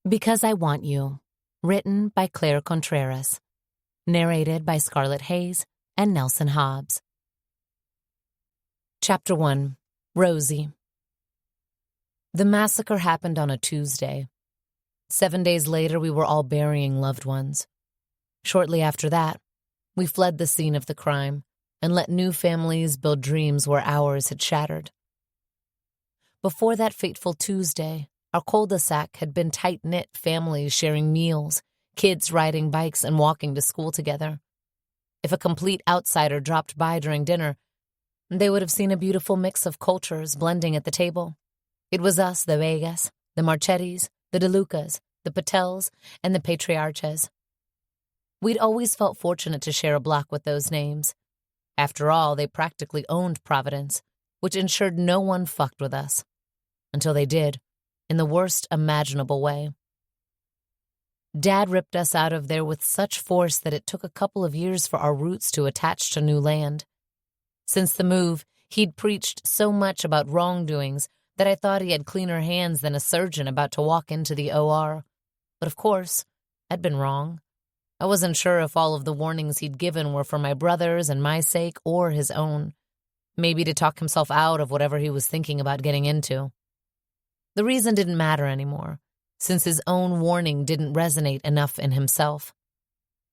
Because I Want You, written by Claire Contreras, narrated by Scarlett Hayes and Nelson Hobbs. Chapter 1. Rosie. The massacre happened on a Tuesday. 7 days later, we were all burying loved ones. Shortly after that, we fled the scene of the crime and let new families build dreams where ours had shattered. Before that fateful Tuesday, our cul-de-sac had been tight-knit families sharing meals, kids riding bikes and walking to school together. If a complete outsider dropped by during dinner, they would have seen a beautiful mix of cultures blending at the table. It was us, the Vegas, the Marchettis, the De Lucas, the Patels, and the Patriarches. We'd always felt fortunate to share a block with those names. After all, they practically owned Providence, which ensured no one fucked with us. Until they did, in the worst imaginable way. Dad ripped us out of there with such force that it took a couple of years for our roots to attach to new land. Since the move, he'd preached so much about wrongdoings that I thought he had cleaner hands than a surgeon about to walk into the OR. But of course, I'd been wrong. I wasn't sure if all of the warnings he'd given were for my brother's and my sake or his own. Maybe to talk himself out of whatever he was thinking about getting into. The reason didn't matter anymore, since his own warning didn't resonate enough in himself.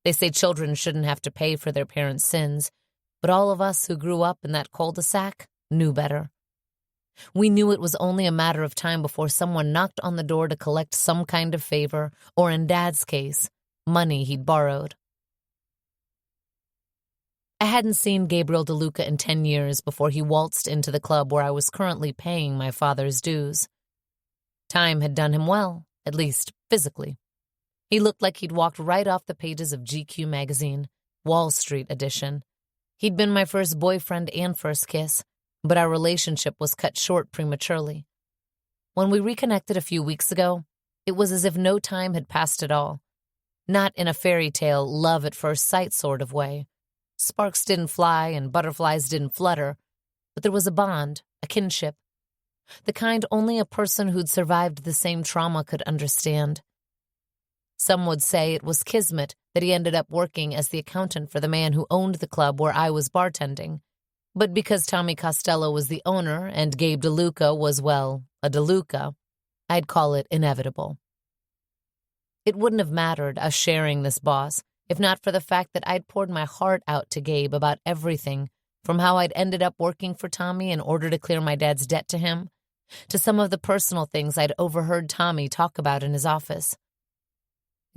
They say children shouldn't have to pay for their parents' sins, but all of us who grew up in that cul-de-sac knew better. We knew it was only a matter of time before someone knocked on the door to collect some kind of favor, or in Dad's case, money he'd borrowed. I hadn't seen Gabriel De Luca in 10 years before he waltzed into the club where I was currently paying my father's dues. Time had done him well, at least physically. He looked like he'd walked right off the pages of GQ magazine, Wall Street edition. He'd been my first boyfriend and first kiss, but our relationship was cut short prematurely. When we reconnected a few weeks ago, it was as if no time had passed at all. Not in a fairy tale, love at first sight sort of way. Sparks didn't fly and butterflies didn't flutter, but there was a bond, a kinship. The kind only a person who'd survived the same trauma could understand. Some would say it was kismet that he ended up working as the accountant for the man who owned the club where I was bartending. But because Tommy Costello was the owner and Gabe De Luca was, well, a De Luca, I'd call it inevitable. It wouldn't have mattered, us sharing this boss, if not for the fact that I'd poured my heart out to Gabe about everything, from how I'd ended up working for Tommy in order to clear my dad's debt to him, to some of the personal things I'd overheard Tommy talk about in his office.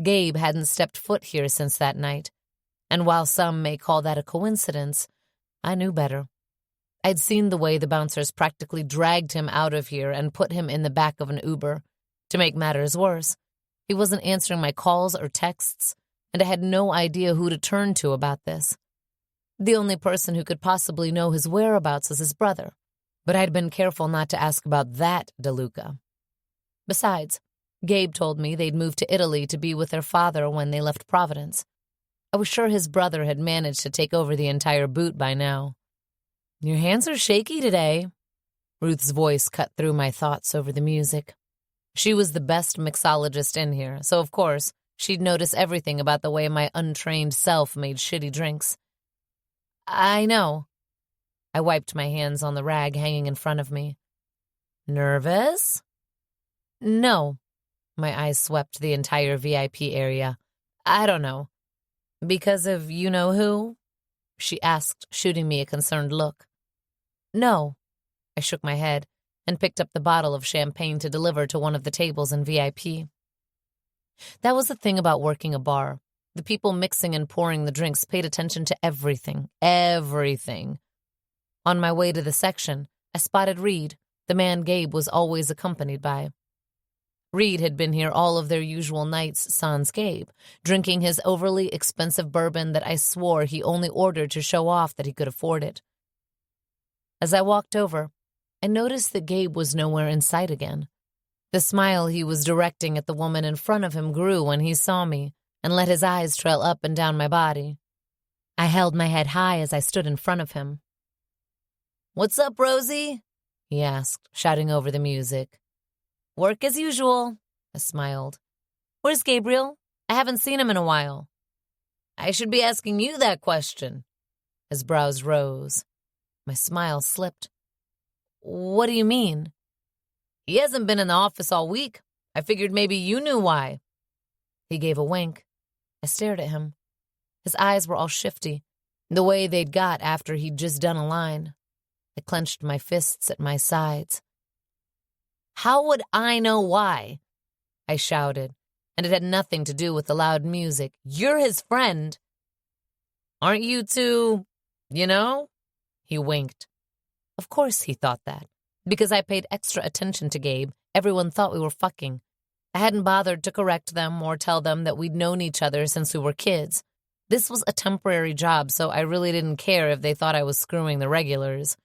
Gabe hadn't stepped foot here since that night, and while some may call that a coincidence, I knew better. I'd seen the way the bouncers practically dragged him out of here and put him in the back of an Uber. To make matters worse, he wasn't answering my calls or texts, and I had no idea who to turn to about this. The only person who could possibly know his whereabouts was his brother, but I'd been careful not to ask about that De Luca. Besides, Gabe told me they'd moved to Italy to be with their father when they left Providence. I was sure his brother had managed to take over the entire boot by now. "Your hands are shaky today." Ruth's voice cut through my thoughts over the music. She was the best mixologist in here, so of course, she'd notice everything about the way my untrained self made shitty drinks. "I know." I wiped my hands on the rag hanging in front of me. "Nervous?" "No." My eyes swept the entire VIP area. "I don't know." "Because of you-know-who?" she asked, shooting me a concerned look. "No." I shook my head and picked up the bottle of champagne to deliver to one of the tables in VIP. That was the thing about working a bar. The people mixing and pouring the drinks paid attention to everything. Everything. On my way to the section, I spotted Reed, the man Gabe was always accompanied by. Reed had been here all of their usual nights sans Gabe, drinking his overly expensive bourbon that I swore he only ordered to show off that he could afford it. As I walked over, I noticed that Gabe was nowhere in sight again. The smile he was directing at the woman in front of him grew when he saw me and let his eyes trail up and down my body. I held my head high as I stood in front of him. "What's up, Rosie?" he asked, shouting over the music. "Work as usual," I smiled. Where's Gabriel? I haven't seen him in a while." "I should be asking you that question." His brows rose. My smile slipped. "What do you mean?" "He hasn't been in the office all week. I figured maybe you knew why." He gave a wink. I stared at him. His eyes were all shifty, the way they'd got after he'd just done a line. I clenched my fists at my sides. "How would I know why?" I shouted, and it had nothing to do with the loud music. "You're his friend." "Aren't you two, you know?" He winked. Of course he thought that. Because I paid extra attention to Gabe, everyone thought we were fucking. I hadn't bothered to correct them or tell them that we'd known each other since we were kids. This was a temporary job, so I really didn't care if they thought I was screwing the regulars.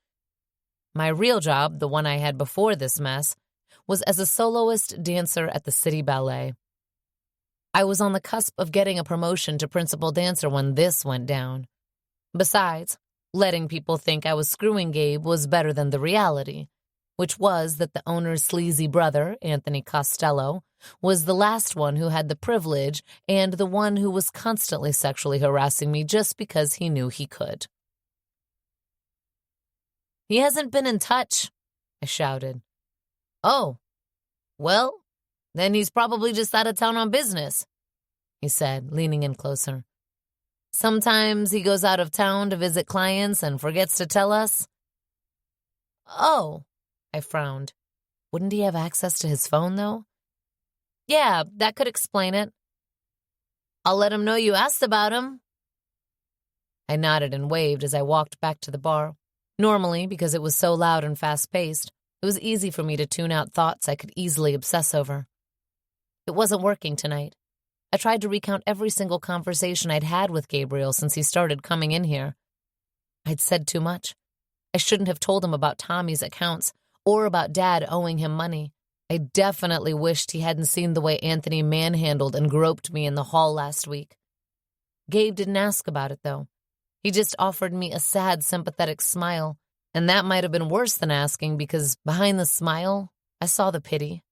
My real job, the one I had before this mess, was as a soloist dancer at the City Ballet. I was on the cusp of getting a promotion to principal dancer when this went down. Besides, letting people think I was screwing Gabe was better than the reality, which was that the owner's sleazy brother, Anthony Costello, was the last one who had the privilege and the one who was constantly sexually harassing me just because he knew he could. "He hasn't been in touch," I shouted. "Oh, well, then he's probably just out of town on business," he said, leaning in closer. "Sometimes he goes out of town to visit clients and forgets to tell us." "Oh," I frowned. Wouldn't he have access to his phone, though? "Yeah, that could explain it." "I'll let him know you asked about him." I nodded and waved as I walked back to the bar. Normally, because it was so loud and fast-paced, it was easy for me to tune out thoughts I could easily obsess over. It wasn't working tonight. I tried to recount every single conversation I'd had with Gabriel since he started coming in here. I'd said too much. I shouldn't have told him about Tommy's accounts or about Dad owing him money. I definitely wished he hadn't seen the way Anthony manhandled and groped me in the hall last week. Gabe didn't ask about it, though. He just offered me a sad, sympathetic smile, and that might have been worse than asking because behind the smile, I saw the pity.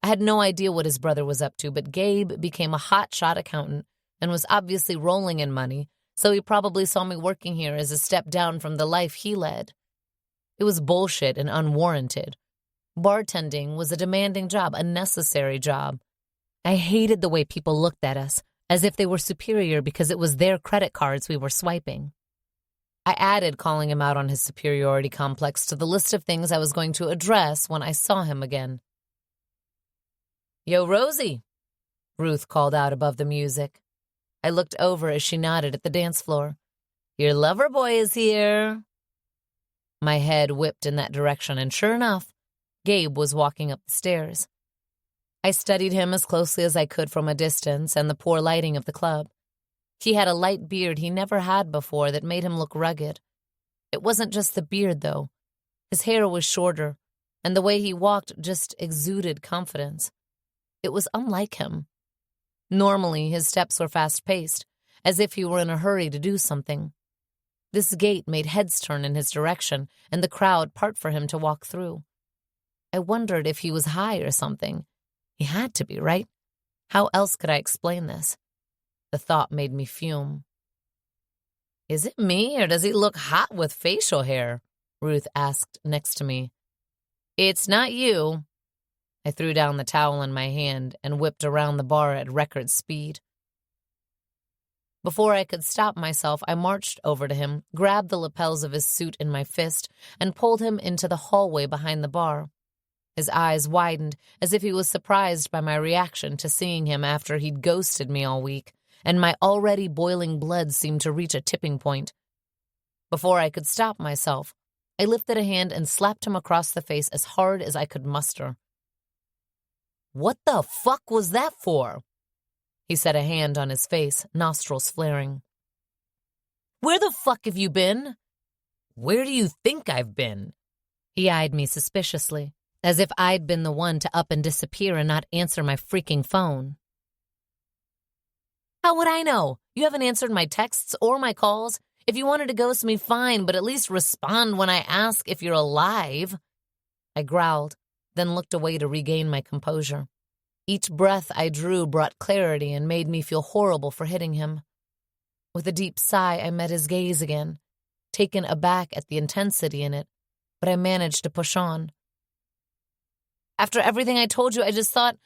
I had no idea what his brother was up to, but Gabe became a hotshot accountant and was obviously rolling in money, so he probably saw me working here as a step down from the life he led. It was bullshit and unwarranted. Bartending was a demanding job, a necessary job. I hated the way people looked at us, as if they were superior because it was their credit cards we were swiping. I added calling him out on his superiority complex to the list of things I was going to address when I saw him again. "Yo, Rosie," Ruth called out above the music. I looked over as she nodded at the dance floor. "Your lover boy is here." My head whipped in that direction, and sure enough, Gabe was walking up the stairs. I studied him as closely as I could from a distance and the poor lighting of the club. He had a light beard he never had before that made him look rugged. It wasn't just the beard, though. His hair was shorter, and the way he walked just exuded confidence. It was unlike him. Normally, his steps were fast-paced, as if he were in a hurry to do something. This gait made heads turn in his direction, and the crowd part for him to walk through. I wondered if he was high or something. He had to be, right? How else could I explain this? The thought made me fume. "Is it me, or does he look hot with facial hair?" Ruth asked next to me. "It's not you." I threw down the towel in my hand and whipped around the bar at record speed. Before I could stop myself, I marched over to him, grabbed the lapels of his suit in my fist, and pulled him into the hallway behind the bar. His eyes widened as if he was surprised by my reaction to seeing him after he'd ghosted me all week, and my already boiling blood seemed to reach a tipping point. Before I could stop myself, I lifted a hand and slapped him across the face as hard as I could muster. "What the fuck was that for?" He set a hand on his face, nostrils flaring. "Where the fuck have you been?" "Where do you think I've been?" He eyed me suspiciously, as if I'd been the one to up and disappear and not answer my freaking phone. "How would I know? You haven't answered my texts or my calls. If you wanted to ghost me, fine, but at least respond when I ask if you're alive." I growled, then looked away to regain my composure. Each breath I drew brought clarity and made me feel horrible for hitting him. With a deep sigh, I met his gaze again, taken aback at the intensity in it, but I managed to push on. After everything I told you, I just thought,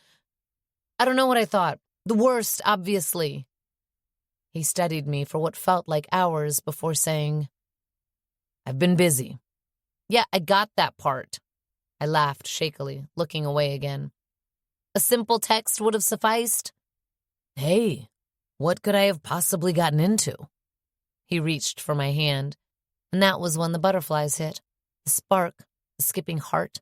I don't know what I thought. The worst, obviously. He studied me for what felt like hours before saying, I've been busy. Yeah, I got that part. I laughed shakily, looking away again. A simple text would have sufficed. Hey, what could I have possibly gotten into? He reached for my hand, and that was when the butterflies hit. The spark, the skipping heart.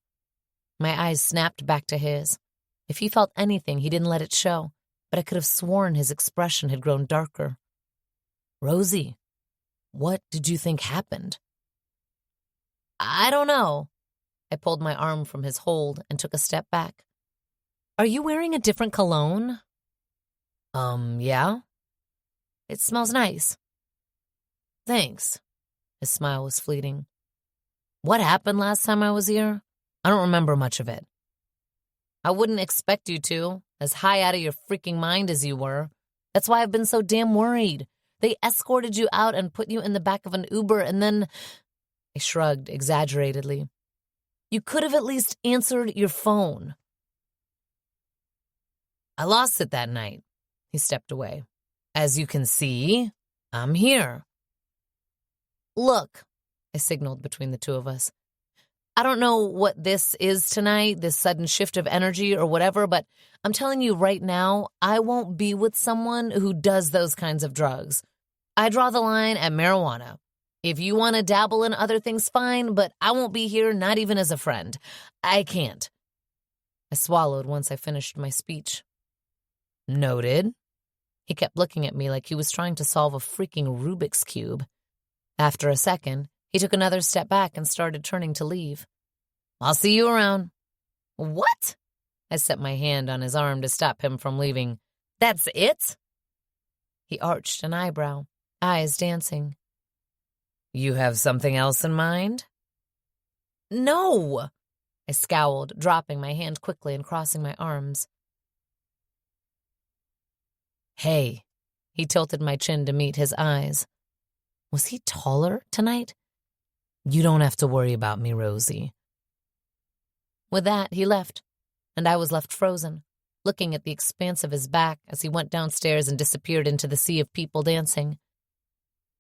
My eyes snapped back to his. If he felt anything, he didn't let it show, but I could have sworn his expression had grown darker. Rosie, what did you think happened? I don't know. I pulled my arm from his hold and took a step back. Are you wearing a different cologne? Yeah. It smells nice. Thanks. His smile was fleeting. What happened last time I was here? I don't remember much of it. I wouldn't expect you to, as high out of your freaking mind as you were. That's why I've been so damn worried. They escorted you out and put you in the back of an Uber and then... I shrugged exaggeratedly. You could have at least answered your phone. I lost it that night. He stepped away. As you can see, I'm here. Look, I signaled between the two of us. I don't know what this is tonight, this sudden shift of energy or whatever, but I'm telling you right now, I won't be with someone who does those kinds of drugs. I draw the line at marijuana. If you want to dabble in other things, fine, but I won't be here, not even as a friend. I can't. I swallowed once I finished my speech. Noted. He kept looking at me like he was trying to solve a freaking Rubik's Cube. After a second, he took another step back and started turning to leave. I'll see you around. What? I set my hand on his arm to stop him from leaving. That's it? He arched an eyebrow, eyes dancing. You have something else in mind? No, I scowled, dropping my hand quickly and crossing my arms. Hey, he tilted my chin to meet his eyes. Was he taller tonight? You don't have to worry about me, Rosie. With that, he left, and I was left frozen, looking at the expanse of his back as he went downstairs and disappeared into the sea of people dancing.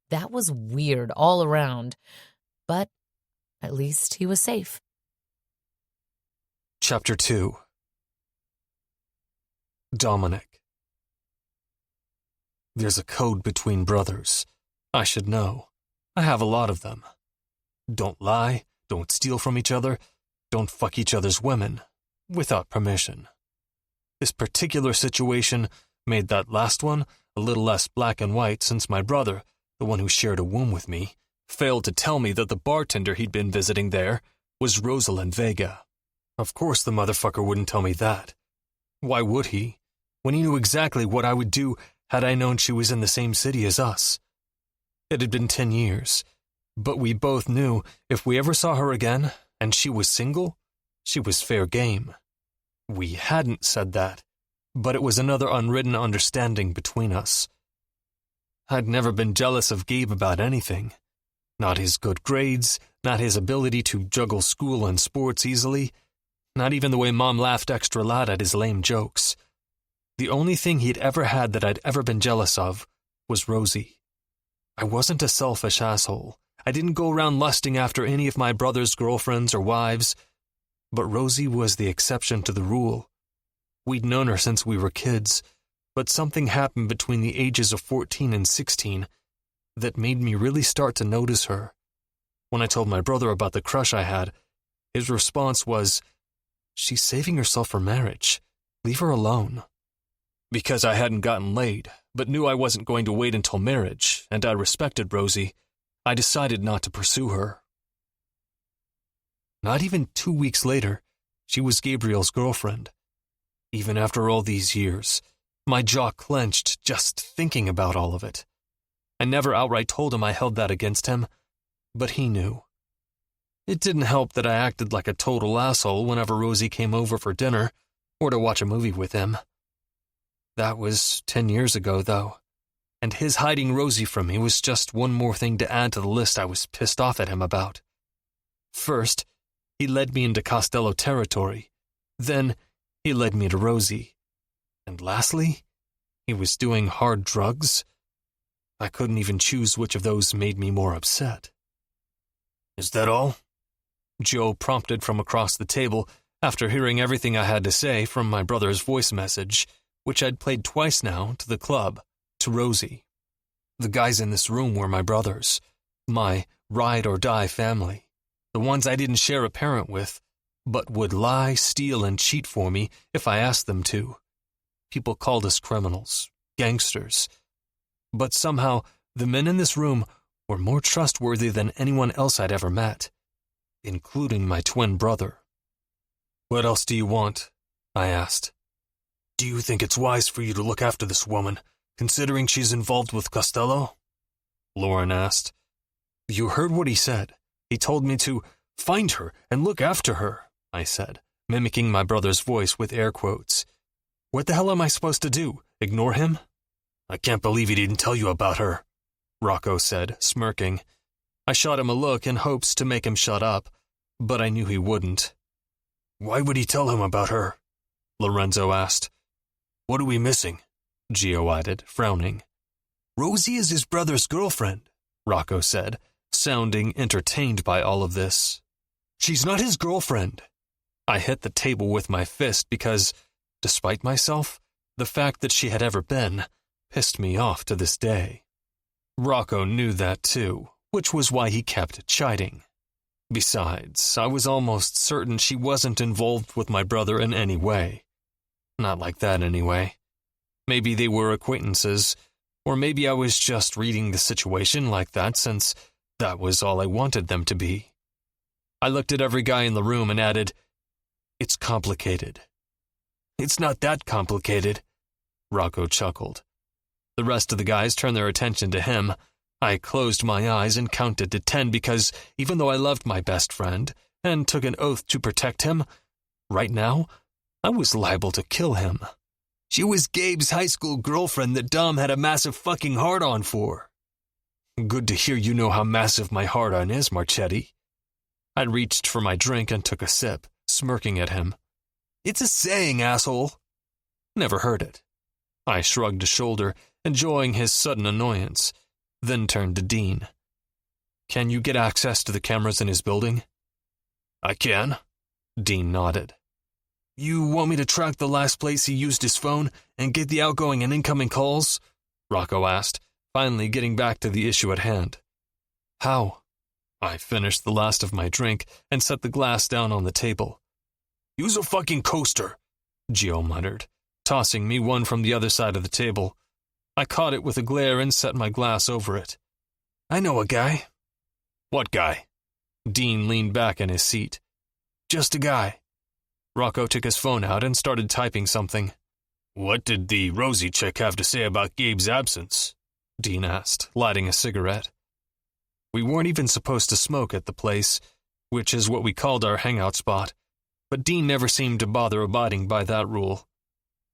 That was weird all around, but at least he was safe. Chapter 2. Dominic. There's a code between brothers. I should know. I have a lot of them. Don't lie, don't steal from each other, don't fuck each other's women, without permission. This particular situation made that last one a little less black and white since my brother, the one who shared a womb with me, failed to tell me that the bartender he'd been visiting there was Roselyn Vega. Of course the motherfucker wouldn't tell me that. Why would he, when he knew exactly what I would do had I known she was in the same city as us? It had been 10 years, but we both knew if we ever saw her again, and she was single, she was fair game. We hadn't said that, but it was another unwritten understanding between us. I'd never been jealous of Gabe about anything. Not his good grades, not his ability to juggle school and sports easily, not even the way Mom laughed extra loud at his lame jokes. The only thing he'd ever had that I'd ever been jealous of was Rosie. I wasn't a selfish asshole. I didn't go around lusting after any of my brother's girlfriends or wives, but Rosie was the exception to the rule. We'd known her since we were kids, but something happened between the ages of 14 and 16 that made me really start to notice her. When I told my brother about the crush I had, his response was, "She's saving herself for marriage. Leave her alone." Because I hadn't gotten laid, but knew I wasn't going to wait until marriage, and I respected Rosie, I decided not to pursue her. Not even 2 weeks later, she was Gabriel's girlfriend. Even after all these years, my jaw clenched just thinking about all of it. I never outright told him I held that against him, but he knew. It didn't help that I acted like a total asshole whenever Rosie came over for dinner, or to watch a movie with him. That was 10 years ago, though, and his hiding Rosie from me was just one more thing to add to the list I was pissed off at him about. First, he led me into Costello territory. Then, he led me to Rosie. And lastly, he was doing hard drugs. I couldn't even choose which of those made me more upset. "Is that all?" Joe prompted from across the table after hearing everything I had to say from my brother's voice message, which I'd played twice now to the club, to Rosie. The guys in this room were my brothers, my ride-or-die family, the ones I didn't share a parent with, but would lie, steal, and cheat for me if I asked them to. People called us criminals, gangsters. But somehow, the men in this room were more trustworthy than anyone else I'd ever met, including my twin brother. "What else do you want?" I asked. "Do you think it's wise for you to look after this woman, considering she's involved with Costello?" Lauren asked. "You heard what he said. He told me to find her and look after her," I said, mimicking my brother's voice with air quotes. "What the hell am I supposed to do? Ignore him?" "I can't believe he didn't tell you about her," Rocco said, smirking. I shot him a look in hopes to make him shut up, but I knew he wouldn't. "Why would he tell him about her?" Lorenzo asked. "What are we missing?" Gio added, frowning. "Rosie is his brother's girlfriend," Rocco said, sounding entertained by all of this. "She's not his girlfriend." I hit the table with my fist because, despite myself, the fact that she had ever been pissed me off to this day. Rocco knew that too, which was why he kept chiding. Besides, I was almost certain she wasn't involved with my brother in any way. Not like that anyway. Maybe they were acquaintances, or maybe I was just reading the situation like that since that was all I wanted them to be. I looked at every guy in the room and added, "It's complicated." "It's not that complicated," Rocco chuckled. The rest of the guys turned their attention to him. I closed my eyes and counted to 10 because even though I loved my best friend and took an oath to protect him, right now, I was liable to kill him. "She was Gabe's high school girlfriend that Dom had a massive fucking hard-on for." "Good to hear you know how massive my hard-on is, Marchetti." I reached for my drink and took a sip, smirking at him. "It's a saying, asshole." "Never heard it." I shrugged a shoulder, enjoying his sudden annoyance, then turned to Dean. "Can you get access to the cameras in his building?" "I can." Dean nodded. "You want me to track the last place he used his phone and get the outgoing and incoming calls?" Rocco asked, finally getting back to the issue at hand. "How?" I finished the last of my drink and set the glass down on the table. "Use a fucking coaster," Gio muttered, tossing me one from the other side of the table. I caught it with a glare and set my glass over it. "I know a guy." "What guy?" Dean leaned back in his seat. "Just a guy." Rocco took his phone out and started typing something. "What did the Rosie chick have to say about Gabe's absence?" Dean asked, lighting a cigarette. We weren't even supposed to smoke at the place, which is what we called our hangout spot, but Dean never seemed to bother abiding by that rule.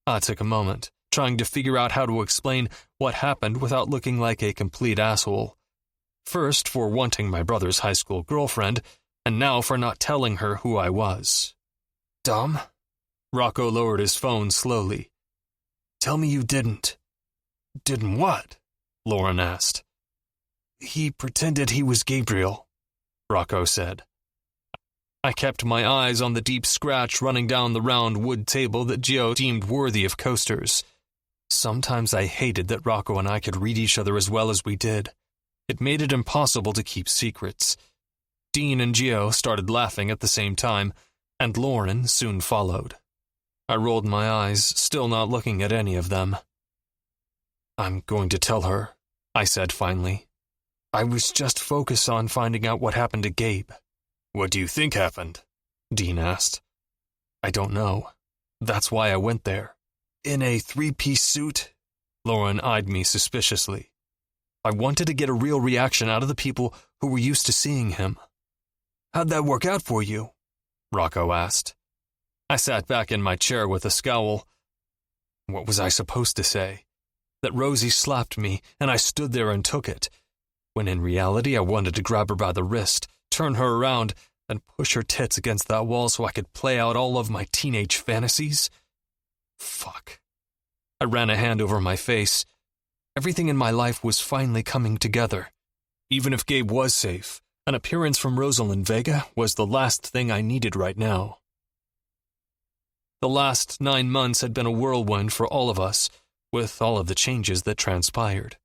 I took a moment, trying to figure out how to explain what happened without looking like a complete asshole. First for wanting my brother's high school girlfriend, and now for not telling her who I was. "Dom?" Rocco lowered his phone slowly. "Tell me you didn't." "Didn't what?" Lauren asked. "He pretended he was Gabriel," Rocco said. I kept my eyes on the deep scratch running down the round wood table that Gio deemed worthy of coasters. Sometimes I hated that Rocco and I could read each other as well as we did. It made it impossible to keep secrets. Dean and Gio started laughing at the same time, and Lauren soon followed. I rolled my eyes, still not looking at any of them. "I'm going to tell her," I said finally. "I was just focused on finding out what happened to Gabe." "What do you think happened?" Dean asked. "I don't know. That's why I went there." "In a three-piece suit?" Lauren eyed me suspiciously. "I wanted to get a real reaction out of the people who were used to seeing him." "How'd that work out for you?" Rocco asked. I sat back in my chair with a scowl. What was I supposed to say? That Rosie slapped me and I stood there and took it, when in reality I wanted to grab her by the wrist, turn her around, and push her tits against that wall so I could play out all of my teenage fantasies? Fuck. I ran a hand over my face. Everything in my life was finally coming together. Even if Gabe was safe, an appearance from Roselyn Vega was the last thing I needed right now. The last 9 months had been a whirlwind for all of us, with all of the changes that transpired.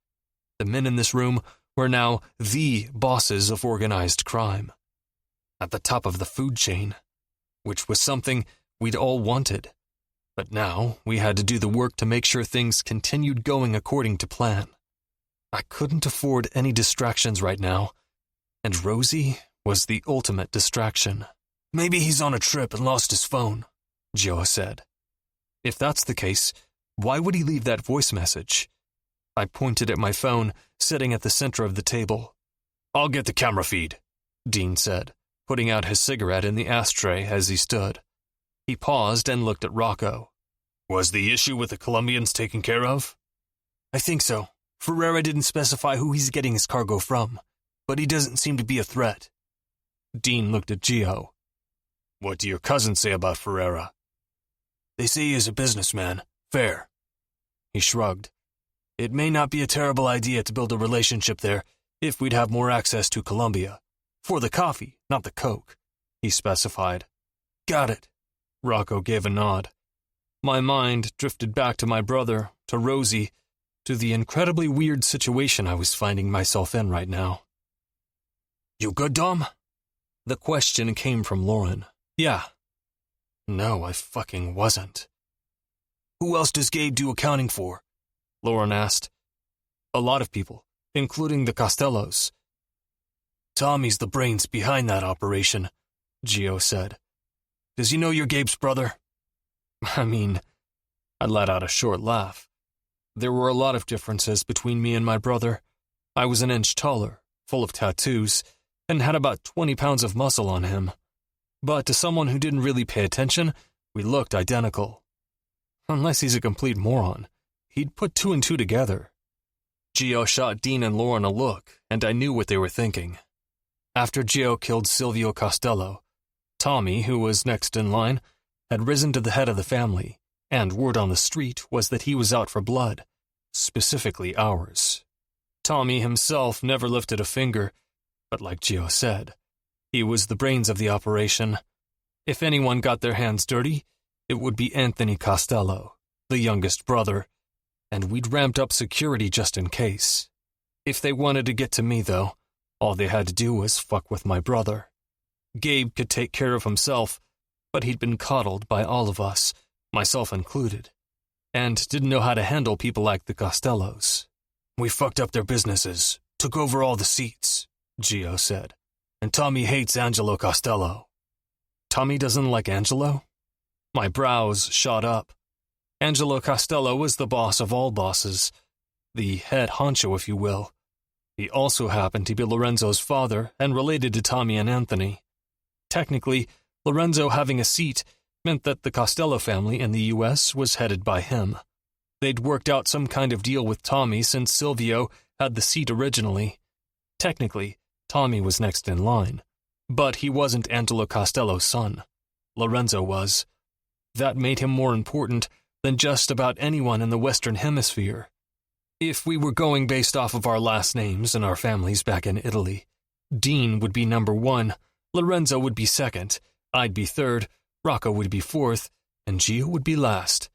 The men in this room were now the bosses of organized crime, at the top of the food chain, which was something we'd all wanted. But now we had to do the work to make sure things continued going according to plan. I couldn't afford any distractions right now, and Rosie was the ultimate distraction. Maybe he's on a trip and lost his phone, Gio said. If that's the case, why would he leave that voice message? I pointed at my phone, sitting at the center of the table. I'll get the camera feed, Dean said, putting out his cigarette in the ashtray as he stood. He paused and looked at Rocco. Was the issue with the Colombians taken care of? I think so. Ferreira didn't specify who he's getting his cargo from, but he doesn't seem to be a threat. Dean looked at Gio. What do your cousins say about Ferreira? They say he is a businessman. Fair. He shrugged. It may not be a terrible idea to build a relationship there if we'd have more access to Colombia. For the coffee, not the coke, he specified. Got it. Rocco gave a nod. My mind drifted back to my brother, to Rosie, to the incredibly weird situation I was finding myself in right now. You good, Dom? The question came from Lauren. Yeah. No, I fucking wasn't. Who else does Gabe do accounting for? Lauren asked. A lot of people, including the Costellos. Tommy's the brains behind that operation, Gio said. Does he know you're Gabe's brother? I mean, I let out a short laugh. There were a lot of differences between me and my brother. I was an inch taller, full of tattoos, and had about 20 pounds of muscle on him. But to someone who didn't really pay attention, we looked identical. Unless he's a complete moron, he'd put 2 and 2 together. Gio shot Dean and Lauren a look, and I knew what they were thinking. After Gio killed Silvio Costello, Tommy, who was next in line, had risen to the head of the family, and word on the street was that he was out for blood, specifically ours. Tommy himself never lifted a finger, but like Gio said, he was the brains of the operation. If anyone got their hands dirty, it would be Anthony Costello, the youngest brother, and we'd ramped up security just in case. If they wanted to get to me, though, all they had to do was fuck with my brother. Gabe could take care of himself, but he'd been coddled by all of us, myself included, and didn't know how to handle people like the Costellos. We fucked up their businesses, took over all the seats, Gio said, and Tommy hates Angelo Costello. Tommy doesn't like Angelo? My brows shot up. Angelo Costello was the boss of all bosses, the head honcho, if you will. He also happened to be Lorenzo's father and related to Tommy and Anthony. Technically, Lorenzo having a seat meant that the Costello family in the U.S. was headed by him. They'd worked out some kind of deal with Tommy since Silvio had the seat originally. Technically, Tommy was next in line, but he wasn't Angelo Costello's son. Lorenzo was. That made him more important than just about anyone in the Western Hemisphere. If we were going based off of our last names and our families back in Italy, Dean would be number 1, Lorenzo would be second, I'd be third, Rocco would be fourth, and Gio would be last.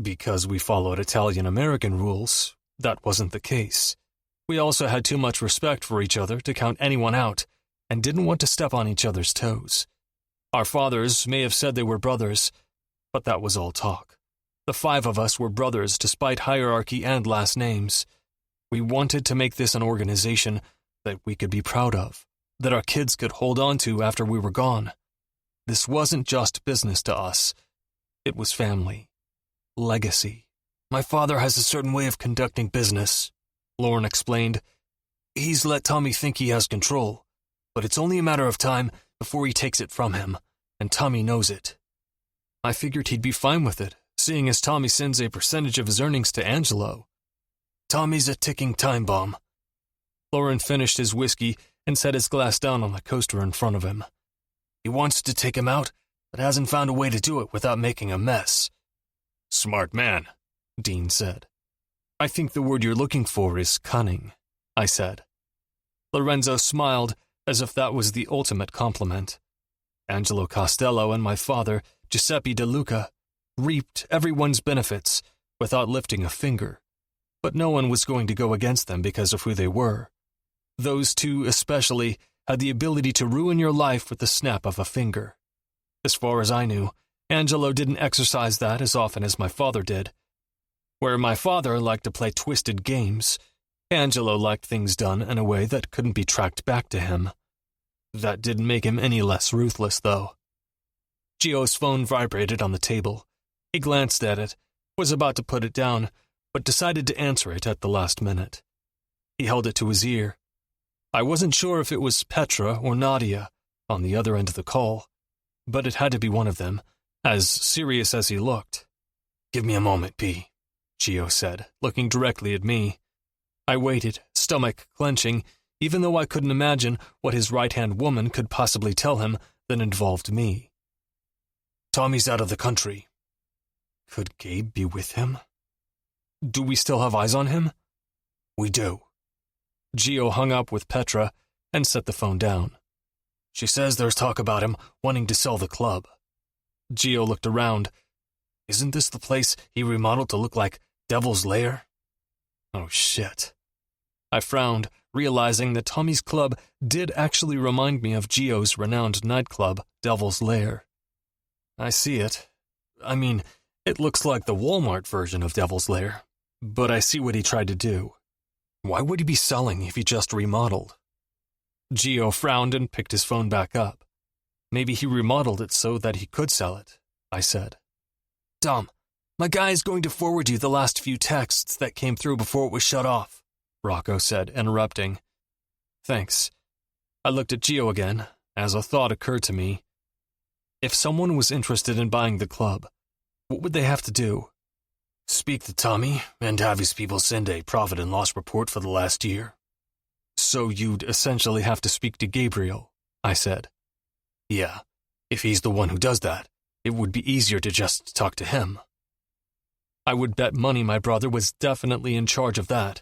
Because we followed Italian-American rules, that wasn't the case. We also had too much respect for each other to count anyone out, and didn't want to step on each other's toes. Our fathers may have said they were brothers, but that was all talk. The 5 of us were brothers despite hierarchy and last names. We wanted to make this an organization that we could be proud of, that our kids could hold on to after we were gone. This wasn't just business to us. It was family. Legacy. My father has a certain way of conducting business, Lauren explained. He's let Tommy think he has control, but it's only a matter of time before he takes it from him, and Tommy knows it. I figured he'd be fine with it, seeing as Tommy sends a percentage of his earnings to Angelo. Tommy's a ticking time bomb. Lauren finished his whiskey and set his glass down on the coaster in front of him. He wants to take him out, but hasn't found a way to do it without making a mess. Smart man, Dean said. I think the word you're looking for is cunning, I said. Lorenzo smiled as if that was the ultimate compliment. Angelo Costello and my father, Giuseppe De Luca, reaped everyone's benefits without lifting a finger, but no one was going to go against them because of who they were. Those two especially had the ability to ruin your life with the snap of a finger. As far as I knew, Angelo didn't exercise that as often as my father did. Where my father liked to play twisted games, Angelo liked things done in a way that couldn't be tracked back to him. That didn't make him any less ruthless, though. Gio's phone vibrated on the table. He glanced at it, was about to put it down, but decided to answer it at the last minute. He held it to his ear. I wasn't sure if it was Petra or Nadia on the other end of the call, but it had to be one of them, as serious as he looked. Give me a moment, P, Gio said, looking directly at me. I waited, stomach clenching, even though I couldn't imagine what his right-hand woman could possibly tell him that involved me. Tommy's out of the country. Could Gabe be with him? Do we still have eyes on him? We do. Gio hung up with Petra and set the phone down. She says there's talk about him wanting to sell the club. Gio looked around. Isn't this the place he remodeled to look like Devil's Lair? Oh, shit. I frowned, realizing that Tommy's club did actually remind me of Gio's renowned nightclub, Devil's Lair. I see it. I mean, it looks like the Walmart version of Devil's Lair, but I see what he tried to do. Why would he be selling if he just remodeled? Gio frowned and picked his phone back up. Maybe he remodeled it so that he could sell it, I said. Dom, my guy is going to forward you the last few texts that came through before it was shut off, Rocco said, interrupting. Thanks. I looked at Gio again, as a thought occurred to me. If someone was interested in buying the club, what would they have to do? Speak to Tommy and have his people send a profit and loss report for the last year. So you'd essentially have to speak to Gabriel, I said. Yeah, if he's the one who does that, it would be easier to just talk to him. I would bet money my brother was definitely in charge of that.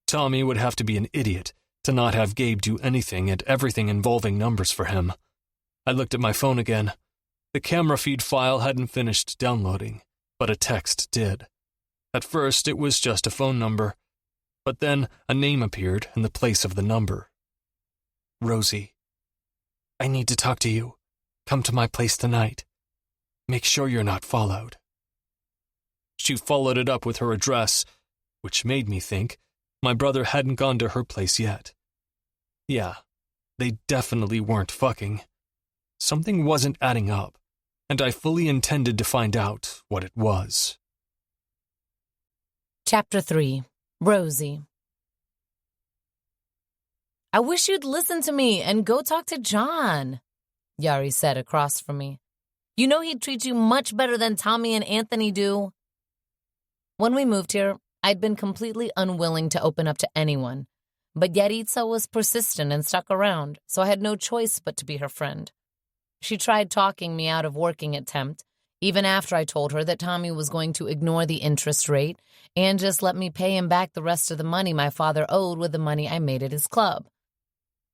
Tommy would have to be an idiot to not have Gabe do anything and everything involving numbers for him. I looked at my phone again. The camera feed file hadn't finished downloading, but a text did. At first, it was just a phone number, but then a name appeared in the place of the number. Rosie. I need to talk to you. Come to my place tonight. Make sure you're not followed. She followed it up with her address, which made me think my brother hadn't gone to her place yet. Yeah, they definitely weren't fucking. Something wasn't adding up, and I fully intended to find out what it was. Chapter 3. Rosie. I wish you'd listen to me and go talk to John, Yari said across from me. You know he'd treat you much better than Tommy and Anthony do. When we moved here, I'd been completely unwilling to open up to anyone, but Yaritza was persistent and stuck around, so I had no choice but to be her friend. She tried talking me out of working at Tempt, even after I told her that Tommy was going to ignore the interest rate and just let me pay him back the rest of the money my father owed with the money I made at his club.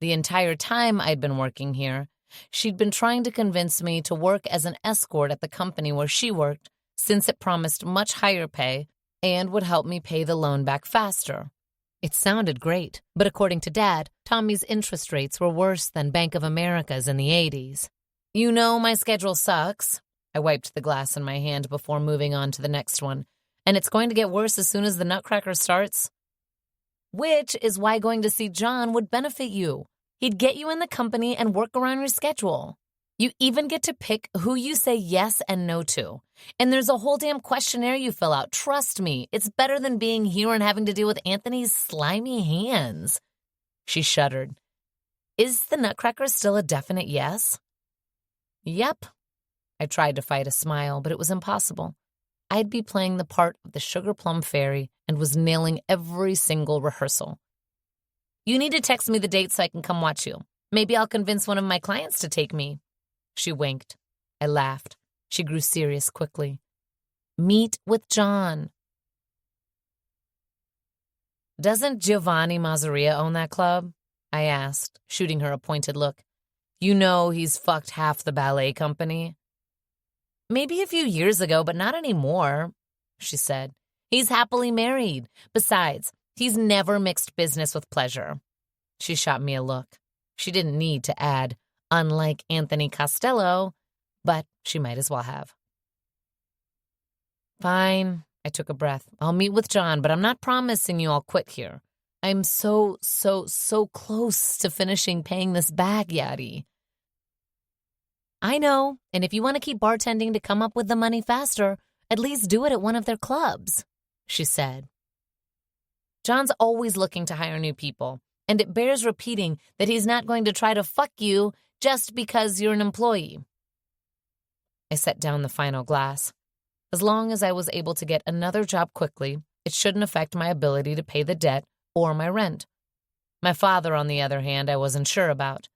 The entire time I'd been working here, she'd been trying to convince me to work as an escort at the company where she worked, since it promised much higher pay and would help me pay the loan back faster. It sounded great, but according to Dad, Tommy's interest rates were worse than Bank of America's in the 80s. You know my schedule sucks. I wiped the glass in my hand before moving on to the next one, and it's going to get worse as soon as the Nutcracker starts. Which is why going to see John would benefit you. He'd get you in the company and work around your schedule. You even get to pick who you say yes and no to. And there's a whole damn questionnaire you fill out. Trust me, it's better than being here and having to deal with Anthony's slimy hands. She shuddered. Is the Nutcracker still a definite yes? Yep. I tried to fight a smile, but it was impossible. I'd be playing the part of the Sugar Plum Fairy and was nailing every single rehearsal. You need to text me the date so I can come watch you. Maybe I'll convince one of my clients to take me. She winked. I laughed. She grew serious quickly. Meet with John. Doesn't Giovanni Mazzaria own that club? I asked, shooting her a pointed look. You know he's fucked half the ballet company. Maybe a few years ago, but not anymore, she said. He's happily married. Besides, he's never mixed business with pleasure. She shot me a look. She didn't need to add, unlike Anthony Costello, but she might as well have. Fine, I took a breath. I'll meet with John, but I'm not promising you I'll quit here. I'm so close to finishing paying this back, Yadi. I know, and if you want to keep bartending to come up with the money faster, at least do it at one of their clubs, she said. John's always looking to hire new people, and it bears repeating that he's not going to try to fuck you just because you're an employee. I set down the final glass. As long as I was able to get another job quickly, it shouldn't affect my ability to pay the debt or my rent. My father, on the other hand, I wasn't sure about.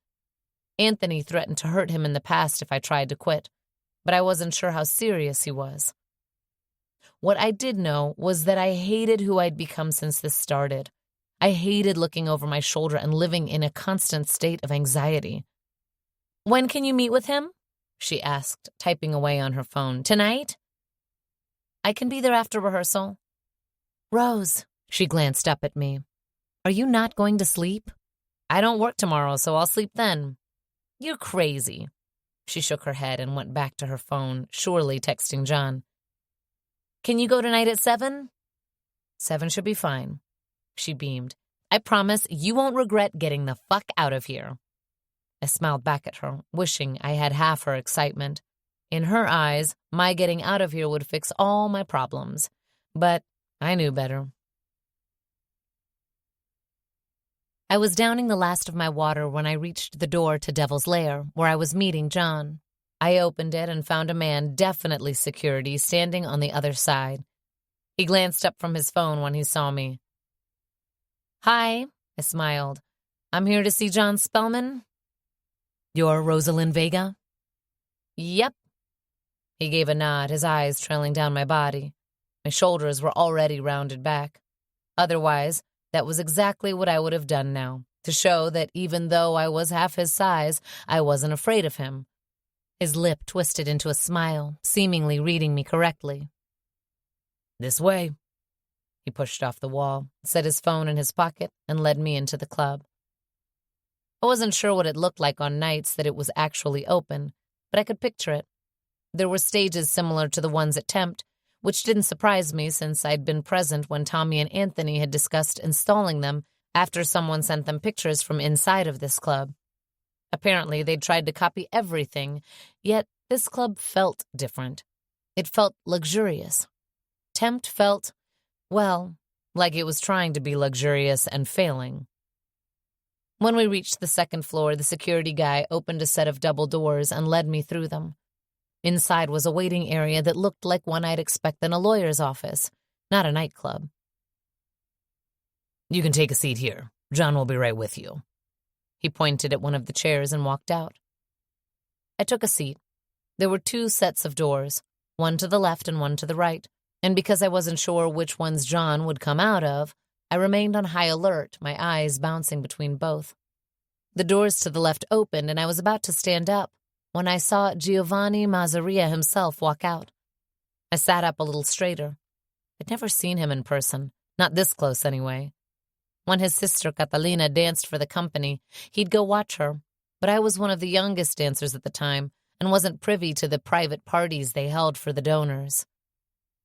Anthony threatened to hurt him in the past if I tried to quit, but I wasn't sure how serious he was. What I did know was that I hated who I'd become since this started. I hated looking over my shoulder and living in a constant state of anxiety. When can you meet with him? She asked, typing away on her phone. Tonight? I can be there after rehearsal. Rose, she glanced up at me. Are you not going to sleep? I don't work tomorrow, so I'll sleep then. You're crazy. She shook her head and went back to her phone, surely texting John. Can you go tonight at 7? 7 should be fine. She beamed. I promise you won't regret getting the fuck out of here. I smiled back at her, wishing I had half her excitement. In her eyes, my getting out of here would fix all my problems. But I knew better. I was downing the last of my water when I reached the door to Devil's Lair, where I was meeting John. I opened it and found a man, definitely security, standing on the other side. He glanced up from his phone when he saw me. Hi, I smiled. I'm here to see John Spellman. You're Roselyn Vega? Yep. He gave a nod, his eyes trailing down my body. My shoulders were already rounded back. Otherwise, that was exactly what I would have done now, to show that even though I was half his size, I wasn't afraid of him. His lip twisted into a smile, seemingly reading me correctly. This way. He pushed off the wall, set his phone in his pocket, and led me into the club. I wasn't sure what it looked like on nights that it was actually open, but I could picture it. There were stages similar to the ones at Tempt, which didn't surprise me since I'd been present when Tommy and Anthony had discussed installing them after someone sent them pictures from inside of this club. Apparently, they'd tried to copy everything, yet this club felt different. It felt luxurious. Tempt felt, well, like it was trying to be luxurious and failing. When we reached the second floor, the security guy opened a set of double doors and led me through them. Inside was a waiting area that looked like one I'd expect in a lawyer's office, not a nightclub. You can take a seat here. John will be right with you. He pointed at one of the chairs and walked out. I took a seat. There were 2 sets of doors, one to the left and one to the right, and because I wasn't sure which ones John would come out of, I remained on high alert, my eyes bouncing between both. The doors to the left opened, and I was about to stand up when I saw Giovanni Mazzaria himself walk out. I sat up a little straighter. I'd never seen him in person, not this close anyway. When his sister Catalina danced for the company, he'd go watch her, but I was one of the youngest dancers at the time and wasn't privy to the private parties they held for the donors.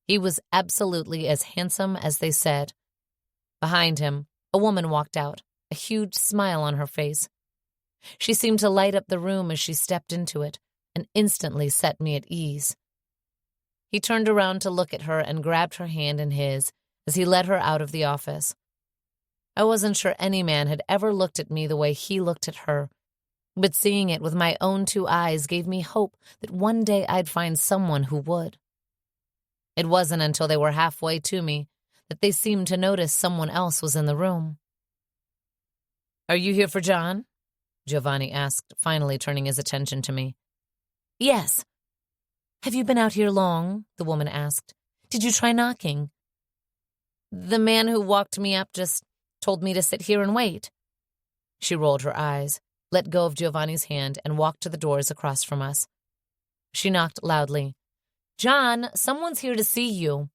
He was absolutely as handsome as they said. Behind him, a woman walked out, a huge smile on her face. She seemed to light up the room as she stepped into it and instantly set me at ease. He turned around to look at her and grabbed her hand in his as he led her out of the office. I wasn't sure any man had ever looked at me the way he looked at her, But seeing it with my own 2 eyes gave me hope that one day I'd find someone who would. It wasn't until they were halfway to me that they seemed to notice someone else was in the room. "Are you here for John?" Giovanni asked, finally turning his attention to me. "Yes." "Have you been out here long?" the woman asked. "Did you try knocking?" "The man who walked me up just told me to sit here and wait." She rolled her eyes, let go of Giovanni's hand, and walked to the doors across from us. She knocked loudly. "John, someone's here to see you."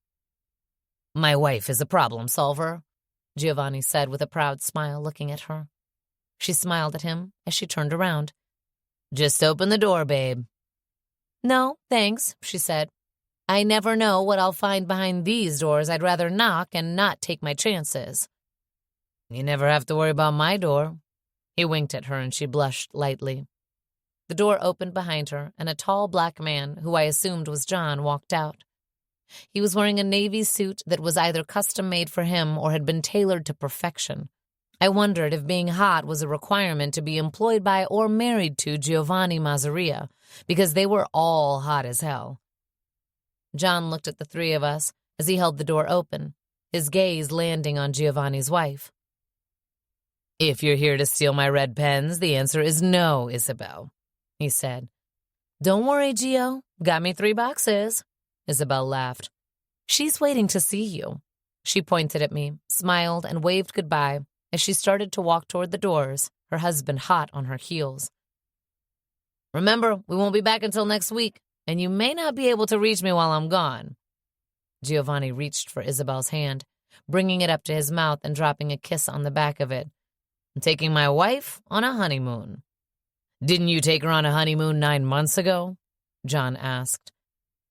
"My wife is a problem solver," Giovanni said with a proud smile, looking at her. She smiled at him as she turned around. "Just open the door, babe." "No, thanks," she said. "I never know what I'll find behind these doors. I'd rather knock and not take my chances." "You never have to worry about my door." He winked at her and she blushed lightly. The door opened behind her, and a tall black man, who I assumed was John, walked out. He was wearing a navy suit that was either custom-made for him or had been tailored to perfection. I wondered if being hot was a requirement to be employed by or married to Giovanni Mazzaria, because they were all hot as hell. John looked at the 3 of us as he held the door open, his gaze landing on Giovanni's wife. "If you're here to steal my red pens, the answer is no, Isabel," he said. "Don't worry, Gio. Got me 3 boxes. Isabel laughed. "She's waiting to see you." She pointed at me, smiled, and waved goodbye as she started to walk toward the doors, her husband hot on her heels. "Remember, we won't be back until next week, and you may not be able to reach me while I'm gone." Giovanni reached for Isabel's hand, bringing it up to his mouth and dropping a kiss on the back of it. "I'm taking my wife on a honeymoon." "Didn't you take her on a honeymoon 9 months ago?" John asked.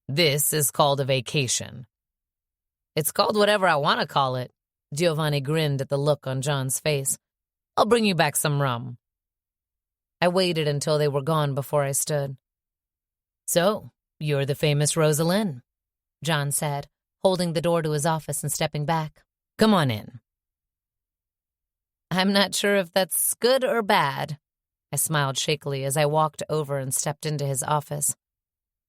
"This is called a vacation." "It's called whatever I want to call it." Giovanni grinned at the look on John's face. "I'll bring you back some rum." I waited until they were gone before I stood. "So, you're the famous Roselyn," John said, holding the door to his office and stepping back. "Come on in." "I'm not sure if that's good or bad." I smiled shakily as I walked over and stepped into his office.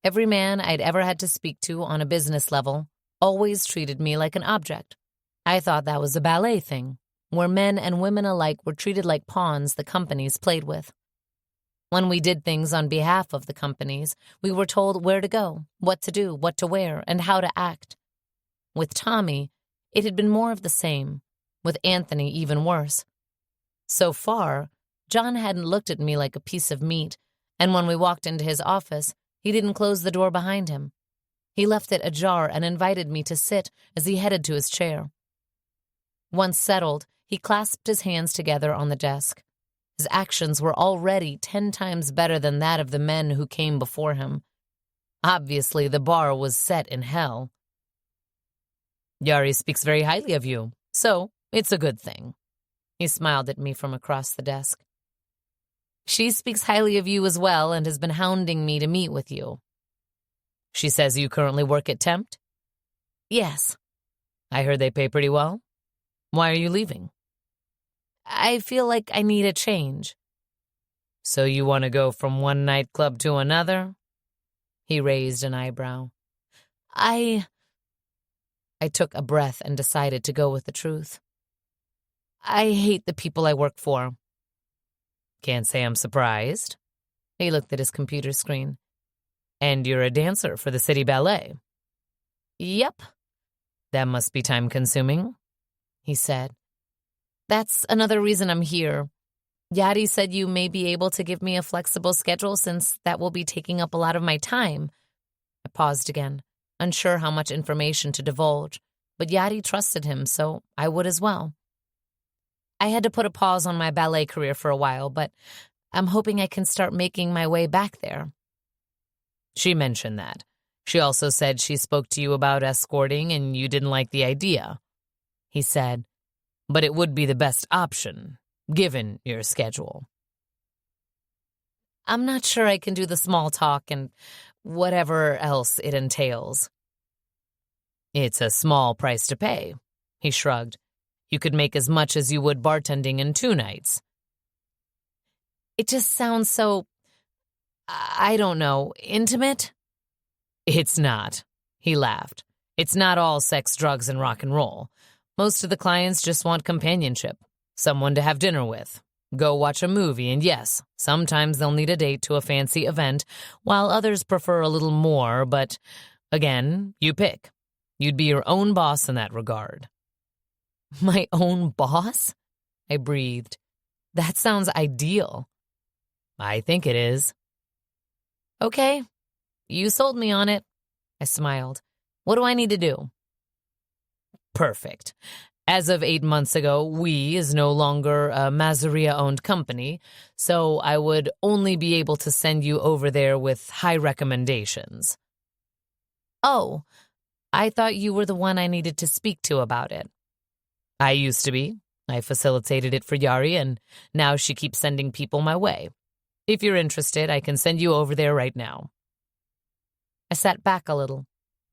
Every man I'd ever had to speak to on a business level always treated me like an object. I thought that was a ballet thing, where men and women alike were treated like pawns the companies played with. When we did things on behalf of the companies, we were told where to go, what to do, what to wear, and how to act. With Tommy, it had been more of the same. With Anthony, even worse. So far, John hadn't looked at me like a piece of meat, and when we walked into his office, he didn't close the door behind him. He left it ajar and invited me to sit as he headed to his chair. Once settled, he clasped his hands together on the desk. His actions were already 10 times better than that of the men who came before him. Obviously, the bar was set in hell. "Yari speaks very highly of you, so it's a good thing." He smiled at me from across the desk. "She speaks highly of you as well and has been hounding me to meet with you." "She says you currently work at Tempt?" "Yes." "I heard they pay pretty well. Why are you leaving?" "I feel like I need a change." "So you want to go from one nightclub to another?" He raised an eyebrow. I took a breath and decided to go with the truth. "I hate the people I work for." "Can't say I'm surprised." He looked at his computer screen. "And you're a dancer for the city ballet?" "Yep." "That must be time-consuming," he said. "That's another reason I'm here. Yadi said you may be able to give me a flexible schedule since that will be taking up a lot of my time." I paused again, unsure how much information to divulge, but Yadi trusted him, so I would as well. I had to put a pause on my ballet career for a while, but I'm hoping I can start making my way back there. "She mentioned that. She also said she spoke to you about escorting and you didn't like the idea," he said. "But it would be the best option, given your schedule." "I'm not sure I can do the small talk and whatever else it entails." "It's a small price to pay," he shrugged. "You could make as much as you would bartending in 2 nights." It just sounds so, I don't know, intimate? It's not. He laughed. It's not all sex, drugs, and rock and roll. Most of the clients just want companionship, someone to have dinner with, go watch a movie, and yes, sometimes they'll need a date to a fancy event, while others prefer a little more, but again, you pick. You'd be your own boss in that regard. My own boss? I breathed. That sounds ideal. I think it is. Okay, you sold me on it. I smiled. What do I need to do? Perfect. As of 8 months ago, We is no longer a Mazaria-owned company, so I would only be able to send you over there with high recommendations. Oh, I thought you were the one I needed to speak to about it. I used to be. I facilitated it for Yari, and now she keeps sending people my way. If you're interested, I can send you over there right now. I sat back a little.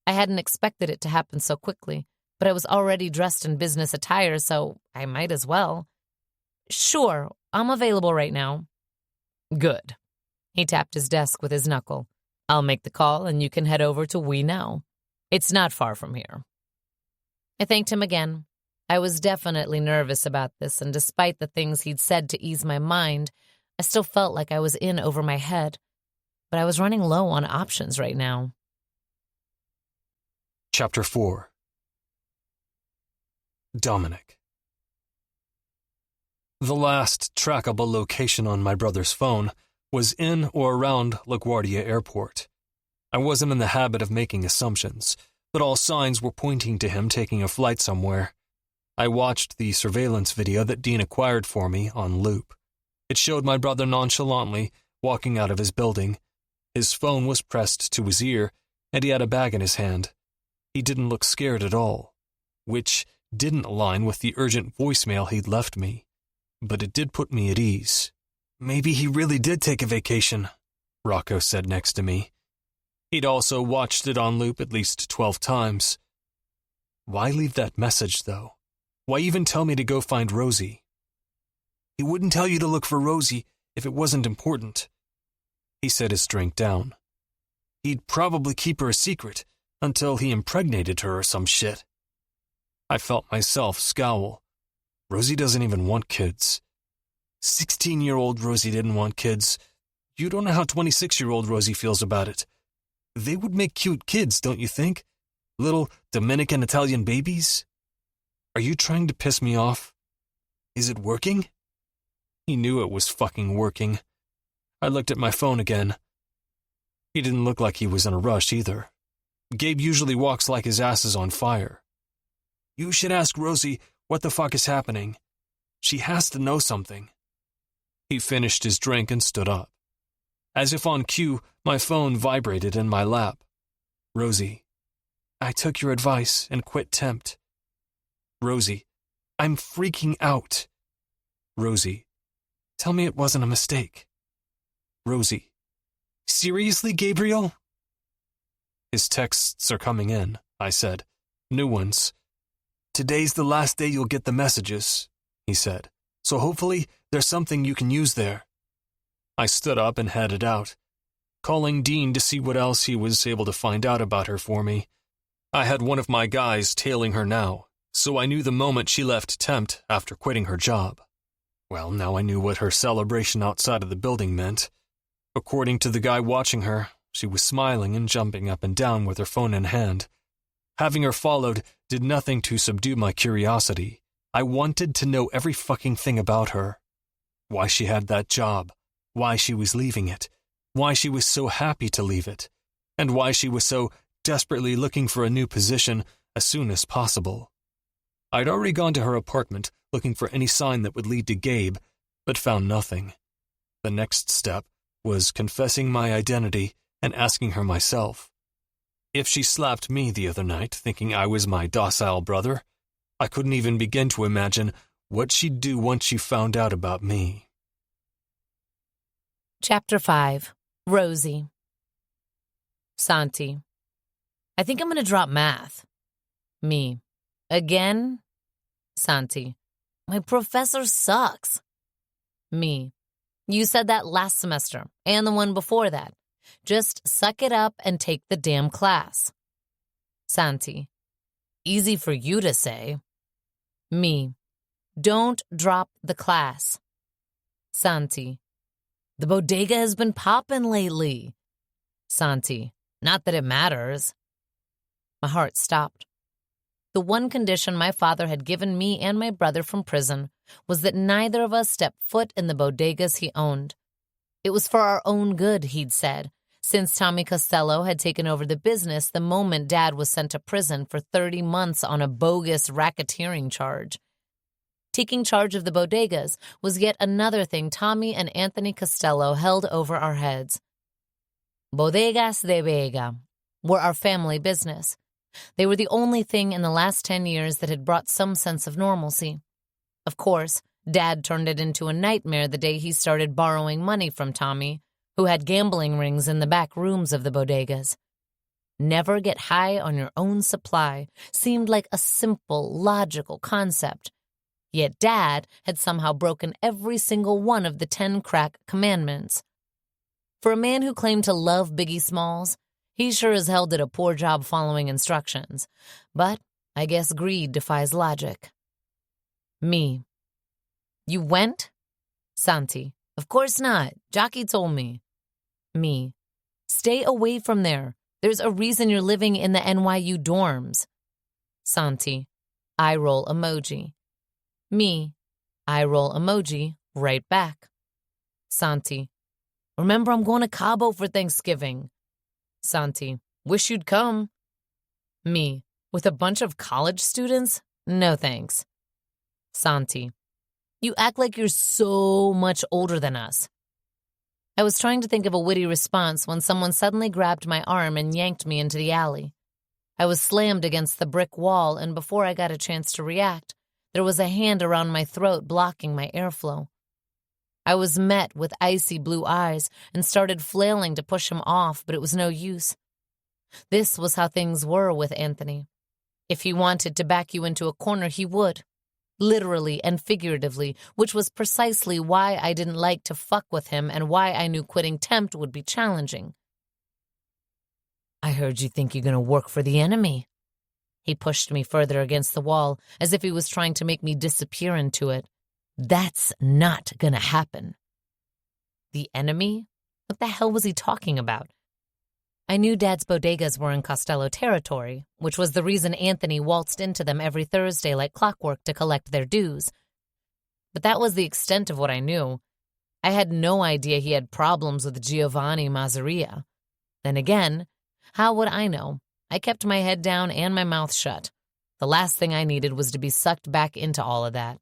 I hadn't expected it to happen so quickly, but I was already dressed in business attire, so I might as well. Sure, I'm available right now. Good. He tapped his desk with his knuckle. I'll make the call, and you can head over to We now. It's not far from here. I thanked him again. I was definitely nervous about this, and despite the things he'd said to ease my mind, I still felt like I was in over my head. But I was running low on options right now. Chapter 4. Dominic. The last trackable location on my brother's phone was in or around LaGuardia Airport. I wasn't in the habit of making assumptions, but all signs were pointing to him taking a flight somewhere. I watched the surveillance video that Dean acquired for me on loop. It showed my brother nonchalantly walking out of his building. His phone was pressed to his ear, and he had a bag in his hand. He didn't look scared at all, which didn't align with the urgent voicemail he'd left me. But it did put me at ease. Maybe he really did take a vacation, Rocco said next to me. He'd also watched it on loop at least 12 times. Why leave that message, though? Why even tell me to go find Rosie? He wouldn't tell you to look for Rosie if it wasn't important. He set his drink down. He'd probably keep her a secret until he impregnated her or some shit. I felt myself scowl. Rosie doesn't even want kids. 16-year-old Rosie didn't want kids. You don't know how 26-year-old Rosie feels about it. They would make cute kids, don't you think? Little Dominican Italian babies? Are you trying to piss me off? Is it working? He knew it was fucking working. I looked at my phone again. He didn't look like he was in a rush either. Gabe usually walks like his ass is on fire. You should ask Rosie what the fuck is happening. She has to know something. He finished his drink and stood up. As if on cue, my phone vibrated in my lap. Rosie, I took your advice and quit tempt. Rosie, I'm freaking out. Rosie, tell me it wasn't a mistake. Rosie, seriously, Gabriel? His texts are coming in, I said. New ones. Today's the last day you'll get the messages, he said. So hopefully there's something you can use there. I stood up and headed out, calling Dean to see what else he was able to find out about her for me. I had one of my guys tailing her now, so I knew the moment she left Tempt after quitting her job. Well, now I knew what her celebration outside of the building meant. According to the guy watching her, she was smiling and jumping up and down with her phone in hand. Having her followed did nothing to subdue my curiosity. I wanted to know every fucking thing about her. Why she had that job, why she was leaving it, why she was so happy to leave it, and why she was so desperately looking for a new position as soon as possible. I'd already gone to her apartment looking for any sign that would lead to Gabe, but found nothing. The next step was confessing my identity and asking her myself. If she slapped me the other night thinking I was my docile brother, I couldn't even begin to imagine what she'd do once she found out about me. Chapter 5. Rosie. Santi. I think I'm going to drop math. Me. Again? Santi. My professor sucks. Me. You said that last semester and the one before that. Just suck it up and take the damn class. Santi. Easy for you to say. Me. Don't drop the class. Santi. The bodega has been poppin' lately. Santi. Not that it matters. My heart stopped. The one condition my father had given me and my brother from prison was that neither of us step foot in the bodegas he owned. It was for our own good, he'd said, since Tommy Costello had taken over the business the moment Dad was sent to prison for 30 months on a bogus racketeering charge. Taking charge of the bodegas was yet another thing Tommy and Anthony Costello held over our heads. Bodegas de Vega were our family business. They were the only thing in the last 10 years that had brought some sense of normalcy. Of course, Dad turned it into a nightmare the day he started borrowing money from Tommy, who had gambling rings in the back rooms of the bodegas. Never get high on your own supply seemed like a simple, logical concept. Yet Dad had somehow broken every single one of the 10 crack commandments. For a man who claimed to love Biggie Smalls, he sure as hell did a poor job following instructions. But I guess greed defies logic. Me. You went? Santi. Of course not. Jockey told me. Me. Stay away from there. There's a reason you're living in the NYU dorms. Santi. Eye roll emoji. Me. Eye roll emoji right back. Santi. Remember, I'm going to Cabo for Thanksgiving. Santi. Wish you'd come. Me. With a bunch of college students? No thanks. Santi. You act like you're so much older than us. I was trying to think of a witty response when someone suddenly grabbed my arm and yanked me into the alley. I was slammed against the brick wall, and before I got a chance to react, there was a hand around my throat blocking my airflow. I was met with icy blue eyes and started flailing to push him off, but it was no use. This was how things were with Anthony. If he wanted to back you into a corner, he would. Literally and figuratively, which was precisely why I didn't like to fuck with him and why I knew quitting Tempt would be challenging. I heard you think you're going to work for the enemy. He pushed me further against the wall, as if he was trying to make me disappear into it. That's not gonna happen. The enemy? What the hell was he talking about? I knew Dad's bodegas were in Costello territory, which was the reason Anthony waltzed into them every Thursday like clockwork to collect their dues. But that was the extent of what I knew. I had no idea he had problems with Giovanni Mazzaria. Then again, how would I know? I kept my head down and my mouth shut. The last thing I needed was to be sucked back into all of that.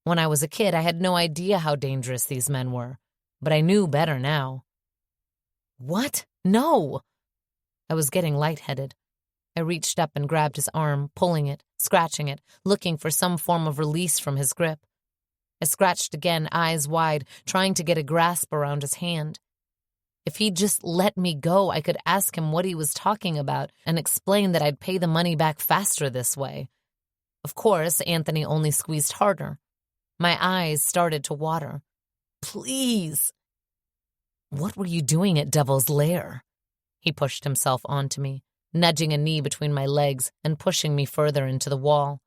When I was a kid, I had no idea how dangerous these men were, but I knew better now. What? No! I was getting lightheaded. I reached up and grabbed his arm, pulling it, scratching it, looking for some form of release from his grip. I scratched again, eyes wide, trying to get a grasp around his hand. If he'd just let me go, I could ask him what he was talking about and explain that I'd pay the money back faster this way. Of course, Anthony only squeezed harder. My eyes started to water. Please. What were you doing at Devil's Lair? He pushed himself onto me, nudging a knee between my legs and pushing me further into the wall.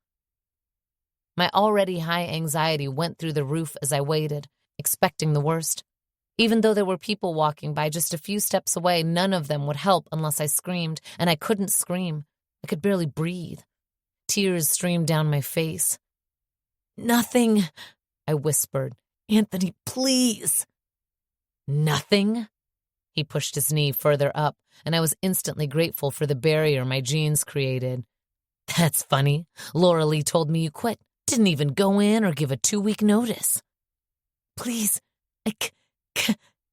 My already high anxiety went through the roof as I waited, expecting the worst. Even though there were people walking by just a few steps away, none of them would help unless I screamed, and I couldn't scream. I could barely breathe. Tears streamed down my face. Nothing, I whispered. Anthony, please. Nothing? He pushed his knee further up, and I was instantly grateful for the barrier my jeans created. That's funny. Laura Lee told me you quit. Didn't even go in or give a 2-week notice. Please, I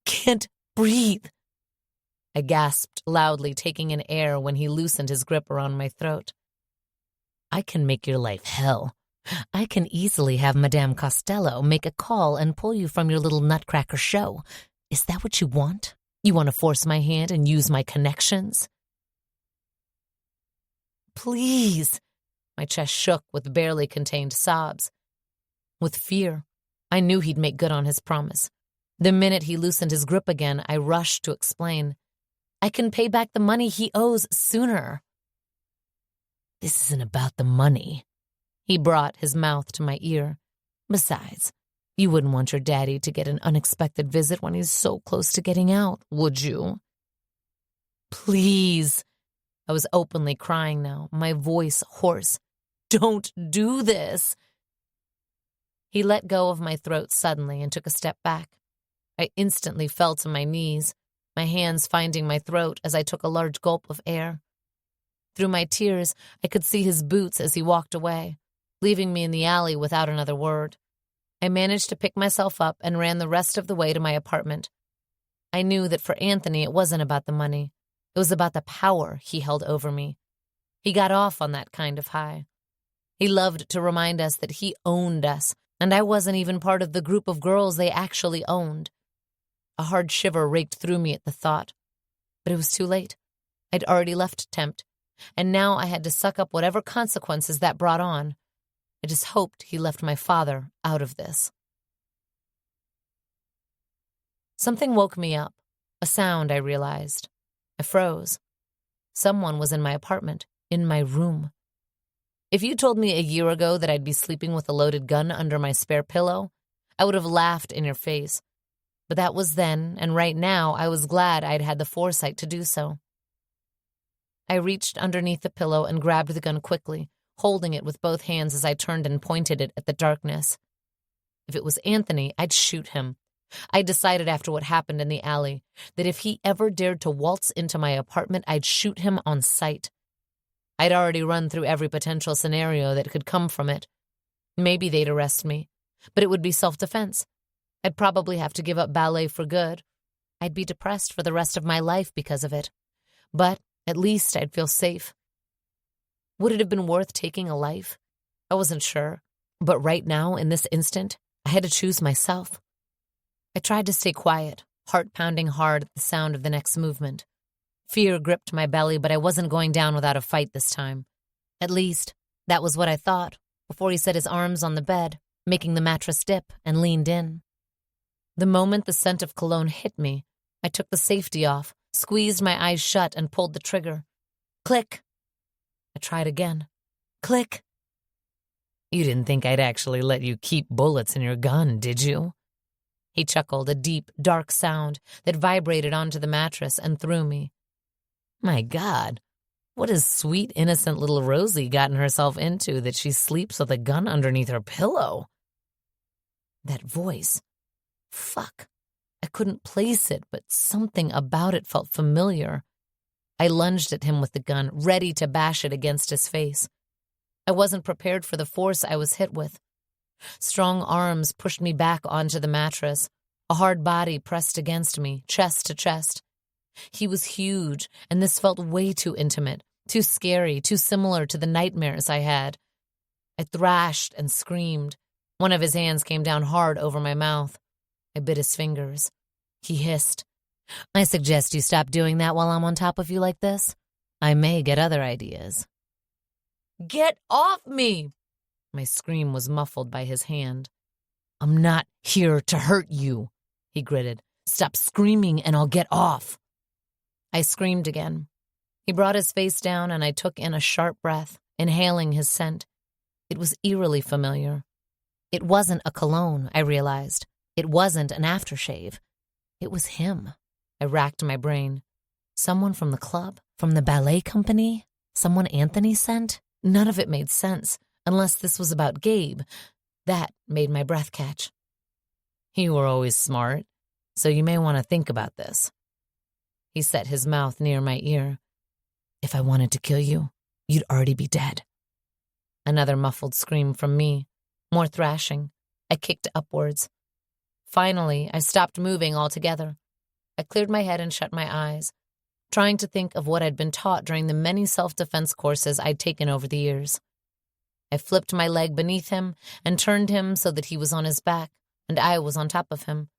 can't breathe. I gasped loudly, taking in air when he loosened his grip around my throat. I can make your life hell. I can easily have Madame Costello make a call and pull you from your little nutcracker show. Is that what you want? You want to force my hand and use my connections? Please. My chest shook with barely contained sobs. With fear, I knew he'd make good on his promise. The minute he loosened his grip again, I rushed to explain. I can pay back the money he owes sooner. This isn't about the money. He brought his mouth to my ear. Besides, you wouldn't want your daddy to get an unexpected visit when he's so close to getting out, would you? Please. I was openly crying now, my voice hoarse. Don't do this. He let go of my throat suddenly and took a step back. I instantly fell to my knees, my hands finding my throat as I took a large gulp of air. Through my tears, I could see his boots as he walked away, leaving me in the alley without another word. I managed to pick myself up and ran the rest of the way to my apartment. I knew that for Anthony it wasn't about the money. It was about the power he held over me. He got off on that kind of high. He loved to remind us that he owned us, and I wasn't even part of the group of girls they actually owned. A hard shiver raked through me at the thought. But it was too late. I'd already left Tempt, and now I had to suck up whatever consequences that brought on. I just hoped he left my father out of this. Something woke me up, a sound I realized. I froze. Someone was in my apartment, in my room. If you told me a year ago that I'd be sleeping with a loaded gun under my spare pillow, I would have laughed in your face. But that was then, and right now I was glad I'd had the foresight to do so. I reached underneath the pillow and grabbed the gun quickly, holding it with both hands as I turned and pointed it at the darkness. If it was Anthony, I'd shoot him. I decided after what happened in the alley that if he ever dared to waltz into my apartment, I'd shoot him on sight. I'd already run through every potential scenario that could come from it. Maybe they'd arrest me, but it would be self-defense. I'd probably have to give up ballet for good. I'd be depressed for the rest of my life because of it. But at least I'd feel safe. Would it have been worth taking a life? I wasn't sure. But right now, in this instant, I had to choose myself. I tried to stay quiet, heart pounding hard at the sound of the next movement. Fear gripped my belly, but I wasn't going down without a fight this time. At least, that was what I thought, before he set his arms on the bed, making the mattress dip, and leaned in. The moment the scent of cologne hit me, I took the safety off, squeezed my eyes shut, and pulled the trigger. Click. I tried again. Click. You didn't think I'd actually let you keep bullets in your gun, did you? He chuckled, a deep, dark sound that vibrated onto the mattress and through me. My God, what has sweet, innocent little Rosie gotten herself into that she sleeps with a gun underneath her pillow? That voice. Fuck. I couldn't place it, but something about it felt familiar. I lunged at him with the gun, ready to bash it against his face. I wasn't prepared for the force I was hit with. Strong arms pushed me back onto the mattress. A hard body pressed against me, chest to chest. He was huge, and this felt way too intimate, too scary, too similar to the nightmares I had. I thrashed and screamed. One of his hands came down hard over my mouth. I bit his fingers. He hissed. I suggest you stop doing that while I'm on top of you like this. I may get other ideas. Get off me! My scream was muffled by his hand. I'm not here to hurt you, he gritted. Stop screaming and I'll get off. I screamed again. He brought his face down and I took in a sharp breath, inhaling his scent. It was eerily familiar. It wasn't a cologne, I realized. It wasn't an aftershave. It was him. I racked my brain. Someone from the club? From the ballet company? Someone Anthony sent? None of it made sense, unless this was about Gabe. That made my breath catch. You were always smart, so you may want to think about this. He set his mouth near my ear. If I wanted to kill you, you'd already be dead. Another muffled scream from me. More thrashing. I kicked upwards. Finally, I stopped moving altogether. I cleared my head and shut my eyes, trying to think of what I'd been taught during the many self-defense courses I'd taken over the years. I flipped my leg beneath him and turned him so that he was on his back, and I was on top of him.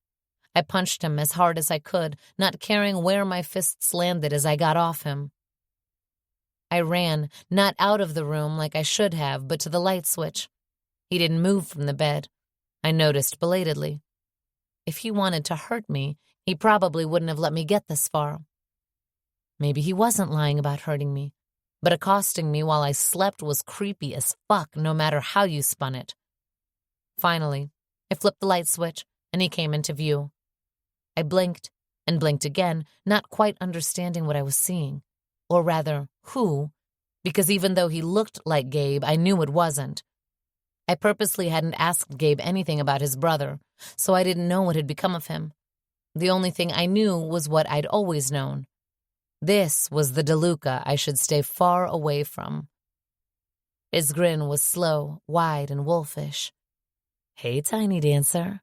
I punched him as hard as I could, not caring where my fists landed as I got off him. I ran, not out of the room like I should have, but to the light switch. He didn't move from the bed. I noticed belatedly. If he wanted to hurt me, he probably wouldn't have let me get this far. Maybe he wasn't lying about hurting me, but accosting me while I slept was creepy as fuck no matter how you spun it. Finally, I flipped the light switch, and he came into view. I blinked and blinked again, not quite understanding what I was seeing, or rather, who, because even though he looked like Gabe, I knew it wasn't. I purposely hadn't asked Gabe anything about his brother, so I didn't know what had become of him. The only thing I knew was what I'd always known. This was the De Luca I should stay far away from. His grin was slow, wide, and wolfish. "Hey, tiny dancer."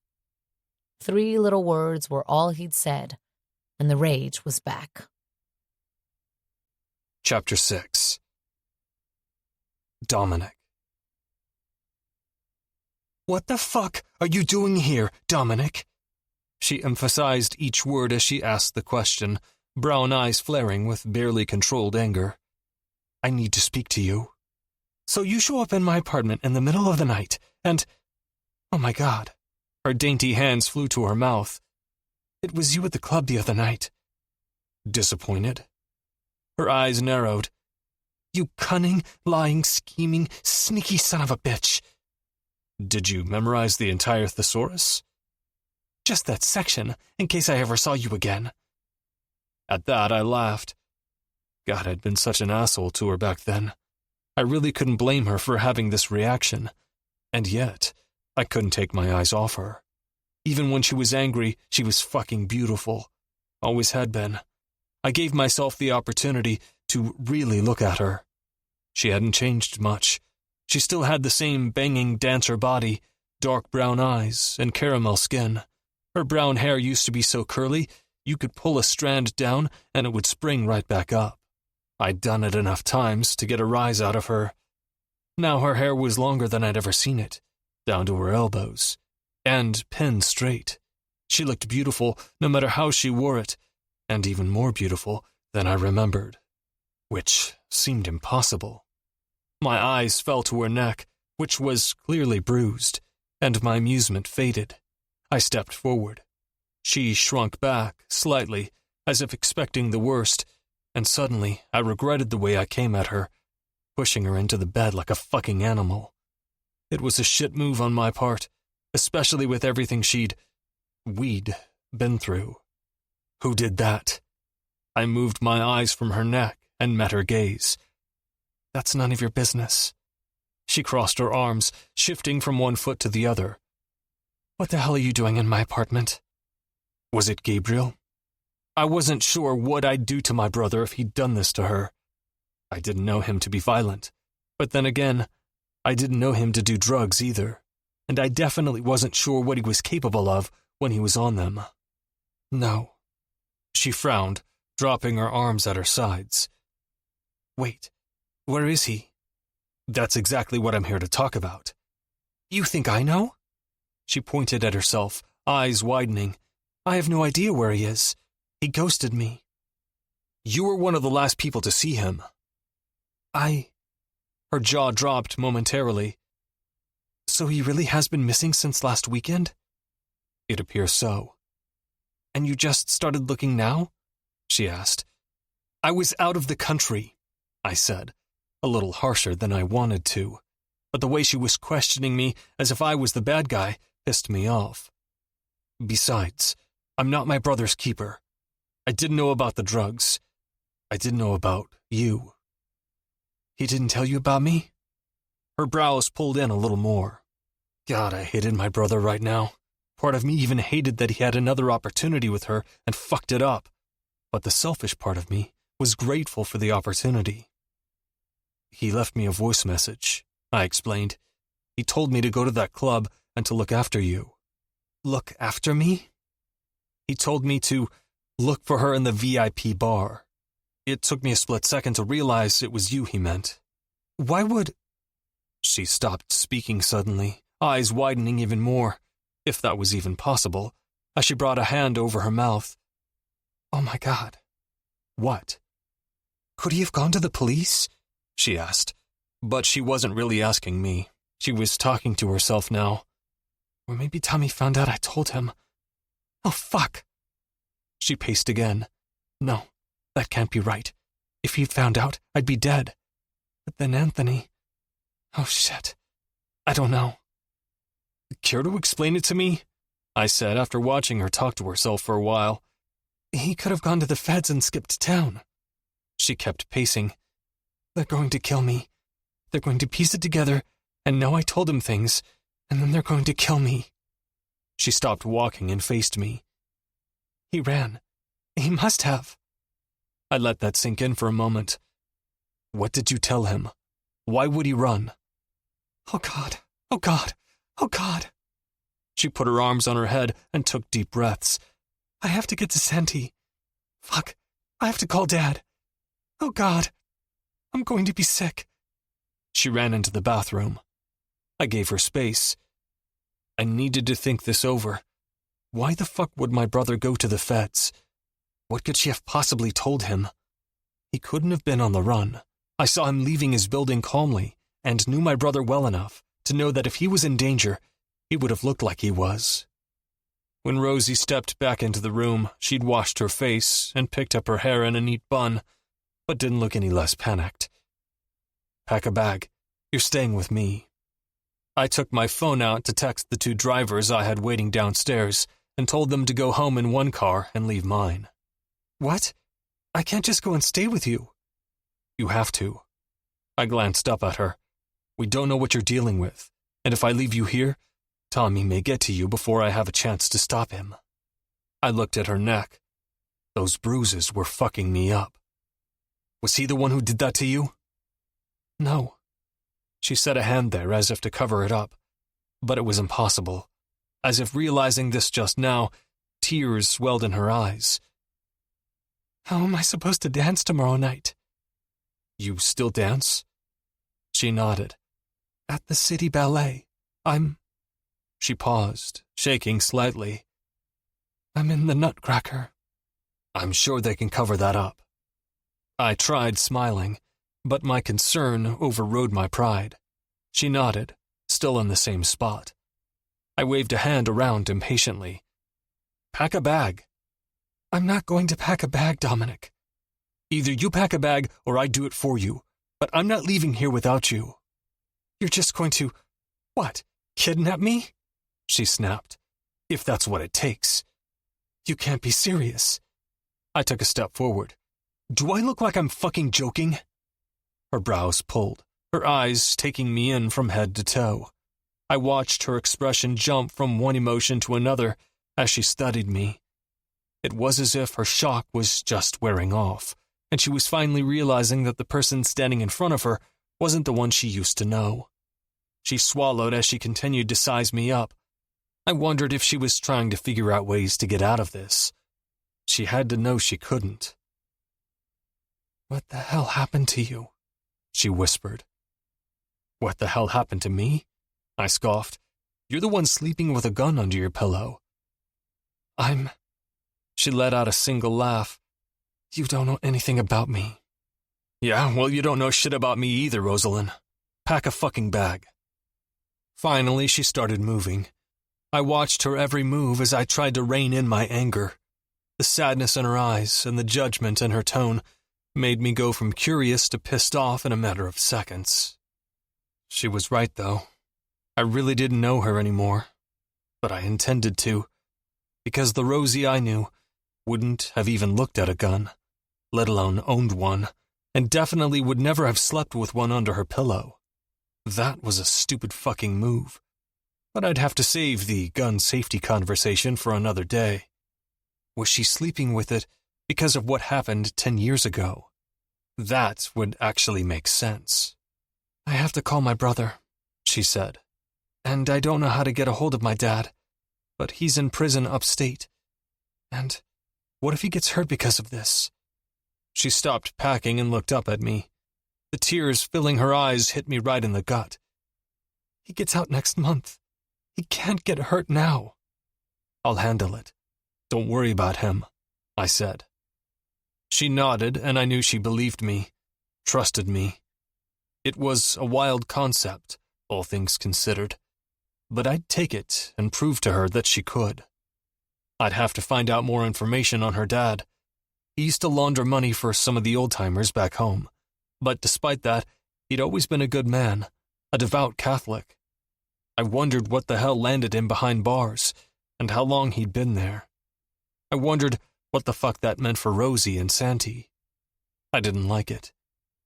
3 little words were all he'd said, and the rage was back. Chapter 6. Dominic. "What the fuck are you doing here, Dominic?" She emphasized each word as she asked the question, brown eyes flaring with barely controlled anger. "I need to speak to you. So you show up in my apartment in the middle of the night, and... oh my God." Her dainty hands flew to her mouth. "It was you at the club the other night." Disappointed? Her eyes narrowed. "You cunning, lying, scheming, sneaky son of a bitch." "Did you memorize the entire thesaurus?" "Just that section, in case I ever saw you again." At that, I laughed. God, I'd been such an asshole to her back then. I really couldn't blame her for having this reaction. And yet, I couldn't take my eyes off her. Even when she was angry, she was fucking beautiful. Always had been. I gave myself the opportunity to really look at her. She hadn't changed much. She still had the same banging dancer body, dark brown eyes, and caramel skin. Her brown hair used to be so curly, you could pull a strand down and it would spring right back up. I'd done it enough times to get a rise out of her. Now her hair was longer than I'd ever seen it, down to her elbows, and pinned straight. She looked beautiful no matter how she wore it, and even more beautiful than I remembered, which seemed impossible. My eyes fell to her neck, which was clearly bruised, and my amusement faded. I stepped forward. She shrunk back, slightly, as if expecting the worst, and suddenly I regretted the way I came at her, pushing her into the bed like a fucking animal. It was a shit move on my part, especially with everything we'd been through. Who did that? I moved my eyes from her neck and met her gaze. "That's none of your business." She crossed her arms, shifting from one foot to the other. "What the hell are you doing in my apartment?" Was it Gabriel? I wasn't sure what I'd do to my brother if he'd done this to her. I didn't know him to be violent, but then again, I didn't know him to do drugs either, and I definitely wasn't sure what he was capable of when he was on them. "No." She frowned, dropping her arms at her sides. "Wait, where is he?" "That's exactly what I'm here to talk about." "You think I know?" She pointed at herself, eyes widening. "I have no idea where he is. He ghosted me." "You were one of the last people to see him." Her jaw dropped momentarily. "So he really has been missing since last weekend?" "It appears so." "And you just started looking now?" she asked. "I was out of the country," I said, a little harsher than I wanted to, but the way she was questioning me as if I was the bad guy pissed me off. "Besides, I'm not my brother's keeper. I didn't know about the drugs. I didn't know about you." "He didn't tell you about me?" Her brows pulled in a little more. God, I hated my brother right now. Part of me even hated that he had another opportunity with her and fucked it up. But the selfish part of me was grateful for the opportunity. "He left me a voice message," I explained. "He told me to go to that club and to look after you." "Look after me?" "He told me to look for her in the VIP bar." It took me a split second to realize it was you he meant. "Why would—" She stopped speaking suddenly, eyes widening even more, if that was even possible, as she brought a hand over her mouth. "Oh my God." "What?" "Could he have gone to the police?" she asked. But she wasn't really asking me. She was talking to herself now. "Or maybe Tommy found out I told him. Oh, fuck. She paced again. No, that can't be right. If he'd found out, I'd be dead. But then Anthony... Oh, shit. I don't know. Care to explain it to me? I said after watching her talk to herself for a while. He could have gone to the feds and skipped town. She kept pacing. They're going to kill me. They're going to piece it together and know I told him things, and then they're going to kill me. She stopped walking and faced me. He ran. He must have. I let that sink in for a moment. What did you tell him? Why would he run? Oh, God. Oh, God. Oh, God. She put her arms on her head and took deep breaths. I have to get to Santee. Fuck. I have to call Dad. Oh, God. I'm going to be sick. She ran into the bathroom. I gave her space. I needed to think this over. Why the fuck would my brother go to the feds? What could she have possibly told him? He couldn't have been on the run. I saw him leaving his building calmly and knew my brother well enough to know that if he was in danger, he would have looked like he was. When Rosie stepped back into the room, she'd washed her face and picked up her hair in a neat bun, but didn't look any less panicked. Pack a bag. You're staying with me. I took my phone out to text the two drivers I had waiting downstairs and told them to go home in one car and leave mine. What? I can't just go and stay with you. You have to. I glanced up at her. We don't know what you're dealing with, and if I leave you here, Tommy may get to you before I have a chance to stop him. I looked at her neck. Those bruises were fucking me up. Was he the one who did that to you? No. She set a hand there as if to cover it up, but it was impossible. As if realizing this just now, tears welled in her eyes. How am I supposed to dance tomorrow night? You still dance? She nodded. At the city ballet. She paused, shaking slightly. I'm in the Nutcracker. I'm sure they can cover that up. I tried smiling, but my concern overrode my pride. She nodded, still in the same spot. I waved a hand around impatiently. Pack a bag. I'm not going to pack a bag, Dominic. Either you pack a bag or I do it for you, but I'm not leaving here without you. You're just going to... What, kidnap me? She snapped. If that's what it takes. You can't be serious. I took a step forward. Do I look like I'm fucking joking? Her brows pulled, her eyes taking me in from head to toe. I watched her expression jump from one emotion to another as she studied me. It was as if her shock was just wearing off, and she was finally realizing that the person standing in front of her wasn't the one she used to know. She swallowed as she continued to size me up. I wondered if she was trying to figure out ways to get out of this. She had to know she couldn't. What the hell happened to you? She whispered. What the hell happened to me? I scoffed. You're the one sleeping with a gun under your pillow. She let out a single laugh. You don't know anything about me. Yeah, well, you don't know shit about me either, Roselyn. Pack a fucking bag. Finally, she started moving. I watched her every move as I tried to rein in my anger. The sadness in her eyes and the judgment in her tone made me go from curious to pissed off in a matter of seconds. She was right, though. I really didn't know her anymore. But I intended to, because the Rosie I knew wouldn't have even looked at a gun, let alone owned one, and definitely would never have slept with one under her pillow. That was a stupid fucking move. But I'd have to save the gun safety conversation for another day. Was she sleeping with it because of what happened 10 years ago? That would actually make sense. I have to call my brother, she said. And I don't know how to get a hold of my dad, but he's in prison upstate. And what if he gets hurt because of this? She stopped packing and looked up at me. The tears filling her eyes hit me right in the gut. He gets out next month. He can't get hurt now. I'll handle it. Don't worry about him, I said. She nodded, and I knew she believed me, trusted me. It was a wild concept, all things considered, but I'd take it and prove to her that she could. I'd have to find out more information on her dad. He used to launder money for some of the old-timers back home. But despite that, he'd always been a good man, a devout Catholic. I wondered what the hell landed him behind bars, and how long he'd been there. I wondered what the fuck that meant for Rosie and Santi. I didn't like it.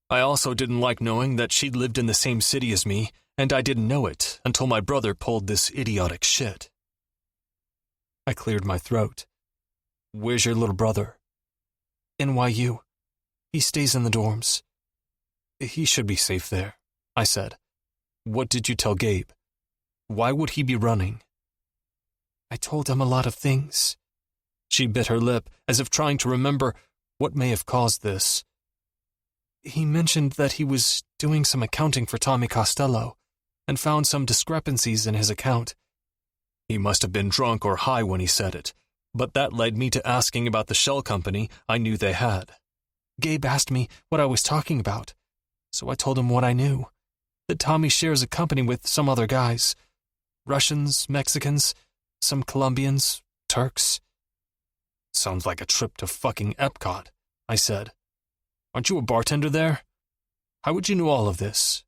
I also didn't like knowing that she'd lived in the same city as me, and I didn't know it until my brother pulled this idiotic shit. I cleared my throat. Where's your little brother? NYU. He stays in the dorms. He should be safe there, I said. What did you tell Gabe? Why would he be running? I told him a lot of things. She bit her lip as if trying to remember what may have caused this. He mentioned that he was doing some accounting for Tommy Costello and found some discrepancies in his account. He must have been drunk or high when he said it, but that led me to asking about the shell company I knew they had. Gabe asked me what I was talking about, so I told him what I knew, that Tommy shares a company with some other guys. Russians, Mexicans, some Colombians, Turks. Sounds like a trip to fucking Epcot, I said. Aren't you a bartender there? How would you know all of this?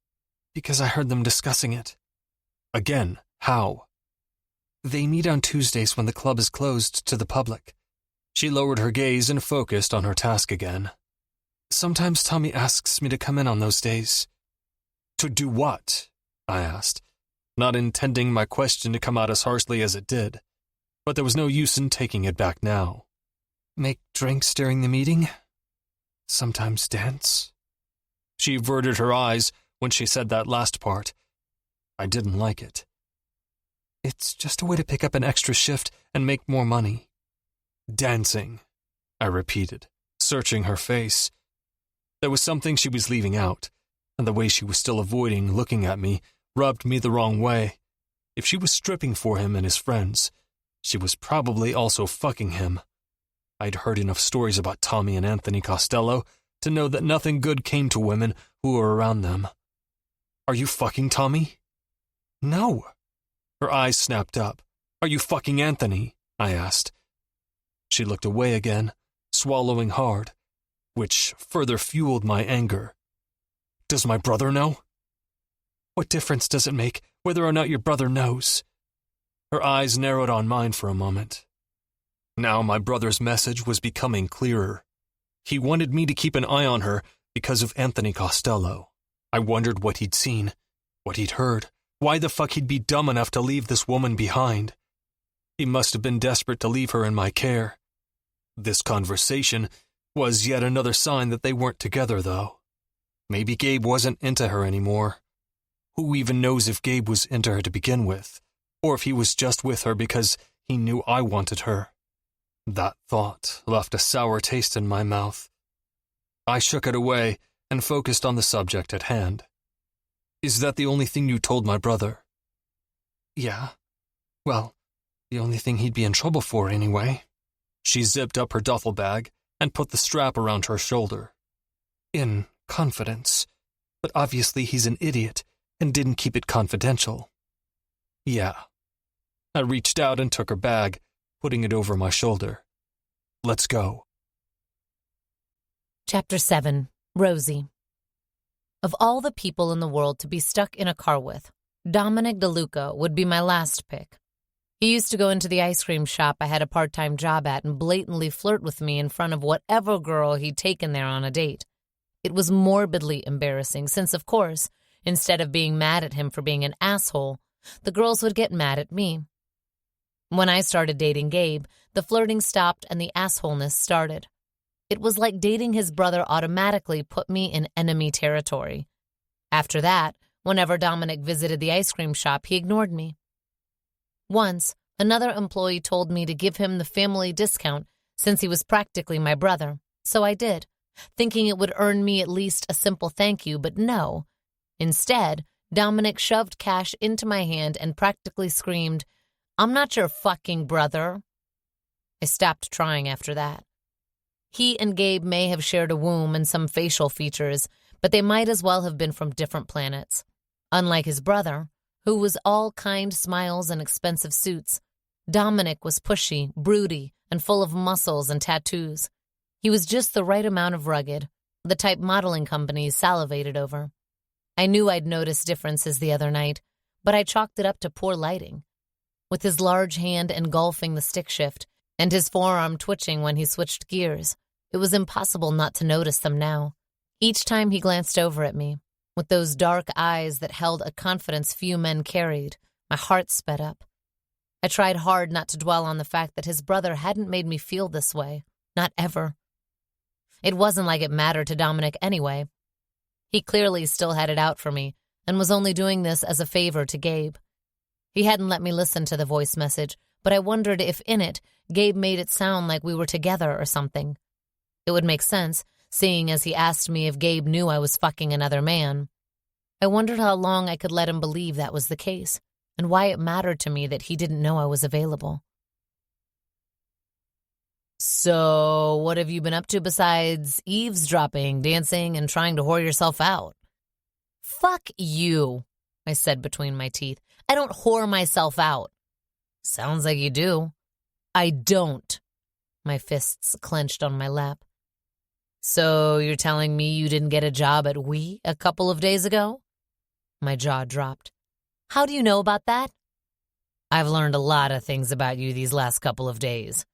Because I heard them discussing it. Again, how? They meet on Tuesdays when the club is closed to the public. She lowered her gaze and focused on her task again. Sometimes Tommy asks me to come in on those days. To do what? I asked, not intending my question to come out as harshly as it did, but there was no use in taking it back now. Make drinks during the meeting? Sometimes dance? She averted her eyes when she said that last part. I didn't like it. It's just a way to pick up an extra shift and make more money. Dancing, I repeated, searching her face. There was something she was leaving out, and the way she was still avoiding looking at me rubbed me the wrong way. If she was stripping for him and his friends, she was probably also fucking him. I'd heard enough stories about Tommy and Anthony Costello to know that nothing good came to women who were around them. Are you fucking Tommy? No. Her eyes snapped up. Are you fucking Anthony? I asked. She looked away again, swallowing hard, which further fueled my anger. Does my brother know? What difference does it make whether or not your brother knows? Her eyes narrowed on mine for a moment. Now my brother's message was becoming clearer. He wanted me to keep an eye on her because of Anthony Costello. I wondered what he'd seen, what he'd heard, why the fuck he'd be dumb enough to leave this woman behind. He must have been desperate to leave her in my care. This conversation was yet another sign that they weren't together, though. Maybe Gabe wasn't into her anymore. Who even knows if Gabe was into her to begin with, or if he was just with her because he knew I wanted her. That thought left a sour taste in my mouth. I shook it away and focused on the subject at hand. Is that the only thing you told my brother? Yeah. Well, the only thing he'd be in trouble for anyway. She zipped up her duffel bag and put the strap around her shoulder. In confidence, but obviously he's an idiot and didn't keep it confidential. Yeah. I reached out and took her bag, putting it over my shoulder. Let's go. Chapter 7. Rosie. Of all the people in the world to be stuck in a car with, Dominic De Luca would be my last pick. He used to go into the ice cream shop I had a part-time job at and blatantly flirt with me in front of whatever girl he'd taken there on a date. It was morbidly embarrassing since, of course, instead of being mad at him for being an asshole, the girls would get mad at me. When I started dating Gabe, the flirting stopped and the assholeness started. It was like dating his brother automatically put me in enemy territory. After that, whenever Dominic visited the ice cream shop, he ignored me. Once, another employee told me to give him the family discount since he was practically my brother, so I did, thinking it would earn me at least a simple thank you, but no. Instead, Dominic shoved cash into my hand and practically screamed, "I'm not your fucking brother." I stopped trying after that. He and Gabe may have shared a womb and some facial features, but they might as well have been from different planets. Unlike his brother, who was all kind smiles and expensive suits, Dominic was pushy, broody, and full of muscles and tattoos. He was just the right amount of rugged, the type modeling companies salivated over. I knew I'd noticed differences the other night, but I chalked it up to poor lighting. With his large hand engulfing the stick shift and his forearm twitching when he switched gears, it was impossible not to notice them now. Each time he glanced over at me, with those dark eyes that held a confidence few men carried, my heart sped up. I tried hard not to dwell on the fact that his brother hadn't made me feel this way, not ever. It wasn't like it mattered to Dominic anyway. He clearly still had it out for me and was only doing this as a favor to Gabe. He hadn't let me listen to the voice message, but I wondered if in it, Gabe made it sound like we were together or something. It would make sense, seeing as he asked me if Gabe knew I was fucking another man. I wondered how long I could let him believe that was the case, and why it mattered to me that he didn't know I was available. "So, what have you been up to besides eavesdropping, dancing, and trying to whore yourself out?" "Fuck you," I said between my teeth. "I don't whore myself out." "Sounds like you do." "I don't." My fists clenched on my lap. "So you're telling me you didn't get a job at We a couple of days ago?" My jaw dropped. "How do you know about that?" "I've learned a lot of things about you these last couple of days."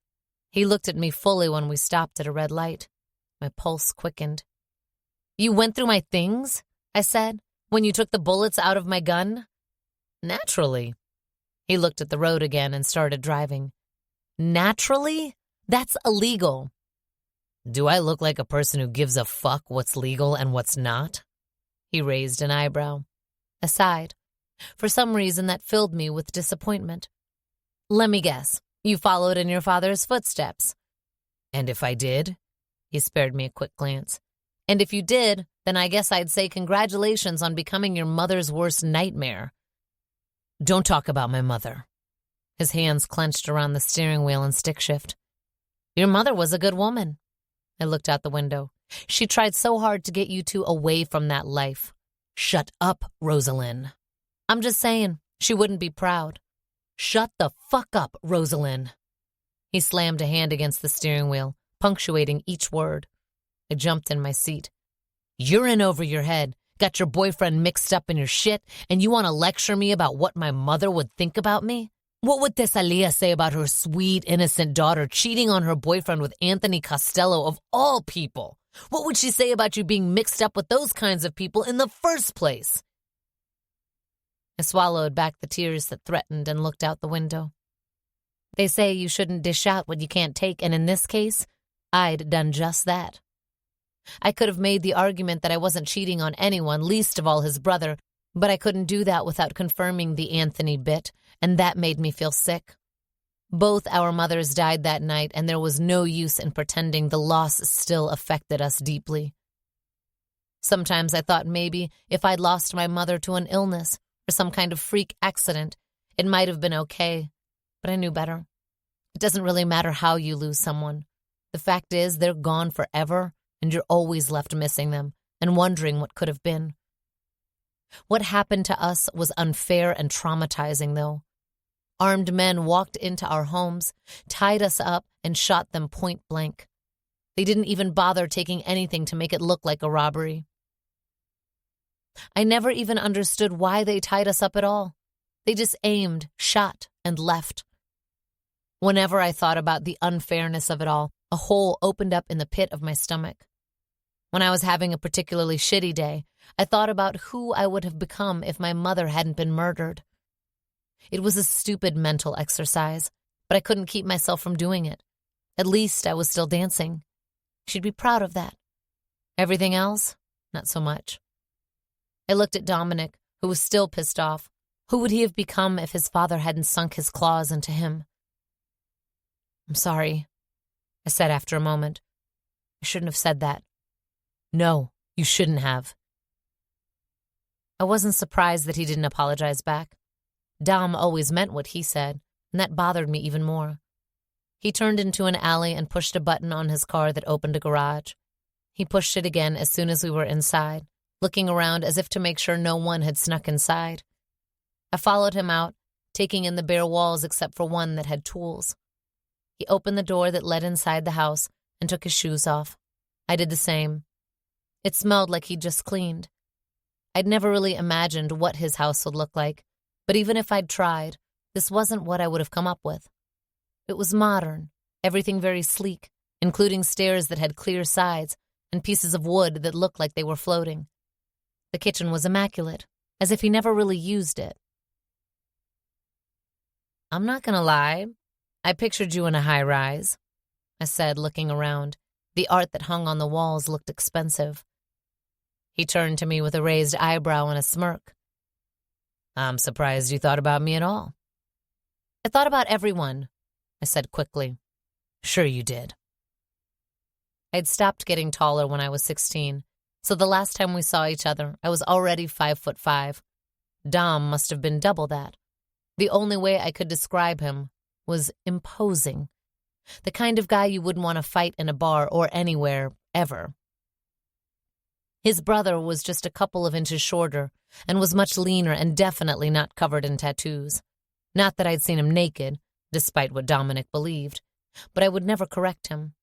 He looked at me fully when we stopped at a red light. My pulse quickened. "You went through my things?" I said, "when you took the bullets out of my gun?" "Naturally." He looked at the road again and started driving. "Naturally? That's illegal." "Do I look like a person who gives a fuck what's legal and what's not?" He raised an eyebrow. I sighed. For some reason, that filled me with disappointment. "Let me guess. You followed in your father's footsteps." "And if I did?" He spared me a quick glance. "And if you did, then I guess I'd say congratulations on becoming your mother's worst nightmare." "Don't talk about my mother." His hands clenched around the steering wheel and stick shift. "Your mother was a good woman." I looked out the window. "She tried so hard to get you two away from that life." "Shut up, Roselyn." "I'm just saying, she wouldn't be proud." "Shut the fuck up, Roselyn." He slammed a hand against the steering wheel, punctuating each word. I jumped in my seat. "You're in over your head, got your boyfriend mixed up in your shit, and you want to lecture me about what my mother would think about me? What would Thessalia say about her sweet, innocent daughter cheating on her boyfriend with Anthony Costello of all people? What would she say about you being mixed up with those kinds of people in the first place?" I swallowed back the tears that threatened and looked out the window. They say you shouldn't dish out what you can't take, and in this case, I'd done just that. I could have made the argument that I wasn't cheating on anyone, least of all his brother, but I couldn't do that without confirming the Anthony bit, and that made me feel sick. Both our mothers died that night, and there was no use in pretending the loss still affected us deeply. Sometimes I thought maybe if I'd lost my mother to an illness or some kind of freak accident, it might have been okay, but I knew better. It doesn't really matter how you lose someone. The fact is, they're gone forever, and you're always left missing them and wondering what could have been. What happened to us was unfair and traumatizing, though. Armed men walked into our homes, tied us up, and shot them point blank. They didn't even bother taking anything to make it look like a robbery. I never even understood why they tied us up at all. They just aimed, shot, and left. Whenever I thought about the unfairness of it all, a hole opened up in the pit of my stomach. When I was having a particularly shitty day, I thought about who I would have become if my mother hadn't been murdered. It was a stupid mental exercise, but I couldn't keep myself from doing it. At least I was still dancing. She'd be proud of that. Everything else, not so much. I looked at Dominic, who was still pissed off. Who would he have become if his father hadn't sunk his claws into him? "I'm sorry," I said after a moment. "I shouldn't have said that." "No, you shouldn't have." I wasn't surprised that he didn't apologize back. Dom always meant what he said, and that bothered me even more. He turned into an alley and pushed a button on his car that opened a garage. He pushed it again as soon as we were inside, looking around as if to make sure no one had snuck inside. I followed him out, taking in the bare walls except for one that had tools. He opened the door that led inside the house and took his shoes off. I did the same. It smelled like he'd just cleaned. I'd never really imagined what his house would look like, but even if I'd tried, this wasn't what I would have come up with. It was modern, everything very sleek, including stairs that had clear sides and pieces of wood that looked like they were floating. The kitchen was immaculate, as if he never really used it. "I'm not gonna lie, I pictured you in a high-rise," I said, looking around. The art that hung on the walls looked expensive. He turned to me with a raised eyebrow and a smirk. "I'm surprised you thought about me at all." "I thought about everyone," I said quickly. "Sure you did." I'd stopped getting taller when I was 16, so the last time we saw each other, I was already 5'5". Dom must have been double that. The only way I could describe him was imposing. The kind of guy you wouldn't want to fight in a bar or anywhere, ever. His brother was just a couple of inches shorter and was much leaner and definitely not covered in tattoos. Not that I'd seen him naked, despite what Dominic believed, but I would never correct him.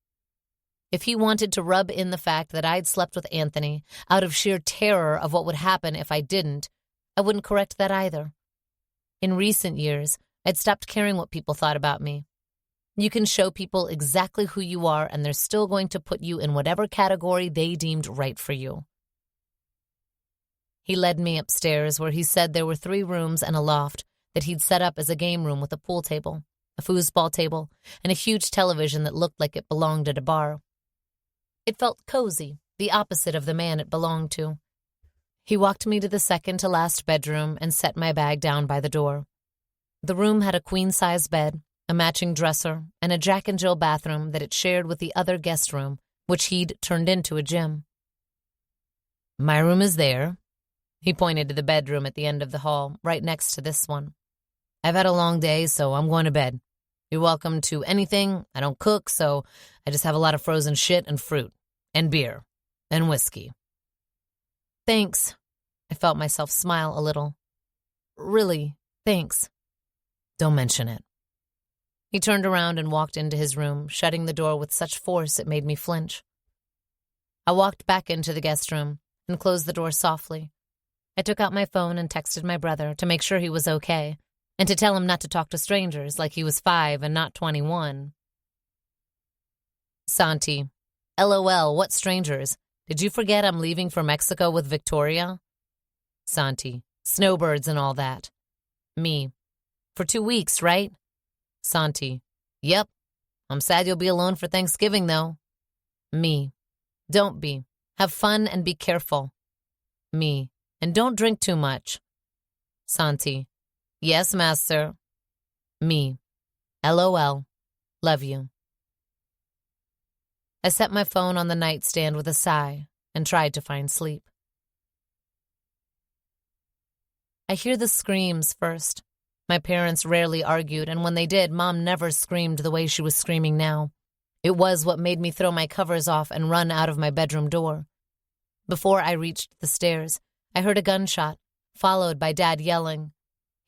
If he wanted to rub in the fact that I'd slept with Anthony out of sheer terror of what would happen if I didn't, I wouldn't correct that either. In recent years, I'd stopped caring what people thought about me. You can show people exactly who you are, and they're still going to put you in whatever category they deemed right for you. He led me upstairs, where he said there were 3 rooms and a loft that he'd set up as a game room with a pool table, a foosball table, and a huge television that looked like it belonged at a bar. It felt cozy, the opposite of the man it belonged to. He walked me to the second-to-last bedroom and set my bag down by the door. The room had a queen-size bed, a matching dresser, and a Jack and Jill bathroom that it shared with the other guest room, which he'd turned into a gym. "My room is there." He pointed to the bedroom at the end of the hall, right next to this one. "I've had a long day, so I'm going to bed. You're welcome to anything. I don't cook, so I just have a lot of frozen shit and fruit, and beer, and whiskey." "Thanks." I felt myself smile a little. "Really, thanks." "Don't mention it." He turned around and walked into his room, shutting the door with such force it made me flinch. I walked back into the guest room and closed the door softly. I took out my phone and texted my brother to make sure he was okay, and to tell him not to talk to strangers like he was 5 and not 21. "Santi, LOL, what strangers? Did you forget I'm leaving for Mexico with Victoria?" Santi, "Snowbirds and all that." Me, "For 2 weeks, right?" Santi, "Yep. I'm sad you'll be alone for Thanksgiving, though." Me, "Don't be. Have fun and be careful." Me, "And don't drink too much." Santi, "Yes, master." Me, LOL. Love you. I set my phone on the nightstand with a sigh and tried to find sleep. I hear the screams first. My parents rarely argued, and when they did, Mom never screamed the way she was screaming now. It was what made me throw my covers off and run out of my bedroom door. Before I reached the stairs, I heard a gunshot, followed by Dad yelling.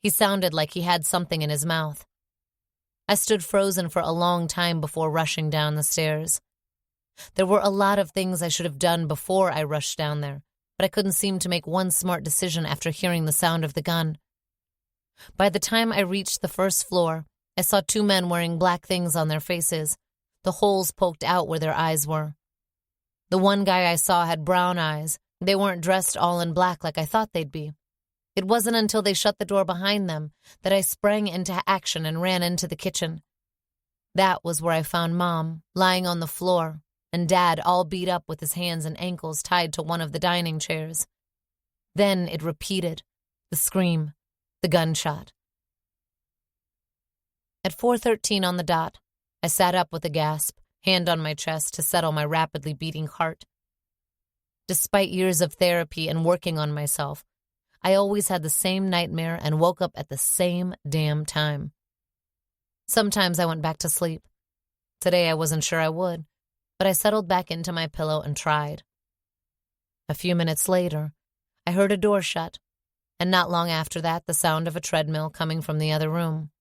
He sounded like he had something in his mouth. I stood frozen for a long time before rushing down the stairs. There were a lot of things I should have done before I rushed down there, but I couldn't seem to make one smart decision after hearing the sound of the gun. By the time I reached the first floor, I saw 2 men wearing black things on their faces, the holes poked out where their eyes were. The one guy I saw had brown eyes. They weren't dressed all in black like I thought they'd be. It wasn't until they shut the door behind them that I sprang into action and ran into the kitchen. That was where I found Mom, lying on the floor, and Dad all beat up with his hands and ankles tied to one of the dining chairs. Then it repeated, the scream, the gunshot. At 4:13 on the dot, I sat up with a gasp, hand on my chest to settle my rapidly beating heart. Despite years of therapy and working on myself, I always had the same nightmare and woke up at the same damn time. Sometimes I went back to sleep. Today I wasn't sure I would, but I settled back into my pillow and tried. A few minutes later, I heard a door shut, And not long after that, the sound of a treadmill coming from the other room.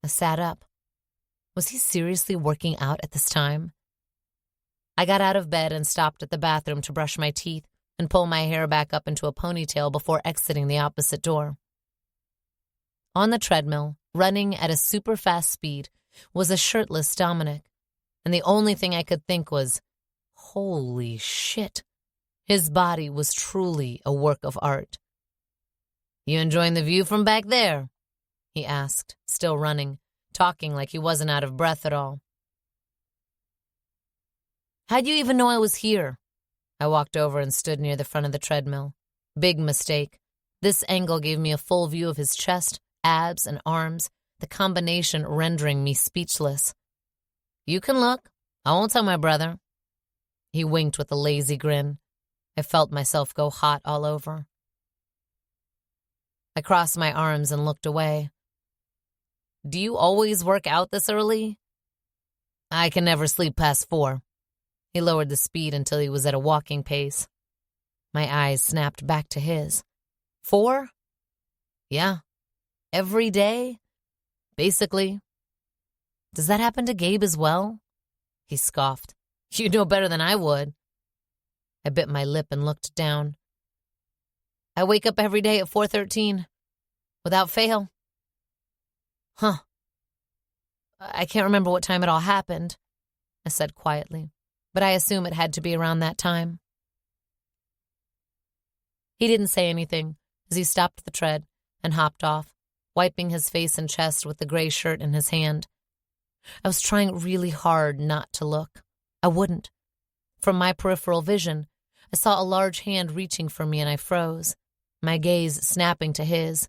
I sat up. Was he seriously working out at this time? I got out of bed and stopped at the bathroom to brush my teeth and pull my hair back up into a ponytail before exiting the opposite door. On the treadmill, running at a super fast speed, was a shirtless Dominic, and the only thing I could think was, holy shit. His body was truly a work of art. "You enjoying the view from back there?" he asked, still running, talking like he wasn't out of breath at all. "How'd you even know I was here?" I walked over and stood near the front of the treadmill. Big mistake. This angle gave me a full view of his chest, abs, and arms, the combination rendering me speechless. "You can look. I won't tell my brother." He winked with a lazy grin. I felt myself go hot all over. I crossed my arms and looked away. "Do you always work out this early?" "I can never sleep past 4. He lowered the speed until he was at a walking pace. My eyes snapped back to his. 4? "Yeah. Every day? Basically." "Does that happen to Gabe as well?" He scoffed. "You know better than I would." I bit my lip and looked down. "I wake up every day at 4:13. Without fail." "Huh. I can't remember what time it all happened," I said quietly, but I assume it had to be around that time. He didn't say anything as he stopped the tread and hopped off, wiping his face and chest with the gray shirt in his hand. I was trying really hard not to look. I wouldn't. From my peripheral vision, I saw a large hand reaching for me and I froze, my gaze snapping to his.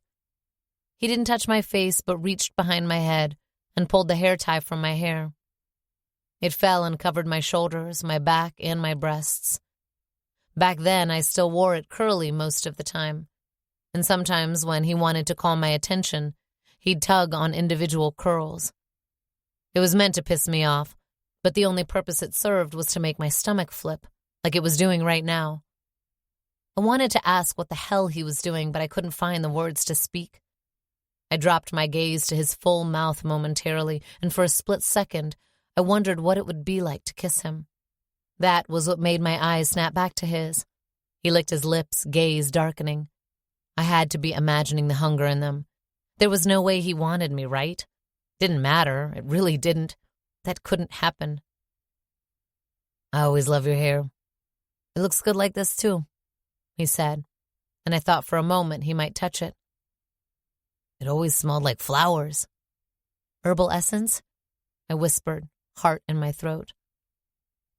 He didn't touch my face but reached behind my head and pulled the hair tie from my hair. It fell and covered my shoulders, my back, and my breasts. Back then, I still wore it curly most of the time, and sometimes when he wanted to call my attention, he'd tug on individual curls. It was meant to piss me off, but the only purpose it served was to make my stomach flip, like it was doing right now. I wanted to ask what the hell he was doing, but I couldn't find the words to speak. I dropped my gaze to his full mouth momentarily, and for a split second, I wondered what it would be like to kiss him. That was what made my eyes snap back to his. He licked his lips, gaze darkening. I had to be imagining the hunger in them. There was no way he wanted me, right? Didn't matter. It really didn't. That couldn't happen. "I always love your hair. It looks good like this, too," he said, and I thought for a moment he might touch it. "It always smelled like flowers." "Herbal essence?" I whispered, heart in my throat.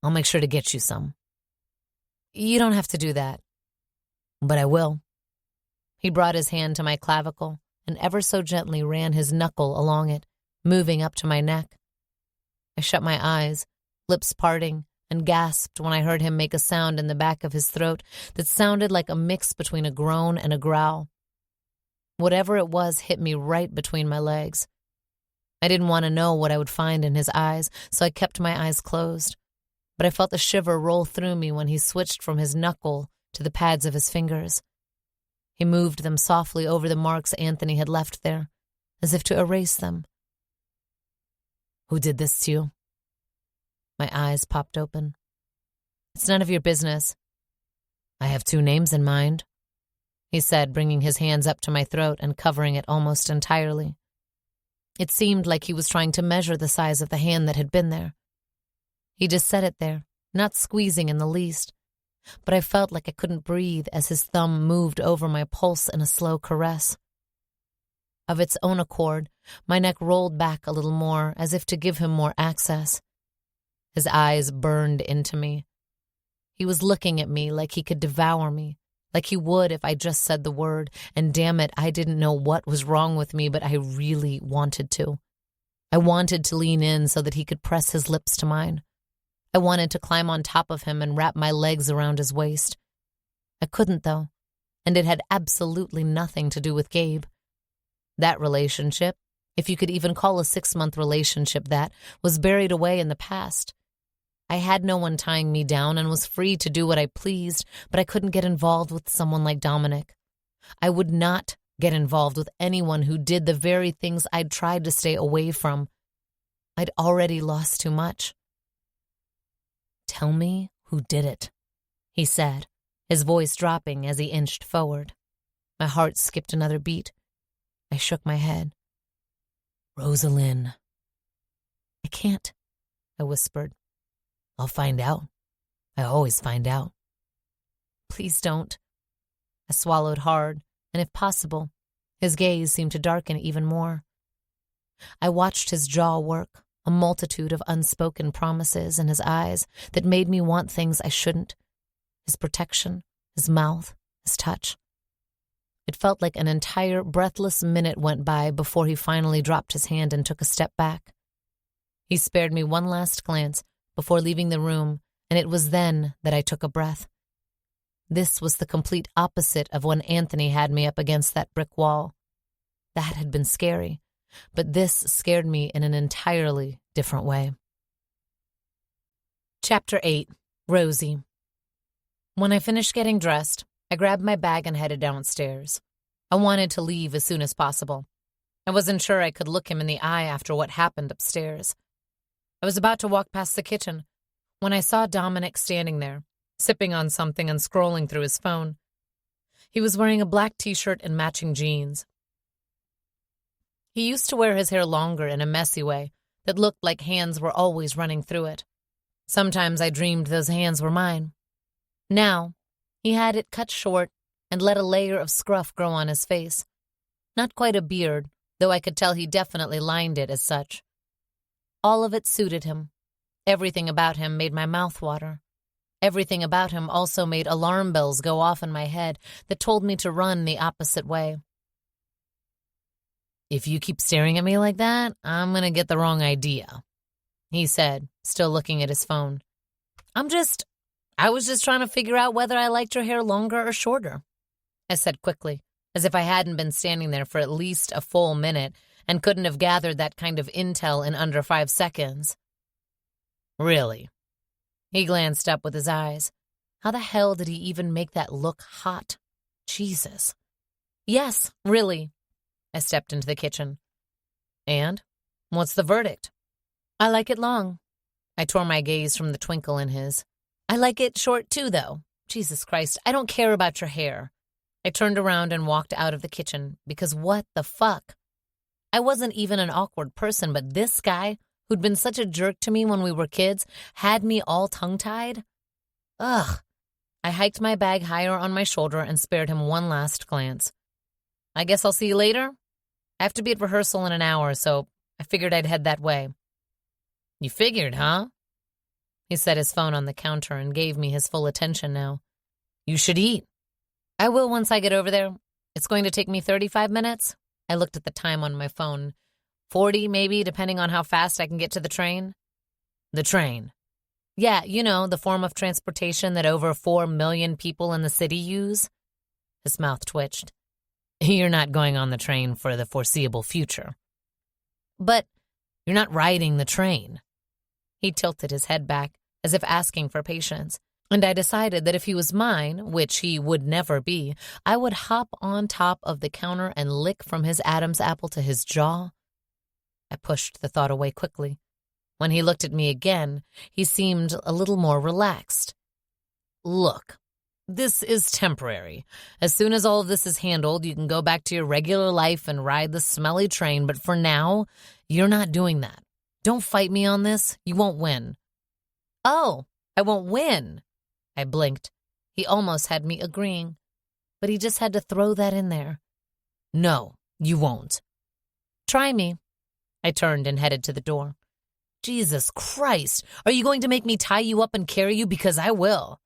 "I'll make sure to get you some." "You don't have to do that." "But I will." He brought his hand to my clavicle and ever so gently ran his knuckle along it, moving up to my neck. I shut my eyes, lips parting, and gasped when I heard him make a sound in the back of his throat that sounded like a mix between a groan and a growl. Whatever it was hit me right between my legs. I didn't want to know what I would find in his eyes, so I kept my eyes closed. But I felt a shiver roll through me when he switched from his knuckle to the pads of his fingers. He moved them softly over the marks Anthony had left there, as if to erase them. "Who did this to you?" My eyes popped open. "It's none of your business." "I have 2 names in mind," he said, bringing his hands up to my throat and covering it almost entirely. It seemed like he was trying to measure the size of the hand that had been there. He just set it there, not squeezing in the least, but I felt like I couldn't breathe as his thumb moved over my pulse in a slow caress. Of its own accord, my neck rolled back a little more, as if to give him more access. His eyes burned into me. He was looking at me like he could devour me, like he would if I just said the word, and damn it, I didn't know what was wrong with me, but I really wanted to. I wanted to lean in so that he could press his lips to mine. I wanted to climb on top of him and wrap my legs around his waist. I couldn't, though, and it had absolutely nothing to do with Gabe. That relationship, if you could even call a 6-month relationship that, was buried away in the past. I had no one tying me down and was free to do what I pleased, but I couldn't get involved with someone like Dominic. I would not get involved with anyone who did the very things I'd tried to stay away from. I'd already lost too much. "Tell me who did it," he said, his voice dropping as he inched forward. My heart skipped another beat. I shook my head. "Roselyn." "I can't," I whispered. "I'll find out. I always find out." "Please don't." I swallowed hard, and if possible, his gaze seemed to darken even more. I watched his jaw work, a multitude of unspoken promises in his eyes that made me want things I shouldn't. His protection, his mouth, his touch. It felt like an entire breathless minute went by before he finally dropped his hand and took a step back. He spared me one last glance before leaving the room, and it was then that I took a breath. This was the complete opposite of when Anthony had me up against that brick wall. That had been scary, but this scared me in an entirely different way. Chapter 8. Rosie. When I finished getting dressed, I grabbed my bag and headed downstairs. I wanted to leave as soon as possible. I wasn't sure I could look him in the eye after what happened upstairs. I was about to walk past the kitchen when I saw Dominic standing there, sipping on something and scrolling through his phone. He was wearing a black t-shirt and matching jeans. He used to wear his hair longer in a messy way that looked like hands were always running through it. Sometimes I dreamed those hands were mine. Now, he had it cut short and let a layer of scruff grow on his face. Not quite a beard, though I could tell he definitely lined it as such. All of it suited him. Everything about him made my mouth water. Everything about him also made alarm bells go off in my head that told me to run the opposite way. "If you keep staring at me like that, I'm going to get the wrong idea," he said, still looking at his phone. I was just trying to figure out whether I liked your hair longer or shorter," I said quickly, as if I hadn't been standing there for at least a full minute and couldn't have gathered that kind of intel in under 5 seconds. "Really?" He glanced up with his eyes. How the hell did he even make that look hot? Jesus. "Yes, really." I stepped into the kitchen. "And? What's the verdict?" "I like it long." I tore my gaze from the twinkle in his. "I like it short too, though. Jesus Christ, I don't care about your hair." I turned around and walked out of the kitchen because what the fuck? I wasn't even an awkward person, but this guy, who'd been such a jerk to me when we were kids, had me all tongue-tied? Ugh. I hiked my bag higher on my shoulder and spared him one last glance. "I guess I'll see you later? I have to be at rehearsal in an hour, so I figured I'd head that way." "You figured, huh?" He set his phone on the counter and gave me his full attention now. "You should eat." "I will once I get over there. It's going to take me 35 minutes. I looked at the time on my phone. 40, maybe, depending on how fast I can get to the train." "The train?" "Yeah, the form of transportation that over 4 million people in the city use." His mouth twitched. "You're not going on the train for the foreseeable future." "But you're not riding the train." He tilted his head back, as if asking for patience, and I decided that if he was mine, which he would never be, I would hop on top of the counter and lick from his Adam's apple to his jaw. I pushed the thought away quickly. When he looked at me again, he seemed a little more relaxed. "Look, this is temporary. As soon as all of this is handled, you can go back to your regular life and ride the smelly train, but for now, you're not doing that. Don't fight me on this. You won't win." "Oh, I won't win." I blinked. He almost had me agreeing, but he just had to throw that in there. "No, you won't." "Try me." I turned and headed to the door. "Jesus Christ, are you going to make me tie you up and carry you? Because I will."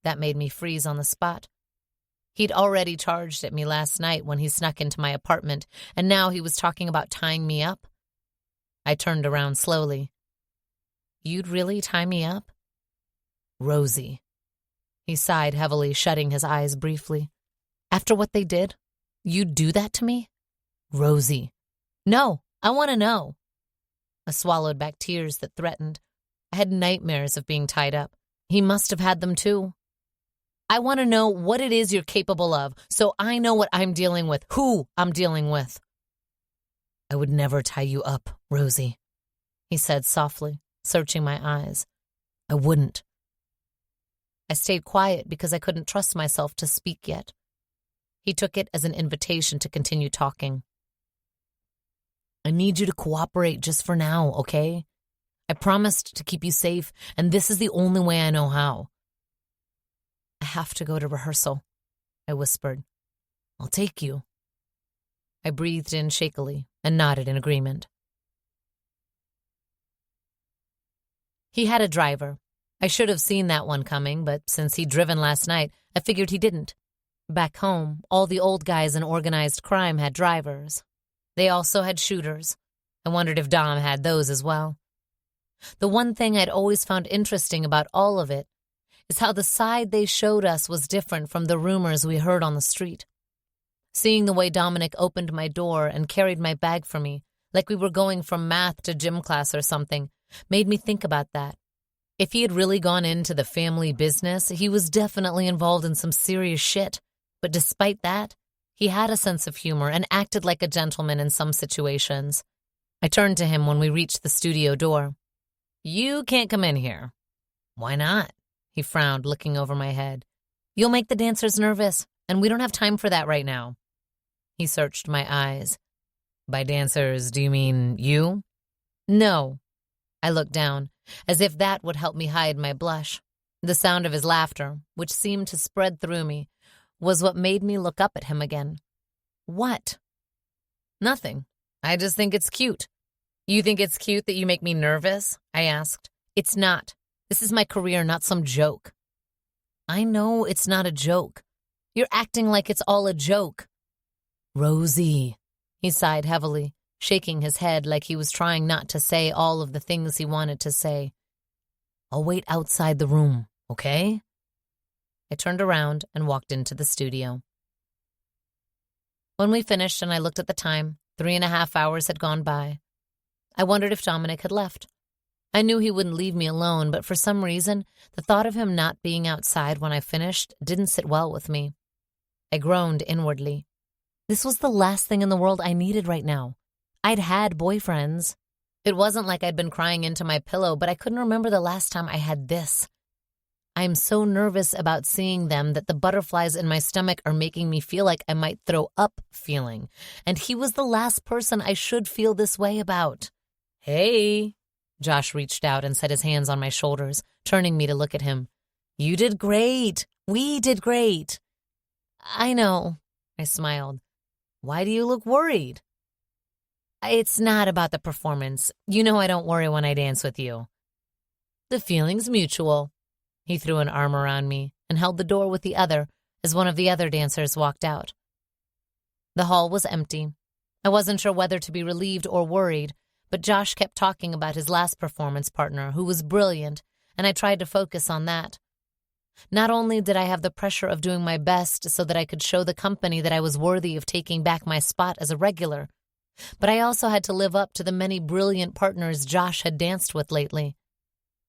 That made me freeze on the spot. He'd already charged at me last night when he snuck into my apartment, and now he was talking about tying me up. I turned around slowly. "You'd really tie me up?" "Rosie." He sighed heavily, shutting his eyes briefly. "After what they did? You'd do that to me?" "Rosie." "No, I want to know." I swallowed back tears that threatened. I had nightmares of being tied up. He must have had them too. I want to know what it is you're capable of, so I know what I'm dealing with, who I'm dealing with. I would never tie you up, Rosie, he said softly, searching my eyes. I wouldn't. I stayed quiet because I couldn't trust myself to speak yet. He took it as an invitation to continue talking. I need you to cooperate just for now, okay? I promised to keep you safe, and this is the only way I know how. I have to go to rehearsal, I whispered. I'll take you. I breathed in shakily and nodded in agreement. He had a driver. I should have seen that one coming, but since he'd driven last night, I figured he didn't. Back home, all the old guys in organized crime had drivers. They also had shooters. I wondered if Dom had those as well. The one thing I'd always found interesting about all of it is how the side they showed us was different from the rumors we heard on the street. Seeing the way Dominic opened my door and carried my bag for me, like we were going from math to gym class or something, made me think about that. If he had really gone into the family business, he was definitely involved in some serious shit. But despite that, he had a sense of humor and acted like a gentleman in some situations. I turned to him when we reached the studio door. You can't come in here. Why not? He frowned, looking over my head. You'll make the dancers nervous, and we don't have time for that right now. He searched my eyes. By dancers, do you mean you? No. I looked down, as if that would help me hide my blush. The sound of his laughter, which seemed to spread through me, was what made me look up at him again. What? Nothing. I just think it's cute. You think it's cute that you make me nervous? I asked. It's not. This is my career, not some joke. I know it's not a joke. You're acting like it's all a joke. Rosie, he sighed heavily, shaking his head like he was trying not to say all of the things he wanted to say. I'll wait outside the room, okay? I turned around and walked into the studio. When we finished and I looked at the time, 3.5 hours had gone by. I wondered if Dominic had left. I knew he wouldn't leave me alone, but for some reason, the thought of him not being outside when I finished didn't sit well with me. I groaned inwardly. This was the last thing in the world I needed right now. I'd had boyfriends. It wasn't like I'd been crying into my pillow, but I couldn't remember the last time I had this. I'm so nervous about seeing them that the butterflies in my stomach are making me feel like I might throw up feeling. And he was the last person I should feel this way about. Hey, Josh reached out and set his hands on my shoulders, turning me to look at him. You did great. We did great. I know, I smiled. Why do you look worried? It's not about the performance. You know I don't worry when I dance with you. The feeling's mutual. He threw an arm around me and held the door with the other as one of the other dancers walked out. The hall was empty. I wasn't sure whether to be relieved or worried, but Josh kept talking about his last performance partner, who was brilliant, and I tried to focus on that. Not only did I have the pressure of doing my best so that I could show the company that I was worthy of taking back my spot as a regular, but I also had to live up to the many brilliant partners Josh had danced with lately.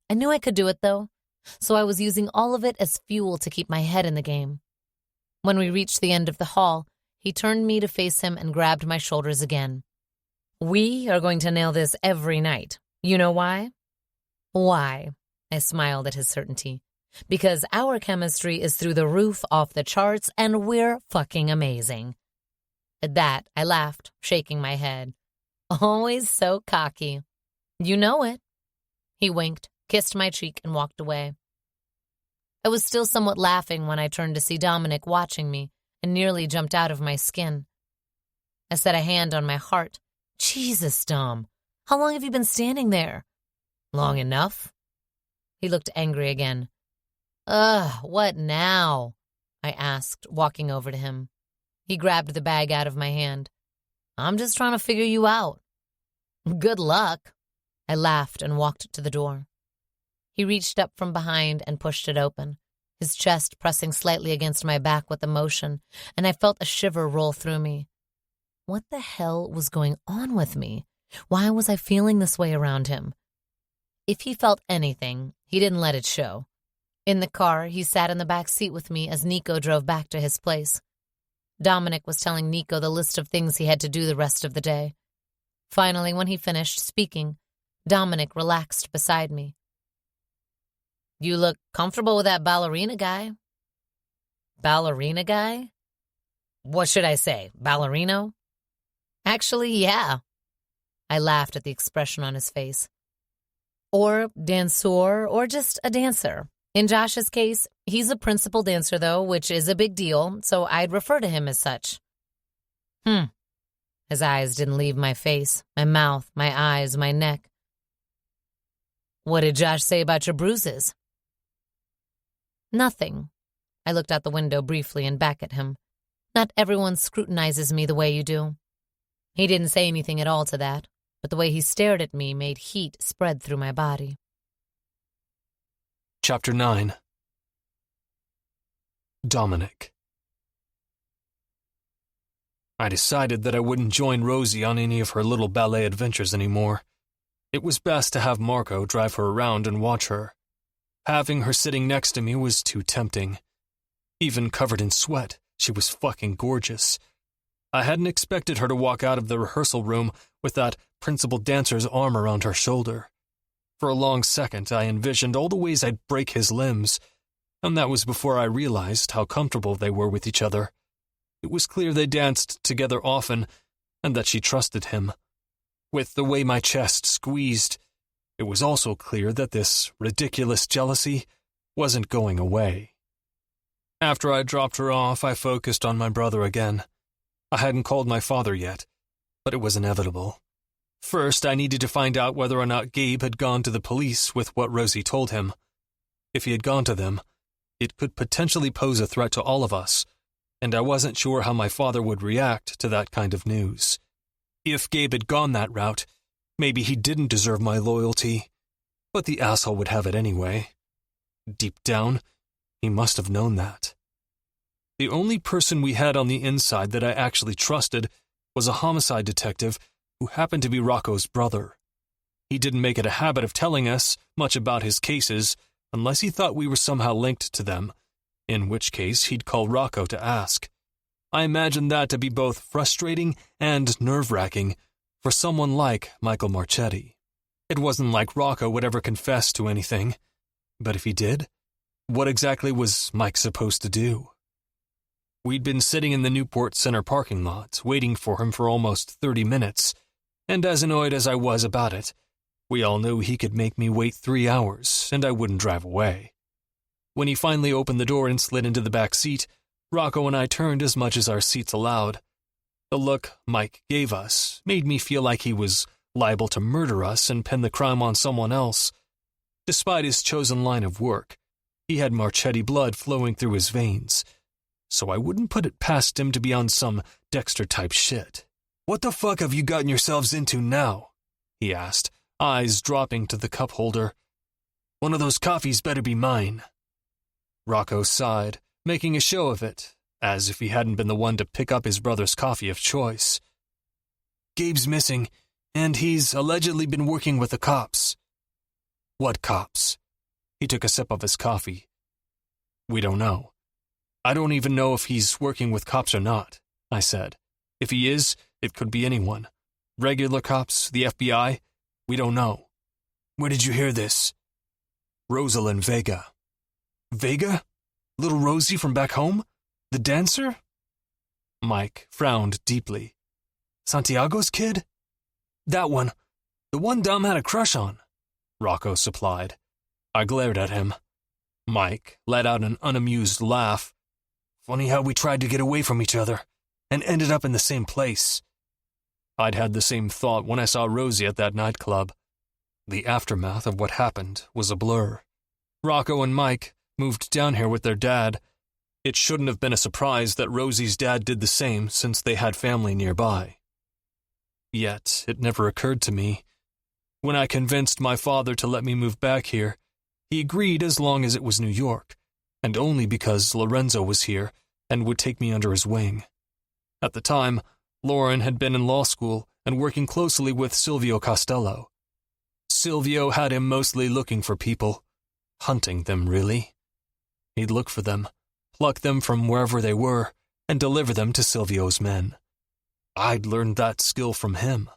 I knew I could do it, though, so I was using all of it as fuel to keep my head in the game. When we reached the end of the hall, he turned me to face him and grabbed my shoulders again. We are going to nail this every night. You know why? Why? I smiled at his certainty. Because our chemistry is through the roof, off the charts, and we're fucking amazing. At that, I laughed, shaking my head. Always so cocky. You know it. He winked, kissed my cheek, and walked away. I was still somewhat laughing when I turned to see Dominic watching me and nearly jumped out of my skin. I set a hand on my heart. Jesus, Dom, how long have you been standing there? Long enough. He looked angry again. What now? I asked, walking over to him. He grabbed the bag out of my hand. I'm just trying to figure you out. Good luck. I laughed and walked to the door. He reached up from behind and pushed it open, his chest pressing slightly against my back with emotion, and I felt a shiver roll through me. What the hell was going on with me? Why was I feeling this way around him? If he felt anything, he didn't let it show. In the car, he sat in the back seat with me as Nico drove back to his place. Dominic was telling Nico the list of things he had to do the rest of the day. Finally, when he finished speaking, Dominic relaxed beside me. "You look comfortable with that ballerina guy." "Ballerina guy? What should I say, ballerino?" "Actually, yeah." I laughed at the expression on his face. "Or danseur, or just a dancer. In Josh's case, he's a principal dancer, though, which is a big deal, so I'd refer to him as such." His eyes didn't leave my face, my mouth, my eyes, my neck. "What did Josh say about your bruises?" "Nothing." I looked out the window briefly and back at him. "Not everyone scrutinizes me the way you do." He didn't say anything at all to that, but the way he stared at me made heat spread through my body. Chapter 9. Dominic. I decided that I wouldn't join Rosie on any of her little ballet adventures anymore. It was best to have Marco drive her around and watch her. Having her sitting next to me was too tempting. Even covered in sweat, she was fucking gorgeous. I hadn't expected her to walk out of the rehearsal room with that principal dancer's arm around her shoulder. For a long second, I envisioned all the ways I'd break his limbs, and that was before I realized how comfortable they were with each other. It was clear they danced together often, and that she trusted him. With the way my chest squeezed, it was also clear that this ridiculous jealousy wasn't going away. After I dropped her off, I focused on my brother again. I hadn't called my father yet, but it was inevitable. First, I needed to find out whether or not Gabe had gone to the police with what Rosie told him. If he had gone to them, it could potentially pose a threat to all of us, and I wasn't sure how my father would react to that kind of news. If Gabe had gone that route, maybe he didn't deserve my loyalty, but the asshole would have it anyway. Deep down, he must have known that. The only person we had on the inside that I actually trusted was a homicide detective who happened to be Rocco's brother. He didn't make it a habit of telling us much about his cases unless he thought we were somehow linked to them, in which case he'd call Rocco to ask. I imagined that to be both frustrating and nerve-wracking for someone like Michael Marchetti. It wasn't like Rocco would ever confess to anything, but if he did, what exactly was Mike supposed to do? We'd been sitting in the Newport Center parking lot, waiting for him for almost 30 minutes, and as annoyed as I was about it, we all knew he could make me wait 3 hours, and I wouldn't drive away. When he finally opened the door and slid into the back seat, Rocco and I turned as much as our seats allowed. The look Mike gave us made me feel like he was liable to murder us and pin the crime on someone else. Despite his chosen line of work, he had Marchetti blood flowing through his veins, so I wouldn't put it past him to be on some Dexter-type shit. "What the fuck have you gotten yourselves into now?" he asked, eyes dropping to the cup holder. "One of those coffees better be mine." Rocco sighed, making a show of it, as if he hadn't been the one to pick up his brother's coffee of choice. "Gabe's missing, and he's allegedly been working with the cops." "What cops?" He took a sip of his coffee. "We don't know. I don't even know if he's working with cops or not," I said. "If he is, it could be anyone. Regular cops, the FBI, we don't know." "Where did you hear this?" "Roselyn Vega." "Vega? Little Rosie from back home? The dancer?" Mike frowned deeply. "Santiago's kid?" "That one. The one Dom had a crush on," Rocco supplied. I glared at him. Mike let out an unamused laugh. "Funny how we tried to get away from each other and ended up in the same place." I'd had the same thought when I saw Rosie at that nightclub. The aftermath of what happened was a blur. Rocco and Mike moved down here with their dad. It shouldn't have been a surprise that Rosie's dad did the same since they had family nearby. Yet it never occurred to me. When I convinced my father to let me move back here, he agreed as long as it was New York, and only because Lorenzo was here and would take me under his wing. At the time, Lauren had been in law school and working closely with Silvio Costello. Silvio had him mostly looking for people, hunting them really. He'd look for them, pluck them from wherever they were, and deliver them to Silvio's men. I'd learned that skill from him,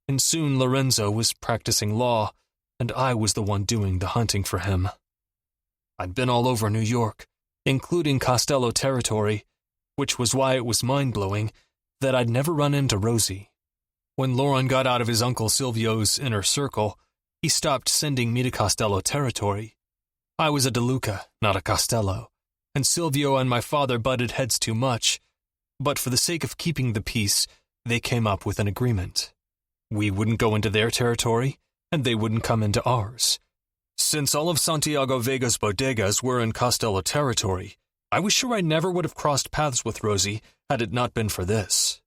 and soon Lorenzo was practicing law, and I was the one doing the hunting for him. I'd been all over New York, including Costello territory, which was why it was mind-blowing that I'd never run into Rosie. When Lauren got out of his uncle Silvio's inner circle, he stopped sending me to Costello territory. I was a De Luca, not a Costello, and Silvio and my father butted heads too much, but for the sake of keeping the peace, they came up with an agreement. We wouldn't go into their territory, and they wouldn't come into ours. Since all of Santiago Vega's bodegas were in Costello territory, I was sure I never would have crossed paths with Rosie had it not been for this.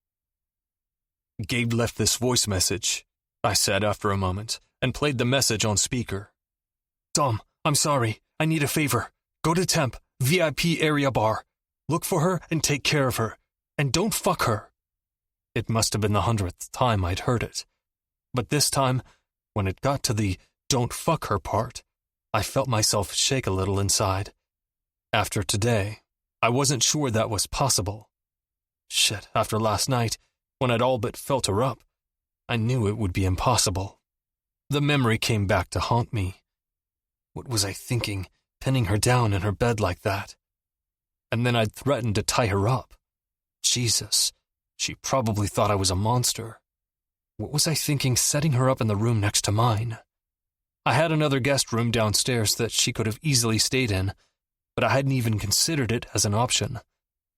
Gabe left this voice message, I said after a moment, and played the message on speaker. Dom, I'm sorry. I need a favor. Go to Temp, VIP area bar. Look for her and take care of her. And don't fuck her. It must have been the 100th time I'd heard it. But this time, when it got to the don't fuck her part, I felt myself shake a little inside. After today, I wasn't sure that was possible. Shit, after last night, when I'd all but felt her up, I knew it would be impossible. The memory came back to haunt me. What was I thinking, pinning her down in her bed like that? And then I'd threatened to tie her up. Jesus, she probably thought I was a monster. What was I thinking setting her up in the room next to mine? I had another guest room downstairs that she could have easily stayed in, but I hadn't even considered it as an option.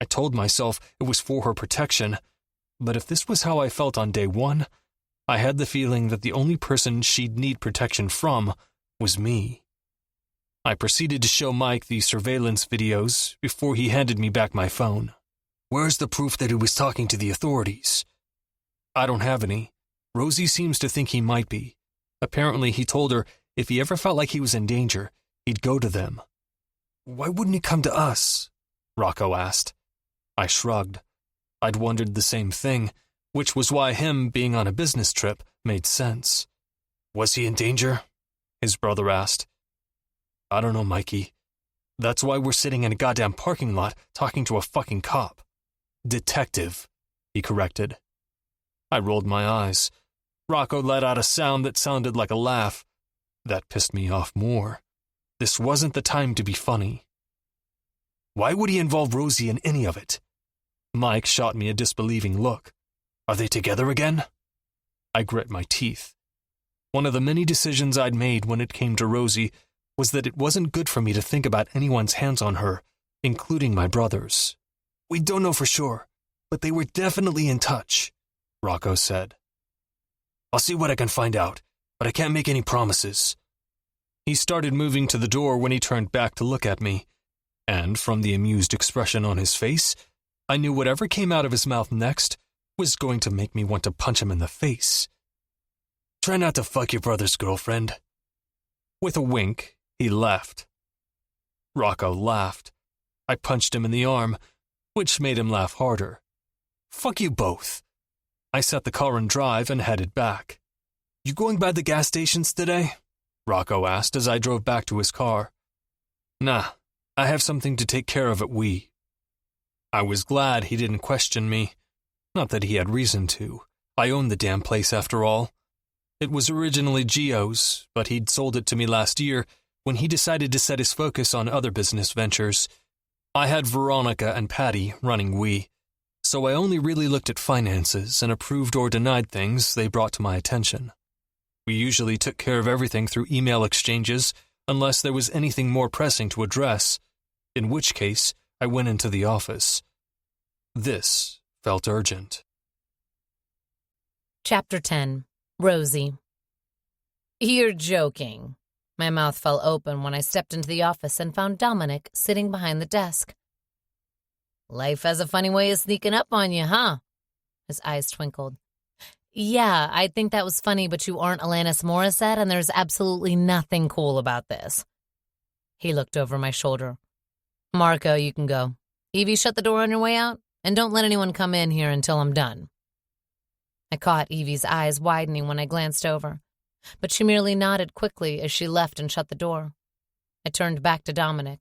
I told myself it was for her protection, but if this was how I felt on day one, I had the feeling that the only person she'd need protection from was me. I proceeded to show Mike the surveillance videos before he handed me back my phone. Where's the proof that he was talking to the authorities? I don't have any. Rosie seems to think he might be. Apparently he told her if he ever felt like he was in danger, he'd go to them. Why wouldn't he come to us? Rocco asked. I shrugged. I'd wondered the same thing, which was why him being on a business trip made sense. Was he in danger? His brother asked. I don't know, Mikey. That's why we're sitting in a goddamn parking lot talking to a fucking cop. Detective, he corrected. I rolled my eyes. Rocco let out a sound that sounded like a laugh. That pissed me off more. This wasn't the time to be funny. Why would he involve Rosie in any of it? Mike shot me a disbelieving look. Are they together again? I grit my teeth. One of the many decisions I'd made when it came to Rosie was that it wasn't good for me to think about anyone's hands on her, including my brothers. We don't know for sure, but they were definitely in touch, Rocco said. I'll see what I can find out, but I can't make any promises. He started moving to the door when he turned back to look at me, and from the amused expression on his face, I knew whatever came out of his mouth next was going to make me want to punch him in the face. Try not to fuck your brother's girlfriend. With a wink, he left. Rocco laughed. I punched him in the arm, which made him laugh harder. Fuck you both. I set the car in drive and headed back. You going by the gas stations today? Rocco asked as I drove back to his car. Nah, I have something to take care of at We. I was glad he didn't question me. Not that he had reason to. I owned the damn place after all. It was originally Gio's, but he'd sold it to me last year when he decided to set his focus on other business ventures. I had Veronica and Patty running We, so I only really looked at finances and approved or denied things they brought to my attention. We usually took care of everything through email exchanges unless there was anything more pressing to address, in which case I went into the office. This felt urgent. Chapter 10. Rosie. You're joking. My mouth fell open when I stepped into the office and found Dominic sitting behind the desk. Life has a funny way of sneaking up on you, huh? His eyes twinkled. Yeah, I think that was funny, but you aren't Alanis Morissette, and there's absolutely nothing cool about this. He looked over my shoulder. Marco, you can go. Evie, shut the door on your way out, and don't let anyone come in here until I'm done. I caught Evie's eyes widening when I glanced over, but she merely nodded quickly as she left and shut the door. I turned back to Dominic.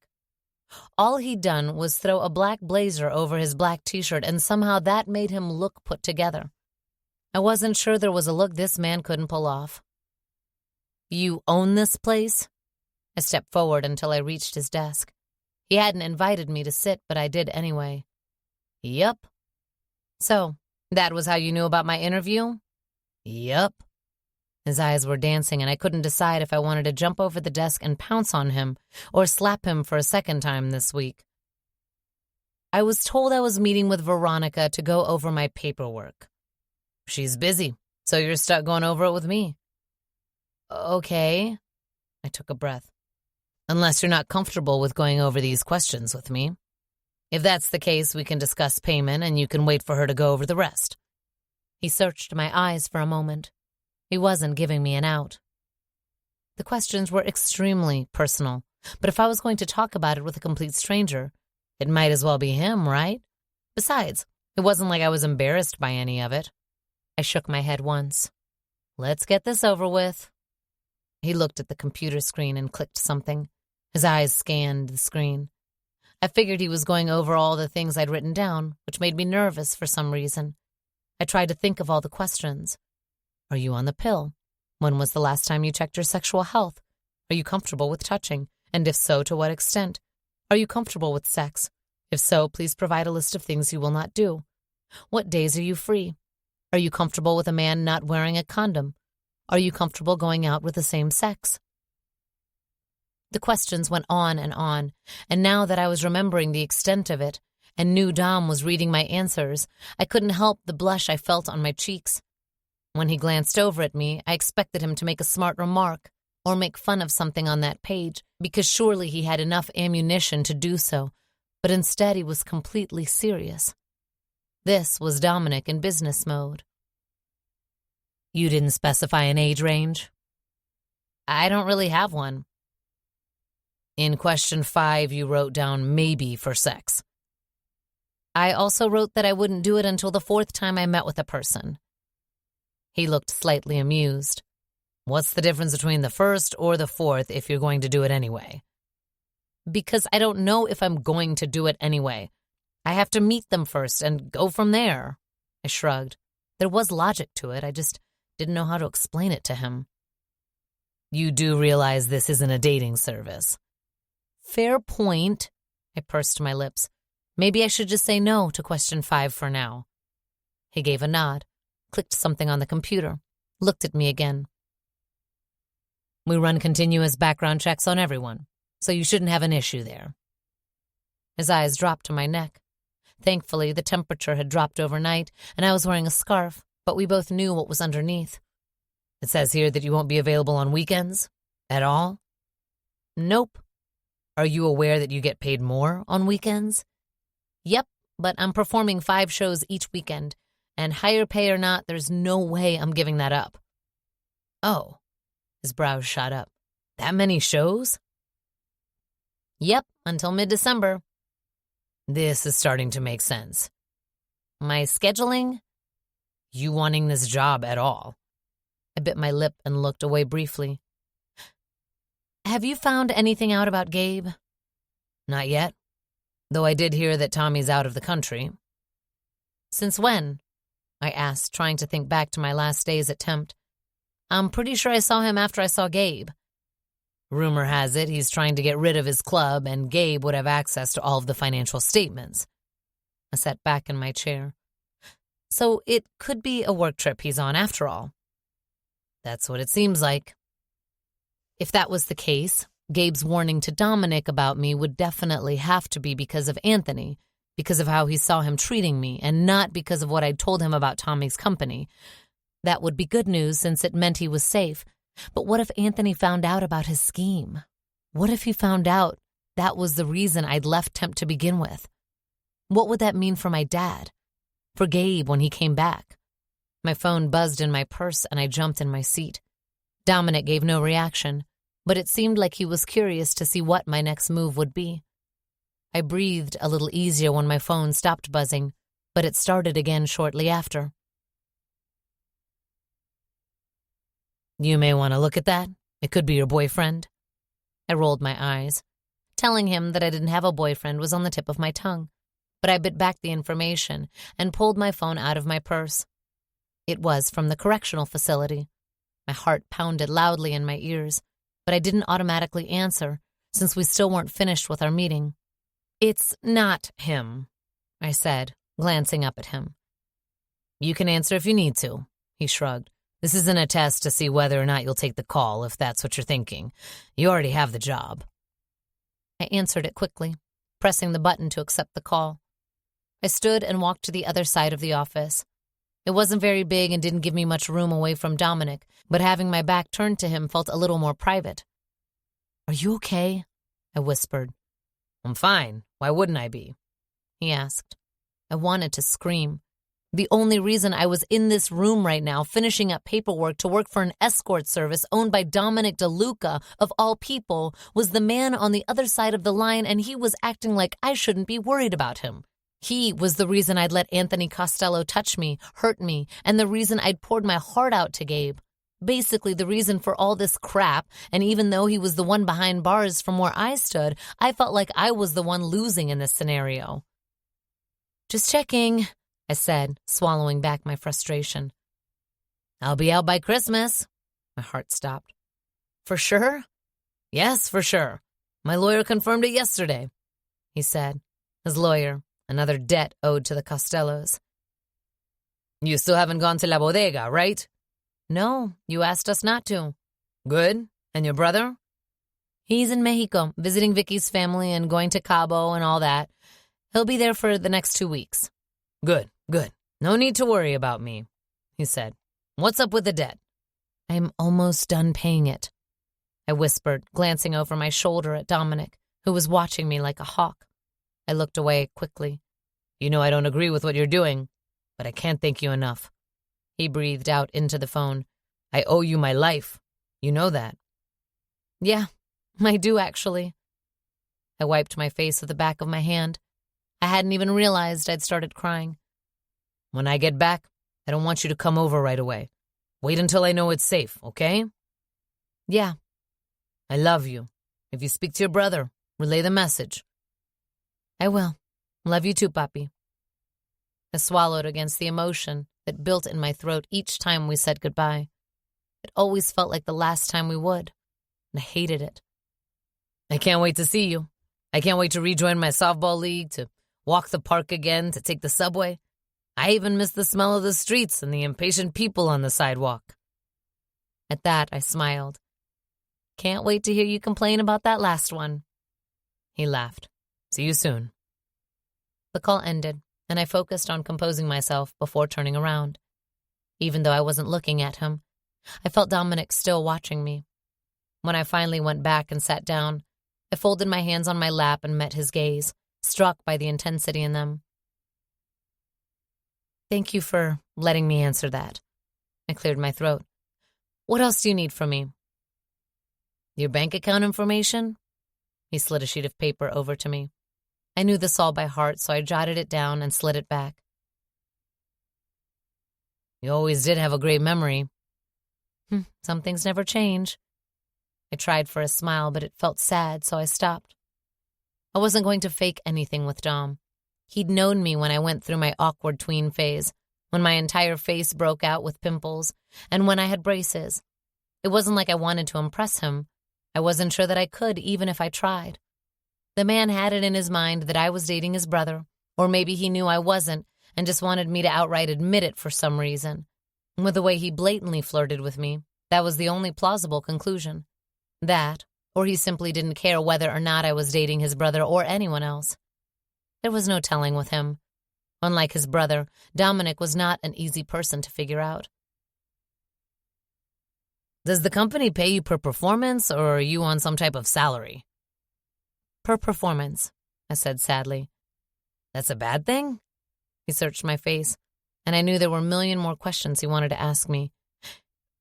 All he'd done was throw a black blazer over his black t-shirt, and somehow that made him look put together. I wasn't sure there was a look this man couldn't pull off. "You own this place?" I stepped forward until I reached his desk. He hadn't invited me to sit, but I did anyway. "Yup." "So, that was how you knew about my interview?" "Yup." His eyes were dancing, and I couldn't decide if I wanted to jump over the desk and pounce on him or slap him for a second time this week. "I was told I was meeting with Veronica to go over my paperwork." "She's busy, so you're stuck going over it with me." "Okay." I took a breath. "Unless you're not comfortable with going over these questions with me. If that's the case, we can discuss payment and you can wait for her to go over the rest." He searched my eyes for a moment. He wasn't giving me an out. The questions were extremely personal, but if I was going to talk about it with a complete stranger, it might as well be him, right? Besides, it wasn't like I was embarrassed by any of it. I shook my head once. "Let's get this over with." He looked at the computer screen and clicked something. His eyes scanned the screen. I figured he was going over all the things I'd written down, which made me nervous for some reason. I tried to think of all the questions. Are you on the pill? When was the last time you checked your sexual health? Are you comfortable with touching? And if so, to what extent? Are you comfortable with sex? If so, please provide a list of things you will not do. What days are you free? Are you comfortable with a man not wearing a condom? Are you comfortable going out with the same sex? The questions went on, and now that I was remembering the extent of it and knew Dom was reading my answers, I couldn't help the blush I felt on my cheeks. When he glanced over at me, I expected him to make a smart remark or make fun of something on that page, because surely he had enough ammunition to do so, but instead he was completely serious. This was Dominic in business mode. "You didn't specify an age range?" "I don't really have one." "In question 5, you wrote down maybe for sex." "I also wrote that I wouldn't do it until the 4th time I met with a person." He looked slightly amused. "What's the difference between the 1st or the 4th if you're going to do it anyway?" "Because I don't know if I'm going to do it anyway. I have to meet them first and go from there." I shrugged. There was logic to it. I just didn't know how to explain it to him. "You do realize this isn't a dating service?" "Fair point." I pursed my lips. Maybe I should just say no to question 5 for now. He gave a nod, clicked something on the computer, looked at me again. "We run continuous background checks on everyone, so you shouldn't have an issue there." His eyes dropped to my neck. Thankfully, the temperature had dropped overnight, and I was wearing a scarf, but we both knew what was underneath. "It says here that you won't be available on weekends? At all?" "Nope." "Are you aware that you get paid more on weekends?" "Yep, but I'm performing 5 shows each weekend, and higher pay or not, there's no way I'm giving that up." "Oh." His brows shot up. "That many shows?" "Yep, until mid-December." This is starting to make sense. "My scheduling?" "You wanting this job at all?" I bit my lip and looked away briefly. "Have you found anything out about Gabe?" "Not yet, though I did hear that Tommy's out of the country." "Since when?" I asked, trying to think back to my last days at Tempt. "I'm pretty sure I saw him after I saw Gabe." "Rumor has it he's trying to get rid of his club, and Gabe would have access to all of the financial statements." I sat back in my chair. "So it could be a work trip he's on after all." "That's what it seems like." If that was the case, Gabe's warning to Dominic about me would definitely have to be because of Anthony, because of how he saw him treating me, and not because of what I'd told him about Tommy's company. That would be good news since it meant he was safe. But what if Anthony found out about his scheme? What if he found out that was the reason I'd left Temp to begin with? What would that mean for my dad? For Gabe when he came back? My phone buzzed in my purse and I jumped in my seat. Dominic gave no reaction, but it seemed like he was curious to see what my next move would be. I breathed a little easier when my phone stopped buzzing, but it started again shortly after. "You may want to look at that. It could be your boyfriend." I rolled my eyes. Telling him that I didn't have a boyfriend was on the tip of my tongue, but I bit back the information and pulled my phone out of my purse. It was from the correctional facility. My heart pounded loudly in my ears, but I didn't automatically answer since we still weren't finished with our meeting. "It's not him," I said, glancing up at him. "You can answer if you need to," he shrugged. "This isn't a test to see whether or not you'll take the call, if that's what you're thinking. You already have the job." I answered it quickly, pressing the button to accept the call. I stood and walked to the other side of the office. It wasn't very big and didn't give me much room away from Dominic, but having my back turned to him felt a little more private. "Are you okay?" I whispered. "I'm fine. Why wouldn't I be?" he asked. I wanted to scream. The only reason I was in this room right now, finishing up paperwork to work for an escort service owned by Dominic De Luca, of all people, was the man on the other side of the line, and he was acting like I shouldn't be worried about him. He was the reason I'd let Anthony Costello touch me, hurt me, and the reason I'd poured my heart out to Gabe. Basically the reason for all this crap, and even though he was the one behind bars from where I stood, I felt like I was the one losing in this scenario. "Just checking," I said, swallowing back my frustration. "I'll be out by Christmas." My heart stopped. "For sure?" "Yes, for sure. My lawyer confirmed it yesterday," he said. His lawyer, another debt owed to the Costellos. "You still haven't gone to La Bodega, right?" "No, you asked us not to." "Good. And your brother?" "He's in Mexico, visiting Vicky's family and going to Cabo and all that. He'll be there for the next 2 weeks." Good. No need to worry about me," he said. "What's up with the debt?" "I'm almost done paying it," I whispered, glancing over my shoulder at Dominic, who was watching me like a hawk. I looked away quickly. "You know I don't agree with what you're doing, but I can't thank you enough." He breathed out into the phone. "I owe you my life. You know that." "Yeah, I do actually." I wiped my face with the back of my hand. I hadn't even realized I'd started crying. "When I get back, I don't want you to come over right away. Wait until I know it's safe, okay?" "Yeah." "I love you. If you speak to your brother, relay the message." "I will. Love you too, Papi." I swallowed against the emotion that built in my throat each time we said goodbye. It always felt like the last time we would, and I hated it. "I can't wait to see you. I can't wait to rejoin my softball league, to walk the park again, to take the subway. I even miss the smell of the streets and the impatient people on the sidewalk." At that, I smiled. "Can't wait to hear you complain about that last one." He laughed. "See you soon." The call ended, and I focused on composing myself before turning around. Even though I wasn't looking at him, I felt Dominic still watching me. When I finally went back and sat down, I folded my hands on my lap and met his gaze, struck by the intensity in them. "Thank you for letting me answer that." I cleared my throat. "What else do you need from me?" "Your bank account information?" He slid a sheet of paper over to me. I knew this all by heart, so I jotted it down and slid it back. "You always did have a great memory." Some things never change." I tried for a smile, but it felt sad, so I stopped. I wasn't going to fake anything with Dom. He'd known me when I went through my awkward tween phase, when my entire face broke out with pimples, and when I had braces. It wasn't like I wanted to impress him. I wasn't sure that I could, even if I tried. The man had it in his mind that I was dating his brother, or maybe he knew I wasn't and just wanted me to outright admit it for some reason. With the way he blatantly flirted with me, that was the only plausible conclusion. That, or he simply didn't care whether or not I was dating his brother or anyone else. There was no telling with him. Unlike his brother, Dominic was not an easy person to figure out. "Does the company pay you per performance, or are you on some type of salary?" "Per performance," I said sadly. "That's a bad thing?" He searched my face, and I knew there were a million more questions he wanted to ask me.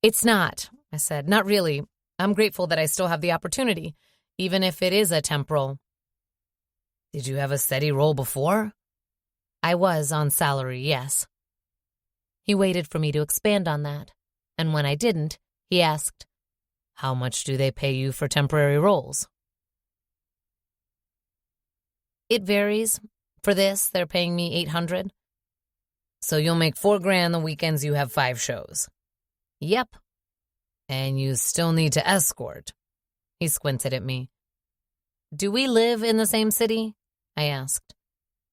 "It's not," I said. "Not really. I'm grateful that I still have the opportunity, even if it is a temp role." "Did you have a steady role before?" "I was on salary, yes." He waited for me to expand on that, and when I didn't, he asked, "How much do they pay you for temporary roles?" It varies. For this, they're paying me $800. So you'll make $4,000 the weekends you have 5 shows. Yep. And you still need to escort. He squinted at me. Do we live in the same city? I asked.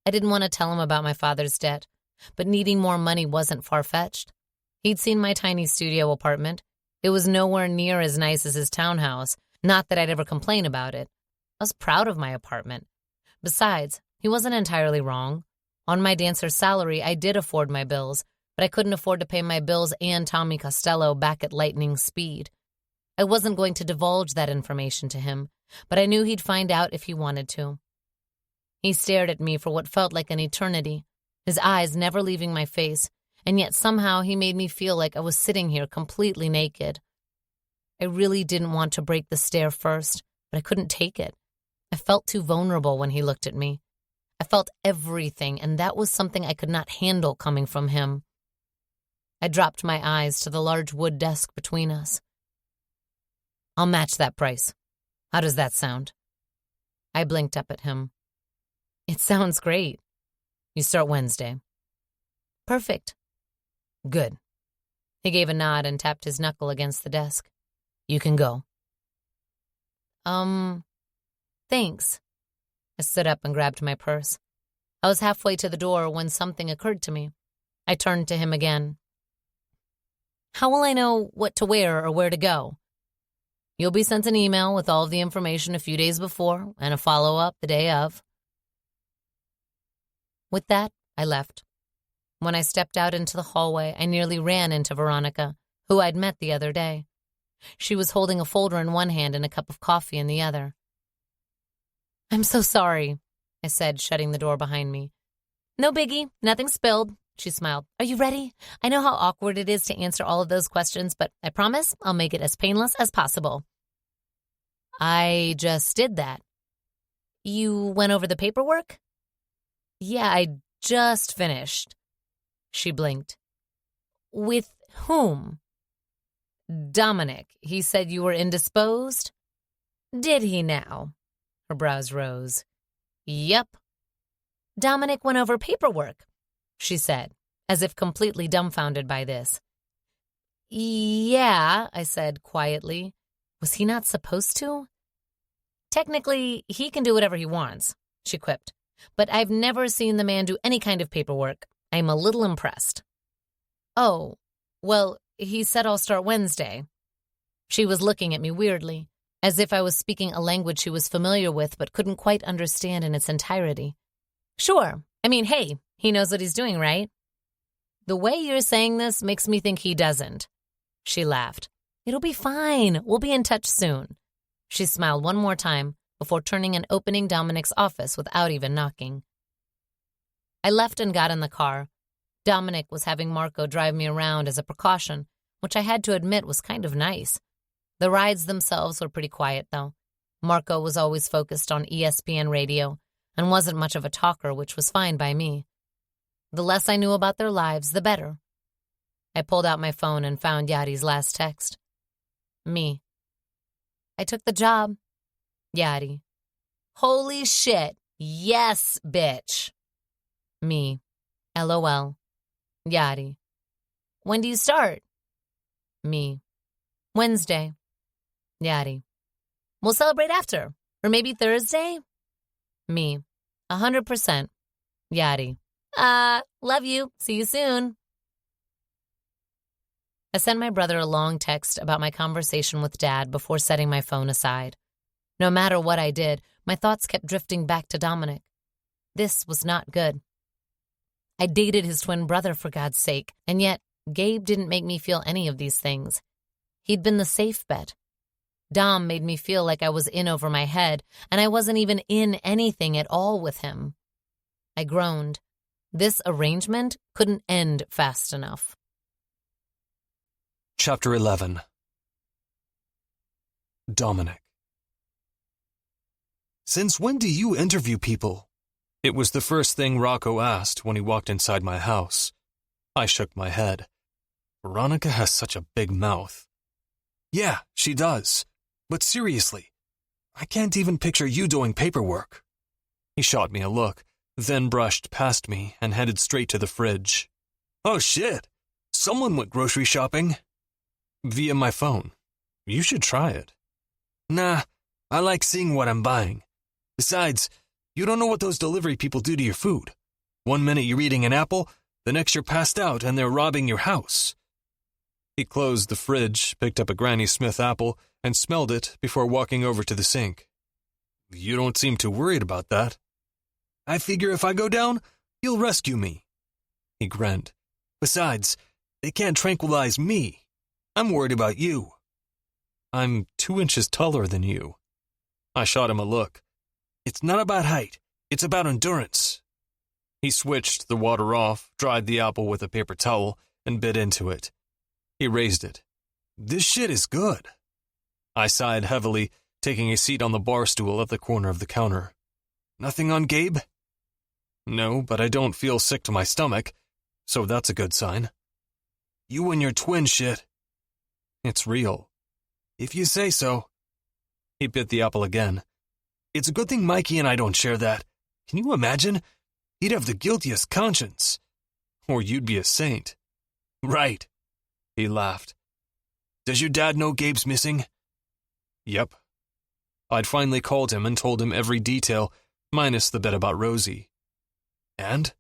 I didn't want to tell him about my father's debt, but needing more money wasn't far-fetched. He'd seen my tiny studio apartment. It was nowhere near as nice as his townhouse, not that I'd ever complain about it. I was proud of my apartment. Besides, he wasn't entirely wrong. On my dancer's salary, I did afford my bills, but I couldn't afford to pay my bills and Tommy Costello back at lightning speed. I wasn't going to divulge that information to him, but I knew he'd find out if he wanted to. He stared at me for what felt like an eternity, his eyes never leaving my face, and yet somehow he made me feel like I was sitting here completely naked. I really didn't want to break the stare first, but I couldn't take it. I felt too vulnerable when he looked at me. I felt everything, and that was something I could not handle coming from him. I dropped my eyes to the large wood desk between us. I'll match that price. How does that sound? I blinked up at him. It sounds great. You start Wednesday. Perfect. Good. He gave a nod and tapped his knuckle against the desk. You can go. Thanks. I stood up and grabbed my purse. I was halfway to the door when something occurred to me. I turned to him again. How will I know what to wear or where to go? You'll be sent an email with all of the information a few days before and a follow-up the day of. With that, I left. When I stepped out into the hallway, I nearly ran into Veronica, who I'd met the other day. She was holding a folder in one hand and a cup of coffee in the other. I'm so sorry, I said, shutting the door behind me. No biggie, nothing spilled, she smiled. Are you ready? I know how awkward it is to answer all of those questions, but I promise I'll make it as painless as possible. I just did that. You went over the paperwork? Yeah, I just finished. She blinked. With whom? Dominic. He said you were indisposed? Did he now? Her brows rose. Yep. Dominic went over paperwork, she said, as if completely dumbfounded by this. Yeah, I said quietly. Was he not supposed to? Technically, he can do whatever he wants, she quipped. But I've never seen the man do any kind of paperwork. I'm a little impressed. Oh, well, he said I'll start Wednesday. She was looking at me weirdly, as if I was speaking a language she was familiar with but couldn't quite understand in its entirety. Sure. I mean, hey, he knows what he's doing, right? The way you're saying this makes me think he doesn't. She laughed. It'll be fine. We'll be in touch soon. She smiled one more time before turning and opening Dominic's office without even knocking. I left and got in the car. Dominic was having Marco drive me around as a precaution, which I had to admit was kind of nice. The rides themselves were pretty quiet, though. Marco was always focused on ESPN radio and wasn't much of a talker, which was fine by me. The less I knew about their lives, the better. I pulled out my phone and found Yadi's last text. Me. I took the job. Yadi. Holy shit. Yes, bitch. Me. LOL. Yadi. When do you start? Me. Wednesday. Yadi. We'll celebrate after. Or maybe Thursday? Me. 100%. Yadi. Love you. See you soon. I sent my brother a long text about my conversation with Dad before setting my phone aside. No matter what I did, my thoughts kept drifting back to Dominic. This was not good. I dated his twin brother, for God's sake, and yet Gabe didn't make me feel any of these things. He'd been the safe bet. Dom made me feel like I was in over my head, and I wasn't even in anything at all with him. I groaned. This arrangement couldn't end fast enough. Chapter 11. Dominic. Since when do you interview people? It was the first thing Rocco asked when he walked inside my house. I shook my head. Veronica has such a big mouth. Yeah, she does. But seriously, I can't even picture you doing paperwork. He shot me a look, then brushed past me and headed straight to the fridge. Oh shit! Someone went grocery shopping. Via my phone. You should try it. Nah, I like seeing what I'm buying. Besides, you don't know what those delivery people do to your food. 1 minute you're eating an apple, the next you're passed out and they're robbing your house. He closed the fridge, picked up a Granny Smith apple, and smelled it before walking over to the sink. You don't seem too worried about that. I figure if I go down, you'll rescue me. He grinned. Besides, they can't tranquilize me. I'm worried about you. I'm 2 inches taller than you. I shot him a look. It's not about height. It's about endurance. He switched the water off, dried the apple with a paper towel, and bit into it. He raised it. This shit is good. I sighed heavily, taking a seat on the bar stool at the corner of the counter. Nothing on Gabe? No, but I don't feel sick to my stomach, so that's a good sign. You and your twin shit. It's real. If you say so. He bit the apple again. It's a good thing Mikey and I don't share that. Can you imagine? He'd have the guiltiest conscience. Or you'd be a saint. Right. He laughed. Does your dad know Gabe's missing? Yep. I'd finally called him and told him every detail, minus the bit about Rosie. And?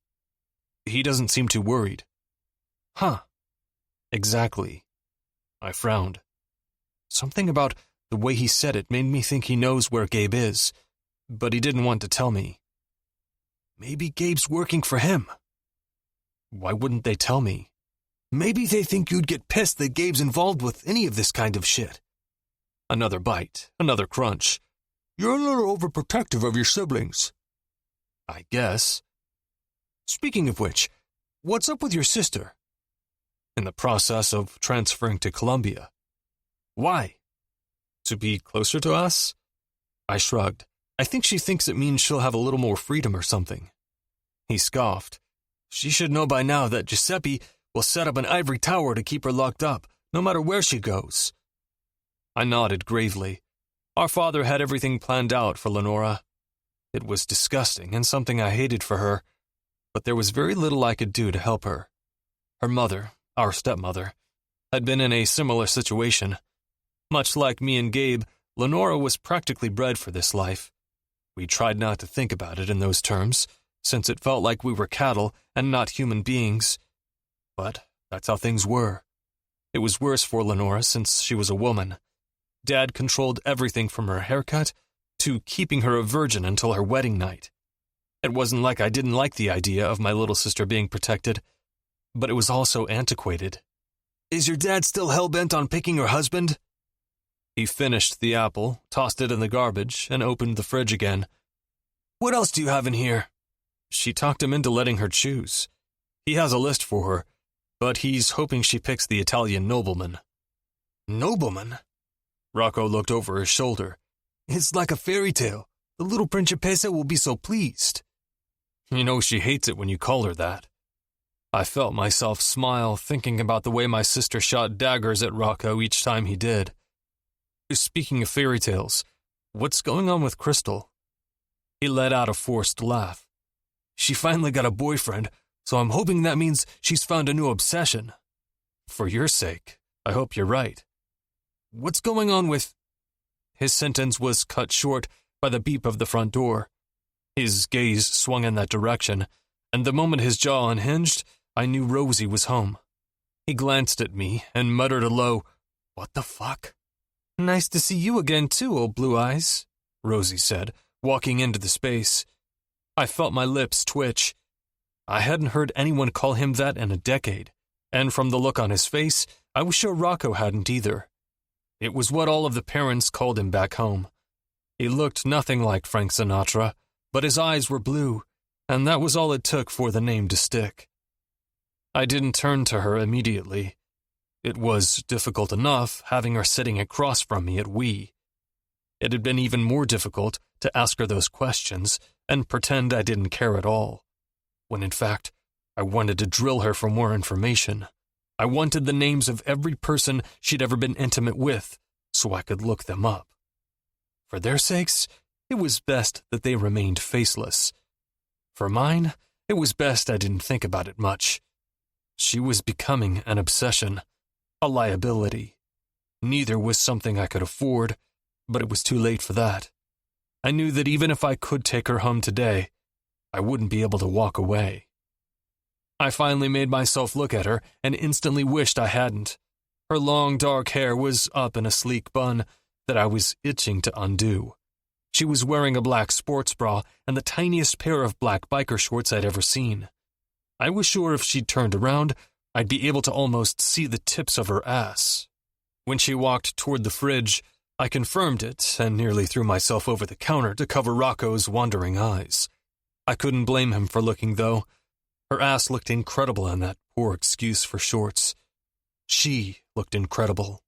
He doesn't seem too worried. Huh. Exactly. I frowned. Something about the way he said it made me think he knows where Gabe is, but he didn't want to tell me. Maybe Gabe's working for him. Why wouldn't they tell me? Maybe they think you'd get pissed that Gabe's involved with any of this kind of shit. Another bite, another crunch. You're a little overprotective of your siblings. I guess. Speaking of which, what's up with your sister? In the process of transferring to Columbia. Why? To be closer to us? I shrugged. I think she thinks it means she'll have a little more freedom or something. He scoffed. She should know by now that Giuseppe will set up an ivory tower to keep her locked up, no matter where she goes. I nodded gravely. Our father had everything planned out for Lenora. It was disgusting and something I hated for her, but there was very little I could do to help her. Her mother, our stepmother, had been in a similar situation. Much like me and Gabe, Lenora was practically bred for this life. We tried not to think about it in those terms, since it felt like we were cattle and not human beings. But that's how things were. It was worse for Lenora since she was a woman. Dad controlled everything from her haircut to keeping her a virgin until her wedding night. It wasn't like I didn't like the idea of my little sister being protected, but it was also antiquated. Is your dad still hell-bent on picking her husband? He finished the apple, tossed it in the garbage, and opened the fridge again. What else do you have in here? She talked him into letting her choose. He has a list for her, but he's hoping she picks the Italian nobleman. Nobleman? Rocco looked over his shoulder. It's like a fairy tale. The little principessa will be so pleased. You know she hates it when you call her that. I felt myself smile thinking about the way my sister shot daggers at Rocco each time he did. Speaking of fairy tales, what's going on with Crystal? He let out a forced laugh. She finally got a boyfriend, so I'm hoping that means she's found a new obsession. For your sake, I hope you're right. What's going on with... His sentence was cut short by the beep of the front door. His gaze swung in that direction, and the moment his jaw unhinged, I knew Rosie was home. He glanced at me and muttered a low, "What the fuck?" Nice to see you again too, old Blue Eyes, Rosie said, walking into the space. I felt my lips twitch. I hadn't heard anyone call him that in a decade, and from the look on his face, I was sure Rocco hadn't either. It was what all of the parents called him back home. He looked nothing like Frank Sinatra, but his eyes were blue, and that was all it took for the name to stick. I didn't turn to her immediately. It was difficult enough having her sitting across from me at we. It had been even more difficult to ask her those questions and pretend I didn't care at all, when in fact, I wanted to drill her for more information. I wanted the names of every person she'd ever been intimate with, so I could look them up. For their sakes, it was best that they remained faceless. For mine, it was best I didn't think about it much. She was becoming an obsession, a liability. Neither was something I could afford, but it was too late for that. I knew that even if I could take her home today, I wouldn't be able to walk away. I finally made myself look at her and instantly wished I hadn't. Her long dark hair was up in a sleek bun that I was itching to undo. She was wearing a black sports bra and the tiniest pair of black biker shorts I'd ever seen. I was sure if she'd turned around, I'd be able to almost see the tips of her ass. When she walked toward the fridge, I confirmed it and nearly threw myself over the counter to cover Rocco's wandering eyes. I couldn't blame him for looking, though. Her ass looked incredible in that poor excuse for shorts. She looked incredible.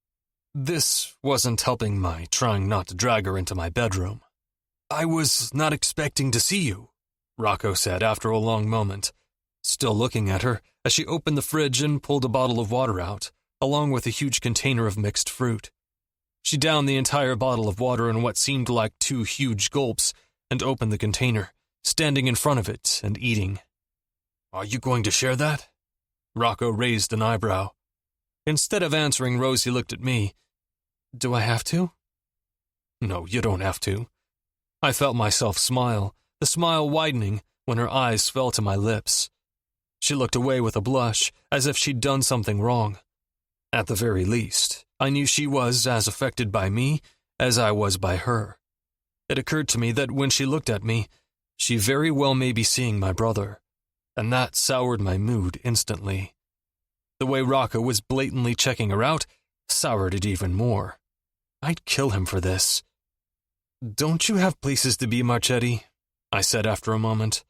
This wasn't helping my trying not to drag her into my bedroom. "I was not expecting to see you," Rocco said after a long moment, still looking at her as she opened the fridge and pulled a bottle of water out, along with a huge container of mixed fruit. She downed the entire bottle of water in what seemed like 2 huge gulps and opened the container, standing in front of it and eating. "Are you going to share that?" Rocco raised an eyebrow. Instead of answering, Rosie looked at me. "Do I have to?" "No, you don't have to." I felt myself smile, the smile widening when her eyes fell to my lips. She looked away with a blush, as if she'd done something wrong. At the very least, I knew she was as affected by me as I was by her. It occurred to me that when she looked at me, she very well may be seeing my brother, and that soured my mood instantly. The way Rocco was blatantly checking her out soured it even more. I'd kill him for this. "Don't you have places to be, Marchetti?" I said after a moment.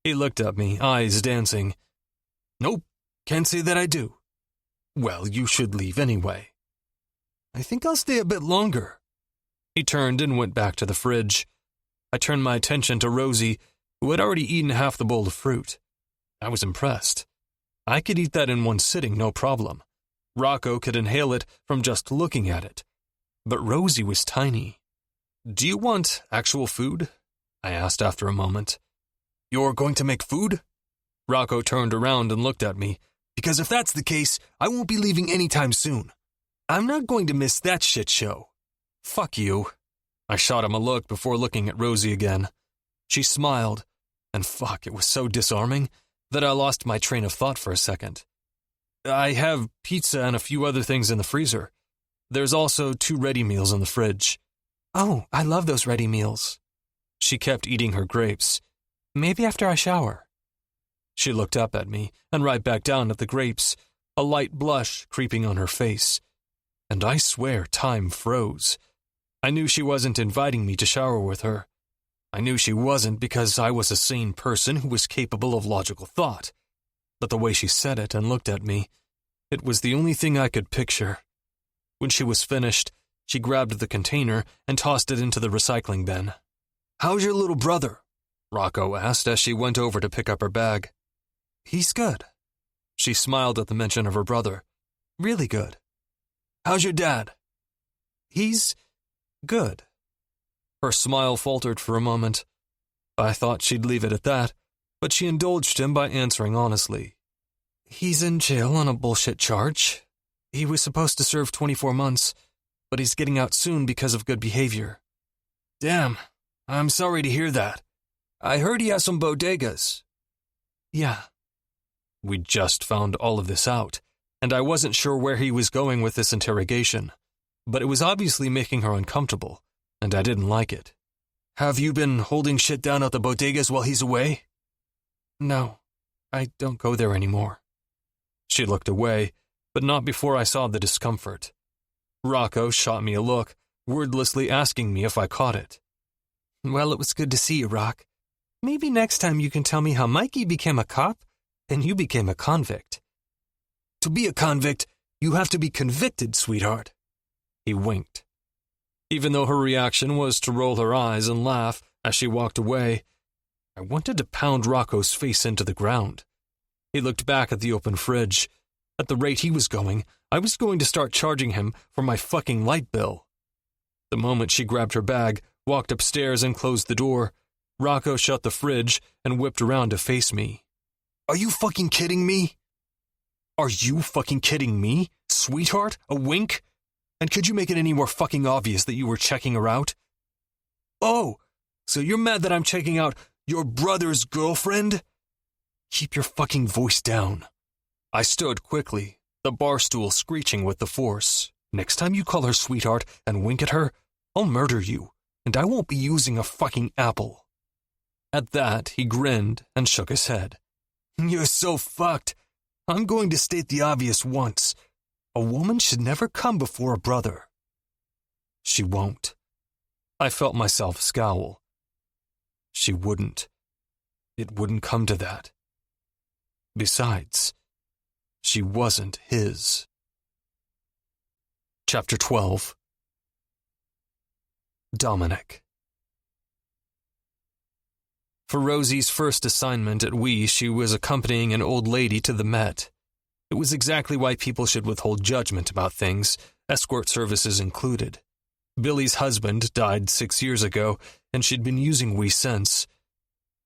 He looked at me, eyes dancing. "Nope, can't say that I do." "Well, you should leave anyway." "I think I'll stay a bit longer." He turned and went back to the fridge. I turned my attention to Rosie, who had already eaten half the bowl of fruit. I was impressed. I could eat that in one sitting, no problem. Rocco could inhale it from just looking at it. But Rosie was tiny. "Do you want actual food?" I asked after a moment. "You're going to make food?" Rocco turned around and looked at me. "Because if that's the case, I won't be leaving anytime soon. I'm not going to miss that shit show." "Fuck you." I shot him a look before looking at Rosie again. She smiled, and fuck, it was so disarming that I lost my train of thought for a second. "I have pizza and a few other things in the freezer. There's also 2 ready meals in the fridge." "Oh, I love those ready meals." She kept eating her grapes. "Maybe after I shower." She looked up at me and right back down at the grapes, a light blush creeping on her face. And I swear time froze. I knew she wasn't inviting me to shower with her. I knew she wasn't because I was a sane person who was capable of logical thought. But the way she said it and looked at me, it was the only thing I could picture. When she was finished, she grabbed the container and tossed it into the recycling bin. "How's your little brother?" Rocco asked as she went over to pick up her bag. "He's good." She smiled at the mention of her brother. "Really good." "How's your dad?" "He's good." Her smile faltered for a moment. I thought she'd leave it at that, but she indulged him by answering honestly. "He's in jail on a bullshit charge. He was supposed to serve 24 months, but he's getting out soon because of good behavior." "Damn, I'm sorry to hear that. I heard he has some bodegas." "Yeah." We'd just found all of this out, and I wasn't sure where he was going with this interrogation, but it was obviously making her uncomfortable, and I didn't like it. "Have you been holding shit down at the bodegas while he's away?" "No, I don't go there anymore." She looked away, but not before I saw the discomfort. Rocco shot me a look, wordlessly asking me if I caught it. "Well, it was good to see you, Rock. Maybe next time you can tell me how Mikey became a cop and you became a convict." "To be a convict, you have to be convicted, sweetheart." He winked. Even though her reaction was to roll her eyes and laugh as she walked away, I wanted to pound Rocco's face into the ground. He looked back at the open fridge. At the rate he was going, I was going to start charging him for my fucking light bill. The moment she grabbed her bag, walked upstairs and closed the door. Rocco shut the fridge and whipped around to face me. Are you fucking kidding me? Are you fucking kidding me? Sweetheart? A wink? And could you make it any more fucking obvious that you were checking her out? Oh, so you're mad that I'm checking out your brother's girlfriend? Keep your fucking voice down. I stood quickly, the bar stool screeching with the force. Next time you call her sweetheart and wink at her, I'll murder you, and I won't be using a fucking apple. At that, he grinned and shook his head. You're so fucked. I'm going to state the obvious once. A woman should never come before a brother. She won't. I felt myself scowl. She wouldn't. It wouldn't come to that. Besides, she wasn't his. Chapter 12. Dominic. For Rosie's first assignment at WE, she was accompanying an old lady to the Met. It was exactly why people should withhold judgment about things, escort services included. Billy's husband died 6 years ago, and she'd been using WE since.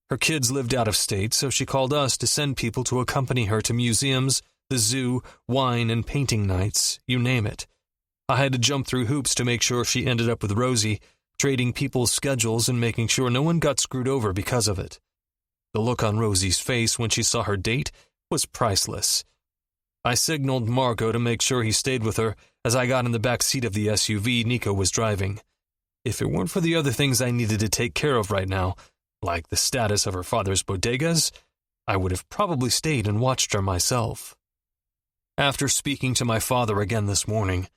Her kids lived out of state, so she called us to send people to accompany her to museums, the zoo, wine and painting nights, you name it. I had to jump through hoops to make sure she ended up with Rosie, trading people's schedules and making sure no one got screwed over because of it. The look on Rosie's face when she saw her date was priceless. I signaled Marco to make sure he stayed with her as I got in the back seat of the SUV Nico was driving. If it weren't for the other things I needed to take care of right now, like the status of her father's bodegas, I would have probably stayed and watched her myself. After speaking to my father again this morning,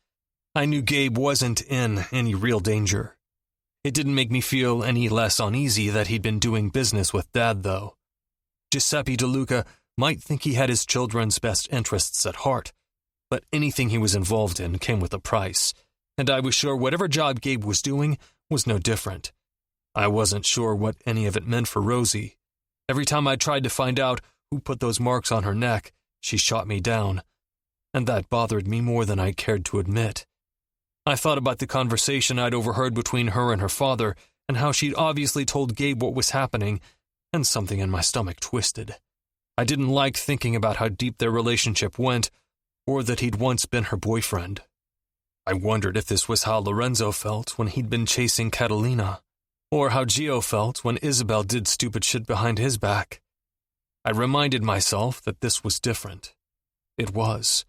I knew Gabe wasn't in any real danger. It didn't make me feel any less uneasy that he'd been doing business with Dad, though. Giuseppe De Luca might think he had his children's best interests at heart, but anything he was involved in came with a price, and I was sure whatever job Gabe was doing was no different. I wasn't sure what any of it meant for Rosie. Every time I tried to find out who put those marks on her neck, she shot me down, and that bothered me more than I cared to admit. I thought about the conversation I'd overheard between her and her father, and how she'd obviously told Gabe what was happening, and something in my stomach twisted. I didn't like thinking about how deep their relationship went, or that he'd once been her boyfriend. I wondered if this was how Lorenzo felt when he'd been chasing Catalina, or how Gio felt when Isabel did stupid shit behind his back. I reminded myself that this was different. It was.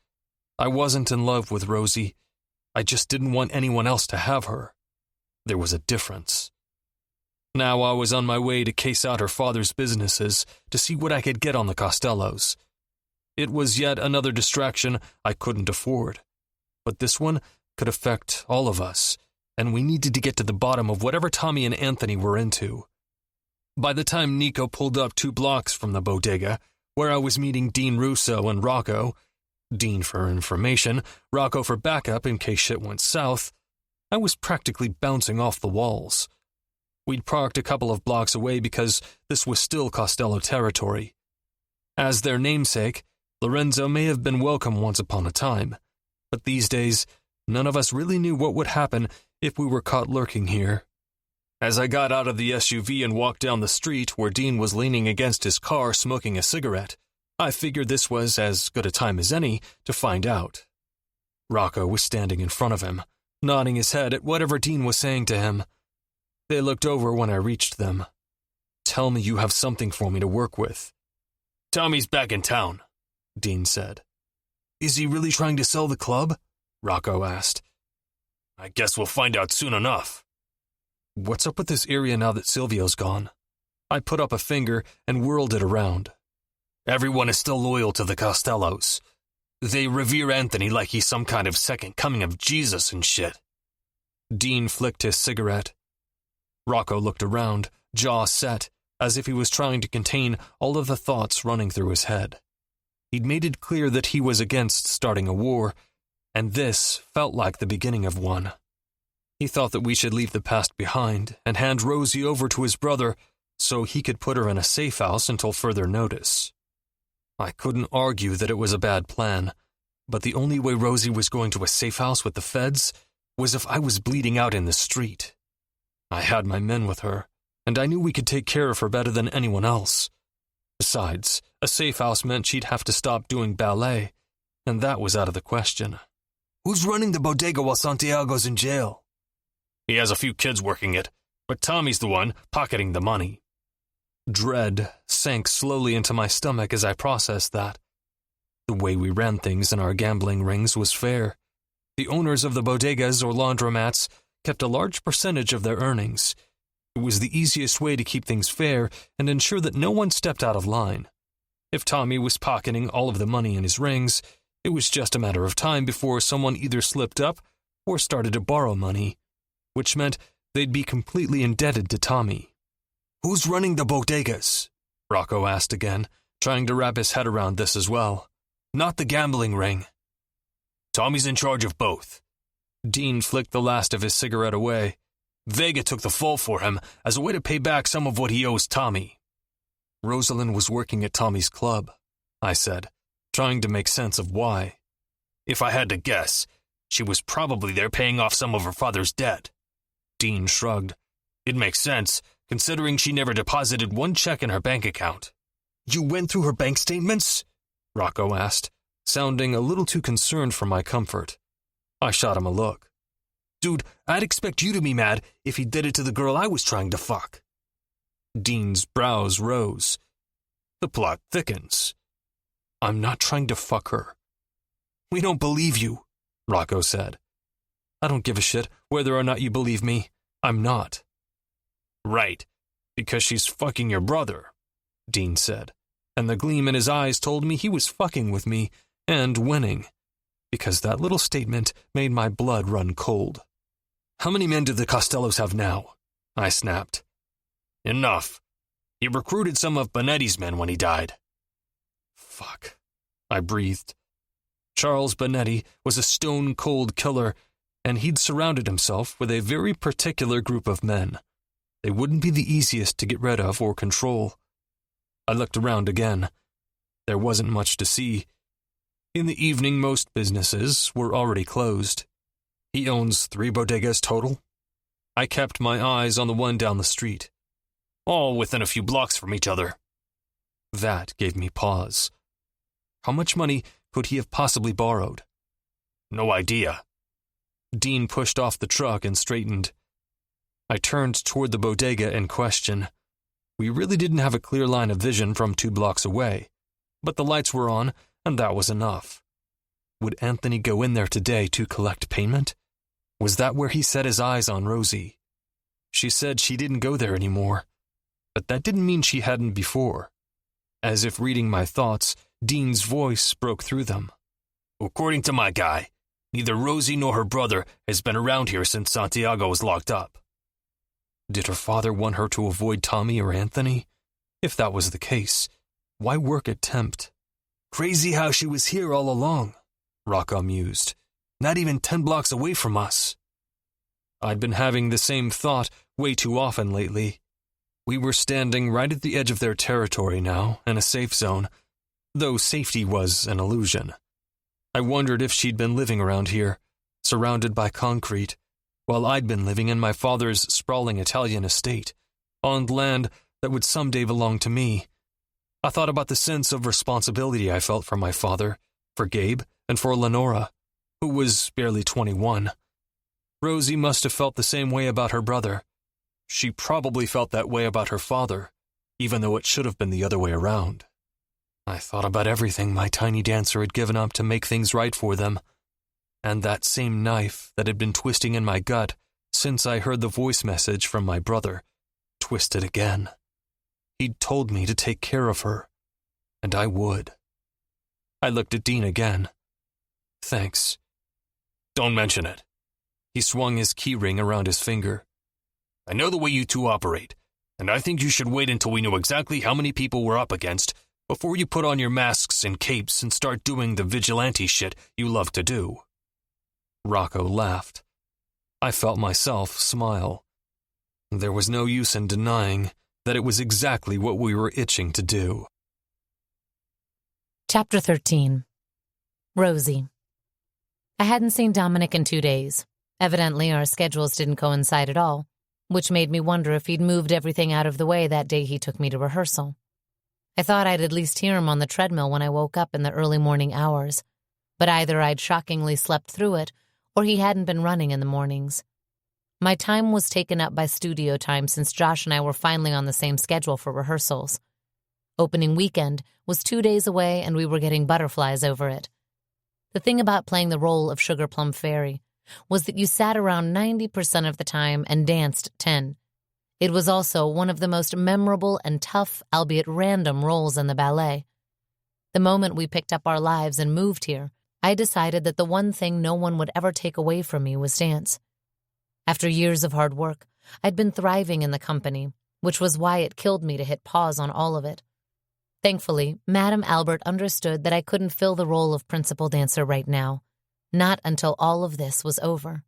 I wasn't in love with Rosie. I just didn't want anyone else to have her. There was a difference. Now I was on my way to case out her father's businesses to see what I could get on the Costellos. It was yet another distraction I couldn't afford. But this one could affect all of us, and we needed to get to the bottom of whatever Tommy and Anthony were into. By the time Nico pulled up 2 blocks from the bodega, where I was meeting Dean Russo and Rocco, Dean for information, Rocco for backup in case shit went south, I was practically bouncing off the walls. We'd parked a couple of blocks away because this was still Costello territory. As their namesake, Lorenzo may have been welcome once upon a time, but these days, none of us really knew what would happen if we were caught lurking here. As I got out of the SUV and walked down the street where Dean was leaning against his car smoking a cigarette, I figured this was as good a time as any to find out. Rocco was standing in front of him, nodding his head at whatever Dean was saying to him. They looked over when I reached them. Tell me you have something for me to work with. Tommy's back in town, Dean said. Is he really trying to sell the club? Rocco asked. I guess we'll find out soon enough. What's up with this area now that Silvio's gone? I put up a finger and whirled it around. Everyone is still loyal to the Costellos. They revere Anthony like he's some kind of second coming of Jesus and shit. Dean flicked his cigarette. Rocco looked around, jaw set, as if he was trying to contain all of the thoughts running through his head. He'd made it clear that he was against starting a war, and this felt like the beginning of one. He thought that we should leave the past behind and hand Rosie over to his brother so he could put her in a safe house until further notice. I couldn't argue that it was a bad plan, but the only way Rosie was going to a safe house with the feds was if I was bleeding out in the street. I had my men with her, and I knew we could take care of her better than anyone else. Besides, a safe house meant she'd have to stop doing ballet, and that was out of the question. Who's running the bodega while Santiago's in jail? He has a few kids working it, but Tommy's the one pocketing the money. Dread sank slowly into my stomach as I processed that. The way we ran things in our gambling rings was fair. The owners of the bodegas or laundromats kept a large percentage of their earnings. It was the easiest way to keep things fair and ensure that no one stepped out of line. If Tommy was pocketing all of the money in his rings, it was just a matter of time before someone either slipped up or started to borrow money, which meant they'd be completely indebted to Tommy. Who's running the bodegas? Rocco asked again, trying to wrap his head around this as well. Not the gambling ring. Tommy's in charge of both. Dean flicked the last of his cigarette away. Vega took the fall for him as a way to pay back some of what he owes Tommy. Roselyn was working at Tommy's club, I said, trying to make sense of why. If I had to guess, she was probably there paying off some of her father's debt. Dean shrugged. It makes sense, considering she never deposited one check in her bank account. You went through her bank statements? Rocco asked, sounding a little too concerned for my comfort. I shot him a look. Dude, I'd expect you to be mad if he did it to the girl I was trying to fuck. Dean's brows rose. The plot thickens. I'm not trying to fuck her. We don't believe you, Rocco said. I don't give a shit whether or not you believe me. I'm not. Right, because she's fucking your brother, Dean said, and the gleam in his eyes told me he was fucking with me and winning, because that little statement made my blood run cold. How many men do the Costellos have now? I snapped. Enough. He recruited some of Bonetti's men when he died. Fuck, I breathed. Charles Bonetti was a stone-cold killer, and he'd surrounded himself with a very particular group of men. They wouldn't be the easiest to get rid of or control. I looked around again. There wasn't much to see. In the evening, most businesses were already closed. He owns 3 bodegas total. I kept my eyes on the one down the street. All within a few blocks from each other. That gave me pause. How much money could he have possibly borrowed? No idea. Dean pushed off the truck and straightened. I turned toward the bodega in question. We really didn't have a clear line of vision from 2 blocks away, but the lights were on, and that was enough. Would Anthony go in there today to collect payment? Was that where he set his eyes on Rosie? She said she didn't go there anymore, but that didn't mean she hadn't before. As if reading my thoughts, Dean's voice broke through them. According to my guy, neither Rosie nor her brother has been around here since Santiago was locked up. Did her father want her to avoid Tommy or Anthony? If that was the case, why work at Tempt? Crazy how she was here all along, Rocco mused. Not even 10 blocks away from us. I'd been having the same thought way too often lately. We were standing right at the edge of their territory now, in a safe zone, though safety was an illusion. I wondered if she'd been living around here, surrounded by concrete, while I'd been living in my father's sprawling Italian estate, on land that would someday belong to me. I thought about the sense of responsibility I felt for my father, for Gabe, and for Lenora, who was barely 21. Rosie must have felt the same way about her brother. She probably felt that way about her father, even though it should have been the other way around. I thought about everything my tiny dancer had given up to make things right for them, and that same knife that had been twisting in my gut since I heard the voice message from my brother, twisted again. He'd told me to take care of her, and I would. I looked at Dean again. Thanks. Don't mention it. He swung his keyring around his finger. I know the way you two operate, and I think you should wait until we know exactly how many people we're up against before you put on your masks and capes and start doing the vigilante shit you love to do. Rocco laughed. I felt myself smile. There was no use in denying that it was exactly what we were itching to do. Chapter 13. Rosie. I hadn't seen Dominic in 2 days. Evidently, our schedules didn't coincide at all. which made me wonder if he'd moved everything out of the way that day he took me to rehearsal. I thought I'd at least hear him on the treadmill when I woke up in the early morning hours, but either I'd shockingly slept through it or he hadn't been running in the mornings. My time was taken up by studio time since Josh and I were finally on the same schedule for rehearsals. Opening weekend was 2 days away and we were getting butterflies over it. The thing about playing the role of Sugar Plum Fairy was that you sat around 90% of the time and danced 10. It was also one of the most memorable and tough, albeit random, roles in the ballet. The moment we picked up our lives and moved here, I decided that the one thing no one would ever take away from me was dance. After years of hard work, I'd been thriving in the company, which was why it killed me to hit pause on all of it. Thankfully, Madame Albert understood that I couldn't fill the role of principal dancer right now, not until all of this was over.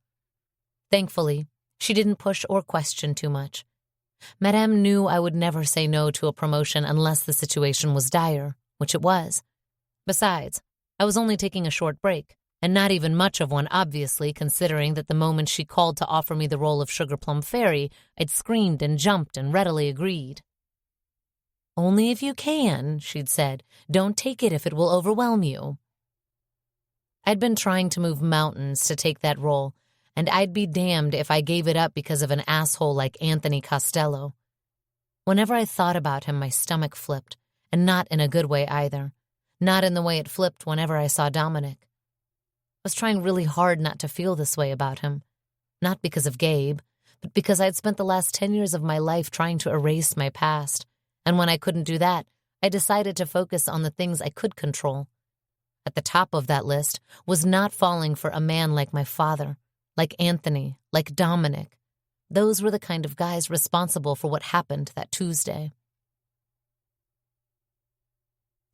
Thankfully, she didn't push or question too much. Madame knew I would never say no to a promotion unless the situation was dire, which it was. Besides, I was only taking a short break, and not even much of one, obviously, considering that the moment she called to offer me the role of Sugar Plum Fairy, I'd screamed and jumped and readily agreed. "Only if you can," she'd said. "Don't take it if it will overwhelm you." I'd been trying to move mountains to take that role, and I'd be damned if I gave it up because of an asshole like Anthony Costello. Whenever I thought about him, my stomach flipped, and not in a good way either. Not in the way it flipped whenever I saw Dominic. I was trying really hard not to feel this way about him. Not because of Gabe, but because I'd spent the last 10 years of my life trying to erase my past. And when I couldn't do that, I decided to focus on the things I could control. At the top of that list was not falling for a man like my father, like Anthony, like Dominic. Those were the kind of guys responsible for what happened that Tuesday.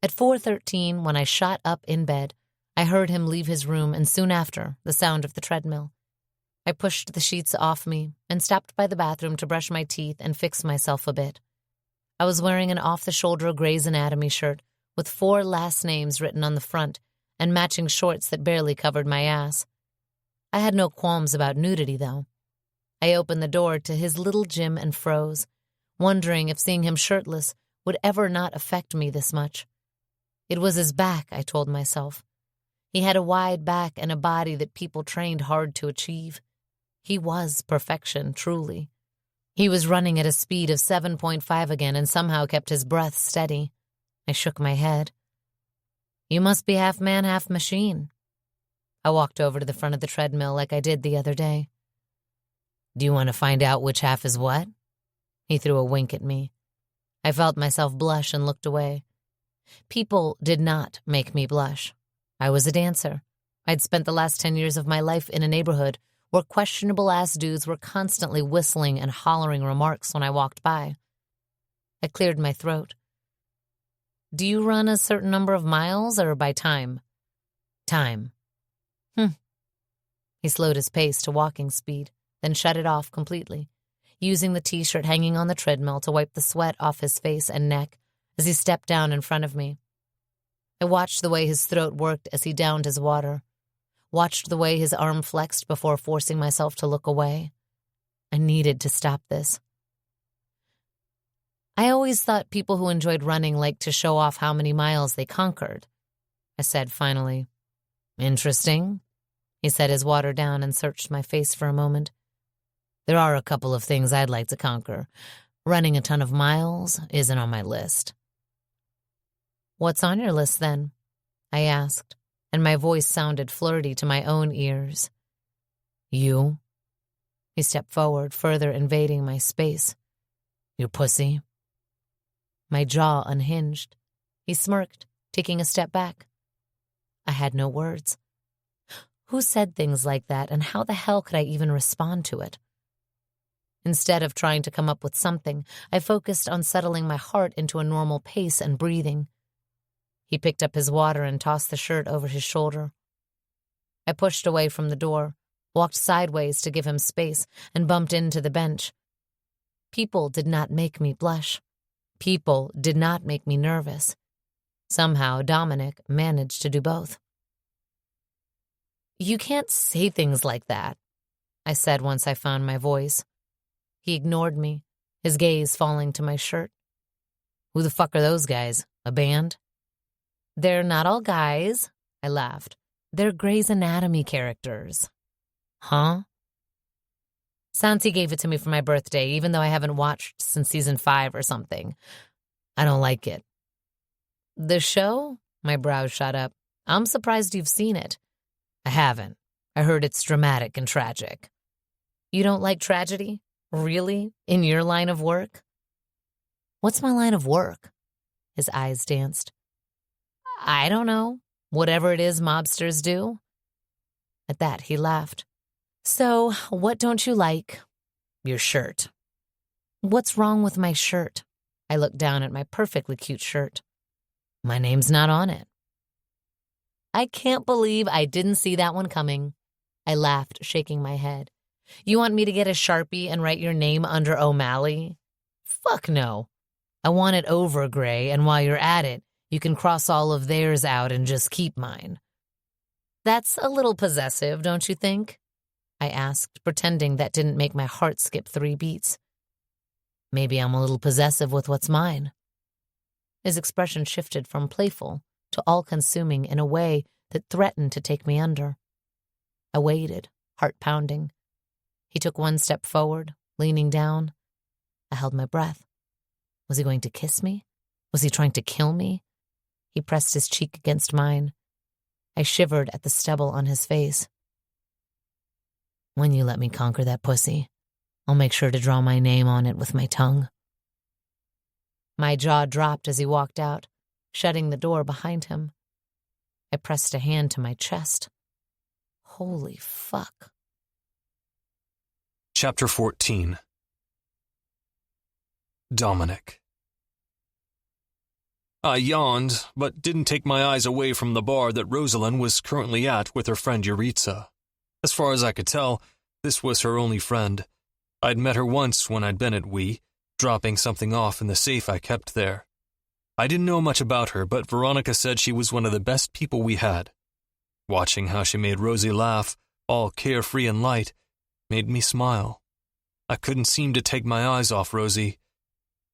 At 4:13, when I shot up in bed, I heard him leave his room, and soon after, the sound of the treadmill. I pushed the sheets off me and stopped by the bathroom to brush my teeth and fix myself a bit. I was wearing an off-the-shoulder Grey's Anatomy shirt with 4 last names written on the front and matching shorts that barely covered my ass. I had no qualms about nudity, though. I opened the door to his little gym and froze, wondering if seeing him shirtless would ever not affect me this much. It was his back, I told myself. He had a wide back and a body that people trained hard to achieve. He was perfection, truly. He was running at a speed of 7.5 again and somehow kept his breath steady. I shook my head. "You must be half man, half machine." I walked over to the front of the treadmill like I did the other day. "Do you want to find out which half is what?" He threw a wink at me. I felt myself blush and looked away. People did not make me blush. I was a dancer. I'd spent the last 10 years of my life in a neighborhood where questionable-ass dudes were constantly whistling and hollering remarks when I walked by. I cleared my throat. "Do you run a certain number of miles or by time?" "Time." He slowed his pace to walking speed, then shut it off completely, using the t-shirt hanging on the treadmill to wipe the sweat off his face and neck as he stepped down in front of me. I watched the way his throat worked as he downed his water, watched the way his arm flexed before forcing myself to look away. I needed to stop this. "I always thought people who enjoyed running liked to show off how many miles they conquered," I said finally. "Interesting." He set his water down and searched my face for a moment. "There are a couple of things I'd like to conquer. Running a ton of miles isn't on my list." "What's on your list, then?" I asked, and my voice sounded flirty to my own ears. "You?" He stepped forward, further invading my space. "Your pussy?" My jaw unhinged. He smirked, taking a step back. I had no words. Who said things like that, and how the hell could I even respond to it? Instead of trying to come up with something, I focused on settling my heart into a normal pace and breathing. He picked up his water and tossed the shirt over his shoulder. I pushed away from the door, walked sideways to give him space, and bumped into the bench. People did not make me blush. People did not make me nervous. Somehow Dominic managed to do both. "You can't say things like that," I said once I found my voice. He ignored me, his gaze falling to my shirt. Who the fuck are those guys? A band? They're not all guys, I laughed. They're Grey's Anatomy characters. Huh? Santi gave it to me for my birthday, even though I haven't watched since season 5 or something. I don't like it. The show? My brows shot up. I'm surprised you've seen it. I haven't. I heard it's dramatic and tragic. You don't like tragedy? Really? In your line of work? What's my line of work? His eyes danced. I don't know. Whatever it is mobsters do. At that, he laughed. So, what don't you like? Your shirt. What's wrong with my shirt? I looked down at my perfectly cute shirt. My name's not on it. I can't believe I didn't see that one coming. I laughed, shaking my head. You want me to get a Sharpie and write your name under O'Malley? Fuck no. I want it over, Gray, and while you're at it, you can cross all of theirs out and just keep mine. That's a little possessive, don't you think? I asked, pretending that didn't make my heart skip 3 beats. Maybe I'm a little possessive with what's mine. His expression shifted from playful to all-consuming in a way that threatened to take me under. I waited, heart pounding. He took 1 step forward, leaning down. I held my breath. Was he going to kiss me? Was he trying to kill me? He pressed his cheek against mine. I shivered at the stubble on his face. When you let me conquer that pussy, I'll make sure to draw my name on it with my tongue. My jaw dropped as he walked out, shutting the door behind him. I pressed a hand to my chest. Holy fuck. Chapter 14. Dominic. I yawned, but didn't take my eyes away from the bar that Roselyn was currently at with her friend Yuritsa. As far as I could tell, this was her only friend. I'd met her once when I'd been at Wii, dropping something off in the safe I kept there. I didn't know much about her, but Veronica said she was one of the best people we had. Watching how she made Rosie laugh, all carefree and light, made me smile. I couldn't seem to take my eyes off Rosie.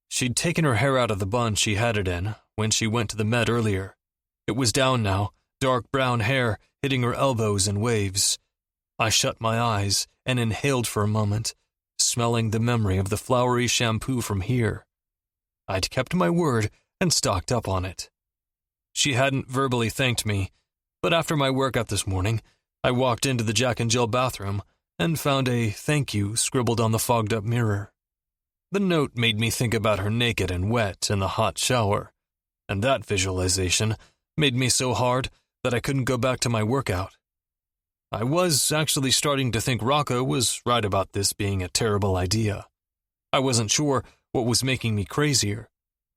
She'd taken her hair out of the bun she had it in when she went to the Med earlier. It was down now, dark brown hair hitting her elbows in waves. I shut my eyes and inhaled for a moment, smelling the memory of the flowery shampoo from here. I'd kept my word and stocked up on it. She hadn't verbally thanked me, but after my workout this morning, I walked into the Jack and Jill bathroom and found a thank you scribbled on the fogged-up mirror. The note made me think about her naked and wet in the hot shower, and that visualization made me so hard that I couldn't go back to my workout. I was actually starting to think Rocco was right about this being a terrible idea. I wasn't sure what was making me crazier,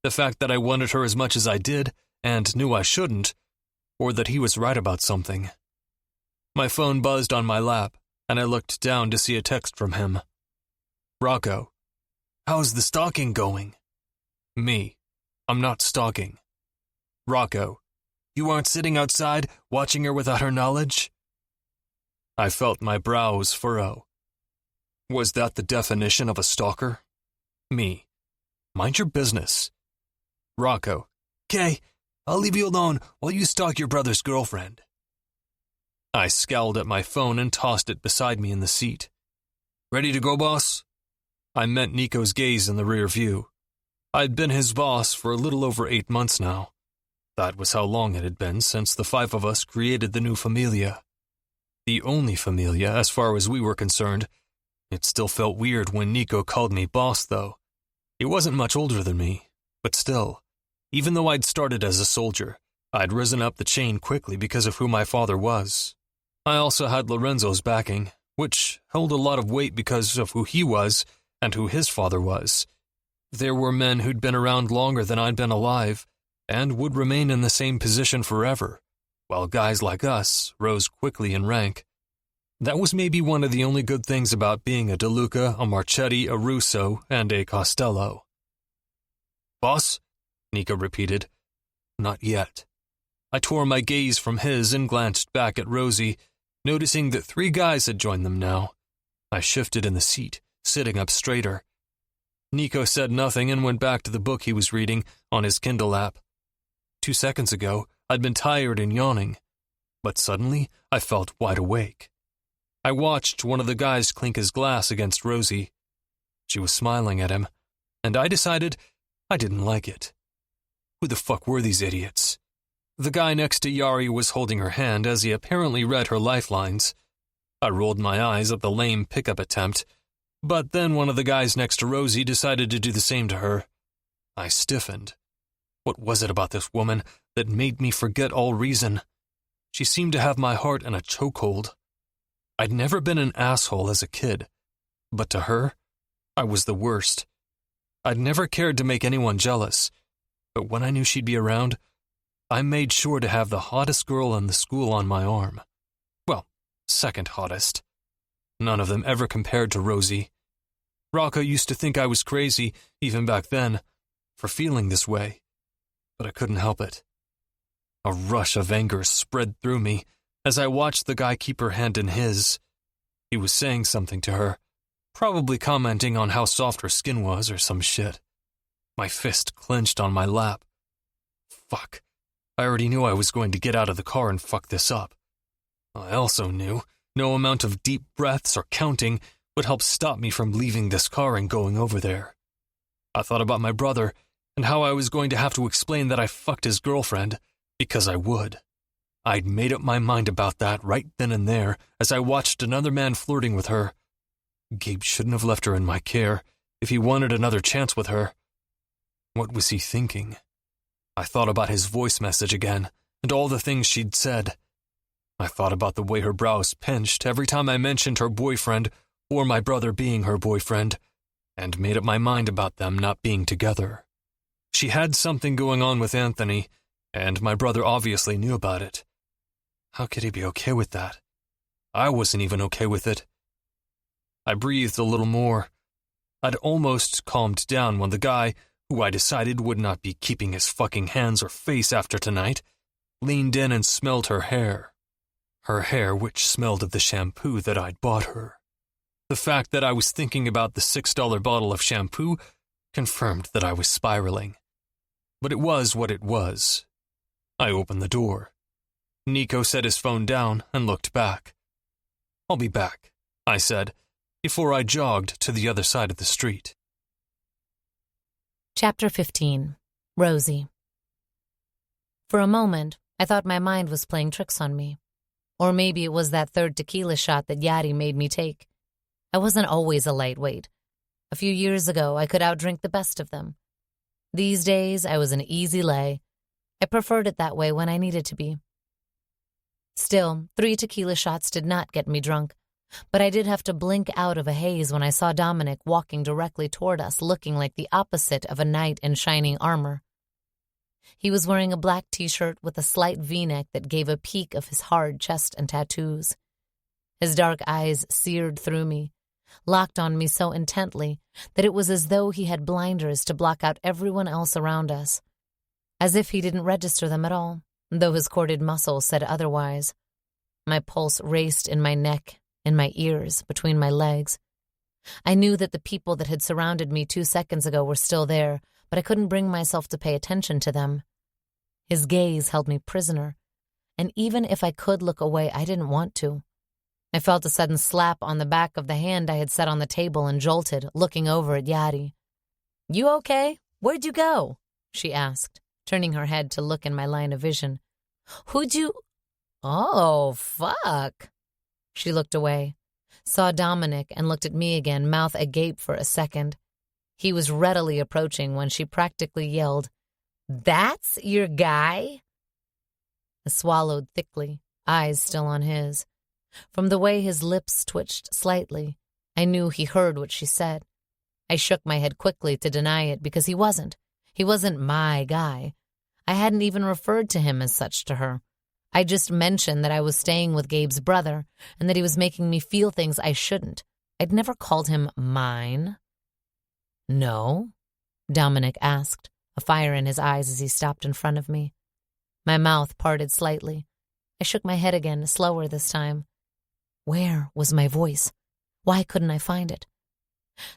the fact that I wanted her as much as I did and knew I shouldn't, or that he was right about something. My phone buzzed on my lap, and I looked down to see a text from him. Rocco, how's the stalking going? Me, I'm not stalking. Rocco, you aren't sitting outside watching her without her knowledge? I felt my brows furrow. Was that the definition of a stalker? Me, mind your business. Rocco, "'Kay, I'll leave you alone while you stalk your brother's girlfriend." I scowled at my phone and tossed it beside me in the seat. Ready to go, boss? I met Nico's gaze in the rear view. I'd been his boss for a little over 8 months now. That was how long it had been since the 5 of us created the new familia. The only familia as far as we were concerned. It still felt weird when Nico called me boss, though. He wasn't much older than me, but still, even though I'd started as a soldier, I'd risen up the chain quickly because of who my father was. I also had Lorenzo's backing, which held a lot of weight because of who he was and who his father was. There were men who'd been around longer than I'd been alive, and would remain in the same position forever, while guys like us rose quickly in rank. That was maybe one of the only good things about being a De Luca, a Marchetti, a Russo, and a Costello. Boss? Nico repeated. Not yet. I tore my gaze from his and glanced back at Rosie, noticing that 3 guys had joined them now. I shifted in the seat, sitting up straighter. Nico said nothing and went back to the book he was reading on his Kindle app. 2 seconds ago, I'd been tired and yawning, but suddenly I felt wide awake. I watched one of the guys clink his glass against Rosie. She was smiling at him, and I decided I didn't like it. Who the fuck were these idiots? The guy next to Yari was holding her hand as he apparently read her lifelines. I rolled my eyes at the lame pickup attempt, but then one of the guys next to Rosie decided to do the same to her. I stiffened. What was it about this woman that made me forget all reason? She seemed to have my heart in a chokehold. I'd never been an asshole as a kid, but to her, I was the worst. I'd never cared to make anyone jealous, but when I knew she'd be around, I made sure to have the hottest girl in the school on my arm. Well, second hottest. None of them ever compared to Rosie. Rocco used to think I was crazy, even back then, for feeling this way, but I couldn't help it. A rush of anger spread through me as I watched the guy keep her hand in his. He was saying something to her, probably commenting on how soft her skin was or some shit. My fist clenched on my lap. Fuck. I already knew I was going to get out of the car and fuck this up. I also knew no amount of deep breaths or counting would help stop me from leaving this car and going over there. I thought about my brother and how I was going to have to explain that I fucked his girlfriend, because I would. I'd made up my mind about that right then and there as I watched another man flirting with her. Gabe shouldn't have left her in my care if he wanted another chance with her. What was he thinking? I thought about his voice message again, and all the things she'd said. I thought about the way her brows pinched every time I mentioned her boyfriend or my brother being her boyfriend, and made up my mind about them not being together. She had something going on with Anthony, and my brother obviously knew about it. How could he be okay with that? I wasn't even okay with it. I breathed a little more. I'd almost calmed down when the guy, who I decided would not be keeping his fucking hands or face after tonight, leaned in and smelled her hair. Her hair which smelled of the shampoo that I'd bought her. The fact that I was thinking about the $6 bottle of shampoo confirmed that I was spiraling. But it was what it was. I opened the door. Nico set his phone down and looked back. "I'll be back," I said, before I jogged to the other side of the street. Chapter 15. Rosie. For a moment, I thought my mind was playing tricks on me. Or maybe it was that third tequila shot that Yadi made me take. I wasn't always a lightweight. A few years ago, I could outdrink the best of them. These days, I was an easy lay. I preferred it that way when I needed to be. Still, 3 tequila shots did not get me drunk, but I did have to blink out of a haze when I saw Dominic walking directly toward us, looking like the opposite of a knight in shining armor. He was wearing a black t-shirt with a slight V-neck that gave a peek of his hard chest and tattoos. His dark eyes seared through me, locked on me so intently that it was as though he had blinders to block out everyone else around us, as if he didn't register them at all, though his corded muscles said otherwise. My pulse raced in my neck, in my ears, between my legs. I knew that the people that had surrounded me 2 seconds ago were still there, but I couldn't bring myself to pay attention to them. His gaze held me prisoner, and even if I could look away, I didn't want to. I felt a sudden slap on the back of the hand I had set on the table and jolted, looking over at Yadi. "You okay? Where'd you go?" she asked, turning her head to look in my line of vision. "Who'd you—" "Oh, fuck." She looked away, saw Dominic, and looked at me again, mouth agape for a second. He was readily approaching when she practically yelled, "That's your guy?" I swallowed thickly, eyes still on his. From the way his lips twitched slightly, I knew he heard what she said. I shook my head quickly to deny it because he wasn't. He wasn't my guy. I hadn't even referred to him as such to her. I just mentioned that I was staying with Gabe's brother and that he was making me feel things I shouldn't. I'd never called him mine. "No?" Dominic asked, a fire in his eyes as he stopped in front of me. My mouth parted slightly. I shook my head again, slower this time. Where was my voice? Why couldn't I find it?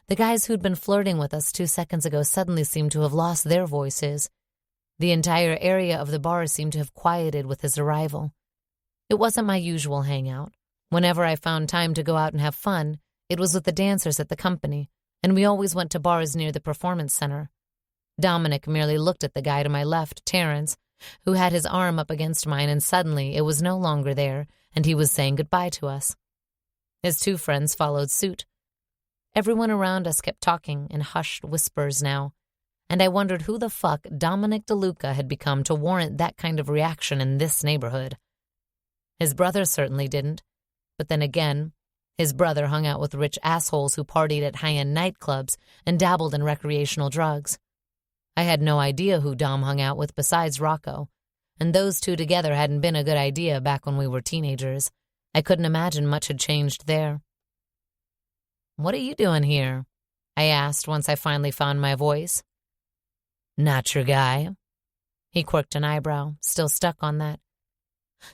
The guys who'd been flirting with us 2 seconds ago suddenly seemed to have lost their voices. The entire area of the bar seemed to have quieted with his arrival. It wasn't my usual hangout. Whenever I found time to go out and have fun, it was with the dancers at the company, and we always went to bars near the performance center. Dominic merely looked at the guy to my left, Terrence, who had his arm up against mine, and suddenly it was no longer there, and he was saying goodbye to us. His 2 friends followed suit. Everyone around us kept talking in hushed whispers now, and I wondered who the fuck Dominic De Luca had become to warrant that kind of reaction in this neighborhood. His brother certainly didn't, but then again, his brother hung out with rich assholes who partied at high-end nightclubs and dabbled in recreational drugs. I had no idea who Dom hung out with besides Rocco, and those 2 together hadn't been a good idea back when we were teenagers. I couldn't imagine much had changed there. "What are you doing here?" I asked once I finally found my voice. "Not your guy." He quirked an eyebrow, still stuck on that.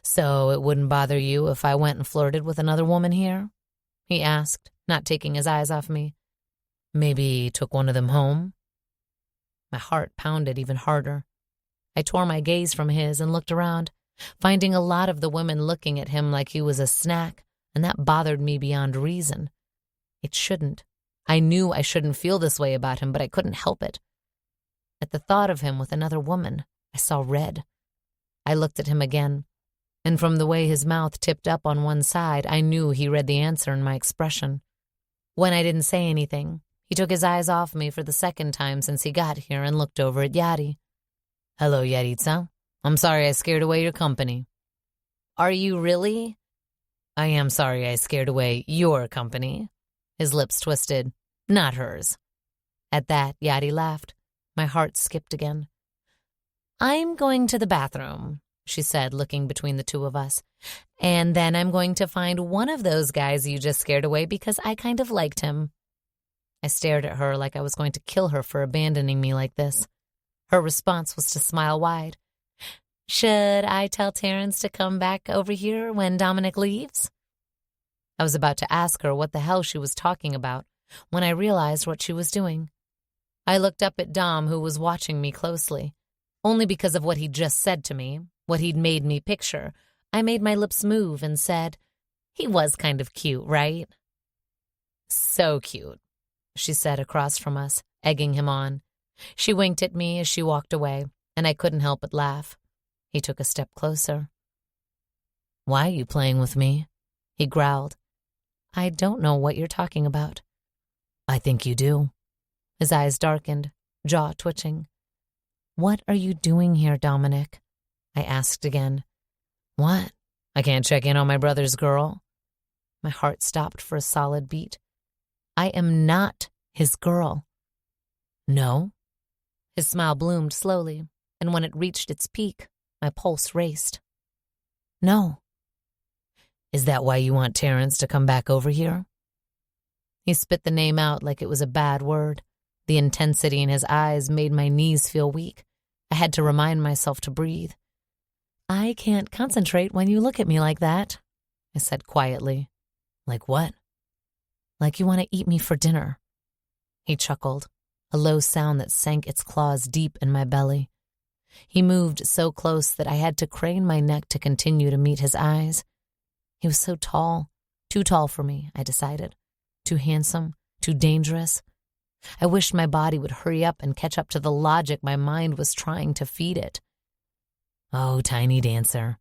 "So it wouldn't bother you if I went and flirted with another woman here?" he asked, not taking his eyes off me. "Maybe took one of them home?" My heart pounded even harder. I tore my gaze from his and looked around, finding a lot of the women looking at him like he was a snack, and that bothered me beyond reason. It shouldn't. I knew I shouldn't feel this way about him, but I couldn't help it. At the thought of him with another woman, I saw red. I looked at him again, and from the way his mouth tipped up on one side, I knew he read the answer in my expression. When I didn't say anything, he took his eyes off me for the 2nd time since he got here and looked over at Yadi. "Hello, Yaritza. I'm sorry I scared away your company." "Are you really?" "I am sorry I scared away your company." His lips twisted. "Not hers." At that, Yadi laughed. My heart skipped again. "I'm going to the bathroom," she said, looking between the 2 of us. "And then I'm going to find one of those guys you just scared away because I kind of liked him." I stared at her like I was going to kill her for abandoning me like this. Her response was to smile wide. "Should I tell Terrence to come back over here when Dominic leaves?" I was about to ask her what the hell she was talking about when I realized what she was doing. I looked up at Dom, who was watching me closely. Only because of what he'd just said to me, what he'd made me picture, I made my lips move and said, "He was kind of cute, right?" "So cute," she said across from us, egging him on. She winked at me as she walked away, and I couldn't help but laugh. He took a step closer. "Why are you playing with me?" he growled. "I don't know what you're talking about." "I think you do." His eyes darkened, jaw twitching. "What are you doing here, Dominic?" I asked again. "What? I can't check in on my brother's girl?" My heart stopped for a solid beat. "I am not his girl." "No?" His smile bloomed slowly, and when it reached its peak, my pulse raced. "No." "Is that why you want Terrence to come back over here?" He spit the name out like it was a bad word. The intensity in his eyes made my knees feel weak. I had to remind myself to breathe. "I can't concentrate when you look at me like that," I said quietly. "Like what?" "Like you want to eat me for dinner." He chuckled, a low sound that sank its claws deep in my belly. He moved so close that I had to crane my neck to continue to meet his eyes. He was so tall, too tall for me, I decided. Too handsome, too dangerous. I wished my body would hurry up and catch up to the logic my mind was trying to feed it. "Oh, tiny dancer."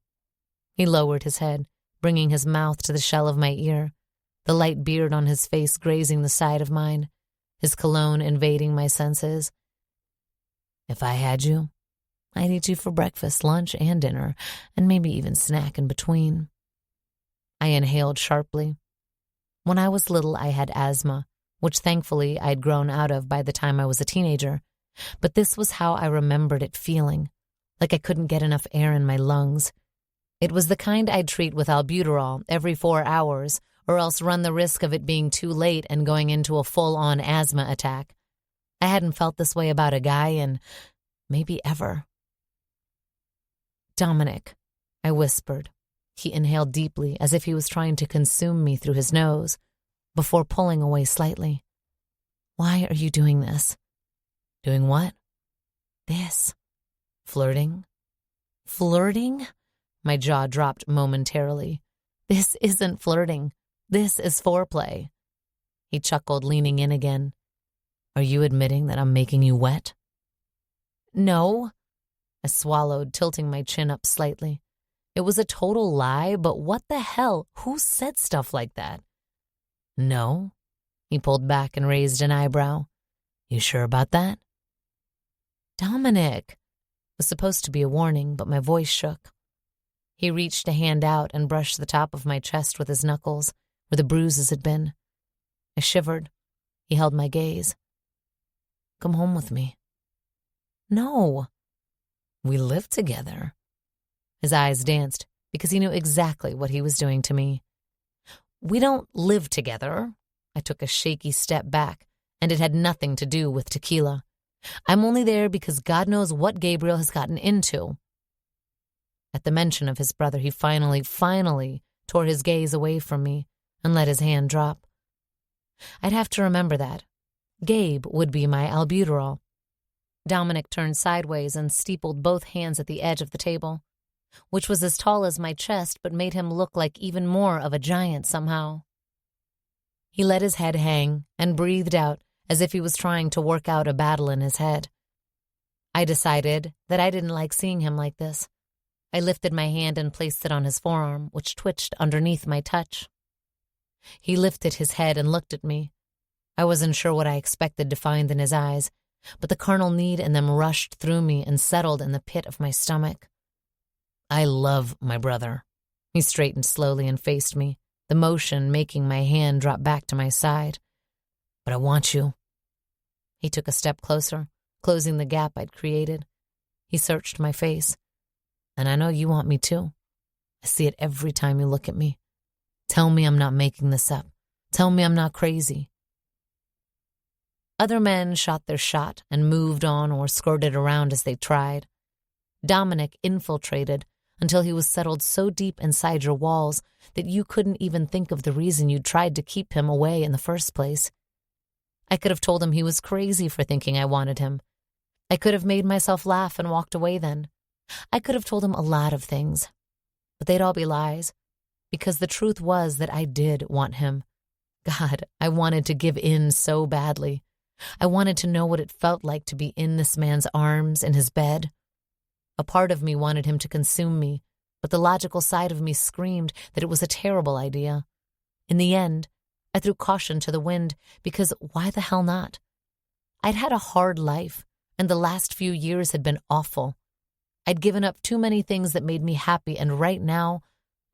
He lowered his head, bringing his mouth to the shell of my ear, the light beard on his face grazing the side of mine, his cologne invading my senses. "If I had you, I'd eat you for breakfast, lunch, and dinner, and maybe even snack in between." I inhaled sharply. When I was little, I had asthma, which thankfully I'd grown out of by the time I was a teenager. But this was how I remembered it feeling, like I couldn't get enough air in my lungs. It was the kind I'd treat with albuterol every 4 hours, or else run the risk of it being too late and going into a full-on asthma attack. I hadn't felt this way about a guy in maybe ever. "Dominic," I whispered. He inhaled deeply, as if he was trying to consume me through his nose, before pulling away slightly. Why are you doing this? Doing what? This. Flirting? Flirting? My jaw dropped momentarily. This isn't flirting. This is foreplay. He chuckled, leaning in again. Are you admitting that I'm making you wet? No. I swallowed, tilting my chin up slightly. It was a total lie, but what the hell? Who said stuff like that? No. He pulled back and raised an eyebrow. You sure about that? Dominic. It was supposed to be a warning, but my voice shook. He reached a hand out and brushed the top of my chest with his knuckles, where the bruises had been. I shivered. He held my gaze. Come home with me. No. We live together. His eyes danced because he knew exactly what he was doing to me. We don't live together. I took a shaky step back, and it had nothing to do with tequila. I'm only there because God knows what Gabriel has gotten into. At the mention of his brother, he finally tore his gaze away from me and let his hand drop. I'd have to remember that. Gabe would be my albuterol. Dominic turned sideways and steepled both hands at the edge of the table, which was as tall as my chest but made him look like even more of a giant somehow. He let his head hang and breathed out as if he was trying to work out a battle in his head. I decided that I didn't like seeing him like this. I lifted my hand and placed it on his forearm, which twitched underneath my touch. He lifted his head and looked at me. I wasn't sure what I expected to find in his eyes, but the carnal need in them rushed through me and settled in the pit of my stomach. I love my brother. He straightened slowly and faced me, the motion making my hand drop back to my side. But I want you. He took a step closer, closing the gap I'd created. He searched my face. And I know you want me too. I see it every time you look at me. Tell me I'm not making this up. Tell me I'm not crazy. Other men shot their shot and moved on or skirted around as they tried. Dominic infiltrated until he was settled so deep inside your walls that you couldn't even think of the reason you tried to keep him away in the first place. I could have told him he was crazy for thinking I wanted him. I could have made myself laugh and walked away then. I could have told him a lot of things, but they'd all be lies, because the truth was that I did want him. God, I wanted to give in so badly. I wanted to know what it felt like to be in this man's arms, in his bed. A part of me wanted him to consume me, but the logical side of me screamed that it was a terrible idea. In the end, I threw caution to the wind, because why the hell not? I'd had a hard life, and the last few years had been awful. I'd given up too many things that made me happy, and right now,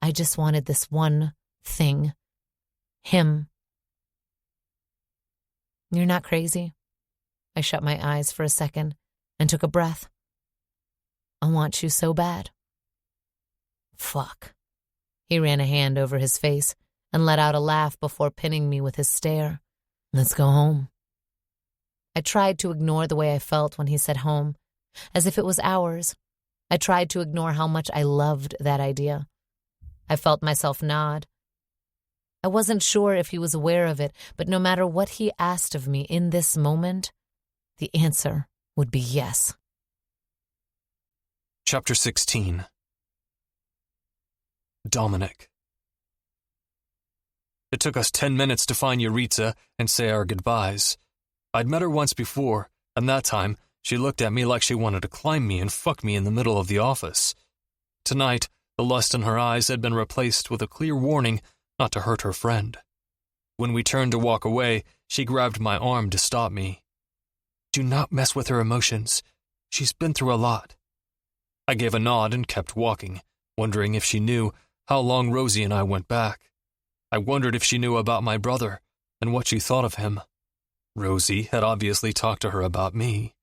I just wanted this one thing. Him. You're not crazy? I shut my eyes for a second and took a breath. I want you so bad. Fuck. He ran a hand over his face and let out a laugh before pinning me with his stare. Let's go home. I tried to ignore the way I felt when he said home, as if it was ours. I tried to ignore how much I loved that idea. I felt myself nod. I wasn't sure if he was aware of it, but no matter what he asked of me in this moment, the answer would be yes. Chapter 16. Dominic. It took us 10 minutes to find Yuritsa and say our goodbyes. I'd met her once before, and that time, she looked at me like she wanted to climb me and fuck me in the middle of the office. Tonight, the lust in her eyes had been replaced with a clear warning not to hurt her friend. When we turned to walk away, she grabbed my arm to stop me. Do not mess with her emotions. She's been through a lot. I gave a nod and kept walking, wondering if she knew how long Rosie and I went back. I wondered if she knew about my brother and what she thought of him. Rosie had obviously talked to her about me.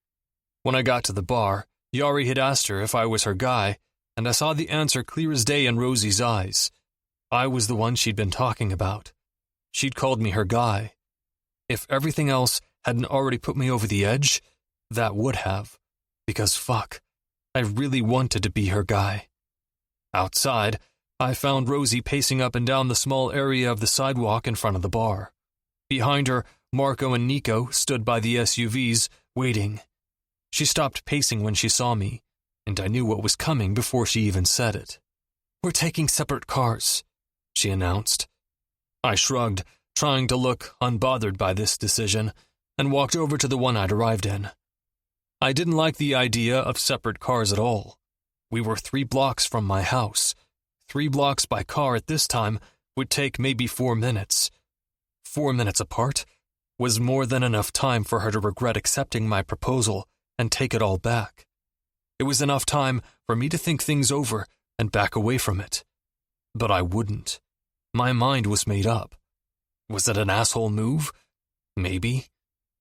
When I got to the bar, Yari had asked her if I was her guy, and I saw the answer clear as day in Rosie's eyes. I was the one she'd been talking about. She'd called me her guy. If everything else hadn't already put me over the edge, that would have. Because fuck, I really wanted to be her guy. Outside, I found Rosie pacing up and down the small area of the sidewalk in front of the bar. Behind her Marco and Nico stood by the SUVs, waiting. She stopped pacing when she saw me, and I knew what was coming before she even said it. "We're taking separate cars," she announced. I shrugged, trying to look unbothered by this decision, and walked over to the one I'd arrived in. I didn't like the idea of separate cars at all. We were 3 blocks from my house. 3 blocks by car at this time would take maybe 4 minutes. 4 minutes apart was more than enough time for her to regret accepting my proposal and take it all back. It was enough time for me to think things over and back away from it. But I wouldn't. My mind was made up. Was it an asshole move? Maybe.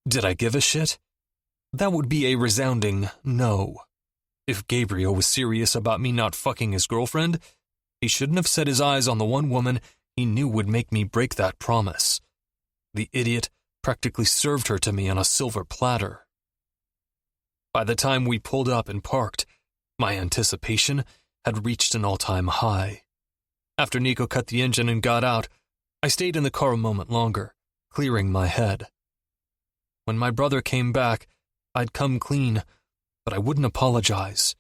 Did I give a shit? That would be a resounding no. If Gabriel was serious about me not fucking his girlfriend, he shouldn't have set his eyes on the one woman he knew would make me break that promise. The idiot practically served her to me on a silver platter. By the time we pulled up and parked, my anticipation had reached an all-time high. After Nico cut the engine and got out, I stayed in the car a moment longer, clearing my head. When my brother came back, I'd come clean, but I wouldn't apologize.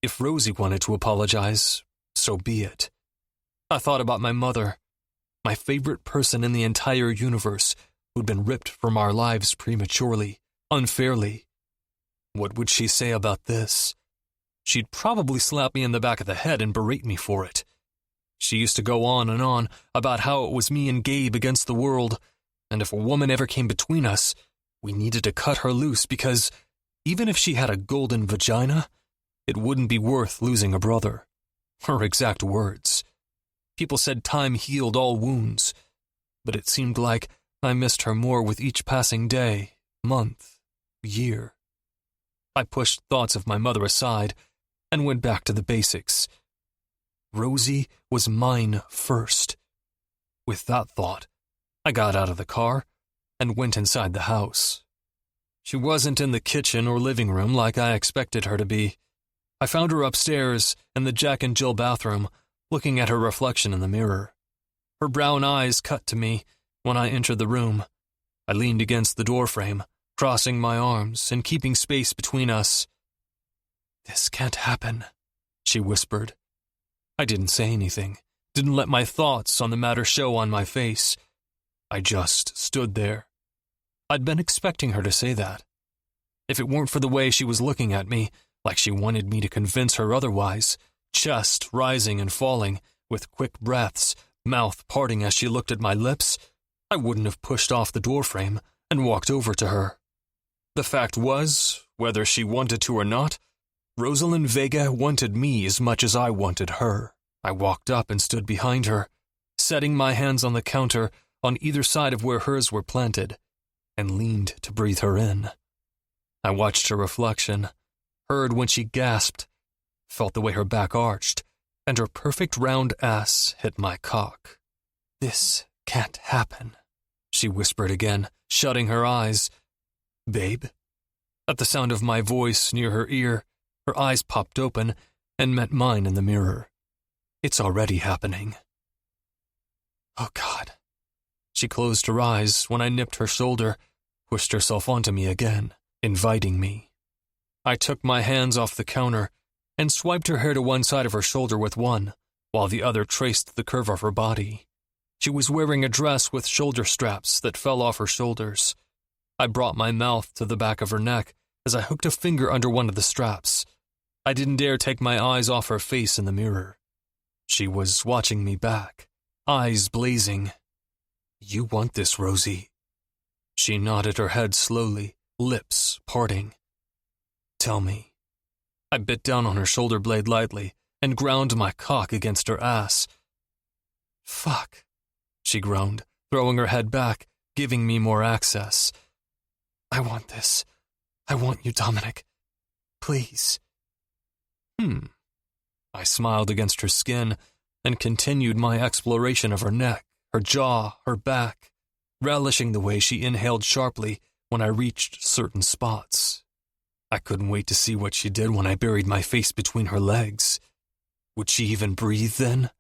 If Rosie wanted to apologize, so be it. I thought about my mother, my favorite person in the entire universe who'd been ripped from our lives prematurely, unfairly. What would she say about this? She'd probably slap me in the back of the head and berate me for it. She used to go on and on about how it was me and Gabe against the world, and if a woman ever came between us, we needed to cut her loose because, even if she had a golden vagina, it wouldn't be worth losing a brother. Her exact words. People said time healed all wounds, but it seemed like I missed her more with each passing day, month, year. I pushed thoughts of my mother aside and went back to the basics. Rosie was mine first. With that thought, I got out of the car and went inside the house. She wasn't in the kitchen or living room like I expected her to be. I found her upstairs in the Jack and Jill bathroom, looking at her reflection in the mirror. Her brown eyes cut to me when I entered the room. I leaned against the doorframe, crossing my arms and keeping space between us. "This can't happen," she whispered. I didn't say anything, didn't let my thoughts on the matter show on my face. I just stood there. I'd been expecting her to say that. If it weren't for the way she was looking at me, like she wanted me to convince her otherwise, chest rising and falling, with quick breaths, mouth parting as she looked at my lips, I wouldn't have pushed off the doorframe and walked over to her. The fact was, whether she wanted to or not, Roselyn Vega wanted me as much as I wanted her. I walked up and stood behind her, setting my hands on the counter on either side of where hers were planted, and leaned to breathe her in. I watched her reflection, heard when she gasped, felt the way her back arched, and her perfect round ass hit my cock. "This can't happen," she whispered again, shutting her eyes. "Babe?" At the sound of my voice near her ear, her eyes popped open and met mine in the mirror. "It's already happening." "Oh, God." She closed her eyes when I nipped her shoulder, pushed herself onto me again, inviting me. I took my hands off the counter and swiped her hair to one side of her shoulder with one, while the other traced the curve of her body. She was wearing a dress with shoulder straps that fell off her shoulders. I brought my mouth to the back of her neck as I hooked a finger under one of the straps. I didn't dare take my eyes off her face in the mirror. She was watching me back, eyes blazing. "You want this, Rosie." She nodded her head slowly, lips parting. "Tell me." I bit down on her shoulder blade lightly and ground my cock against her ass. "Fuck," she groaned, throwing her head back, giving me more access. "I want this. I want you, Dominic. Please." I smiled against her skin and continued my exploration of her neck, her jaw, her back, relishing the way she inhaled sharply when I reached certain spots. I couldn't wait to see what she did when I buried my face between her legs. Would she even breathe then?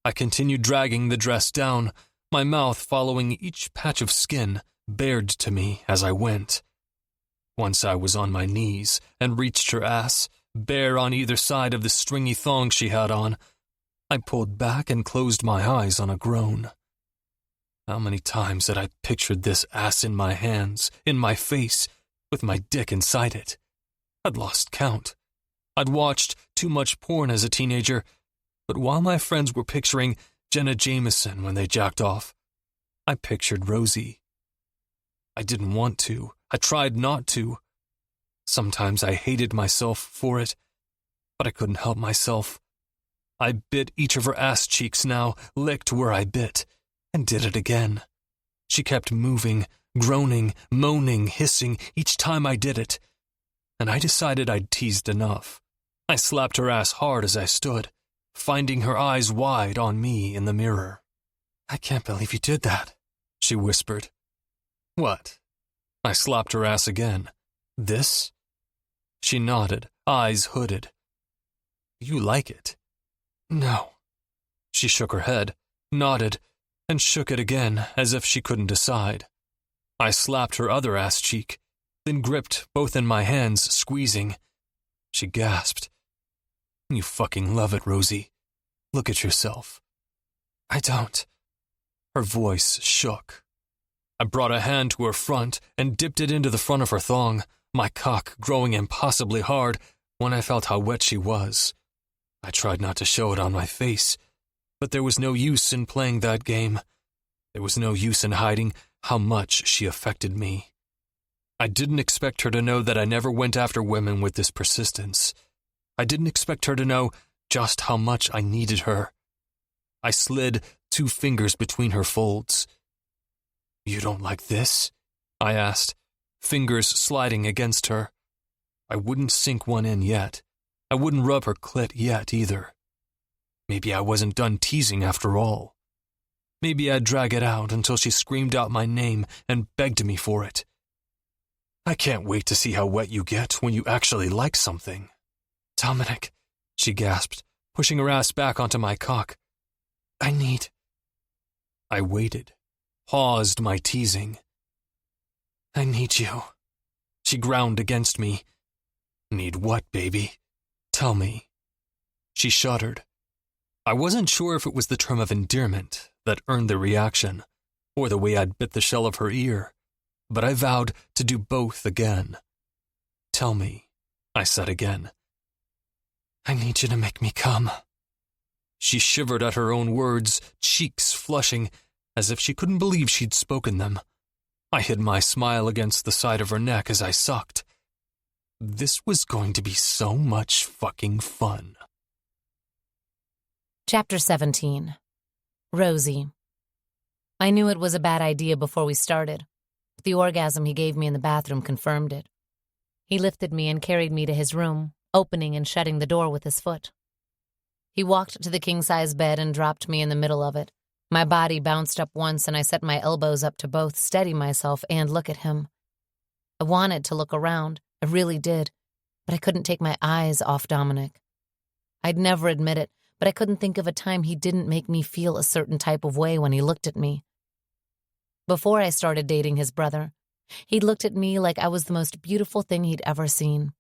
I continued dragging the dress down, my mouth following each patch of skin bared to me as I went. Once I was on my knees and reached her ass, bare on either side of the stringy thong she had on. I pulled back and closed my eyes on a groan. How many times had I pictured this ass in my hands, in my face, with my dick inside it? I'd lost count. I'd watched too much porn as a teenager, but while my friends were picturing Jenna Jameson when they jacked off, I pictured Rosie. I didn't want to. I tried not to. Sometimes I hated myself for it, but I couldn't help myself. I bit each of her ass cheeks now, licked where I bit, and did it again. She kept moving, groaning, moaning, hissing each time I did it, and I decided I'd teased enough. I slapped her ass hard as I stood, finding her eyes wide on me in the mirror. "I can't believe you did that," she whispered. "What?" I slapped her ass again. "This?" She nodded, eyes hooded. "You like it?" "No." She shook her head, nodded, and shook it again as if she couldn't decide. I slapped her other ass cheek, then gripped both in my hands, squeezing. She gasped. "You fucking love it, Rosie. Look at yourself." "I don't." Her voice shook. I brought a hand to her front and dipped it into the front of her thong, my cock growing impossibly hard when I felt how wet she was. I tried not to show it on my face, but there was no use in playing that game. There was no use in hiding how much she affected me. I didn't expect her to know that I never went after women with this persistence. I didn't expect her to know just how much I needed her. I slid 2 fingers between her folds. "You don't like this?" I asked, fingers sliding against her. I wouldn't sink one in yet. I wouldn't rub her clit yet either. Maybe I wasn't done teasing after all. Maybe I'd drag it out until she screamed out my name and begged me for it. I can't wait to see how wet you get when you actually like something. "Dominic," she gasped, pushing her ass back onto my cock. I waited, paused my teasing. "I need you." She ground against me. "Need what, baby? Tell me." She shuddered. I wasn't sure if it was the term of endearment that earned the reaction, or the way I'd bit the shell of her ear, but I vowed to do both again. "Tell me," I said again. "I need you to make me come." She shivered at her own words, cheeks flushing, as if she couldn't believe she'd spoken them. I hid my smile against the side of her neck as I sucked. This was going to be so much fucking fun. Chapter 17. Rosie. I knew it was a bad idea before we started, but the orgasm he gave me in the bathroom confirmed it. He lifted me and carried me to his room, opening and shutting the door with his foot. He walked to the king-size bed and dropped me in the middle of it. My body bounced up once and I set my elbows up to both steady myself and look at him. I wanted to look around, I really did, but I couldn't take my eyes off Dominic. I'd never admit it, but I couldn't think of a time he didn't make me feel a certain type of way when he looked at me. Before I started dating his brother, he looked at me like I was the most beautiful thing he'd ever seen.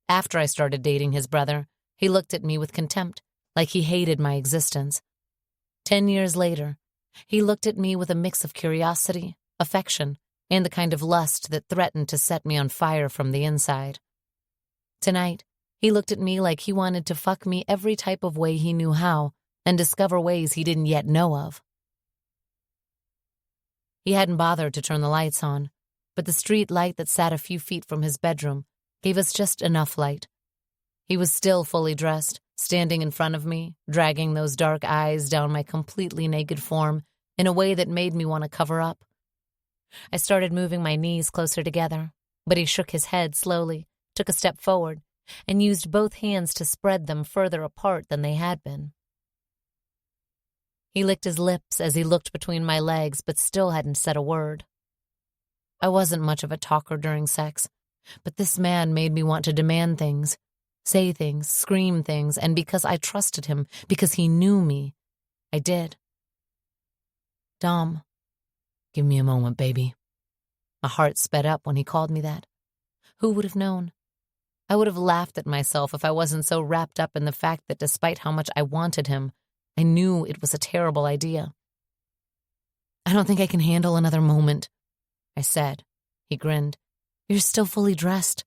After I started dating his brother, he looked at me with contempt, like he hated my existence. 10 years later, he looked at me with a mix of curiosity, affection, and the kind of lust that threatened to set me on fire from the inside. Tonight, he looked at me like he wanted to fuck me every type of way he knew how and discover ways he didn't yet know of. He hadn't bothered to turn the lights on, but the street light that sat a few feet from his bedroom gave us just enough light. He was still fully dressed, standing in front of me, dragging those dark eyes down my completely naked form in a way that made me want to cover up. I started moving my knees closer together, but he shook his head slowly, took a step forward, and used both hands to spread them further apart than they had been. He licked his lips as he looked between my legs, but still hadn't said a word. I wasn't much of a talker during sex, but this man made me want to demand things, say things, scream things, and because I trusted him, because he knew me, I did. "Dom, give me a moment, baby," My heart sped up when he called me that. Who would have known? I would have laughed at myself if I wasn't so wrapped up in the fact that despite how much I wanted him, I knew it was a terrible idea. I don't think I can handle another moment, I said. He grinned. You're still fully dressed.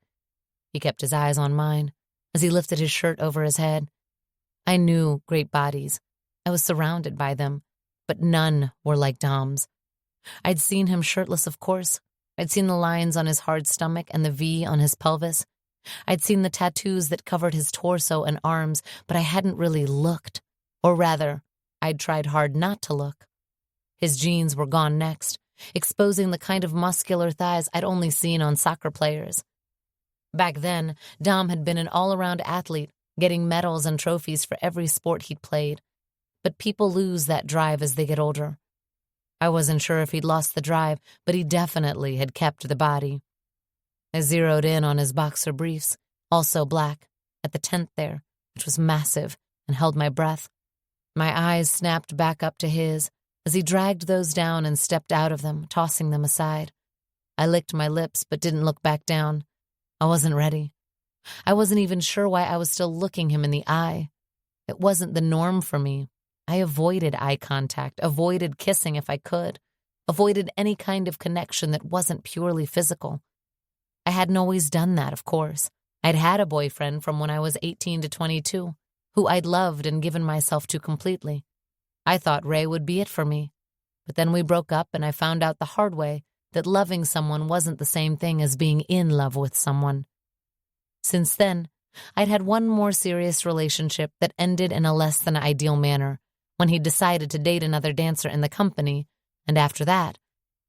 He kept his eyes on mine as he lifted his shirt over his head. I knew great bodies. I was surrounded by them, but none were like Dom's. I'd seen him shirtless, of course. I'd seen the lines on his hard stomach and the V on his pelvis. I'd seen the tattoos that covered his torso and arms, but I hadn't really looked. Or rather, I'd tried hard not to look. His jeans were gone next, exposing the kind of muscular thighs I'd only seen on soccer players. Back then, Dom had been an all-around athlete, getting medals and trophies for every sport he'd played. But people lose that drive as they get older. I wasn't sure if he'd lost the drive, but he definitely had kept the body. I zeroed in on his boxer briefs, also black, at the tent there, which was massive, and held my breath. My eyes snapped back up to his as he dragged those down and stepped out of them, tossing them aside. I licked my lips but didn't look back down. I wasn't ready. I wasn't even sure why I was still looking him in the eye. It wasn't the norm for me. I avoided eye contact, avoided kissing if I could, avoided any kind of connection that wasn't purely physical. I hadn't always done that, of course. I'd had a boyfriend from when I was 18 to 22, who I'd loved and given myself to completely. I thought Ray would be it for me. But then we broke up and I found out the hard way that loving someone wasn't the same thing as being in love with someone. Since then, I'd had one more serious relationship that ended in a less than ideal manner when he decided to date another dancer in the company, and after that,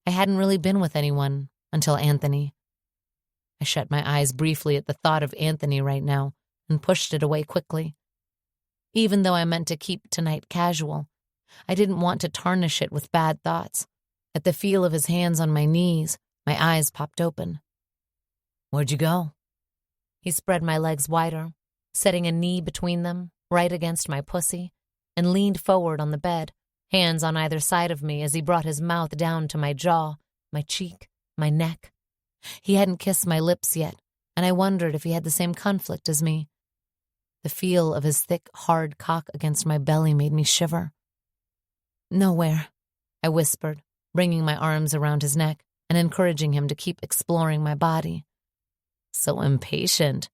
I hadn't really been with anyone until Anthony. I shut my eyes briefly at the thought of Anthony right now and pushed it away quickly. Even though I meant to keep tonight casual, I didn't want to tarnish it with bad thoughts. At the feel of his hands on my knees, my eyes popped open. Where'd you go? He spread my legs wider, setting a knee between them, right against my pussy, and leaned forward on the bed, hands on either side of me as he brought his mouth down to my jaw, my cheek, my neck. He hadn't kissed my lips yet, and I wondered if he had the same conflict as me. The feel of his thick, hard cock against my belly made me shiver. Nowhere, I whispered, bringing my arms around his neck and encouraging him to keep exploring my body. So impatient,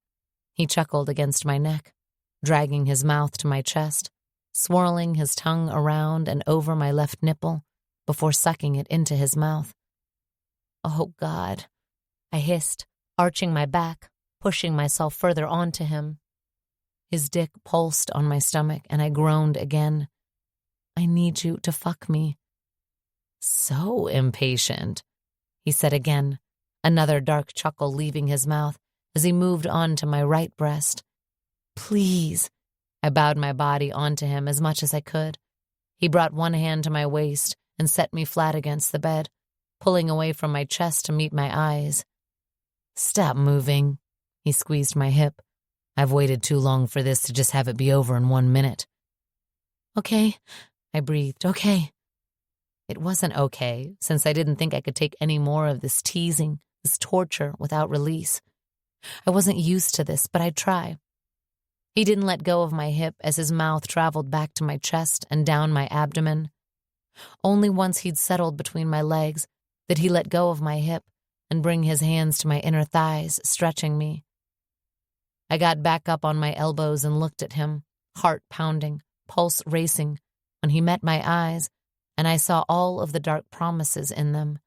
he chuckled against my neck, dragging his mouth to my chest, swirling his tongue around and over my left nipple before sucking it into his mouth. Oh, God, I hissed, arching my back, pushing myself further onto him. His dick pulsed on my stomach, and I groaned again. I need you to fuck me. So impatient, he said again, another dark chuckle leaving his mouth as he moved on to my right breast. Please. I bowed my body onto him as much as I could. He brought one hand to my waist and set me flat against the bed, pulling away from my chest to meet my eyes. Stop moving. He squeezed my hip. I've waited too long for this to just have it be over in 1 minute. Okay, I breathed. Okay. It wasn't okay, since I didn't think I could take any more of this teasing, this torture without release. I wasn't used to this, but I'd try. He didn't let go of my hip as his mouth traveled back to my chest and down my abdomen. Only once he'd settled between my legs did he let go of my hip and bring his hands to my inner thighs, stretching me. I got back up on my elbows and looked at him, heart pounding, pulse racing, when he met my eyes, and I saw all of the dark promises in them.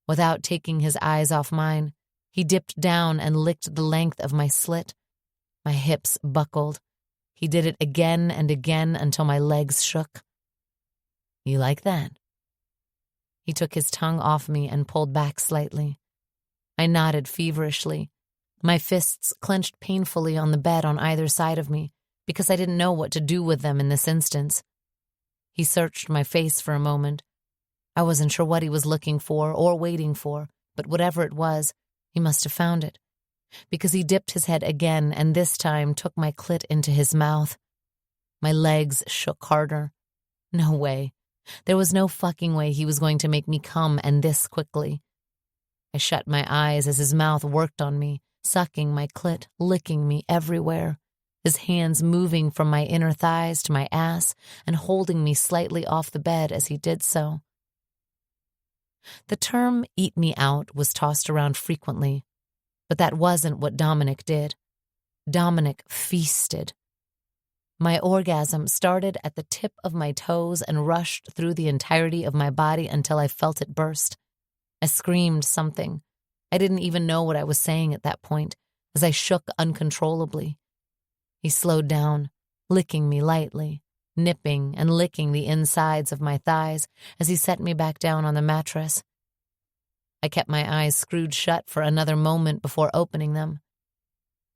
Without taking his eyes off mine, he dipped down and licked the length of my slit. My hips buckled. He did it again and again until my legs shook. You like that? He took his tongue off me and pulled back slightly. I nodded feverishly. My fists clenched painfully on the bed on either side of me because I didn't know what to do with them in this instance. He searched my face for a moment. I wasn't sure what he was looking for or waiting for, but whatever it was, he must have found it, because he dipped his head again and this time took my clit into his mouth. My legs shook harder. No way. There was no fucking way he was going to make me come, and this quickly. I shut my eyes as his mouth worked on me, sucking my clit, licking me everywhere, his hands moving from my inner thighs to my ass and holding me slightly off the bed as he did so. The term "eat me out" was tossed around frequently, but that wasn't what Dominic did. Dominic feasted. My orgasm started at the tip of my toes and rushed through the entirety of my body until I felt it burst. I screamed something. I didn't even know what I was saying at that point, as I shook uncontrollably. He slowed down, licking me lightly, nipping and licking the insides of my thighs as he set me back down on the mattress. I kept my eyes screwed shut for another moment before opening them.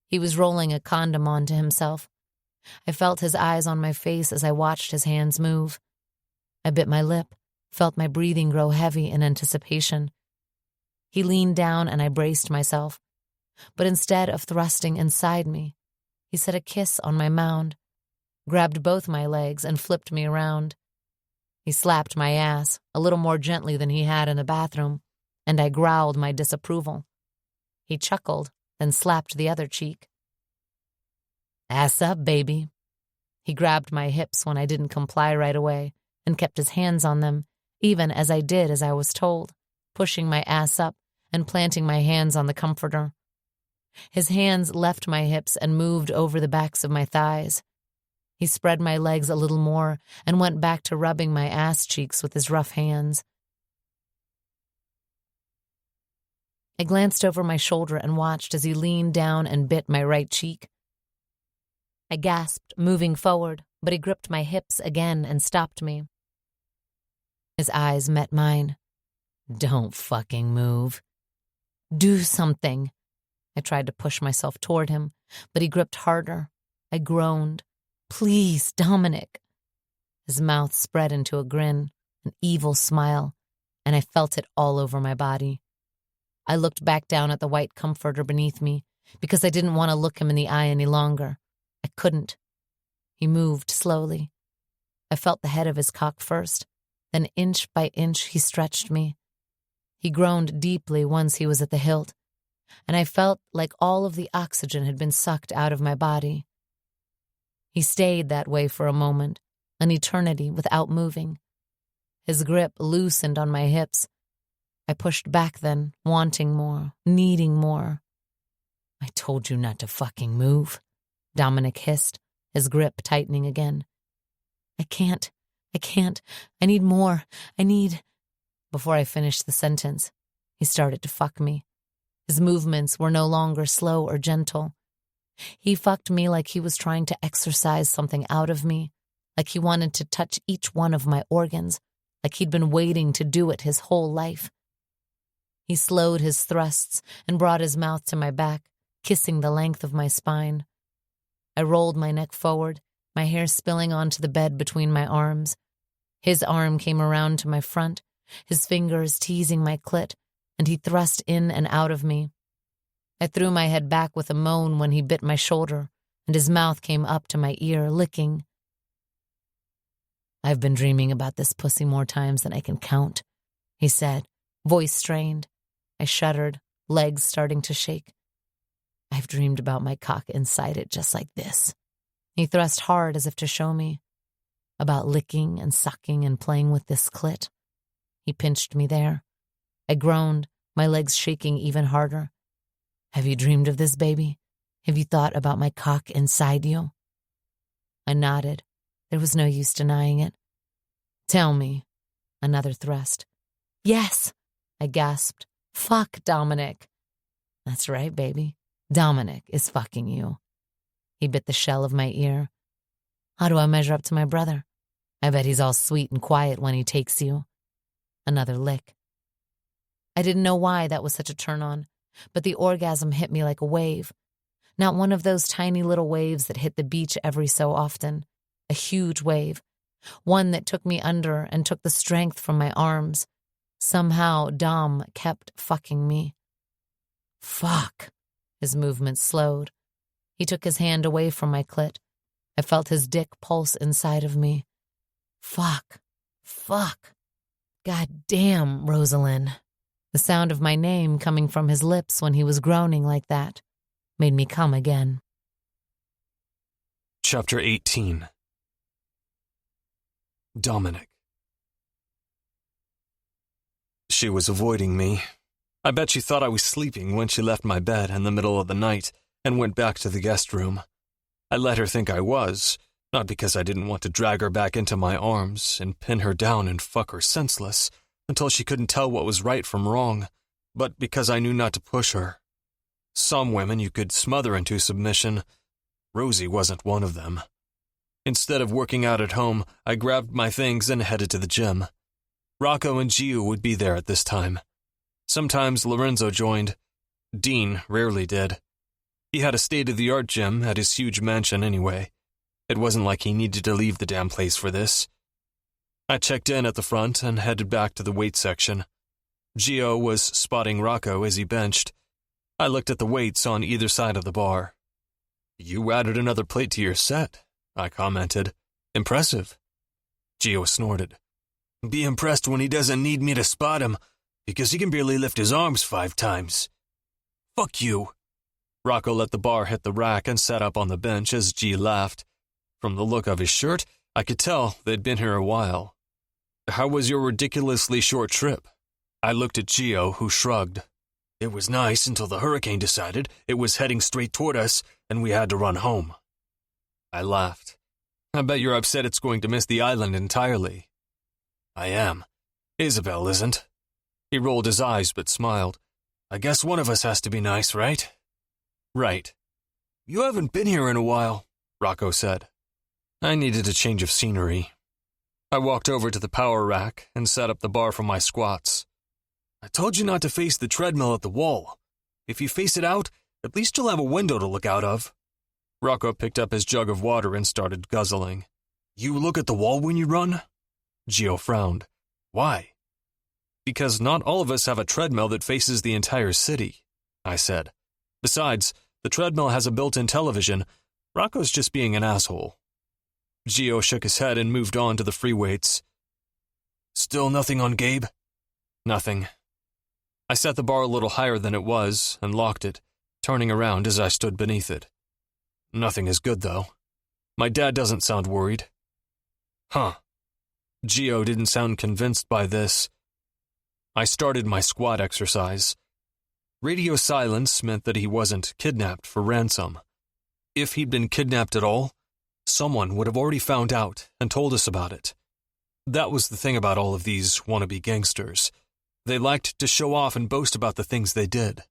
He was rolling a condom onto himself. I felt his eyes on my face as I watched his hands move. I bit my lip, felt my breathing grow heavy in anticipation. He leaned down and I braced myself, but instead of thrusting inside me, he set a kiss on my mound, grabbed both my legs and flipped me around. He slapped my ass, a little more gently than he had in the bathroom, and I growled my disapproval. He chuckled, then slapped the other cheek. "Ass up, baby." He grabbed my hips when I didn't comply right away and kept his hands on them, even as I did as I was told, pushing my ass up and planting my hands on the comforter. His hands left my hips and moved over the backs of my thighs. He spread my legs a little more and went back to rubbing my ass cheeks with his rough hands. I glanced over my shoulder and watched as he leaned down and bit my right cheek. I gasped, moving forward, but he gripped my hips again and stopped me. His eyes met mine. "Don't fucking move. Do something." I tried to push myself toward him, but he gripped harder. I groaned. "Please, Dominic." His mouth spread into a grin, an evil smile, and I felt it all over my body. I looked back down at the white comforter beneath me because I didn't want to look him in the eye any longer. I couldn't. He moved slowly. I felt the head of his cock first, then inch by inch he stretched me. He groaned deeply once he was at the hilt, and I felt like all of the oxygen had been sucked out of my body. He stayed that way for a moment, an eternity without moving. His grip loosened on my hips. I pushed back then, wanting more, needing more. "I told you not to fucking move," Dominic hissed, his grip tightening again. I can't. I need more. Before I finished the sentence, he started to fuck me. His movements were no longer slow or gentle. He fucked me like he was trying to exorcise something out of me, like he wanted to touch each one of my organs, like he'd been waiting to do it his whole life. He slowed his thrusts and brought his mouth to my back, kissing the length of my spine. I rolled my neck forward, my hair spilling onto the bed between my arms. His arm came around to my front, his fingers teasing my clit, and he thrust in and out of me. I threw my head back with a moan when he bit my shoulder, and his mouth came up to my ear, licking. "I've been dreaming about this pussy more times than I can count," he said, voice strained. I shuddered, legs starting to shake. "I've dreamed about my cock inside it just like this." He thrust hard as if to show me. "About licking and sucking and playing with this clit." He pinched me there. I groaned, my legs shaking even harder. "Have you dreamed of this, baby? Have you thought about my cock inside you?" I nodded. There was no use denying it. "Tell me." Another thrust. "Yes," I gasped. "Fuck Dominic." "That's right, baby. Dominic is fucking you." He bit the shell of my ear. "How do I measure up to my brother? I bet he's all sweet and quiet when he takes you." Another lick. I didn't know why that was such a turn-on, but the orgasm hit me like a wave. Not one of those tiny little waves that hit the beach every so often. A huge wave. One that took me under and took the strength from my arms. Somehow Dom kept fucking me. "Fuck." His movements slowed. He took his hand away from my clit. I felt his dick pulse inside of me. Fuck. God damn, Roselyn. The sound of my name coming from his lips when he was groaning like that made me come again. Chapter 18. Dominic. She was avoiding me. I bet she thought I was sleeping when she left my bed in the middle of the night and went back to the guest room. I let her think I was, not because I didn't want to drag her back into my arms and pin her down and fuck her senseless until she couldn't tell what was right from wrong, but because I knew not to push her. Some women you could smother into submission. Rosie wasn't one of them. Instead of working out at home, I grabbed my things and headed to the gym. Rocco and Gio would be there at this time. Sometimes Lorenzo joined. Dean rarely did. He had a state-of-the-art gym at his huge mansion anyway. It wasn't like he needed to leave the damn place for this. I checked in at the front and headed back to the weight section. Gio was spotting Rocco as he benched. I looked at the weights on either side of the bar. "You added another plate to your set," I commented. "Impressive." Gio snorted. "Be impressed when he doesn't need me to spot him, because he can barely lift his arms 5 times. Fuck you." Rocco let the bar hit the rack and sat up on the bench as G laughed. From the look of his shirt, I could tell they'd been here a while. "How was your ridiculously short trip?" I looked at Gio, who shrugged. "It was nice until the hurricane decided it was heading straight toward us, and we had to run home." I laughed. "I bet you're upset it's going to miss the island entirely." "I am. Isabel isn't." He rolled his eyes but smiled. "I guess one of us has to be nice, right?" "Right." "You haven't been here in a while," Rocco said. I needed a change of scenery. I walked over to the power rack and set up the bar for my squats. "I told you not to face the treadmill at the wall. If you face it out, at least you'll have a window to look out of." Rocco picked up his jug of water and started guzzling. "You look at the wall when you run?" Gio frowned. "Why?" "Because not all of us have a treadmill that faces the entire city," I said. "Besides, the treadmill has a built-in television. Rocco's just being an asshole." Gio shook his head and moved on to the free weights. "Still nothing on Gabe?" "Nothing." I set the bar a little higher than it was and locked it, turning around as I stood beneath it. "Nothing is good, though. My dad doesn't sound worried." "Huh." Gio didn't sound convinced by this. I started my squat exercise. Radio silence meant that he wasn't kidnapped for ransom. If he'd been kidnapped at all, someone would have already found out and told us about it. That was the thing about all of these wannabe gangsters. They liked to show off and boast about the things they did.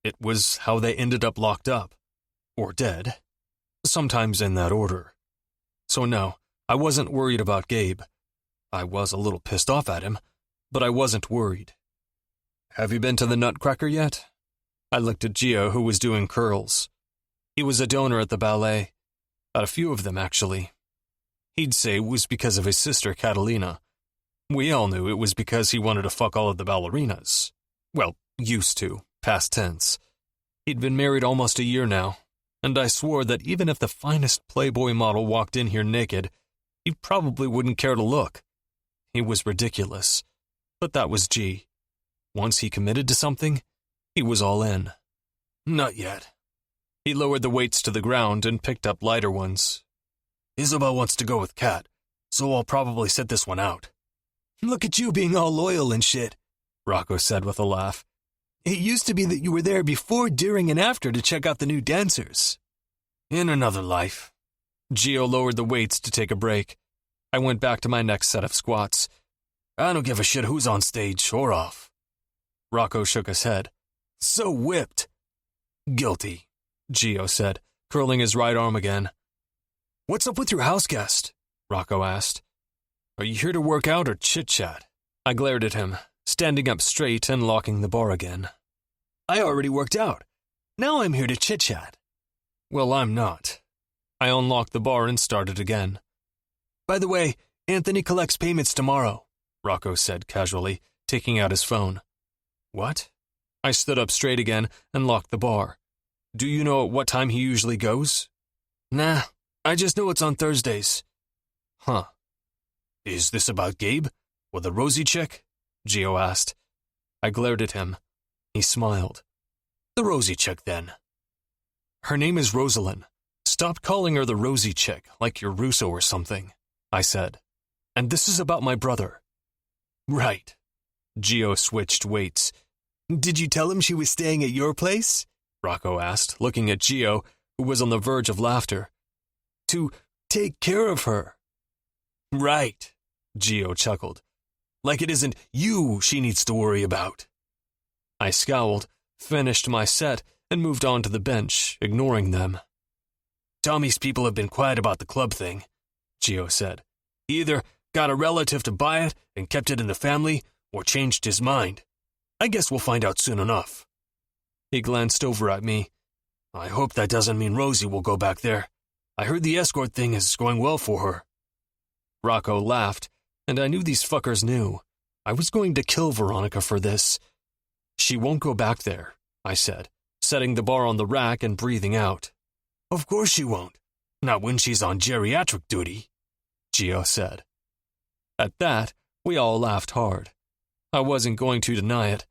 It was how they ended up locked up. Or dead. Sometimes in that order. So no, I wasn't worried about Gabe. I was a little pissed off at him, but I wasn't worried. "Have you been to the Nutcracker yet?" I looked at Gio, who was doing curls. He was a donor at the ballet. At a few of them, actually. He'd say it was because of his sister, Catalina. We all knew it was because he wanted to fuck all of the ballerinas. Well, used to, past tense. He'd been married almost a year now, and I swore that even if the finest Playboy model walked in here naked, he probably wouldn't care to look. He was ridiculous. But that was G. Once he committed to something, he was all in. "Not yet." He lowered the weights to the ground and picked up lighter ones. "Isabel wants to go with Kat, so I'll probably sit this one out." "Look at you being all loyal and shit," Rocco said with a laugh. "It used to be that you were there before, during, and after to check out the new dancers." "In another life." Gio lowered the weights to take a break. I went back to my next set of squats. "I don't give a shit who's on stage or off." Rocco shook his head. "So whipped." "Guilty," Gio said, curling his right arm again. "What's up with your house guest?" Rocco asked. "Are you here to work out or chit-chat?" I glared at him, standing up straight and locking the bar again. "I already worked out. Now I'm here to chit-chat." "Well, I'm not." I unlocked the bar and started again. "By the way, Anthony collects payments tomorrow," Rocco said casually, taking out his phone. "What?" I stood up straight again and locked the bar. "Do you know at what time he usually goes?" "Nah, I just know it's on Thursdays." "Huh. Is this about Gabe? Or the Rosie chick?" Gio asked. I glared at him. He smiled. The Rosie chick, then. Her name is Roselyn. Stop calling her the Rosie chick, like you're Russo or something, I said. And this is about my brother. Right. Gio switched weights. Did you tell him she was staying at your place? Rocco asked, looking at Gio, who was on the verge of laughter. To take care of her. Right, Gio chuckled. Like it isn't you she needs to worry about. I scowled, finished my set, and moved on to the bench, ignoring them. Tommy's people have been quiet about the club thing, Gio said. He either got a relative to buy it and kept it in the family, or changed his mind. I guess we'll find out soon enough. He glanced over at me. I hope that doesn't mean Rosie will go back there. I heard the escort thing is going well for her. Rocco laughed, and I knew these fuckers knew. I was going to kill Veronica for this. She won't go back there, I said, setting the bar on the rack and breathing out. Of course she won't. Not when she's on geriatric duty, Gio said. At that, we all laughed hard. I wasn't going to deny it.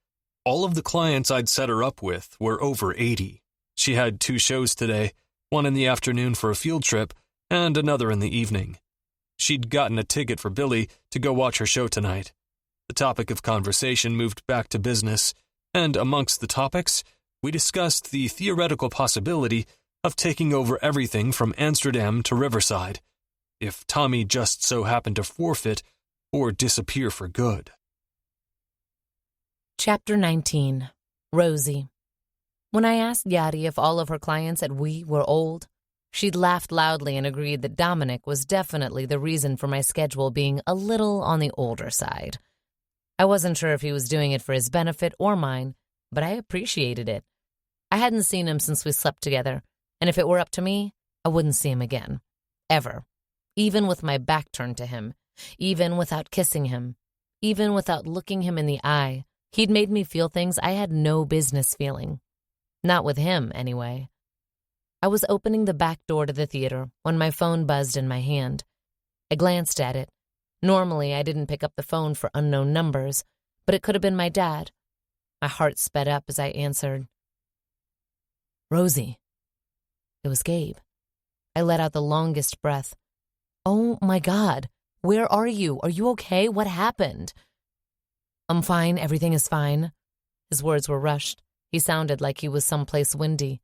All of the clients I'd set her up with were over 80. She had 2 shows today, one in the afternoon for a field trip, and another in the evening. She'd gotten a ticket for Billy to go watch her show tonight. The topic of conversation moved back to business, and amongst the topics, we discussed the theoretical possibility of taking over everything from Amsterdam to Riverside, if Tommy just so happened to forfeit or disappear for good. Chapter 19. Rosie. When I asked Yadi if all of her clients at We were old, she'd laughed loudly and agreed that Dominic was definitely the reason for my schedule being a little on the older side. I wasn't sure if he was doing it for his benefit or mine, but I appreciated it. I hadn't seen him since we slept together, and if it were up to me, I wouldn't see him again. Ever. Even with my back turned to him. Even without kissing him. Even without looking him in the eye. He'd made me feel things I had no business feeling. Not with him, anyway. I was opening the back door to the theater when my phone buzzed in my hand. I glanced at it. Normally, I didn't pick up the phone for unknown numbers, but it could have been my dad. My heart sped up as I answered. Rosie. It was Gabe. I let out the longest breath. Oh, my God. Where are you? Are you okay? What happened? I'm fine. Everything is fine. His words were rushed. He sounded like he was someplace windy.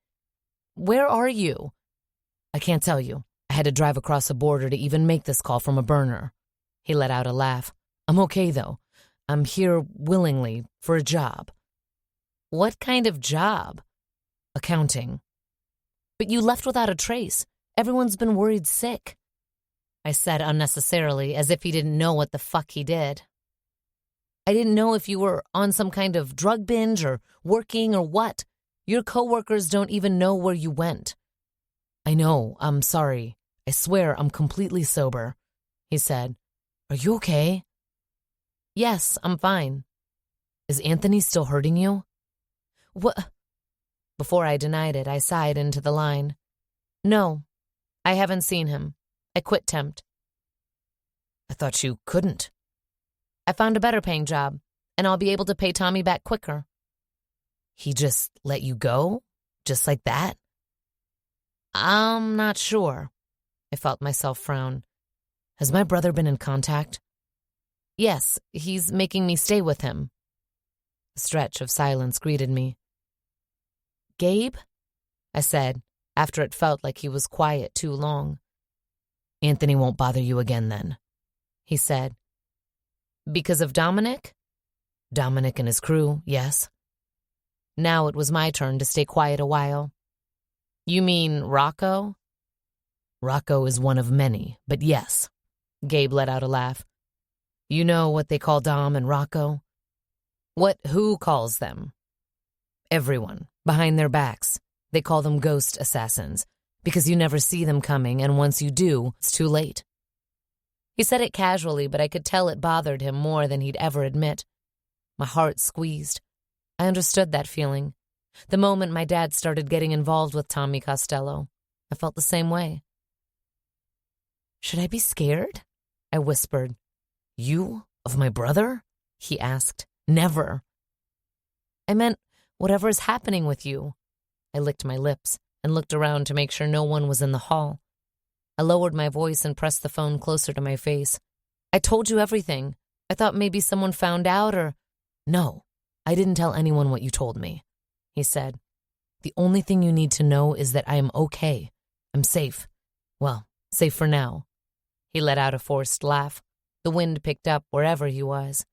Where are you? I can't tell you. I had to drive across the border to even make this call from a burner. He let out a laugh. I'm okay, though. I'm here willingly for a job. What kind of job? Accounting. But you left without a trace. Everyone's been worried sick. I said unnecessarily, as if he didn't know what the fuck he did. I didn't know if you were on some kind of drug binge or working or what. Your coworkers don't even know where you went. I know, I'm sorry. I swear I'm completely sober, he said. Are you okay? Yes, I'm fine. Is Anthony still hurting you? What? Before I denied it, I sighed into the line. No, I haven't seen him. I quit Tempt. I thought you couldn't. I found a better paying job, and I'll be able to pay Tommy back quicker. He just let you go? Just like that? I'm not sure. I felt myself frown. Has my brother been in contact? Yes, he's making me stay with him. A stretch of silence greeted me. Gabe? I said, after it felt like he was quiet too long. Anthony won't bother you again then, he said. Because of Dominic? Dominic and his crew, yes. Now it was my turn to stay quiet a while. You mean Rocco? Rocco is one of many, but yes. Gabe let out a laugh. You know what they call Dom and Rocco? Who calls them? Everyone, behind their backs. They call them ghost assassins, because you never see them coming, and once you do, it's too late. He said it casually, but I could tell it bothered him more than he'd ever admit. My heart squeezed. I understood that feeling. The moment my dad started getting involved with Tommy Costello, I felt the same way. Should I be scared? I whispered. You? Of my brother? He asked. Never. I meant whatever is happening with you. I licked my lips and looked around to make sure no one was in the hall. I lowered my voice and pressed the phone closer to my face. I told you everything. I thought maybe someone found out or... No, I didn't tell anyone what you told me, he said. The only thing you need to know is that I am okay. I'm safe. Well, safe for now. He let out a forced laugh. The wind picked up wherever he was.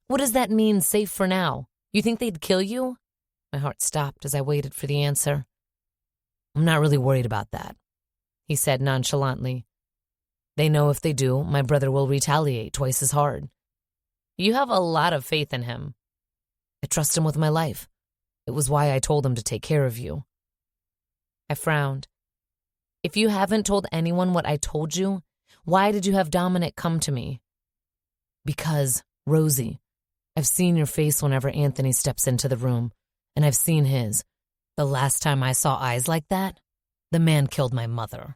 What does that mean, safe for now? You think they'd kill you? My heart stopped as I waited for the answer. I'm not really worried about that, he said nonchalantly. They know if they do, my brother will retaliate twice as hard. You have a lot of faith in him. I trust him with my life. It was why I told him to take care of you. I frowned. If you haven't told anyone what I told you, why did you have Dominic come to me? Because, Rosie, I've seen your face whenever Anthony steps into the room, and I've seen his. The last time I saw eyes like that, the man killed my mother.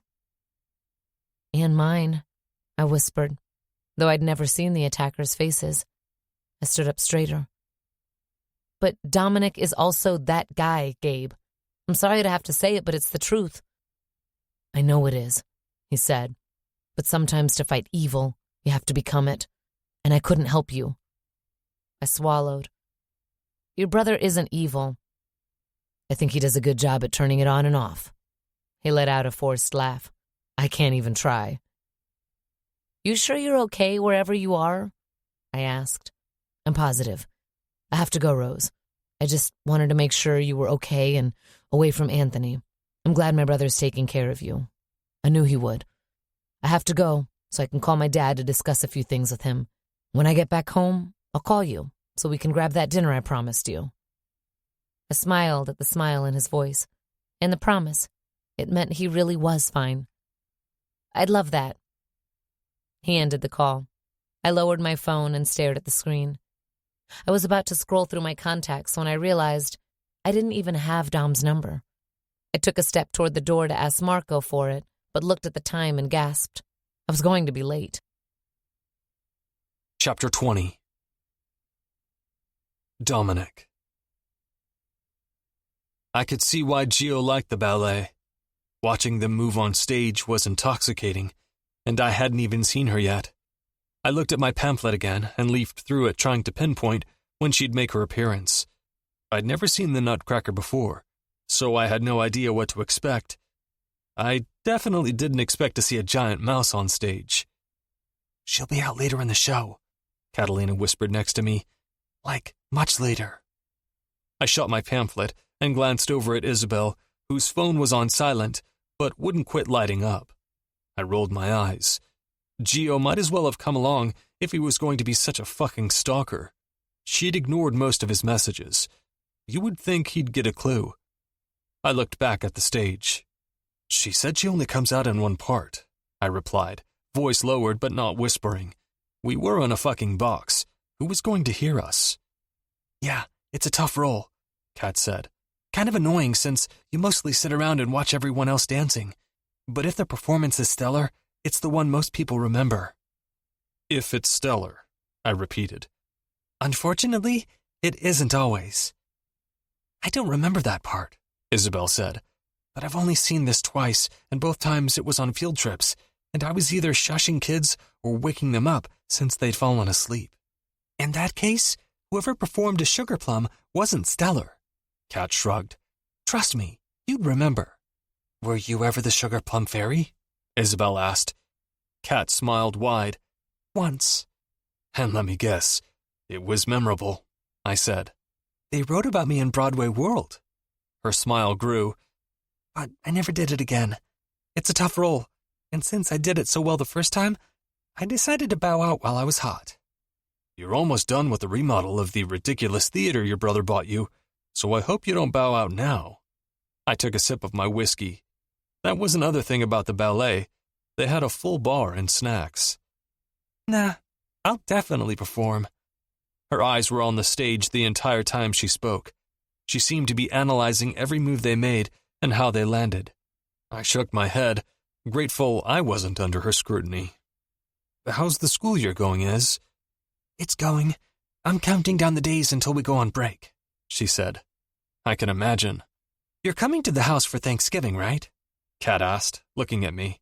And mine, I whispered, though I'd never seen the attackers' faces. I stood up straighter. But Dominic is also that guy, Gabe. I'm sorry to have to say it, but it's the truth. I know it is, he said. But sometimes to fight evil, you have to become it. And I couldn't help you. I swallowed. Your brother isn't evil. I think he does a good job at turning it on and off. He let out a forced laugh. I can't even try. You sure you're okay wherever you are? I asked. I'm positive. I have to go, Rose. I just wanted to make sure you were okay and away from Anthony. I'm glad my brother's taking care of you. I knew he would. I have to go so I can call my dad to discuss a few things with him. When I get back home, I'll call you so we can grab that dinner I promised you. I smiled at the smile in his voice and the promise. It meant he really was fine. I'd love that. He ended the call. I lowered my phone and stared at the screen. I was about to scroll through my contacts when I realized I didn't even have Dom's number. I took a step toward the door to ask Marco for it, but looked at the time and gasped. I was going to be late. Chapter 20. Dominic. I could see why Gio liked the ballet. Watching them move on stage was intoxicating, and I hadn't even seen her yet. I looked at my pamphlet again and leafed through it trying to pinpoint when she'd make her appearance. I'd never seen the Nutcracker before, so I had no idea what to expect. I definitely didn't expect to see a giant mouse on stage. She'll be out later in the show, Catalina whispered next to me. Like, much later. I shut my pamphlet and glanced over at Isabel, whose phone was on silent, but wouldn't quit lighting up. I rolled my eyes. Gio might as well have come along if he was going to be such a fucking stalker. She'd ignored most of his messages. You would think he'd get a clue. I looked back at the stage. She said she only comes out in one part, I replied, voice lowered but not whispering. We were in a fucking box. Who was going to hear us? Yeah, it's a tough role, Kat said. Kind of annoying since you mostly sit around and watch everyone else dancing. But if the performance is stellar, it's the one most people remember. If it's stellar, I repeated. Unfortunately, it isn't always. I don't remember that part, Isabel said. But I've only seen this twice, and both times it was on field trips, and I was either shushing kids or waking them up since they'd fallen asleep. In that case, whoever performed a sugar plum wasn't stellar. Kat shrugged. Trust me, you'd remember. Were you ever the sugar plum fairy? Isabel asked. Kat smiled wide. Once. And let me guess, it was memorable, I said. They wrote about me in Broadway World. Her smile grew. But I never did it again. It's a tough role, and since I did it so well the first time, I decided to bow out while I was hot. You're almost done with the remodel of the ridiculous theater your brother bought you, so I hope you don't bow out now. I took a sip of my whiskey. That was another thing about the ballet. They had a full bar and snacks. Nah, I'll definitely perform. Her eyes were on the stage the entire time she spoke. She seemed to be analyzing every move they made and how they landed. I shook my head, grateful I wasn't under her scrutiny. How's the school year going, Iz? It's going. I'm counting down the days until we go on break, she said. I can imagine. "You're coming to the house for Thanksgiving, right?" Kat asked, looking at me.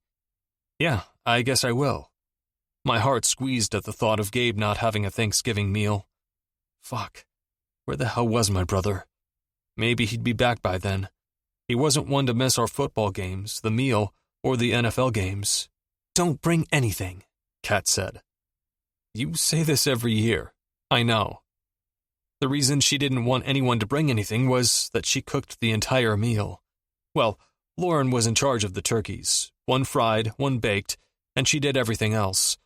Yeah, I guess I will. My heart squeezed at the thought of Gabe not having a Thanksgiving meal. Fuck. Where the hell was my brother? Maybe he'd be back by then. He wasn't one to miss our football games, the meal, or the NFL games. "Don't bring anything," Kat said. You say this every year. I know. The reason she didn't want anyone to bring anything was that she cooked the entire meal. Well, Lauren was in charge of the turkeys, one fried, one baked, and she did everything else.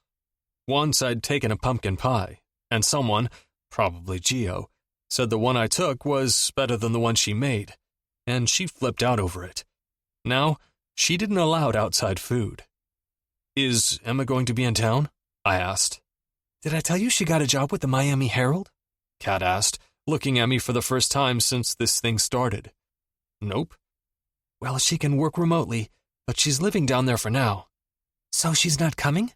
Once I'd taken a pumpkin pie, and someone, probably Gio, said the one I took was better than the one she made, and she flipped out over it. Now, she didn't allow outside food. Is Emma going to be in town? I asked. "Did I tell you she got a job with the Miami Herald?" Kat asked, looking at me for the first time since this thing started. Nope. "Well, she can work remotely, but she's living down there for now." "So she's not coming?"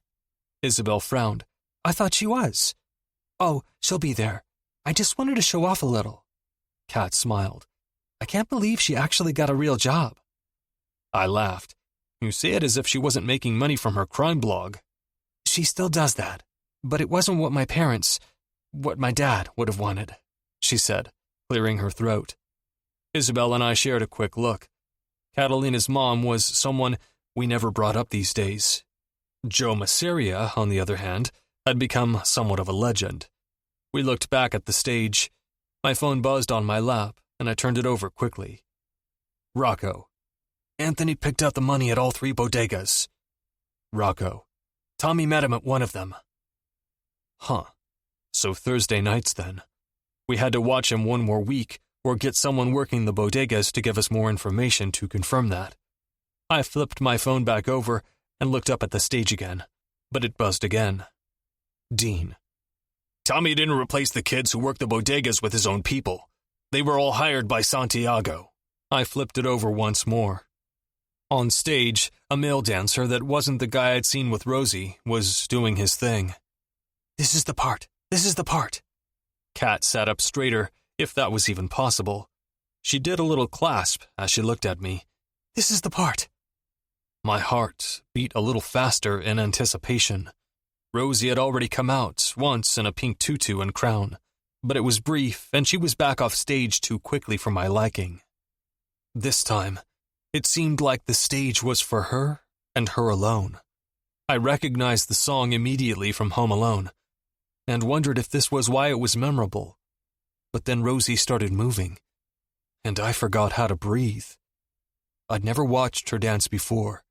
Isabel frowned. "I thought she was." "Oh, she'll be there. I just wanted to show off a little." Kat smiled. "I can't believe she actually got a real job." I laughed. You say it as if she wasn't making money from her crime blog. "She still does that, but it wasn't what my dad would have wanted," she said, clearing her throat. Isabel and I shared a quick look. Catalina's mom was someone we never brought up these days. Joe Masseria, on the other hand, had become somewhat of a legend. We looked back at the stage. My phone buzzed on my lap, and I turned it over quickly. Rocco. "Anthony picked out the money at all 3 bodegas." Rocco. "Tommy met him at one of them." Huh. So Thursday nights then. We had to watch him one more week, or get someone working the bodegas to give us more information to confirm that. I flipped my phone back over and looked up at the stage again, but it buzzed again. Dean. "Tommy didn't replace the kids who worked the bodegas with his own people. They were all hired by Santiago." I flipped it over once more. On stage, a male dancer that wasn't the guy I'd seen with Rosie was doing his thing. This is the part. This is the part." Kat sat up straighter, if that was even possible. She did a little clasp as she looked at me. "This is the part." My heart beat a little faster in anticipation. Rosie had already come out once in a pink tutu and crown, but it was brief and she was back off stage too quickly for my liking. This time, it seemed like the stage was for her and her alone. I recognized the song immediately from Home Alone, and wondered if this was why it was memorable. But then Rosie started moving, and I forgot how to breathe. I'd never watched her dance before.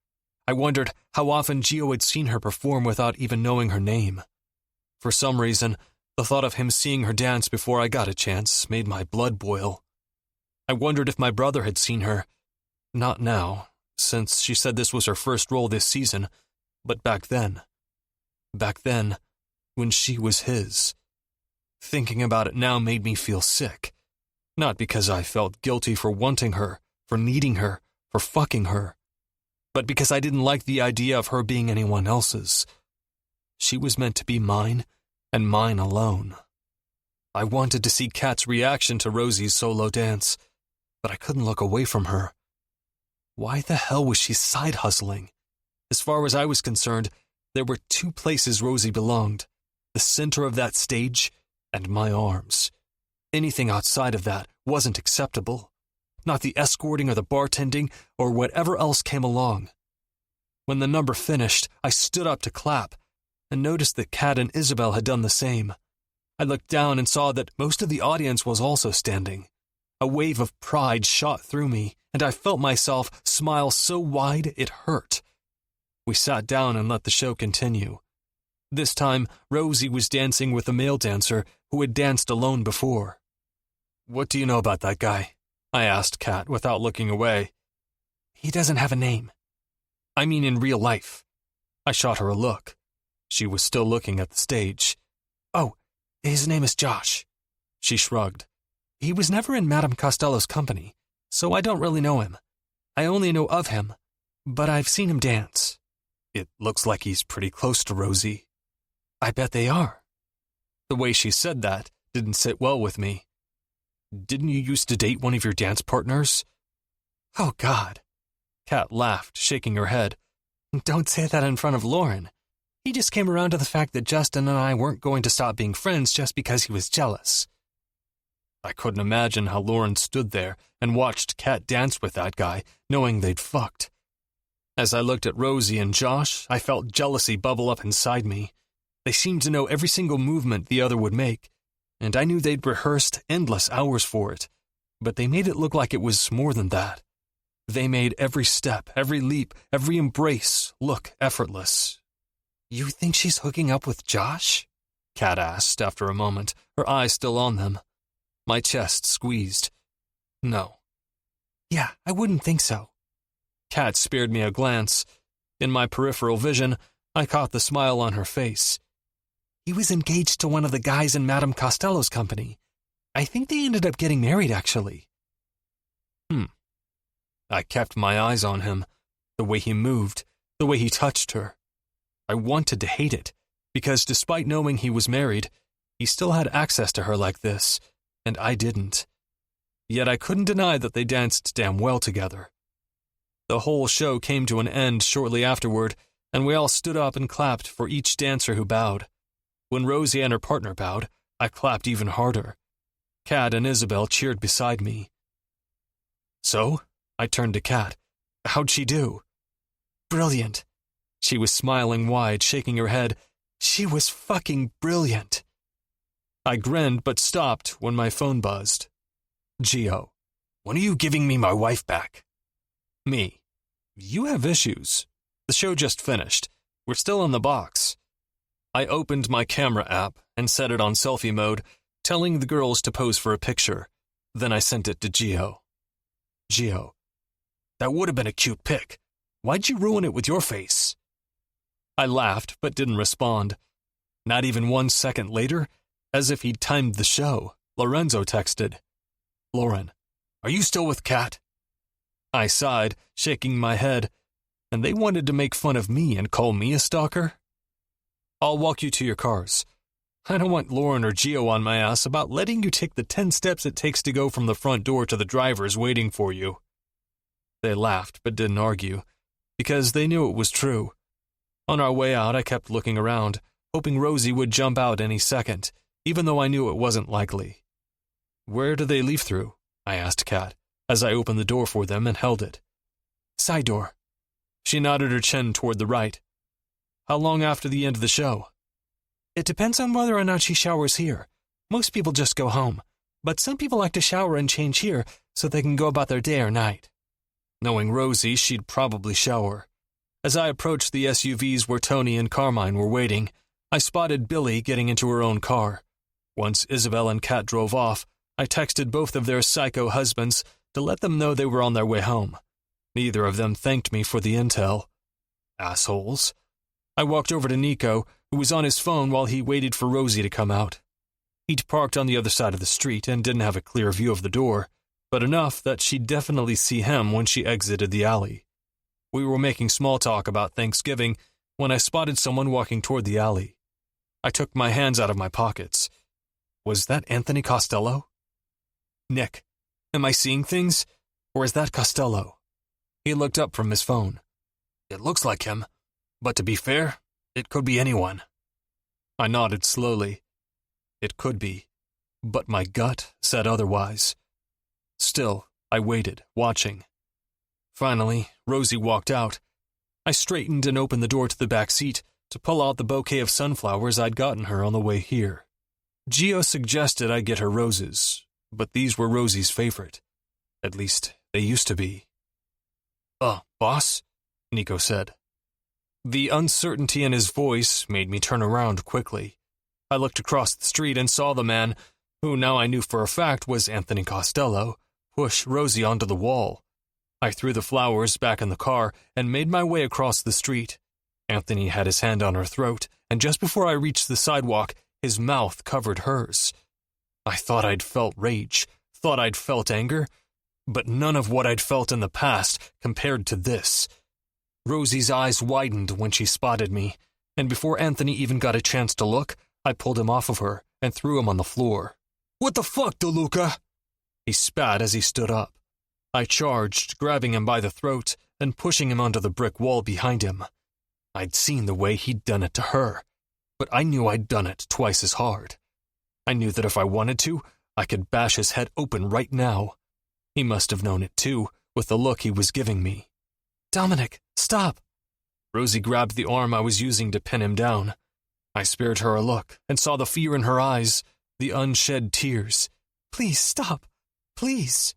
I wondered how often Gio had seen her perform without even knowing her name. For some reason, the thought of him seeing her dance before I got a chance made my blood boil. I wondered if my brother had seen her. Not now, since she said this was her first role this season, but back then. Back then, when she was his. Thinking about it now made me feel sick. Not because I felt guilty for wanting her, for needing her, for fucking her, but because I didn't like the idea of her being anyone else's. She was meant to be mine, and mine alone. I wanted to see Kat's reaction to Rosie's solo dance, but I couldn't look away from her. Why the hell was she side hustling? As far as I was concerned, there were 2 places Rosie belonged, the center of that stage and my arms. Anything outside of that wasn't acceptable. Not the escorting or the bartending or whatever else came along. When the number finished, I stood up to clap and noticed that Kat and Isabel had done the same. I looked down and saw that most of the audience was also standing. A wave of pride shot through me, and I felt myself smile so wide it hurt. We sat down and let the show continue. This time, Rosie was dancing with a male dancer who had danced alone before. "What do you know about that guy?" I asked Kat without looking away. "He doesn't have a name." "I mean in real life." I shot her a look. She was still looking at the stage. "Oh, his name is Josh." She shrugged. "He was never in Madame Costello's company, so I don't really know him. I only know of him, but I've seen him dance." "It looks like he's pretty close to Rosie." "I bet they are." The way she said that didn't sit well with me. Didn't you used to date one of your dance partners? Oh, God. Kat laughed, shaking her head. Don't say that in front of Lauren. He just came around to the fact that Justin and I weren't going to stop being friends just because he was jealous. I couldn't imagine how Lauren stood there and watched Kat dance with that guy, knowing they'd fucked. As I looked at Rosie and Josh, I felt jealousy bubble up inside me. They seemed to know every single movement the other would make, and I knew they'd rehearsed endless hours for it, but they made it look like it was more than that. They made every step, every leap, every embrace look effortless. You think she's hooking up with Josh? Kat asked after a moment, her eyes still on them. My chest squeezed. No. Yeah, I wouldn't think so. Kat spared me a glance. In my peripheral vision, I caught the smile on her face. He was engaged to one of the guys in Madame Costello's company. I think they ended up getting married, actually. I kept my eyes on him, the way he moved, the way he touched her. I wanted to hate it, because despite knowing he was married, he still had access to her like this, and I didn't. Yet I couldn't deny that they danced damn well together. The whole show came to an end shortly afterward, and we all stood up and clapped for each dancer who bowed. When Rosie and her partner bowed, I clapped even harder. Kat and Isabel cheered beside me. So, I turned to Kat. How'd she do? Brilliant. She was smiling wide, shaking her head. She was fucking brilliant. I grinned but stopped when my phone buzzed. Gio, when are you giving me my wife back? Me. You have issues. The show just finished. We're still in the box. I opened my camera app and set it on selfie mode, telling the girls to pose for a picture. Then I sent it to Gio. Gio, that would have been a cute pic. Why'd you ruin it with your face? I laughed but didn't respond. Not even 1 second later, as if he'd timed the show, Lorenzo texted. Lauren, are you still with Kat? I sighed, shaking my head, and they wanted to make fun of me and call me a stalker? I'll walk you to your cars. I don't want Lauren or Gio on my ass about letting you take the 10 steps it takes to go from the front door to the drivers waiting for you. They laughed but didn't argue, because they knew it was true. On our way out, I kept looking around, hoping Rosie would jump out any second, even though I knew it wasn't likely. Where do they leave through? I asked Kat, as I opened the door for them and held it. Side door. She nodded her chin toward the right. How long after the end of the show? It depends on whether or not she showers here. Most people just go home, but some people like to shower and change here so they can go about their day or night. Knowing Rosie, she'd probably shower. As I approached the SUVs where Tony and Carmine were waiting, I spotted Billy getting into her own car. Once Isabel and Kat drove off, I texted both of their psycho husbands to let them know they were on their way home. Neither of them thanked me for the intel. Assholes. I walked over to Nico, who was on his phone while he waited for Rosie to come out. He'd parked on the other side of the street and didn't have a clear view of the door, but enough that she'd definitely see him when she exited the alley. We were making small talk about Thanksgiving when I spotted someone walking toward the alley. I took my hands out of my pockets. Was that Anthony Costello? Nick, am I seeing things, or is that Costello? He looked up from his phone. It looks like him, but to be fair, it could be anyone. I nodded slowly. It could be, but my gut said otherwise. Still, I waited, watching. Finally, Rosie walked out. I straightened and opened the door to the back seat to pull out the bouquet of sunflowers I'd gotten her on the way here. Gio suggested I get her roses, but these were Rosie's favorite. At least, they used to be. Boss? Nico said. The uncertainty in his voice made me turn around quickly. I looked across the street and saw the man, who now I knew for a fact was Anthony Costello, push Rosie onto the wall. I threw the flowers back in the car and made my way across the street. Anthony had his hand on her throat, and just before I reached the sidewalk, his mouth covered hers. I thought I'd felt rage, thought I'd felt anger, but none of what I'd felt in the past compared to this. Rosie's eyes widened when she spotted me, and before Anthony even got a chance to look, I pulled him off of her and threw him on the floor. What the fuck, De Luca? He spat as he stood up. I charged, grabbing him by the throat and pushing him onto the brick wall behind him. I'd seen the way he'd done it to her, but I knew I'd done it twice as hard. I knew that if I wanted to, I could bash his head open right now. He must have known it too, with the look he was giving me. "Dominic, stop!" Rosie grabbed the arm I was using to pin him down. I spared her a look and saw the fear in her eyes, the unshed tears. "Please stop. Please."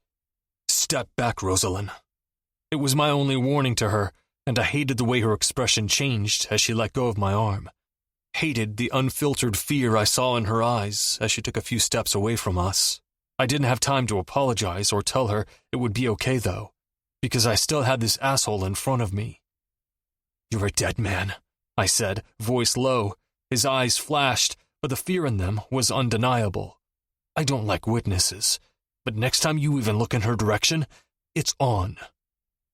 "Step back, Roselyn." It was my only warning to her, and I hated the way her expression changed as she let go of my arm. Hated the unfiltered fear I saw in her eyes as she took a few steps away from us. I didn't have time to apologize or tell her it would be okay, though, because I still had this asshole in front of me. "You're a dead man," I said, voice low. His eyes flashed, but the fear in them was undeniable. "I don't like witnesses, but next time you even look in her direction, it's on."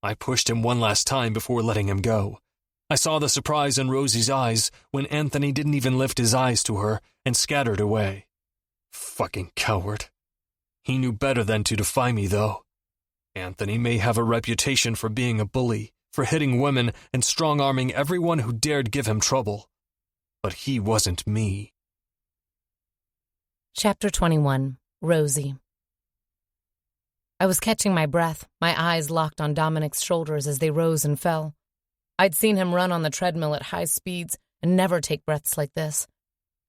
I pushed him one last time before letting him go. I saw the surprise in Rosie's eyes when Anthony didn't even lift his eyes to her and scattered away. Fucking coward. He knew better than to defy me, though. Anthony may have a reputation for being a bully, for hitting women and strong-arming everyone who dared give him trouble. But he wasn't me. Chapter 21. Rosie. I was catching my breath, my eyes locked on Dominic's shoulders as they rose and fell. I'd seen him run on the treadmill at high speeds and never take breaths like this.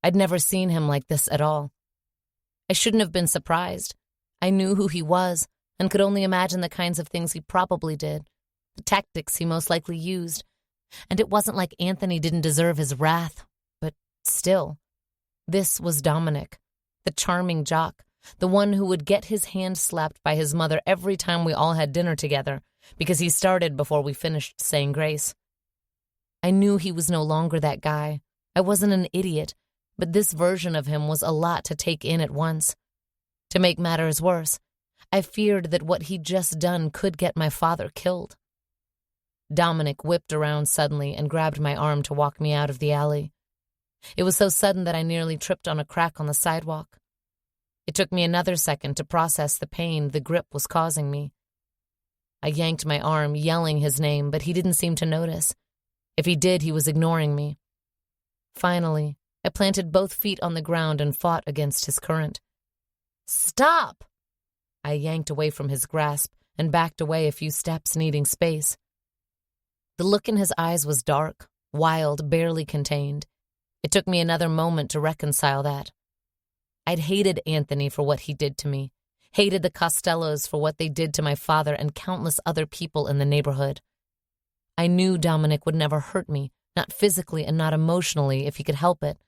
I'd never seen him like this at all. I shouldn't have been surprised. I knew who he was and could only imagine the kinds of things he probably did, the tactics he most likely used. And it wasn't like Anthony didn't deserve his wrath, but still, this was Dominic, the charming jock, the one who would get his hand slapped by his mother every time we all had dinner together, because he started before we finished saying grace. I knew he was no longer that guy. I wasn't an idiot, but this version of him was a lot to take in at once. To make matters worse, I feared that what he'd just done could get my father killed. Dominic whipped around suddenly and grabbed my arm to walk me out of the alley. It was so sudden that I nearly tripped on a crack on the sidewalk. It took me another second to process the pain the grip was causing me. I yanked my arm, yelling his name, but he didn't seem to notice. If he did, he was ignoring me. Finally, I planted both feet on the ground and fought against his current. "Stop!" I yanked away from his grasp and backed away a few steps, needing space. The look in his eyes was dark, wild, barely contained. It took me another moment to reconcile that. I'd hated Anthony for what he did to me, hated the Costellos for what they did to my father and countless other people in the neighborhood. I knew Dominic would never hurt me, not physically and not emotionally if he could help it,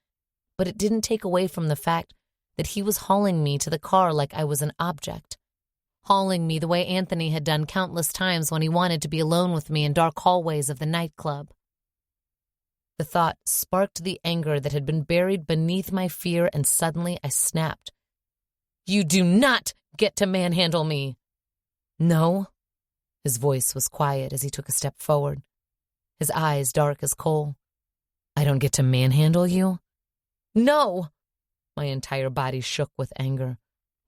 but it didn't take away from the fact that he was hauling me to the car like I was an object, hauling me the way Anthony had done countless times when he wanted to be alone with me in dark hallways of the nightclub. The thought sparked the anger that had been buried beneath my fear, and suddenly I snapped. "You do not get to manhandle me!" "No?" His voice was quiet as he took a step forward, his eyes dark as coal. "I don't get to manhandle you?" "No!" My entire body shook with anger.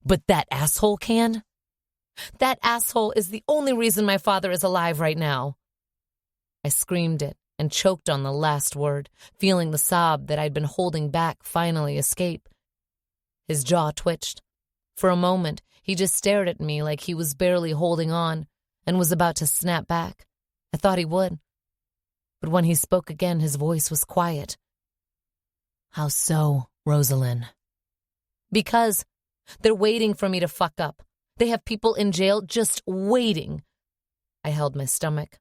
"But that asshole can?" "That asshole is the only reason my father is alive right now." I screamed it and choked on the last word, feeling the sob that I'd been holding back finally escape. His jaw twitched. For a moment, he just stared at me like he was barely holding on and was about to snap back. I thought he would. But when he spoke again, his voice was quiet. "How so, Roselyn?" "Because they're waiting for me to fuck up. They have people in jail just waiting." I held my stomach.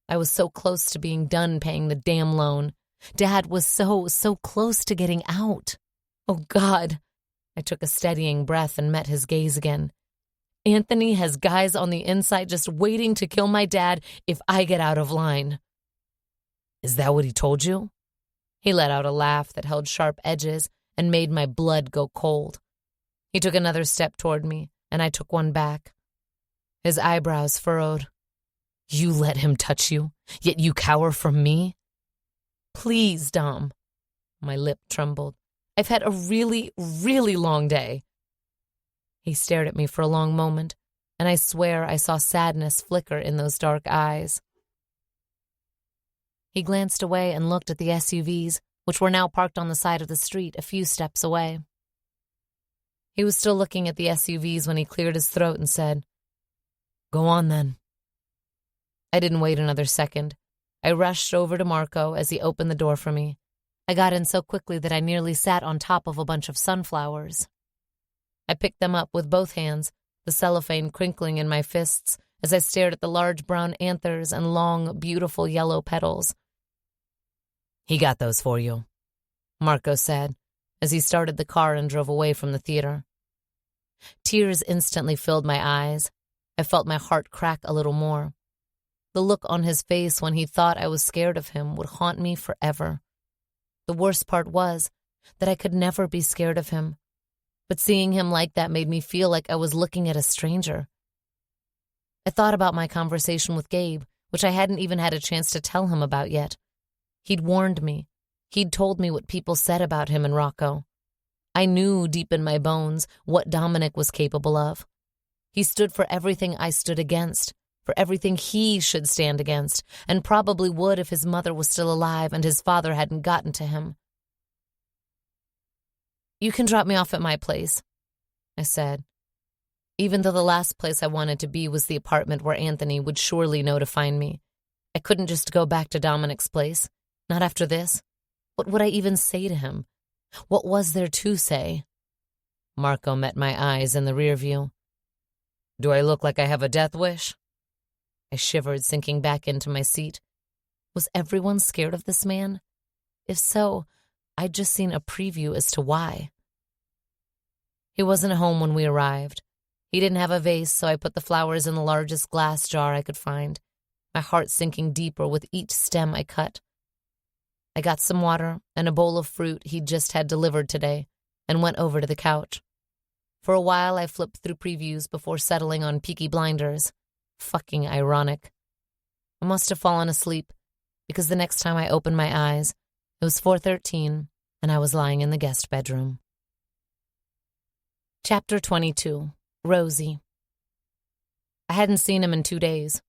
I was so close to being done paying the damn loan. Dad was so close to getting out. Oh, God. I took a steadying breath and met his gaze again. Anthony has guys on the inside just waiting to kill my dad if I get out of line. "Is that what he told you?" He let out a laugh that held sharp edges and made my blood go cold. He took another step toward me, and I took one back. His eyebrows furrowed. "You let him touch you, yet you cower from me?" "Please, Dom." My lip trembled. "I've had a really, really long day." He stared at me for a long moment, and I swear I saw sadness flicker in those dark eyes. He glanced away and looked at the SUVs, which were now parked on the side of the street a few steps away. He was still looking at the SUVs when he cleared his throat and said, "Go on, then." I didn't wait another second. I rushed over to Marco as he opened the door for me. I got in so quickly that I nearly sat on top of a bunch of sunflowers. I picked them up with both hands, the cellophane crinkling in my fists as I stared at the large brown anthers and long, beautiful yellow petals. "He got those for you," Marco said, as he started the car and drove away from the theater. Tears instantly filled my eyes. I felt my heart crack a little more. The look on his face when he thought I was scared of him would haunt me forever. The worst part was that I could never be scared of him, but seeing him like that made me feel like I was looking at a stranger. I thought about my conversation with Gabe, which I hadn't even had a chance to tell him about yet. He'd warned me. He'd told me what people said about him and Rocco. I knew deep in my bones what Dominic was capable of. He stood for everything I stood against, for everything he should stand against, and probably would if his mother was still alive and his father hadn't gotten to him. "You can drop me off at my place," I said. Even though the last place I wanted to be was the apartment where Anthony would surely know to find me, I couldn't just go back to Dominic's place. Not after this. What would I even say to him? What was there to say? Marco met my eyes in the rear view. "Do I look like I have a death wish?" I shivered, sinking back into my seat. Was everyone scared of this man? If so, I'd just seen a preview as to why. He wasn't home when we arrived. He didn't have a vase, so I put the flowers in the largest glass jar I could find, my heart sinking deeper with each stem I cut. I got some water and a bowl of fruit he'd just had delivered today and went over to the couch. For a while, I flipped through previews before settling on Peaky Blinders. Fucking ironic. I must have fallen asleep because the next time I opened my eyes, it was 4:13 and I was lying in the guest bedroom. Chapter 22. Rosie. I hadn't seen him in 2 days.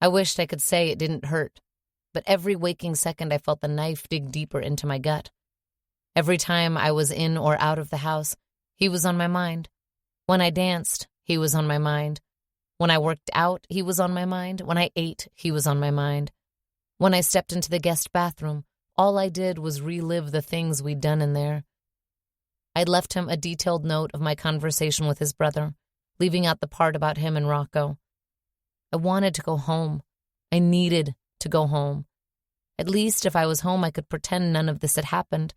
I wished I could say it didn't hurt, but every waking second I felt the knife dig deeper into my gut. Every time I was in or out of the house, he was on my mind. When I danced, he was on my mind. When I worked out, he was on my mind. When I ate, he was on my mind. When I stepped into the guest bathroom, all I did was relive the things we'd done in there. I'd left him a detailed note of my conversation with his brother, leaving out the part about him and Rocco. I wanted to go home. I needed to go home. At least if I was home, I could pretend none of this had happened.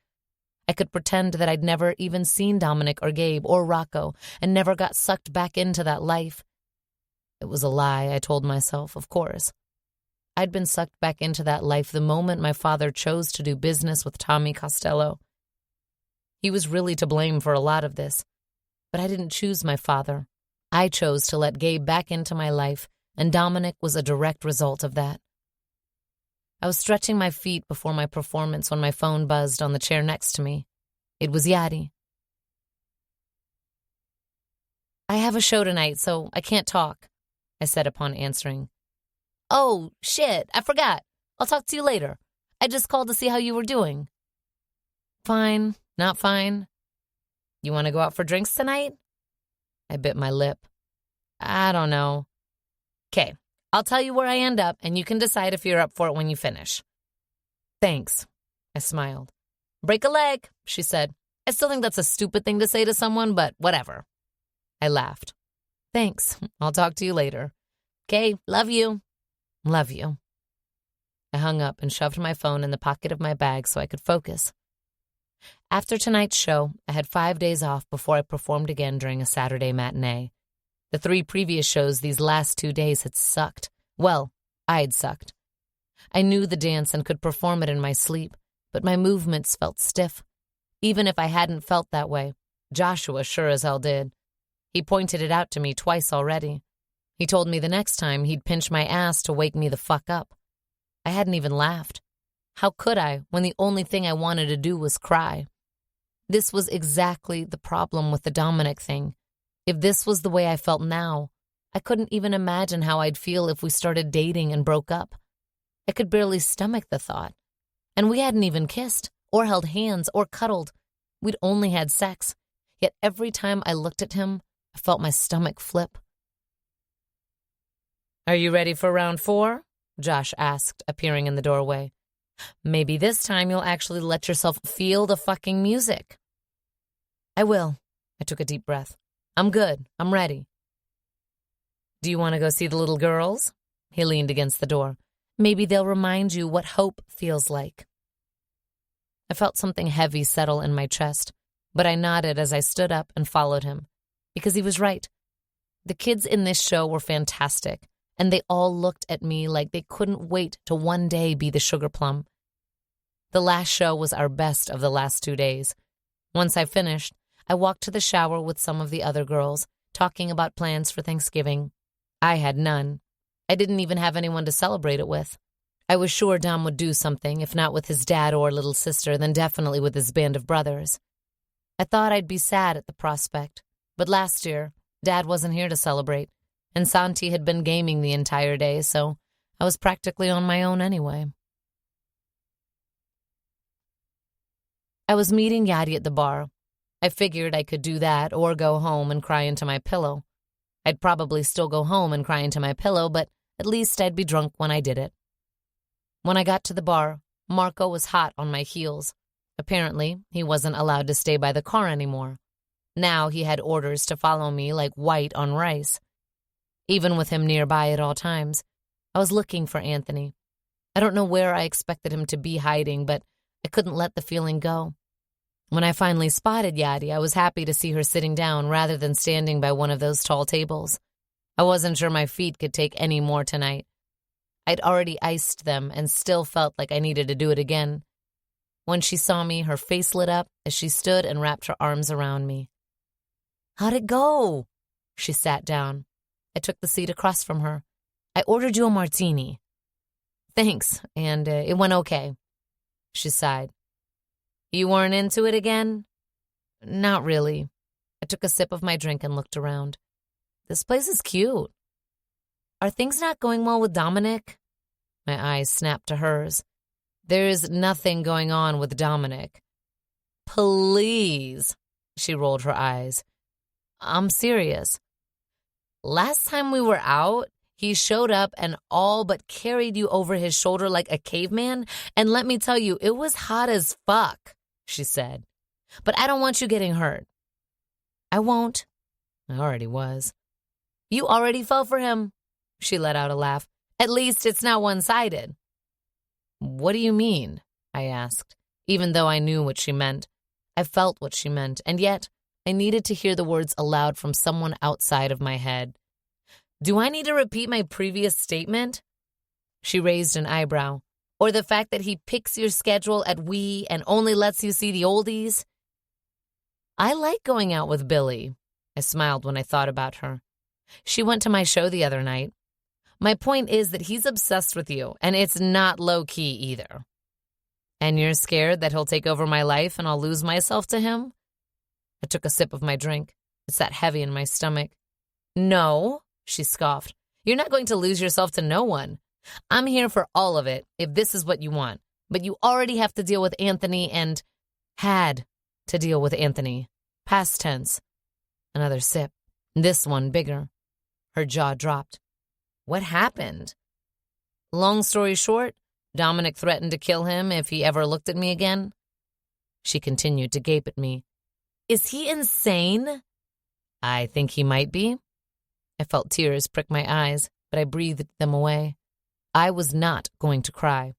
I could pretend that I'd never even seen Dominic or Gabe or Rocco and never got sucked back into that life. It was a lie, I told myself, of course. I'd been sucked back into that life the moment my father chose to do business with Tommy Costello. He was really to blame for a lot of this, but I didn't choose my father. I chose to let Gabe back into my life, and Dominic was a direct result of that. I was stretching my feet before my performance when my phone buzzed on the chair next to me. It was Yadi. "I have a show tonight, so I can't talk," I said upon answering. "Oh, shit, I forgot. I'll talk to you later. I just called to see how you were doing." "Fine, not fine." "You want to go out for drinks tonight?" I bit my lip. "I don't know." "Okay, I'll tell you where I end up, and you can decide if you're up for it when you finish." "Thanks," I smiled. "Break a leg," she said. I still think that's a stupid thing to say to someone, but whatever. I laughed. "Thanks. I'll talk to you later." "Okay, love you." "Love you." I hung up and shoved my phone in the pocket of my bag so I could focus. After tonight's show, I had 5 days off before I performed again during a Saturday matinee. The 3 previous shows these last 2 days had sucked. Well, I'd sucked. I knew the dance and could perform it in my sleep, but my movements felt stiff. Even if I hadn't felt that way, Joshua sure as hell did. He pointed it out to me twice already. He told me the next time he'd pinch my ass to wake me the fuck up. I hadn't even laughed. How could I when the only thing I wanted to do was cry? This was exactly the problem with the Dominic thing. If this was the way I felt now, I couldn't even imagine how I'd feel if we started dating and broke up. I could barely stomach the thought. And we hadn't even kissed, or held hands, or cuddled. We'd only had sex. Yet every time I looked at him, I felt my stomach flip. "Are you ready for round 4? Josh asked, appearing in the doorway. "Maybe this time you'll actually let yourself feel the fucking music." "I will." I took a deep breath. "I'm good. I'm ready." "Do you want to go see the little girls?" He leaned against the door. "Maybe they'll remind you what hope feels like." I felt something heavy settle in my chest, but I nodded as I stood up and followed him, because he was right. The kids in this show were fantastic, and they all looked at me like they couldn't wait to one day be the sugar plum. The last show was our best of the last 2 days. Once I finished, I walked to the shower with some of the other girls, talking about plans for Thanksgiving. I had none. I didn't even have anyone to celebrate it with. I was sure Dom would do something, if not with his dad or little sister, then definitely with his band of brothers. I thought I'd be sad at the prospect, but last year, Dad wasn't here to celebrate, and Santi had been gaming the entire day, so I was practically on my own anyway. I was meeting Yadi at the bar. I figured I could do that or go home and cry into my pillow. I'd probably still go home and cry into my pillow, but at least I'd be drunk when I did it. When I got to the bar, Marco was hot on my heels. Apparently, he wasn't allowed to stay by the car anymore. Now he had orders to follow me like white on rice. Even with him nearby at all times, I was looking for Anthony. I don't know where I expected him to be hiding, but I couldn't let the feeling go. When I finally spotted Yadi, I was happy to see her sitting down rather than standing by one of those tall tables. I wasn't sure my feet could take any more tonight. I'd already iced them and still felt like I needed to do it again. When she saw me, her face lit up as she stood and wrapped her arms around me. "How'd it go?" She sat down. I took the seat across from her. "I ordered you a martini." "Thanks, and it went okay." She sighed. "You weren't into it again?" "Not really." I took a sip of my drink and looked around. "This place is cute." "Are things not going well with Dominic?" My eyes snapped to hers. "There's nothing going on with Dominic." "Please." She rolled her eyes. "I'm serious. Last time we were out, he showed up and all but carried you over his shoulder like a caveman, and let me tell you, it was hot as fuck," she said. "But I don't want you getting hurt." "I won't." I already was. "You already fell for him." She let out a laugh. "At least it's not one-sided." "What do you mean?" I asked, even though I knew what she meant. I felt what she meant, and yet I needed to hear the words aloud from someone outside of my head. "Do I need to repeat my previous statement?" She raised an eyebrow. "Or the fact that he picks your schedule at Wii and only lets you see the oldies?" "I like going out with Billy." I smiled when I thought about her. "She went to my show the other night. My point is that he's obsessed with you, and it's not low-key either." "And you're scared that he'll take over my life and I'll lose myself to him?" I took a sip of my drink. It sat heavy in my stomach. "No," she scoffed. "You're not going to lose yourself to no one. I'm here for all of it, if this is what you want. But you already have to deal with Anthony and had to deal with Anthony. Past tense." Another sip. This one bigger. Her jaw dropped. "What happened?" "Long story short, Dominic threatened to kill him if he ever looked at me again." She continued to gape at me. "Is he insane?" "I think he might be." I felt tears prick my eyes, but I breathed them away. I was not going to cry.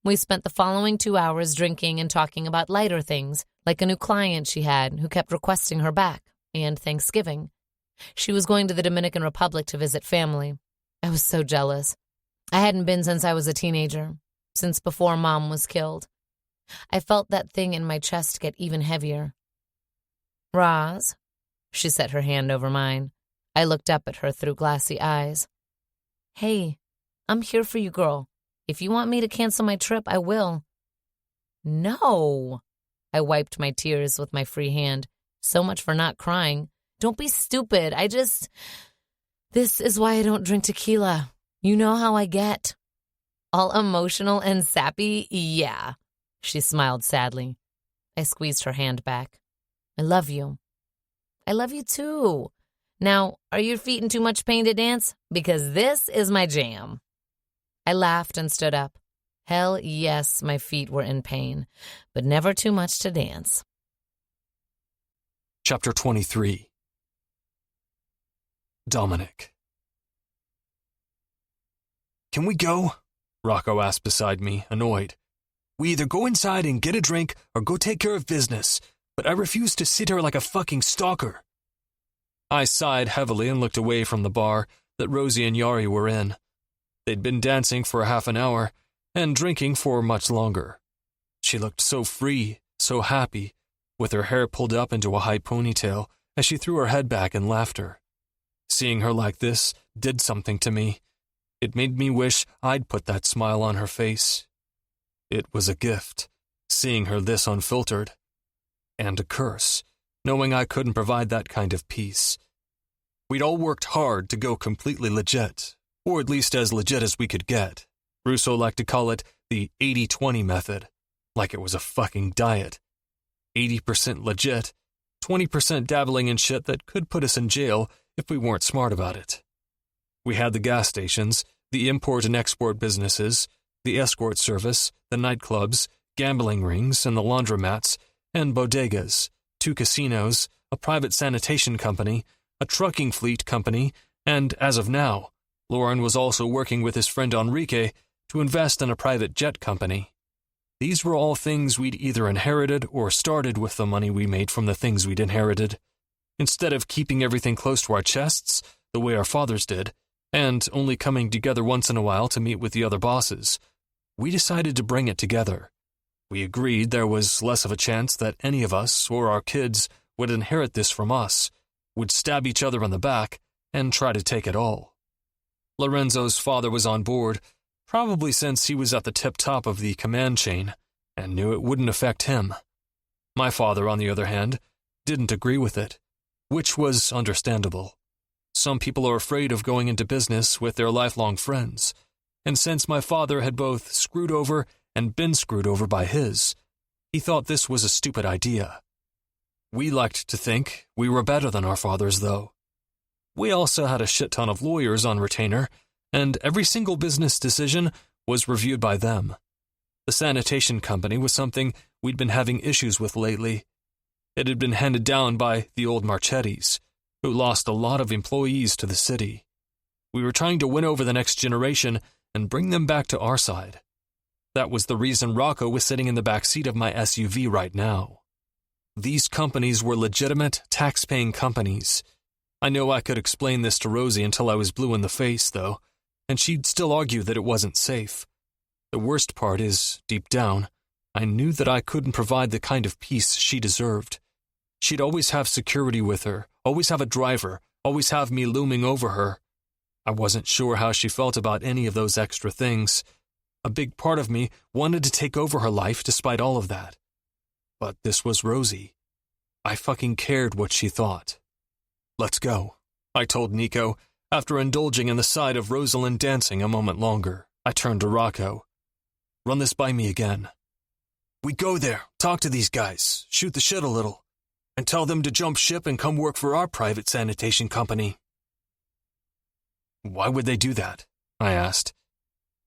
We spent the following 2 hours drinking and talking about lighter things, like a new client she had who kept requesting her back, and Thanksgiving. She was going to the Dominican Republic to visit family. I was so jealous. I hadn't been since I was a teenager, since before Mom was killed. I felt that thing in my chest get even heavier. "Roz," she set her hand over mine. I looked up at her through glassy eyes. "Hey, I'm here for you, girl. If you want me to cancel my trip, I will." "No." I wiped my tears with my free hand. So much for not crying. Don't be stupid. This is why I don't drink tequila. You know how I get. All emotional and sappy? Yeah. She smiled sadly. I squeezed her hand back. I love you. I love you too. Now, are your feet in too much pain to dance? Because this is my jam. I laughed and stood up. Hell yes, my feet were in pain, but never too much to dance. Chapter 23. Dominic. Can we go? Rocco asked beside me, annoyed. We either go inside and get a drink or go take care of business, but I refuse to sit here like a fucking stalker. I sighed heavily and looked away from the bar that Rosie and Yari were in. They'd been dancing for half an hour and drinking for much longer. She looked so free, so happy, with her hair pulled up into a high ponytail as she threw her head back in laughter. Seeing her like this did something to me. It made me wish I'd put that smile on her face. It was a gift, seeing her this unfiltered. And a curse, knowing I couldn't provide that kind of peace. We'd all worked hard to go completely legit, or at least as legit as we could get. Russo liked to call it the 80-20 method, like it was a fucking diet. 80% legit, 20% dabbling in shit that could put us in jail if we weren't smart about it. We had the gas stations, the import and export businesses, the escort service, the nightclubs, gambling rings, and the laundromats, and bodegas, 2 casinos, a private sanitation company, a trucking fleet company, and, as of now, Lauren was also working with his friend Enrique to invest in a private jet company. These were all things we'd either inherited or started with the money we made from the things we'd inherited. Instead of keeping everything close to our chests, the way our fathers did, and only coming together once in a while to meet with the other bosses, we decided to bring it together. We agreed there was less of a chance that any of us or our kids would inherit this from us, would stab each other in the back, and try to take it all. Lorenzo's father was on board, probably since he was at the tip-top of the command chain, and knew it wouldn't affect him. My father, on the other hand, didn't agree with it, which was understandable. Some people are afraid of going into business with their lifelong friends, and since my father had both screwed over and been screwed over by his, he thought this was a stupid idea. We liked to think we were better than our fathers, though. We also had a shit ton of lawyers on retainer, and every single business decision was reviewed by them. The sanitation company was something we'd been having issues with lately. It had been handed down by the old Marchettis, who lost a lot of employees to the city. We were trying to win over the next generation and bring them back to our side. That was the reason Rocco was sitting in the back seat of my SUV right now. These companies were legitimate, tax-paying companies. I know I could explain this to Rosie until I was blue in the face, though, and she'd still argue that it wasn't safe. The worst part is, deep down, I knew that I couldn't provide the kind of peace she deserved. She'd always have security with her, always have a driver, always have me looming over her. I wasn't sure how she felt about any of those extra things. A big part of me wanted to take over her life despite all of that. But this was Rosie. I fucking cared what she thought. Let's go, I told Nico, after indulging in the sight of Roselyn dancing a moment longer. I turned to Rocco. Run this by me again. We go there, talk to these guys, shoot the shit a little, and tell them to jump ship and come work for our private sanitation company. Why would they do that? I asked.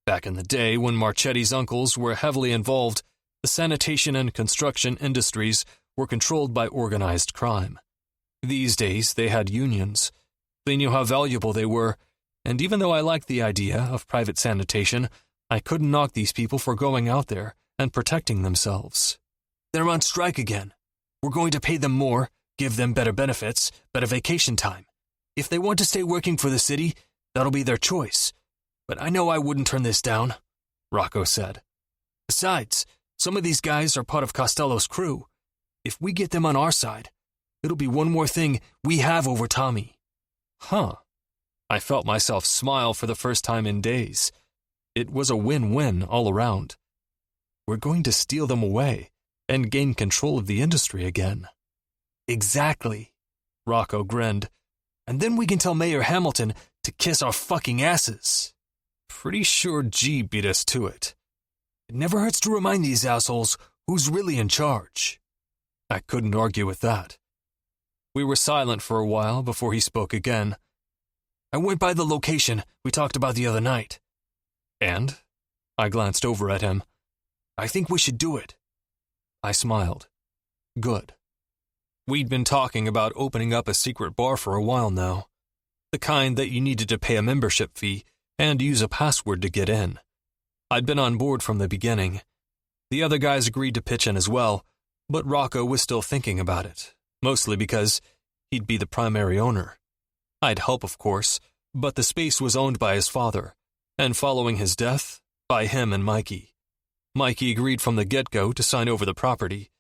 Back in the day when Marchetti's uncles were heavily involved, the sanitation and construction industries were controlled by organized crime. These days, they had unions. They knew how valuable they were, and even though I liked the idea of private sanitation, I couldn't knock these people for going out there and protecting themselves. They're on strike again. We're going to pay them more, give them better benefits, better vacation time. If they want to stay working for the city, that'll be their choice. But I know I wouldn't turn this down, Rocco said. Besides, some of these guys are part of Costello's crew. If we get them on our side, it'll be one more thing we have over Tommy. Huh. I felt myself smile for the first time in days. It was a win-win all around. We're going to steal them away and gain control of the industry again. Exactly. Rocco grinned. "And then we can tell Mayor Hamilton to kiss our fucking asses." Pretty sure G beat us to it. It never hurts to remind these assholes who's really in charge. I couldn't argue with that. We were silent for a while before he spoke again. "I went by the location we talked about the other night." "And?" I glanced over at him. "I think we should do it." I smiled. Good. We'd been talking about opening up a secret bar for a while now. The kind that you needed to pay a membership fee and use a password to get in. I'd been on board from the beginning. The other guys agreed to pitch in as well, but Rocco was still thinking about it, mostly because he'd be the primary owner. I'd help, of course, but the space was owned by his father, and following his death, by him and Mikey. Mikey agreed from the get-go to sign over the property.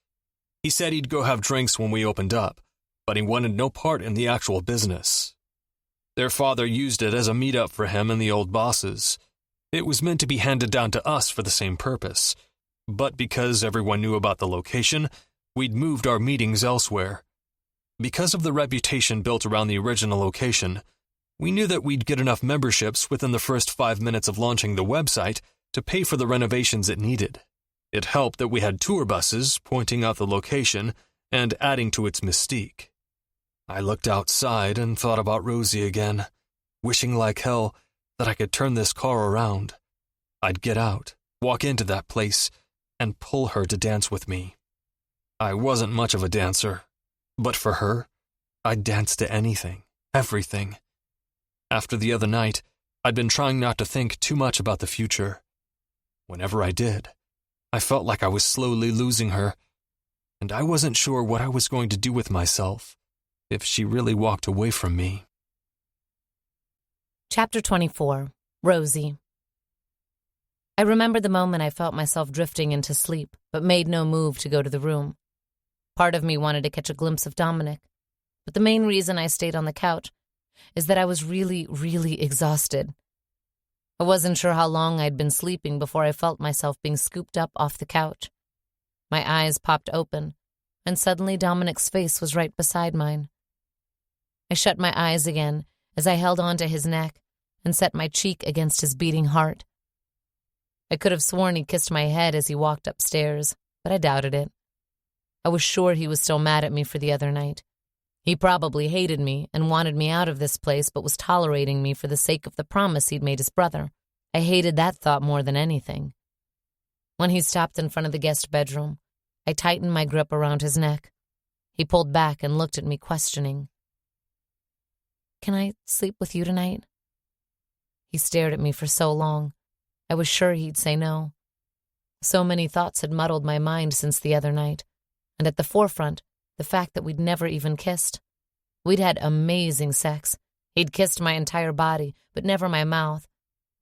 He said he'd go have drinks when we opened up, but he wanted no part in the actual business. Their father used it as a meet-up for him and the old bosses. It was meant to be handed down to us for the same purpose, but because everyone knew about the location, we'd moved our meetings elsewhere. Because of the reputation built around the original location, we knew that we'd get enough memberships within the first 5 minutes of launching the website to pay for the renovations it needed. It helped that we had tour buses pointing out the location and adding to its mystique. I looked outside and thought about Rosie again, wishing like hell that I could turn this car around. I'd get out, walk into that place, and pull her to dance with me. I wasn't much of a dancer, but for her, I'd dance to anything, everything. After the other night, I'd been trying not to think too much about the future. Whenever I did, I felt like I was slowly losing her, and I wasn't sure what I was going to do with myself if she really walked away from me. Chapter 24. Rosie. I remember the moment I felt myself drifting into sleep, but made no move to go to the room. Part of me wanted to catch a glimpse of Dominic, but the main reason I stayed on the couch is that I was really, really exhausted. I wasn't sure how long I'd been sleeping before I felt myself being scooped up off the couch. My eyes popped open, and suddenly Dominic's face was right beside mine. I shut my eyes again as I held onto his neck and set my cheek against his beating heart. I could have sworn he kissed my head as he walked upstairs, but I doubted it. I was sure he was still mad at me for the other night. He probably hated me and wanted me out of this place, but was tolerating me for the sake of the promise he'd made his brother. I hated that thought more than anything. When he stopped in front of the guest bedroom, I tightened my grip around his neck. He pulled back and looked at me, questioning. "Can I sleep with you tonight?" He stared at me for so long, I was sure he'd say no. So many thoughts had muddled my mind since the other night, and at the forefront, the fact that we'd never even kissed. We'd had amazing sex. He'd kissed my entire body, but never my mouth.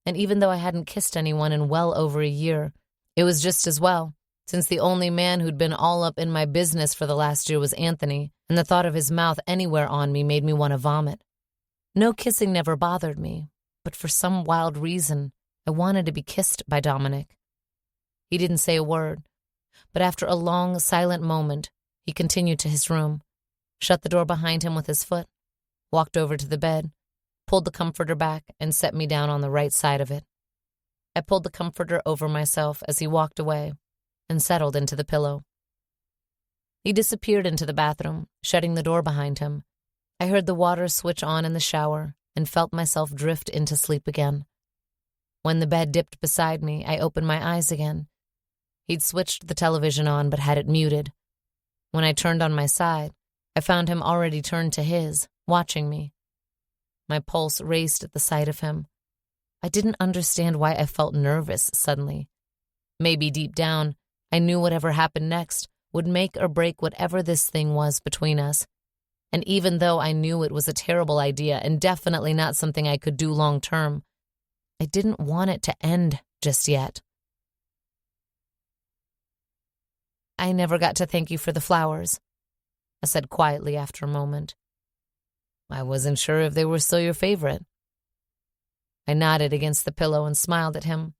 And even though I hadn't kissed anyone in well over a year, it was just as well, since the only man who'd been all up in my business for the last year was Anthony, and the thought of his mouth anywhere on me made me want to vomit. No kissing never bothered me, but for some wild reason, I wanted to be kissed by Dominic. He didn't say a word, but after a long, silent moment, he continued to his room, shut the door behind him with his foot, walked over to the bed, pulled the comforter back, and set me down on the right side of it. I pulled the comforter over myself as he walked away and settled into the pillow. He disappeared into the bathroom, shutting the door behind him. I heard the water switch on in the shower and felt myself drift into sleep again. When the bed dipped beside me, I opened my eyes again. He'd switched the television on but had it muted. When I turned on my side, I found him already turned to his, watching me. My pulse raced at the sight of him. I didn't understand why I felt nervous suddenly. Maybe deep down, I knew whatever happened next would make or break whatever this thing was between us. And even though I knew it was a terrible idea and definitely not something I could do long term, I didn't want it to end just yet. "I never got to thank you for the flowers," I said quietly after a moment. "I wasn't sure if they were still your favorite." I nodded against the pillow and smiled at him,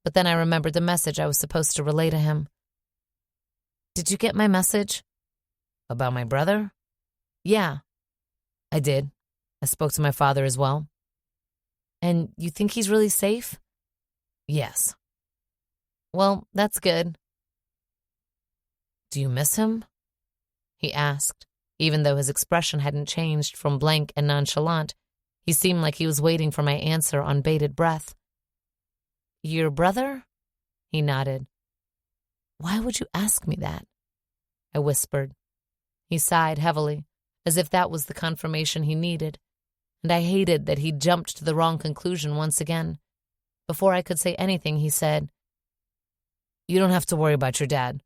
but then I remembered the message I was supposed to relay to him. "Did you get my message?" "About my brother?" "Yeah." I did. I spoke to my father as well. And you think he's really safe? Yes. Well, that's good. Do you miss him? He asked, even though his expression hadn't changed from blank and nonchalant. He seemed like he was waiting for my answer on bated breath. Your brother? He nodded. Why would you ask me that? I whispered. He sighed heavily, as if that was the confirmation he needed, and I hated that he'd jumped to the wrong conclusion once again. Before I could say anything, he said, You don't have to worry about your dad.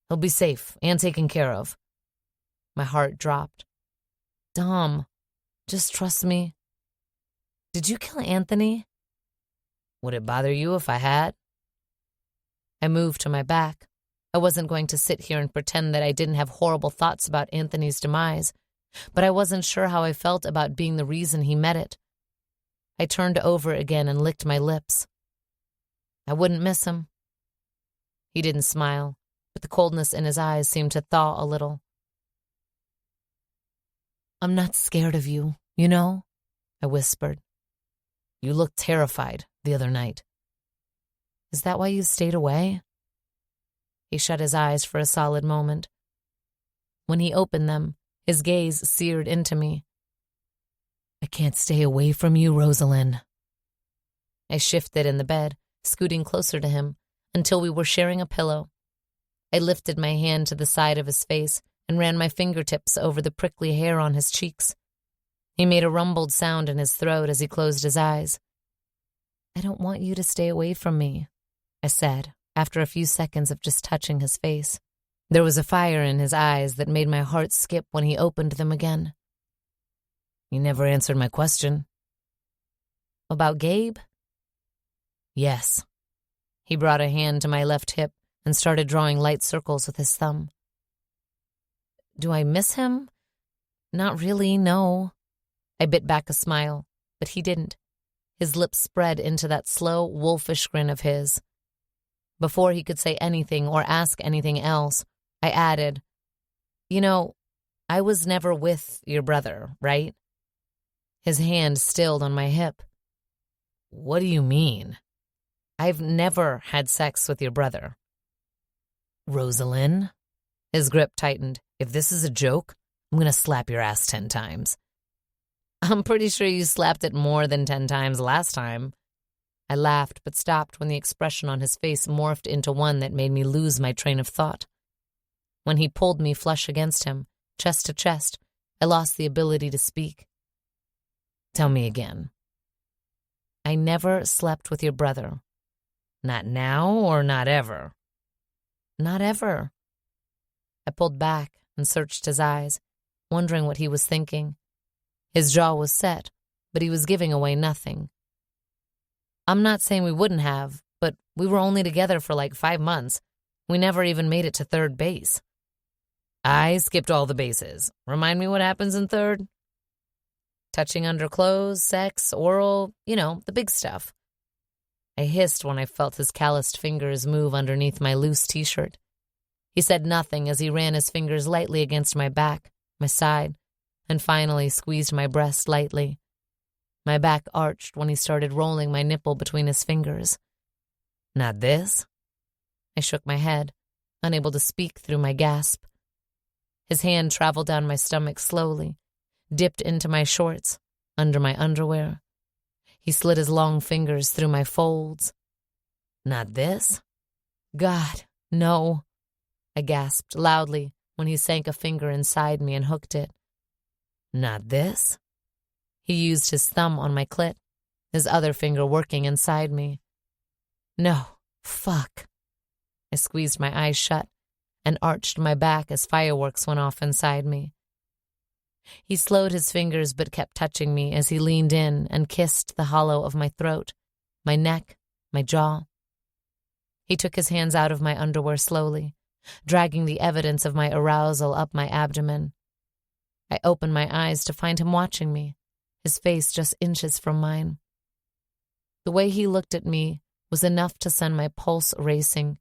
He'll be safe and taken care of. My heart dropped. Dom, just trust me. Did you kill Anthony? Would it bother you if I had? I moved to my back. I wasn't going to sit here and pretend that I didn't have horrible thoughts about Anthony's demise, but I wasn't sure how I felt about being the reason he met it. I turned over again and licked my lips. I wouldn't miss him. He didn't smile, but the coldness in his eyes seemed to thaw a little. I'm not scared of you, you know? I whispered. You looked terrified the other night. Is that why you stayed away? He shut his eyes for a solid moment. When he opened them, his gaze seared into me. I can't stay away from you, Roselyn. I shifted in the bed, scooting closer to him, until we were sharing a pillow. I lifted my hand to the side of his face and ran my fingertips over the prickly hair on his cheeks. He made a rumbled sound in his throat as he closed his eyes. I don't want you to stay away from me, I said, after a few seconds of just touching his face. There was a fire in his eyes that made my heart skip when he opened them again. You never answered my question. About Gabe? Yes. He brought a hand to my left hip and started drawing light circles with his thumb. Do I miss him? Not really, no. I bit back a smile, but he didn't. His lips spread into that slow, wolfish grin of his. Before he could say anything or ask anything else, I added, You know, I was never with your brother, right? His hand stilled on my hip. What do you mean? I've never had sex with your brother. Roselyn? His grip tightened. If this is a joke, I'm going to slap your ass 10 times. I'm pretty sure you slapped it more than 10 times last time. I laughed, but stopped when the expression on his face morphed into one that made me lose my train of thought. When he pulled me flush against him, chest to chest, I lost the ability to speak. Tell me again. I never slept with your brother. Not now or not ever? Not ever. I pulled back and searched his eyes, wondering what he was thinking. His jaw was set, but he was giving away nothing. I'm not saying we wouldn't have, but we were only together for like 5 months. We never even made it to third base. I skipped all the bases. Remind me what happens in third? Touching under clothes, sex, oral, the big stuff. I hissed when I felt his calloused fingers move underneath my loose t-shirt. He said nothing as he ran his fingers lightly against my back, my side, and finally squeezed my breast lightly. My back arched when he started rolling my nipple between his fingers. Not this? I shook my head, unable to speak through my gasp. His hand traveled down my stomach slowly, dipped into my shorts, under my underwear. He slid his long fingers through my folds. Not this? God, no. I gasped loudly when he sank a finger inside me and hooked it. Not this? He used his thumb on my clit, his other finger working inside me. No, fuck. I squeezed my eyes shut and arched my back as fireworks went off inside me. He slowed his fingers but kept touching me as he leaned in and kissed the hollow of my throat, my neck, my jaw. He took his hands out of my underwear slowly, dragging the evidence of my arousal up my abdomen. I opened my eyes to find him watching me, his face just inches from mine. The way he looked at me was enough to send my pulse racing,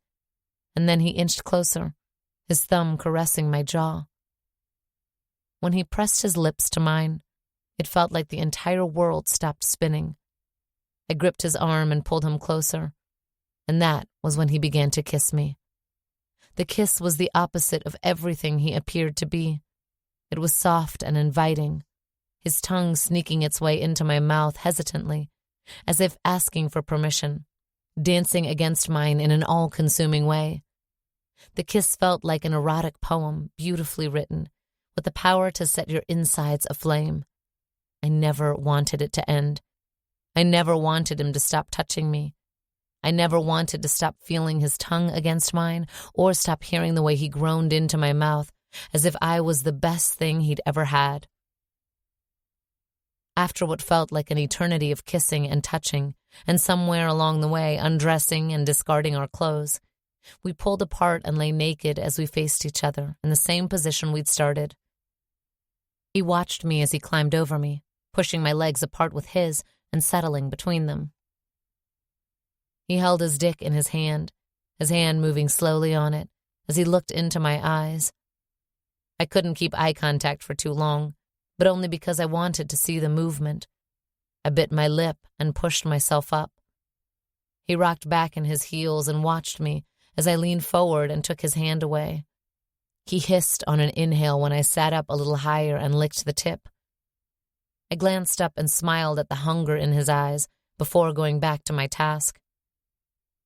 and then he inched closer, his thumb caressing my jaw. When he pressed his lips to mine, It felt like the entire world stopped spinning. I gripped his arm and pulled him closer, and that was when he began to kiss me. The kiss was the opposite of everything he appeared to be. It was soft and inviting, his tongue sneaking its way into my mouth hesitantly, as if asking for permission, dancing against mine in an all-consuming way. The kiss felt like an erotic poem, beautifully written, with the power to set your insides aflame. I never wanted it to end. I never wanted him to stop touching me. I never wanted to stop feeling his tongue against mine or stop hearing the way he groaned into my mouth as if I was the best thing he'd ever had. After what felt like an eternity of kissing and touching, and somewhere along the way undressing and discarding our clothes, we pulled apart and lay naked as we faced each other in the same position we'd started. He watched me as he climbed over me, pushing my legs apart with his and settling between them. He held his dick in his hand moving slowly on it as he looked into my eyes. I couldn't keep eye contact for too long, but only because I wanted to see the movement. I bit my lip and pushed myself up. He rocked back in his heels and watched me as I leaned forward and took his hand away. He hissed on an inhale when I sat up a little higher and licked the tip. I glanced up and smiled at the hunger in his eyes before going back to my task.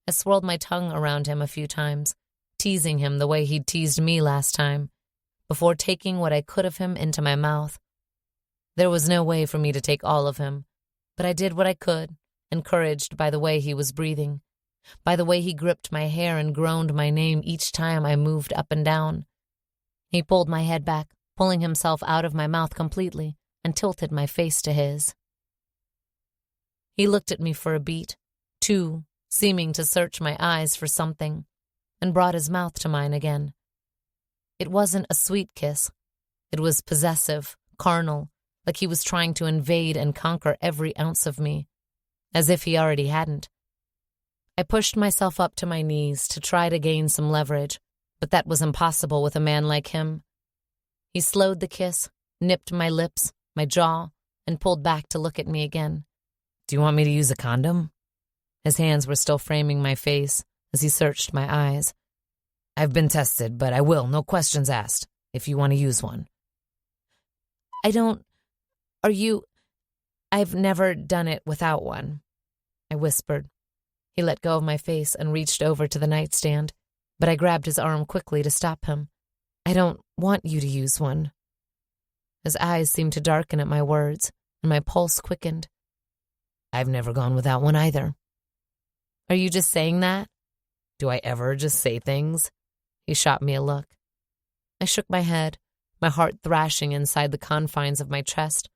I swirled my tongue around him a few times, teasing him the way he'd teased me last time, before taking what I could of him into my mouth. There was no way for me to take all of him, but I did what I could, encouraged by the way he was breathing, by the way he gripped my hair and groaned my name each time I moved up and down. He pulled my head back, pulling himself out of my mouth completely, and tilted my face to his. He looked at me for a beat, two, seeming to search my eyes for something, and brought his mouth to mine again. It wasn't a sweet kiss. It was possessive, carnal, like he was trying to invade and conquer every ounce of me, as if he already hadn't. I pushed myself up to my knees to try to gain some leverage, but that was impossible with a man like him. He slowed the kiss, nipped my lips, my jaw, and pulled back to look at me again. "Do you want me to use a condom?" His hands were still framing my face as he searched my eyes. "I've been tested, but I will, no questions asked, if you want to use one." I've never done it without one," I whispered. He let go of my face and reached over to the nightstand, but I grabbed his arm quickly to stop him. "I don't want you to use one." His eyes seemed to darken at my words, and my pulse quickened. "I've never gone without one either." "Are you just saying that?" "Do I ever just say things?" He shot me a look. I shook my head, my heart thrashing inside the confines of my chest.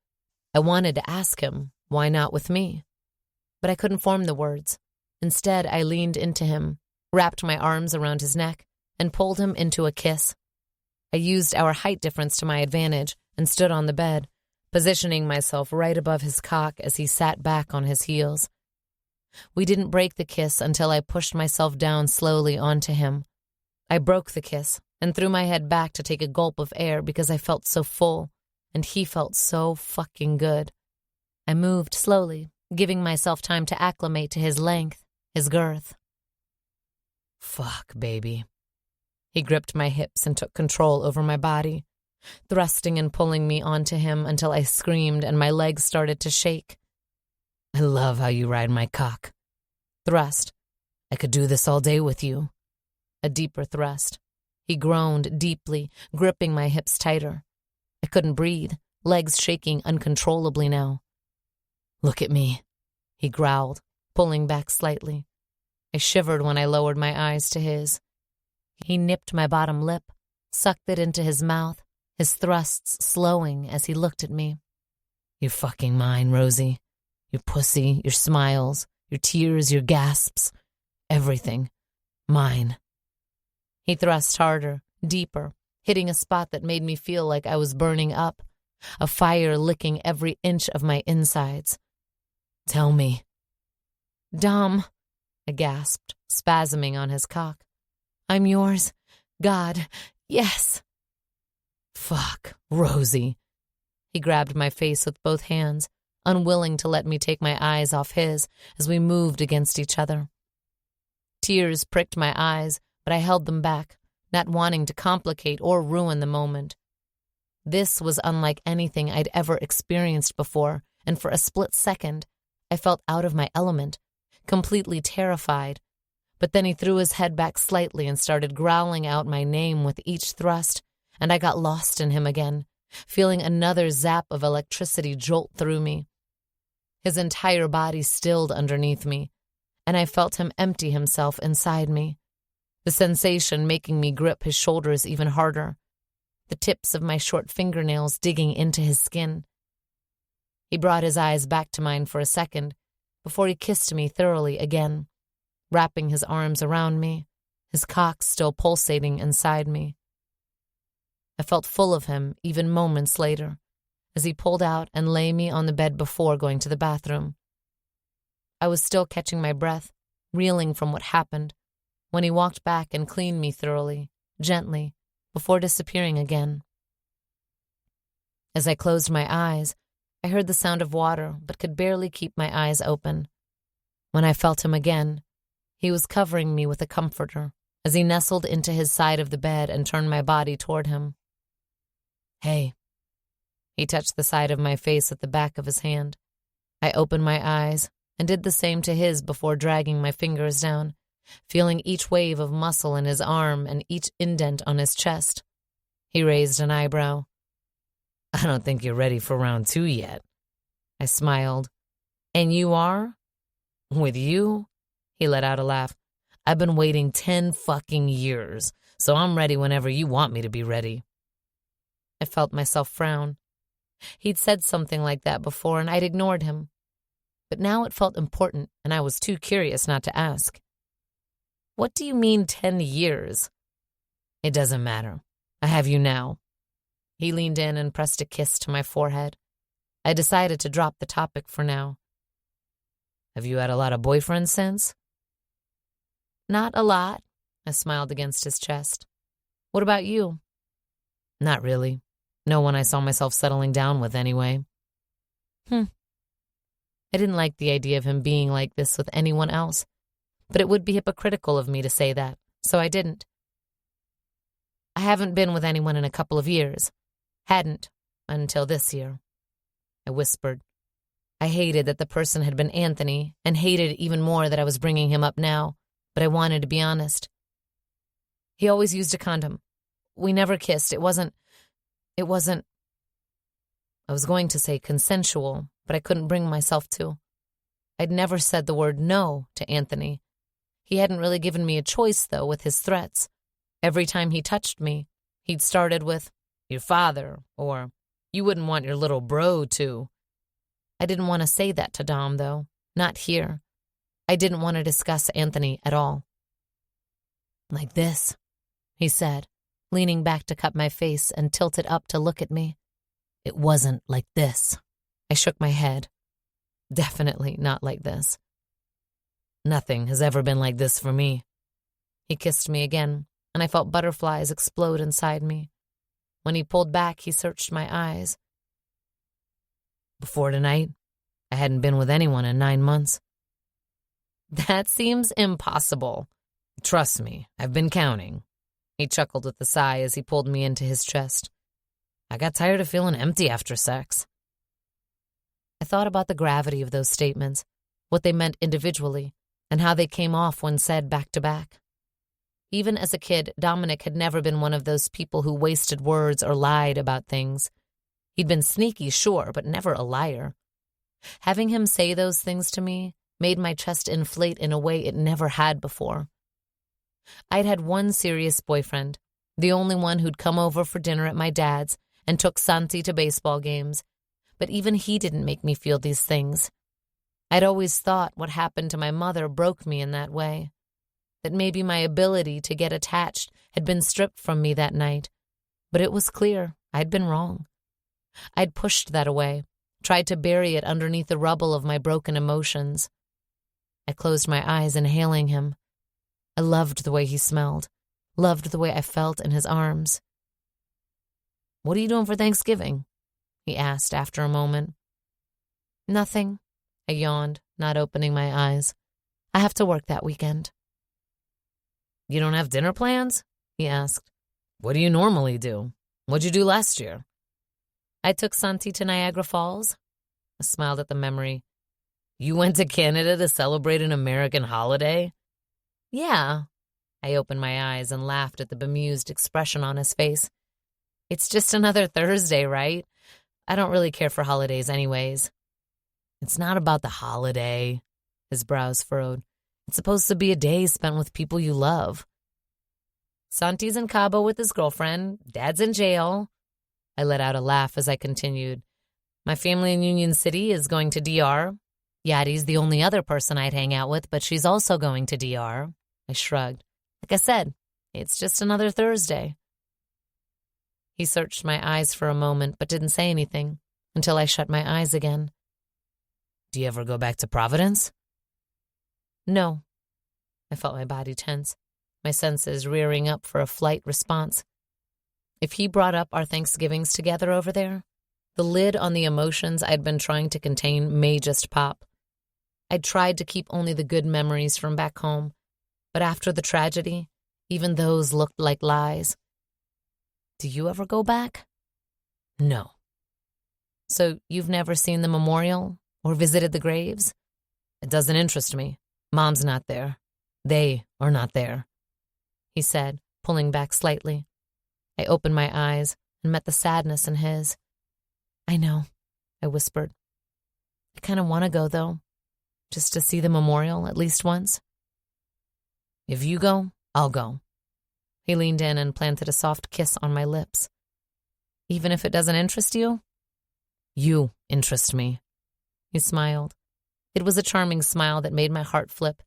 I wanted to ask him, why not with me? But I couldn't form the words. Instead, I leaned into him, wrapped my arms around his neck, and pulled him into a kiss. I used our height difference to my advantage and stood on the bed, positioning myself right above his cock as he sat back on his heels. We didn't break the kiss until I pushed myself down slowly onto him. I broke the kiss and threw my head back to take a gulp of air because I felt so full, and he felt so fucking good. I moved slowly, giving myself time to acclimate to his length, his girth. "Fuck, baby." He gripped my hips and took control over my body, thrusting and pulling me onto him until I screamed and my legs started to shake. "I love how you ride my cock." Thrust. "I could do this all day with you." A deeper thrust. He groaned deeply, gripping my hips tighter. I couldn't breathe, legs shaking uncontrollably now. "Look at me," he growled, pulling back slightly. I shivered when I lowered my eyes to his. He nipped my bottom lip, sucked it into his mouth, his thrusts slowing as he looked at me. "You're fucking mine, Rosie. Your pussy, your smiles, your tears, your gasps, everything. Mine." He thrust harder, deeper, hitting a spot that made me feel like I was burning up, a fire licking every inch of my insides. "Tell me." "Dom," I gasped, spasming on his cock. "I'm yours. God, yes." "Fuck, Rosie." He grabbed my face with both hands, unwilling to let me take my eyes off his as we moved against each other. Tears pricked my eyes, but I held them back, not wanting to complicate or ruin the moment. This was unlike anything I'd ever experienced before, and for a split second, I felt out of my element, completely terrified. But then he threw his head back slightly and started growling out my name with each thrust, and I got lost in him again, feeling another zap of electricity jolt through me. His entire body stilled underneath me, and I felt him empty himself inside me, the sensation making me grip his shoulders even harder, the tips of my short fingernails digging into his skin. He brought his eyes back to mine for a second before he kissed me thoroughly again, wrapping his arms around me, his cock still pulsating inside me. I felt full of him even moments later as he pulled out and lay me on the bed before going to the bathroom. I was still catching my breath, reeling from what happened, when he walked back and cleaned me thoroughly, gently, before disappearing again. As I closed my eyes, I heard the sound of water but could barely keep my eyes open. When I felt him again, he was covering me with a comforter as he nestled into his side of the bed and turned my body toward him. "Hey." He touched the side of my face with the back of his hand. I opened my eyes and did the same to his before dragging my fingers down, feeling each wave of muscle in his arm and each indent on his chest. He raised an eyebrow. "I don't think you're ready for round 2 yet." I smiled. "And you are?" "With you?" He let out a laugh. "I've been waiting 10 fucking years, so I'm ready whenever you want me to be ready." I felt myself frown. He'd said something like that before, and I'd ignored him. But now it felt important, and I was too curious not to ask. "What do you mean 10 years? "It doesn't matter. I have you now." He leaned in and pressed a kiss to my forehead. I decided to drop the topic for now. "Have you had a lot of boyfriends since?" "Not a lot." I smiled against his chest. "What about you?" "Not really. No one I saw myself settling down with anyway." I didn't like the idea of him being like this with anyone else, but it would be hypocritical of me to say that, so I didn't. "I haven't been with anyone in a couple of years. Hadn't until this year," I whispered. I hated that the person had been Anthony and hated even more that I was bringing him up now, but I wanted to be honest. "He always used a condom. We never kissed. It wasn't, I was going to say consensual, but I couldn't bring myself to. I'd never said the word no to Anthony. He hadn't really given me a choice, though, with his threats. Every time he touched me, he'd started with, 'Your father,' or 'You wouldn't want your little bro to.' I didn't want to say that to Dom, though. Not here. I didn't want to discuss Anthony at all. "Like this," he said, leaning back to cup my face and tilted up to look at me. "It wasn't like this." I shook my head. "Definitely not like this." "Nothing has ever been like this for me." He kissed me again, and I felt butterflies explode inside me. When he pulled back, he searched my eyes. "Before tonight, I hadn't been with anyone in 9 months." "That seems impossible." "Trust me, I've been counting." He chuckled with a sigh as he pulled me into his chest. "I got tired of feeling empty after sex." I thought about the gravity of those statements, what they meant individually, and how they came off when said back to back. Even as a kid, Dominic had never been one of those people who wasted words or lied about things. He'd been sneaky, sure, but never a liar. Having him say those things to me made my chest inflate in a way it never had before. I'd had one serious boyfriend, the only one who'd come over for dinner at my dad's and took Santi to baseball games, but even he didn't make me feel these things. I'd always thought what happened to my mother broke me in that way, that maybe my ability to get attached had been stripped from me that night, but it was clear I'd been wrong. I'd pushed that away, tried to bury it underneath the rubble of my broken emotions. I closed my eyes, inhaling him. I loved the way he smelled, loved the way I felt in his arms. "What are you doing for Thanksgiving?" he asked after a moment. Nothing, I yawned, not opening my eyes. I have to work that weekend. You don't have dinner plans? He asked. What do you normally do? What'd you do last year? I took Santi to Niagara Falls. I smiled at the memory. You went to Canada to celebrate an American holiday? Yeah. I opened my eyes and laughed at the bemused expression on his face. It's just another Thursday, right? I don't really care for holidays anyways. It's not about the holiday. His brows furrowed. It's supposed to be a day spent with people you love. Santi's in Cabo with his girlfriend. Dad's in jail. I let out a laugh as I continued. My family in Union City is going to DR. Yadi's the only other person I'd hang out with, but she's also going to DR. I shrugged. Like I said, it's just another Thursday. He searched my eyes for a moment, but didn't say anything until I shut my eyes again. Do you ever go back to Providence? No. I felt my body tense, my senses rearing up for a flight response. If he brought up our Thanksgivings together over there, the lid on the emotions I'd been trying to contain may just pop. I'd tried to keep only the good memories from back home, but after the tragedy, even those looked like lies. Do you ever go back? No. So you've never seen the memorial or visited the graves? It doesn't interest me. Mom's not there. They are not there, he said, pulling back slightly. I opened my eyes and met the sadness in his. I know, I whispered. I kind of want to go, though, just to see the memorial at least once. If you go, I'll go. He leaned in and planted a soft kiss on my lips. Even if it doesn't interest you? You interest me. He smiled. It was a charming smile that made my heart flip.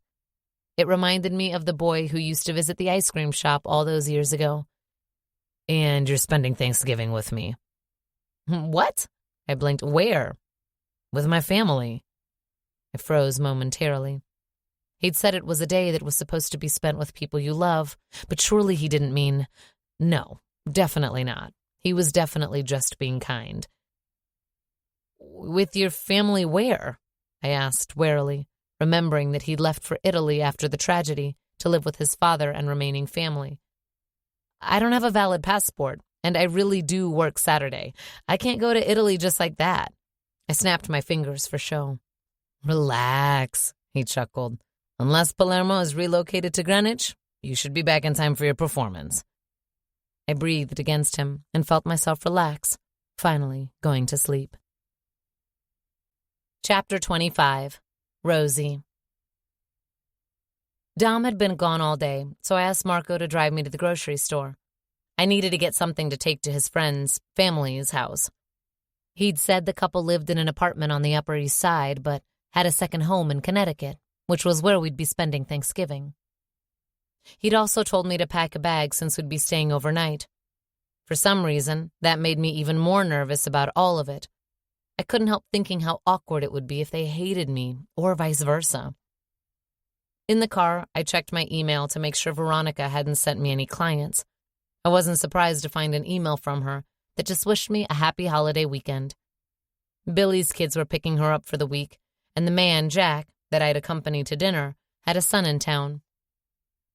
It reminded me of the boy who used to visit the ice cream shop all those years ago. And you're spending Thanksgiving with me. What? I blinked. Where? With my family. I froze momentarily. He'd said it was a day that was supposed to be spent with people you love, but surely he didn't mean... No, definitely not. He was definitely just being kind. With your family where? I asked warily, remembering that he'd left for Italy after the tragedy to live with his father and remaining family. I don't have a valid passport, and I really do work Saturday. I can't go to Italy just like that. I snapped my fingers for show. Relax, he chuckled. Unless Palermo is relocated to Greenwich, you should be back in time for your performance. I breathed against him and felt myself relax, finally going to sleep. Chapter 25. Rosie. Dom had been gone all day, so I asked Marco to drive me to the grocery store. I needed to get something to take to his friend's family's house. He'd said the couple lived in an apartment on the Upper East Side, but had a second home in Connecticut, which was where we'd be spending Thanksgiving. He'd also told me to pack a bag since we'd be staying overnight. For some reason, that made me even more nervous about all of it. I couldn't help thinking how awkward it would be if they hated me, or vice versa. In the car, I checked my email to make sure Veronica hadn't sent me any clients. I wasn't surprised to find an email from her that just wished me a happy holiday weekend. Billy's kids were picking her up for the week, and the man, Jack, that I'd accompanied to dinner, had a son in town.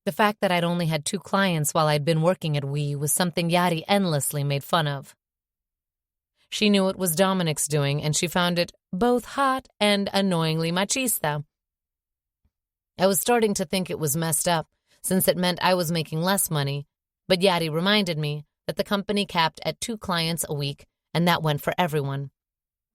The fact that I'd only had 2 clients while I'd been working at WE was something Yadi endlessly made fun of. She knew it was Dominic's doing, and she found it both hot and annoyingly machista. I was starting to think it was messed up, since it meant I was making less money, but Yadi reminded me that the company capped at 2 clients a week, and that went for everyone.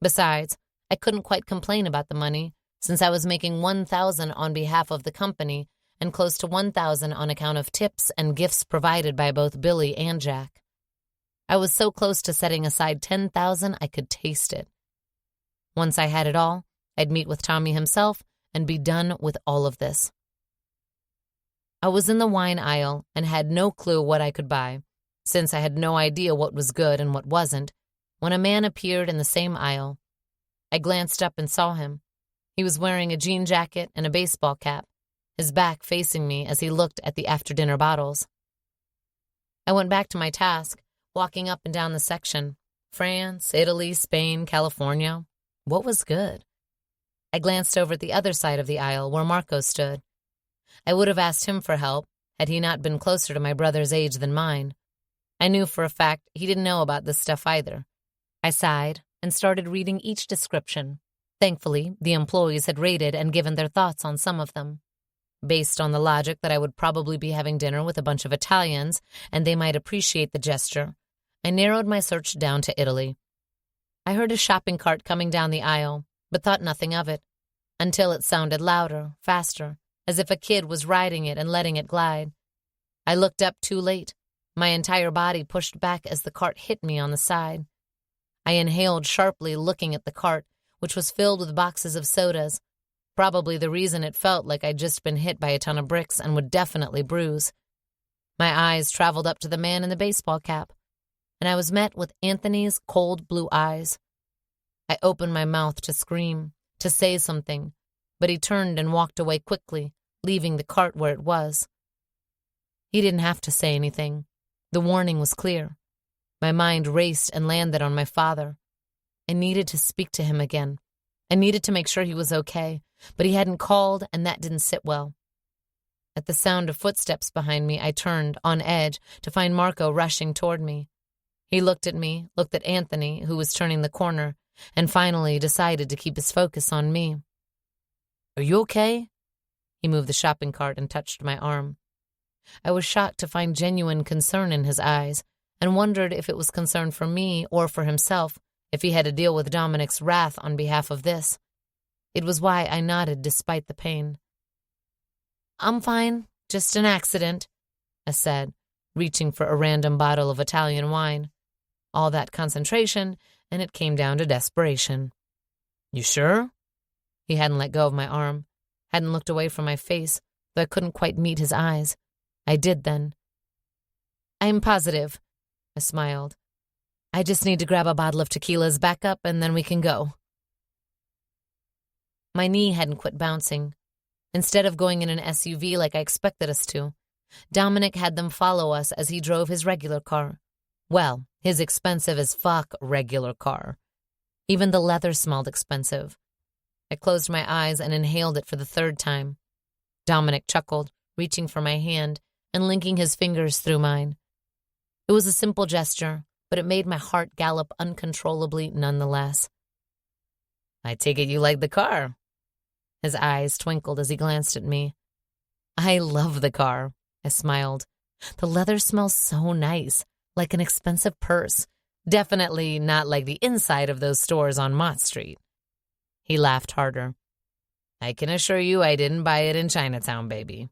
Besides, I couldn't quite complain about the money, since I was making $1,000 on behalf of the company and close to $1,000 on account of tips and gifts provided by both Billy and Jack. I was so close to setting aside $10,000 I could taste it. Once I had it all, I'd meet with Tommy himself and be done with all of this. I was in the wine aisle and had no clue what I could buy, since I had no idea what was good and what wasn't, when a man appeared in the same aisle. I glanced up and saw him. He was wearing a jean jacket and a baseball cap, his back facing me as he looked at the after-dinner bottles. I went back to my task, walking up and down the section, France, Italy, Spain, California. What was good? I glanced over at the other side of the aisle where Marco stood. I would have asked him for help had he not been closer to my brother's age than mine. I knew for a fact he didn't know about this stuff either. I sighed and started reading each description. Thankfully, the employees had rated and given their thoughts on some of them. Based on the logic that I would probably be having dinner with a bunch of Italians and they might appreciate the gesture, I narrowed my search down to Italy. I heard a shopping cart coming down the aisle, but thought nothing of it, until it sounded louder, faster, as if a kid was riding it and letting it glide. I looked up too late. My entire body pushed back as the cart hit me on the side. I inhaled sharply, looking at the cart, which was filled with boxes of sodas, probably the reason it felt like I'd just been hit by a ton of bricks and would definitely bruise. My eyes traveled up to the man in the baseball cap, and I was met with Anthony's cold blue eyes. I opened my mouth to scream, to say something, but he turned and walked away quickly, leaving the cart where it was. He didn't have to say anything. The warning was clear. My mind raced and landed on my father. I needed to speak to him again. I needed to make sure he was okay, but he hadn't called, and that didn't sit well. At the sound of footsteps behind me, I turned, on edge, to find Marco rushing toward me. He looked at me, looked at Anthony, who was turning the corner, and finally decided to keep his focus on me. "Are you okay?" He moved the shopping cart and touched my arm. I was shocked to find genuine concern in his eyes, and wondered if it was concern for me or for himself, if he had to deal with Dominic's wrath on behalf of this. It was why I nodded despite the pain. "I'm fine, just an accident," I said, reaching for a random bottle of Italian wine. All that concentration, and it came down to desperation. "You sure?" He hadn't let go of my arm, hadn't looked away from my face, though I couldn't quite meet his eyes. I did then. "I'm positive," I smiled. "I just need to grab a bottle of tequila's backup and then we can go." My knee hadn't quit bouncing. Instead of going in an SUV like I expected us to, Dominic had them follow us as he drove his regular car. Well, his expensive as fuck regular car. Even the leather smelled expensive. I closed my eyes and inhaled it for the third time. Dominic chuckled, reaching for my hand and linking his fingers through mine. It was a simple gesture, but it made my heart gallop uncontrollably nonetheless. "I take it you like the car." His eyes twinkled as he glanced at me. "I love the car," I smiled. "The leather smells so nice, like an expensive purse. Definitely not like the inside of those stores on Mott Street." He laughed harder. "I can assure you I didn't buy it in Chinatown, baby."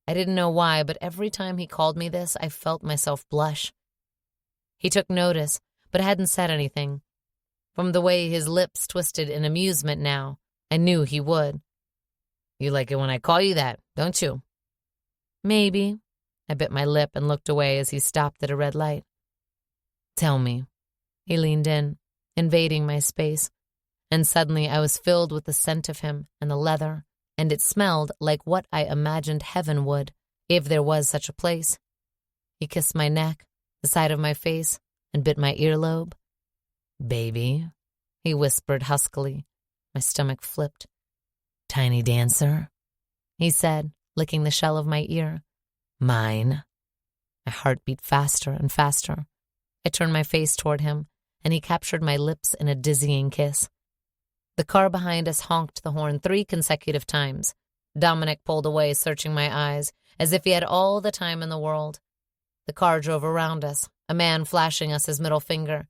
I didn't know why, but every time he called me this, I felt myself blush. He took notice, but hadn't said anything. From the way his lips twisted in amusement now, I knew he would. "You like it when I call you that, don't you?" "Maybe." I bit my lip and looked away as he stopped at a red light. "Tell me." He leaned in, invading my space, and suddenly I was filled with the scent of him and the leather, and it smelled like what I imagined heaven would, if there was such a place. He kissed my neck, the side of my face, and bit my earlobe. "Baby," he whispered huskily. My stomach flipped. "Tiny dancer," he said, licking the shell of my ear. "Mine." My heart beat faster and faster. I turned my face toward him, and he captured my lips in a dizzying kiss. The car behind us honked the horn 3 consecutive times. Dominic pulled away, searching my eyes, as if he had all the time in the world. The car drove around us, a man flashing us his middle finger.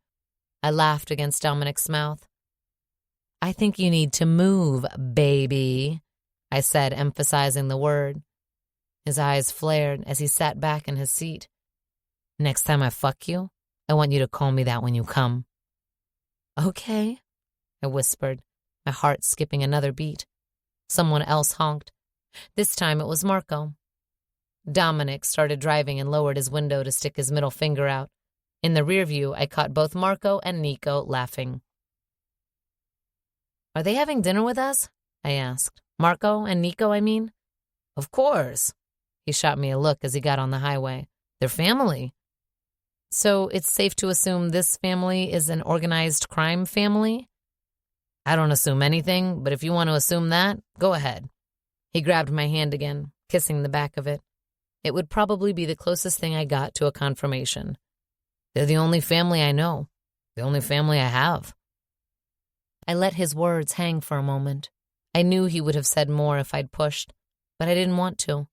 I laughed against Dominic's mouth. "I think you need to move, baby," I said, emphasizing the word. His eyes flared as he sat back in his seat. "Next time I fuck you, I want you to call me that when you come." "Okay," I whispered, my heart skipping another beat. Someone else honked. This time it was Marco. Dominic started driving and lowered his window to stick his middle finger out. In the rear view, I caught both Marco and Nico laughing. "Are they having dinner with us?" I asked. "Marco and Nico, I mean?" "Of course." He shot me a look as he got on the highway. "They're family." So it's safe to assume this family is an organized crime family? I don't assume anything, but if you want to assume that, go ahead. He grabbed my hand again, kissing the back of it. It would probably be the closest thing I got to a confirmation. They're the only family I know, the only family I have. I let his words hang for a moment. I knew he would have said more if I'd pushed, but I didn't want to.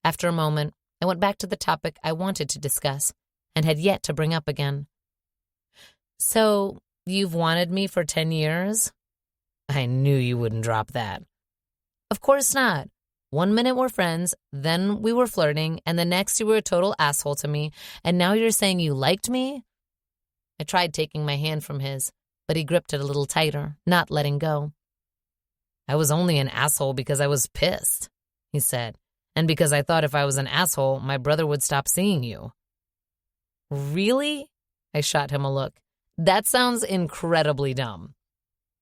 After a moment, I went back to the topic I wanted to discuss and had yet to bring up again. So, you've wanted me for 10 years? I knew you wouldn't drop that. Of course not. 1 minute we're friends, then we were flirting, and the next you were a total asshole to me, and now you're saying you liked me? I tried taking my hand from his, but he gripped it a little tighter, not letting go. I was only an asshole because I was pissed, he said, and because I thought if I was an asshole, my brother would stop seeing you. Really? I shot him a look. That sounds incredibly dumb.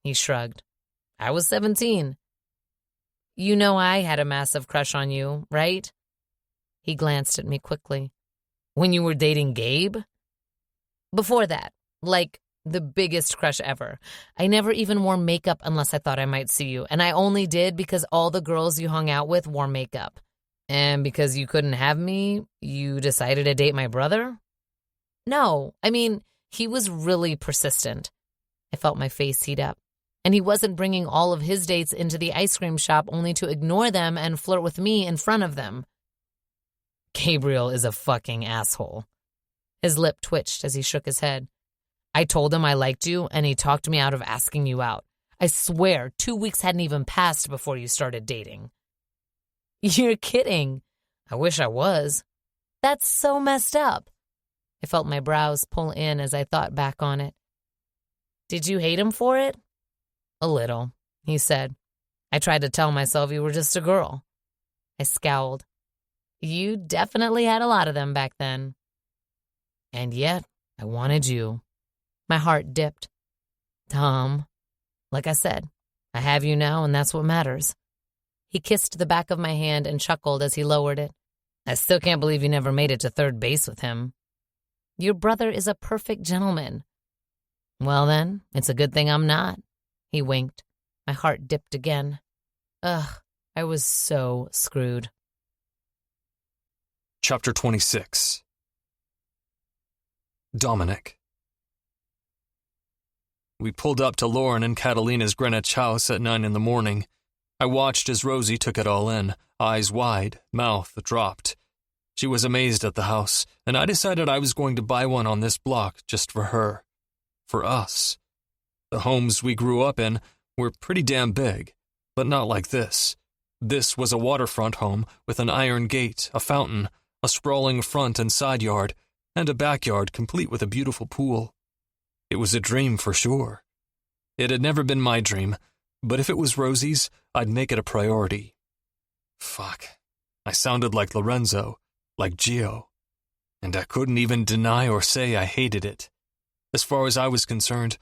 He shrugged. I was 17. You know I had a massive crush on you, right? He glanced at me quickly. When you were dating Gabe? Before that, like the biggest crush ever. I never even wore makeup unless I thought I might see you, and I only did because all the girls you hung out with wore makeup. And because you couldn't have me, you decided to date my brother? No, I mean, he was really persistent. I felt my face heat up. And he wasn't bringing all of his dates into the ice cream shop only to ignore them and flirt with me in front of them. Gabriel is a fucking asshole. His lip twitched as he shook his head. I told him I liked you, and he talked me out of asking you out. I swear, 2 weeks hadn't even passed before you started dating. You're kidding. I wish I was. That's so messed up. I felt my brows pull in as I thought back on it. Did you hate him for it? A little, he said. I tried to tell myself you were just a girl. I scowled. You definitely had a lot of them back then. And yet, I wanted you. My heart dipped. Tom, like I said, I have you now, and that's what matters. He kissed the back of my hand and chuckled as he lowered it. I still can't believe you never made it to third base with him. Your brother is a perfect gentleman. Well then, it's a good thing I'm not. He winked. My heart dipped again. Ugh, I was so screwed. Chapter 26. Dominic. We pulled up to Lauren and Catalina's Greenwich house at 9 a.m. I watched as Rosie took it all in, eyes wide, mouth dropped. She was amazed at the house, and I decided I was going to buy one on this block just for her. For us. The homes we grew up in were pretty damn big, but not like this. This was a waterfront home with an iron gate, a fountain, a sprawling front and side yard, and a backyard complete with a beautiful pool. It was a dream for sure. It had never been my dream, but if it was Rosie's, I'd make it a priority. Fuck. I sounded like Lorenzo, like Gio, and I couldn't even deny or say I hated it. As far as I was concerned,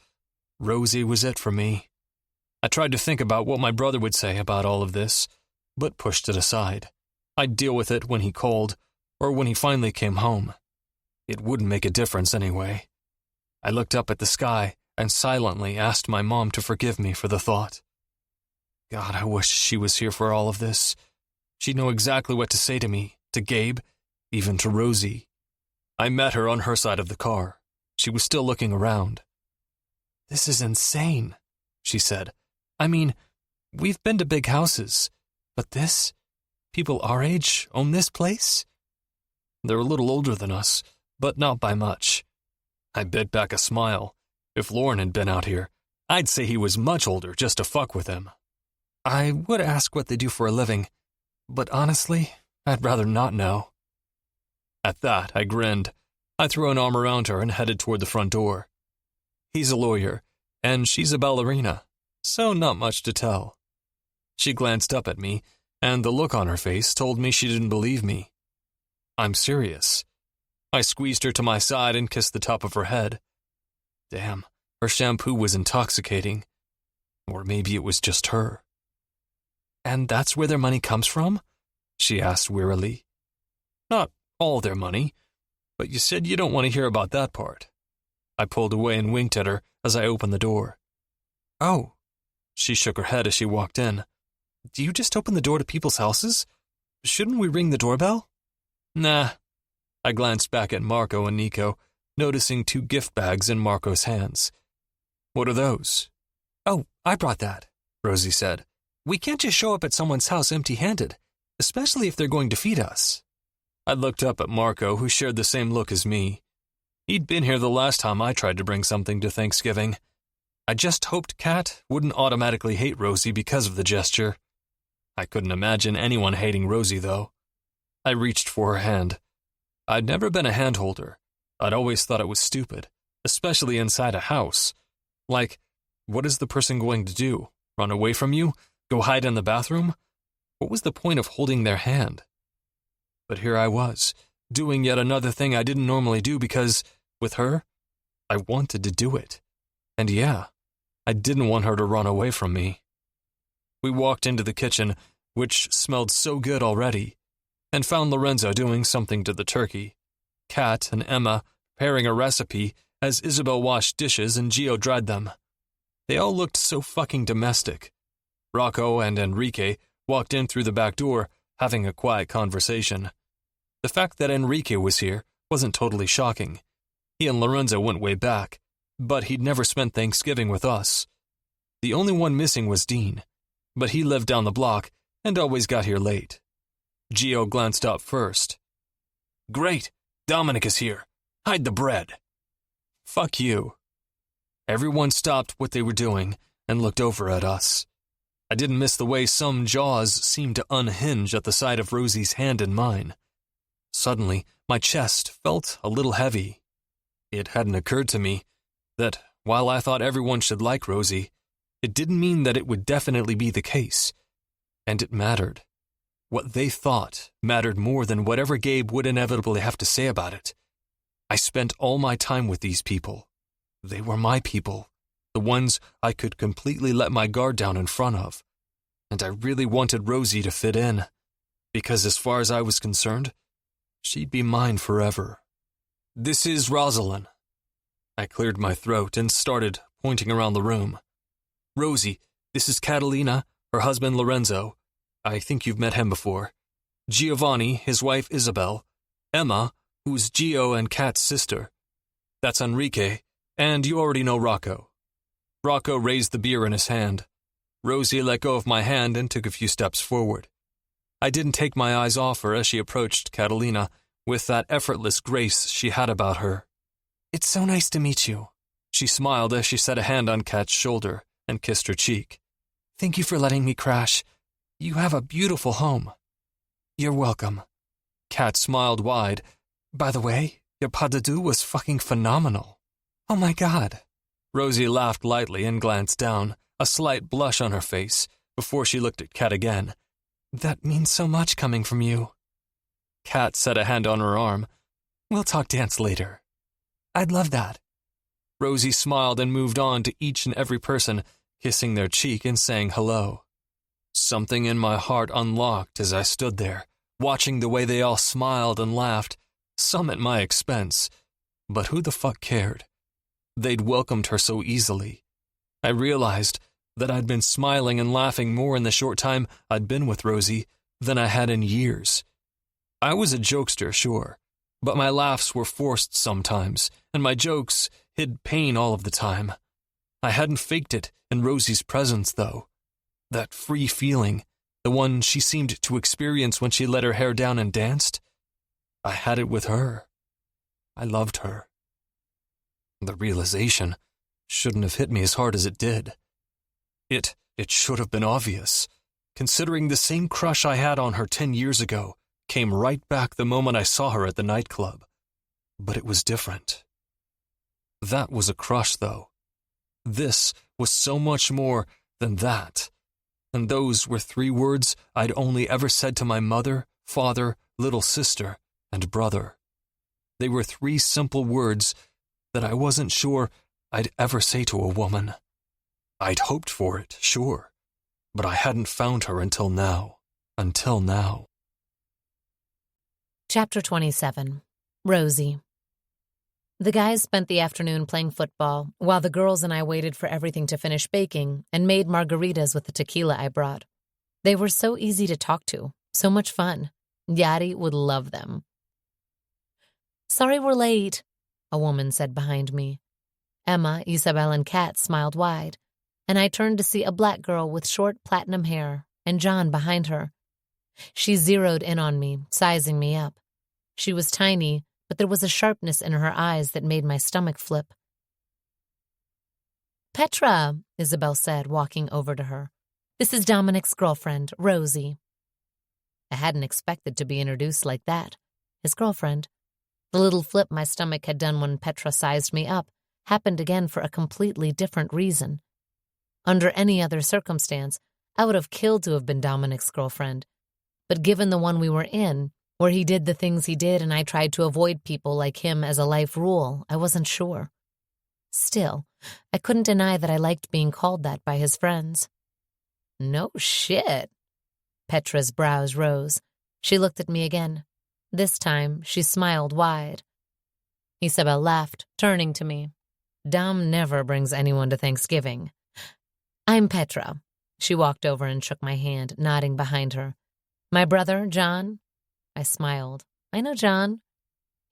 Rosie was it for me. I tried to think about what my brother would say about all of this, but pushed it aside. I'd deal with it when he called, or when he finally came home. It wouldn't make a difference anyway. I looked up at the sky and silently asked my mom to forgive me for the thought. God, I wish she was here for all of this. She'd know exactly what to say to me, to Gabe, even to Rosie. I met her on her side of the car. She was still looking around. This is insane, she said. I mean, we've been to big houses, but this? People our age own this place? They're a little older than us, but not by much. I bit back a smile. If Lauren had been out here, I'd say he was much older just to fuck with him. I would ask what they do for a living, but honestly, I'd rather not know. At that, I grinned. I threw an arm around her and headed toward the front door. He's a lawyer, and she's a ballerina, so not much to tell. She glanced up at me, and the look on her face told me she didn't believe me. I'm serious. I squeezed her to my side and kissed the top of her head. Damn, her shampoo was intoxicating. Or maybe it was just her. And that's where their money comes from? She asked wearily. Not all their money. But you said you don't want to hear about that part. I pulled away and winked at her as I opened the door. Oh. She shook her head as she walked in. Do you just open the door to people's houses? Shouldn't we ring the doorbell? Nah. I glanced back at Marco and Nico, noticing 2 gift bags in Marco's hands. What are those? Oh, I brought that, Rosie said. We can't just show up at someone's house empty-handed, especially if they're going to feed us. I looked up at Marco, who shared the same look as me. He'd been here the last time I tried to bring something to Thanksgiving. I just hoped Kat wouldn't automatically hate Rosie because of the gesture. I couldn't imagine anyone hating Rosie, though. I reached for her hand. I'd never been a handholder. I'd always thought it was stupid, especially inside a house. Like, what is the person going to do? Run away from you? Go hide in the bathroom? What was the point of holding their hand? But here I was, doing yet another thing I didn't normally do because, with her, I wanted to do it. And yeah, I didn't want her to run away from me. We walked into the kitchen, which smelled so good already, and found Lorenzo doing something to the turkey, Kat and Emma preparing a recipe as Isabel washed dishes and Gio dried them. They all looked so fucking domestic. Rocco and Enrique walked in through the back door, having a quiet conversation. The fact that Enrique was here wasn't totally shocking. He and Lorenzo went way back, but he'd never spent Thanksgiving with us. The only one missing was Dean, but he lived down the block and always got here late. Gio glanced up first. Great, Dominic is here. Hide the bread. Fuck you. Everyone stopped what they were doing and looked over at us. I didn't miss the way some jaws seemed to unhinge at the sight of Rosie's hand in mine. Suddenly, my chest felt a little heavy. It hadn't occurred to me that while I thought everyone should like Rosie, it didn't mean that it would definitely be the case. And it mattered. What they thought mattered more than whatever Gabe would inevitably have to say about it. I spent all my time with these people. They were my people, the ones I could completely let my guard down in front of. And I really wanted Rosie to fit in, because as far as I was concerned, she'd be mine forever. This is Roselyn. I cleared my throat and started pointing around the room. Rosie, this is Catalina, her husband Lorenzo. I think you've met him before. Giovanni, his wife Isabel. Emma, who's Gio and Kat's sister. That's Enrique, and you already know Rocco. Rocco raised the beer in his hand. Rosie let go of my hand and took a few steps forward. I didn't take my eyes off her as she approached Catalina with that effortless grace she had about her. It's so nice to meet you. She smiled as she set a hand on Kat's shoulder and kissed her cheek. Thank you for letting me crash. You have a beautiful home. You're welcome. Kat smiled wide. By the way, your pas de deux was fucking phenomenal. Oh my God. Rosie laughed lightly and glanced down, a slight blush on her face, before she looked at Kat again. That means so much coming from you. Kat set a hand on her arm. We'll talk dance later. I'd love that. Rosie smiled and moved on to each and every person, kissing their cheek and saying hello. Something in my heart unlocked as I stood there, watching the way they all smiled and laughed, some at my expense. But who the fuck cared? They'd welcomed her so easily. I realized that I'd been smiling and laughing more in the short time I'd been with Rosie than I had in years. I was a jokester, sure, but my laughs were forced sometimes, and my jokes hid pain all of the time. I hadn't faked it in Rosie's presence, though. That free feeling, the one she seemed to experience when she let her hair down and danced, I had it with her. I loved her. The realization shouldn't have hit me as hard as it did. It should have been obvious, considering the same crush I had on her 10 years ago came right back the moment I saw her at the nightclub. But it was different. That was a crush, though. This was so much more than that. And those were 3 words I'd only ever said to my mother, father, little sister, and brother. They were 3 simple words that I wasn't sure I'd ever say to a woman. I'd hoped for it, sure, but I hadn't found her until now. Until now. Chapter 27. Rosie. The guys spent the afternoon playing football, while the girls and I waited for everything to finish baking and made margaritas with the tequila I brought. They were so easy to talk to, so much fun. Yadi would love them. "Sorry we're late," a woman said behind me. Emma, Isabel, and Kat smiled wide, and I turned to see a black girl with short platinum hair and John behind her. She zeroed in on me, sizing me up. She was tiny, but there was a sharpness in her eyes that made my stomach flip. "Petra," Isabel said, walking over to her. "This is Dominic's girlfriend, Rosie." I hadn't expected to be introduced like that. His girlfriend. The little flip my stomach had done when Petra sized me up happened again for a completely different reason. Under any other circumstance, I would have killed to have been Dominic's girlfriend. But given the one we were in, where he did the things he did and I tried to avoid people like him as a life rule, I wasn't sure. Still, I couldn't deny that I liked being called that by his friends. "No shit." Petra's brows rose. She looked at me again. This time, she smiled wide. Isabel laughed, turning to me. "Dom never brings anyone to Thanksgiving." "I'm Petra." She walked over and shook my hand, nodding behind her. "My brother, John?" I smiled. "I know John."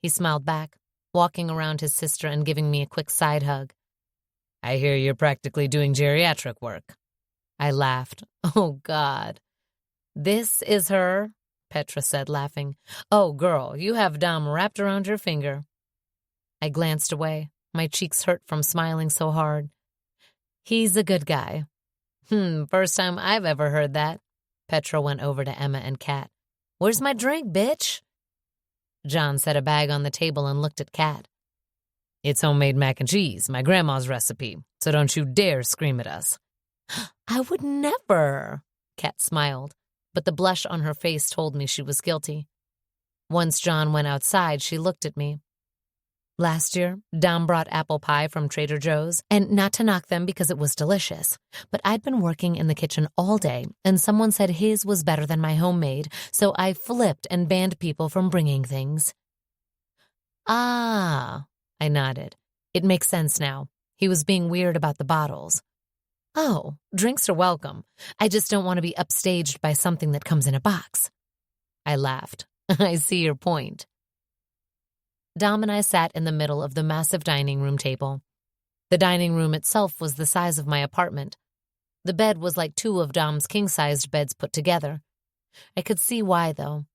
He smiled back, walking around his sister and giving me a quick side hug. "I hear you're practically doing geriatric work." I laughed. "Oh, God." "This is her," Petra said, laughing. "Oh, girl, you have Dom wrapped around your finger." I glanced away. My cheeks hurt from smiling so hard. "He's a good guy." First time I've ever heard that." Petra went over to Emma and Kat. "Where's my drink, bitch?" John set a bag on the table and looked at Kat. "It's homemade mac and cheese, my grandma's recipe, so don't you dare scream at us." "I would never." Kat smiled, but the blush on her face told me she was guilty. Once John went outside, she looked at me. "Last year, Dom brought apple pie from Trader Joe's, and not to knock them because it was delicious, but I'd been working in the kitchen all day, and someone said his was better than my homemade, so I flipped and banned people from bringing things." "Ah," I nodded. "It makes sense now. He was being weird about the bottles." "Oh, drinks are welcome. I just don't want to be upstaged by something that comes in a box." I laughed. "I see your point." Dom and I sat in the middle of the massive dining room table. The dining room itself was the size of my apartment. The bed was like two of Dom's king-sized beds put together. I could see why, though.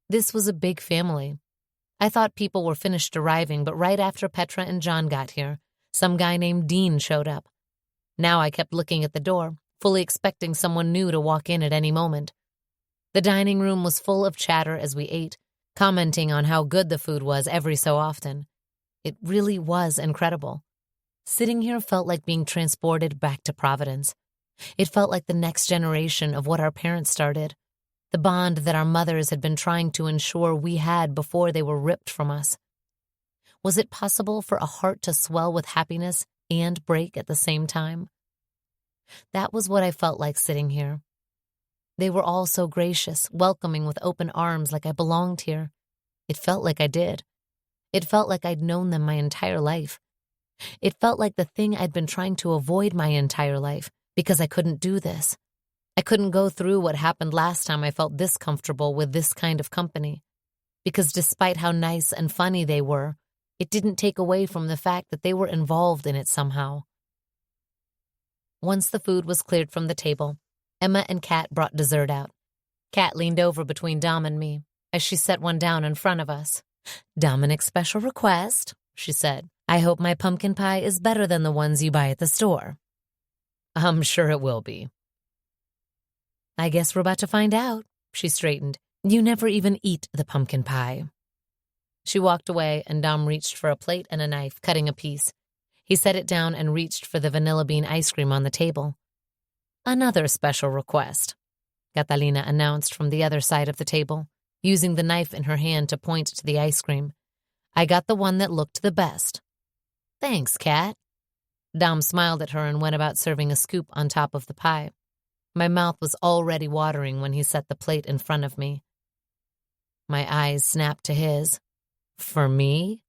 This was a big family. I thought people were finished arriving, but right after Petra and John got here, some guy named Dean showed up. Now I kept looking at the door, fully expecting someone new to walk in at any moment. The dining room was full of chatter as we ate, commenting on how good the food was every so often. It really was incredible. Sitting here felt like being transported back to Providence. It felt like the next generation of what our parents started, the bond that our mothers had been trying to ensure we had before they were ripped from us. Was it possible for a heart to swell with happiness and break at the same time? That was what I felt like sitting here. They were all so gracious, welcoming with open arms like I belonged here. It felt like I did. It felt like I'd known them my entire life. It felt like the thing I'd been trying to avoid my entire life because I couldn't do this. I couldn't go through what happened last time I felt this comfortable with this kind of company. Because despite how nice and funny they were, it didn't take away from the fact that they were involved in it somehow. Once the food was cleared from the table, Emma and Kat brought dessert out. Kat leaned over between Dom and me as she set one down in front of us. "Dominic's special request," she said. "I hope my pumpkin pie is better than the ones you buy at the store." "I'm sure it will be." "I guess we're about to find out." She straightened. "You never even eat the pumpkin pie." She walked away, and Dom reached for a plate and a knife, cutting a piece. He set it down and reached for the vanilla bean ice cream on the table. "Another special request," Catalina announced from the other side of the table, using the knife in her hand to point to the ice cream. "I got the one that looked the best." "Thanks, Kat." Dom smiled at her and went about serving a scoop on top of the pie. My mouth was already watering when he set the plate in front of me. My eyes snapped to his. "For me?"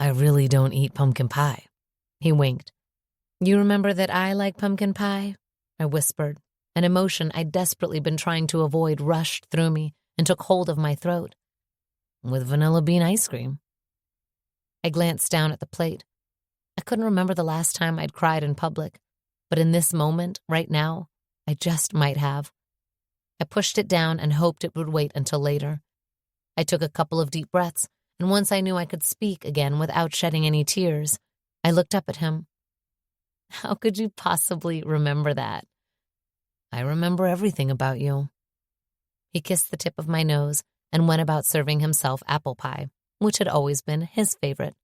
I really don't eat pumpkin pie. He winked. You remember that I like pumpkin pie? I whispered. An emotion I'd desperately been trying to avoid rushed through me and took hold of my throat. With vanilla bean ice cream. I glanced down at the plate. I couldn't remember the last time I'd cried in public, but in this moment, right now, I just might have. I pushed it down and hoped it would wait until later. I took a couple of deep breaths, and once I knew I could speak again without shedding any tears, I looked up at him. How could you possibly remember that? I remember everything about you. He kissed the tip of my nose and went about serving himself apple pie, which had always been his favorite.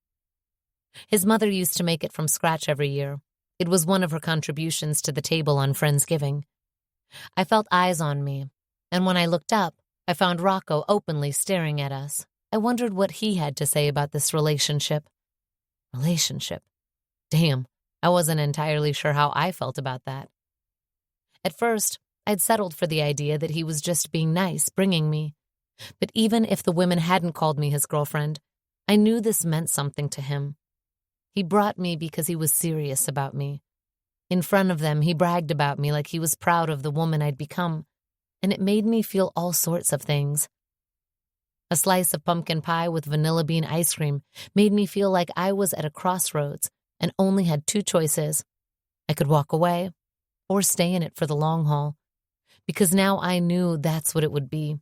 His mother used to make it from scratch every year. It was one of her contributions to the table on Friendsgiving. I felt eyes on me, and when I looked up, I found Rocco openly staring at us. I wondered what he had to say about this relationship. Relationship? Damn, I wasn't entirely sure how I felt about that. At first, I'd settled for the idea that he was just being nice, bringing me. But even if the women hadn't called me his girlfriend, I knew this meant something to him. He brought me because he was serious about me. In front of them, he bragged about me like he was proud of the woman I'd become, and it made me feel all sorts of things. A slice of pumpkin pie with vanilla bean ice cream made me feel like I was at a crossroads and only had two choices. I could walk away or stay in it for the long haul, because now I knew that's what it would be.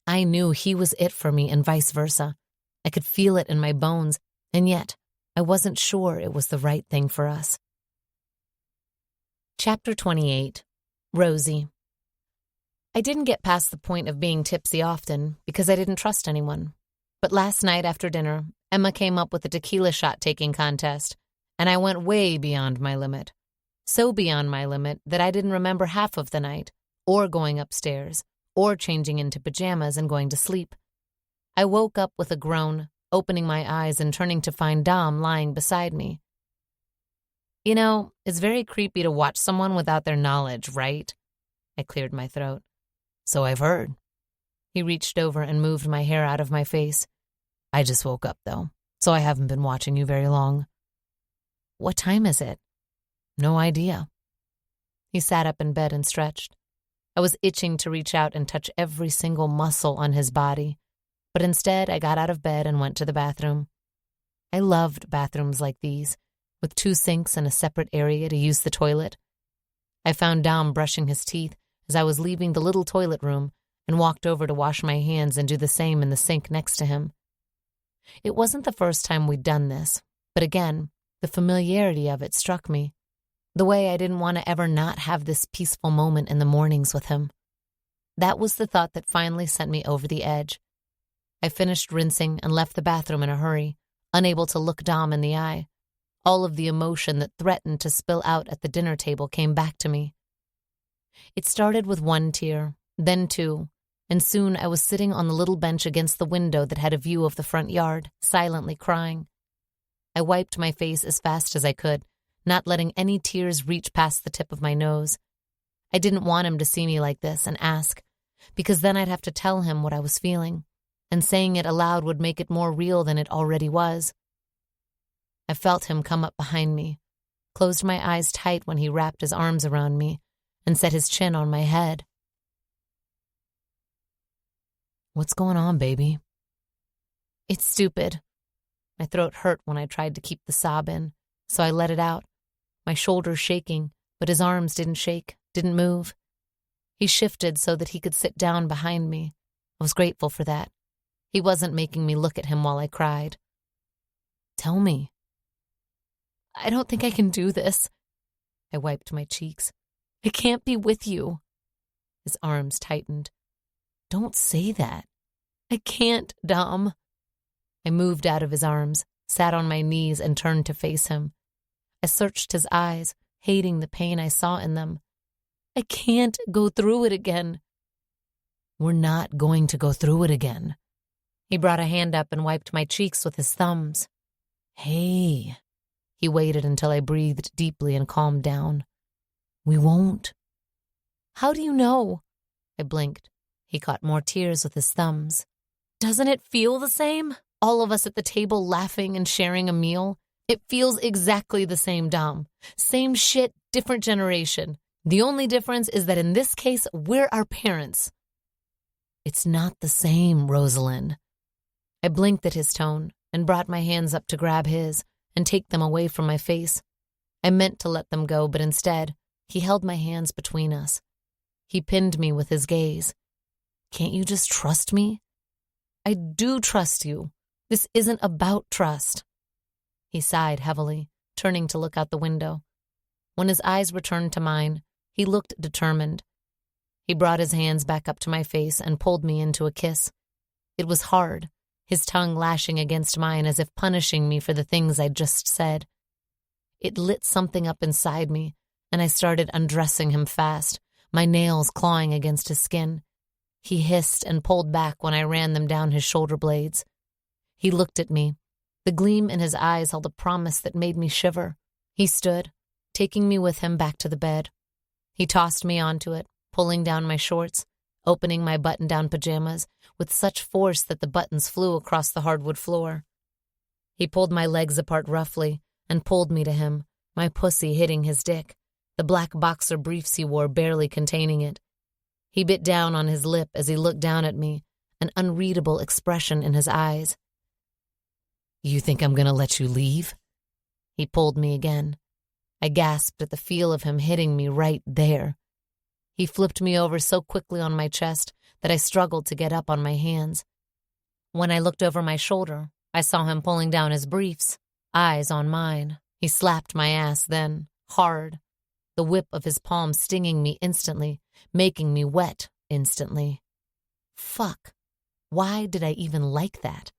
I knew he was it for me and vice versa. I could feel it in my bones, and yet I wasn't sure it was the right thing for us. Chapter 28. Rosie. I didn't get past the point of being tipsy often because I didn't trust anyone. But last night after dinner, Emma came up with a tequila shot-taking contest, and I went way beyond my limit. So beyond my limit that I didn't remember half of the night, or going upstairs, or changing into pajamas and going to sleep. I woke up with a groan, opening my eyes and turning to find Dom lying beside me. You know, it's very creepy to watch someone without their knowledge, right? I cleared my throat. So I've heard. He reached over and moved my hair out of my face. I just woke up, though, so I haven't been watching you very long. What time is it? No idea. He sat up in bed and stretched. I was itching to reach out and touch every single muscle on his body, but instead I got out of bed and went to the bathroom. I loved bathrooms like these, with 2 sinks and a separate area to use the toilet. I found Dom brushing his teeth as I was leaving the little toilet room and walked over to wash my hands and do the same in the sink next to him. It wasn't the first time we'd done this, but again, the familiarity of it struck me. The way I didn't want to ever not have this peaceful moment in the mornings with him. That was the thought that finally sent me over the edge. I finished rinsing and left the bathroom in a hurry, unable to look Dom in the eye. All of the emotion that threatened to spill out at the dinner table came back to me. It started with 1 tear, then 2, and soon I was sitting on the little bench against the window that had a view of the front yard, silently crying. I wiped my face as fast as I could, not letting any tears reach past the tip of my nose. I didn't want him to see me like this and ask, because then I'd have to tell him what I was feeling, and saying it aloud would make it more real than it already was. I felt him come up behind me, closed my eyes tight when he wrapped his arms around me, and set his chin on my head. What's going on, baby? It's stupid. My throat hurt when I tried to keep the sob in, so I let it out, my shoulders shaking, but his arms didn't shake, didn't move. He shifted so that he could sit down behind me. I was grateful for that. He wasn't making me look at him while I cried. Tell me. I don't think I can do this. I wiped my cheeks. I can't be with you. His arms tightened. Don't say that. I can't, Dom. I moved out of his arms, sat on my knees, and turned to face him. I searched his eyes, hating the pain I saw in them. I can't go through it again. We're not going to go through it again. He brought a hand up and wiped my cheeks with his thumbs. Hey. He waited until I breathed deeply and calmed down. We won't. How do you know? I blinked. He caught more tears with his thumbs. Doesn't it feel the same? All of us at the table laughing and sharing a meal. It feels exactly the same, Dom. Same shit, different generation. The only difference is that in this case, we're our parents. It's not the same, Roselyn. I blinked at his tone and brought my hands up to grab his and take them away from my face. I meant to let them go, but instead, he held my hands between us. He pinned me with his gaze. Can't you just trust me? I do trust you. This isn't about trust. He sighed heavily, turning to look out the window. When his eyes returned to mine, he looked determined. He brought his hands back up to my face and pulled me into a kiss. It was hard, his tongue lashing against mine as if punishing me for the things I'd just said. It lit something up inside me, and I started undressing him fast, my nails clawing against his skin. He hissed and pulled back when I ran them down his shoulder blades. He looked at me. The gleam in his eyes held a promise that made me shiver. He stood, taking me with him back to the bed. He tossed me onto it, pulling down my shorts, opening my button-down pajamas with such force that the buttons flew across the hardwood floor. He pulled my legs apart roughly and pulled me to him, my pussy hitting his dick, the black boxer briefs he wore barely containing it. He bit down on his lip as he looked down at me, an unreadable expression in his eyes. You think I'm gonna let you leave? He pulled me again. I gasped at the feel of him hitting me right there. He flipped me over so quickly on my chest that I struggled to get up on my hands. When I looked over my shoulder, I saw him pulling down his briefs, eyes on mine. He slapped my ass then, hard, the whip of his palm stinging me instantly, making me wet instantly. Fuck. Why did I even like that?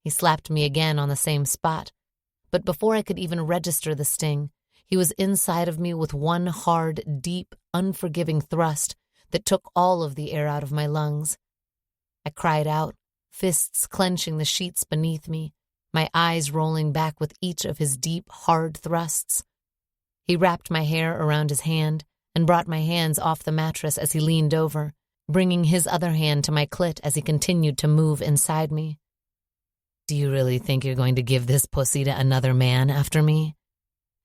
He slapped me again on the same spot, but before I could even register the sting, he was inside of me with one hard, deep, unforgiving thrust that took all of the air out of my lungs. I cried out, fists clenching the sheets beneath me, my eyes rolling back with each of his deep, hard thrusts. He wrapped my hair around his hand and brought my hands off the mattress as he leaned over, bringing his other hand to my clit as he continued to move inside me. Do you really think you're going to give this pussy to another man after me?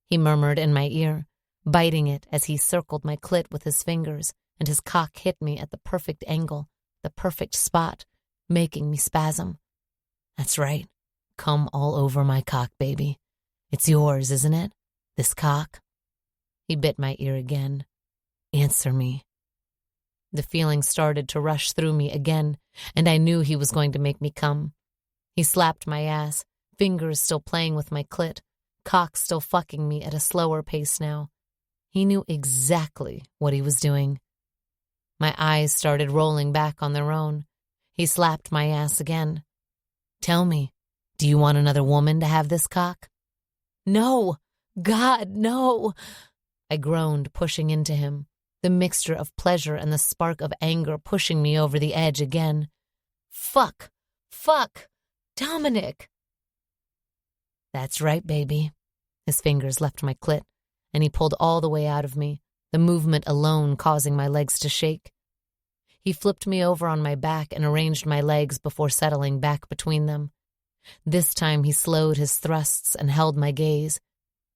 He murmured in my ear, biting it as he circled my clit with his fingers, and his cock hit me at the perfect angle, the perfect spot, making me spasm. That's right. Come all over my cock, baby. It's yours, isn't it? This cock? He bit my ear again. Answer me. The feeling started to rush through me again, and I knew he was going to make me come. He slapped my ass, fingers still playing with my clit, cock still fucking me at a slower pace now. He knew exactly what he was doing. My eyes started rolling back on their own. He slapped my ass again. Tell me, do you want another woman to have this cock? No! God, no! I groaned, pushing into him, the mixture of pleasure and the spark of anger pushing me over the edge again. Fuck! Fuck! Dominic! That's right, baby. His fingers left my clit, and he pulled all the way out of me, the movement alone causing my legs to shake. He flipped me over on my back and arranged my legs before settling back between them. This time he slowed his thrusts and held my gaze,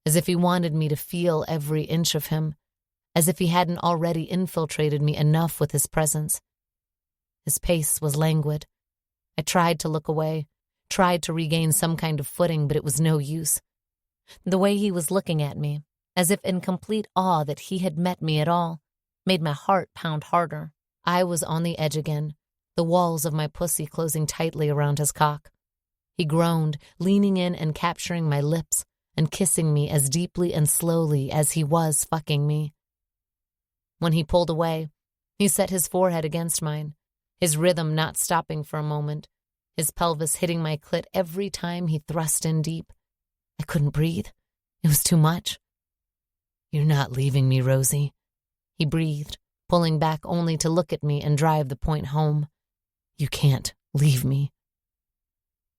as if he wanted me to feel every inch of him, as if he hadn't already infiltrated me enough with his presence. His pace was languid. I tried to look away, tried to regain some kind of footing, but it was no use. The way he was looking at me, as if in complete awe that he had met me at all, made my heart pound harder. I was on the edge again, the walls of my pussy closing tightly around his cock. He groaned, leaning in and capturing my lips and kissing me as deeply and slowly as he was fucking me. When he pulled away, he set his forehead against mine, his rhythm not stopping for a moment, his pelvis hitting my clit every time he thrust in deep. I couldn't breathe. It was too much. You're not leaving me, Rosie, he breathed, pulling back only to look at me and drive the point home. You can't leave me.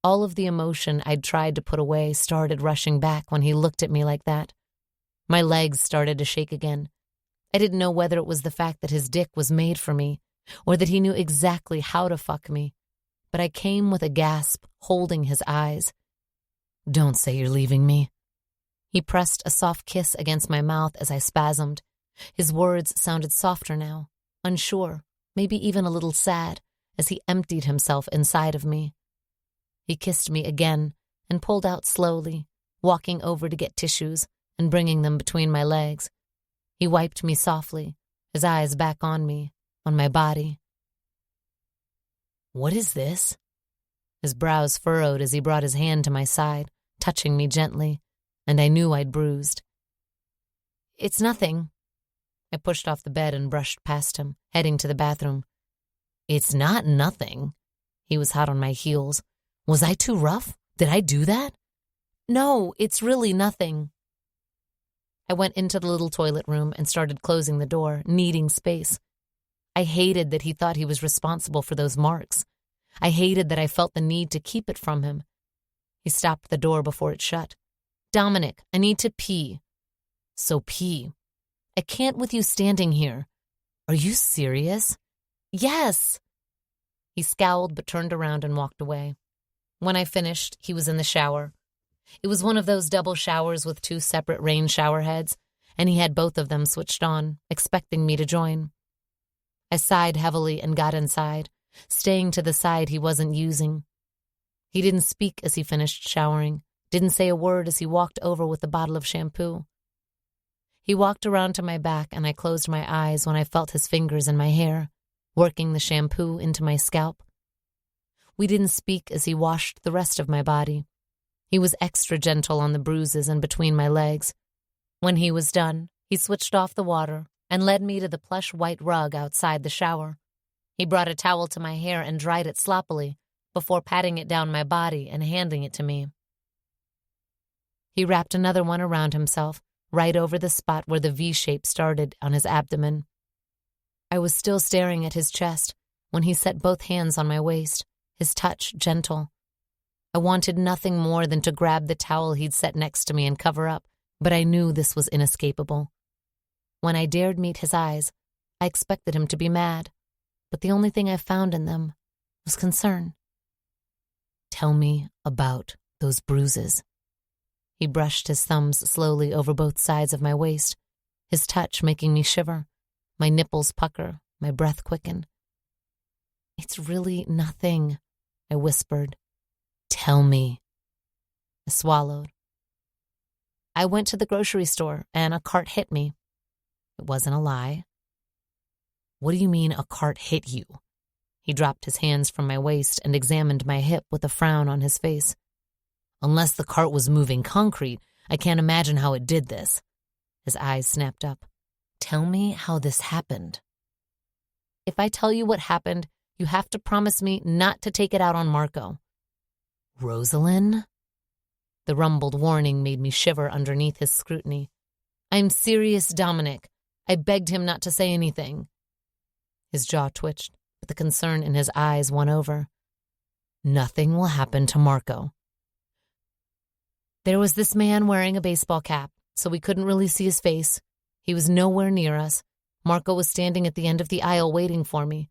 All of the emotion I'd tried to put away started rushing back when he looked at me like that. My legs started to shake again. I didn't know whether it was the fact that his dick was made for me or that he knew exactly how to fuck me, but I came with a gasp, holding his eyes. "Don't say you're leaving me." He pressed a soft kiss against my mouth as I spasmed. His words sounded softer now, unsure, maybe even a little sad, as he emptied himself inside of me. He kissed me again and pulled out slowly, walking over to get tissues and bringing them between my legs. He wiped me softly, his eyes back on me, on my body. "What is this?" His brows furrowed as he brought his hand to my side, touching me gently, and I knew I'd bruised. "It's nothing." I pushed off the bed and brushed past him, heading to the bathroom. "It's not nothing." He was hot on my heels. "Was I too rough? Did I do that?" "No, it's really nothing." I went into the little toilet room and started closing the door, needing space. I hated that he thought he was responsible for those marks. I hated that I felt the need to keep it from him. He stopped the door before it shut. "Dominic, I need to pee." "So pee." "I can't with you standing here." "Are you serious?" "Yes." He scowled but turned around and walked away. When I finished, he was in the shower. It was one of those double showers with 2 separate rain shower heads, and he had both of them switched on, expecting me to join. I sighed heavily and got inside, staying to the side he wasn't using. He didn't speak as he finished showering, didn't say a word as he walked over with a bottle of shampoo. He walked around to my back, and I closed my eyes when I felt his fingers in my hair, working the shampoo into my scalp. We didn't speak as he washed the rest of my body. He was extra gentle on the bruises and between my legs. When he was done, he switched off the water and led me to the plush white rug outside the shower. He brought a towel to my hair and dried it sloppily before patting it down my body and handing it to me. He wrapped another one around himself, right over the spot where the V shape started on his abdomen. I was still staring at his chest when he set both hands on my waist, his touch gentle. I wanted nothing more than to grab the towel he'd set next to me and cover up, but I knew this was inescapable. When I dared meet his eyes, I expected him to be mad, but the only thing I found in them was concern. "Tell me about those bruises." He brushed his thumbs slowly over both sides of my waist, his touch making me shiver, my nipples pucker, my breath quicken. "It's really nothing," I whispered. "Tell me." I swallowed. "I went to the grocery store and a cart hit me." It wasn't a lie. "What do you mean a cart hit you?" He dropped his hands from my waist and examined my hip with a frown on his face. "Unless the cart was moving concrete, I can't imagine how it did this." His eyes snapped up. "Tell me how this happened." "If I tell you what happened, you have to promise me not to take it out on Marco." "Roselyn?" The rumbled warning made me shiver underneath his scrutiny. "I'm serious, Dominic. I begged him not to say anything." His jaw twitched, but the concern in his eyes won over. "Nothing will happen to Marco." There was this man wearing a baseball cap, so we couldn't really see his face. He was nowhere near us. Marco was standing at the end of the aisle waiting for me.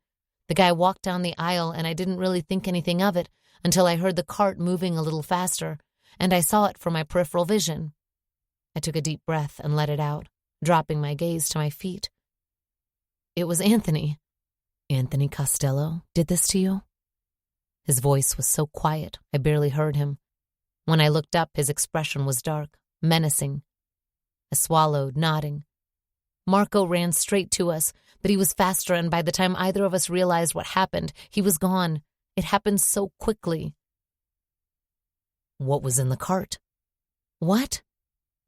The guy walked down the aisle, and I didn't really think anything of it until I heard the cart moving a little faster, and I saw it from my peripheral vision. I took a deep breath and let it out, dropping my gaze to my feet. It was Anthony. "Anthony Costello did this to you?" His voice was so quiet, I barely heard him. When I looked up, his expression was dark, menacing. I swallowed, nodding. Marco ran straight to us, but he was faster, and by the time either of us realized what happened, he was gone. It happened so quickly. "What was in the cart?" "What?"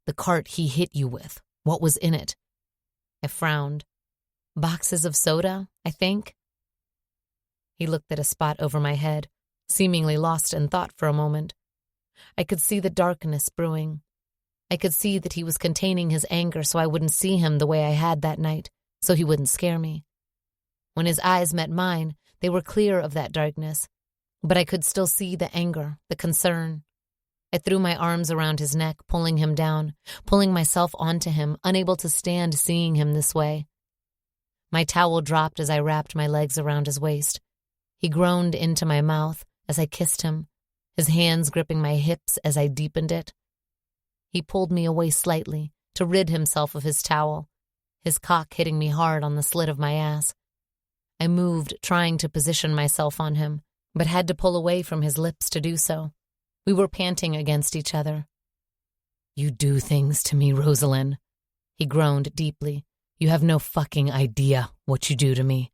"The cart he hit you with. What was in it?" I frowned. "Boxes of soda, I think." He looked at a spot over my head, seemingly lost in thought for a moment. I could see the darkness brewing. I could see that he was containing his anger so I wouldn't see him the way I had that night, so he wouldn't scare me. When his eyes met mine, they were clear of that darkness, but I could still see the anger, the concern. I threw my arms around his neck, pulling him down, pulling myself onto him, unable to stand seeing him this way. My towel dropped as I wrapped my legs around his waist. He groaned into my mouth as I kissed him, his hands gripping my hips as I deepened it. He pulled me away slightly to rid himself of his towel, his cock hitting me hard on the slit of my ass. I moved, trying to position myself on him, but had to pull away from his lips to do so. We were panting against each other. "You do things to me, Roselyn," he groaned deeply. "You have no fucking idea what you do to me."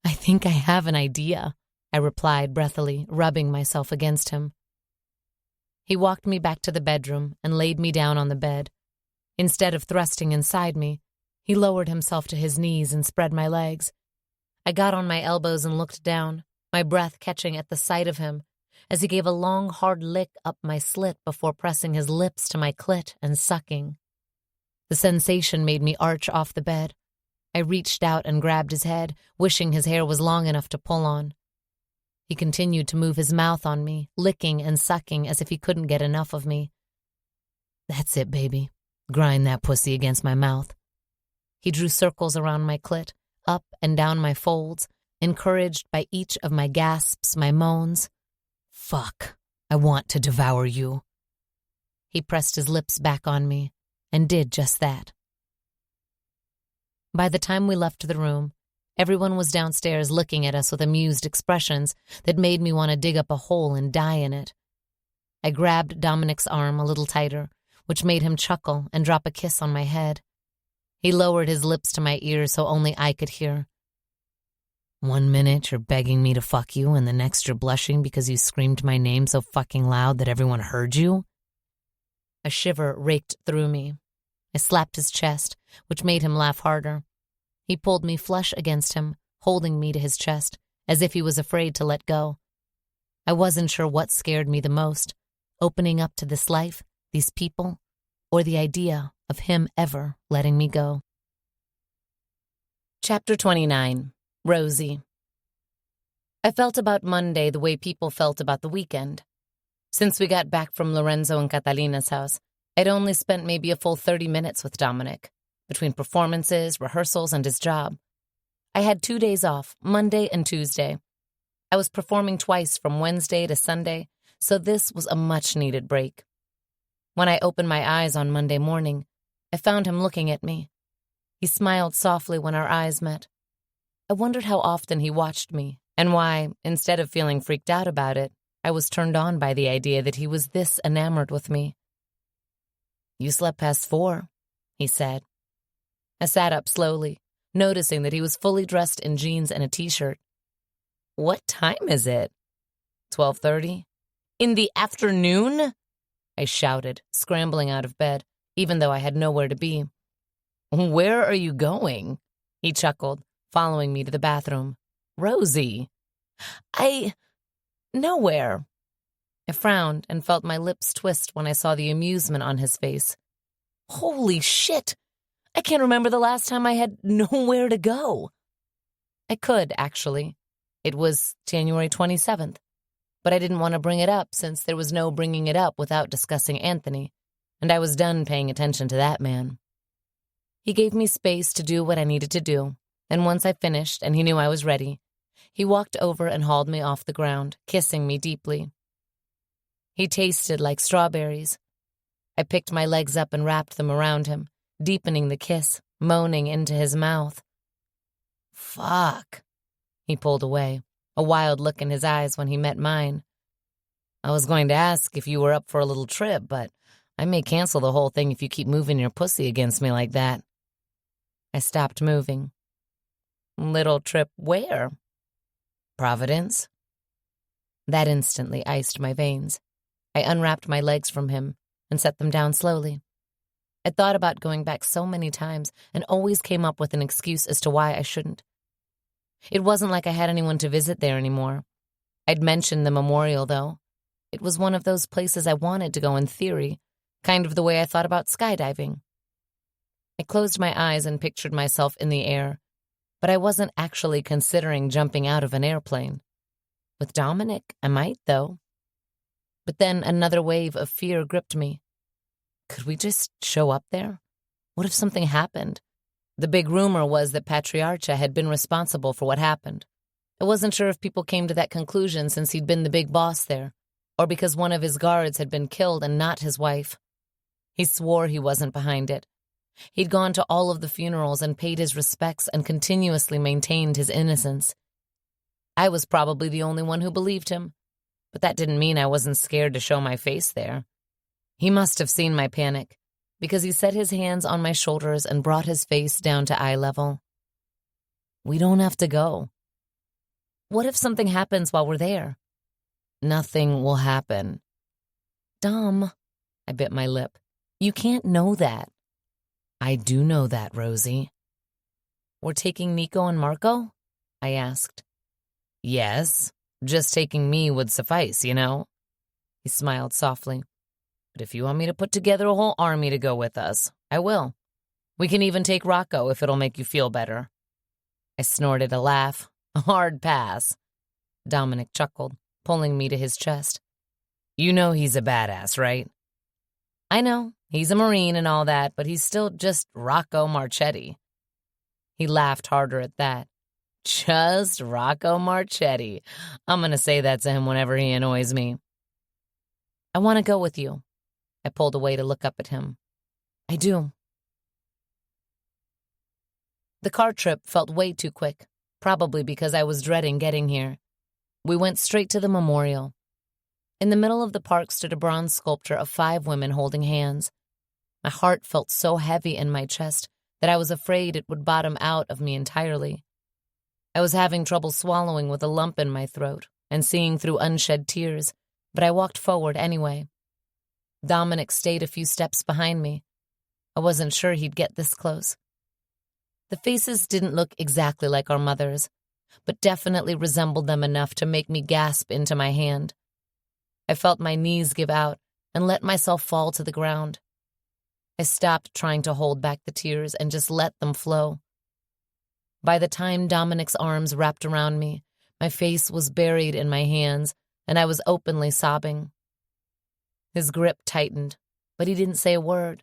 "I think I have an idea," I replied breathily, rubbing myself against him. He walked me back to the bedroom and laid me down on the bed. Instead of thrusting inside me, he lowered himself to his knees and spread my legs. I got on my elbows and looked down, my breath catching at the sight of him, as he gave a long, hard lick up my slit before pressing his lips to my clit and sucking. The sensation made me arch off the bed. I reached out and grabbed his head, wishing his hair was long enough to pull on. He continued to move his mouth on me, licking and sucking as if he couldn't get enough of me. "That's it, baby. Grind that pussy against my mouth." He drew circles around my clit, up and down my folds, encouraged by each of my gasps, my moans. "Fuck, I want to devour you." He pressed his lips back on me and did just that. By the time we left the room, everyone was downstairs looking at us with amused expressions that made me want to dig up a hole and die in it. I grabbed Dominic's arm a little tighter, which made him chuckle and drop a kiss on my head. He lowered his lips to my ear so only I could hear. "1 minute you're begging me to fuck you, and the next you're blushing because you screamed my name so fucking loud that everyone heard you?" A shiver raked through me. I slapped his chest, which made him laugh harder. He pulled me flush against him, holding me to his chest, as if he was afraid to let go. I wasn't sure what scared me the most, opening up to this life, these people, or the idea of him ever letting me go. Chapter 29. Rosie. I felt about Monday the way people felt about the weekend. Since we got back from Lorenzo and Catalina's house, I'd only spent maybe a full 30 minutes with Dominic, between performances, rehearsals, and his job. I had 2 days off, Monday and Tuesday. I was performing twice from Wednesday to Sunday, so this was a much-needed break. When I opened my eyes on Monday morning, I found him looking at me. He smiled softly when our eyes met. I wondered how often he watched me, and why, instead of feeling freaked out about it, I was turned on by the idea that he was this enamored with me. "You slept past 4, he said. I sat up slowly, noticing that he was fully dressed in jeans and a t-shirt. "What time is it?" 12:30. "In the afternoon?" I shouted, scrambling out of bed, even though I had nowhere to be. "Where are you going?" He chuckled, following me to the bathroom. "Rosie." Nowhere." I frowned and felt my lips twist when I saw the amusement on his face. Holy shit! I can't remember the last time I had nowhere to go. I could, actually. It was January 27th. But I didn't want to bring it up since there was no bringing it up without discussing Anthony, and I was done paying attention to that man. He gave me space to do what I needed to do, and once I finished and he knew I was ready, he walked over and hauled me off the ground, kissing me deeply. He tasted like strawberries. I picked my legs up and wrapped them around him, deepening the kiss, moaning into his mouth. "Fuck." He pulled away, a wild look in his eyes when he met mine. "I was going to ask if you were up for a little trip, but I may cancel the whole thing if you keep moving your pussy against me like that." I stopped moving. "Little trip where?" "Providence." That instantly iced my veins. I unwrapped my legs from him and set them down slowly. I thought about going back so many times and always came up with an excuse as to why I shouldn't. It wasn't like I had anyone to visit there anymore. I'd mentioned the memorial, though. It was one of those places I wanted to go in theory, kind of the way I thought about skydiving. I closed my eyes and pictured myself in the air, but I wasn't actually considering jumping out of an airplane. With Dominic, I might, though. But then another wave of fear gripped me. Could we just show up there? What if something happened? The big rumor was that Patriarcha had been responsible for what happened. I wasn't sure if people came to that conclusion since he'd been the big boss there, or because one of his guards had been killed and not his wife. He swore he wasn't behind it. He'd gone to all of the funerals and paid his respects and continuously maintained his innocence. I was probably the only one who believed him, but that didn't mean I wasn't scared to show my face there. He must have seen my panic, because he set his hands on my shoulders and brought his face down to eye level. We don't have to go. What if something happens while we're there? Nothing will happen. Dom, I bit my lip. You can't know that. I do know that, Rosie. We're taking Nico and Marco? I asked. Yes, just taking me would suffice, you know. He smiled softly. But if you want me to put together a whole army to go with us, I will. We can even take Rocco if it'll make you feel better. I snorted a laugh. A hard pass. Dominic chuckled, pulling me to his chest. You know he's a badass, right? I know, he's a Marine and all that, but he's still just Rocco Marchetti. He laughed harder at that. Just Rocco Marchetti. I'm going to say that to him whenever he annoys me. I want to go with you. I pulled away to look up at him. I do. The car trip felt way too quick, probably because I was dreading getting here. We went straight to the memorial. In the middle of the park stood a bronze sculpture of 5 women holding hands. My heart felt so heavy in my chest that I was afraid it would bottom out of me entirely. I was having trouble swallowing with a lump in my throat and seeing through unshed tears, but I walked forward anyway. Dominic stayed a few steps behind me. I wasn't sure he'd get this close. The faces didn't look exactly like our mothers, but definitely resembled them enough to make me gasp into my hand. I felt my knees give out and let myself fall to the ground. I stopped trying to hold back the tears and just let them flow. By the time Dominic's arms wrapped around me, my face was buried in my hands, and I was openly sobbing. His grip tightened, but he didn't say a word.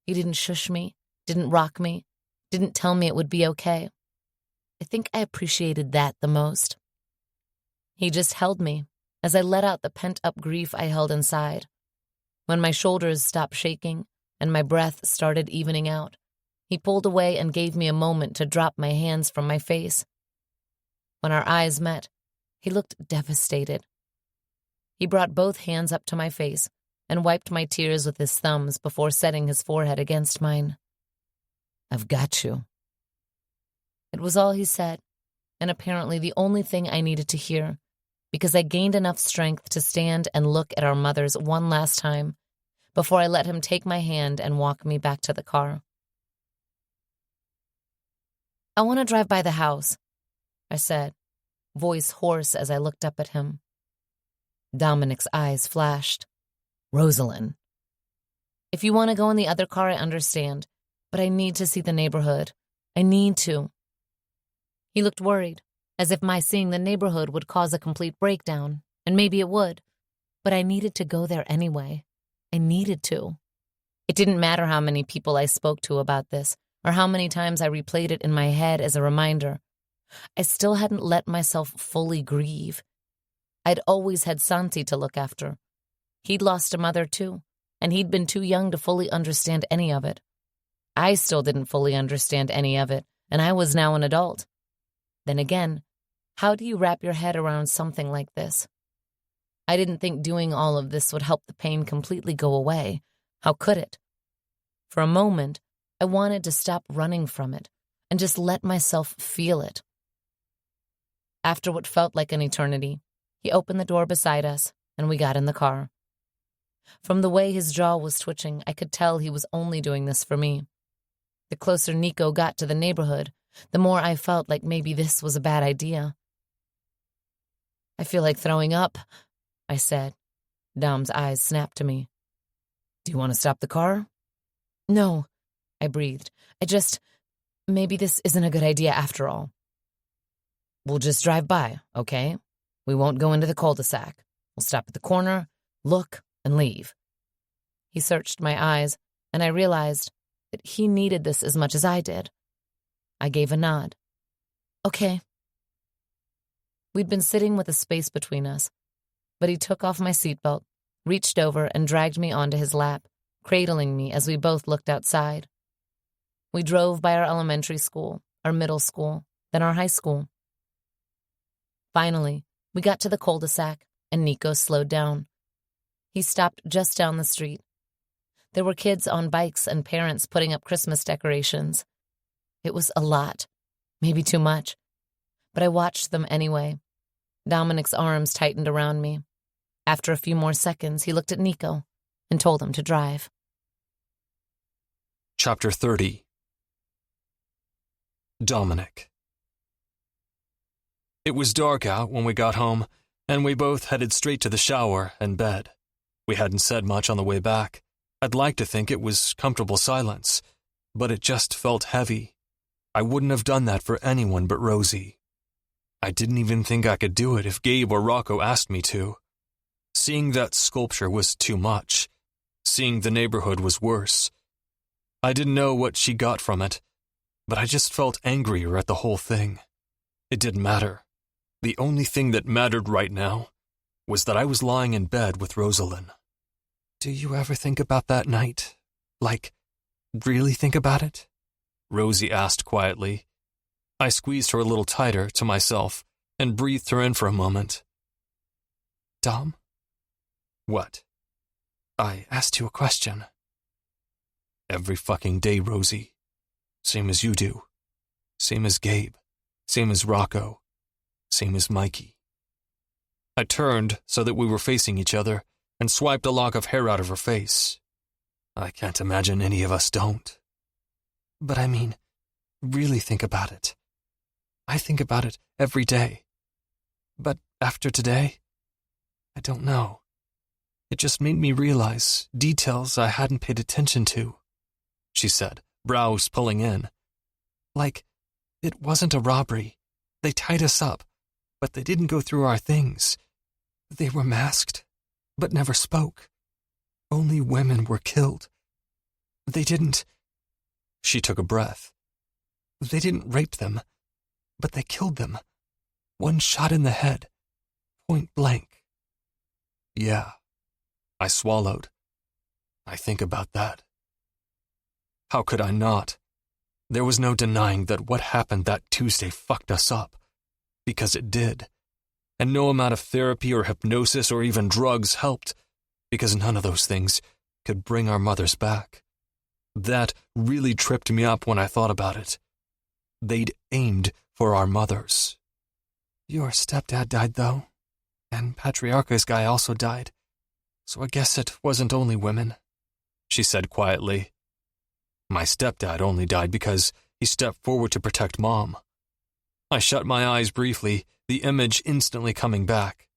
He didn't shush me, didn't rock me, didn't tell me it would be okay. I think I appreciated that the most. He just held me as I let out the pent-up grief I held inside. When my shoulders stopped shaking and my breath started evening out, he pulled away and gave me a moment to drop my hands from my face. When our eyes met, he looked devastated. He brought both hands up to my face and wiped my tears with his thumbs before setting his forehead against mine. I've got you. It was all he said, and apparently the only thing I needed to hear, because I gained enough strength to stand and look at our mothers one last time before I let him take my hand and walk me back to the car. I want to drive by the house, I said, voice hoarse as I looked up at him. Dominic's eyes flashed. Roselyn. If you want to go in the other car, I understand, but I need to see the neighborhood. I need to. He looked worried, as if my seeing the neighborhood would cause a complete breakdown, and maybe it would, but I needed to go there anyway. I needed to. It didn't matter how many people I spoke to about this, or how many times I replayed it in my head as a reminder. I still hadn't let myself fully grieve. I'd always had Santi to look after. He'd lost a mother too, and he'd been too young to fully understand any of it. I still didn't fully understand any of it, and I was now an adult. Then again, how do you wrap your head around something like this? I didn't think doing all of this would help the pain completely go away. How could it? For a moment, I wanted to stop running from it and just let myself feel it. After what felt like an eternity, he opened the door beside us, and we got in the car. From the way his jaw was twitching, I could tell he was only doing this for me. The closer Nico got to the neighborhood, the more I felt like maybe this was a bad idea. I feel like throwing up, I said. Dom's eyes snapped to me. Do you want to stop the car? No, I breathed. Maybe this isn't a good idea after all. We'll just drive by, okay? We won't go into the cul-de-sac. We'll stop at the corner, look, and leave. He searched my eyes, and I realized that he needed this as much as I did. I gave a nod. Okay. We'd been sitting with a space between us, but he took off my seatbelt, reached over and dragged me onto his lap, cradling me as we both looked outside. We drove by our elementary school, our middle school, then our high school. Finally, we got to the cul-de-sac, and Nico slowed down. He stopped just down the street. There were kids on bikes and parents putting up Christmas decorations. It was a lot, maybe too much, but I watched them anyway. Dominic's arms tightened around me. After a few more seconds, he looked at Nico and told him to drive. Chapter 30. Dominic. It was dark out when we got home, and we both headed straight to the shower and bed. We hadn't said much on the way back. I'd like to think it was comfortable silence, but it just felt heavy. I wouldn't have done that for anyone but Rosie. I didn't even think I could do it if Gabe or Rocco asked me to. Seeing that sculpture was too much. Seeing the neighborhood was worse. I didn't know what she got from it, but I just felt angrier at the whole thing. It didn't matter. The only thing that mattered right now was that I was lying in bed with Roselyn. Do you ever think about that night? Like, really think about it? Rosie asked quietly. I squeezed her a little tighter to myself and breathed her in for a moment. Dom? What? I asked you a question. Every fucking day, Rosie. Same as you do. Same as Gabe. Same as Rocco. Same as Mikey. I turned so that we were facing each other and swiped a lock of hair out of her face. I can't imagine any of us don't. But I mean, really think about it. I think about it every day. But after today, I don't know. It just made me realize details I hadn't paid attention to, she said, brows pulling in. Like, it wasn't a robbery. They tied us up, but they didn't go through our things. They were masked, but never spoke. Only women were killed. They didn't... She took a breath. They didn't rape them, but they killed them. One shot in the head, point blank. Yeah, I swallowed. I think about that. How could I not? There was no denying that what happened that Tuesday fucked us up. Because it did. And no amount of therapy or hypnosis or even drugs helped, because none of those things could bring our mothers back. That really tripped me up when I thought about it. They'd aimed for our mothers. Your stepdad died, though, and Patriarcha's guy also died, so I guess it wasn't only women, she said quietly. My stepdad only died because he stepped forward to protect Mom. I shut my eyes briefly, the image instantly coming back.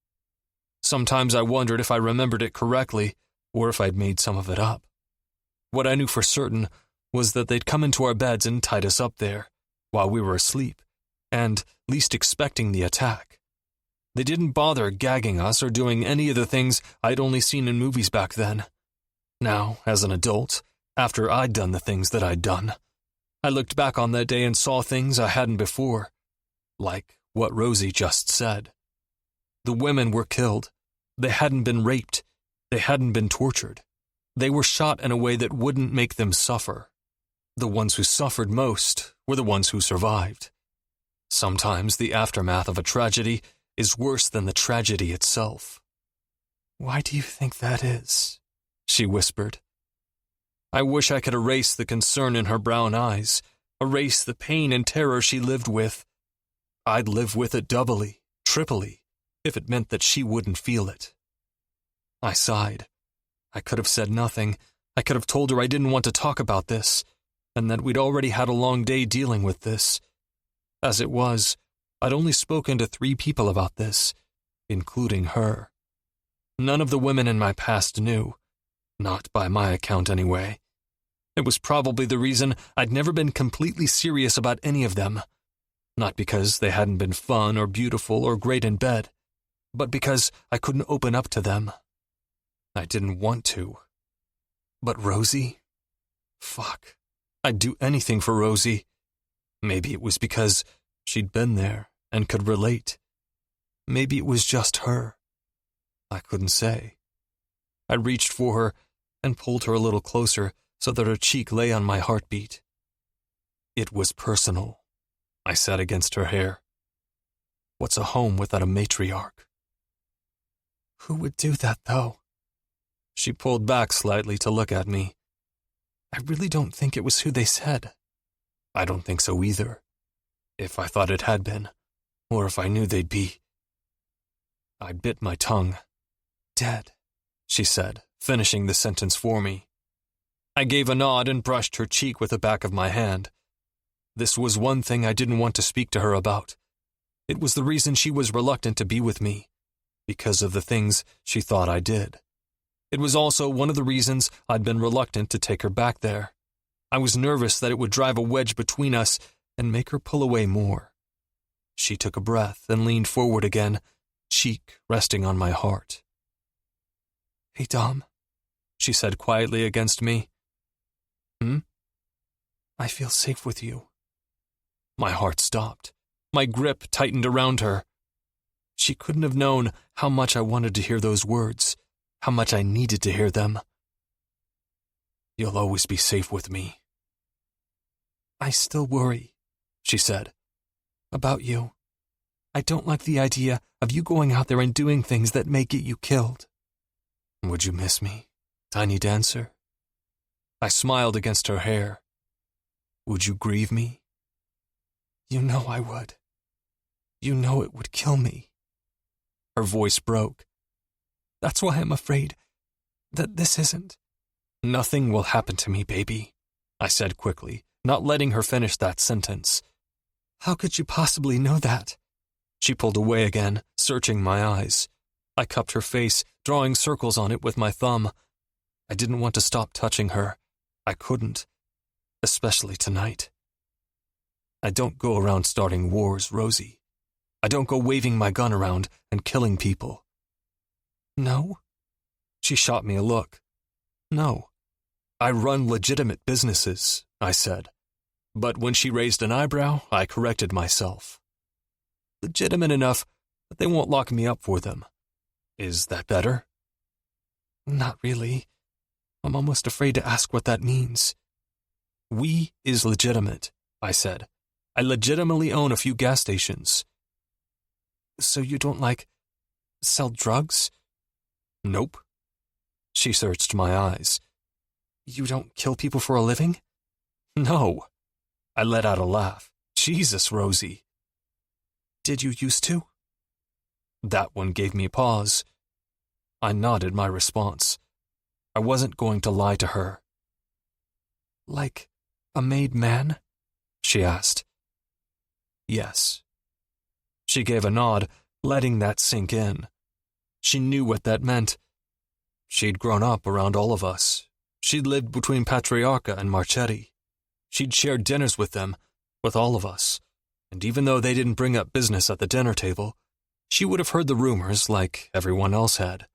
Sometimes I wondered if I remembered it correctly or if I'd made some of it up. What I knew for certain was that they'd come into our beds and tied us up there while we were asleep and least expecting the attack. They didn't bother gagging us or doing any of the things I'd only seen in movies back then. Now, as an adult, after I'd done the things that I'd done, I looked back on that day and saw things I hadn't before, like what Rosie just said. The women were killed. They hadn't been raped. They hadn't been tortured. They were shot in a way that wouldn't make them suffer. The ones who suffered most were the ones who survived. Sometimes the aftermath of a tragedy is worse than the tragedy itself. Why do you think that is? She whispered. I wish I could erase the concern in her brown eyes, erase the pain and terror she lived with. I'd live with it doubly, triply, if it meant that she wouldn't feel it. I sighed. I could have said nothing. I could have told her I didn't want to talk about this, and that we'd already had a long day dealing with this. As it was, I'd only spoken to 3 people about this, including her. None of the women in my past knew. Not by my account, anyway. It was probably the reason I'd never been completely serious about any of them. Not because they hadn't been fun or beautiful or great in bed, but because I couldn't open up to them. I didn't want to. But Rosie? Fuck. I'd do anything for Rosie. Maybe it was because she'd been there and could relate. Maybe it was just her. I couldn't say. I reached for her and pulled her a little closer so that her cheek lay on my heartbeat. It was personal, I said against her hair. What's a home without a matriarch? Who would do that, though? She pulled back slightly to look at me. I really don't think it was who they said. I don't think so either. If I thought it had been, or if I knew they'd be. I bit my tongue. Dead, she said, finishing the sentence for me. I gave a nod and brushed her cheek with the back of my hand. This was one thing I didn't want to speak to her about. It was the reason she was reluctant to be with me, because of the things she thought I did. It was also one of the reasons I'd been reluctant to take her back there. I was nervous that it would drive a wedge between us and make her pull away more. She took a breath and leaned forward again, cheek resting on my heart. Hey, Dom, she said quietly against me. I feel safe with you. My heart stopped. My grip tightened around her. She couldn't have known how much I wanted to hear those words, how much I needed to hear them. You'll always be safe with me. I still worry, she said, about you. I don't like the idea of you going out there and doing things that may get you killed. Would you miss me, tiny dancer? I smiled against her hair. Would you grieve me? You know I would. You know it would kill me. Her voice broke. That's why I'm afraid that this isn't. Nothing will happen to me, baby, I said quickly, not letting her finish that sentence. How could you possibly know that? She pulled away again, searching my eyes. I cupped her face, drawing circles on it with my thumb. I didn't want to stop touching her. I couldn't, especially tonight. I don't go around starting wars, Rosie. I don't go waving my gun around and killing people. No? She shot me a look. No. I run legitimate businesses, I said. But when she raised an eyebrow, I corrected myself. Legitimate enough that they won't lock me up for them. Is that better? Not really. I'm almost afraid to ask what that means. We is legitimate, I said. I legitimately own a few gas stations. So you don't, sell drugs? Nope. She searched my eyes. You don't kill people for a living? No. I let out a laugh. Jesus, Rosie. Did you used to? That one gave me pause. I nodded my response. I wasn't going to lie to her. Like a made man? She asked. Yes. She gave a nod, letting that sink in. She knew what that meant. She'd grown up around all of us. She'd lived between Patriarca and Marchetti. She'd shared dinners with them, with all of us. And even though they didn't bring up business at the dinner table, she would have heard the rumors like everyone else had.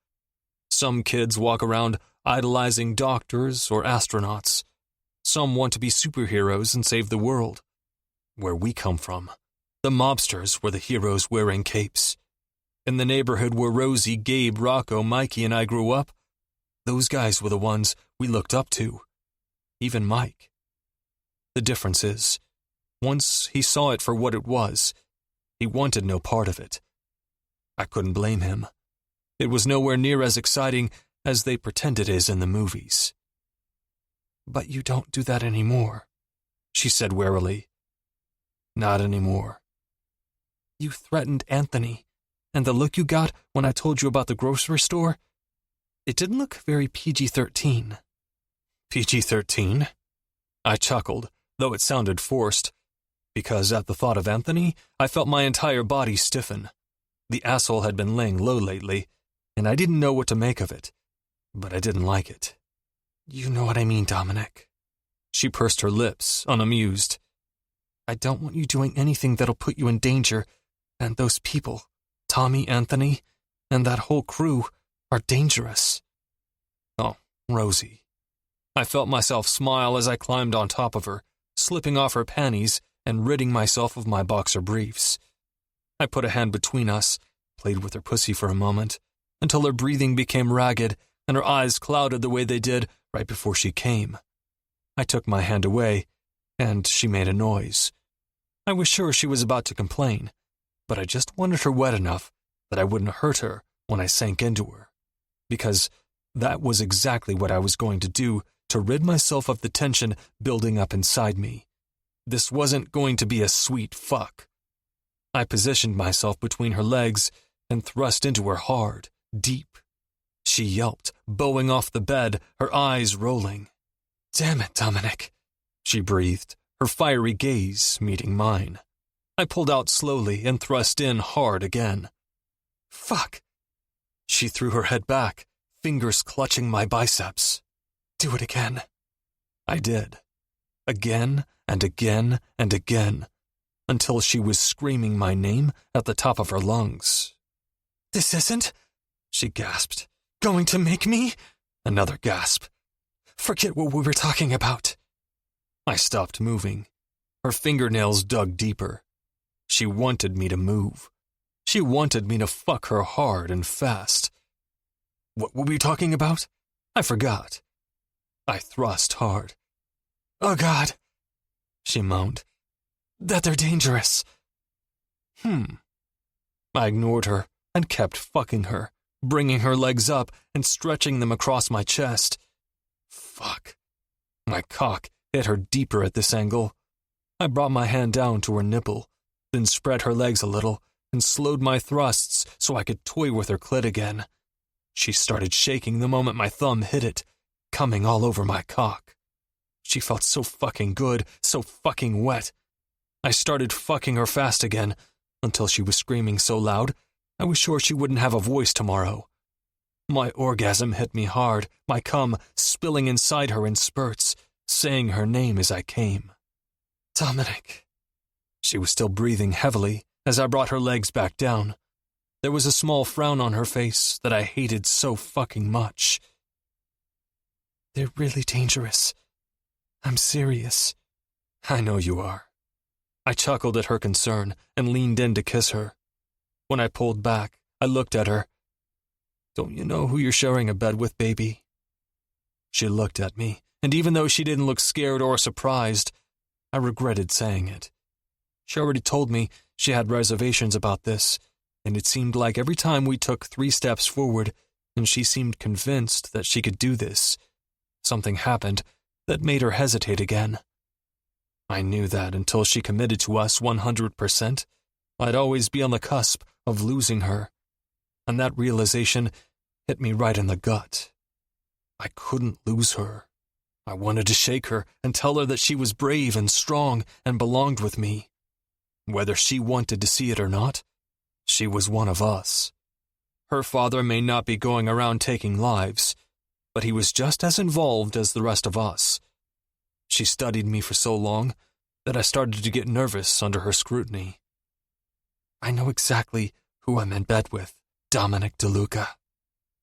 Some kids walk around idolizing doctors or astronauts. Some want to be superheroes and save the world. Where we come from, the mobsters were the heroes wearing capes. In the neighborhood where Rosie, Gabe, Rocco, Mikey, and I grew up, those guys were the ones we looked up to. Even Mike. The difference is, once he saw it for what it was, he wanted no part of it. I couldn't blame him. It was nowhere near as exciting as they pretend it is in the movies. But you don't do that anymore, she said warily. Not anymore. You threatened Anthony, and the look you got when I told you about the grocery store, it didn't look very PG-13. PG-13? I chuckled, though it sounded forced, because at the thought of Anthony, I felt my entire body stiffen. The asshole had been laying low lately, and I didn't know what to make of it, but I didn't like it. You know what I mean, Dominic. She pursed her lips, unamused. I don't want you doing anything that'll put you in danger, and those people, Tommy, Anthony, and that whole crew, are dangerous. Oh, Rosie. I felt myself smile as I climbed on top of her, slipping off her panties and ridding myself of my boxer briefs. I put a hand between us, played with her pussy for a moment, until her breathing became ragged and her eyes clouded the way they did right before she came. I took my hand away, and she made a noise. I was sure she was about to complain, but I just wanted her wet enough that I wouldn't hurt her when I sank into her, because that was exactly what I was going to do to rid myself of the tension building up inside me. This wasn't going to be a sweet fuck. I positioned myself between her legs and thrust into her hard, deep. She yelped, bowing off the bed, her eyes rolling. "Damn it, Dominic," she breathed, her fiery gaze meeting mine. I pulled out slowly and thrust in hard again. "Fuck." She threw her head back, fingers clutching my biceps. "Do it again." I did. Again and again and again, until she was screaming my name at the top of her lungs. "This isn't," she gasped, "going to make me?" Another gasp. "Forget what we were talking about." I stopped moving. Her fingernails dug deeper. She wanted me to move. She wanted me to fuck her hard and fast. What were we talking about? I forgot. I thrust hard. "Oh, God," she moaned. "That they're dangerous." I ignored her and kept fucking her, bringing her legs up and stretching them across my chest. Fuck. My cock hit her deeper at this angle. I brought my hand down to her nipple, then spread her legs a little and slowed my thrusts so I could toy with her clit again. She started shaking the moment my thumb hit it, coming all over my cock. She felt so fucking good, so fucking wet. I started fucking her fast again, until she was screaming so loud, I was sure she wouldn't have a voice tomorrow. My orgasm hit me hard, my cum spilling inside her in spurts, saying her name as I came. "Dominic." She was still breathing heavily as I brought her legs back down. There was a small frown on her face that I hated so fucking much. "They're really dangerous. I'm serious." "I know you are." I chuckled at her concern and leaned in to kiss her. When I pulled back, I looked at her. "Don't you know who you're sharing a bed with, baby?" She looked at me, and even though she didn't look scared or surprised, I regretted saying it. She already told me she had reservations about this, and it seemed like every time we took 3 steps forward and she seemed convinced that she could do this, something happened that made her hesitate again. I knew that until she committed to us 100%, I'd always be on the cusp of losing her, and that realization hit me right in the gut. I couldn't lose her. I wanted to shake her and tell her that she was brave and strong and belonged with me. Whether she wanted to see it or not, she was one of us. Her father may not be going around taking lives, but he was just as involved as the rest of us. She studied me for so long that I started to get nervous under her scrutiny. "I know exactly who I'm in bed with, Dominic De Luca."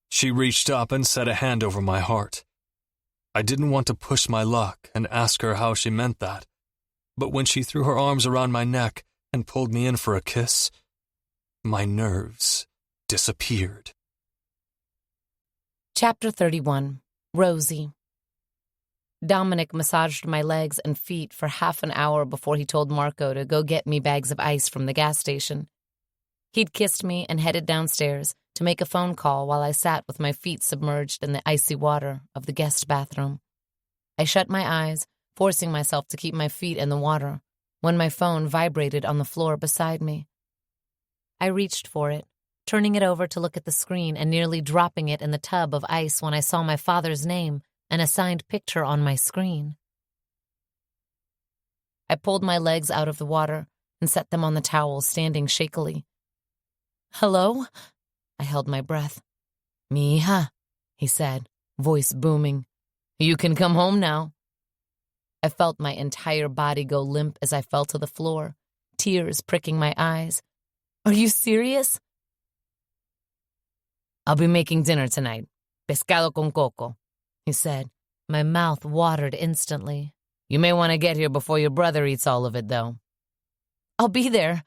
She reached up and set a hand over my heart. I didn't want to push my luck and ask her how she meant that, but when she threw her arms around my neck and pulled me in for a kiss, my nerves disappeared. Chapter 31. Rosie. Dominic massaged my legs and feet for half an hour before he told Marco to go get me bags of ice from the gas station. He'd kissed me and headed downstairs to make a phone call while I sat with my feet submerged in the icy water of the guest bathroom. I shut my eyes, forcing myself to keep my feet in the water, when my phone vibrated on the floor beside me. I reached for it, turning it over to look at the screen and nearly dropping it in the tub of ice when I saw my father's name and a signed picture on my screen. I pulled my legs out of the water and set them on the towel, standing shakily. "Hello?" I held my breath. "Mija," he said, voice booming. "You can come home now." I felt my entire body go limp as I fell to the floor, tears pricking my eyes. "Are you serious?" "I'll be making dinner tonight. Pescado con coco," he said. My mouth watered instantly. "You may want to get here before your brother eats all of it, though." "I'll be there."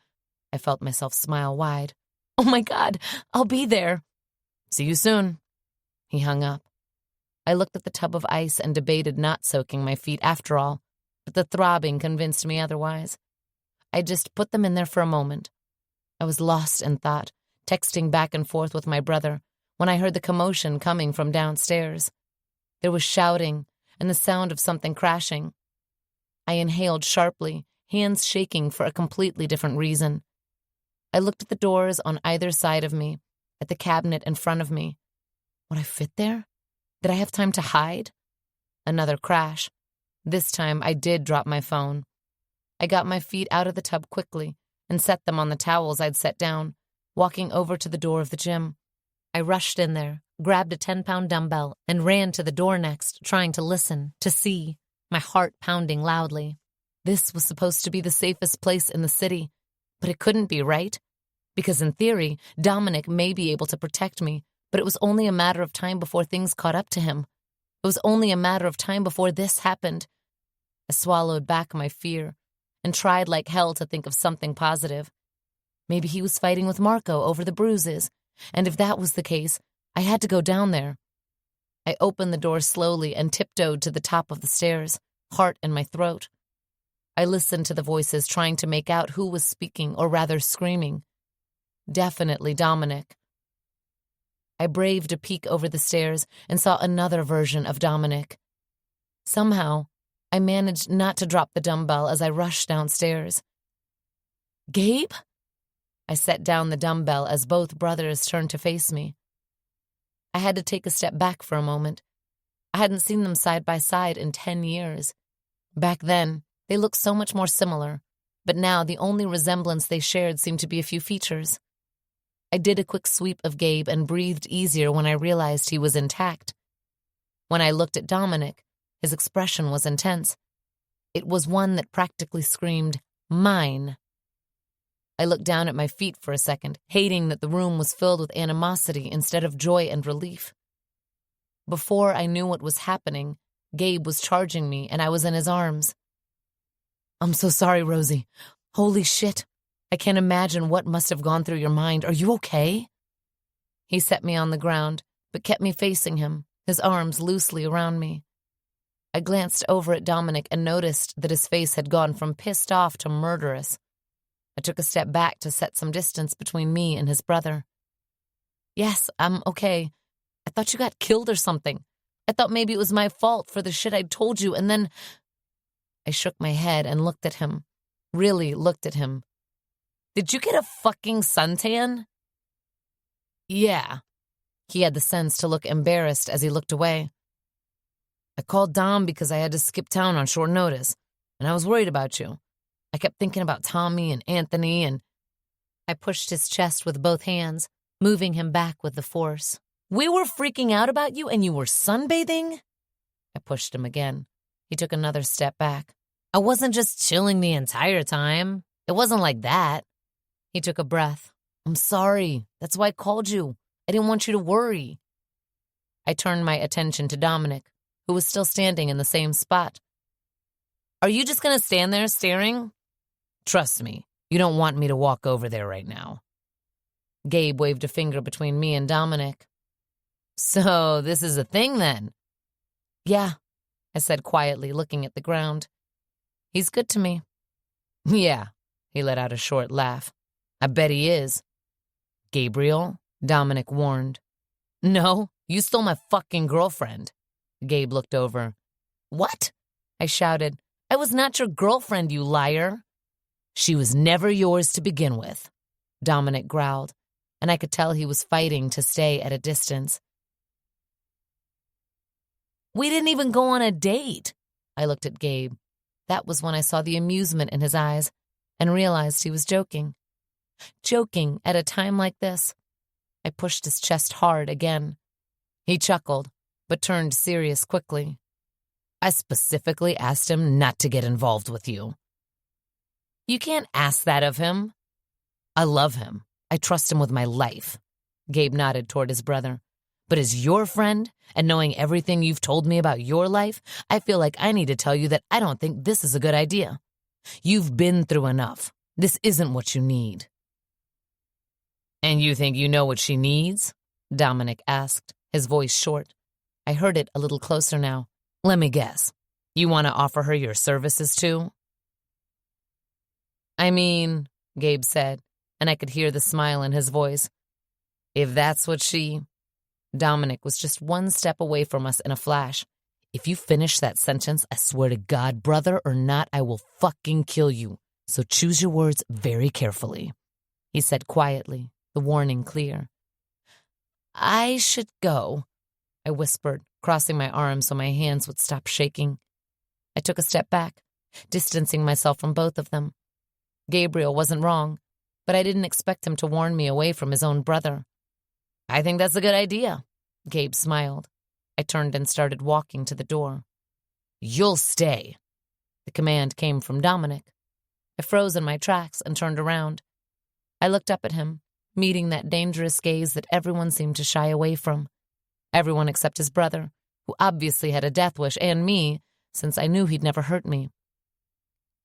I felt myself smile wide. "Oh my God, I'll be there." See you soon." He hung up. I looked at the tub of ice and debated not soaking my feet after all, but the throbbing convinced me otherwise. I just put them in there for a moment. I was lost in thought, texting back and forth with my brother, when I heard the commotion coming from downstairs. There was shouting and the sound of something crashing. I inhaled sharply, hands shaking for a completely different reason. I looked at the doors on either side of me, at the cabinet in front of me. Would I fit there? Did I have time to hide? Another crash. This time I did drop my phone. I got my feet out of the tub quickly and set them on the towels I'd set down, walking over to the door of the gym. I rushed in there, grabbed a 10-pound dumbbell, and ran to the door next, trying to listen, to see, my heart pounding loudly. This was supposed to be the safest place in the city, but it couldn't be, right? Because in theory, Dominic may be able to protect me, but it was only a matter of time before things caught up to him. It was only a matter of time before this happened. I swallowed back my fear and tried like hell to think of something positive. Maybe he was fighting with Marco over the bruises, and if that was the case, I had to go down there. I opened the door slowly and tiptoed to the top of the stairs, heart in my throat. I listened to the voices, trying to make out who was speaking, or rather screaming. Definitely Dominic. I braved a peek over the stairs and saw another version of Dominic. Somehow, I managed not to drop the dumbbell as I rushed downstairs. "Gabe?" I set down the dumbbell as both brothers turned to face me. I had to take a step back for a moment. I hadn't seen them side by side in 10 years. Back then, they looked so much more similar, but now the only resemblance they shared seemed to be a few features. I did a quick sweep of Gabe and breathed easier when I realized he was intact. When I looked at Dominic, his expression was intense. It was one that practically screamed, "Mine." I looked down at my feet for a second, hating that the room was filled with animosity instead of joy and relief. Before I knew what was happening, Gabe was charging me and I was in his arms. "I'm so sorry, Rosie. Holy shit. I can't imagine what must have gone through your mind. Are you okay?" He set me on the ground, but kept me facing him, his arms loosely around me. I glanced over at Dominic and noticed that his face had gone from pissed off to murderous. I took a step back to set some distance between me and his brother. "Yes, I'm okay. I thought you got killed or something. I thought maybe it was my fault for the shit I'd told you, and then—" I shook my head and looked at him. Really looked at him. "Did you get a fucking suntan?" "Yeah." He had the sense to look embarrassed as he looked away. "I called Dom because I had to skip town on short notice, and I was worried about you. I kept thinking about Tommy and Anthony, and—" I pushed his chest with both hands, moving him back with the force. "We were freaking out about you and you were sunbathing?" I pushed him again. He took another step back. "I wasn't just chilling the entire time. It wasn't like that." He took a breath. "I'm sorry. That's why I called you. I didn't want you to worry." I turned my attention to Dominic, who was still standing in the same spot. "Are you just going to stand there staring? Trust me, you don't want me to walk over there right now." Gabe waved a finger between me and Dominic. "So this is a thing then?" "Yeah," I said quietly, looking at the ground. "He's good to me." "Yeah," he let out a short laugh. "I bet he is." "Gabriel?" Dominic warned. "No, you stole my fucking girlfriend." Gabe looked over. "What?" I shouted. "I was not your girlfriend, you liar." "She was never yours to begin with," Dominic growled, and I could tell he was fighting to stay at a distance. "We didn't even go on a date." I looked at Gabe. That was when I saw the amusement in his eyes and realized he was joking. Joking at a time like this. I pushed his chest hard again. He chuckled, but turned serious quickly. "I specifically asked him not to get involved with you." "You can't ask that of him." "I love him. I trust him with my life." Gabe nodded toward his brother. "But as your friend, and knowing everything you've told me about your life, I feel like I need to tell you that I don't think this is a good idea. You've been through enough. This isn't what you need." "And you think you know what she needs?" Dominic asked, his voice short. I heard it a little closer now. Let me guess. You want to offer her your services too? I mean, Gabe said, and I could hear the smile in his voice. If that's what she... Dominic was just one step away from us in a flash. If you finish that sentence, I swear to God, brother or not, I will fucking kill you. So choose your words very carefully, he said quietly, the warning clear. I should go, I whispered, crossing my arms so my hands would stop shaking. I took a step back, distancing myself from both of them. Gabriel wasn't wrong, but I didn't expect him to warn me away from his own brother. I think that's a good idea, Gabe smiled. I turned and started walking to the door. You'll stay. The command came from Dominic. I froze in my tracks and turned around. I looked up at him, meeting that dangerous gaze that everyone seemed to shy away from. Everyone except his brother, who obviously had a death wish, and me, since I knew he'd never hurt me.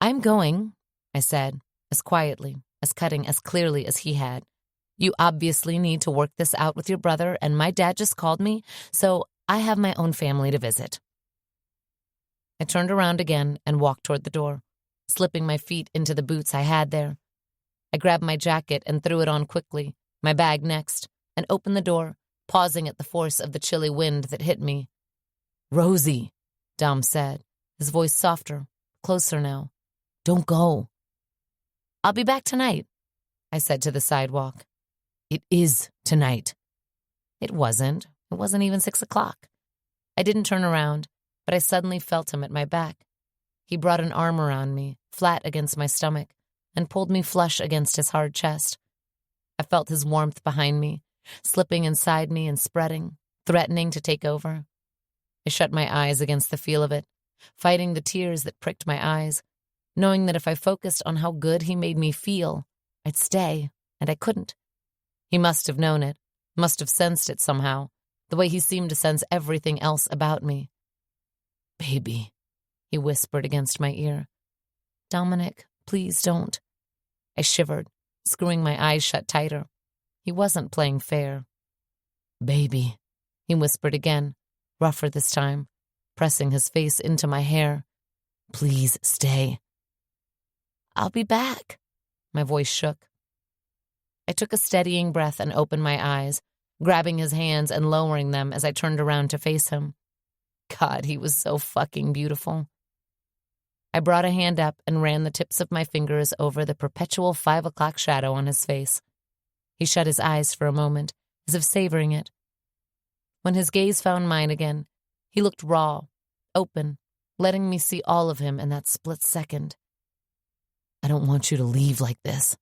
I'm going, I said, as quietly, as cutting, as clearly as he had. You obviously need to work this out with your brother, and my dad just called me, so I have my own family to visit. I turned around again and walked toward the door, slipping my feet into the boots I had there. I grabbed my jacket and threw it on quickly, my bag next, and opened the door, pausing at the force of the chilly wind that hit me. Rosie, Dom said, his voice softer, closer now. Don't go. I'll be back tonight, I said to the sidewalk. It is tonight. It wasn't. It wasn't even 6 o'clock. I didn't turn around, but I suddenly felt him at my back. He brought an arm around me, flat against my stomach, and pulled me flush against his hard chest. I felt his warmth behind me, slipping inside me and spreading, threatening to take over. I shut my eyes against the feel of it, fighting the tears that pricked my eyes, knowing that if I focused on how good he made me feel, I'd stay, and I couldn't. He must have known it, must have sensed it somehow, the way he seemed to sense everything else about me. Baby, he whispered against my ear. Dominic, please don't. I shivered, screwing my eyes shut tighter. He wasn't playing fair. Baby, he whispered again, rougher this time, pressing his face into my hair. Please stay. I'll be back. My voice shook. I took a steadying breath and opened my eyes, grabbing his hands and lowering them as I turned around to face him. God, he was so fucking beautiful. I brought a hand up and ran the tips of my fingers over the perpetual 5 o'clock shadow on his face. He shut his eyes for a moment, as if savoring it. When his gaze found mine again, he looked raw, open, letting me see all of him in that split second. I don't want you to leave like this.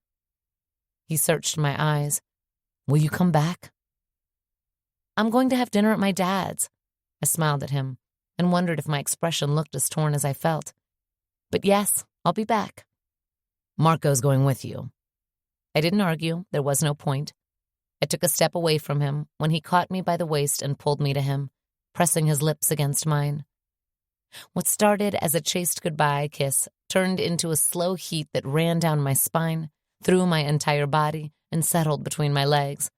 He searched my eyes. Will you come back? I'm going to have dinner at my dad's. I smiled at him and wondered if my expression looked as torn as I felt. But yes, I'll be back. Marco's going with you. I didn't argue. There was no point. I took a step away from him when he caught me by the waist and pulled me to him, pressing his lips against mine. What started as a chaste goodbye kiss turned into a slow heat that ran down my spine, through my entire body, and settled between my legs.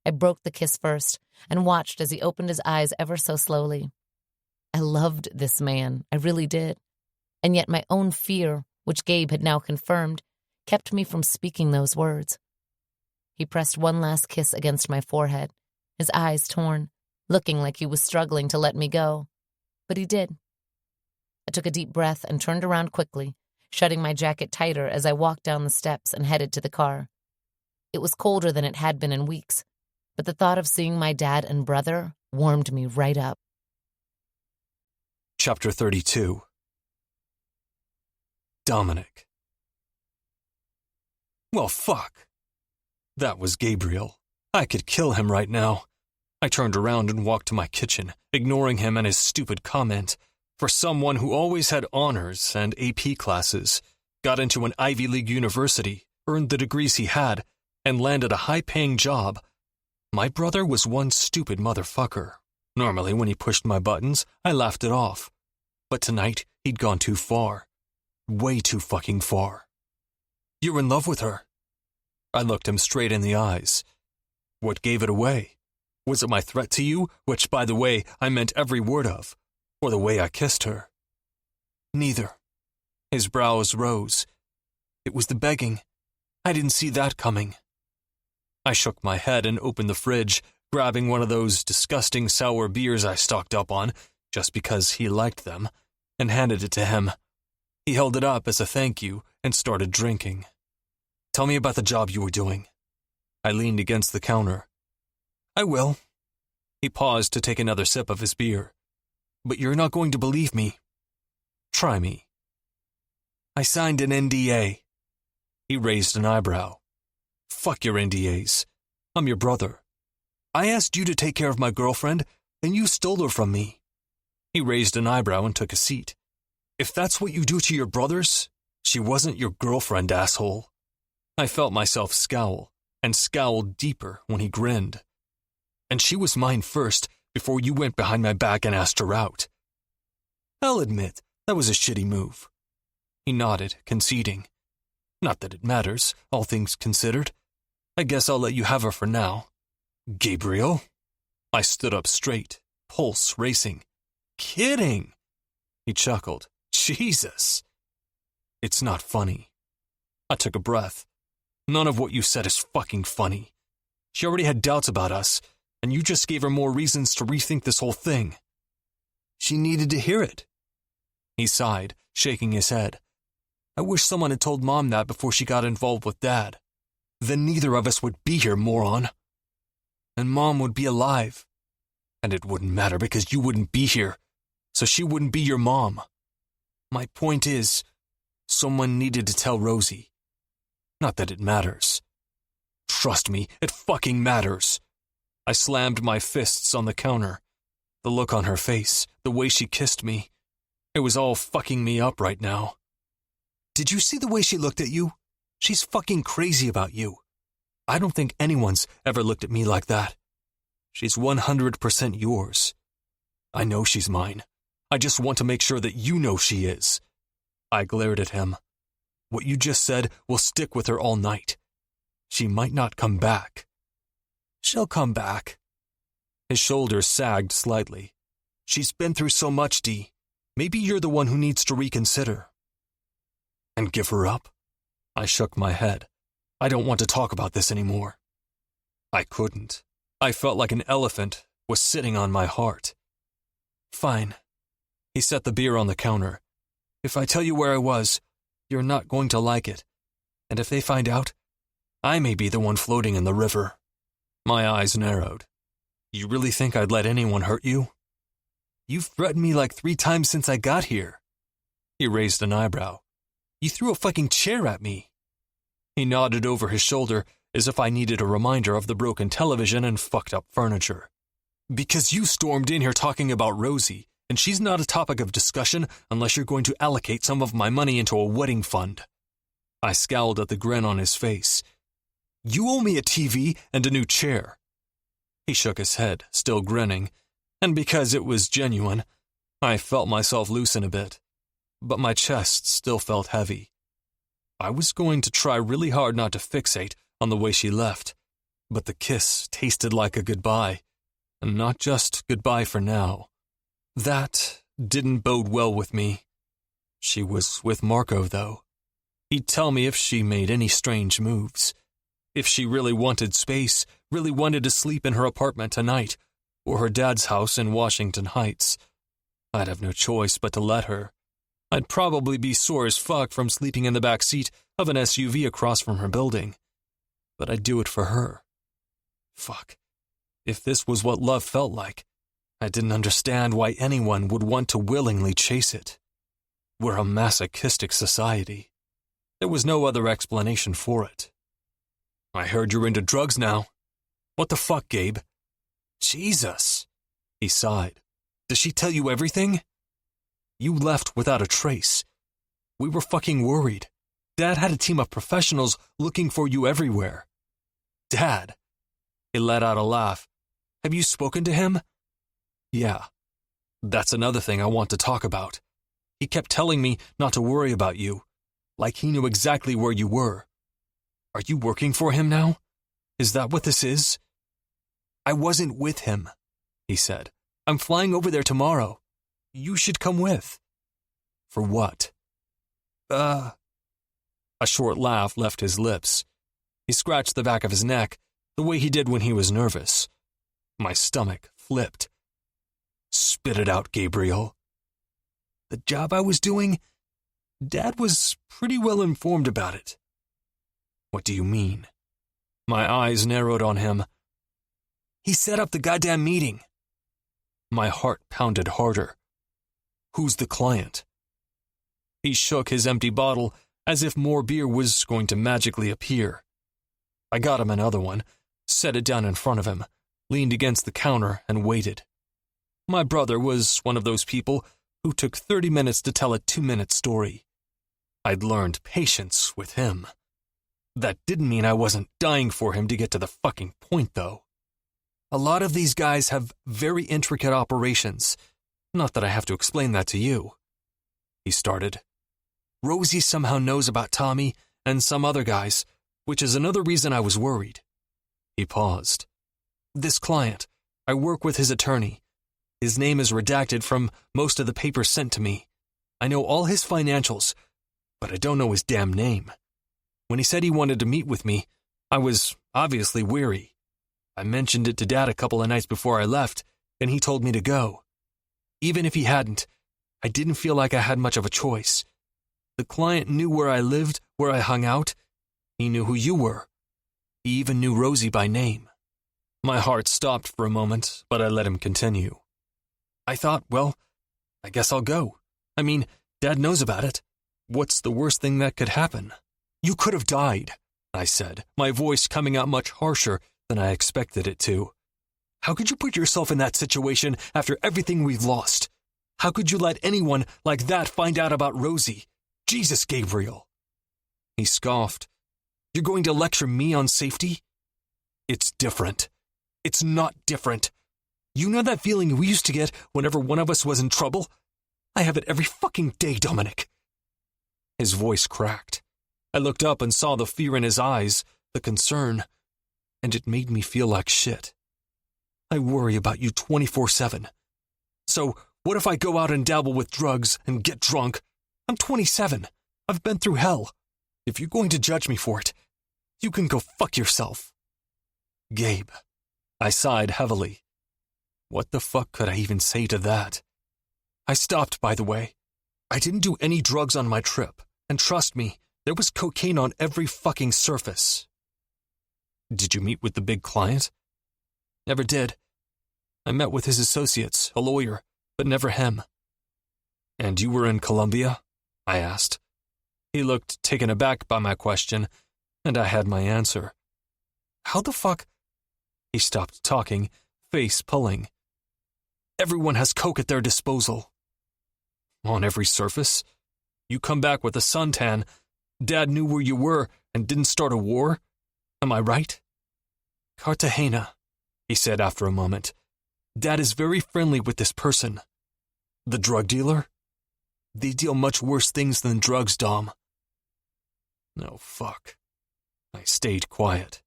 I broke the kiss first and watched as he opened his eyes ever so slowly. I loved this man, I really did. And yet my own fear, which Gabe had now confirmed, kept me from speaking those words. He pressed one last kiss against my forehead, his eyes torn, looking like he was struggling to let me go. But he did. I took a deep breath and turned around quickly, shutting my jacket tighter as I walked down the steps and headed to the car. It was colder than it had been in weeks, but the thought of seeing my dad and brother warmed me right up. Chapter 32. Dominic. Well, fuck. That was Gabriel. I could kill him right now. I turned around and walked to my kitchen, ignoring him and his stupid comment. For someone who always had honors and AP classes, got into an Ivy League university, earned the degrees he had, and landed a high-paying job, my brother was one stupid motherfucker. Normally, when he pushed my buttons, I laughed it off. But tonight, he'd gone too far. Way too fucking far. You're in love with her. I looked him straight in the eyes. What gave it away? Was it my threat to you, which, by the way, I meant every word of, or the way I kissed her? Neither. His brows rose. It was the begging. I didn't see that coming. I shook my head and opened the fridge, grabbing one of those disgusting sour beers I stocked up on, just because he liked them, and handed it to him. He held it up as a thank you and started drinking. Tell me about the job you were doing. I leaned against the counter. I will. He paused to take another sip of his beer. But you're not going to believe me. Try me. I signed an NDA. He raised an eyebrow. Fuck your NDAs. I'm your brother. I asked you to take care of my girlfriend, and you stole her from me. He raised an eyebrow and took a seat. If that's what you do to your brothers, she wasn't your girlfriend, asshole. I felt myself scowl, and scowled deeper when he grinned. And she was mine first, before you went behind my back and asked her out. I'll admit, that was a shitty move. He nodded, conceding. Not that it matters, all things considered. I guess I'll let you have her for now. Gabriel? I stood up straight, pulse racing. Kidding! He chuckled. Jesus! It's not funny. I took a breath. None of what you said is fucking funny. She already had doubts about us, and you just gave her more reasons to rethink this whole thing. She needed to hear it. He sighed, shaking his head. I wish someone had told Mom that before she got involved with Dad. Then neither of us would be here, moron. And Mom would be alive. And it wouldn't matter because you wouldn't be here, so she wouldn't be your mom. My point is, someone needed to tell Rosie. Not that it matters. Trust me, it fucking matters. I slammed my fists on the counter. The look on her face, the way she kissed me. It was all fucking me up right now. Did you see the way she looked at you? She's fucking crazy about you. I don't think anyone's ever looked at me like that. She's 100% yours. I know she's mine. I just want to make sure that you know she is. I glared at him. What you just said will stick with her all night. She might not come back. She'll come back. His shoulders sagged slightly. She's been through so much, Dee. Maybe you're the one who needs to reconsider. And give her up? I shook my head. I don't want to talk about this anymore. I couldn't. I felt like an elephant was sitting on my heart. Fine. He set the beer on the counter. If I tell you where I was, you're not going to like it. And if they find out, I may be the one floating in the river. My eyes narrowed. You really think I'd let anyone hurt you? You've threatened me like 3 times since I got here. He raised an eyebrow. You threw a fucking chair at me. He nodded over his shoulder as if I needed a reminder of the broken television and fucked up furniture. Because you stormed in here talking about Rosie, and she's not a topic of discussion unless you're going to allocate some of my money into a wedding fund. I scowled at the grin on his face. You owe me a TV and a new chair. He shook his head, still grinning, and because it was genuine, I felt myself loosen a bit, but my chest still felt heavy. I was going to try really hard not to fixate on the way she left, but the kiss tasted like a goodbye, and not just goodbye for now. That didn't bode well with me. She was with Marco, though. He'd tell me if she made any strange moves. If she really wanted space, really wanted to sleep in her apartment tonight, or her dad's house in Washington Heights. I'd have no choice but to let her. I'd probably be sore as fuck from sleeping in the back seat of an SUV across from her building. But I'd do it for her. Fuck. If this was what love felt like, I didn't understand why anyone would want to willingly chase it. We're a masochistic society. There was no other explanation for it. I heard you're into drugs now. What the fuck, Gabe? Jesus. He sighed. Does she tell you everything? You left without a trace. We were fucking worried. Dad had a team of professionals looking for you everywhere. Dad? He let out a laugh. Have you spoken to him? Yeah. That's another thing I want to talk about. He kept telling me not to worry about you, like he knew exactly where you were. Are you working for him now? Is that what this is? I wasn't with him, he said. I'm flying over there tomorrow. You should come with. For what? A short laugh left his lips. He scratched the back of his neck, the way he did when he was nervous. My stomach flipped. Spit it out, Gabriel. The job I was doing? Dad was pretty well informed about it. What do you mean? My eyes narrowed on him. He set up the goddamn meeting. My heart pounded harder. Who's the client? He shook his empty bottle as if more beer was going to magically appear. I got him another one, set it down in front of him, leaned against the counter, and waited. My brother was one of those people who took 30 minutes to tell a 2-minute story. I'd learned patience with him. That didn't mean I wasn't dying for him to get to the fucking point, though. A lot of these guys have very intricate operations. Not that I have to explain that to you. He started. Rosie somehow knows about Tommy and some other guys, which is another reason I was worried. He paused. This client, I work with his attorney. His name is redacted from most of the papers sent to me. I know all his financials, but I don't know his damn name. When he said he wanted to meet with me, I was obviously weary. I mentioned it to Dad a couple of nights before I left, and he told me to go. Even if he hadn't, I didn't feel like I had much of a choice. The client knew where I lived, where I hung out. He knew who you were. He even knew Rosie by name. My heart stopped for a moment, but I let him continue. I thought, well, I guess I'll go. I mean, Dad knows about it. What's the worst thing that could happen? You could have died, I said, my voice coming out much harsher than I expected it to. How could you put yourself in that situation after everything we've lost? How could you let anyone like that find out about Rosie? Jesus, Gabriel. He scoffed. You're going to lecture me on safety? It's different. It's not different. You know that feeling we used to get whenever one of us was in trouble? I have it every fucking day, Dominic. His voice cracked. I looked up and saw the fear in his eyes, the concern, and it made me feel like shit. I worry about you 24/7. So, what if I go out and dabble with drugs and get drunk? I'm 27. I've been through hell. If you're going to judge me for it, you can go fuck yourself. Gabe. I sighed heavily. What the fuck could I even say to that? I stopped, by the way. I didn't do any drugs on my trip, and trust me, there was cocaine on every fucking surface. Did you meet with the big client? Never did. I met with his associates, a lawyer, but never him. And you were in Colombia? I asked. He looked taken aback by my question, and I had my answer. How the fuck? He stopped talking, face pulling. Everyone has coke at their disposal. On every surface? You come back with a suntan. Dad knew where you were and didn't start a war? Am I right? Cartagena, he said after a moment. Dad is very friendly with this person. The drug dealer? They deal much worse things than drugs, Dom. No, fuck. I stayed quiet.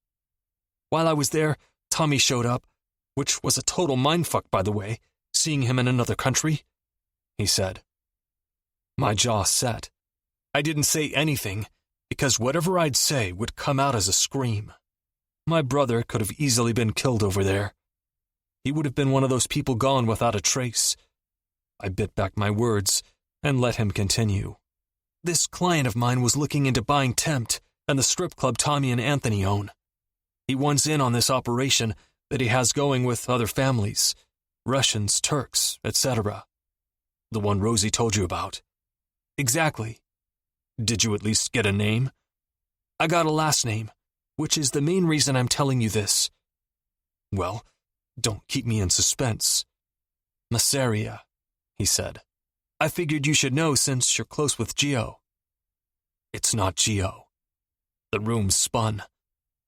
While I was there, Tommy showed up, which was a total mindfuck, by the way, seeing him in another country, he said. My jaw set. I didn't say anything, because whatever I'd say would come out as a scream. My brother could have easily been killed over there. He would have been one of those people gone without a trace. I bit back my words and let him continue. This client of mine was looking into buying Tempt and the strip club Tommy and Anthony own. He wants in on this operation that he has going with other families, Russians, Turks, etc. The one Rosie told you about. Exactly. Did you at least get a name? I got a last name, which is the main reason I'm telling you this. Well, don't keep me in suspense. Masseria, he said. I figured you should know since you're close with Gio. It's not Gio. The room spun.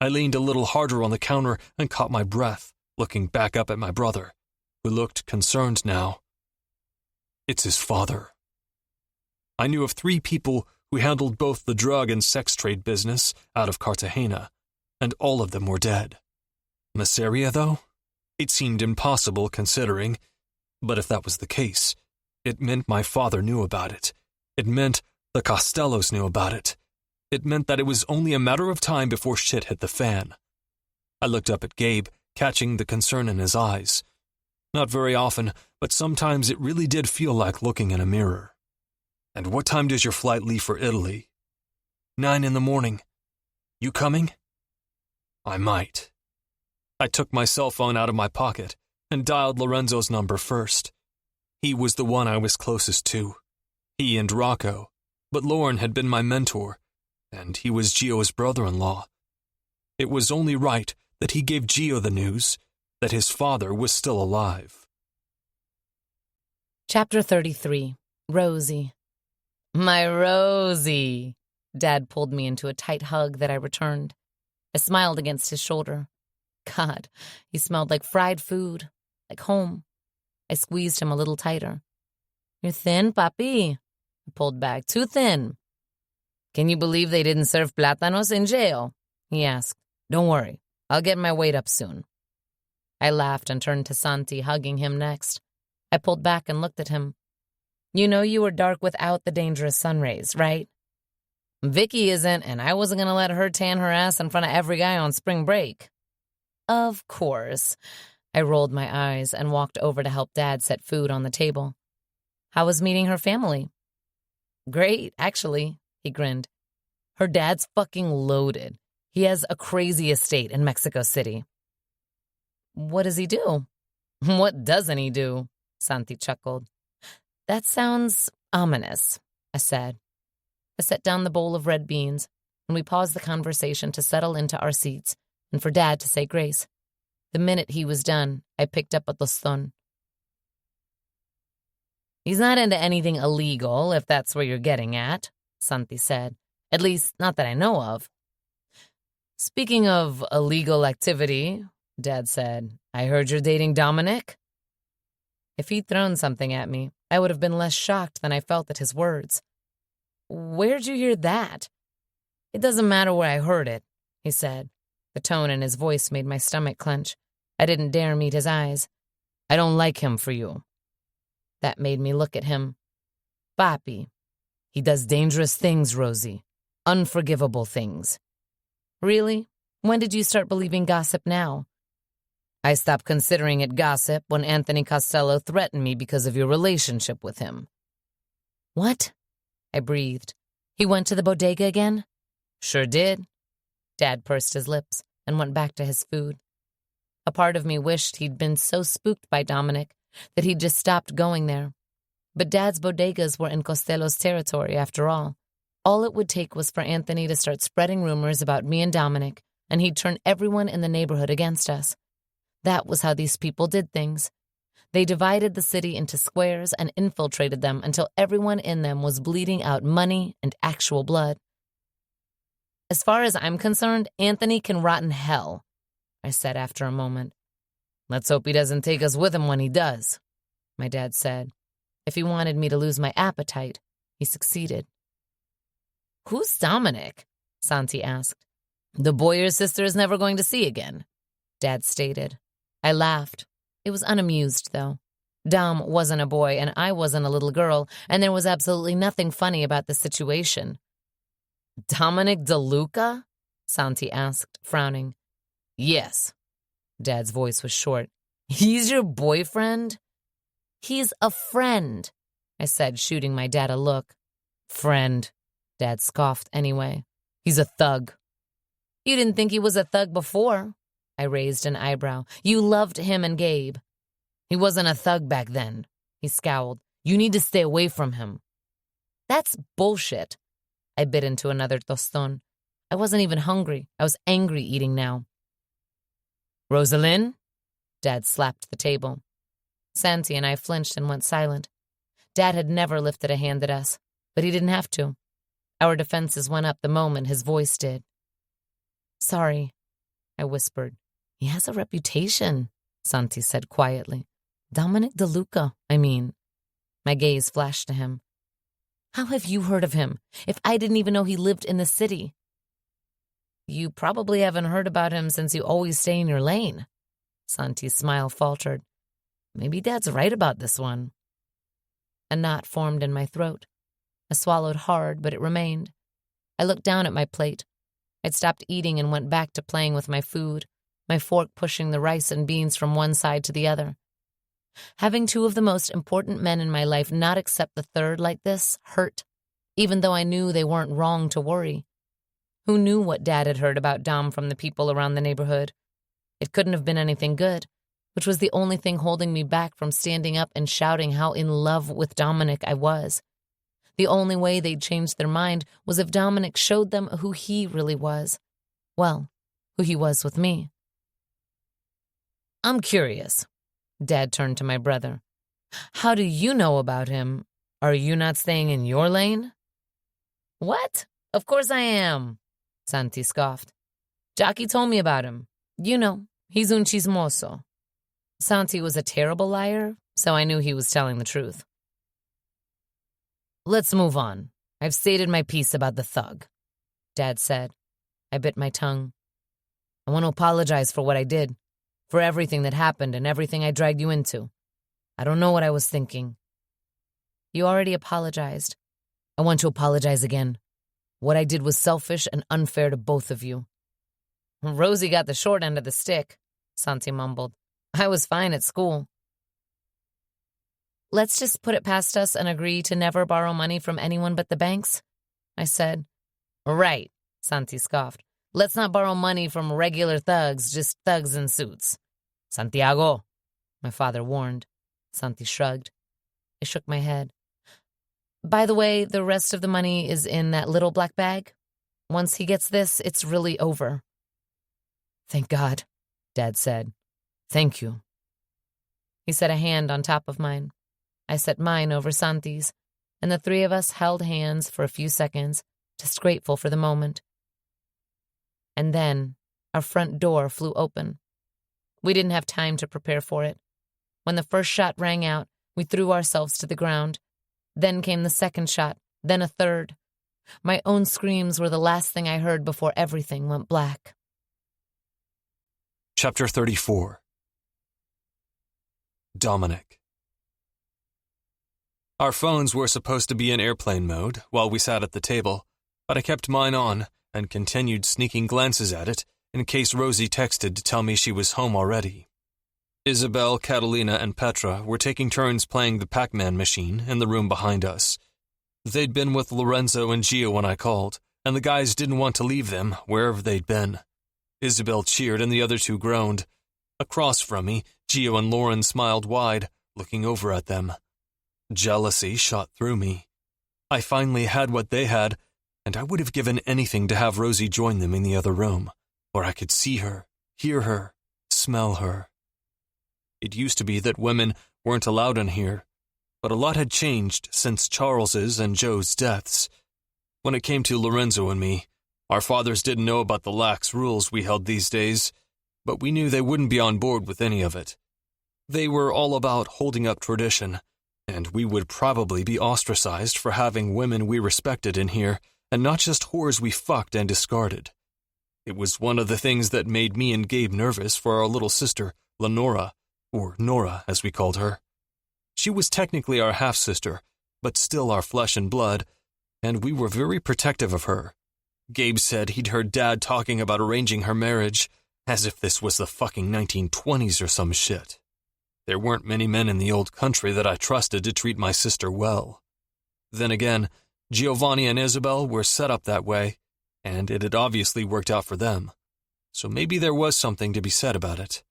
I leaned a little harder on the counter and caught my breath, looking back up at my brother, who looked concerned now. It's his father. I knew of 3 people who handled both the drug and sex trade business out of Cartagena, and all of them were dead. Masseria, though? It seemed impossible considering, but if that was the case, it meant my father knew about it. It meant the Costellos knew about it. It meant that it was only a matter of time before shit hit the fan. I looked up at Gabe, catching the concern in his eyes. Not very often, but sometimes it really did feel like looking in a mirror. "And what time does your flight leave for Italy?" 9 in the morning. You coming? I might. I took my cell phone out of my pocket and dialed Lorenzo's number first. He was the one I was closest to. He and Rocco, but Lauren had been my mentor, and he was Gio's brother-in-law. It was only right that he gave Gio the news that his father was still alive. Chapter 33. Rosie. My Rosie. Dad pulled me into a tight hug that I returned. I smiled against his shoulder. God, he smelled like fried food, like home. I squeezed him a little tighter. You're thin, papi. I pulled back. Too thin. Can you believe they didn't serve plátanos in jail? He asked. Don't worry. I'll get my weight up soon. I laughed and turned to Santi, hugging him next. I pulled back and looked at him. You know you were dark without the dangerous sun rays, right? Vicky isn't, and I wasn't going to let her tan her ass in front of every guy on spring break. Of course. I rolled my eyes and walked over to help Dad set food on the table. How was meeting her family? Great, actually, he grinned. Her dad's fucking loaded. He has a crazy estate in Mexico City. What does he do? What doesn't he do? Santi chuckled. That sounds ominous, I said. I set down the bowl of red beans, and we paused the conversation to settle into our seats and for Dad to say grace. The minute he was done, I picked up a toston. He's not into anything illegal, if that's where you're getting at, Santi said. At least, not that I know of. Speaking of illegal activity, Dad said, I heard you're dating Dominic? If he'd thrown something at me, I would have been less shocked than I felt at his words. Where'd you hear that? It doesn't matter where I heard it, he said. The tone in his voice made my stomach clench. I didn't dare meet his eyes. I don't like him for you. That made me look at him. Papi, he does dangerous things, Rosie. Unforgivable things. Really? When did you start believing gossip now? I stopped considering it gossip when Anthony Costello threatened me because of your relationship with him. What? I breathed. He went to the bodega again? Sure did. Dad pursed his lips and went back to his food. A part of me wished he'd been so spooked by Dominic that he'd just stopped going there. But Dad's bodegas were in Costello's territory after all. All it would take was for Anthony to start spreading rumors about me and Dominic, and he'd turn everyone in the neighborhood against us. That was how these people did things. They divided the city into squares and infiltrated them until everyone in them was bleeding out money and actual blood. As far as I'm concerned, Anthony can rot in hell, I said after a moment. Let's hope he doesn't take us with him when he does, my dad said. If he wanted me to lose my appetite, he succeeded. Who's Dominic? Santi asked. The boy your sister is never going to see again, Dad stated. I laughed. It was unamused, though. Dom wasn't a boy and I wasn't a little girl, and there was absolutely nothing funny about the situation. Dominic De Luca? Santi asked, frowning. Yes. Dad's voice was short. He's your boyfriend? He's a friend, I said, shooting my dad a look. Friend, Dad scoffed anyway. He's a thug. You didn't think he was a thug before? I raised an eyebrow. You loved him and Gabe. He wasn't a thug back then, he scowled. You need to stay away from him. That's bullshit. I bit into another toston. I wasn't even hungry. I was angry eating now. Roselyn? Dad slapped the table. Santi and I flinched and went silent. Dad had never lifted a hand at us, but he didn't have to. Our defenses went up the moment his voice did. Sorry, I whispered. He has a reputation, Santi said quietly. Dominic De Luca, I mean. My gaze flashed to him. How have you heard of him, if I didn't even know he lived in the city? You probably haven't heard about him since you always stay in your lane. Santi's smile faltered. Maybe Dad's right about this one. A knot formed in my throat. I swallowed hard, but it remained. I looked down at my plate. I'd stopped eating and went back to playing with my food, my fork pushing the rice and beans from one side to the other. Having two of the most important men in my life not accept the third like this hurt, even though I knew they weren't wrong to worry. Who knew what Dad had heard about Dom from the people around the neighborhood? It couldn't have been anything good, which was the only thing holding me back from standing up and shouting how in love with Dominic I was. The only way they'd change their mind was if Dominic showed them who he really was. Well, who he was with me. I'm curious. Dad turned to my brother. How do you know about him? Are you not staying in your lane? What? Of course I am, Santi scoffed. Jockey told me about him. You know, he's un chismoso. Santi was a terrible liar, so I knew he was telling the truth. Let's move on. I've stated my piece about the thug, Dad said. I bit my tongue. I want to apologize for what I did, for everything that happened and everything I dragged you into. I don't know what I was thinking. You already apologized. I want to apologize again. What I did was selfish and unfair to both of you. Rosie got the short end of the stick, Santi mumbled. I was fine at school. Let's just put it past us and agree to never borrow money from anyone but the banks, I said. Right, Santi scoffed. Let's not borrow money from regular thugs, just thugs in suits. Santiago, my father warned. Santi shrugged. I shook my head. By the way, the rest of the money is in that little black bag. Once he gets this, it's really over. Thank God, Dad said. Thank you. He set a hand on top of mine. I set mine over Santi's, and the three of us held hands for a few seconds, just grateful for the moment. And then our front door flew open. We didn't have time to prepare for it. When the first shot rang out, we threw ourselves to the ground. Then came the second shot, then a third. My own screams were the last thing I heard before everything went black. Chapter 34. Dominic. Our phones were supposed to be in airplane mode while we sat at the table, but I kept mine on and continued sneaking glances at it in case Rosie texted to tell me she was home already. Isabel, Catalina, and Petra were taking turns playing the Pac-Man machine in the room behind us. They'd been with Lorenzo and Gio when I called, and the guys didn't want to leave them wherever they'd been. Isabel cheered and the other two groaned. Across from me, Gio and Lauren smiled wide, looking over at them. Jealousy shot through me. I finally had what they had, and I would have given anything to have Rosie join them in the other room, where I could see her, hear her, smell her. It used to be that women weren't allowed in here, but a lot had changed since Charles's and Joe's deaths. When it came to Lorenzo and me, our fathers didn't know about the lax rules we held these days, but we knew they wouldn't be on board with any of it. They were all about holding up tradition, and we would probably be ostracized for having women we respected in here, and not just whores we fucked and discarded. It was one of the things that made me and Gabe nervous for our little sister, Lenora, or Nora as we called her. She was technically our half-sister, but still our flesh and blood, and we were very protective of her. Gabe said he'd heard Dad talking about arranging her marriage, as if this was the fucking 1920s or some shit. There weren't many men in the old country that I trusted to treat my sister well. Then again, Giovanni and Isabel were set up that way, and it had obviously worked out for them, so maybe there was something to be said about it.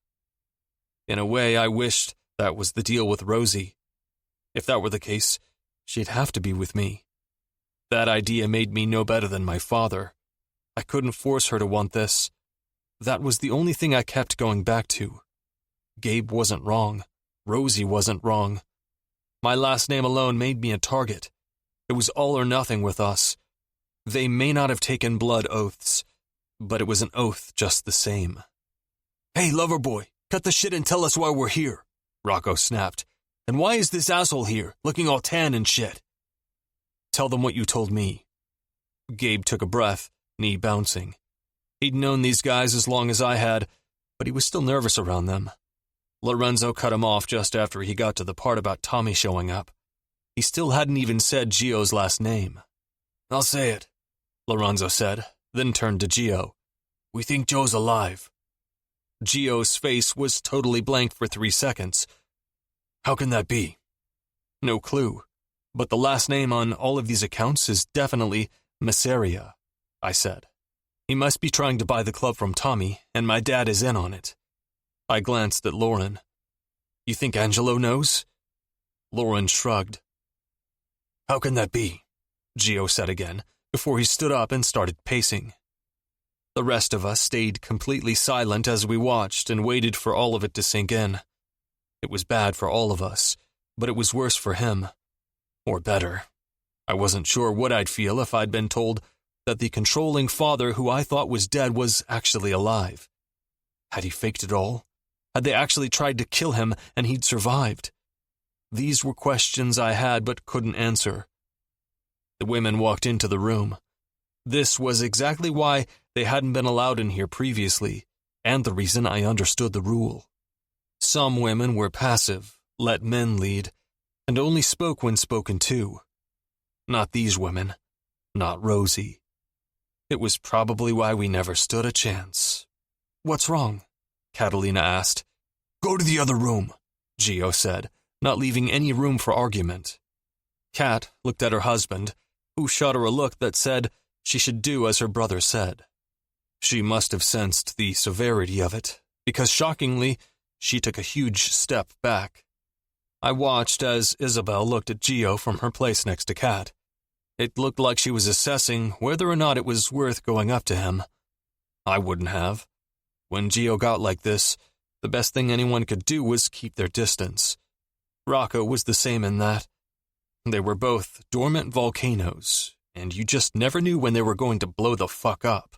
In a way, I wished that was the deal with Rosie. If that were the case, she'd have to be with me. That idea made me no better than my father. I couldn't force her to want this. That was the only thing I kept going back to. Gabe wasn't wrong. Rosie wasn't wrong. My last name alone made me a target. It was all or nothing with us. They may not have taken blood oaths, but it was an oath just the same. Hey, lover boy, cut the shit and tell us why we're here, Rocco snapped. And why is this asshole here, looking all tan and shit? Tell them what you told me. Gabe took a breath, knee bouncing. He'd known these guys as long as I had, but he was still nervous around them, Lorenzo cut him off just after he got to the part about Tommy showing up. He still hadn't even said Gio's last name. I'll say it, Lorenzo said, then turned to Gio. We think Joe's alive. Gio's face was totally blank for 3 seconds. How can that be? No clue, but the last name on all of these accounts is definitely Masseria, I said. He must be trying to buy the club from Tommy, and my dad is in on it. I glanced at Lauren. You think Angelo knows? Lauren shrugged. How can that be? Gio said again, before he stood up and started pacing. The rest of us stayed completely silent as we watched and waited for all of it to sink in. It was bad for all of us, but it was worse for him. Or better. I wasn't sure what I'd feel if I'd been told that the controlling father who I thought was dead was actually alive. Had he faked it all? Had they actually tried to kill him and he'd survived? These were questions I had but couldn't answer. The women walked into the room. This was exactly why they hadn't been allowed in here previously, and the reason I understood the rule. Some women were passive, let men lead, and only spoke when spoken to. Not these women. Not Rosie. It was probably why we never stood a chance. What's wrong? Catalina asked. Go to the other room, Gio said, not leaving any room for argument. Kat looked at her husband, who shot her a look that said she should do as her brother said. She must have sensed the severity of it, because shockingly, she took a huge step back. I watched as Isabel looked at Gio from her place next to Kat. It looked like she was assessing whether or not it was worth going up to him. I wouldn't have. When Gio got like this, the best thing anyone could do was keep their distance. Rocco was the same in that. They were both dormant volcanoes, and you just never knew when they were going to blow the fuck up.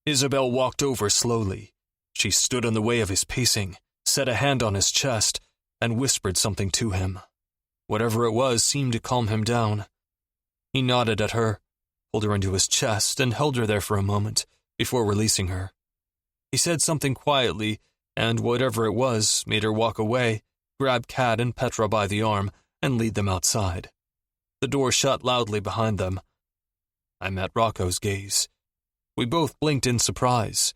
Isabel walked over slowly. She stood in the way of his pacing, set a hand on his chest, and whispered something to him. Whatever it was seemed to calm him down. He nodded at her, pulled her into his chest, and held her there for a moment, before releasing her. He said something quietly, and whatever it was made her walk away, grab Kat and Petra by the arm, and lead them outside. The door shut loudly behind them. I met Rocco's gaze. We both blinked in surprise.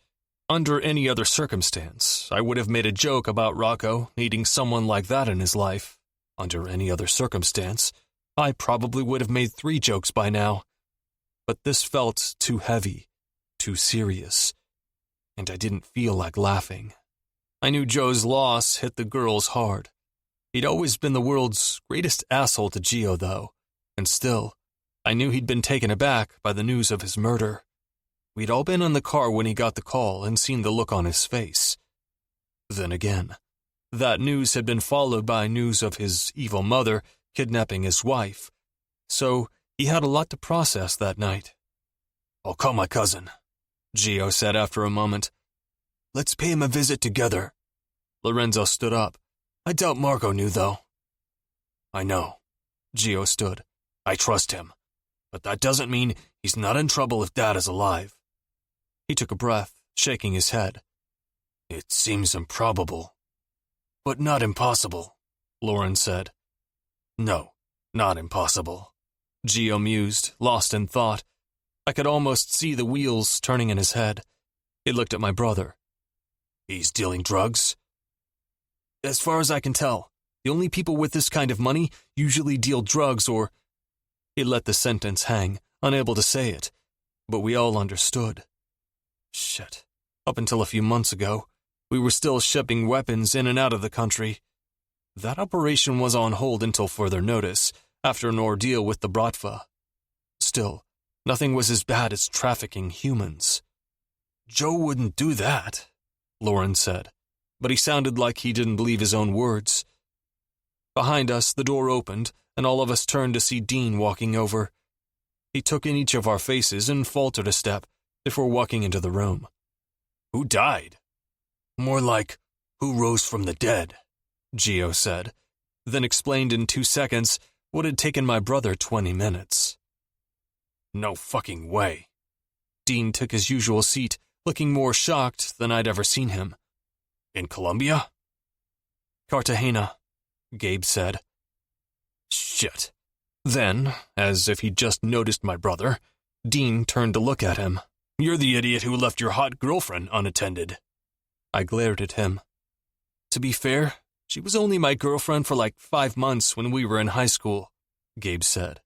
Under any other circumstance, I would have made a joke about Rocco needing someone like that in his life. Under any other circumstance, I probably would have made 3 jokes by now. But this felt too heavy, too serious, and I didn't feel like laughing. I knew Joe's loss hit the girls hard. He'd always been the world's greatest asshole to Gio, though, and still, I knew he'd been taken aback by the news of his murder. We'd all been in the car when he got the call and seen the look on his face. Then again, that news had been followed by news of his evil mother kidnapping his wife, so he had a lot to process that night. I'll call my cousin, Gio said after a moment. Let's pay him a visit together. Lorenzo stood up. I doubt Marco knew, though. I know. Gio stood. I trust him. But that doesn't mean he's not in trouble if Dad is alive. He took a breath, shaking his head. It seems improbable. But not impossible, Lauren said. No, not impossible. Gio mused, lost in thought. I could almost see the wheels turning in his head. He looked at my brother. He's dealing drugs? As far as I can tell, the only people with this kind of money usually deal drugs or... He let the sentence hang, unable to say it, but we all understood. Shit. Up until a few months ago, we were still shipping weapons in and out of the country. That operation was on hold until further notice, after an ordeal with the Bratva. Still, nothing was as bad as trafficking humans. Joe wouldn't do that, Lauren said, but he sounded like he didn't believe his own words. Behind us, the door opened, and all of us turned to see Dean walking over. He took in each of our faces and faltered a step before walking into the room. Who died? More like, who rose from the dead, Gio said, then explained in 2 seconds what had taken my brother 20 minutes. No fucking way. Dean took his usual seat, looking more shocked than I'd ever seen him. In Colombia? Cartagena, Gabe said. Shit. Then, as if he'd just noticed my brother, Dean turned to look at him. You're the idiot who left your hot girlfriend unattended. I glared at him. To be fair, she was only my girlfriend for like 5 months when we were in high school, Gabe said.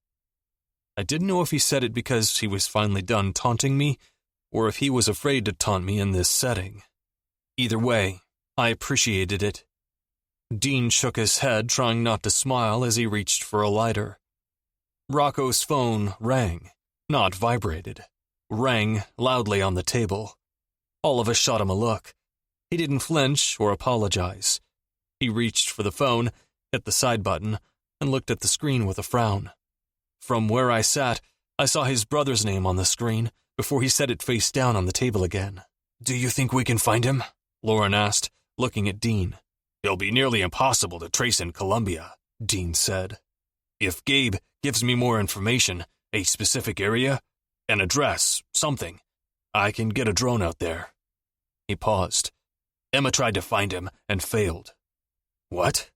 I didn't know if he said it because he was finally done taunting me, or if he was afraid to taunt me in this setting. Either way, I appreciated it. Dean shook his head, trying not to smile as he reached for a lighter. Rocco's phone rang, not vibrated. Rang loudly on the table. All of us shot him a look. He didn't flinch or apologize. He reached for the phone, hit the side button, and looked at the screen with a frown. From where I sat, I saw his brother's name on the screen before he set it face down on the table again. Do you think we can find him? Lauren asked, looking at Dean. It'll be nearly impossible to trace in Colombia, Dean said. If Gabe gives me more information, a specific area, an address, something, I can get a drone out there. He paused. Emma tried to find him and failed. What?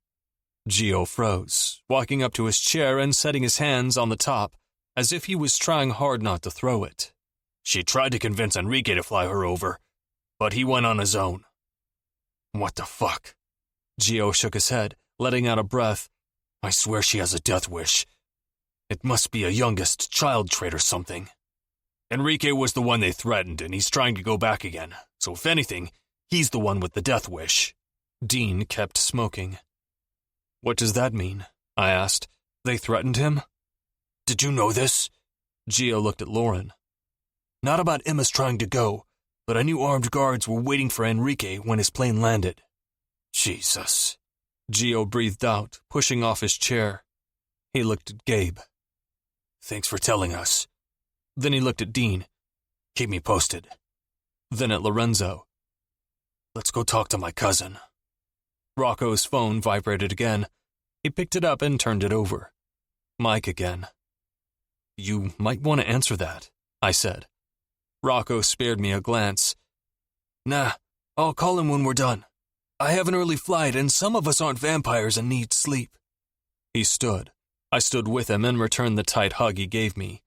Gio froze, walking up to his chair and setting his hands on the top, as if he was trying hard not to throw it. She tried to convince Enrique to fly her over, but he went on his own. What the fuck? Gio shook his head, letting out a breath. I swear she has a death wish. It must be a youngest child trait or something. Enrique was the one they threatened, and he's trying to go back again. So if anything, he's the one with the death wish. Dean kept smoking. What does that mean? I asked. They threatened him? Did you know this? Gio looked at Lauren. Not about Emma's trying to go, but I knew armed guards were waiting for Enrique when his plane landed. Jesus. Gio breathed out, pushing off his chair. He looked at Gabe. Thanks for telling us. Then he looked at Dean. Keep me posted. Then at Lorenzo. Let's go talk to my cousin. Rocco's phone vibrated again. He picked it up and turned it over. Mike again. You might want to answer that, I said. Rocco spared me a glance. Nah, I'll call him when we're done. I have an early flight, and some of us aren't vampires and need sleep. He stood. I stood with him and returned the tight hug he gave me.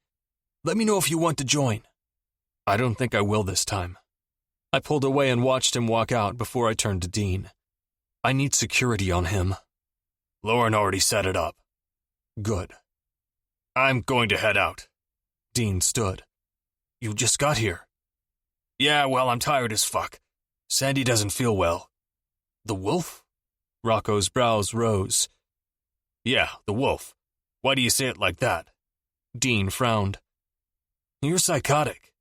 Let me know if you want to join. I don't think I will this time. I pulled away and watched him walk out before I turned to Dean. I need security on him. Lauren already set it up. Good. I'm going to head out. Dean stood. You just got here. Yeah, well, I'm tired as fuck. Sandy doesn't feel well. The wolf? Rocco's brows rose. Yeah, the wolf. Why do you say it like that? Dean frowned. You're psychotic.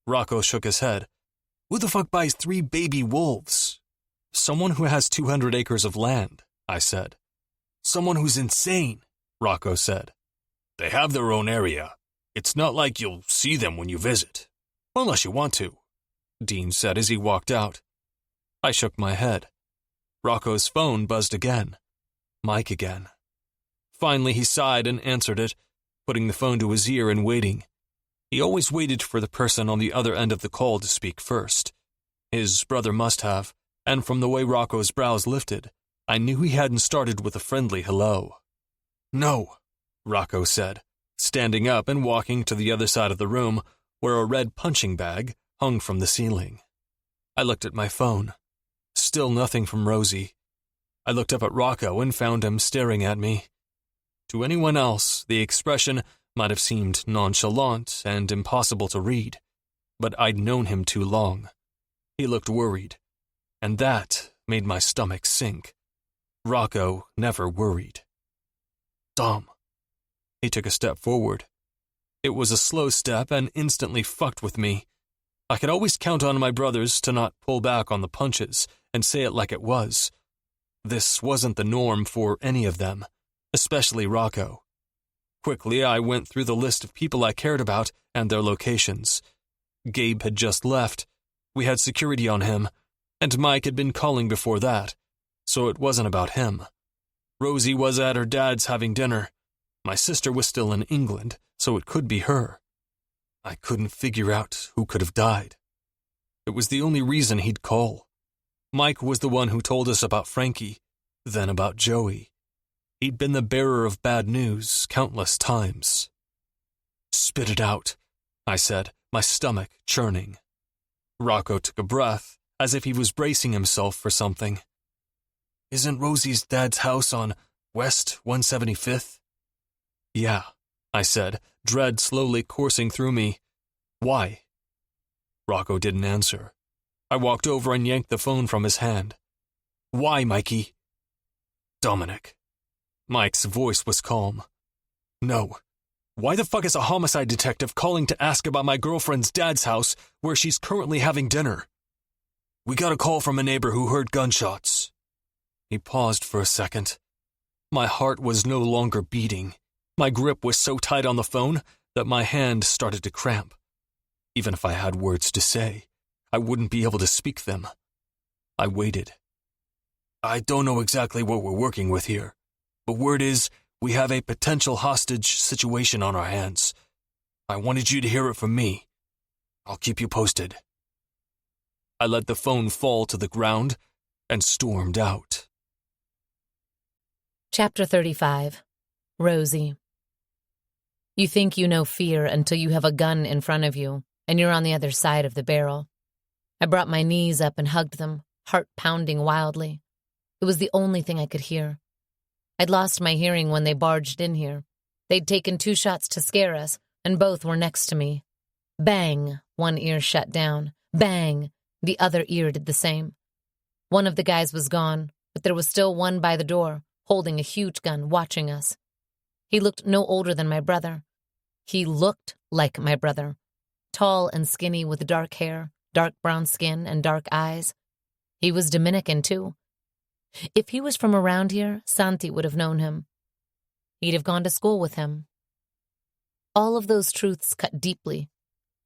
Rocco shook his head. Who the fuck buys 3 baby wolves? Someone who has 200 acres of land, I said. Someone who's insane, Rocco said. They have their own area. It's not like you'll see them when you visit. Unless you want to, Dean said as he walked out. I shook my head. Rocco's phone buzzed again. Mike again. Finally, he sighed and answered it, putting the phone to his ear and waiting. He always waited for the person on the other end of the call to speak first. His brother must have, and from the way Rocco's brows lifted, I knew he hadn't started with a friendly hello. No, Rocco said, standing up and walking to the other side of the room where a red punching bag hung from the ceiling. I looked at my phone. Still nothing from Rosie. I looked up at Rocco and found him staring at me. To anyone else, the expression might have seemed nonchalant and impossible to read, but I'd known him too long. He looked worried, and that made my stomach sink. Rocco never worried. Dom. He took a step forward. It was a slow step and instantly fucked with me. I could always count on my brothers to not pull back on the punches and say it like it was. This wasn't the norm for any of them, especially Rocco. Quickly, I went through the list of people I cared about and their locations. Gabe had just left. We had security on him, and Mike had been calling before that, so it wasn't about him. Rosie was at her dad's having dinner. My sister was still in England, so it could be her. I couldn't figure out who could have died. It was the only reason he'd call. Mike was the one who told us about Frankie. Then about Joey. He'd been the bearer of bad news countless times. "Spit it out," I said, my stomach churning. Rocco took a breath, as if he was bracing himself for something. "Isn't Rosie's dad's house on West 175th? "Yeah," I said, dread slowly coursing through me. "Why?" Rocco didn't answer. I walked over and yanked the phone from his hand. "Why, Mikey?" "Dominic." Mike's voice was calm. "No. Why the fuck is a homicide detective calling to ask about my girlfriend's dad's house where she's currently having dinner?" "We got a call from a neighbor who heard gunshots." He paused for a second. My heart was no longer beating. My grip was so tight on the phone that my hand started to cramp. Even if I had words to say, I wouldn't be able to speak them. I waited. "I don't know exactly what we're working with here, but word is we have a potential hostage situation on our hands. I wanted you to hear it from me. I'll keep you posted." I let the phone fall to the ground and stormed out. Chapter 35. Rosie. You think you know fear until you have a gun in front of you, and you're on the other side of the barrel. I brought my knees up and hugged them, heart pounding wildly. It was the only thing I could hear. I'd lost my hearing when they barged in here. They'd taken 2 shots to scare us, and both were next to me. Bang, one ear shut down. Bang, the other ear did the same. One of the guys was gone, but there was still one by the door, holding a huge gun, watching us. He looked no older than my brother. He looked like my brother. Tall and skinny with dark hair, dark brown skin, and dark eyes. He was Dominican, too. If he was from around here, Santi would have known him. He'd have gone to school with him. All of those truths cut deeply.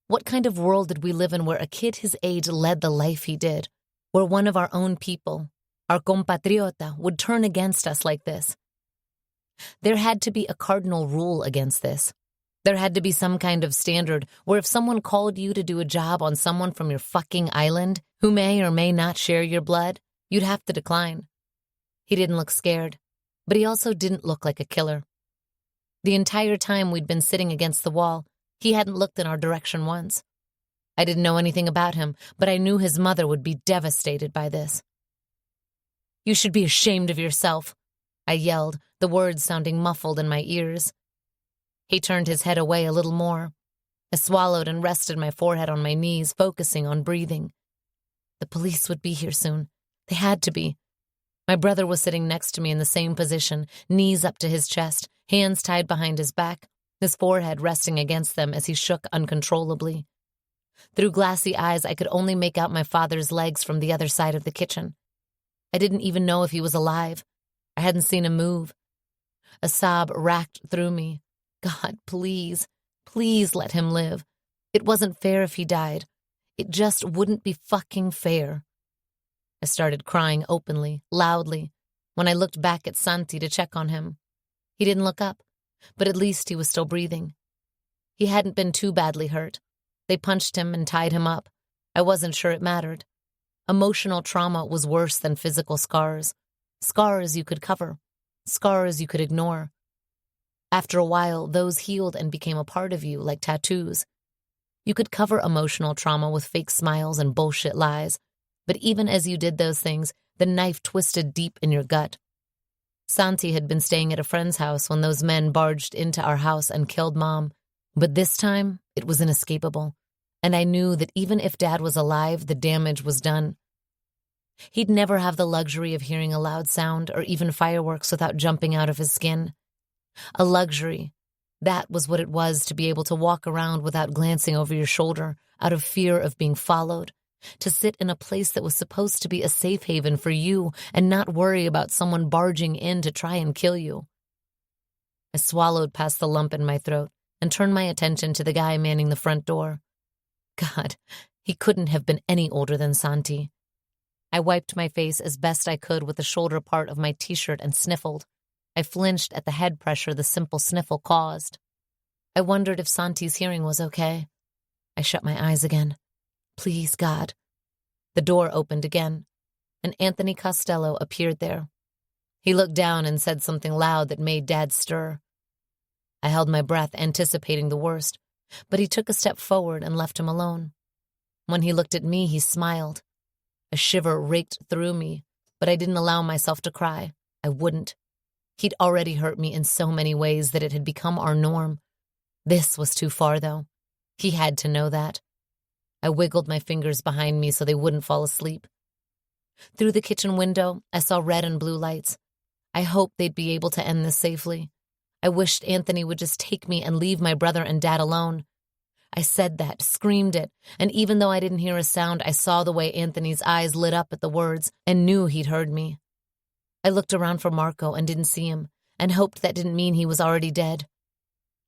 What kind of world did we live in where a kid his age led the life he did, where one of our own people, our compatriota, would turn against us like this? There had to be a cardinal rule against this. There had to be some kind of standard where if someone called you to do a job on someone from your fucking island who may or may not share your blood, you'd have to decline. He didn't look scared, but he also didn't look like a killer. The entire time we'd been sitting against the wall, he hadn't looked in our direction once. I didn't know anything about him, but I knew his mother would be devastated by this. "You should be ashamed of yourself," I yelled, the words sounding muffled in my ears. He turned his head away a little more. I swallowed and rested my forehead on my knees, focusing on breathing. The police would be here soon. They had to be. My brother was sitting next to me in the same position, knees up to his chest, hands tied behind his back, his forehead resting against them as he shook uncontrollably. Through glassy eyes, I could only make out my father's legs from the other side of the kitchen. I didn't even know if he was alive. I hadn't seen him move. A sob racked through me. God, please, please let him live. It wasn't fair if he died. It just wouldn't be fucking fair. I started crying openly, loudly, when I looked back at Santi to check on him. He didn't look up, but at least he was still breathing. He hadn't been too badly hurt. They punched him and tied him up. I wasn't sure it mattered. Emotional trauma was worse than physical scars. Scars you could cover. Scars you could ignore. After a while, those healed and became a part of you, like tattoos. You could cover emotional trauma with fake smiles and bullshit lies, but even as you did those things, the knife twisted deep in your gut. Santi had been staying at a friend's house when those men barged into our house and killed Mom, but this time it was inescapable, and I knew that even if Dad was alive, the damage was done. He'd never have the luxury of hearing a loud sound or even fireworks without jumping out of his skin. A luxury. That was what it was to be able to walk around without glancing over your shoulder, out of fear of being followed, to sit in a place that was supposed to be a safe haven for you and not worry about someone barging in to try and kill you. I swallowed past the lump in my throat and turned my attention to the guy manning the front door. God, he couldn't have been any older than Santi. I wiped my face as best I could with the shoulder part of my t-shirt and sniffled. I flinched at the head pressure the simple sniffle caused. I wondered if Santi's hearing was okay. I shut my eyes again. Please, God. The door opened again, and Anthony Costello appeared there. He looked down and said something loud that made Dad stir. I held my breath, anticipating the worst, but he took a step forward and left him alone. When he looked at me, he smiled. A shiver raked through me, but I didn't allow myself to cry. I wouldn't. He'd already hurt me in so many ways that it had become our norm. This was too far, though. He had to know that. I wiggled my fingers behind me so they wouldn't fall asleep. Through the kitchen window, I saw red and blue lights. I hoped they'd be able to end this safely. I wished Anthony would just take me and leave my brother and Dad alone. I said that, screamed it, and even though I didn't hear a sound, I saw the way Anthony's eyes lit up at the words and knew he'd heard me. I looked around for Marco and didn't see him, and hoped that didn't mean he was already dead.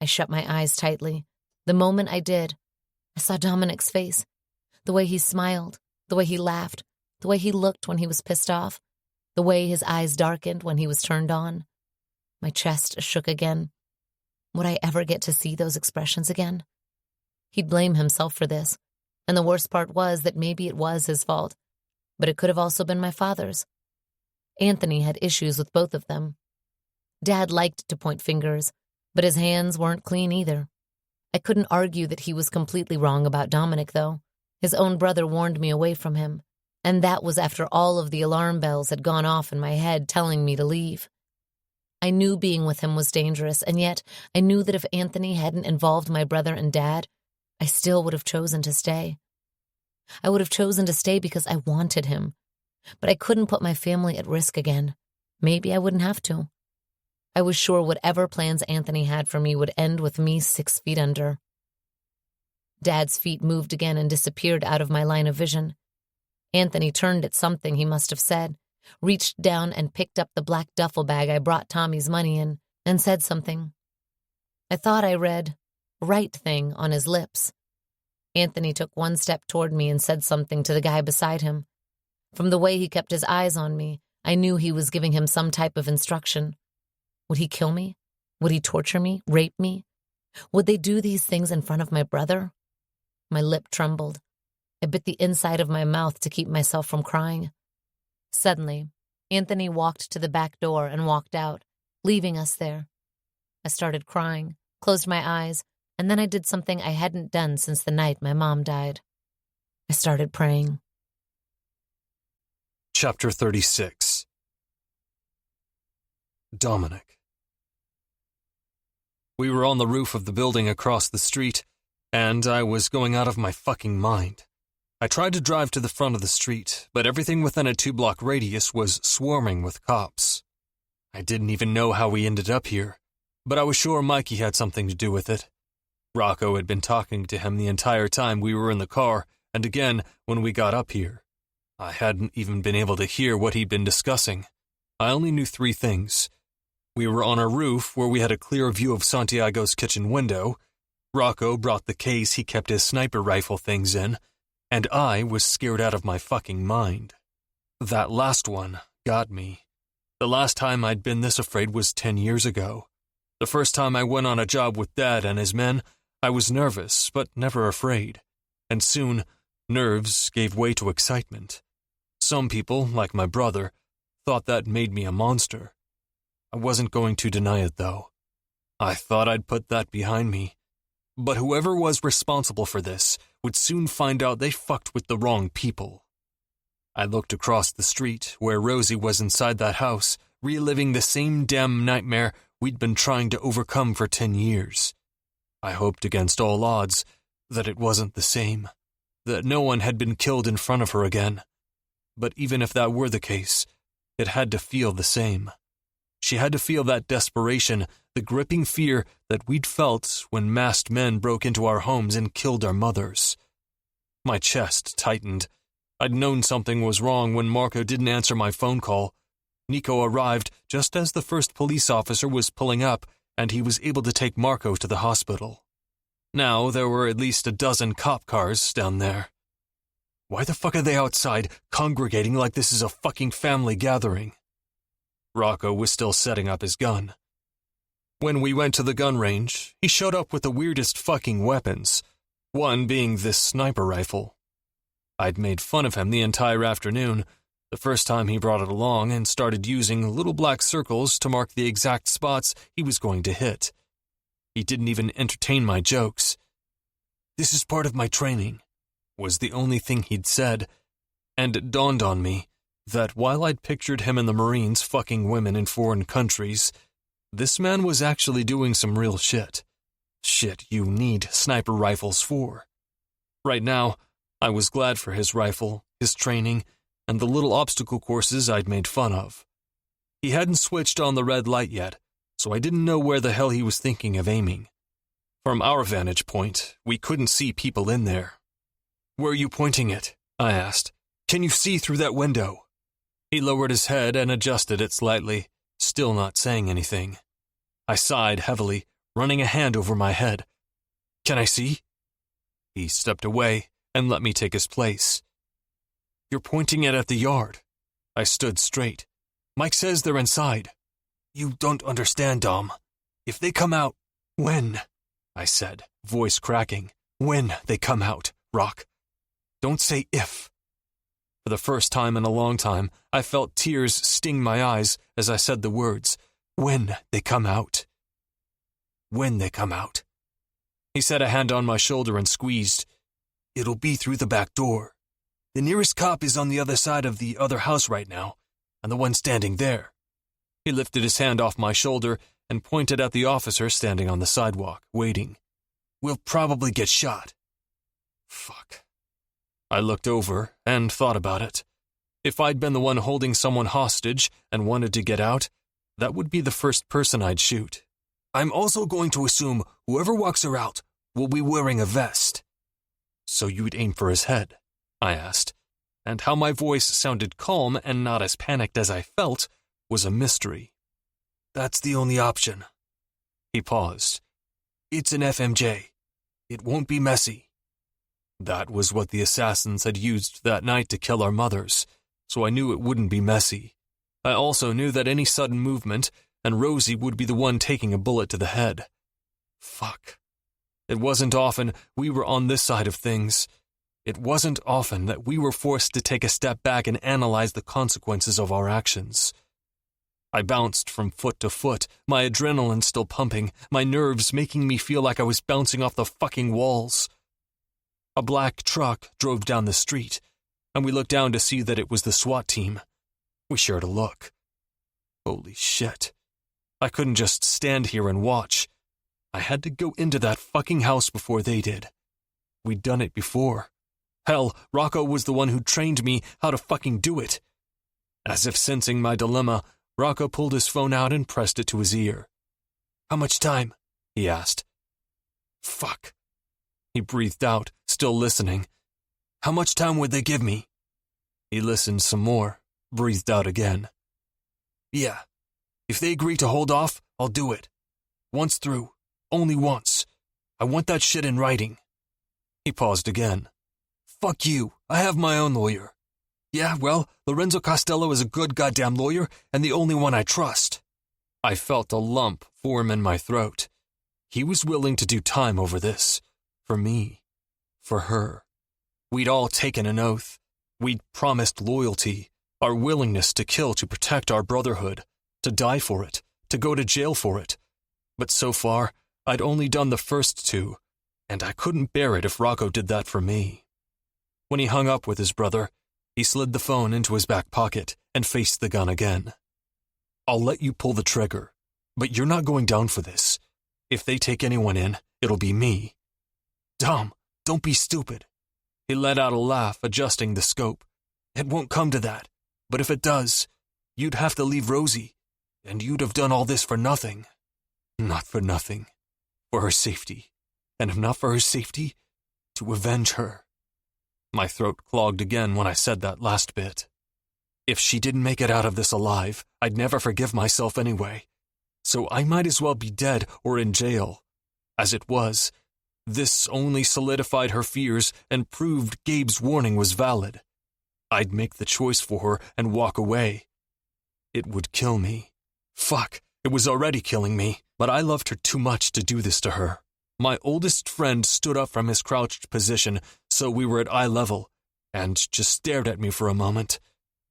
I shut my eyes tightly. The moment I did, I saw Dominic's face, the way he smiled, the way he laughed, the way he looked when he was pissed off, the way his eyes darkened when he was turned on. My chest shook again. Would I ever get to see those expressions again? He'd blame himself for this, and the worst part was that maybe it was his fault, but it could have also been my father's. Anthony had issues with both of them. Dad liked to point fingers, but his hands weren't clean either. I couldn't argue that he was completely wrong about Dominic, though. His own brother warned me away from him, and that was after all of the alarm bells had gone off in my head telling me to leave. I knew being with him was dangerous, and yet I knew that if Anthony hadn't involved my brother and Dad, I still would have chosen to stay. I would have chosen to stay because I wanted him, but I couldn't put my family at risk again. Maybe I wouldn't have to. I was sure whatever plans Anthony had for me would end with me 6 feet under. Dad's feet moved again and disappeared out of my line of vision. Anthony turned at something he must have said, reached down and picked up the black duffel bag I brought Tommy's money in, and said something. I thought I read, "right thing," on his lips. Anthony took one step toward me and said something to the guy beside him. From the way he kept his eyes on me, I knew he was giving him some type of instruction. Would he kill me? Would he torture me? Rape me? Would they do these things in front of my brother? My lip trembled. I bit the inside of my mouth to keep myself from crying. Suddenly, Anthony walked to the back door and walked out, leaving us there. I started crying, closed my eyes, and then I did something I hadn't done since the night my mom died. I started praying. Chapter 36. Dominic. We were on the roof of the building across the street, and I was going out of my fucking mind. I tried to drive to the front of the street, but everything within a 2-block radius was swarming with cops. I didn't even know how we ended up here, but I was sure Mikey had something to do with it. Rocco had been talking to him the entire time we were in the car, and again when we got up here. I hadn't even been able to hear what he'd been discussing. I only knew 3 things. We were on a roof where we had a clear view of Santiago's kitchen window. Rocco brought the case he kept his sniper rifle things in, and I was scared out of my fucking mind. That last one got me. The last time I'd been this afraid was 10 years ago. The first time I went on a job with Dad and his men, I was nervous, but never afraid. And soon, nerves gave way to excitement. Some people, like my brother, thought that made me a monster. I wasn't going to deny it, though. I thought I'd put that behind me. But whoever was responsible for this would soon find out they fucked with the wrong people. I looked across the street where Rosie was inside that house, reliving the same damn nightmare we'd been trying to overcome for 10 years. I hoped against all odds that it wasn't the same, that no one had been killed in front of her again. But even if that were the case, it had to feel the same. She had to feel that desperation, the gripping fear that we'd felt when masked men broke into our homes and killed our mothers. My chest tightened. I'd known something was wrong when Marco didn't answer my phone call. Nico arrived just as the first police officer was pulling up, and he was able to take Marco to the hospital. Now there were at least a dozen cop cars down there. Why the fuck are they outside, congregating like this is a fucking family gathering? Rocco was still setting up his gun. When we went to the gun range, he showed up with the weirdest fucking weapons, one being this sniper rifle. I'd made fun of him the entire afternoon, The first time he brought it along and started using little black circles to mark the exact spots he was going to hit. He didn't even entertain my jokes. "This is part of my training," was the only thing he'd said, and it dawned on me that while I'd pictured him in the Marines fucking women in foreign countries, this man was actually doing some real shit. Shit you need sniper rifles for. Right now, I was glad for his rifle, his training, and the little obstacle courses I'd made fun of. He hadn't switched on the red light yet, so I didn't know where the hell he was thinking of aiming. From our vantage point, we couldn't see people in there. "Where are you pointing it?" I asked. "Can you see through that window?" He lowered his head and adjusted it slightly, still not saying anything. I sighed heavily, running a hand over my head. "Can I see?" He stepped away and let me take his place. "You're pointing it at the yard." I stood straight. "Mike says they're inside." "You don't understand, Dom. If they come out..." "When?" I said, voice cracking. "When they come out, Rock. Don't say if." For the first time in a long time, I felt tears sting my eyes as I said the words, "When they come out." "When they come out." He set a hand on my shoulder and squeezed. "It'll be through the back door. The nearest cop is on the other side of the other house right now, and the one standing there." He lifted his hand off my shoulder and pointed at the officer standing on the sidewalk, waiting. "We'll probably get shot." Fuck. I looked over and thought about it. If I'd been the one holding someone hostage and wanted to get out, that would be the first person I'd shoot. "I'm also going to assume whoever walks her out will be wearing a vest." "So you'd aim for his head?" I asked, and how my voice sounded calm and not as panicked as I felt was a mystery. "That's the only option." He paused. "It's an FMJ. It won't be messy." That was what the assassins had used that night to kill our mothers, so I knew it wouldn't be messy. I also knew that any sudden movement, and Rosie would be the one taking a bullet to the head. Fuck. It wasn't often we were on this side of things. It wasn't often that we were forced to take a step back and analyze the consequences of our actions. I bounced from foot to foot, my adrenaline still pumping, my nerves making me feel like I was bouncing off the fucking walls. A black truck drove down the street, and we looked down to see that it was the SWAT team. We shared a look. Holy shit. I couldn't just stand here and watch. I had to go into that fucking house before they did. We'd done it before. Hell, Rocco was the one who trained me how to fucking do it. As if sensing my dilemma, Rocco pulled his phone out and pressed it to his ear. "How much time?" he asked. "Fuck." He breathed out, still listening. "How much time would they give me?" He listened some more, breathed out again. "Yeah. If they agree to hold off, I'll do it. Once through. Only once. I want that shit in writing." He paused again. "Fuck you. I have my own lawyer." "Yeah, well, Lorenzo Costello is a good goddamn lawyer and the only one I trust." I felt a lump form in my throat. He was willing to do time over this. For me. For her. We'd all taken an oath. We'd promised loyalty, our willingness to kill to protect our brotherhood, to die for it, to go to jail for it. But so far, I'd only done the first two, and I couldn't bear it if Rocco did that for me. When he hung up with his brother, he slid the phone into his back pocket and faced the gun again. "I'll let you pull the trigger, but you're not going down for this. If they take anyone in, it'll be me." "Dom, don't be stupid." He let out a laugh, adjusting the scope. "It won't come to that, but if it does, you'd have to leave Rosie, and you'd have done all this for nothing." "Not for nothing. For her safety. And if not for her safety, to avenge her." My throat clogged again when I said that last bit. If she didn't make it out of this alive, I'd never forgive myself anyway. So I might as well be dead or in jail. As it was, this only solidified her fears and proved Gabe's warning was valid. I'd make the choice for her and walk away. It would kill me. Fuck, it was already killing me, but I loved her too much to do this to her. My oldest friend stood up from his crouched position, so we were at eye level, and just stared at me for a moment.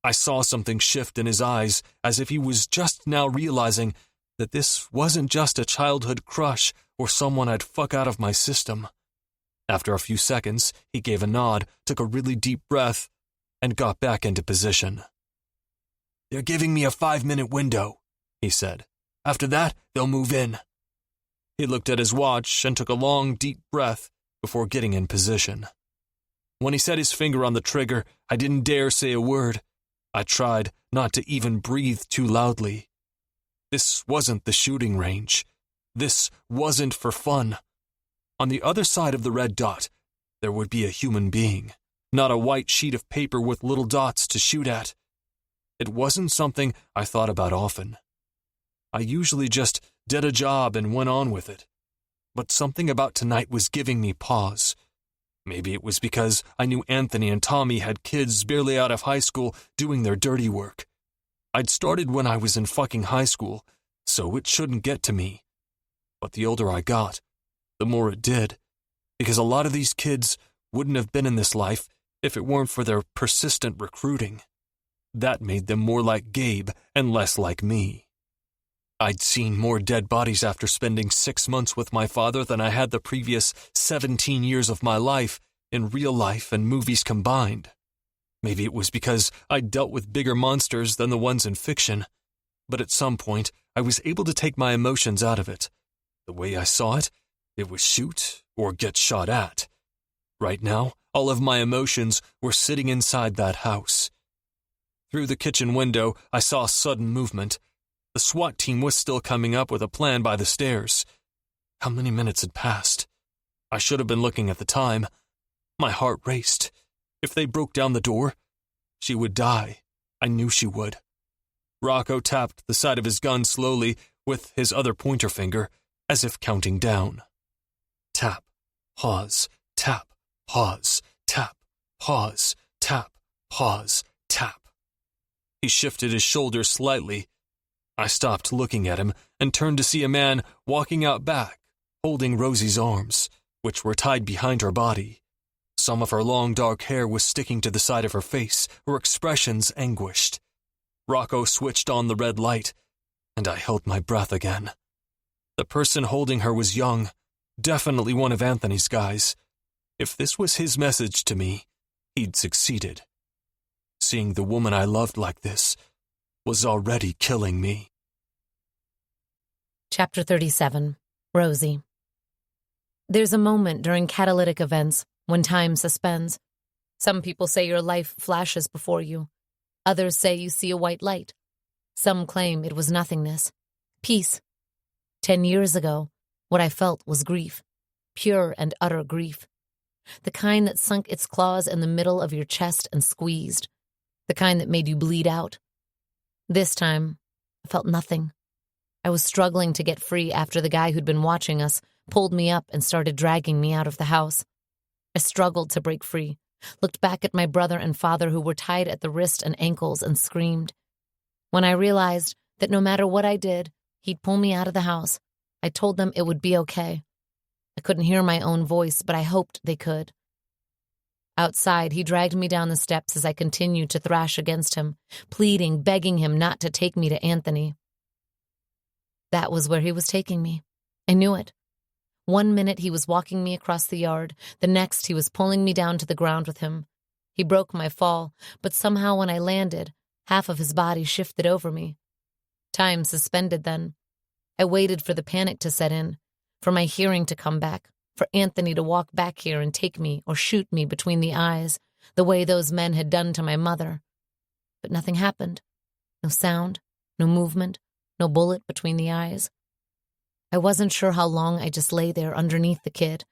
I saw something shift in his eyes, as if he was just now realizing that this wasn't just a childhood crush or someone I'd fuck out of my system. After a few seconds, he gave a nod, took a really deep breath, and got back into position. "They're giving me a 5-minute window," he said. "After that, they'll move in." He looked at his watch and took a long, deep breath before getting in position. When he set his finger on the trigger, I didn't dare say a word. I tried not to even breathe too loudly. This wasn't the shooting range. This wasn't for fun. On the other side of the red dot, there would be a human being, not a white sheet of paper with little dots to shoot at. It wasn't something I thought about often. I usually just did a job and went on with it. But something about tonight was giving me pause. Maybe it was because I knew Anthony and Tommy had kids barely out of high school doing their dirty work. I'd started when I was in fucking high school, so it shouldn't get to me. But the older I got, the more it did, because a lot of these kids wouldn't have been in this life if it weren't for their persistent recruiting. That made them more like Gabe and less like me. I'd seen more dead bodies after spending 6 months with my father than I had the previous 17 years of my life in real life and movies combined. Maybe it was because I'd dealt with bigger monsters than the ones in fiction, but at some point I was able to take my emotions out of it. The way I saw it, it was shoot or get shot at. Right now, all of my emotions were sitting inside that house. Through the kitchen window, I saw sudden movement. The SWAT team was still coming up with a plan by the stairs. How many minutes had passed? I should have been looking at the time. My heart raced. If they broke down the door, she would die. I knew she would. Rocco tapped the side of his gun slowly with his other pointer finger, as if counting down. Tap, pause, tap, pause, tap, pause, tap, pause, tap. He shifted his shoulders slightly. I stopped looking at him and turned to see a man walking out back, holding Rosie's arms, which were tied behind her body. Some of her long dark hair was sticking to the side of her face, her expressions anguished. Rocco switched on the red light, and I held my breath again. The person holding her was young, definitely one of Anthony's guys. If this was his message to me, he'd succeeded. Seeing the woman I loved like this was already killing me. Chapter 37. Rosie. There's a moment during catalytic events when time suspends. Some people say your life flashes before you. Others say you see a white light. Some claim it was nothingness. Peace. 10 years ago, what I felt was grief. Pure and utter grief. The kind that sunk its claws in the middle of your chest and squeezed. The kind that made you bleed out. This time, I felt nothing. I was struggling to get free after the guy who'd been watching us pulled me up and started dragging me out of the house. I struggled to break free, looked back at my brother and father who were tied at the wrist and ankles and screamed. When I realized that no matter what I did, he'd pull me out of the house, I told them it would be okay. I couldn't hear my own voice, but I hoped they could. Outside, he dragged me down the steps as I continued to thrash against him, pleading, begging him not to take me to Anthony. That was where he was taking me. I knew it. 1 minute he was walking me across the yard, the next he was pulling me down to the ground with him. He broke my fall, but somehow when I landed, half of his body shifted over me. Time suspended then. I waited for the panic to set in, for my hearing to come back, for Anthony to walk back here and take me or shoot me between the eyes, the way those men had done to my mother. But nothing happened. No sound, no movement, no bullet between the eyes. I wasn't sure how long I just lay there underneath the kid.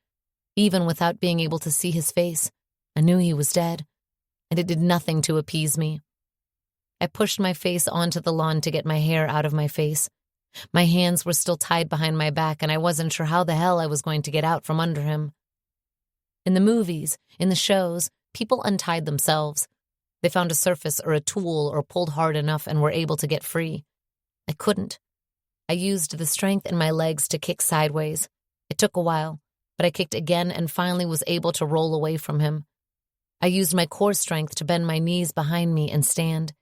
Even without being able to see his face, I knew he was dead, and it did nothing to appease me. I pushed my face onto the lawn to get my hair out of my face. My hands were still tied behind my back, and I wasn't sure how the hell I was going to get out from under him. In the movies, in the shows, people untied themselves. They found a surface or a tool or pulled hard enough and were able to get free. I couldn't. I used the strength in my legs to kick sideways. It took a while, but I kicked again and finally was able to roll away from him. I used my core strength to bend my knees behind me and stand.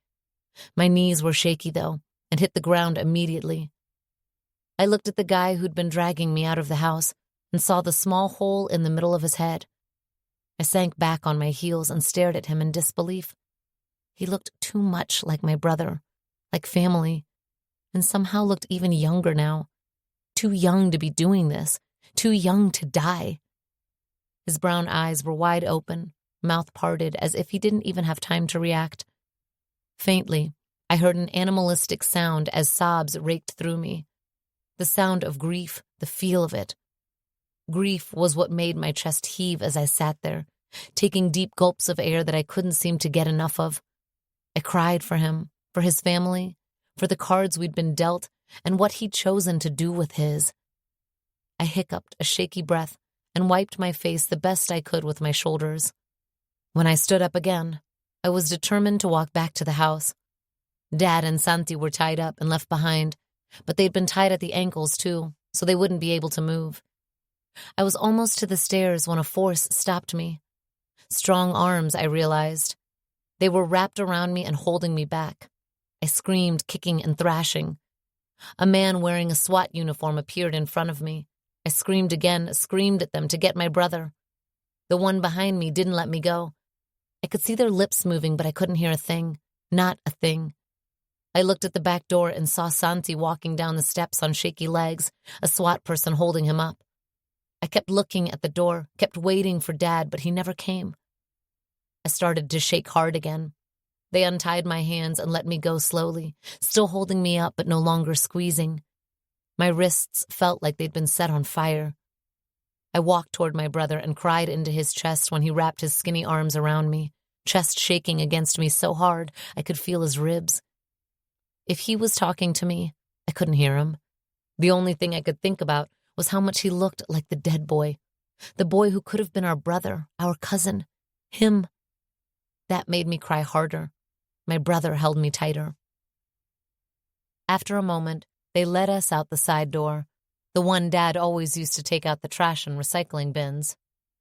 My knees were shaky, though, and hit the ground immediately. I looked at the guy who'd been dragging me out of the house and saw the small hole in the middle of his head. I sank back on my heels and stared at him in disbelief. He looked too much like my brother, like family, and somehow looked even younger now. Too young to be doing this, too young to die. His brown eyes were wide open, mouth parted as if he didn't even have time to react. Faintly, I heard an animalistic sound as sobs raked through me. The sound of grief, the feel of it. Grief was what made my chest heave as I sat there, taking deep gulps of air that I couldn't seem to get enough of. I cried for him, for his family, for the cards we'd been dealt, and what he'd chosen to do with his. I hiccuped a shaky breath and wiped my face the best I could with my shoulders. When I stood up again, I was determined to walk back to the house. Dad and Santi were tied up and left behind, but they'd been tied at the ankles too, so they wouldn't be able to move. I was almost to the stairs when a force stopped me. Strong arms, I realized. They were wrapped around me and holding me back. I screamed, kicking and thrashing. A man wearing a SWAT uniform appeared in front of me. I screamed again, screamed at them to get my brother. The one behind me didn't let me go. I could see their lips moving, but I couldn't hear a thing. Not a thing. I looked at the back door and saw Santi walking down the steps on shaky legs, a SWAT person holding him up. I kept looking at the door, kept waiting for Dad, but he never came. I started to shake hard again. They untied my hands and let me go slowly, still holding me up but no longer squeezing. My wrists felt like they'd been set on fire. I walked toward my brother and cried into his chest when he wrapped his skinny arms around me, chest shaking against me so hard I could feel his ribs. If he was talking to me, I couldn't hear him. The only thing I could think about was how much he looked like the dead boy, the boy who could have been our brother, our cousin, him. That made me cry harder. My brother held me tighter. After a moment, they led us out the side door, the one Dad always used to take out the trash and recycling bins.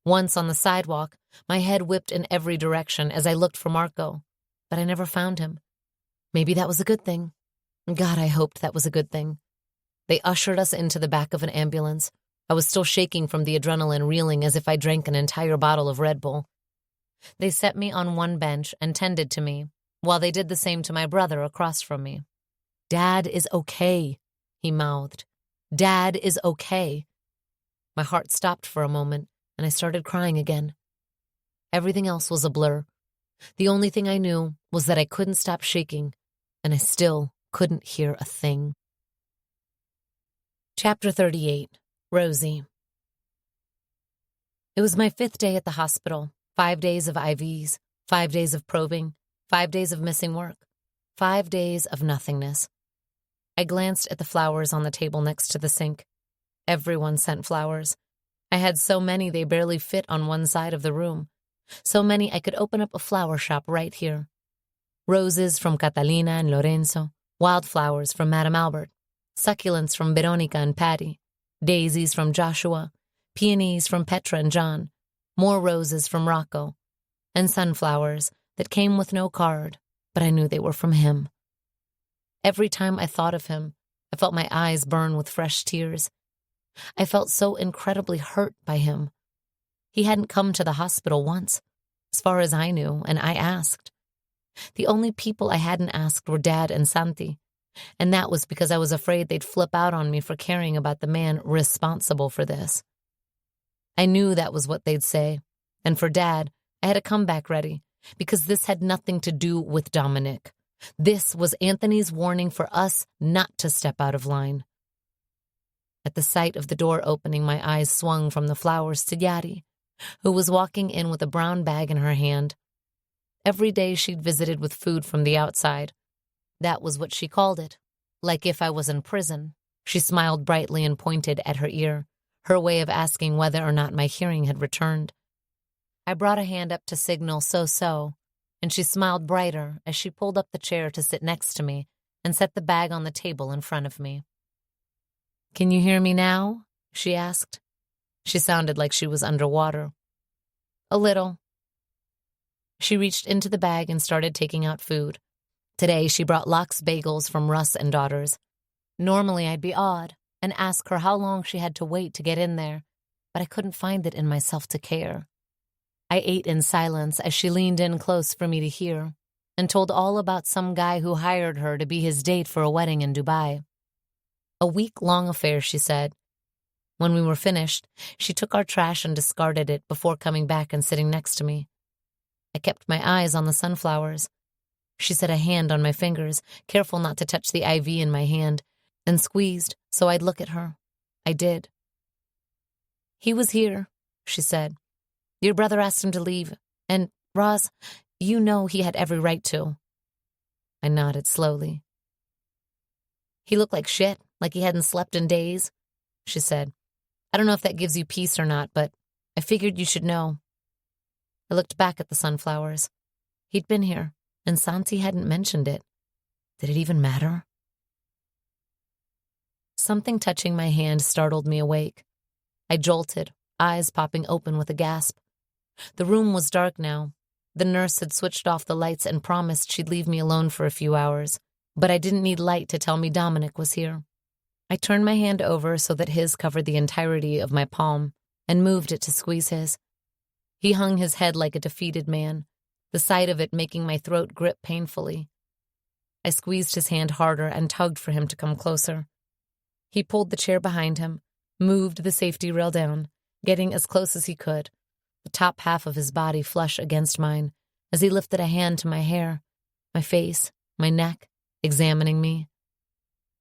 Once on the sidewalk, my head whipped in every direction as I looked for Marco, but I never found him. Maybe that was a good thing. God, I hoped that was a good thing. They ushered us into the back of an ambulance. I was still shaking from the adrenaline, reeling as if I drank an entire bottle of Red Bull. They set me on one bench and tended to me, while they did the same to my brother across from me. "Dad is okay," he mouthed. "Dad is okay." My heart stopped for a moment, and I started crying again. Everything else was a blur. The only thing I knew was that I couldn't stop shaking, and I still couldn't hear a thing. Chapter 38. Rosie. It was my 5th day at the hospital. 5 days of IVs, 5 days of probing, 5 days of missing work, 5 days of nothingness. I glanced at the flowers on the table next to the sink. Everyone sent flowers. I had so many they barely fit on one side of the room. So many I could open up a flower shop right here. Roses from Catalina and Lorenzo, wildflowers from Madame Albert, succulents from Veronica and Patty, daisies from Joshua, peonies from Petra and John, more roses from Rocco, and sunflowers that came with no card, but I knew they were from him. Every time I thought of him, I felt my eyes burn with fresh tears. I felt so incredibly hurt by him. He hadn't come to the hospital once, as far as I knew, and I asked. The only people I hadn't asked were Dad and Santi, and that was because I was afraid they'd flip out on me for caring about the man responsible for this. I knew that was what they'd say, and for Dad, I had a comeback ready, because this had nothing to do with Dominic. This was Anthony's warning for us not to step out of line. At the sight of the door opening, my eyes swung from the flowers to Yari, who was walking in with a brown bag in her hand. Every day she'd visited with food from the outside. That was what she called it, like if I was in prison. She smiled brightly and pointed at her ear, her way of asking whether or not my hearing had returned. I brought a hand up to signal so, and she smiled brighter as she pulled up the chair to sit next to me and set the bag on the table in front of me. "Can you hear me now?" she asked. She sounded like she was underwater. "A little." She reached into the bag and started taking out food. Today, she brought lox bagels from Russ and Daughters. Normally, I'd be awed and ask her how long she had to wait to get in there, but I couldn't find it in myself to care. I ate in silence as she leaned in close for me to hear and told all about some guy who hired her to be his date for a wedding in Dubai. A week-long affair, she said. When we were finished, she took our trash and discarded it before coming back and sitting next to me. I kept my eyes on the sunflowers. She set a hand on my fingers, careful not to touch the IV in my hand, and squeezed so I'd look at her. I did. He was here, she said. Your brother asked him to leave, and, Roz, you know he had every right to. I nodded slowly. He looked like shit, like he hadn't slept in days, she said. I don't know if that gives you peace or not, but I figured you should know. I looked back at the sunflowers. He'd been here, and Santi hadn't mentioned it. Did it even matter? Something touching my hand startled me awake. I jolted, eyes popping open with a gasp. The room was dark now. The nurse had switched off the lights and promised she'd leave me alone for a few hours, but I didn't need light to tell me Dominic was here. I turned my hand over so that his covered the entirety of my palm and moved it to squeeze his. He hung his head like a defeated man, the sight of it making my throat grip painfully. I squeezed his hand harder and tugged for him to come closer. He pulled the chair behind him, moved the safety rail down, getting as close as he could, the top half of his body flush against mine, as he lifted a hand to my hair, my face, my neck, examining me.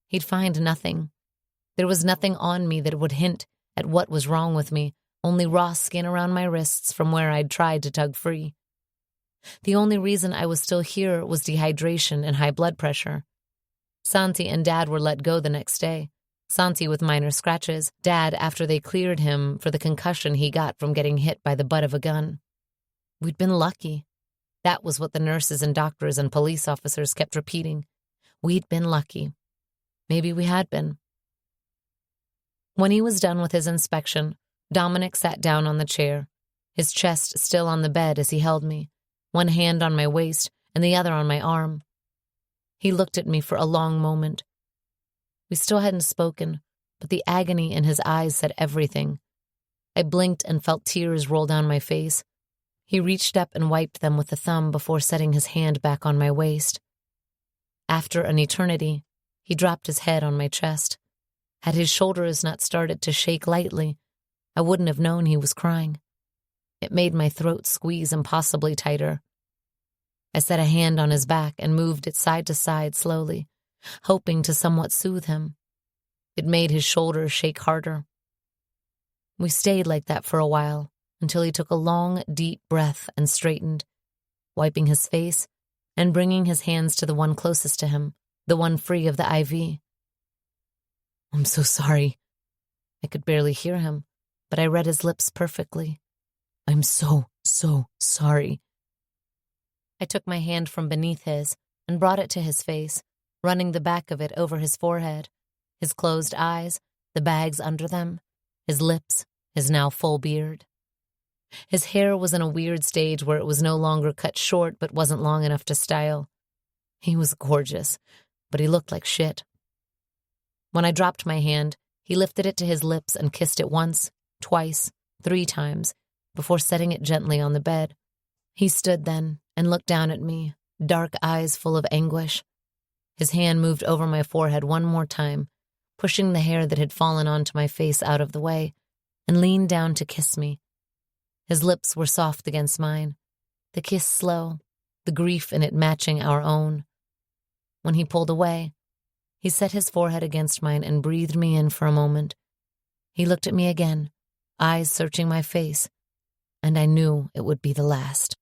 He'd find nothing. There was nothing on me that would hint at what was wrong with me, only raw skin around my wrists from where I'd tried to tug free. The only reason I was still here was dehydration and high blood pressure. Santi and Dad were let go the next day. Santi with minor scratches, Dad after they cleared him for the concussion he got from getting hit by the butt of a gun. We'd been lucky. That was what the nurses and doctors and police officers kept repeating. We'd been lucky. Maybe we had been. When he was done with his inspection, Dominic sat down on the chair, his chest still on the bed as he held me, one hand on my waist and the other on my arm. He looked at me for a long moment. We still hadn't spoken, but the agony in his eyes said everything. I blinked and felt tears roll down my face. He reached up and wiped them with a thumb before setting his hand back on my waist. After an eternity, he dropped his head on my chest. Had his shoulders not started to shake lightly, I wouldn't have known he was crying. It made my throat squeeze impossibly tighter. I set a hand on his back and moved it side to side slowly, hoping to somewhat soothe him. It made his shoulders shake harder. We stayed like that for a while, until he took a long, deep breath and straightened, wiping his face and bringing his hands to the one closest to him, the one free of the IV. I'm so sorry. I could barely hear him, but I read his lips perfectly. I'm so sorry. I took my hand from beneath his and brought it to his face, running the back of it over his forehead, his closed eyes, the bags under them, his lips, his now full beard. His hair was in a weird stage where it was no longer cut short but wasn't long enough to style. He was gorgeous, but he looked like shit. When I dropped my hand, he lifted it to his lips and kissed it once, twice, 3 times, before setting it gently on the bed. He stood then and looked down at me, dark eyes full of anguish. His hand moved over my forehead one more time, pushing the hair that had fallen onto my face out of the way, and leaned down to kiss me. His lips were soft against mine, the kiss slow, the grief in it matching our own. When he pulled away, he set his forehead against mine and breathed me in for a moment. He looked at me again, eyes searching my face, and I knew it would be the last.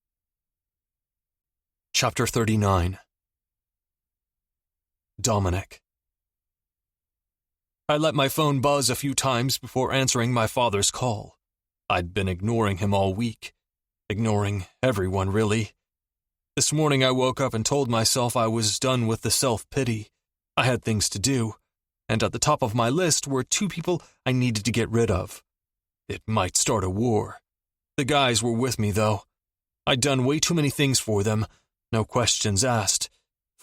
Chapter 39. Dominic. I let my phone buzz a few times before answering my father's call. I'd been ignoring him all week. Ignoring everyone, really. This morning I woke up and told myself I was done with the self-pity. I had things to do, and at the top of my list were 2 people I needed to get rid of. It might start a war. The guys were with me, though. I'd done way too many things for them, no questions asked.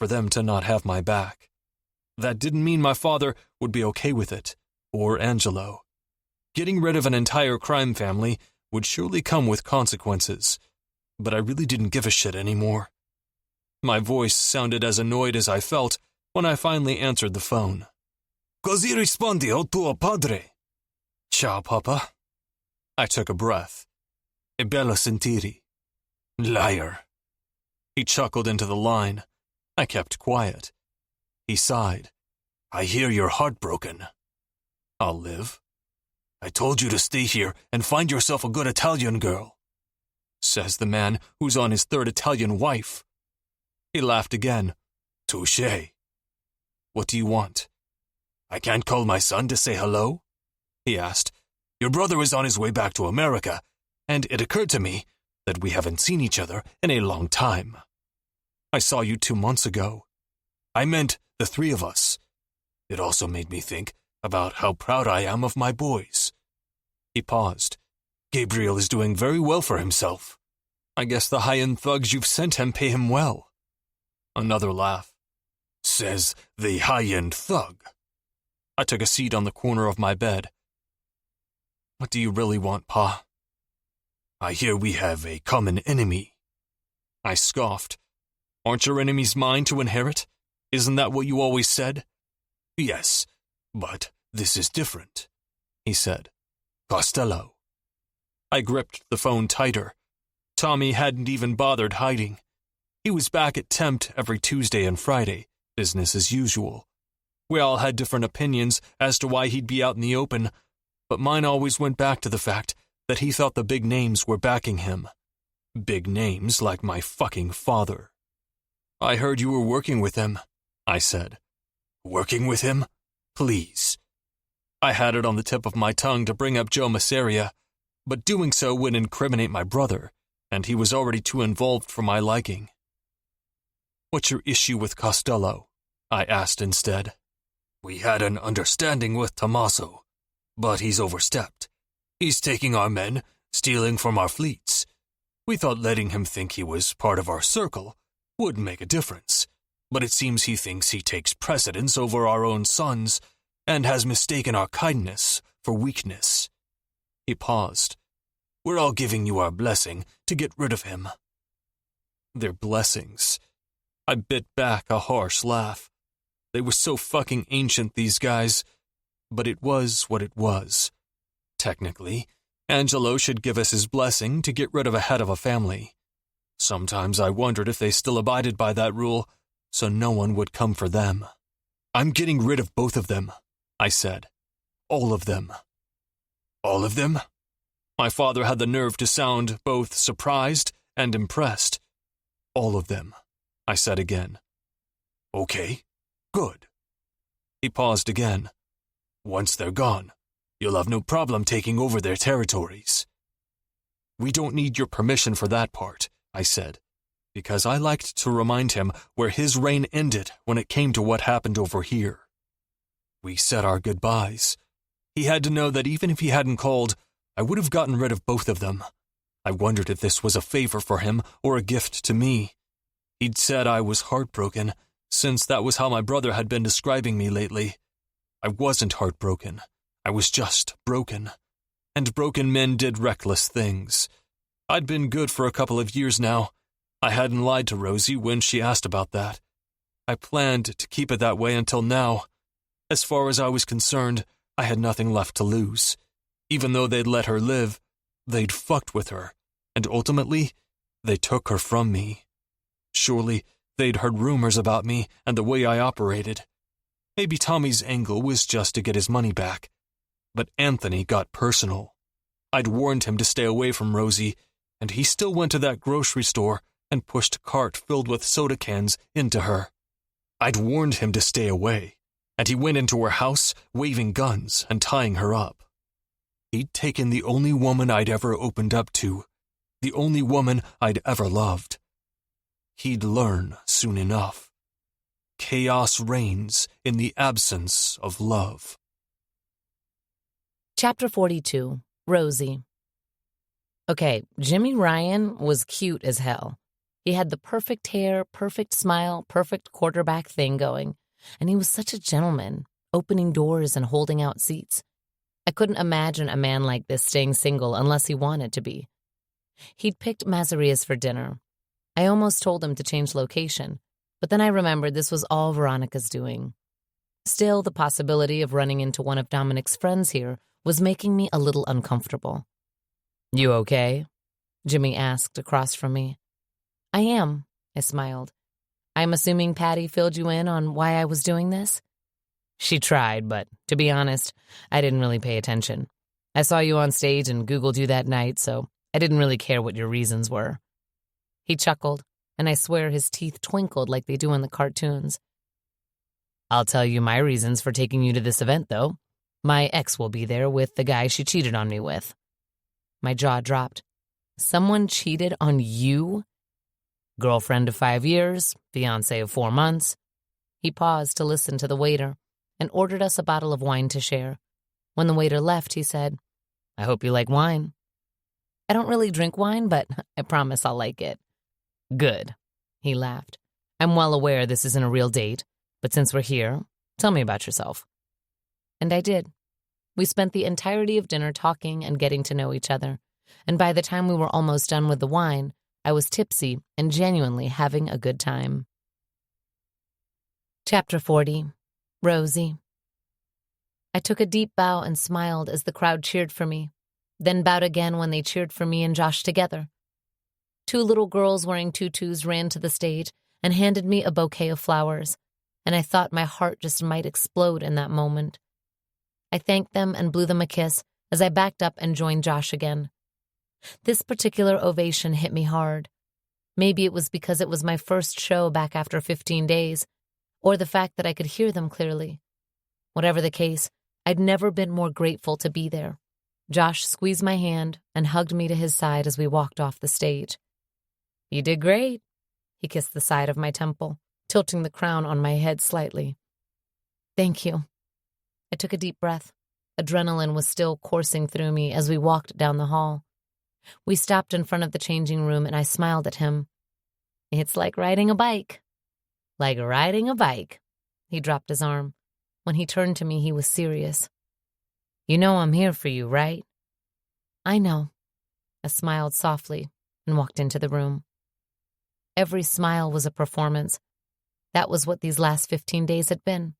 for them to not have my back. That didn't mean my father would be okay with it, or Angelo. Getting rid of an entire crime family would surely come with consequences, but I really didn't give a shit anymore. My voice sounded as annoyed as I felt when I finally answered the phone. Così rispondi al tuo padre? Ciao, Papa. I took a breath. E bello sentire. Liar. He chuckled into the line. I kept quiet. He sighed. I hear you're heartbroken. I'll live. I told you to stay here and find yourself a good Italian girl. Says the man who's on his third Italian wife. He laughed again. Touché. What do you want? I can't call my son to say hello? He asked. Your brother is on his way back to America, and it occurred to me that we haven't seen each other in a long time. I saw you 2 months ago. I meant the three of us. It also made me think about how proud I am of my boys. He paused. Gabriel is doing very well for himself. I guess the high-end thugs you've sent him pay him well. Another laugh. Says the high-end thug. I took a seat on the corner of my bed. What do you really want, Pa? I hear we have a common enemy. I scoffed. Aren't your enemies mine to inherit? Isn't that what you always said? Yes, but this is different, he said. Costello. I gripped the phone tighter. Tommy hadn't even bothered hiding. He was back at Tempt every Tuesday and Friday, business as usual. We all had different opinions as to why he'd be out in the open, but mine always went back to the fact that he thought the big names were backing him. Big names like my fucking father. I heard you were working with him, I said. Working with him? Please. I had it on the tip of my tongue to bring up Joe Masseria, but doing so would incriminate my brother, and he was already too involved for my liking. What's your issue with Costello? I asked instead. We had an understanding with Tommaso, but he's overstepped. He's taking our men, stealing from our fleets. We thought letting him think he was part of our circle would make a difference, but it seems he thinks he takes precedence over our own sons and has mistaken our kindness for weakness. He paused. We're all giving you our blessing to get rid of him. Their blessings. I bit back a harsh laugh. They were so fucking ancient, these guys. But it was what it was. Technically, Angelo should give us his blessing to get rid of a head of a family. Sometimes I wondered if they still abided by that rule, so no one would come for them. I'm getting rid of both of them, I said. All of them. All of them? My father had the nerve to sound both surprised and impressed. All of them, I said again. Okay, good. He paused again. Once they're gone, you'll have no problem taking over their territories. We don't need your permission for that part, I said, because I liked to remind him where his reign ended when it came to what happened over here. We said our goodbyes. He had to know that even if he hadn't called, I would have gotten rid of both of them. I wondered if this was a favor for him or a gift to me. He'd said I was heartbroken, since that was how my brother had been describing me lately. I wasn't heartbroken. I was just broken. And broken men did reckless things. I'd been good for a couple of years now. I hadn't lied to Rosie when she asked about that. I planned to keep it that way until now. As far as I was concerned, I had nothing left to lose. Even though they'd let her live, they'd fucked with her, and ultimately, they took her from me. Surely, they'd heard rumors about me and the way I operated. Maybe Tommy's angle was just to get his money back. But Anthony got personal. I'd warned him to stay away from Rosie, and he still went to that grocery store and pushed a cart filled with soda cans into her. I'd warned him to stay away, and he went into her house, waving guns and tying her up. He'd taken the only woman I'd ever opened up to, the only woman I'd ever loved. He'd learn soon enough. Chaos reigns in the absence of love. Chapter 42, Rosie. Okay, Jimmy Ryan was cute as hell. He had the perfect hair, perfect smile, perfect quarterback thing going, and he was such a gentleman, opening doors and holding out seats. I couldn't imagine a man like this staying single unless he wanted to be. He'd picked Mazzaria's for dinner. I almost told him to change location, but then I remembered this was all Veronica's doing. Still, the possibility of running into one of Dominic's friends here was making me a little uncomfortable. "You okay?" Jimmy asked across from me. "I am," I smiled. "I'm assuming Patty filled you in on why I was doing this?" "She tried, but to be honest, I didn't really pay attention. I saw you on stage and Googled you that night, so I didn't really care what your reasons were." He chuckled, and I swear his teeth twinkled like they do in the cartoons. "I'll tell you my reasons for taking you to this event, though. My ex will be there with the guy she cheated on me with." My jaw dropped. "Someone cheated on you?" "Girlfriend of 5 years, fiancé of 4 months. He paused to listen to the waiter and ordered us a bottle of wine to share. When the waiter left, he said, "I hope you like wine." "I don't really drink wine, but I promise I'll like it." "Good," he laughed. "I'm well aware this isn't a real date, but since we're here, tell me about yourself." And I did. We spent the entirety of dinner talking and getting to know each other, and by the time we were almost done with the wine, I was tipsy and genuinely having a good time. Chapter 40. Rosie. I took a deep bow and smiled as the crowd cheered for me, then bowed again when they cheered for me and Josh together. 2 little girls wearing tutus ran to the stage and handed me a bouquet of flowers, and I thought my heart just might explode in that moment. I thanked them and blew them a kiss as I backed up and joined Josh again. This particular ovation hit me hard. Maybe it was because it was my first show back after 15 days, or the fact that I could hear them clearly. Whatever the case, I'd never been more grateful to be there. Josh squeezed my hand and hugged me to his side as we walked off the stage. "You did great." He kissed the side of my temple, tilting the crown on my head slightly. "Thank you." I took a deep breath. Adrenaline was still coursing through me as we walked down the hall. We stopped in front of the changing room and I smiled at him. "It's like riding a bike." "Like riding a bike." He dropped his arm. When he turned to me, he was serious. "You know I'm here for you, right?" "I know." I smiled softly and walked into the room. Every smile was a performance. That was what these last 15 days had been.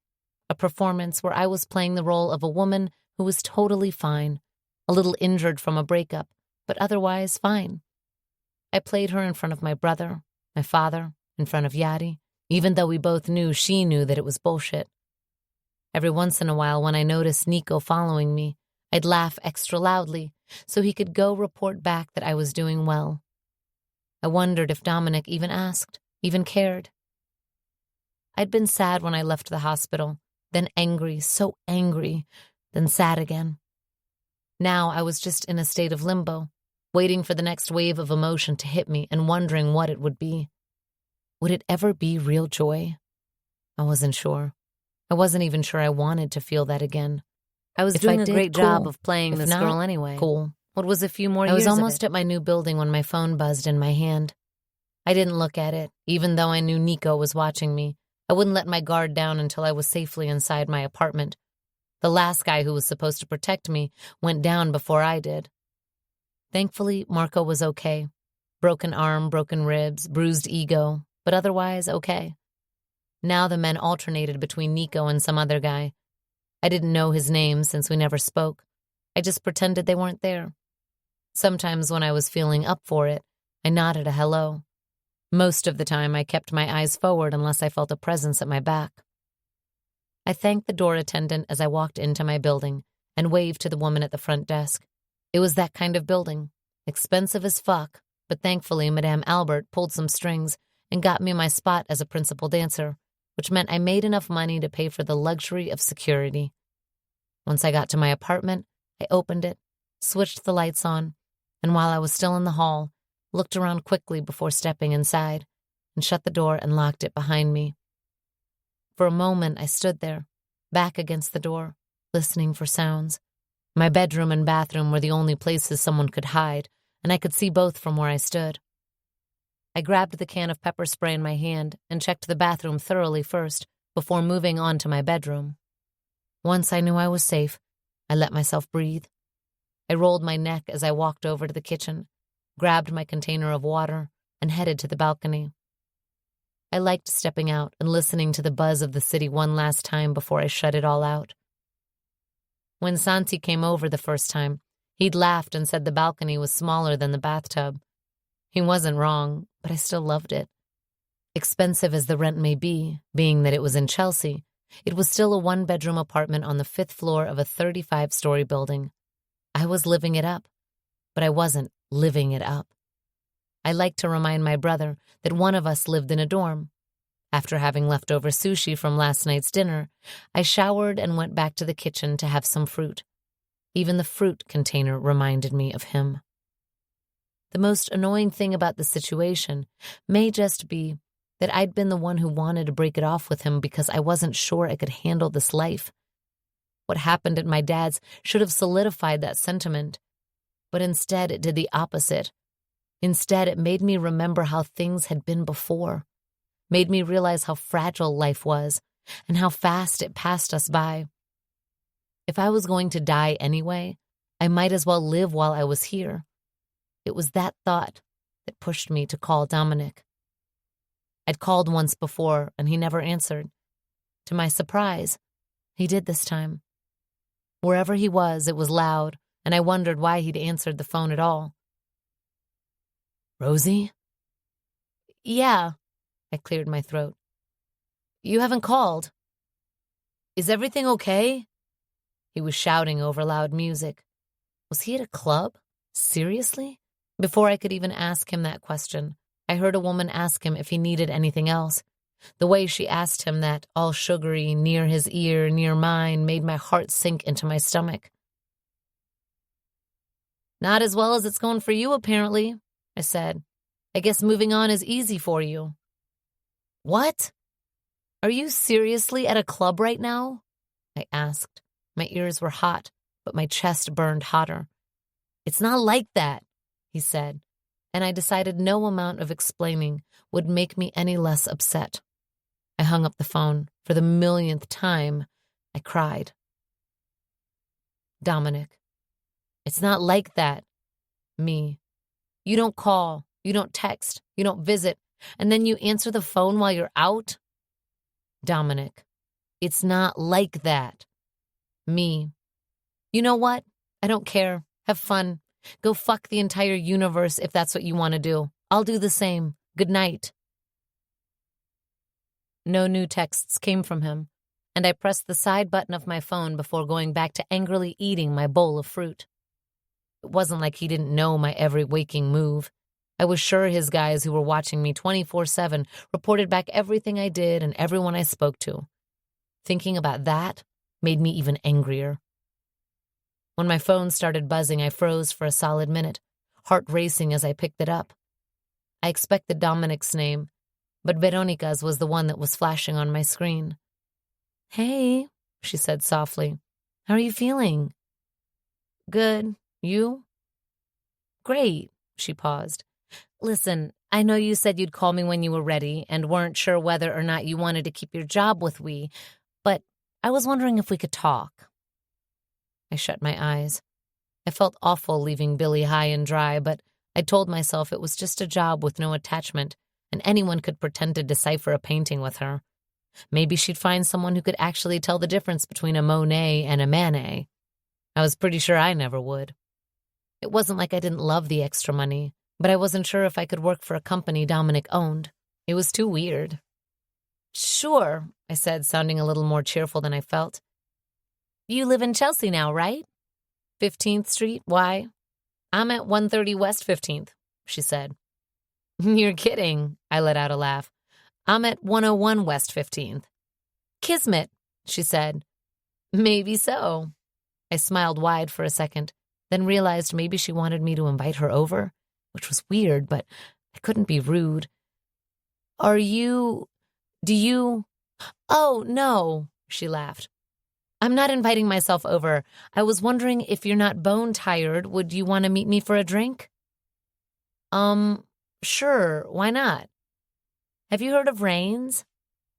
A performance where I was playing the role of a woman who was totally fine, a little injured from a breakup, but otherwise fine. I played her in front of my brother, my father, in front of Yadi, even though we both knew she knew that it was bullshit. Every once in a while, when I noticed Nico following me, I'd laugh extra loudly so he could go report back that I was doing well. I wondered if Dominic even asked, even cared. I'd been sad when I left the hospital, then angry, so angry, then sad again. Now I was just in a state of limbo, waiting for the next wave of emotion to hit me and wondering what it would be. Would it ever be real joy? I wasn't sure. I wasn't even sure I wanted to feel that again. I was doing a great job of playing this girl anyway. Cool. What was a few more years of it? I was almost at my new building when my phone buzzed in my hand. I didn't look at it, even though I knew Nico was watching me. I wouldn't let my guard down until I was safely inside my apartment. The last guy who was supposed to protect me went down before I did. Thankfully, Marco was okay. Broken arm, broken ribs, bruised ego, but otherwise okay. Now the men alternated between Nico and some other guy. I didn't know his name since we never spoke. I just pretended they weren't there. Sometimes when I was feeling up for it, I nodded a hello. Most of the time, I kept my eyes forward unless I felt a presence at my back. I thanked the door attendant as I walked into my building and waved to the woman at the front desk. It was that kind of building, expensive as fuck, but thankfully Madame Albert pulled some strings and got me my spot as a principal dancer, which meant I made enough money to pay for the luxury of security. Once I got to my apartment, I opened it, switched the lights on, and while I was still in the hall, looked around quickly before stepping inside, and shut the door and locked it behind me. For a moment, I stood there, back against the door, listening for sounds. My bedroom and bathroom were the only places someone could hide, and I could see both from where I stood. I grabbed the can of pepper spray in my hand and checked the bathroom thoroughly first before moving on to my bedroom. Once I knew I was safe, I let myself breathe. I rolled my neck as I walked over to the kitchen, grabbed my container of water, and headed to the balcony. I liked stepping out and listening to the buzz of the city one last time before I shut it all out. When Santi came over the first time, he'd laughed and said the balcony was smaller than the bathtub. He wasn't wrong, but I still loved it. Expensive as the rent may be, being that it was in Chelsea, it was still a one-bedroom apartment on the 5th floor of a 35-story building. I was living it up, but I wasn't living it up. I liked to remind my brother that one of us lived in a dorm. After having leftover sushi from last night's dinner, I showered and went back to the kitchen to have some fruit. Even the fruit container reminded me of him. The most annoying thing about the situation may just be that I'd been the one who wanted to break it off with him because I wasn't sure I could handle this life. What happened at my dad's should have solidified that sentiment, but instead it did the opposite. Instead, it made me remember how things had been before, made me realize how fragile life was and how fast it passed us by. If I was going to die anyway, I might as well live while I was here. It was that thought that pushed me to call Dominic. I'd called once before, and he never answered. To my surprise, he did this time. Wherever he was, it was loud, and I wondered why he'd answered the phone at all. Rosie? Yeah, I cleared my throat. You haven't called. Is everything okay? He was shouting over loud music. Was he at a club? Seriously? Before I could even ask him that question, I heard a woman ask him if he needed anything else. The way she asked him that, all sugary, near his ear, near mine, made my heart sink into my stomach. Not as well as it's going for you, apparently, I said. I guess moving on is easy for you. What? Are you seriously at a club right now? I asked. My ears were hot, but my chest burned hotter. It's not like that, he said, and I decided no amount of explaining would make me any less upset. I hung up the phone. For the millionth time, I cried. Dominic. It's not like that. Me. You don't call, you don't text, you don't visit, and then you answer the phone while you're out? Dominic. It's not like that. Me. You know what? I don't care. Have fun. Go fuck the entire universe if that's what you want to do. I'll do the same. Good night. No new texts came from him, and I pressed the side button of my phone before going back to angrily eating my bowl of fruit. It wasn't like he didn't know my every waking move. I was sure his guys who were watching me 24/7 reported back everything I did and everyone I spoke to. Thinking about that made me even angrier. When my phone started buzzing, I froze for a solid minute, heart racing as I picked it up. I expected Dominic's name, but Veronica's was the one that was flashing on my screen. Hey, she said softly. How are you feeling? Good. You? Great, she paused. Listen, I know you said you'd call me when you were ready and weren't sure whether or not you wanted to keep your job with we, but I was wondering if we could talk. I shut my eyes. I felt awful leaving Billy high and dry, but I told myself it was just a job with no attachment, and anyone could pretend to decipher a painting with her. Maybe she'd find someone who could actually tell the difference between a Monet and a Manet. I was pretty sure I never would. It wasn't like I didn't love the extra money, but I wasn't sure if I could work for a company Dominic owned. It was too weird. Sure, I said, sounding a little more cheerful than I felt. You live in Chelsea now, right? 15th Street, why? I'm at 130 West 15th, she said. You're kidding, I let out a laugh. I'm at 101 West 15th. Kismet, she said. Maybe so. I smiled wide for a second, then realized maybe she wanted me to invite her over, which was weird, but I couldn't be rude. Do you? Oh, no, she laughed. I'm not inviting myself over. I was wondering if you're not bone tired, would you want to meet me for a drink? Sure, why not? Have you heard of Rains?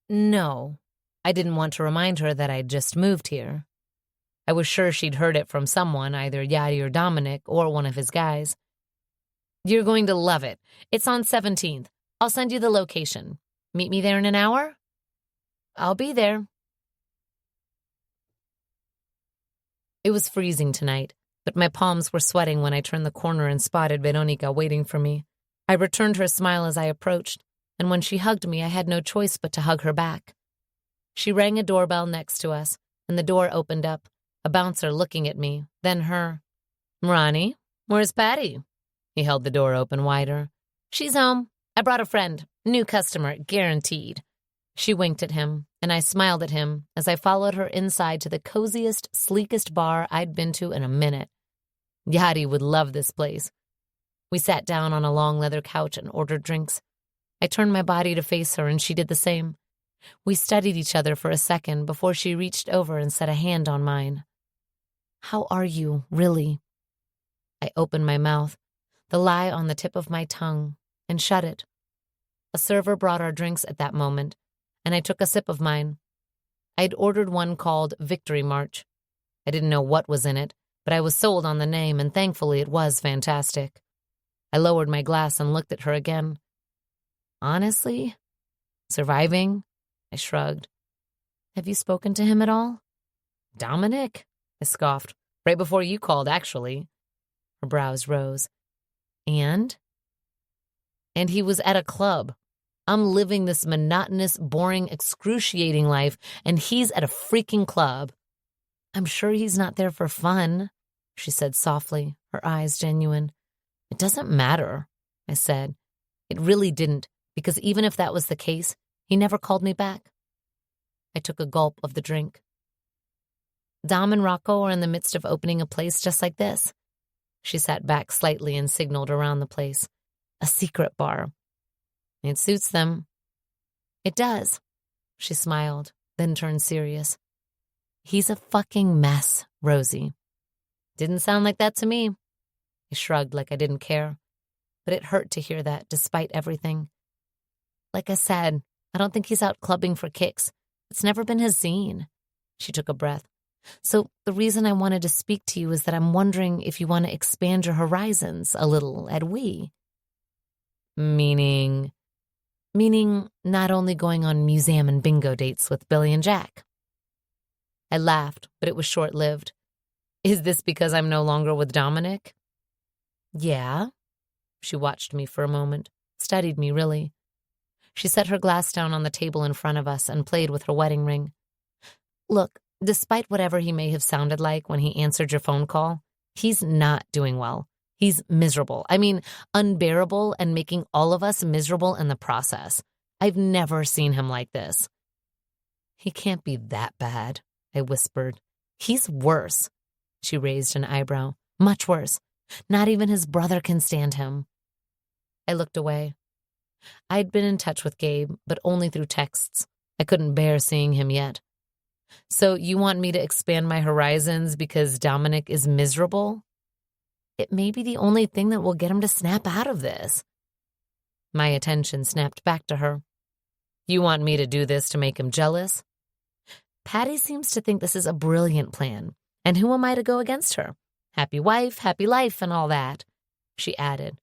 No. I didn't want to remind her that I'd just moved here. I was sure she'd heard it from someone, either Yadi or Dominic or one of his guys. You're going to love it. It's on 17th. I'll send you the location. Meet me there in an hour? I'll be there. It was freezing tonight, but my palms were sweating when I turned the corner and spotted Veronica waiting for me. I returned her smile as I approached, and when she hugged me, I had no choice but to hug her back. She rang a doorbell next to us, and the door opened up, a bouncer looking at me, then her. Ronnie, where's Patty? He held the door open wider. She's home. I brought a friend. New customer, guaranteed. She winked at him, and I smiled at him as I followed her inside to the coziest, sleekest bar I'd been to in a minute. Yadi would love this place. We sat down on a long leather couch and ordered drinks. I turned my body to face her, and she did the same. We studied each other for a second before she reached over and set a hand on mine. How are you, really? I opened my mouth, the lie on the tip of my tongue, and shut it. A server brought our drinks at that moment, and I took a sip of mine. I'd ordered one called Victory March. I didn't know what was in it, but I was sold on the name, and thankfully it was fantastic. I lowered my glass and looked at her again. Honestly? Surviving? I shrugged. Have you spoken to him at all? Dominic? I scoffed. Right before you called, actually. Her brows rose. And? And he was at a club. I'm living this monotonous, boring, excruciating life, and he's at a freaking club. I'm sure he's not there for fun, she said softly, her eyes genuine. It doesn't matter, I said. It really didn't, because even if that was the case, he never called me back. I took a gulp of the drink. Dom and Rocco are in the midst of opening a place just like this. She sat back slightly and signaled around the place. A secret bar. It suits them. It does. She smiled, then turned serious. He's a fucking mess, Rosie. Didn't sound like that to me. I shrugged like I didn't care, but it hurt to hear that despite everything. Like I said, I don't think he's out clubbing for kicks. It's never been his scene. She took a breath. So the reason I wanted to speak to you is that I'm wondering if you want to expand your horizons a little at We. Meaning not only going on museum and bingo dates with Billy and Jack. I laughed, but it was short-lived. Is this because I'm no longer with Dominic? Yeah. She watched me for a moment, studied me really. She set her glass down on the table in front of us and played with her wedding ring. Look, despite whatever he may have sounded like when he answered your phone call, he's not doing well. He's miserable. I mean, unbearable and making all of us miserable in the process. I've never seen him like this. He can't be that bad, I whispered. He's worse. She raised an eyebrow. Much worse. Not even his brother can stand him. I looked away. I'd been in touch with Gabe, but only through texts. I couldn't bear seeing him yet. So you want me to expand my horizons because Dominic is miserable? It may be the only thing that will get him to snap out of this. My attention snapped back to her. You want me to do this to make him jealous? Patty seems to think this is a brilliant plan, and who am I to go against her? Happy wife, happy life, and all that. She added,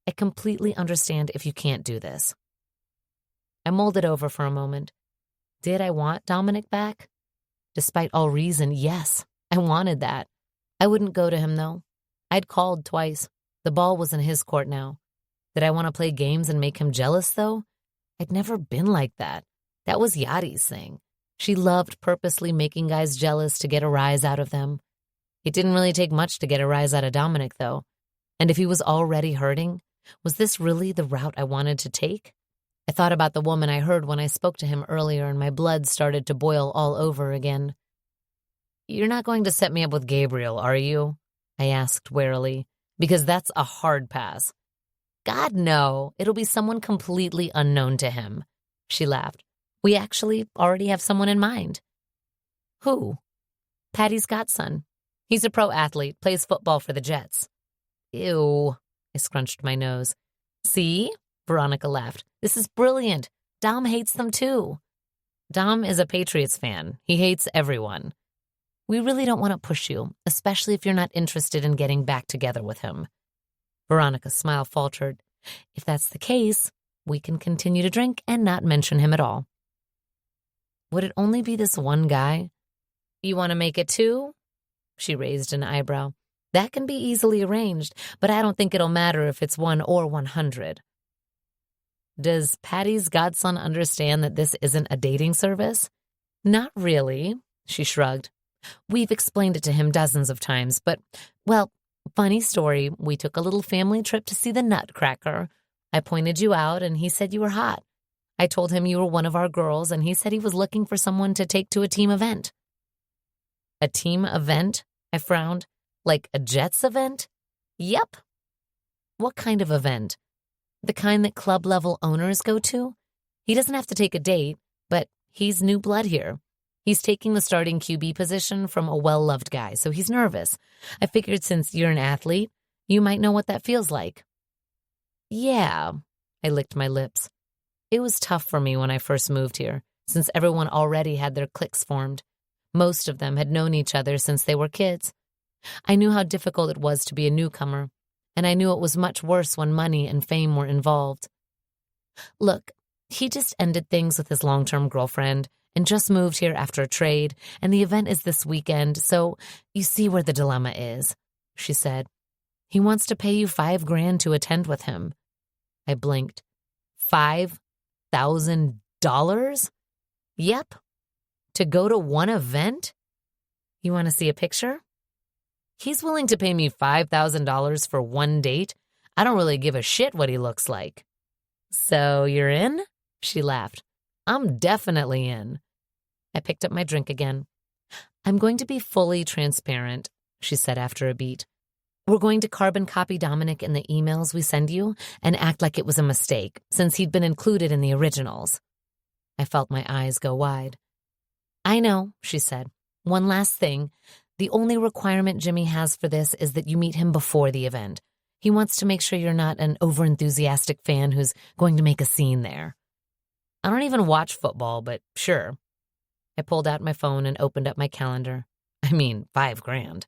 I completely understand if you can't do this. I mulled it over for a moment. Did I want Dominic back? Despite all reason, yes, I wanted that. I wouldn't go to him, though. I'd called twice. The ball was in his court now. Did I want to play games and make him jealous, though? I'd never been like that. That was Yadi's thing. She loved purposely making guys jealous to get a rise out of them. It didn't really take much to get a rise out of Dominic, though. And if he was already hurting, was this really the route I wanted to take? I thought about the woman I heard when I spoke to him earlier, and my blood started to boil all over again. You're not going to set me up with Gabriel, are you? I asked warily, because that's a hard pass. God, no. It'll be someone completely unknown to him. She laughed. We actually already have someone in mind. Who? Patty's godson. He's a pro athlete, plays football for the Jets. Ew. I scrunched my nose. See? Veronica laughed. This is brilliant. Dom hates them too. Dom is a Patriots fan. He hates everyone. We really don't want to push you, especially if you're not interested in getting back together with him. Veronica's smile faltered. If that's the case, we can continue to drink and not mention him at all. Would it only be this one guy? You want to make it two? She raised an eyebrow. That can be easily arranged, but I don't think it'll matter if it's 1 or 100. Does Patty's godson understand that this isn't a dating service? Not really, she shrugged. We've explained it to him dozens of times, but, well, funny story, we took a little family trip to see the Nutcracker. I pointed you out, and he said you were hot. I told him you were one of our girls, and he said he was looking for someone to take to a team event. A team event? I frowned. Like a Jets event? Yep. What kind of event? The kind that club-level owners go to? He doesn't have to take a date, but he's new blood here. He's taking the starting QB position from a well-loved guy, so he's nervous. I figured since you're an athlete, you might know what that feels like. Yeah, I licked my lips. It was tough for me when I first moved here, since everyone already had their cliques formed. Most of them had known each other since they were kids. I knew how difficult it was to be a newcomer, and I knew it was much worse when money and fame were involved. Look, he just ended things with his long-term girlfriend and just moved here after a trade, and the event is this weekend, so you see where the dilemma is, she said. He wants to pay you $5,000 to attend with him. I blinked. $5,000? Yep. To go to one event? You want to see a picture? He's willing to pay me $5,000 for one date. I don't really give a shit what he looks like. So you're in? She laughed. I'm definitely in. I picked up my drink again. I'm going to be fully transparent, she said after a beat. We're going to carbon copy Dominic in the emails we send you and act like it was a mistake, since he'd been included in the originals. I felt my eyes go wide. I know, she said. One last thing. The only requirement Jimmy has for this is that you meet him before the event. He wants to make sure you're not an overenthusiastic fan who's going to make a scene there. I don't even watch football, but sure. I pulled out my phone and opened up my calendar. I mean, $5,000.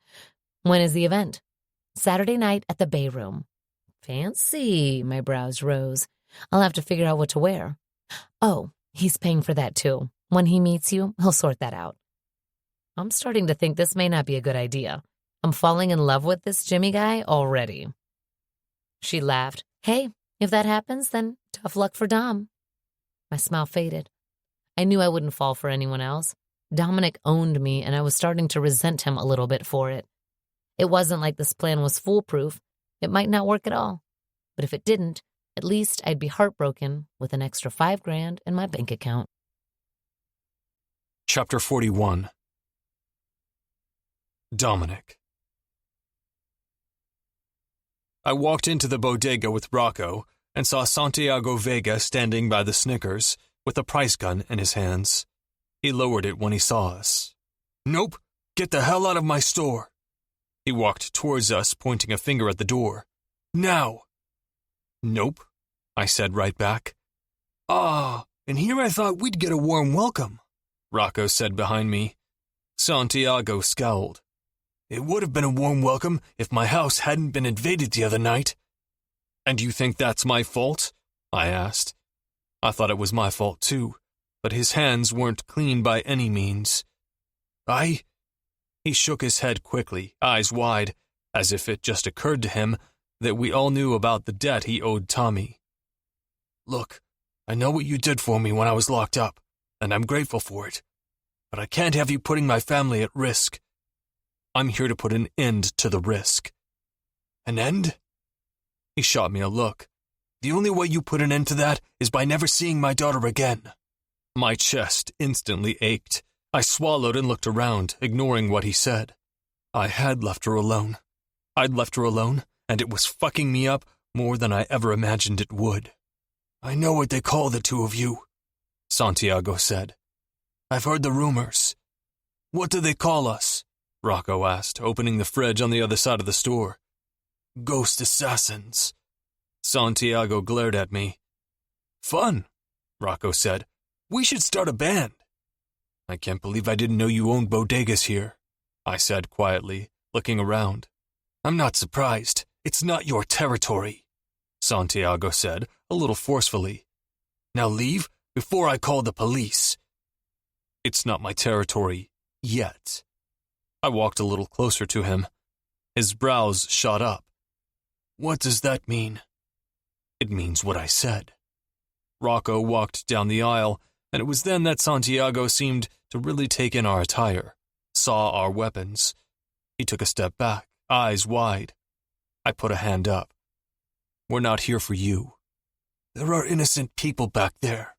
When is the event? Saturday night at the Bay Room. Fancy, my brows rose. I'll have to figure out what to wear. Oh, he's paying for that too. When he meets you, he'll sort that out. I'm starting to think this may not be a good idea. I'm falling in love with this Jimmy guy already. She laughed. Hey, if that happens, then tough luck for Dom. My smile faded. I knew I wouldn't fall for anyone else. Dominic owned me, and I was starting to resent him a little bit for it. It wasn't like this plan was foolproof. It might not work at all. But if it didn't, at least I'd be heartbroken with an extra $5,000 in my bank account. Chapter 41. Dominic. I walked into the bodega with Rocco and saw Santiago Vega standing by the Snickers with a price gun in his hands. He lowered it when he saw us. Nope, get the hell out of my store. He walked towards us, pointing a finger at the door. Now. Nope, I said right back. And here I thought we'd get a warm welcome, Rocco said behind me. Santiago scowled. It would have been a warm welcome if my house hadn't been invaded the other night. And you think that's my fault? I asked. I thought it was my fault too, but his hands weren't clean by any means. He shook his head quickly, eyes wide, as if it just occurred to him that we all knew about the debt he owed Tommy. Look, I know what you did for me when I was locked up, and I'm grateful for it. But I can't have you putting my family at risk. I'm here to put an end to the risk. An end? He shot me a look. The only way you put an end to that is by never seeing my daughter again. My chest instantly ached. I swallowed and looked around, ignoring what he said. I had left her alone. I'd left her alone, and it was fucking me up more than I ever imagined it would. I know what they call the two of you, Santiago said. I've heard the rumors. What do they call us? Rocco asked, opening the fridge on the other side of the store. Ghost assassins. Santiago glared at me. Fun, Rocco said. We should start a band. I can't believe I didn't know you owned bodegas here, I said quietly, looking around. I'm not surprised. It's not your territory, Santiago said, a little forcefully. Now leave before I call the police. It's not my territory yet. I walked a little closer to him. His brows shot up. What does that mean? It means what I said. Rocco walked down the aisle, and it was then that Santiago seemed to really take in our attire, saw our weapons. He took a step back, eyes wide. I put a hand up. We're not here for you. There are innocent people back there.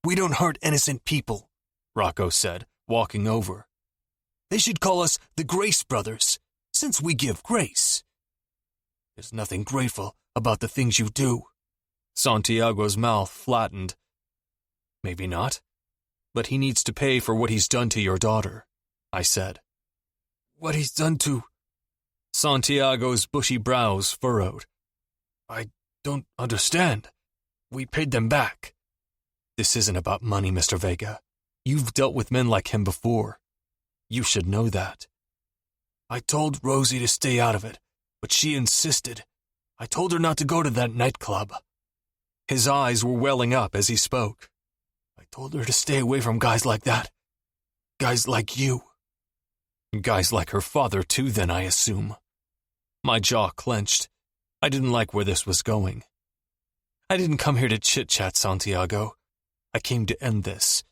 We don't hurt innocent people, Rocco said, walking over. They should call us the Grace Brothers, since we give grace. There's nothing grateful about the things you do. Santiago's mouth flattened. Maybe not, but he needs to pay for what he's done to your daughter, I said. What he's done to... Santiago's bushy brows furrowed. I don't understand. We paid them back. This isn't about money, Mr. Vega. You've dealt with men like him before. You should know that. I told Rosie to stay out of it, but she insisted. I told her not to go to that nightclub. His eyes were welling up as he spoke. I told her to stay away from guys like that. Guys like you. Guys like her father, too, then, I assume. My jaw clenched. I didn't like where this was going. I didn't come here to chit-chat, Santiago. I came to end this.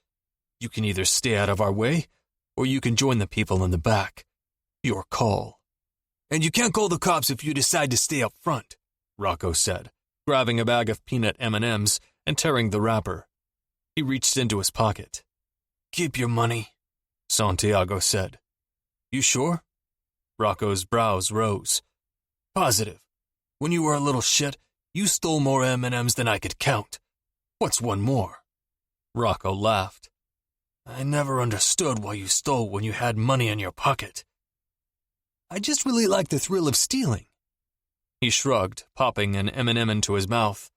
You can either stay out of our way, or you can join the people in the back. Your call. And you can't call the cops if you decide to stay up front, Rocco said, grabbing a bag of peanut M&Ms and tearing the wrapper. He reached into his pocket. Keep your money, Santiago said. You sure? Rocco's brows rose. Positive. When you were a little shit, you stole more M&Ms than I could count. What's one more? Rocco laughed. I never understood why you stole when you had money in your pocket. I just really like the thrill of stealing. He shrugged, popping an M&M into his mouth.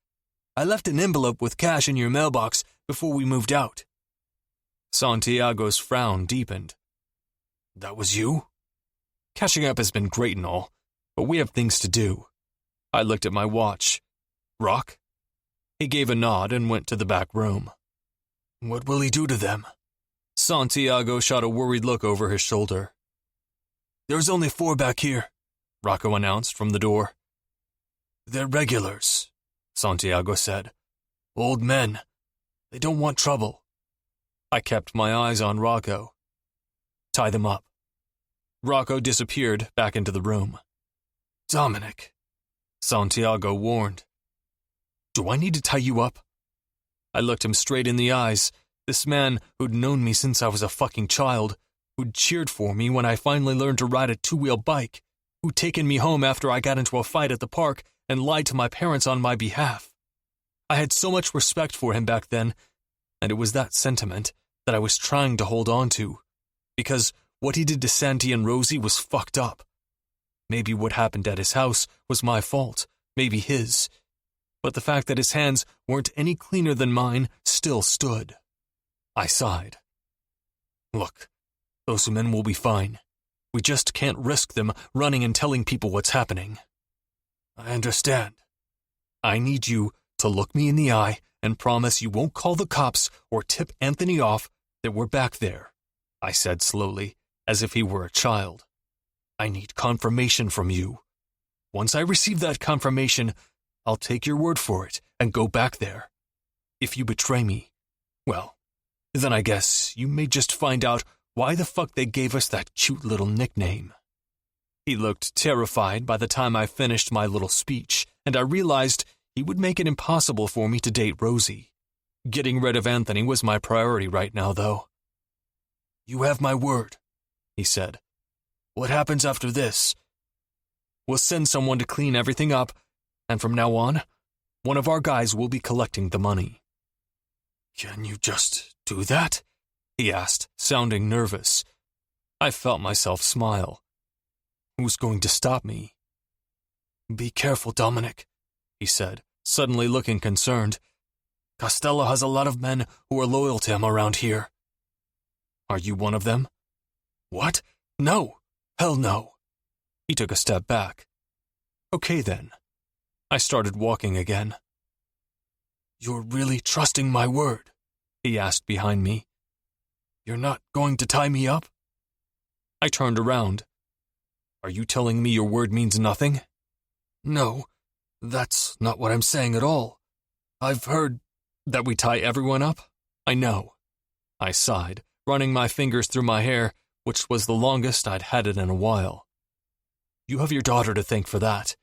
I left an envelope with cash in your mailbox before we moved out. Santiago's frown deepened. That was you? Catching up has been great and all, but we have things to do. I looked at my watch. Rock? He gave a nod and went to the back room. What will he do to them? Santiago shot a worried look over his shoulder. There's only 4 back here, Rocco announced from the door. They're regulars, Santiago said. Old men. They don't want trouble. I kept my eyes on Rocco. Tie them up. Rocco disappeared back into the room. Dominic, Santiago warned. Do I need to tie you up? I looked him straight in the eyes, this man who'd known me since I was a fucking child, who'd cheered for me when I finally learned to ride a 2-wheel bike, who'd taken me home after I got into a fight at the park and lied to my parents on my behalf. I had so much respect for him back then, and it was that sentiment that I was trying to hold on to, because what he did to Santi and Rosie was fucked up. Maybe what happened at his house was my fault, maybe his, but the fact that his hands weren't any cleaner than mine still stood. I sighed. Look, those men will be fine. We just can't risk them running and telling people what's happening. I understand. I need you to look me in the eye and promise you won't call the cops or tip Anthony off that we're back there, I said slowly, as if he were a child. I need confirmation from you. Once I receive that confirmation, I'll take your word for it and go back there. If you betray me, well, then I guess you may just find out why the fuck they gave us that cute little nickname. He looked terrified by the time I finished my little speech, and I realized he would make it impossible for me to date Rosie. Getting rid of Anthony was my priority right now, though. You have my word, he said. What happens after this? We'll send someone to clean everything up, and from now on, one of our guys will be collecting the money. Can you just do that? He asked, sounding nervous. I felt myself smile. Who's going to stop me? Be careful, Dominic, he said, suddenly looking concerned. Costello has a lot of men who are loyal to him around here. Are you one of them? What? No. Hell no. He took a step back. Okay then. I started walking again. You're really trusting my word? He asked behind me. You're not going to tie me up? I turned around. Are you telling me your word means nothing? No, that's not what I'm saying at all. I've heard that we tie everyone up. I know. I sighed, running my fingers through my hair, which was the longest I'd had it in a while. You have your daughter to thank for that.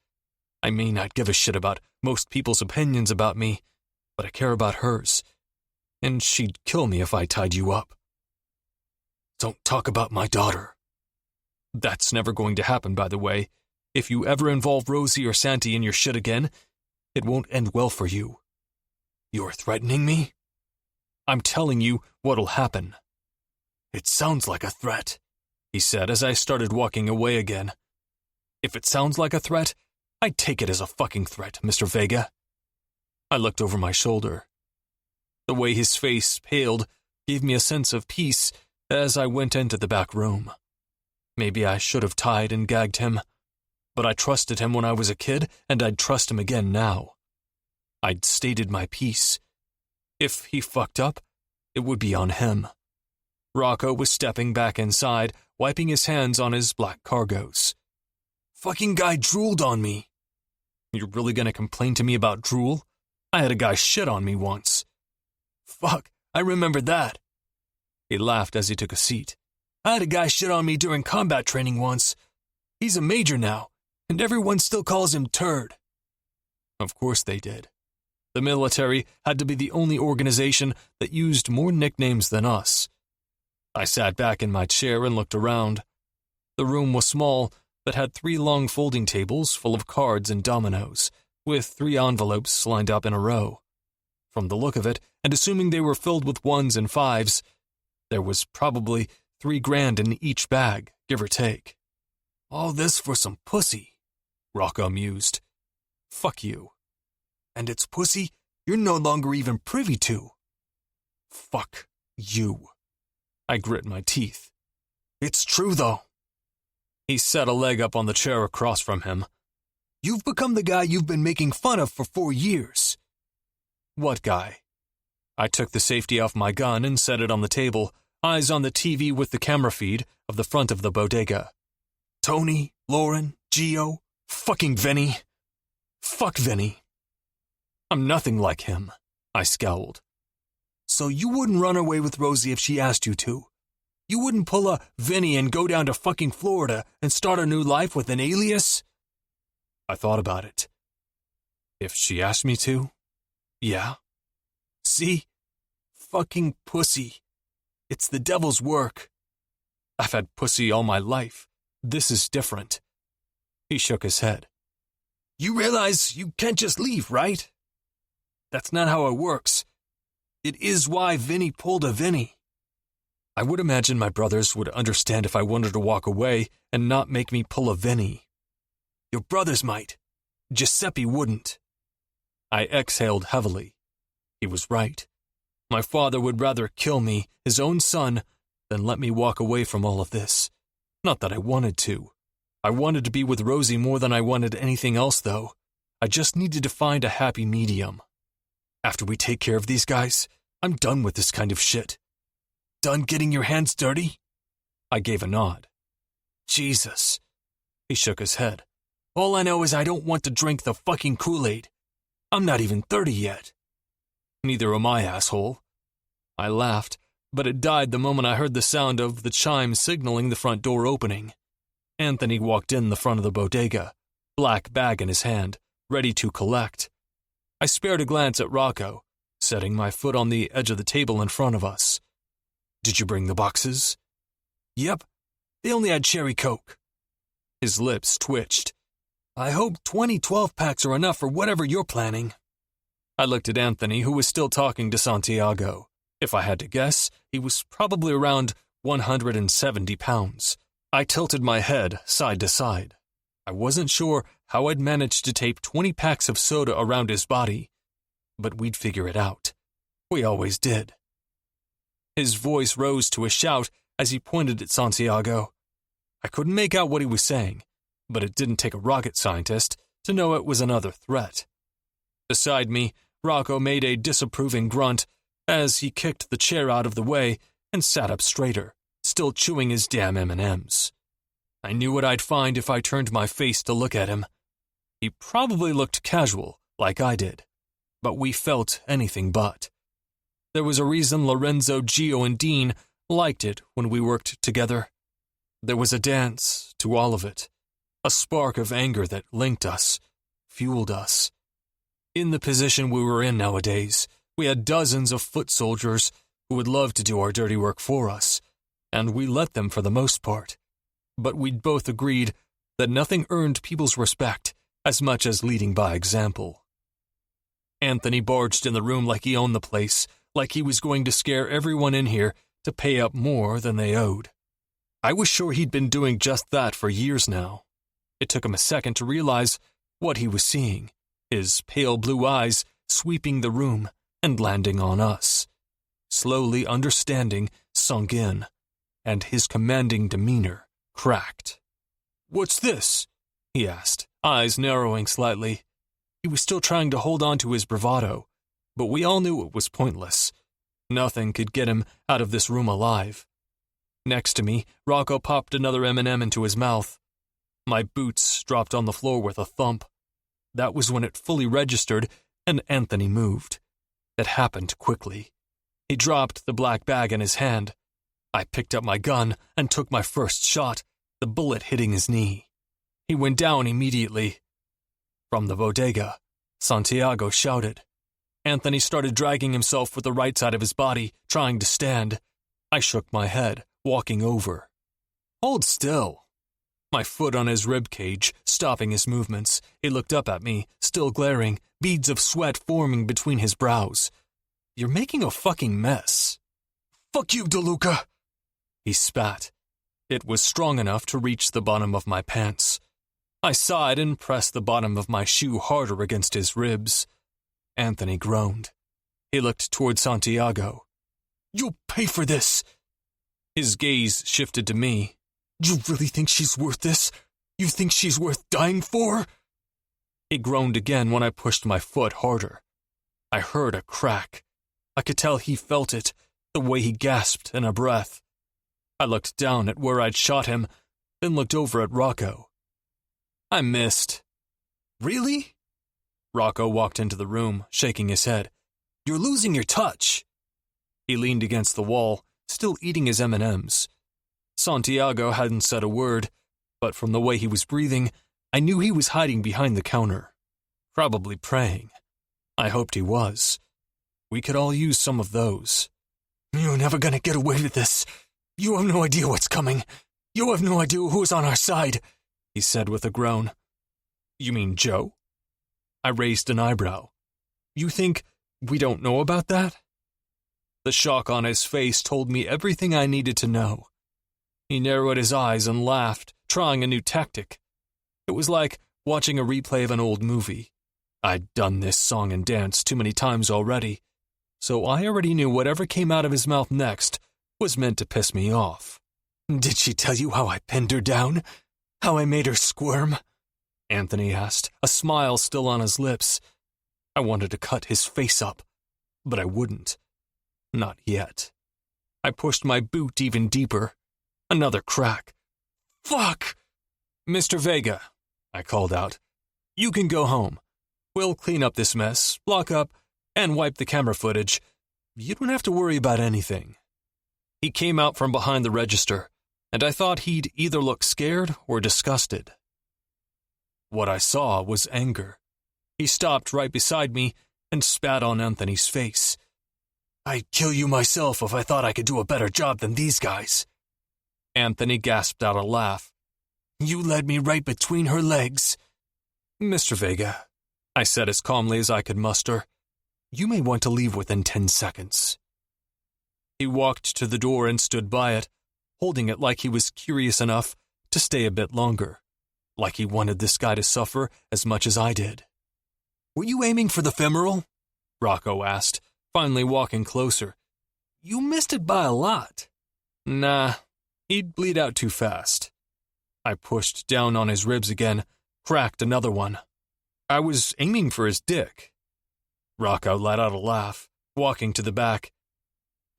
I may not give a shit about most people's opinions about me, but I care about hers, and she'd kill me if I tied you up. Don't talk about my daughter. That's never going to happen, by the way. If you ever involve Rosie or Santi in your shit again, it won't end well for you. You're threatening me? I'm telling you what'll happen. It sounds like a threat, he said as I started walking away again. If it sounds like a threat, I'd take it as a fucking threat, Mr. Vega. I looked over my shoulder. The way his face paled gave me a sense of peace as I went into the back room. Maybe I should have tied and gagged him, but I trusted him when I was a kid, and I'd trust him again now. I'd stated my piece. If he fucked up, it would be on him. Rocco was stepping back inside, wiping his hands on his black cargos. Fucking guy drooled on me. You're really gonna complain to me about drool? I had a guy shit on me once. Fuck, I remember that. He laughed as he took a seat. I had a guy shit on me during combat training once. He's a major now, and everyone still calls him Turd. Of course they did. The military had to be the only organization that used more nicknames than us. I sat back in my chair and looked around. The room was small, but had 3 long folding tables full of cards and dominoes, with 3 envelopes lined up in a row. From the look of it, and assuming they were filled with 1s and 5s, there was probably $3,000 in each bag, give or take. All this for some pussy, Rocco mused. Fuck you. And it's pussy you're no longer even privy to. Fuck you. I grit my teeth. It's true, though. He set a leg up on the chair across from him. You've become the guy you've been making fun of for 4 years. What guy? I took the safety off my gun and set it on the table, eyes on the TV with the camera feed of the front of the bodega. Tony, Lauren, Gio, fucking Vinny. Fuck Vinny. I'm nothing like him, I scowled. So you wouldn't run away with Rosie if she asked you to? You wouldn't pull a Vinny and go down to fucking Florida and start a new life with an alias? I thought about it. If she asked me to, yeah. See? Fucking pussy. It's the devil's work. I've had pussy all my life. This is different. He shook his head. You realize you can't just leave, right? That's not how it works. It is why Vinny pulled a Vinny. I would imagine my brothers would understand if I wanted to walk away and not make me pull a Vinny. Your brothers might. Giuseppe wouldn't. I exhaled heavily. He was right. My father would rather kill me, his own son, than let me walk away from all of this. Not that I wanted to. I wanted to be with Rosie more than I wanted anything else, though. I just needed to find a happy medium. After we take care of these guys, I'm done with this kind of shit. Done getting your hands dirty? I gave a nod. Jesus. He shook his head. All I know is I don't want to drink the fucking Kool-Aid. I'm not even 30 yet. Neither am I, asshole. I laughed, but it died the moment I heard the sound of the chime signaling the front door opening. Anthony walked in the front of the bodega, black bag in his hand, ready to collect. I spared a glance at Rocco, setting my foot on the edge of the table in front of us. Did you bring the boxes? Yep. They only had cherry Coke. His lips twitched. I hope 20 12-packs are enough for whatever you're planning. I looked at Anthony, who was still talking to Santiago. If I had to guess, he was probably around 170 pounds. I tilted my head side to side. I wasn't sure how I'd managed to tape 20 packs of soda around his body, but we'd figure it out. We always did. His voice rose to a shout as he pointed at Santiago. I couldn't make out what he was saying, but it didn't take a rocket scientist to know it was another threat. Beside me, Rocco made a disapproving grunt as he kicked the chair out of the way and sat up straighter, still chewing his damn M&Ms. I knew what I'd find if I turned my face to look at him. He probably looked casual, like I did, but we felt anything but. There was a reason Lorenzo, Gio, and Dean liked it when we worked together. There was a dance to all of it, a spark of anger that linked us, fueled us. In the position we were in nowadays, we had dozens of foot soldiers who would love to do our dirty work for us, and we let them for the most part. But we'd both agreed that nothing earned people's respect as much as leading by example. Anthony barged in the room like he owned the place, like he was going to scare everyone in here to pay up more than they owed. I was sure he'd been doing just that for years now. It took him a second to realize what he was seeing, his pale blue eyes sweeping the room and landing on us. Slowly understanding sunk in, and his commanding demeanor cracked. "What's this?" he asked, eyes narrowing slightly. He was still trying to hold on to his bravado, but we all knew it was pointless. Nothing could get him out of this room alive. Next to me, Rocco popped another M&M into his mouth. My boots dropped on the floor with a thump. That was when it fully registered and Anthony moved. It happened quickly. He dropped the black bag in his hand. I picked up my gun and took my first shot, the bullet hitting his knee. He went down immediately. From the bodega, Santiago shouted. Anthony started dragging himself with the right side of his body, trying to stand. I shook my head, walking over. "Hold still." My foot on his rib cage, stopping his movements. He looked up at me, still glaring, beads of sweat forming between his brows. "You're making a fucking mess." "Fuck you, De Luca," he spat. It was strong enough to reach the bottom of my pants. I sighed and pressed the bottom of my shoe harder against his ribs. Anthony groaned. He looked toward Santiago. "You'll pay for this." His gaze shifted to me. "You really think she's worth this? You think she's worth dying for?" He groaned again when I pushed my foot harder. I heard a crack. I could tell he felt it, the way he gasped in a breath. I looked down at where I'd shot him, then looked over at Rocco. I missed. "Really?" Rocco walked into the room, shaking his head. "You're losing your touch." He leaned against the wall, still eating his M&Ms. Santiago hadn't said a word, but from the way he was breathing, I knew he was hiding behind the counter. Probably praying. I hoped he was. We could all use some of those. "You're never gonna get away with this. You have no idea what's coming. You have no idea who's on our side," he said with a groan. "You mean Joe?" I raised an eyebrow. "You think we don't know about that?" The shock on his face told me everything I needed to know. He narrowed his eyes and laughed, trying a new tactic. It was like watching a replay of an old movie. I'd done this song and dance too many times already, so I already knew whatever came out of his mouth next was meant to piss me off. "Did she tell you how I pinned her down? How I made her squirm?" Anthony asked, a smile still on his lips. I wanted to cut his face up, but I wouldn't. Not yet. I pushed my boot even deeper. Another crack. "Fuck!" "Mr. Vega," I called out. "You can go home. We'll clean up this mess, lock up, and wipe the camera footage. You don't have to worry about anything." He came out from behind the register, and I thought he'd either look scared or disgusted. What I saw was anger. He stopped right beside me and spat on Anthony's face. "I'd kill you myself if I thought I could do a better job than these guys." Anthony gasped out a laugh. "You led me right between her legs." "Mr. Vega," I said as calmly as I could muster, "you may want to leave within 10 seconds. He walked to the door and stood by it, holding it like he was curious enough to stay a bit longer, like he wanted this guy to suffer as much as I did. "Were you aiming for the femoral?" Rocco asked, finally walking closer. "You missed it by a lot." "Nah, he'd bleed out too fast." I pushed down on his ribs again, cracked another one. "I was aiming for his dick." Rocco let out a laugh, walking to the back.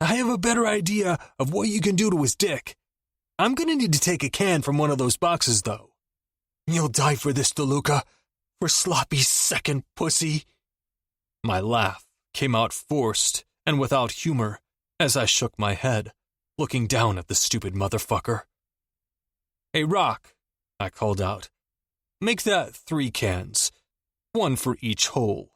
"I have a better idea of what you can do to his dick. I'm gonna need to take a can from one of those boxes, though." "You'll die for this, De Luca. For sloppy second pussy." My laugh came out forced and without humor as I shook my head, looking down at the stupid motherfucker. "Hey, Rock," I called out. "Make that 3 cans, 1 for each hole."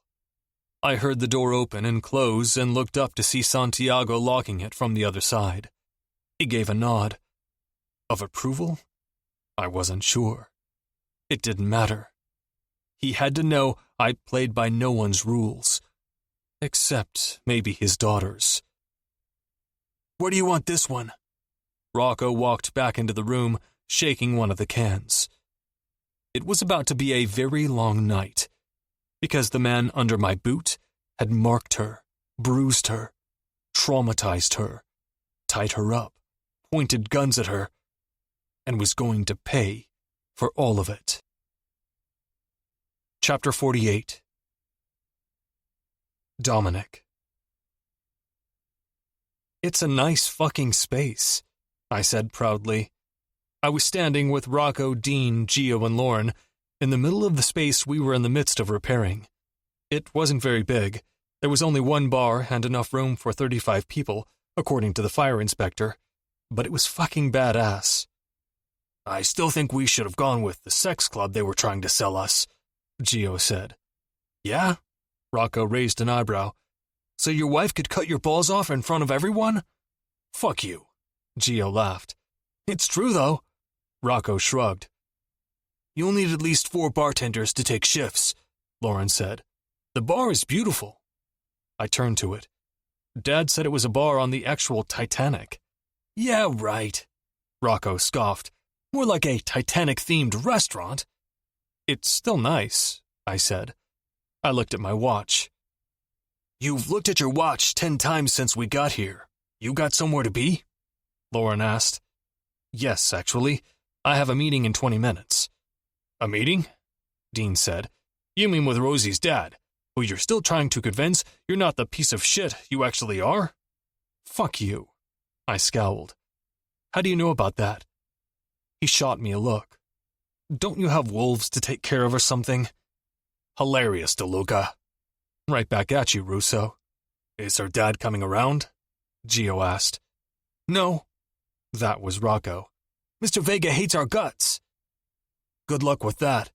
I heard the door open and close and looked up to see Santiago locking it from the other side. He gave a nod. Of approval? I wasn't sure. It didn't matter. He had to know I played by no one's rules, except maybe his daughter's. "Where do you want this one?" Rocco walked back into the room, shaking one of the cans. It was about to be a very long night, because the man under my boot had marked her, bruised her, traumatized her, tied her up, pointed guns at her, and was going to pay for all of it. Chapter 48. Dominic. "It's a nice fucking space," I said proudly. I was standing with Rocco, Dean, Gio, and Lauren in the middle of the space we were in the midst of repairing. It wasn't very big. There was only one bar and enough room for 35 people, according to the fire inspector, but it was fucking badass. "I still think we should have gone with the sex club they were trying to sell us," Gio said. "Yeah?" Rocco raised an eyebrow. "So your wife could cut your balls off in front of everyone?" "Fuck you," Gio laughed. "It's true, though." Rocco shrugged. "You'll need at least 4 bartenders to take shifts," Lauren said. "The bar is beautiful." I turned to it. Dad said it was a bar on the actual Titanic. "Yeah, right," Rocco scoffed. "More like a Titanic-themed restaurant." "It's still nice," I said. I looked at my watch. "You've looked at your watch 10 times since we got here. You got somewhere to be?" Lauren asked. "Yes, actually. I have a meeting in 20 minutes. "A meeting?" Dean said. "You mean with Rosie's dad, who you're still trying to convince you're not the piece of shit you actually are?" "Fuck you," I scowled. "How do you know about that?" He shot me a look. "Don't you have wolves to take care of or something?" "Hilarious, De Luca." "Right back at you, Russo." "Is her dad coming around?" Gio asked. "No." That was Rocco. "Mr. Vega hates our guts." "Good luck with that."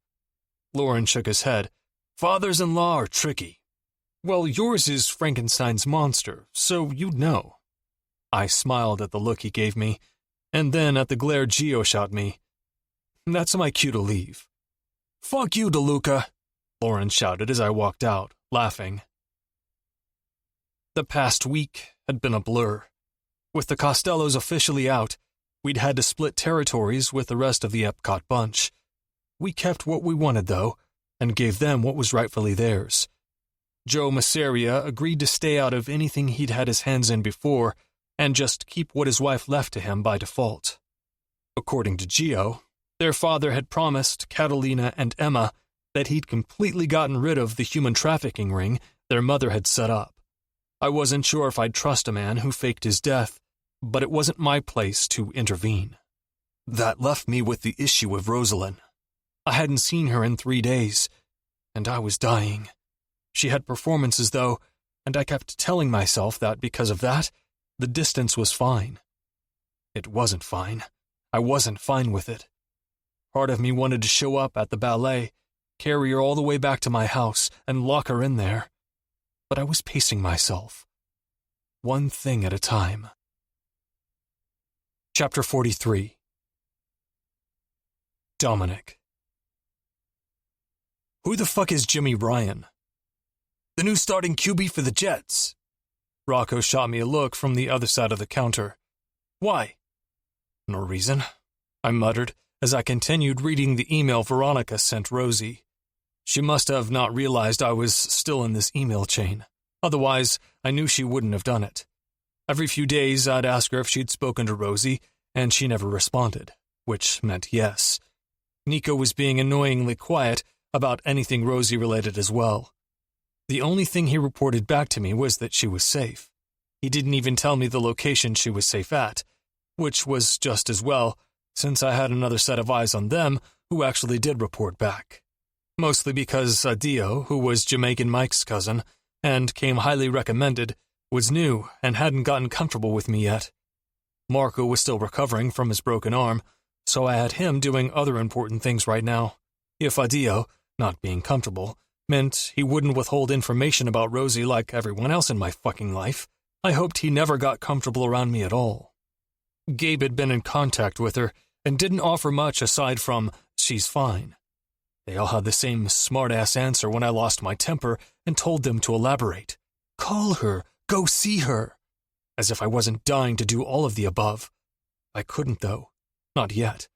Lauren shook his head. "Fathers-in-law are tricky." "Well, yours is Frankenstein's monster, so you'd know." I smiled at the look he gave me, and then at the glare Gio shot me. That's my cue to leave. "Fuck you, De Luca," Lauren shouted as I walked out, laughing. The past week had been a blur. With the Costellos officially out, we'd had to split territories with the rest of the Epcot bunch. We kept what we wanted, though, and gave them what was rightfully theirs. Joe Masseria agreed to stay out of anything he'd had his hands in before and just keep what his wife left to him by default. According to Gio, their father had promised Catalina and Emma that he'd completely gotten rid of the human trafficking ring their mother had set up. I wasn't sure if I'd trust a man who faked his death, but it wasn't my place to intervene. That left me with the issue of Roselyn. I hadn't seen her in 3 days, and I was dying. She had performances, though, and I kept telling myself that because of that, the distance was fine. It wasn't fine. I wasn't fine with it. Part of me wanted to show up at the ballet, carry her all the way back to my house, and lock her in there. But I was pacing myself. One thing at a time. Chapter 43. Dominic. "Who the fuck is Jimmy Ryan?" "The new starting QB for the Jets." Rocco shot me a look from the other side of the counter. "Why?" "No reason," I muttered as I continued reading the email Veronica sent Rosie. She must have not realized I was still in this email chain. Otherwise, I knew she wouldn't have done it. Every few days, I'd ask her if she'd spoken to Rosie, and she never responded, which meant yes. Nico was being annoyingly quiet about anything Rosie-related as well. The only thing he reported back to me was that she was safe. He didn't even tell me the location she was safe at, which was just as well, since I had another set of eyes on them who actually did report back. Mostly because Adio, who was Jamaican Mike's cousin, and came highly recommended, was new and hadn't gotten comfortable with me yet. Marco was still recovering from his broken arm, so I had him doing other important things right now. If Adio, not being comfortable, meant he wouldn't withhold information about Rosie like everyone else in my fucking life, I hoped he never got comfortable around me at all. Gabe had been in contact with her and didn't offer much aside from, she's fine. They all had the same smart-ass answer when I lost my temper and told them to elaborate. Call her, go see her. As if I wasn't dying to do all of the above. I couldn't, though. Not yet.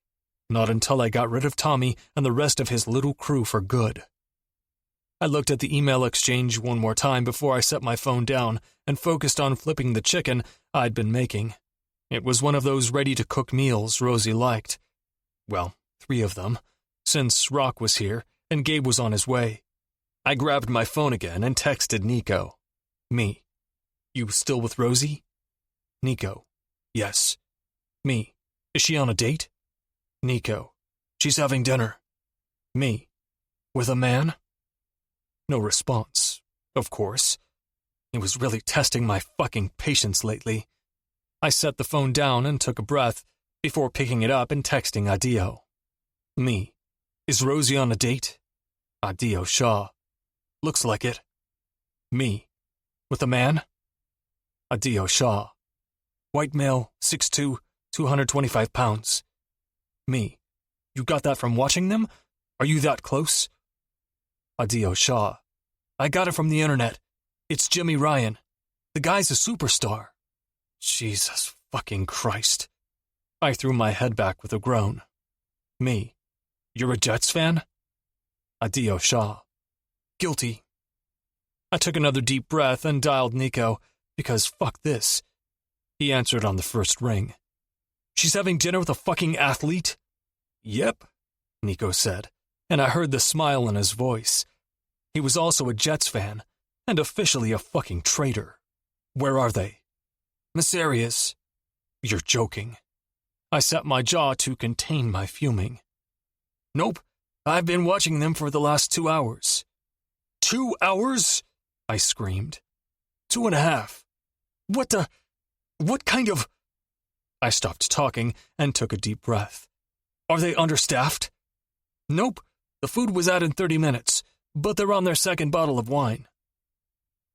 Not until I got rid of Tommy and the rest of his little crew for good. I looked at the email exchange one more time before I set my phone down and focused on flipping the chicken I'd been making. It was one of those ready-to-cook meals Rosie liked. Well, 3 of them, since Rock was here and Gabe was on his way. I grabbed my phone again and texted Nico. Me. You still with Rosie? Nico. Yes. Me. Is she on a date? Nico. She's having dinner. Me. With a man? No response, of course. He was really testing my fucking patience lately. I set the phone down and took a breath before picking it up and texting Adio. Me. Is Rosie on a date? Adio Shaw. Looks like it. Me. With a man? Adio Shaw. White male, 6'2", 225 pounds. Me. You got that from watching them? Are you that close? Adio Shaw. I got it from the internet. It's Jimmy Ryan. The guy's a superstar. Jesus fucking Christ. I threw my head back with a groan. Me. You're a Jets fan? Adio Shaw. Guilty. I took another deep breath and dialed Nico, because fuck this. He answered on the first ring. She's having dinner with a fucking athlete? Yep, Nico said, and I heard the smile in his voice. He was also a Jets fan, and officially a fucking traitor. Where are they? Mysterious. You're joking. I set my jaw to contain my fuming. Nope, I've been watching them for the last 2 hours. 2 hours? I screamed. 2.5. What kind of... I stopped talking and took a deep breath. Are they understaffed? Nope, the food was out in 30 minutes, but they're on their 2nd bottle of wine.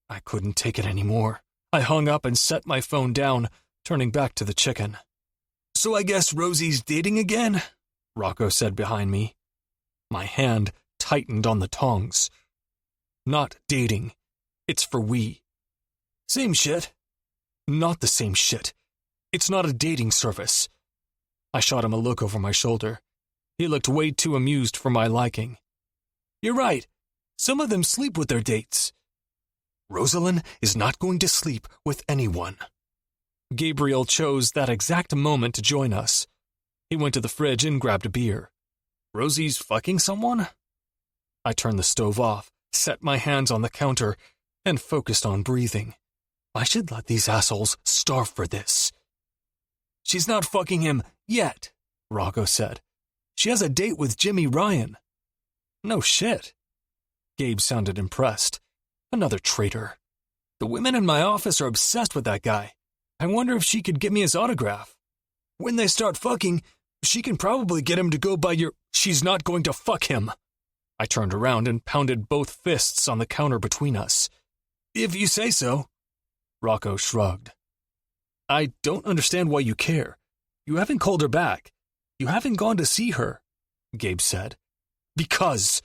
I couldn't take it anymore. I hung up and set my phone down, turning back to the chicken. So I guess Rosie's dating again? Rocco said behind me. My hand tightened on the tongs. Not dating. It's for we. Same shit. Not the same shit. It's not a dating service. I shot him a look over my shoulder. He looked way too amused for my liking. You're right. Some of them sleep with their dates. Roselyn is not going to sleep with anyone. Gabriel chose that exact moment to join us. He went to the fridge and grabbed a beer. Rosie's fucking someone? I turned the stove off, set my hands on the counter, and focused on breathing. I should let these assholes starve for this. She's not fucking him yet, Rocco said. She has a date with Jimmy Ryan. No shit. Gabe sounded impressed. Another traitor. The women in my office are obsessed with that guy. I wonder if she could get me his autograph. When they start fucking, she can probably get him to go by your... She's not going to fuck him. I turned around and pounded both fists on the counter between us. If you say so. Rocco shrugged. I don't understand why you care. You haven't called her back. You haven't gone to see her, Gabe said. Because.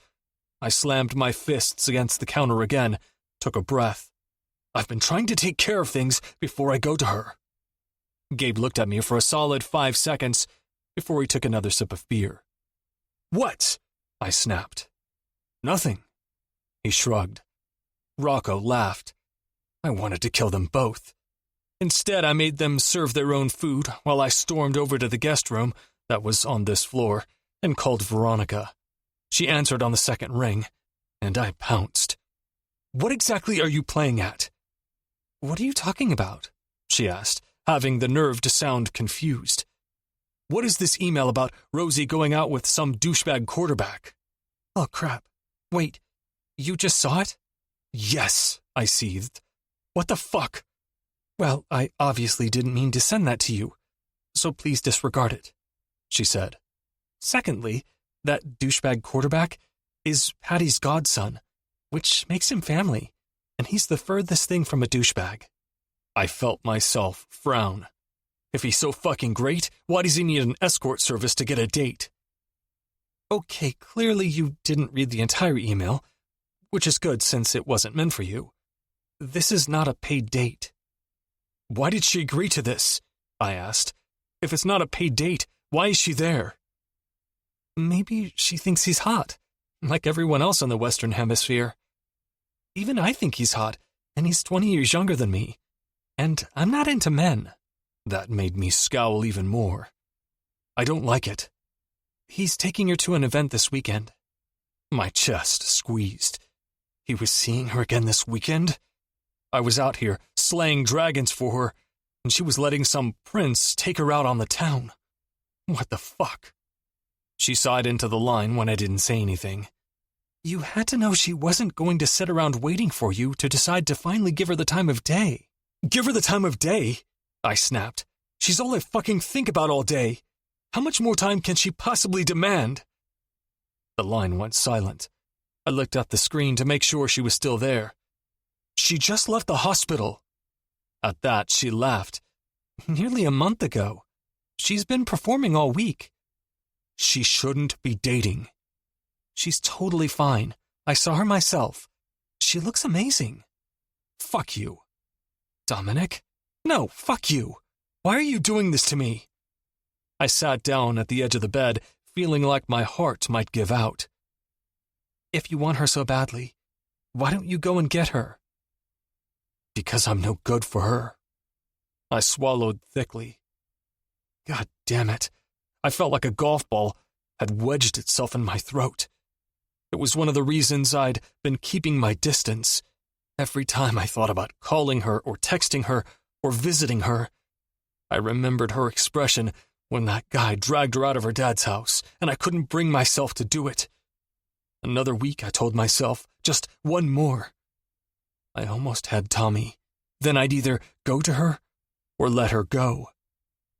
I slammed my fists against the counter again, took a breath. I've been trying to take care of things before I go to her. Gabe looked at me for a solid 5 seconds before he took another sip of beer. What? I snapped. Nothing. He shrugged. Rocco laughed. I wanted to kill them both. Instead, I made them serve their own food while I stormed over to the guest room that was on this floor and called Veronica. She answered on the second ring, and I pounced. "What exactly are you playing at?" "What are you talking about?" she asked, having the nerve to sound confused. "What is this email about Rosie going out with some douchebag quarterback?" "Oh, crap. Wait, you just saw it?" "Yes," I seethed. "What the fuck?" "Well, I obviously didn't mean to send that to you, so please disregard it," she said. "Secondly, that douchebag quarterback is Patty's godson, which makes him family, and he's the furthest thing from a douchebag." I felt myself frown. If he's so fucking great, why does he need an escort service to get a date? Okay, clearly you didn't read the entire email, which is good since it wasn't meant for you. This is not a paid date. "Why did she agree to this?" I asked. "If it's not a paid date, why is she there?" "Maybe she thinks he's hot, like everyone else in the Western Hemisphere. Even I think he's hot, and he's 20 years younger than me. And I'm not into men." That made me scowl even more. "I don't like it." "He's taking her to an event this weekend." My chest squeezed. He was seeing her again this weekend? I was out here slaying dragons for her, and she was letting some prince take her out on the town. What the fuck? She sighed into the line when I didn't say anything. "You had to know she wasn't going to sit around waiting for you to decide to finally give her the time of day." "Give her the time of day?" I snapped. "She's all I fucking think about all day. How much more time can she possibly demand?" The line went silent. I looked at the screen to make sure she was still there. "She just left the hospital." At that, she laughed. "Nearly a month ago. She's been performing all week." "She shouldn't be dating." "She's totally fine. I saw her myself. She looks amazing." "Fuck you." "Dominic? No, fuck you. Why are you doing this to me?" I sat down at the edge of the bed, feeling like my heart might give out. "If you want her so badly, why don't you go and get her?" "Because I'm no good for her." I swallowed thickly. God damn it. I felt like a golf ball had wedged itself in my throat. It was one of the reasons I'd been keeping my distance. Every time I thought about calling her or texting her or visiting her, I remembered her expression when that guy dragged her out of her dad's house, and I couldn't bring myself to do it. Another week, I told myself, just one more. I almost had Tommy. Then I'd either go to her or let her go.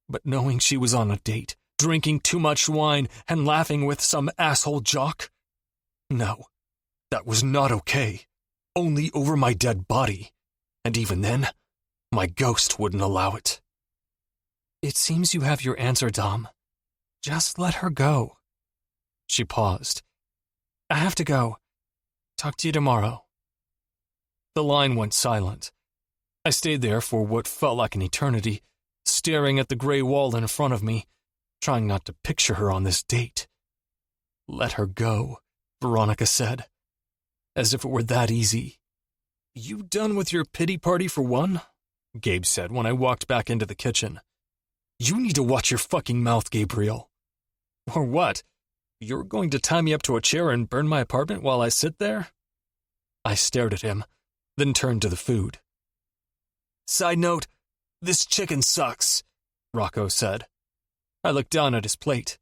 But knowing she was on a date, drinking too much wine, and laughing with some asshole jock? No, that was not okay. Only over my dead body. And even then, my ghost wouldn't allow it. It seems you have your answer, Dom. Just let her go. She paused. I have to go. Talk to you tomorrow. The line went silent. I stayed there for what felt like an eternity, staring at the gray wall in front of me, trying not to picture her on this date. Let her go, Veronica said, as if it were that easy. You done with your pity party for one? Gabe said when I walked back into the kitchen. You need to watch your fucking mouth, Gabriel. Or what? You're going to tie me up to a chair and burn my apartment while I sit there? I stared at him, then turned to the food. Side note, this chicken sucks, Rocco said. I looked down at his plate.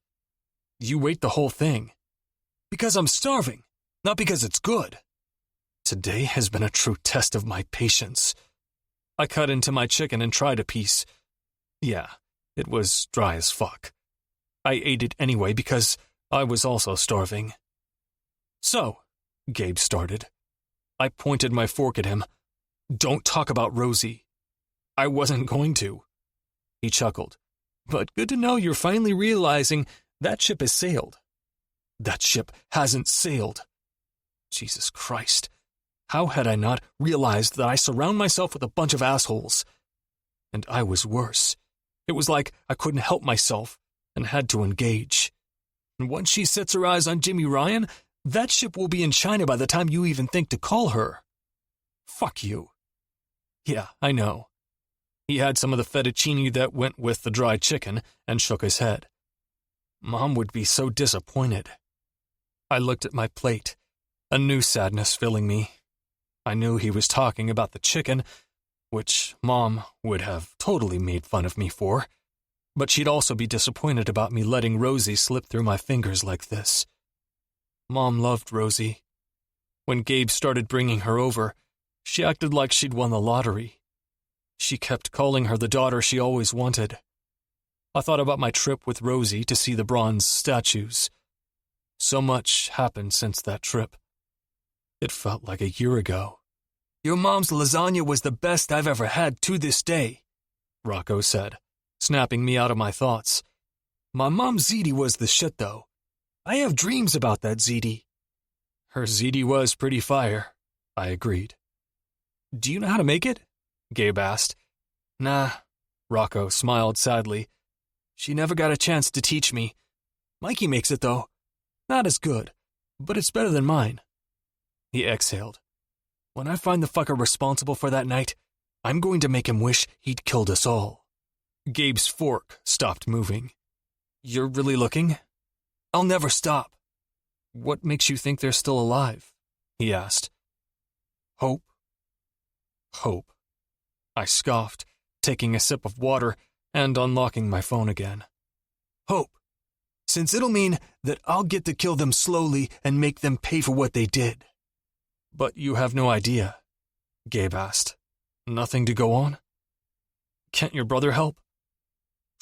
You ate the whole thing. Because I'm starving, not because it's good. Today has been a true test of my patience. I cut into my chicken and tried a piece. Yeah, it was dry as fuck. I ate it anyway because I was also starving. So, Gabe started. I pointed my fork at him. Don't talk about Rosie. I wasn't going to. He chuckled. But good to know you're finally realizing that ship has sailed. That ship hasn't sailed. Jesus Christ. How had I not realized that I surround myself with a bunch of assholes? And I was worse. It was like I couldn't help myself and had to engage. And once she sets her eyes on Jimmy Ryan, that ship will be in China by the time you even think to call her. Fuck you. Yeah, I know. He had some of the fettuccine that went with the dried chicken and shook his head. Mom would be so disappointed. I looked at my plate, a new sadness filling me. I knew he was talking about the chicken, which Mom would have totally made fun of me for, but she'd also be disappointed about me letting Rosie slip through my fingers like this. Mom loved Rosie. When Gabe started bringing her over, she acted like she'd won the lottery. She kept calling her the daughter she always wanted. I thought about my trip with Rosie to see the bronze statues. So much happened since that trip. It felt like a year ago. Your mom's lasagna was the best I've ever had to this day, Rocco said, snapping me out of my thoughts. My mom's ziti was the shit, though. I have dreams about that ziti. Her ziti was pretty fire, I agreed. Do you know how to make it? Gabe asked. Nah, Rocco smiled sadly. She never got a chance to teach me. Mikey makes it, though. Not as good, but it's better than mine. He exhaled. When I find the fucker responsible for that night, I'm going to make him wish he'd killed us all. Gabe's fork stopped moving. You're really looking? I'll never stop. What makes you think they're still alive? He asked. Hope. Hope. I scoffed, taking a sip of water and unlocking my phone again. Hope. Since it'll mean that I'll get to kill them slowly and make them pay for what they did. But you have no idea, Gabe asked. Nothing to go on? Can't your brother help?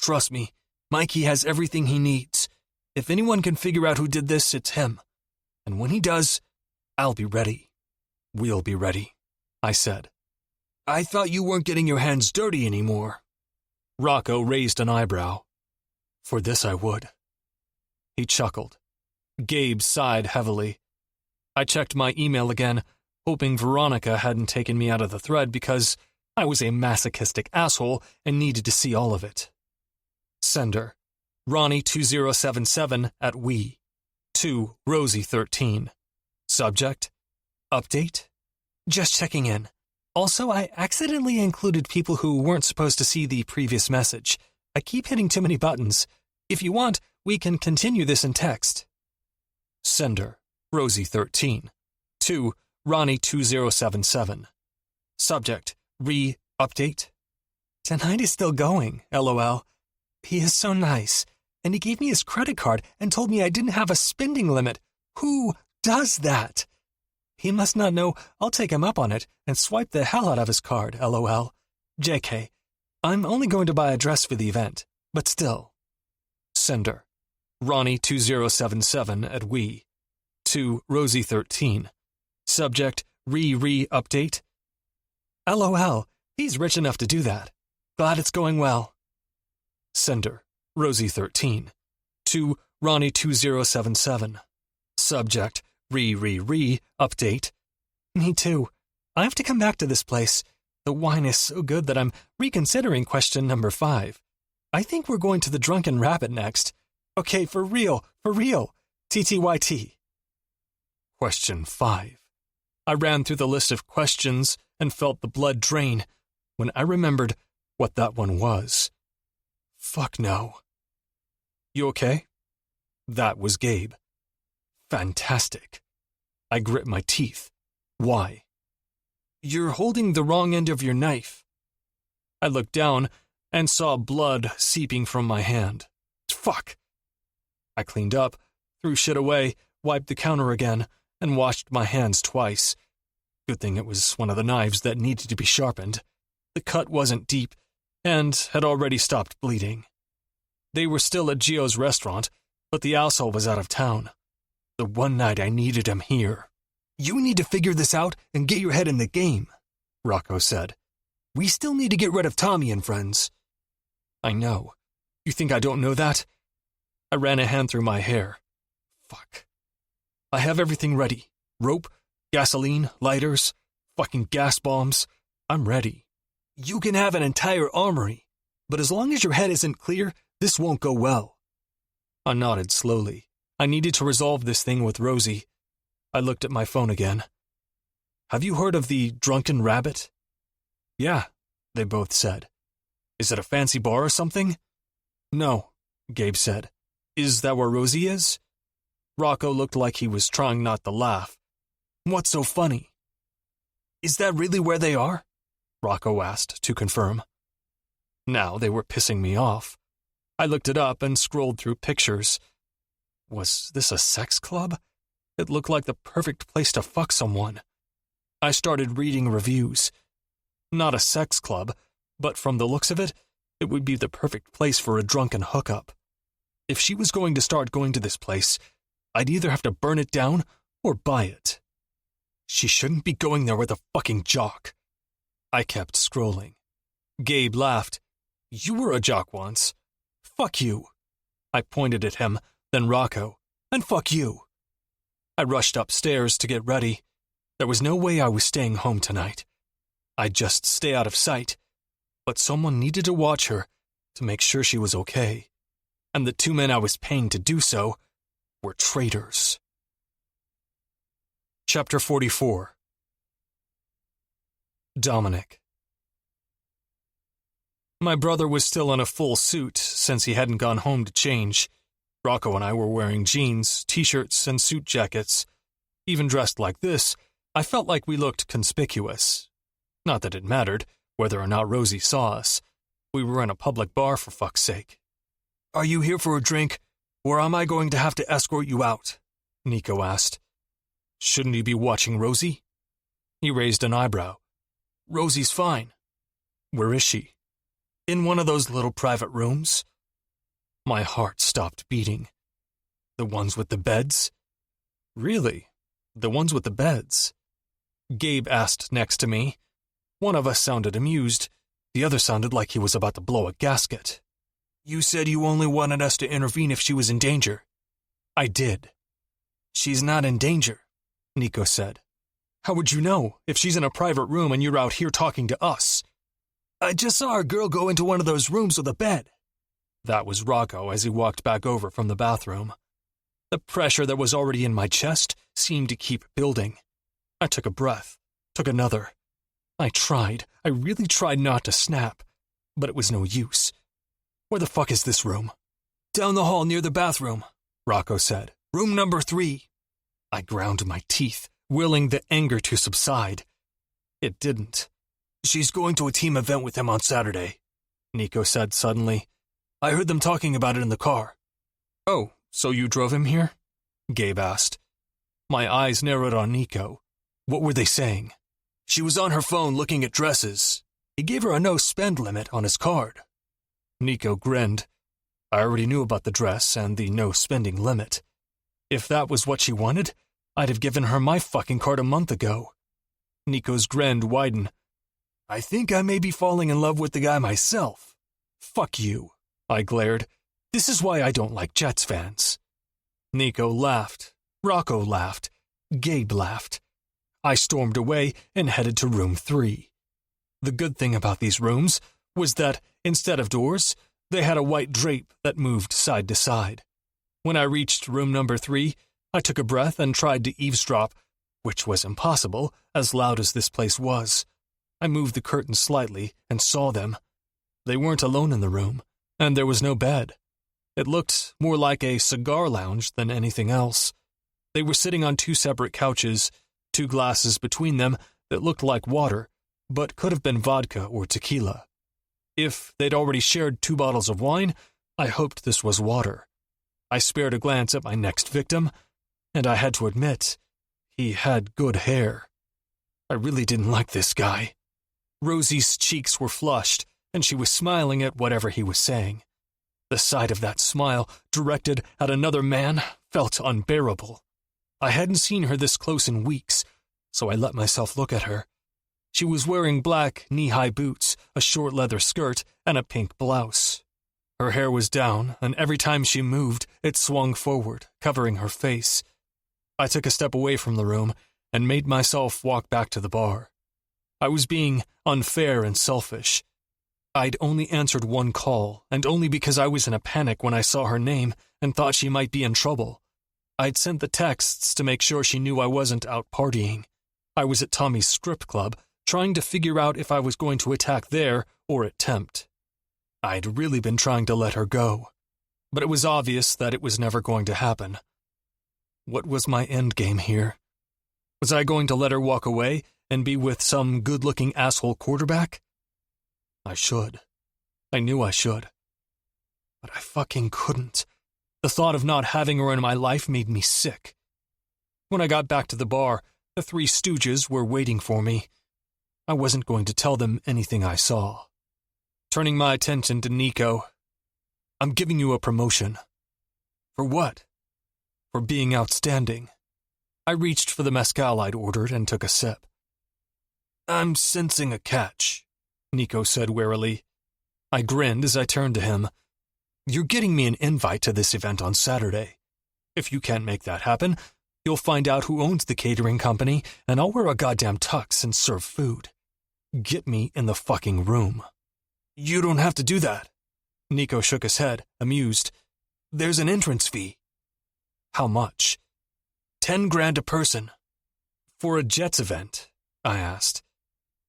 Trust me, Mikey has everything he needs. If anyone can figure out who did this, it's him. And when he does, I'll be ready. We'll be ready, I said. I thought you weren't getting your hands dirty anymore. Rocco raised an eyebrow. For this I would. He chuckled. Gabe sighed heavily. I checked my email again, hoping Veronica hadn't taken me out of the thread because I was a masochistic asshole and needed to see all of it. Sender, Ronnie2077 at we. To Rosie13. Subject, update. Just checking in. Also, I accidentally included people who weren't supposed to see the previous message. I keep hitting too many buttons. If you want, we can continue this in text. Sender, Rosie13. To Ronnie2077. Subject, update. Tonight is still going, LOL. He is so nice, and he gave me his credit card and told me I didn't have a spending limit. Who does that? He must not know I'll take him up on it and swipe the hell out of his card, LOL. JK, I'm only going to buy a dress for the event, but still. Sender, Ronnie2077 at we. To Rosie13. Subject, update. LOL, he's rich enough to do that. Glad it's going well. Sender, Rosie13. To Ronnie2077. Subject, update. Me too. I have to come back to this place. The wine is so good that I'm reconsidering question number 5. I think we're going to the Drunken Rabbit next. Okay, for real. TTYT. Question 5. I ran through the list of questions and felt the blood drain when I remembered what that one was. Fuck no. You okay? That was Gabe. Fantastic. I grit my teeth. Why? You're holding the wrong end of your knife. I looked down and saw blood seeping from my hand. Fuck. I cleaned up, threw shit away, wiped the counter again, and washed my hands twice. Good thing it was one of the knives that needed to be sharpened. The cut wasn't deep and had already stopped bleeding. They were still at Gio's restaurant, but the asshole was out of town. The one night I needed him here. You need to figure this out and get your head in the game, Rocco said. We still need to get rid of Tommy and friends. I know. You think I don't know that? I ran a hand through my hair. Fuck. I have everything ready. Rope, gasoline, lighters, fucking gas bombs. I'm ready. You can have an entire armory, but as long as your head isn't clear, this won't go well. I nodded slowly. I needed to resolve this thing with Rosie. I looked at my phone again. Have you heard of the Drunken Rabbit? Yeah, they both said. Is it a fancy bar or something? No, Gabe said. Is that where Rosie is? Rocco looked like he was trying not to laugh. What's so funny? Is that really where they are? Rocco asked to confirm. Now they were pissing me off. I looked it up and scrolled through pictures. Was this a sex club? It looked like the perfect place to fuck someone. I started reading reviews. Not a sex club, but from the looks of it, it would be the perfect place for a drunken hookup. If she was going to start going to this place, I'd either have to burn it down or buy it. She shouldn't be going there with a fucking jock. I kept scrolling. Gabe laughed. You were a jock once. Fuck you. I pointed at him, then Rocco. And fuck you. I rushed upstairs to get ready. There was no way I was staying home tonight. I'd just stay out of sight. But someone needed to watch her to make sure she was okay. And the 2 men I was paying to do so were traitors. Chapter 44. Dominic. My brother was still in a full suit since he hadn't gone home to change. Rocco and I were wearing jeans, t-shirts, and suit jackets. Even dressed like this, I felt like we looked conspicuous. Not that it mattered whether or not Rosie saw us. We were in a public bar, for fuck's sake. Are you here for a drink, or am I going to have to escort you out? Nico asked. Shouldn't he be watching Rosie? He raised an eyebrow. Rosie's fine. Where is she? In one of those little private rooms? My heart stopped beating. The ones with the beds? Really? The ones with the beds? Gabe asked next to me. One of us sounded amused. The other sounded like he was about to blow a gasket. You said you only wanted us to intervene if she was in danger. I did. She's not in danger, Nico said. How would you know if she's in a private room and you're out here talking to us? I just saw a girl go into one of those rooms with a bed. That was Rocco as he walked back over from the bathroom. The pressure that was already in my chest seemed to keep building. I took a breath, took another. I really tried not to snap, but it was no use. Where the fuck is this room? Down the hall near the bathroom, Rocco said. Room number 3. I ground my teeth, willing the anger to subside. It didn't. She's going to a team event with him on Saturday, Nico said suddenly. I heard them talking about it in the car. Oh, so you drove him here? Gabe asked. My eyes narrowed on Nico. What were they saying? She was on her phone looking at dresses. He gave her a no-spend limit on his card. Nico grinned. I already knew about the dress and the no-spending limit. If that was what she wanted, I'd have given her my fucking card a month ago. Nico's grin widened. I think I may be falling in love with the guy myself. Fuck you, I glared. This is why I don't like Jets fans. Nico laughed. Rocco laughed. Gabe laughed. I stormed away and headed to room 3. The good thing about these rooms was that, instead of doors, they had a white drape that moved side to side. When I reached room number 3, I took a breath and tried to eavesdrop, which was impossible, as loud as this place was. I moved the curtain slightly and saw them. They weren't alone in the room, and there was no bed. It looked more like a cigar lounge than anything else. They were sitting on 2 separate couches, 2 glasses between them that looked like water, but could have been vodka or tequila. If they'd already shared 2 bottles of wine, I hoped this was water. I spared a glance at my next victim, and I had to admit, he had good hair. I really didn't like this guy. Rosie's cheeks were flushed, and she was smiling at whatever he was saying. The sight of that smile, directed at another man, felt unbearable. I hadn't seen her this close in weeks, so I let myself look at her. She was wearing black knee-high boots, a short leather skirt, and a pink blouse. Her hair was down, and every time she moved, it swung forward, covering her face. I took a step away from the room and made myself walk back to the bar. I was being unfair and selfish. I'd only answered 1 call, and only because I was in a panic when I saw her name and thought she might be in trouble. I'd sent the texts to make sure she knew I wasn't out partying. I was at Tommy's strip club, trying to figure out if I was going to attack there or at Tempt. I'd really been trying to let her go, but it was obvious that it was never going to happen. What was my endgame here? Was I going to let her walk away and be with some good-looking asshole quarterback? I should. I knew I should. But I fucking couldn't. The thought of not having her in my life made me sick. When I got back to the bar, the three stooges were waiting for me. I wasn't going to tell them anything I saw. Turning my attention to Nico. I'm giving you a promotion. For what? For being outstanding. I reached for the mezcal I'd ordered and took a sip. I'm sensing a catch, Nico said warily. I grinned as I turned to him. You're getting me an invite to this event on Saturday. If you can't make that happen, you'll find out who owns the catering company, and I'll wear a goddamn tux and serve food. Get me in the fucking room. You don't have to do that. Nico shook his head, amused. There's an entrance fee. How much? 10 grand a person. For a Jets event? I asked.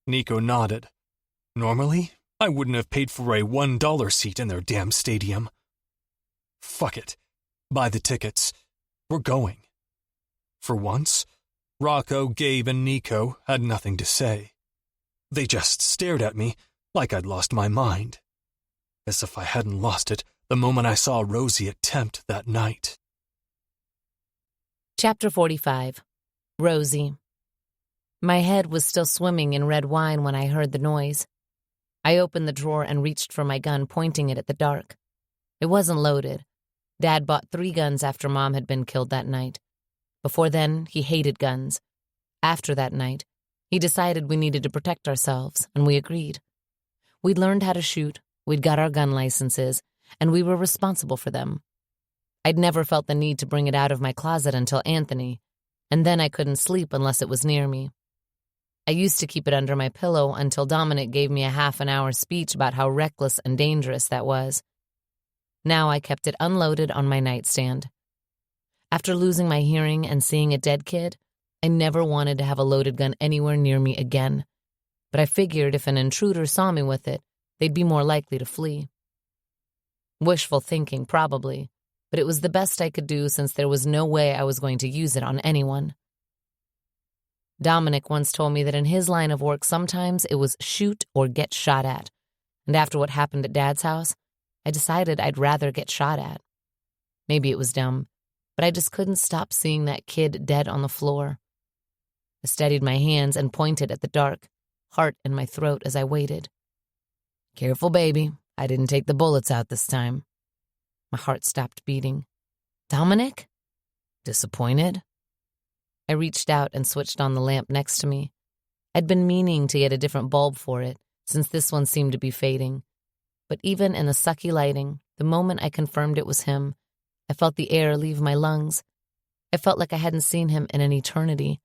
Nico nodded. Normally, I wouldn't have paid for a $1 seat in their damn stadium. Fuck it. Buy the tickets. We're going. For once, Rocco, Gabe, and Nico had nothing to say. They just stared at me like I'd lost my mind. As if I hadn't lost it the moment I saw Rosie at Tempt that night. Chapter 45. Rosie. My head was still swimming in red wine when I heard the noise. I opened the drawer and reached for my gun, pointing it at the dark. It wasn't loaded. Dad bought 3 guns after Mom had been killed that night. Before then, he hated guns. After that night, he decided we needed to protect ourselves, and we agreed. We'd learned how to shoot, we'd got our gun licenses, and we were responsible for them. I'd never felt the need to bring it out of my closet until Anthony, and then I couldn't sleep unless it was near me. I used to keep it under my pillow until Dominic gave me a half-an-hour speech about how reckless and dangerous that was. Now I kept it unloaded on my nightstand. After losing my hearing and seeing a dead kid, I never wanted to have a loaded gun anywhere near me again. But I figured if an intruder saw me with it, they'd be more likely to flee. Wishful thinking, probably, but it was the best I could do since there was no way I was going to use it on anyone. Dominic once told me that in his line of work sometimes it was shoot or get shot at, and after what happened at Dad's house, I decided I'd rather get shot at. Maybe it was dumb, but I just couldn't stop seeing that kid dead on the floor. I steadied my hands and pointed at the dark, heart in my throat as I waited. Careful, baby. I didn't take the bullets out this time. My heart stopped beating. Dominic? Disappointed? I reached out and switched on the lamp next to me. I'd been meaning to get a different bulb for it, since this one seemed to be fading. But even in the sucky lighting, the moment I confirmed it was him, I felt the air leave my lungs. I felt like I hadn't seen him in an eternity.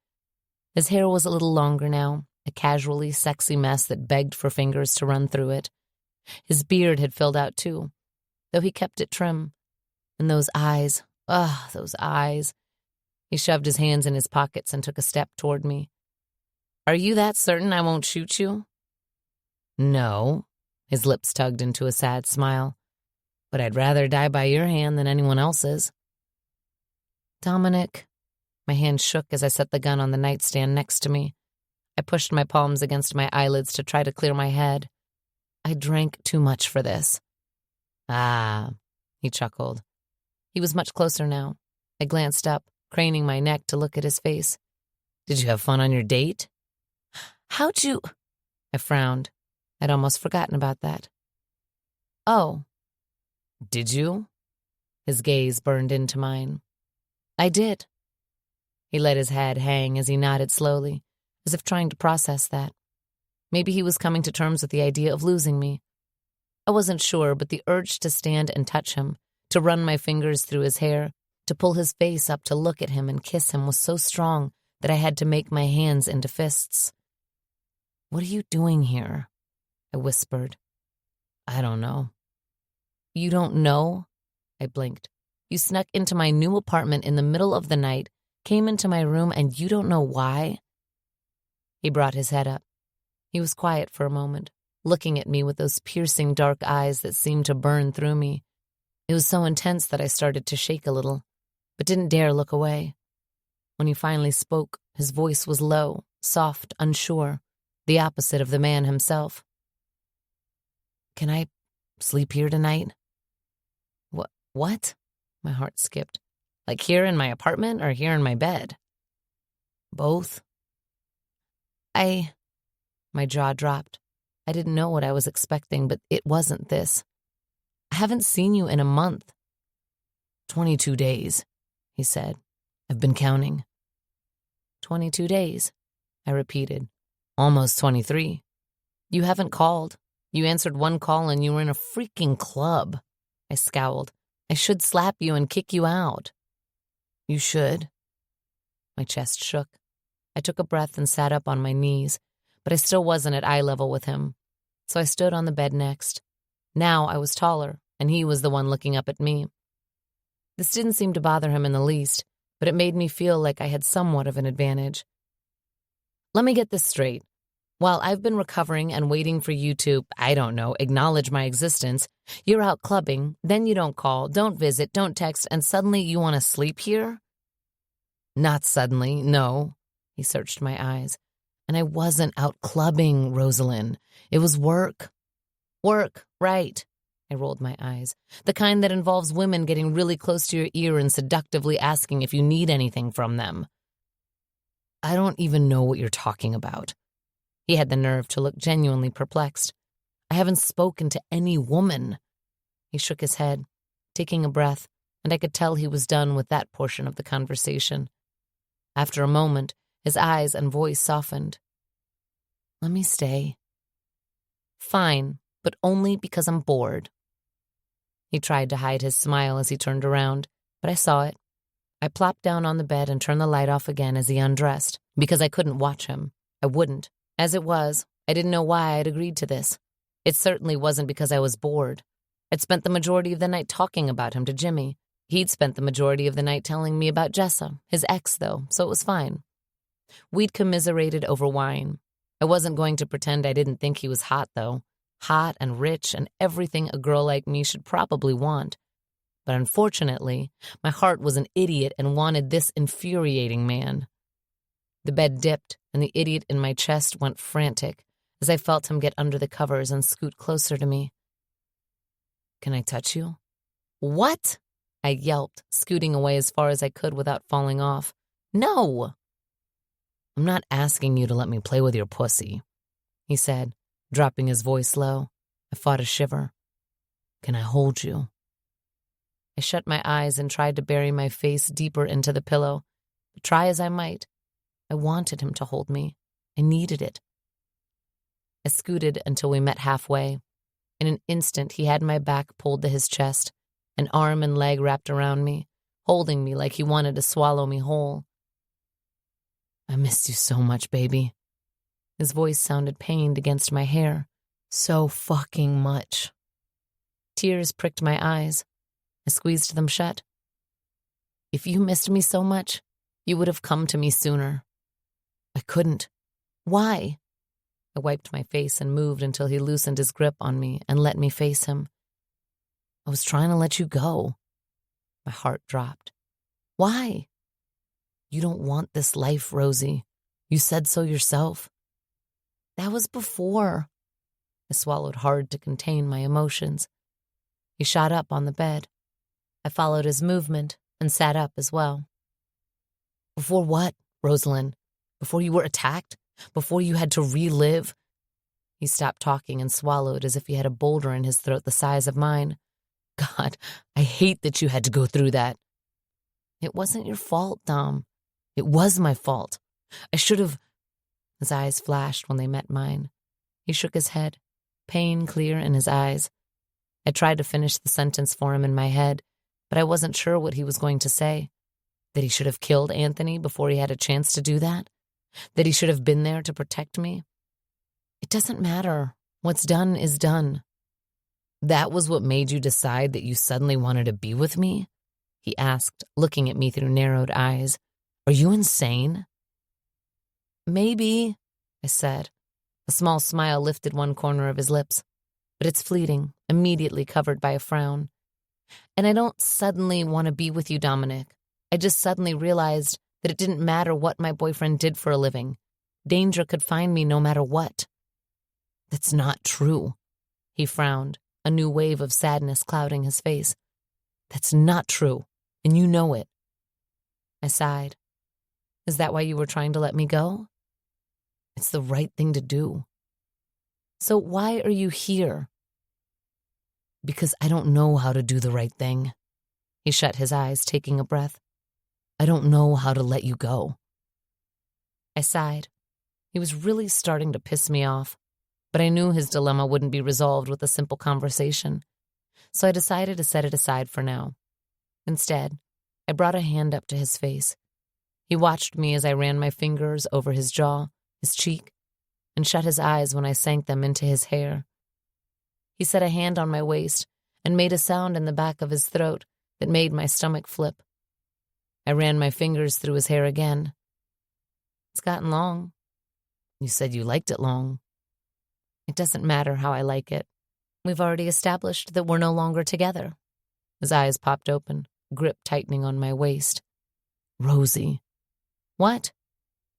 His hair was a little longer now, a casually sexy mess that begged for fingers to run through it. His beard had filled out too, though he kept it trim. And those eyes, those eyes. He shoved his hands in his pockets and took a step toward me. Are you that certain I won't shoot you? No. His lips tugged into a sad smile. But I'd rather die by your hand than anyone else's. Dominic. My hand shook as I set the gun on the nightstand next to me. I pushed my palms against my eyelids to try to clear my head. I drank too much for this. Ah, he chuckled. He was much closer now. I glanced up, craning my neck to look at his face. Did you have fun on your date? How'd you... I frowned. I'd almost forgotten about that. Oh. Did you? His gaze burned into mine. I did. He let his head hang as he nodded slowly, as if trying to process that. Maybe he was coming to terms with the idea of losing me. I wasn't sure, but the urge to stand and touch him, to run my fingers through his hair, to pull his face up to look at him and kiss him was so strong that I had to make my hands into fists. What are you doing here? I whispered. I don't know. You don't know? I blinked. You snuck into my new apartment in the middle of the night, came into my room, and you don't know why? He brought his head up. He was quiet for a moment, looking at me with those piercing dark eyes that seemed to burn through me. It was so intense that I started to shake a little, but didn't dare look away. When he finally spoke, his voice was low, soft, unsure, the opposite of the man himself. "Can I sleep here tonight?" What? My heart skipped. Like here in my apartment or here in my bed? Both. My jaw dropped. I didn't know what I was expecting, but it wasn't this. "I haven't seen you in a month." 22 days, he said. "I've been counting." 22 days, I repeated. "Almost 23. You haven't called. You answered one call and you were in a freaking club." I scowled. "I should slap you and kick you out." "You should." My chest shook. I took a breath and sat up on my knees, but I still wasn't at eye level with him. So I stood on the bed next. Now I was taller, and he was the one looking up at me. This didn't seem to bother him in the least, but it made me feel like I had somewhat of an advantage. "Let me get this straight. While I've been recovering and waiting for you to, I don't know, acknowledge my existence, you're out clubbing, then you don't call, don't visit, don't text, and suddenly you want to sleep here?" "Not suddenly, no." He searched my eyes. "And I wasn't out clubbing, Roselyn. It was work." "Work, right." I rolled my eyes. "The kind that involves women getting really close to your ear and seductively asking if you need anything from them." "I don't even know what you're talking about." He had the nerve to look genuinely perplexed. "I haven't spoken to any woman." He shook his head, taking a breath, and I could tell he was done with that portion of the conversation. After a moment, his eyes and voice softened. "Let me stay." "Fine, but only because I'm bored." He tried to hide his smile as he turned around, but I saw it. I plopped down on the bed and turned the light off again as he undressed, because I couldn't watch him. I wouldn't. As it was, I didn't know why I'd agreed to this. It certainly wasn't because I was bored. I'd spent the majority of the night talking about him to Jimmy. He'd spent the majority of the night telling me about Jessa, his ex, though, so it was fine. We'd commiserated over wine. I wasn't going to pretend I didn't think he was hot, though. Hot and rich and everything a girl like me should probably want. But unfortunately, my heart was an idiot and wanted this infuriating man. The bed dipped, and the idiot in my chest went frantic as I felt him get under the covers and scoot closer to me. "Can I touch you?" "What?" I yelped, scooting away as far as I could without falling off. "No!" "I'm not asking you to let me play with your pussy," he said, dropping his voice low. I fought a shiver. "Can I hold you?" I shut my eyes and tried to bury my face deeper into the pillow. But try as I might, I wanted him to hold me. I needed it. I scooted until we met halfway. In an instant, he had my back pulled to his chest, an arm and leg wrapped around me, holding me like he wanted to swallow me whole. "I missed you so much, baby." His voice sounded pained against my hair. "So fucking much." Tears pricked my eyes. I squeezed them shut. "If you missed me so much, you would have come to me sooner." "I couldn't." "Why?" I wiped my face and moved until he loosened his grip on me and let me face him. "I was trying to let you go." My heart dropped. "Why?" "You don't want this life, Rosie. You said so yourself." "That was before." I swallowed hard to contain my emotions. He shot up on the bed. I followed his movement and sat up as well. "Before what, Roselyn? Before you were attacked? Before you had to relive?" He stopped talking and swallowed as if he had a boulder in his throat the size of mine. "God, I hate that you had to go through that." "It wasn't your fault, Dom. It was my fault. I should have—" His eyes flashed when they met mine. He shook his head, pain clear in his eyes. I tried to finish the sentence for him in my head, but I wasn't sure what he was going to say. That he should have killed Anthony before he had a chance to do that? That he should have been there to protect me? It doesn't matter. What's done is done. "That was what made you decide that you suddenly wanted to be with me?" he asked, looking at me through narrowed eyes. "Are you insane?" "Maybe," I said, A small smile lifted one corner of his lips, but it's fleeting, immediately covered by a frown. And I don't suddenly want to be with you, Dominic. I just suddenly realized that it didn't matter what my boyfriend did for a living. Danger could find me no matter what. That's not true. He frowned, a new wave of sadness clouding his face. That's not true, and you know it. I sighed. Is that why you were trying to let me go? It's the right thing to do. So why are you here? Because I don't know how to do the right thing. He shut his eyes, taking a breath. I don't know how to let you go. I sighed. He was really starting to piss me off, but I knew his dilemma wouldn't be resolved with a simple conversation, so I decided to set it aside for now. Instead, I brought a hand up to his face. He watched me as I ran my fingers over his jaw, his cheek, and shut his eyes when I sank them into his hair. He set a hand on my waist and made a sound in the back of his throat that made my stomach flip. I ran my fingers through his hair again. It's gotten long. You said you liked it long. It doesn't matter how I like it. We've already established that we're no longer together. His eyes popped open, grip tightening on my waist. Rosie. What?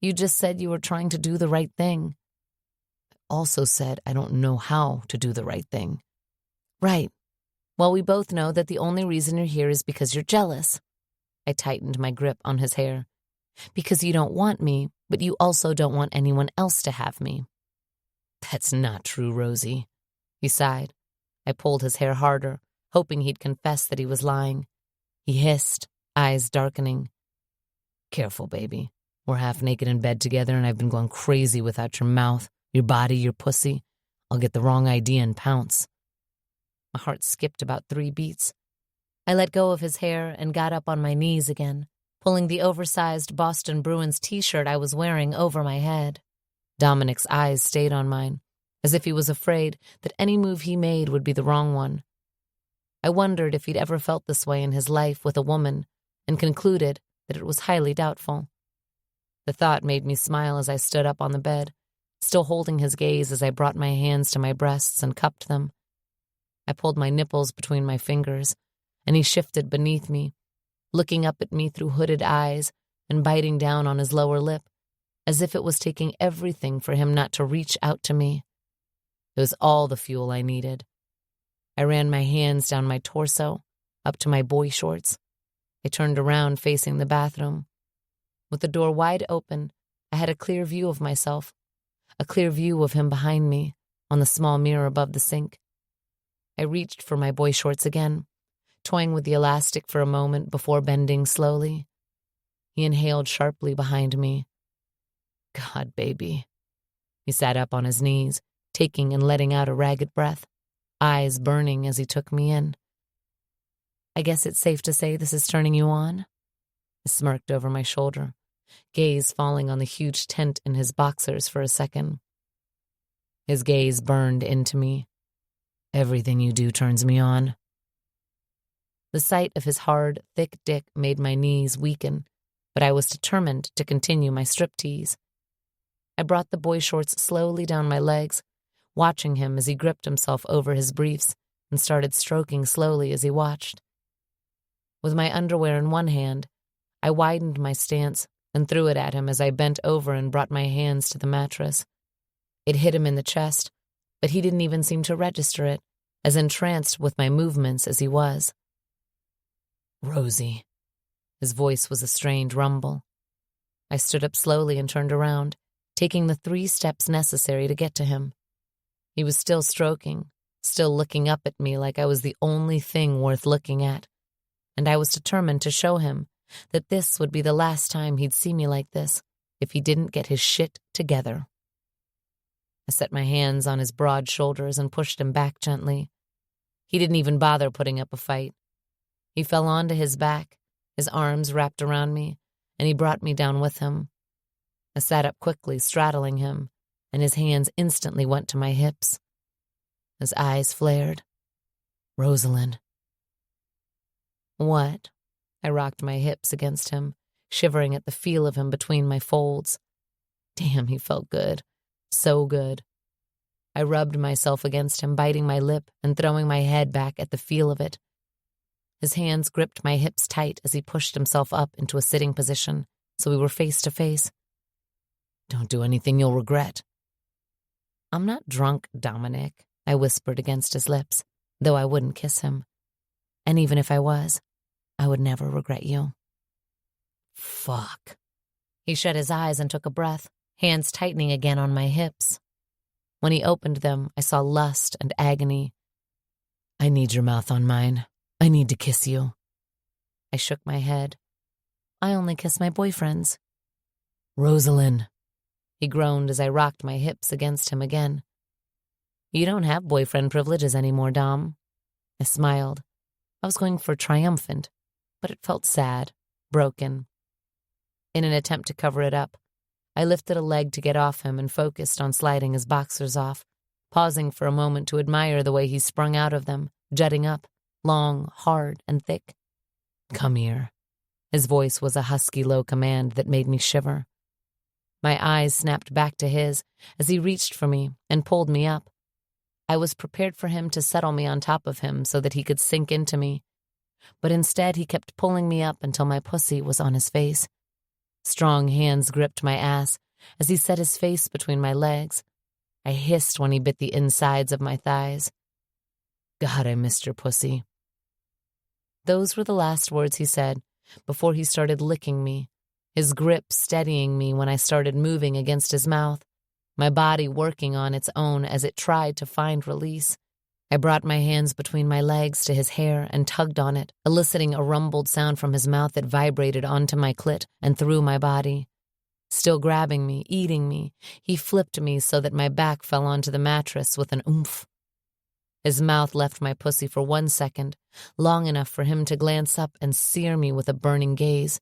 You just said you were trying to do the right thing. I also said I don't know how to do the right thing. Right. Well, we both know that the only reason you're here is because you're jealous. I tightened my grip on his hair. Because you don't want me, but you also don't want anyone else to have me. That's not true, Rosie. He sighed. I pulled his hair harder, hoping he'd confess that he was lying. He hissed, eyes darkening. Careful, baby. We're half naked in bed together and I've been going crazy without your mouth, your body, your pussy. I'll get the wrong idea and pounce. My heart skipped about 3 beats. I let go of his hair and got up on my knees again, pulling the oversized Boston Bruins t-shirt I was wearing over my head. Dominic's eyes stayed on mine, as if he was afraid that any move he made would be the wrong one. I wondered if he'd ever felt this way in his life with a woman, and concluded that it was highly doubtful. The thought made me smile as I stood up on the bed, still holding his gaze as I brought my hands to my breasts and cupped them. I pulled my nipples between my fingers, and he shifted beneath me, looking up at me through hooded eyes and biting down on his lower lip, as if it was taking everything for him not to reach out to me. It was all the fuel I needed. I ran my hands down my torso, up to my boy shorts. I turned around facing the bathroom. With the door wide open, I had a clear view of myself, a clear view of him behind me, on the small mirror above the sink. I reached for my boy shorts again, toying with the elastic for a moment before bending slowly. He inhaled sharply behind me. God, baby. He sat up on his knees, taking and letting out a ragged breath, eyes burning as he took me in. I guess it's safe to say this is turning you on? I smirked over my shoulder, gaze falling on the huge tent in his boxers for a second. His gaze burned into me. Everything you do turns me on. The sight of his hard, thick dick made my knees weaken, but I was determined to continue my striptease. I brought the boy shorts slowly down my legs, watching him as he gripped himself over his briefs and started stroking slowly as he watched. With my underwear in one hand, I widened my stance and threw it at him as I bent over and brought my hands to the mattress. It hit him in the chest, but he didn't even seem to register it, as entranced with my movements as he was. Rosie. His voice was a strained rumble. I stood up slowly and turned around, taking the 3 steps necessary to get to him. He was still stroking, still looking up at me like I was the only thing worth looking at, and I was determined to show him that this would be the last time he'd see me like this if he didn't get his shit together. I set my hands on his broad shoulders and pushed him back gently. He didn't even bother putting up a fight. He fell onto his back, his arms wrapped around me, and he brought me down with him. I sat up quickly, straddling him, and his hands instantly went to my hips. His eyes flared. Roselyn. What? I rocked my hips against him, shivering at the feel of him between my folds. Damn, he felt good. So good. I rubbed myself against him, biting my lip and throwing my head back at the feel of it. His hands gripped my hips tight as he pushed himself up into a sitting position, so we were face to face. "Don't do anything you'll regret." "I'm not drunk, Dominic," I whispered against his lips, though I wouldn't kiss him. "And even if I was, I would never regret you." "Fuck." He shut his eyes and took a breath, hands tightening again on my hips. When he opened them, I saw lust and agony. "I need your mouth on mine. I need to kiss you." I shook my head. "I only kiss my boyfriends." "Roselyn," he groaned as I rocked my hips against him again. "You don't have boyfriend privileges anymore, Dom." I smiled. I was going for triumphant, but it felt sad, broken. In an attempt to cover it up, I lifted a leg to get off him and focused on sliding his boxers off, pausing for a moment to admire the way he sprung out of them, jutting up, long, hard, and thick. "Come here." His voice was a husky, low command that made me shiver. My eyes snapped back to his as he reached for me and pulled me up. I was prepared for him to settle me on top of him so that he could sink into me, but instead he kept pulling me up until my pussy was on his face. Strong hands gripped my ass as he set his face between my legs. I hissed when he bit the insides of my thighs. "God, I missed your pussy." Those were the last words he said before he started licking me, his grip steadying me when I started moving against his mouth, my body working on its own as it tried to find release. I brought my hands between my legs to his hair and tugged on it, eliciting a rumbled sound from his mouth that vibrated onto my clit and through my body. Still grabbing me, eating me, he flipped me so that my back fell onto the mattress with an oomph. His mouth left my pussy for 1 second, long enough for him to glance up and sear me with a burning gaze,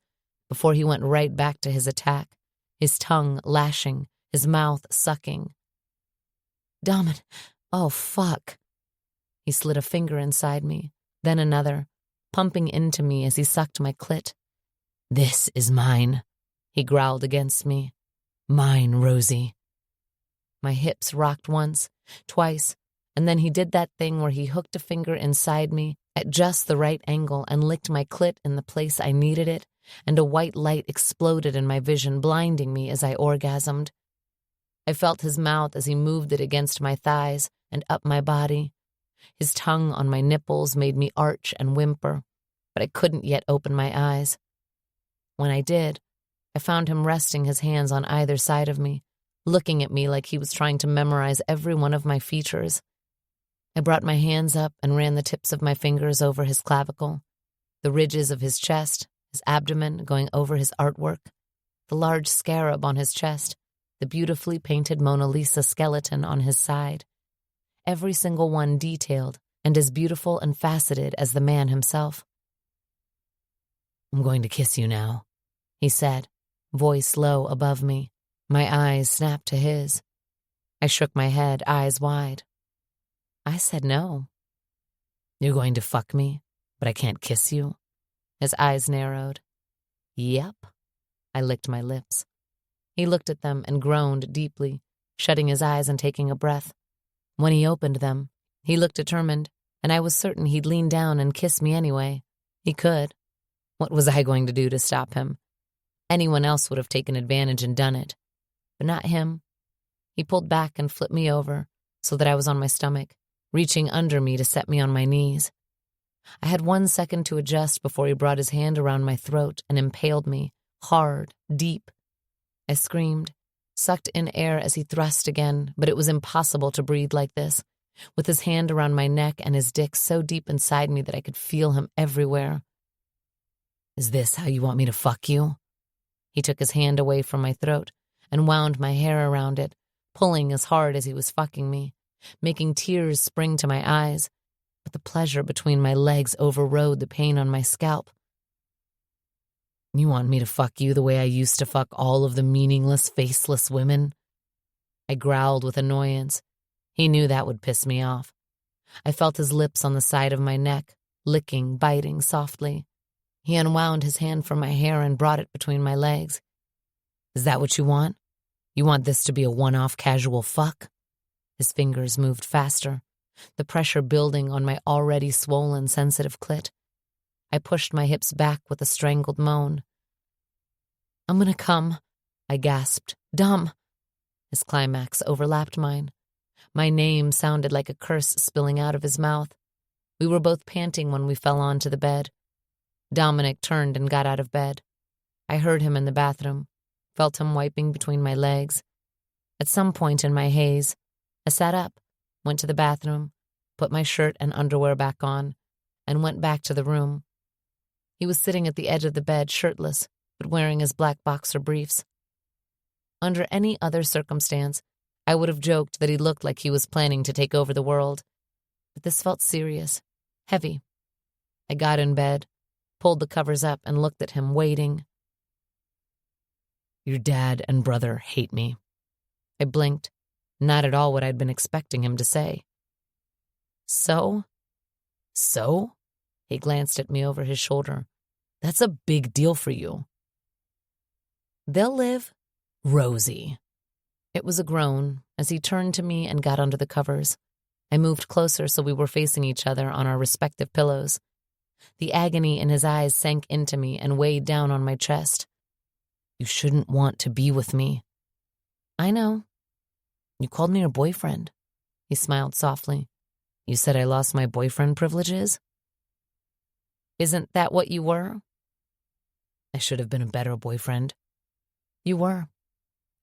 before he went right back to his attack, his tongue lashing, his mouth sucking. "Domin, oh fuck." He slid a finger inside me, then another, pumping into me as he sucked my clit. "This is mine," he growled against me. "Mine, Rosie." My hips rocked once, twice, and then he did that thing where he hooked a finger inside me at just the right angle and licked my clit in the place I needed it, and a white light exploded in my vision, blinding me as I orgasmed. I felt his mouth as he moved it against my thighs and up my body. His tongue on my nipples made me arch and whimper, but I couldn't yet open my eyes. When I did, I found him resting his hands on either side of me, looking at me like he was trying to memorize every one of my features. I brought my hands up and ran the tips of my fingers over his clavicle, the ridges of his chest, his abdomen going over his artwork, the large scarab on his chest, the beautifully painted Mona Lisa skeleton on his side. Every single one detailed and as beautiful and faceted as the man himself. "I'm going to kiss you now," he said, voice low above me. My eyes snapped to his. I shook my head, eyes wide. I said no. "You're going to fuck me, but I can't kiss you?" His eyes narrowed. "Yep." I licked my lips. He looked at them and groaned deeply, shutting his eyes and taking a breath. When he opened them, he looked determined, and I was certain he'd lean down and kiss me anyway. He could. What was I going to do to stop him? Anyone else would have taken advantage and done it, but not him. He pulled back and flipped me over so that I was on my stomach, reaching under me to set me on my knees. I had 1 second to adjust before he brought his hand around my throat and impaled me, hard, deep. I screamed, sucked in air as he thrust again, but it was impossible to breathe like this, with his hand around my neck and his dick so deep inside me that I could feel him everywhere. "Is this how you want me to fuck you?" He took his hand away from my throat and wound my hair around it, pulling as hard as he was fucking me, making tears spring to my eyes, but the pleasure between my legs overrode the pain on my scalp. "You want me to fuck you the way I used to fuck all of the meaningless, faceless women?" I growled with annoyance. He knew that would piss me off. I felt his lips on the side of my neck, licking, biting softly. He unwound his hand from my hair and brought it between my legs. "Is that what you want? You want this to be a one-off casual fuck?" His fingers moved faster, the pressure building on my already swollen, sensitive clit. I pushed my hips back with a strangled moan. "I'm gonna come," I gasped. "Dom." His climax overlapped mine. My name sounded like a curse spilling out of his mouth. We were both panting when we fell onto the bed. Dominic turned and got out of bed. I heard him in the bathroom, felt him wiping between my legs. At some point in my haze, I sat up, went to the bathroom, put my shirt and underwear back on, and went back to the room. He was sitting at the edge of the bed, shirtless, but wearing his black boxer briefs. Under any other circumstance, I would have joked that he looked like he was planning to take over the world. But this felt serious, heavy. I got in bed, pulled the covers up, and looked at him, waiting. "Your dad and brother hate me." I blinked, not at all what I'd been expecting him to say. So? He glanced at me over his shoulder. "That's a big deal for you." "They'll live, Rosie." It was a groan as he turned to me and got under the covers. I moved closer so we were facing each other on our respective pillows. The agony in his eyes sank into me and weighed down on my chest. "You shouldn't want to be with me." "I know. You called me your boyfriend." He smiled softly. "You said I lost my boyfriend privileges?" "Isn't that what you were?" "I should have been a better boyfriend." "You were."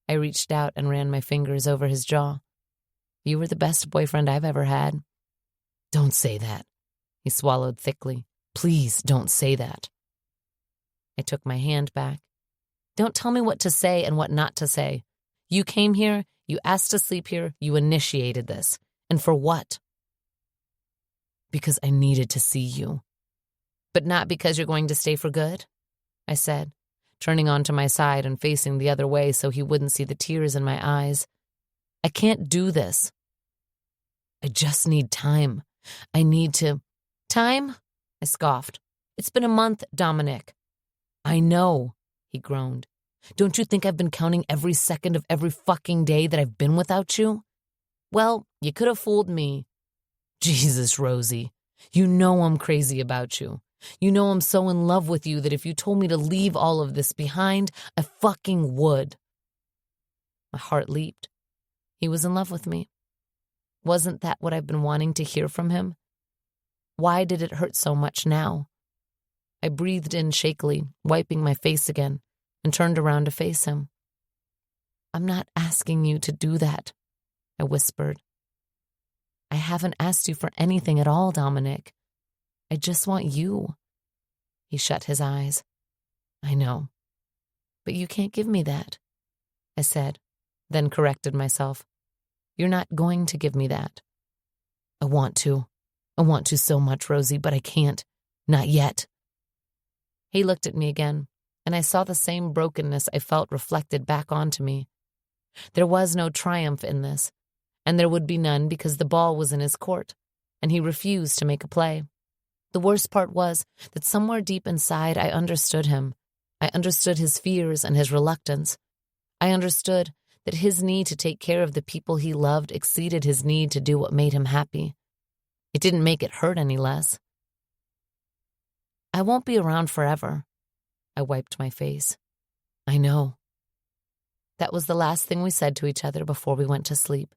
I reached out and ran my fingers over his jaw. "You were the best boyfriend I've ever had." "Don't say that." He swallowed thickly. "Please don't say that." I took my hand back. "Don't tell me what to say and what not to say. You came here, you asked to sleep here, you initiated this. And for what?" "Because I needed to see you." "But not because you're going to stay for good?" I said, turning onto my side and facing the other way so he wouldn't see the tears in my eyes. "I can't do this." "I just need time. I need to—" "Time?" I scoffed. "It's been a month, Dominic." "I know," he groaned. "Don't you think I've been counting every second of every fucking day that I've been without you?" "Well, you could have fooled me." "Jesus, Rosie, you know I'm crazy about you. You know I'm so in love with you that if you told me to leave all of this behind, I fucking would." My heart leaped. He was in love with me. Wasn't that what I've been wanting to hear from him? Why did it hurt so much now? I breathed in shakily, wiping my face again, and turned around to face him. "I'm not asking you to do that," I whispered. "I haven't asked you for anything at all, Dominic. I just want you." He shut his eyes. "I know. But you can't give me that," I said, then corrected myself. "You're not going to give me that." I want to so much, Rosie, but I can't. Not yet." He looked at me again, and I saw the same brokenness I felt reflected back onto me. There was no triumph in this, and there would be none because the ball was in his court, and he refused to make a play. The worst part was that somewhere deep inside I understood him. I understood his fears and his reluctance. I understood that his need to take care of the people he loved exceeded his need to do what made him happy. It didn't make it hurt any less. "I won't be around forever." I wiped my face. "I know." That was the last thing we said to each other before we went to sleep.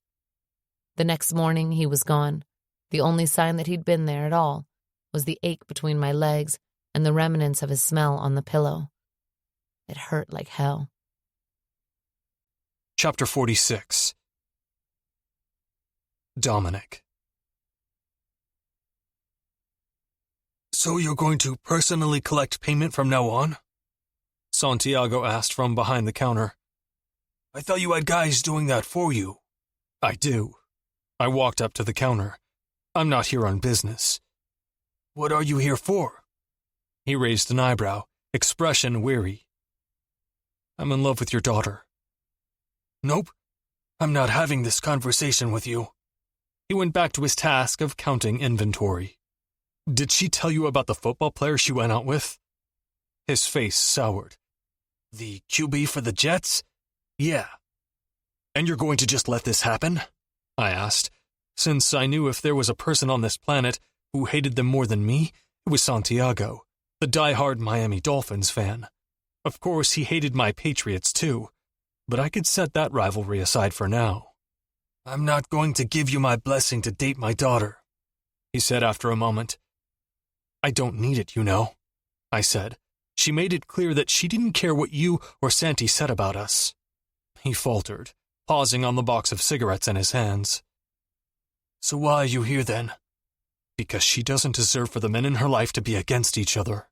The next morning, he was gone. The only sign that he'd been there at all was the ache between my legs and the remnants of his smell on the pillow. It hurt like hell. Chapter 46. Dominic. "So you're going to personally collect payment from now on?" Santiago asked from behind the counter. "I thought you had guys doing that for you." "I do." I walked up to the counter. "I'm not here on business." "What are you here for?" He raised an eyebrow, expression weary. "I'm in love with your daughter." "Nope. I'm not having this conversation with you." He went back to his task of counting inventory. "Did she tell you about the football player she went out with?" His face soured. "The QB for the Jets? Yeah." "And you're going to just let this happen?" I asked, since I knew if there was a person on this planet who hated them more than me, it was Santiago, the die-hard Miami Dolphins fan. Of course, he hated my Patriots too, but I could set that rivalry aside for now. "I'm not going to give you my blessing to date my daughter," he said after a moment. "I don't need it, you know," I said. "She made it clear that she didn't care what you or Santi said about us." He faltered, pausing on the box of cigarettes in his hands. "So why are you here then?" "Because she doesn't deserve for the men in her life to be against each other."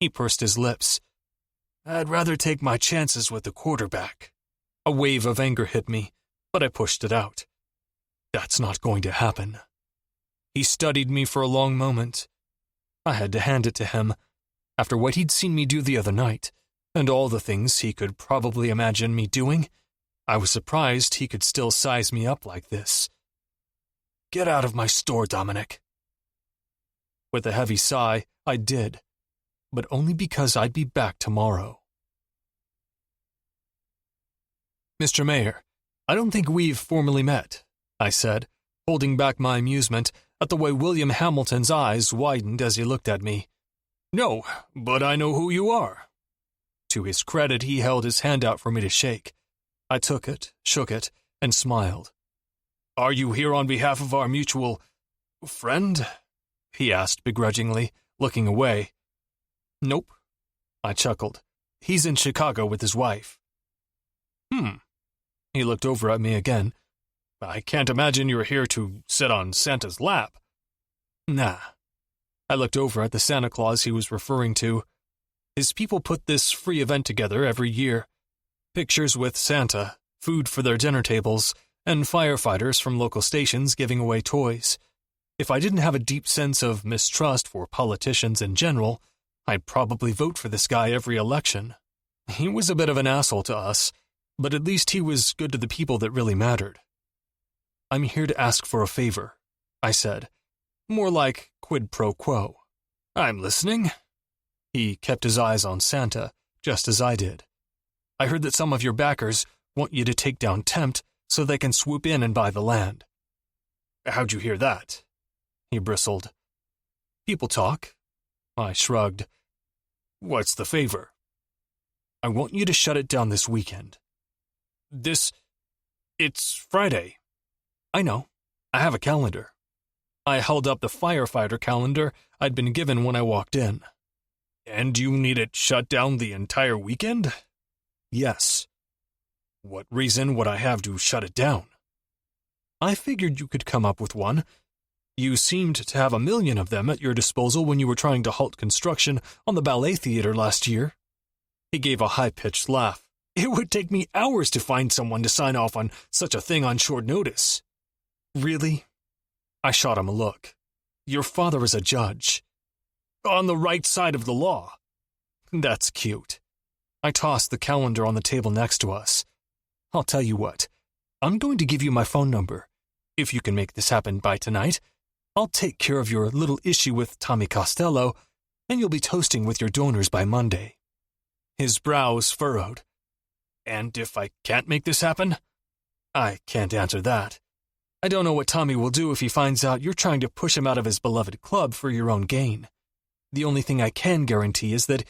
He pursed his lips. "I'd rather take my chances with the quarterback." A wave of anger hit me, but I pushed it out. "That's not going to happen." He studied me for a long moment. I had to hand it to him. After what he'd seen me do the other night, and all the things he could probably imagine me doing, I was surprised he could still size me up like this. "Get out of my store, Dominic." With a heavy sigh, I did, but only because I'd be back tomorrow. "Mr. Mayor, I don't think we've formally met," I said, holding back my amusement at the way William Hamilton's eyes widened as he looked at me. "No, but I know who you are." To his credit, he held his hand out for me to shake. I took it, shook it, and smiled. "Are you here on behalf of our mutual friend?" he asked begrudgingly, looking away. "Nope," I chuckled. "He's in Chicago with his wife." He looked over at me again. "I can't imagine you're here to sit on Santa's lap." "Nah." I looked over at the Santa Claus he was referring to. His people put this free event together every year. Pictures with Santa, food for their dinner tables, and firefighters from local stations giving away toys. If I didn't have a deep sense of mistrust for politicians in general, I'd probably vote for this guy every election. He was a bit of an asshole to us, but at least he was good to the people that really mattered. "I'm here to ask for a favor," I said. More like quid pro quo. "I'm listening." He kept his eyes on Santa, just as I did. "I heard that some of your backers want you to take down Tempt so they can swoop in and buy the land." "How'd you hear that?" He bristled. "People talk." I shrugged. "What's the favor?" "I want you to shut it down this weekend." It's Friday." "I know. I have a calendar." I held up the firefighter calendar I'd been given when I walked in. "And you need it shut down the entire weekend?" "Yes." "What reason would I have to shut it down?" "I figured you could come up with one. You seemed to have 1,000,000 of them at your disposal when you were trying to halt construction on the ballet theater last year." He gave a high-pitched laugh. "It would take me hours to find someone to sign off on such a thing on short notice." "Really?" I shot him a look. "Your father is a judge." "On the right side of the law." "That's cute." I tossed the calendar on the table next to us. "I'll tell you what. I'm going to give you my phone number. If you can make this happen by tonight, I'll take care of your little issue with Tommy Costello, and you'll be toasting with your donors by Monday." His brows furrowed. "And if I can't make this happen?" "I can't answer that. I don't know what Tommy will do if he finds out you're trying to push him out of his beloved club for your own gain. The only thing I can guarantee is that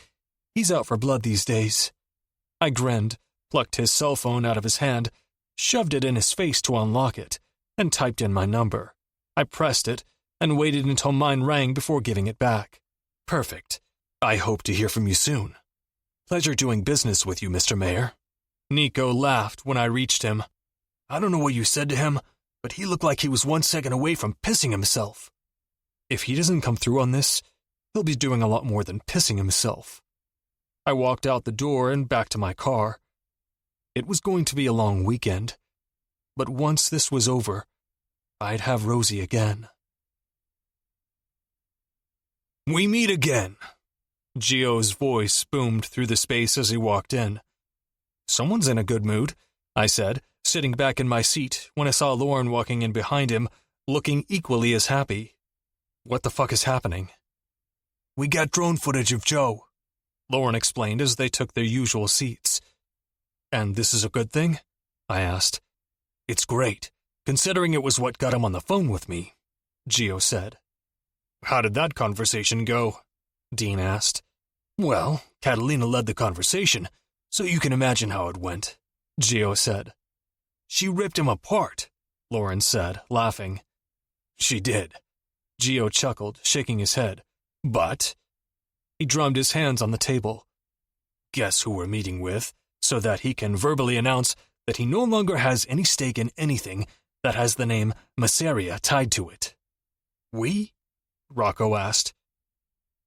he's out for blood these days." I grinned, plucked his cell phone out of his hand, shoved it in his face to unlock it, and typed in my number. I pressed it and waited until mine rang before giving it back. "Perfect. I hope to hear from you soon." "Pleasure doing business with you, Mr. Mayor." Nico laughed when I reached him. "I don't know what you said to him, but he looked like he was 1 second away from pissing himself." "If he doesn't come through on this, he'll be doing a lot more than pissing himself." I walked out the door and back to my car. It was going to be a long weekend, but once this was over, I'd have Rosie again. "We meet again." Gio's voice boomed through the space as he walked in. "Someone's in a good mood," I said, sitting back in my seat when I saw Lauren walking in behind him, looking equally as happy. "What the fuck is happening?" "We got drone footage of Joe," Lauren explained as they took their usual seats. "And this is a good thing?" I asked. "It's great. considering it was what got him on the phone with me, Gio said. How did that conversation go? Dean asked. Well, Catalina led the conversation, so you can imagine how it went, Gio said. She ripped him apart, Lauren said, laughing. She did. Gio chuckled, shaking his head. But... He drummed his hands on the table. Guess who we're meeting with, so that he can verbally announce that he no longer has any stake in anything that has the name Masseria tied to it. We? Rocco asked.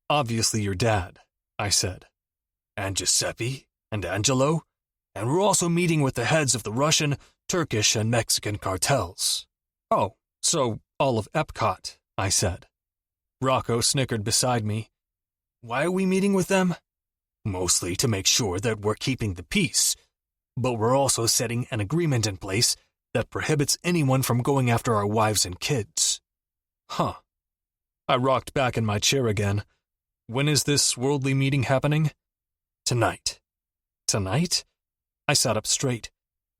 Obviously your dad, I said. And Giuseppe, and Angelo, and we're also meeting with the heads of the Russian, Turkish, and Mexican cartels. Oh, so all of Epcot, I said. Rocco snickered beside me. Why are we meeting with them? Mostly to make sure that we're keeping the peace, but we're also setting an agreement in place that prohibits anyone from going after our wives and kids. Huh. I rocked back in my chair again. When is this worldly meeting happening? Tonight. Tonight? I sat up straight.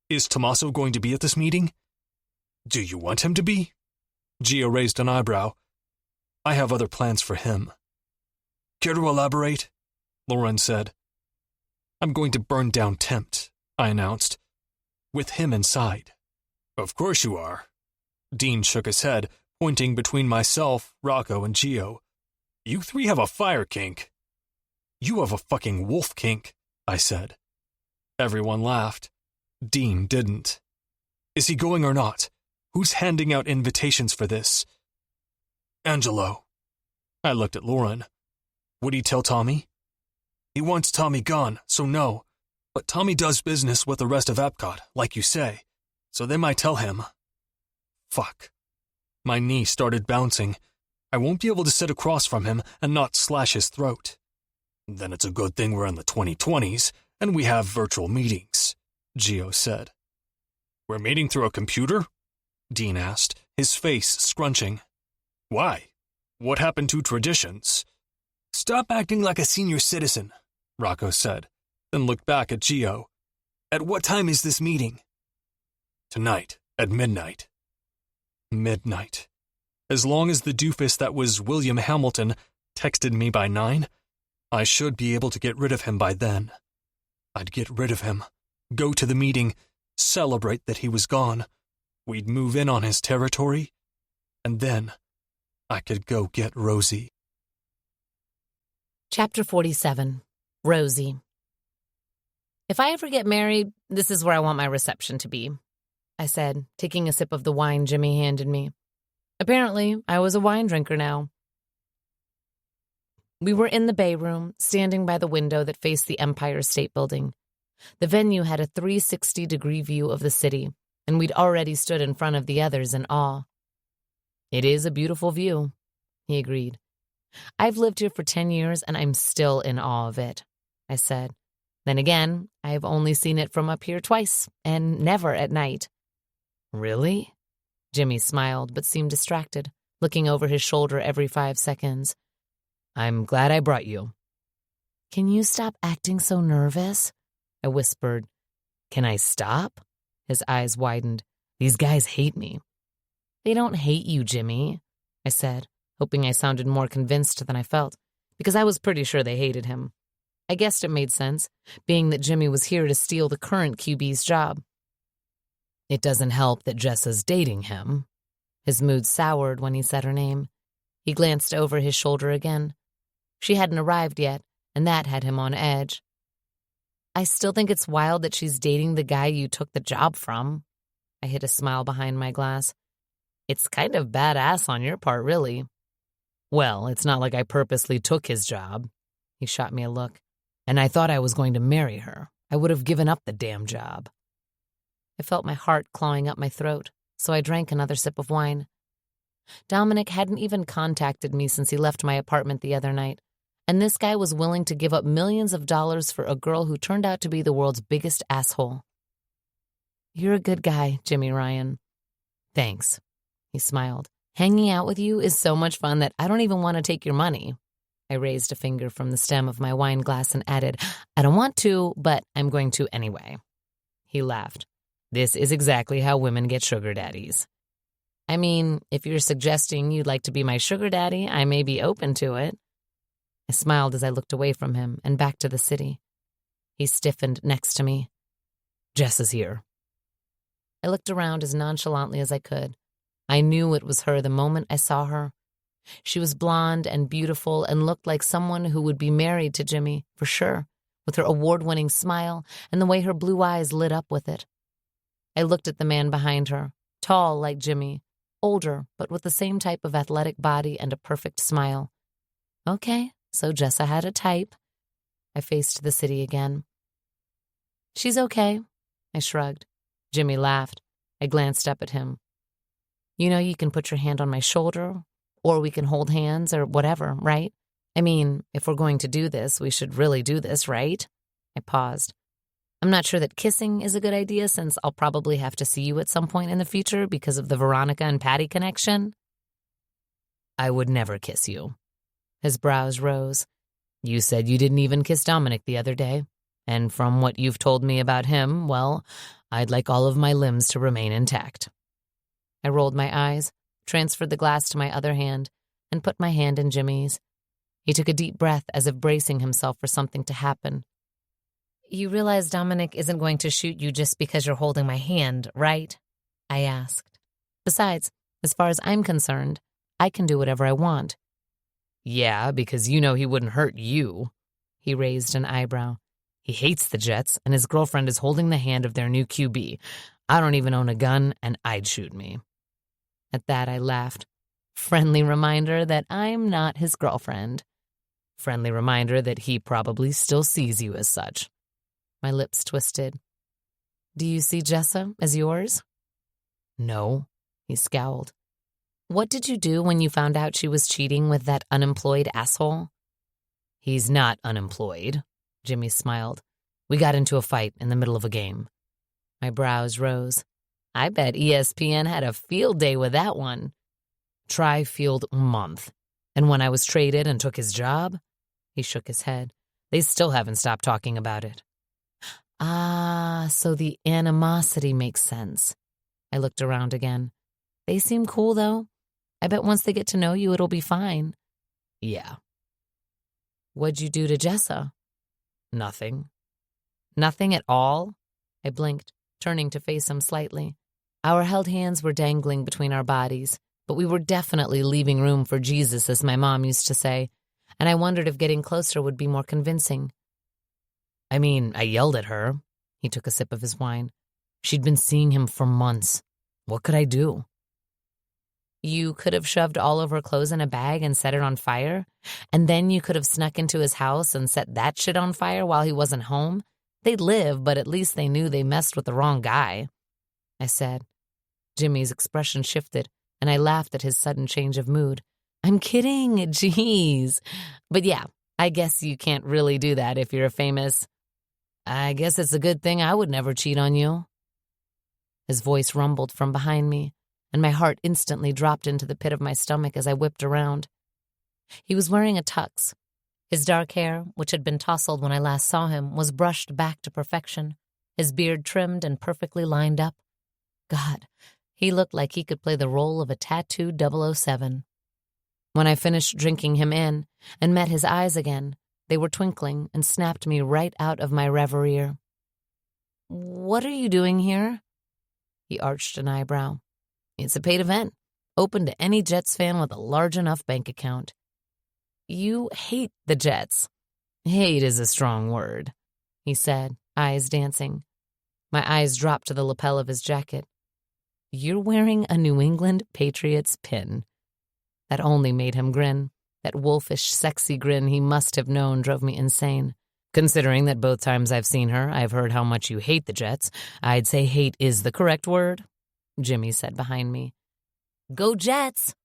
Is Tommaso going to be at this meeting? Do you want him to be? Gio raised an eyebrow. I have other plans for him. Care to elaborate? Lauren said. I'm going to burn down Tempt, I announced. With him inside. Of course you are. Dean shook his head, pointing between myself, Rocco, and Gio. You three have a fire kink. You have a fucking wolf kink, I said. Everyone laughed. Dean didn't. Is he going or not? Who's handing out invitations for this? Angelo. I looked at Lauren. Would he tell Tommy? He wants Tommy gone, so no. But Tommy does business with the rest of Epcot, like you say, so they might tell him. Fuck. My knee started bouncing. I won't be able to sit across from him and not slash his throat. Then it's a good thing we're in the 2020s and we have virtual meetings, Gio said. We're meeting through a computer? Dean asked, his face scrunching. Why? What happened to traditions? Stop acting like a senior citizen, Rocco said, then looked back at Gio. At what time is this meeting? Tonight, at midnight. Midnight. As long as the doofus that was William Hamilton texted me by 9, I should be able to get rid of him by then. I'd get rid of him, go to the meeting, celebrate that he was gone. We'd move in on his territory, and then I could go get Rosie. Chapter 47. Rosie. If I ever get married, this is where I want my reception to be, I said, taking a sip of the wine Jimmy handed me. Apparently, I was a wine drinker now. We were in the bay room, standing by the window that faced the Empire State Building. The venue had a 360-degree view of the city, and we'd already stood in front of the others in awe. It is a beautiful view, he agreed. I've lived here for 10 years, and I'm still in awe of it, I said. Then again, I've only seen it from up here twice, and never at night. Really? Jimmy smiled, but seemed distracted, looking over his shoulder every 5 seconds. I'm glad I brought you. Can you stop acting so nervous? I whispered. Can I stop? His eyes widened. These guys hate me. They don't hate you, Jimmy, I said, hoping I sounded more convinced than I felt, because I was pretty sure they hated him. I guessed it made sense, being that Jimmy was here to steal the current QB's job. It doesn't help that Jessa's dating him. His mood soured when he said her name. He glanced over his shoulder again. She hadn't arrived yet, and that had him on edge. I still think it's wild that she's dating the guy you took the job from. I hid a smile behind my glass. It's kind of badass on your part, really. Well, it's not like I purposely took his job. He shot me a look. And I thought I was going to marry her. I would have given up the damn job. I felt my heart clawing up my throat, so I drank another sip of wine. Dominic hadn't even contacted me since he left my apartment the other night, and this guy was willing to give up millions of dollars for a girl who turned out to be the world's biggest asshole. You're a good guy, Jimmy Ryan. Thanks, he smiled. Hanging out with you is so much fun that I don't even want to take your money. I raised a finger from the stem of my wine glass and added, I don't want to, but I'm going to anyway. He laughed. This is exactly how women get sugar daddies. I mean, if you're suggesting you'd like to be my sugar daddy, I may be open to it. I smiled as I looked away from him and back to the city. He stiffened next to me. Jess is here. I looked around as nonchalantly as I could. I knew it was her the moment I saw her. She was blonde and beautiful and looked like someone who would be married to Jimmy, for sure, with her award-winning smile and the way her blue eyes lit up with it. I looked at the man behind her, tall like Jimmy, older but with the same type of athletic body and a perfect smile. Okay, so Jessa had a type. I faced the city again. She's okay, I shrugged. Jimmy laughed. I glanced up at him. You know, you can put your hand on my shoulder, or we can hold hands, or whatever, right? I mean, if we're going to do this, we should really do this, right? I paused. I'm not sure that kissing is a good idea since I'll probably have to see you at some point in the future because of the Veronica and Patty connection. I would never kiss you. His brows rose. You said you didn't even kiss Dominic the other day. And from what you've told me about him, well, I'd like all of my limbs to remain intact. I rolled my eyes, transferred the glass to my other hand, and put my hand in Jimmy's. He took a deep breath as if bracing himself for something to happen. You realize Dominic isn't going to shoot you just because you're holding my hand, right? I asked. Besides, as far as I'm concerned, I can do whatever I want. Yeah, because you know he wouldn't hurt you. He raised an eyebrow. He hates the Jets, and his girlfriend is holding the hand of their new QB. I don't even own a gun, and I'd shoot me. At that, I laughed. Friendly reminder that I'm not his girlfriend. Friendly reminder that he probably still sees you as such. My lips twisted. Do you see Jessa as yours? No, he scowled. What did you do when you found out she was cheating with that unemployed asshole? He's not unemployed, Jimmy smiled. We got into a fight in the middle of a game. My brows rose. I bet ESPN had a field day with that one. Try field month. And when I was traded and took his job, he shook his head. They still haven't stopped talking about it. Ah, so the animosity makes sense. I looked around again. They seem cool, though. I bet once they get to know you, it'll be fine. Yeah. What'd you do to Jessa? Nothing. Nothing at all? I blinked, turning to face him slightly. Our held hands were dangling between our bodies, but we were definitely leaving room for Jesus, as my mom used to say, and I wondered if getting closer would be more convincing. I mean, I yelled at her. He took a sip of his wine. She'd been seeing him for months. What could I do? You could have shoved all of her clothes in a bag and set it on fire, and then you could have snuck into his house and set that shit on fire while he wasn't home. They'd live, but at least they knew they messed with the wrong guy, I said. Jimmy's expression shifted, and I laughed at his sudden change of mood. I'm kidding, jeez. But yeah, I guess you can't really do that if you're a famous... I guess it's a good thing I would never cheat on you. His voice rumbled from behind me, and my heart instantly dropped into the pit of my stomach as I whipped around. He was wearing a tux. His dark hair, which had been tousled when I last saw him, was brushed back to perfection, his beard trimmed and perfectly lined up. God, he looked like he could play the role of a tattooed 007. When I finished drinking him in and met his eyes again, they were twinkling and snapped me right out of my reverie. What are you doing here? He arched an eyebrow. It's a paid event, open to any Jets fan with a large enough bank account. You hate the Jets. Hate is a strong word, he said, eyes dancing. My eyes dropped to the lapel of his jacket. You're wearing a New England Patriots pin. That only made him grin. That wolfish, sexy grin he must have known drove me insane. Considering that both times I've seen her, I've heard how much you hate the Jets, I'd say hate is the correct word, Jimmy said behind me. Go Jets,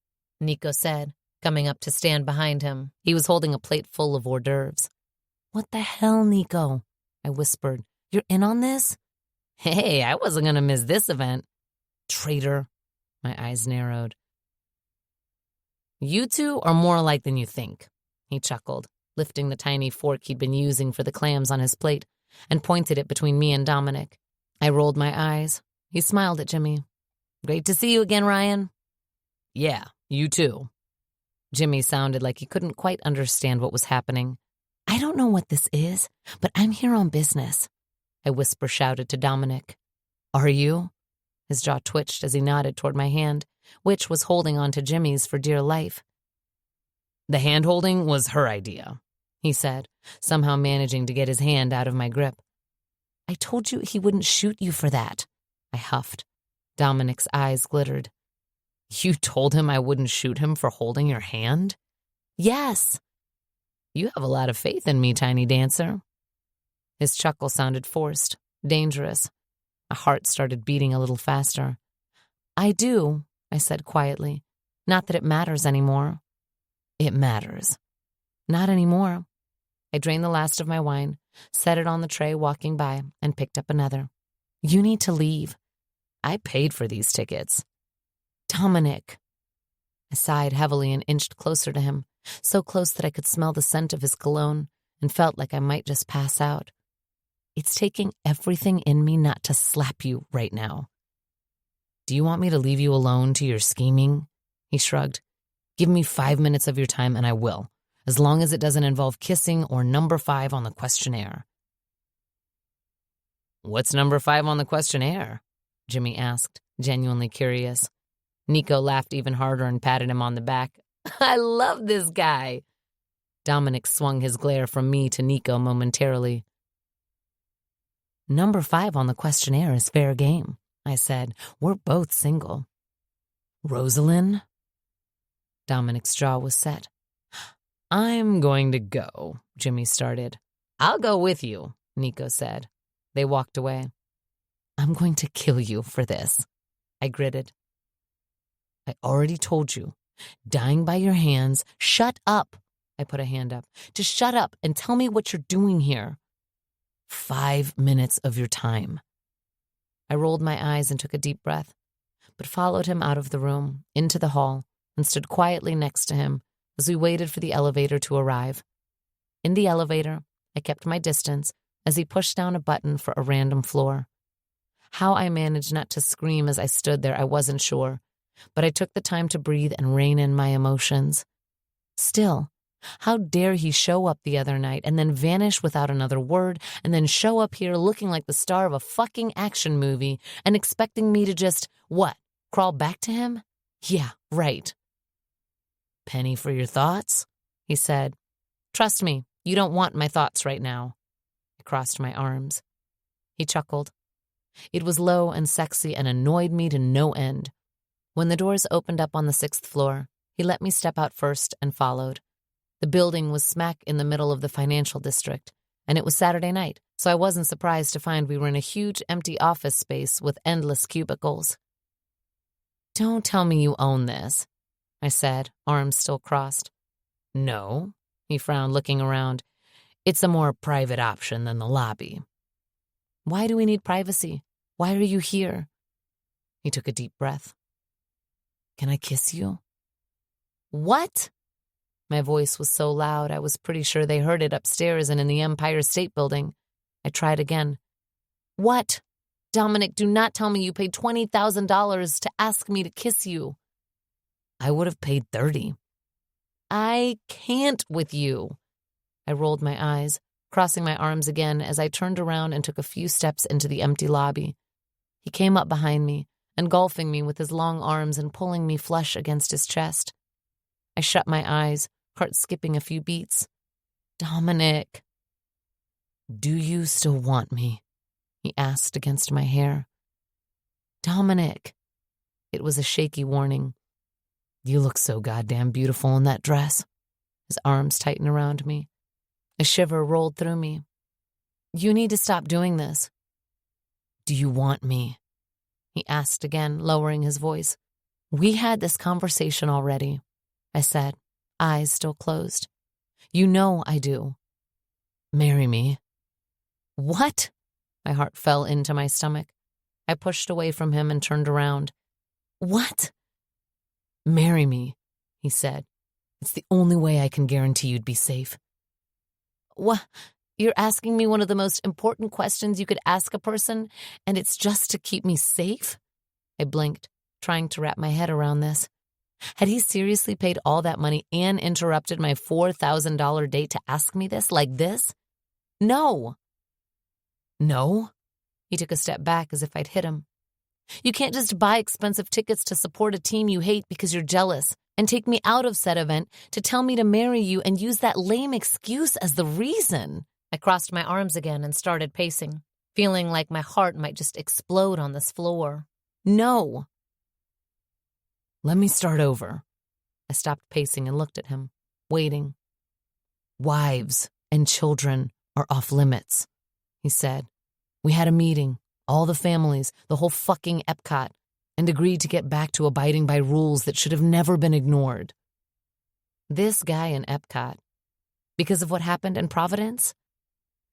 Nico said, coming up to stand behind him. He was holding a plate full of hors d'oeuvres. What the hell, Nico? I whispered. You're in on this? Hey, I wasn't going to miss this event. Traitor. My eyes narrowed. You two are more alike than you think, he chuckled, lifting the tiny fork he'd been using for the clams on his plate, and pointed it between me and Dominic. I rolled my eyes. He smiled at Jimmy. Great to see you again, Ryan. Yeah, you too. Jimmy sounded like he couldn't quite understand what was happening. I don't know what this is, but I'm here on business, I whisper shouted to Dominic. Are you? His jaw twitched as he nodded toward my hand, which was holding on to Jimmy's for dear life. The hand-holding was her idea, he said, somehow managing to get his hand out of my grip. I told you he wouldn't shoot you for that, I huffed. Dominic's eyes glittered. You told him I wouldn't shoot him for holding your hand? Yes. You have a lot of faith in me, tiny dancer. His chuckle sounded forced, dangerous. My heart started beating a little faster. I do, I said quietly. Not that it matters anymore. It matters. Not anymore. I drained the last of my wine, set it on the tray walking by, and picked up another. You need to leave. I paid for these tickets. Dominic. I sighed heavily and inched closer to him, so close that I could smell the scent of his cologne and felt like I might just pass out. It's taking everything in me not to slap you right now. Do you want me to leave you alone to your scheming? He shrugged. Give me 5 minutes of your time and I will, as long as it doesn't involve kissing or number 5 on the questionnaire. What's number 5 on the questionnaire? Jimmy asked, genuinely curious. Nico laughed even harder and patted him on the back. I love this guy. Dominic swung his glare from me to Nico momentarily. Number 5 on the questionnaire is fair game, I said. We're both single. Roselyn? Dominic's jaw was set. I'm going to go, Jimmy started. I'll go with you, Nico said. They walked away. I'm going to kill you for this, I gritted. I already told you. Dying by your hands. Shut up, I put a hand up. Just shut up and tell me what you're doing here. 5 minutes of your time. I rolled my eyes and took a deep breath, but followed him out of the room, into the hall, and stood quietly next to him as we waited for the elevator to arrive. In the elevator, I kept my distance as he pushed down a button for a random floor. How I managed not to scream as I stood there, I wasn't sure, but I took the time to breathe and rein in my emotions. Still, how dare he show up the other night and then vanish without another word and then show up here looking like the star of a fucking action movie and expecting me to just, what, crawl back to him? Yeah, right. Penny for your thoughts? He said. Trust me, you don't want my thoughts right now. I crossed my arms. He chuckled. It was low and sexy and annoyed me to no end. When the doors opened up on the 6th floor, he let me step out first and followed. The building was smack in the middle of the financial district, and it was Saturday night, so I wasn't surprised to find we were in a huge empty office space with endless cubicles. Don't tell me you own this, I said, arms still crossed. No, he frowned, looking around. It's a more private option than the lobby. Why do we need privacy? Why are you here? He took a deep breath. Can I kiss you? What? My voice was so loud I was pretty sure they heard it upstairs and in the Empire State Building. I tried again. What? Dominic, do not tell me you paid $20,000 to ask me to kiss you. I would have paid $30,000. I can't with you. I rolled my eyes, crossing my arms again as I turned around and took a few steps into the empty lobby. He came up behind me, engulfing me with his long arms and pulling me flush against his chest. I shut my eyes, heart skipping a few beats. Dominic. Do you still want me? He asked against my hair. Dominic. It was a shaky warning. You look so goddamn beautiful in that dress. His arms tightened around me. A shiver rolled through me. You need to stop doing this. Do you want me? He asked again, lowering his voice. We had this conversation already, I said, eyes still closed. You know I do. Marry me. What? My heart fell into my stomach. I pushed away from him and turned around. What? Marry me, he said. It's the only way I can guarantee you'd be safe. What? You're asking me one of the most important questions you could ask a person, and it's just to keep me safe? I blinked, trying to wrap my head around this. Had he seriously paid all that money and interrupted my $4,000 date to ask me this, like this? No. No? He took a step back as if I'd hit him. You can't just buy expensive tickets to support a team you hate because you're jealous and take me out of said event to tell me to marry you and use that lame excuse as the reason. I crossed my arms again and started pacing, feeling like my heart might just explode on this floor. No. Let me start over. I stopped pacing and looked at him, waiting. Wives and children are off limits, he said. We had a meeting, all the families, the whole fucking Epcot, and agreed to get back to abiding by rules that should have never been ignored. This guy in Epcot, because of what happened in Providence?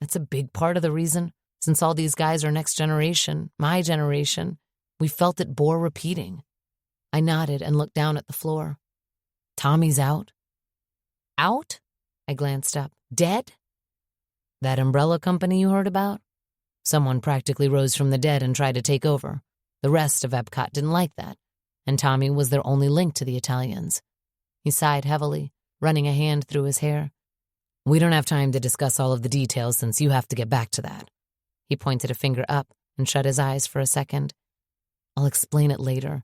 That's a big part of the reason, since all these guys are next generation, my generation, we felt it bore repeating. I nodded and looked down at the floor. Tommy's out. Out? I glanced up. Dead? That umbrella company you heard about? Someone practically rose from the dead and tried to take over. The rest of Epcot didn't like that, and Tommy was their only link to the Italians. He sighed heavily, running a hand through his hair. We don't have time to discuss all of the details since you have to get back to that. He pointed a finger up and shut his eyes for a second. I'll explain it later,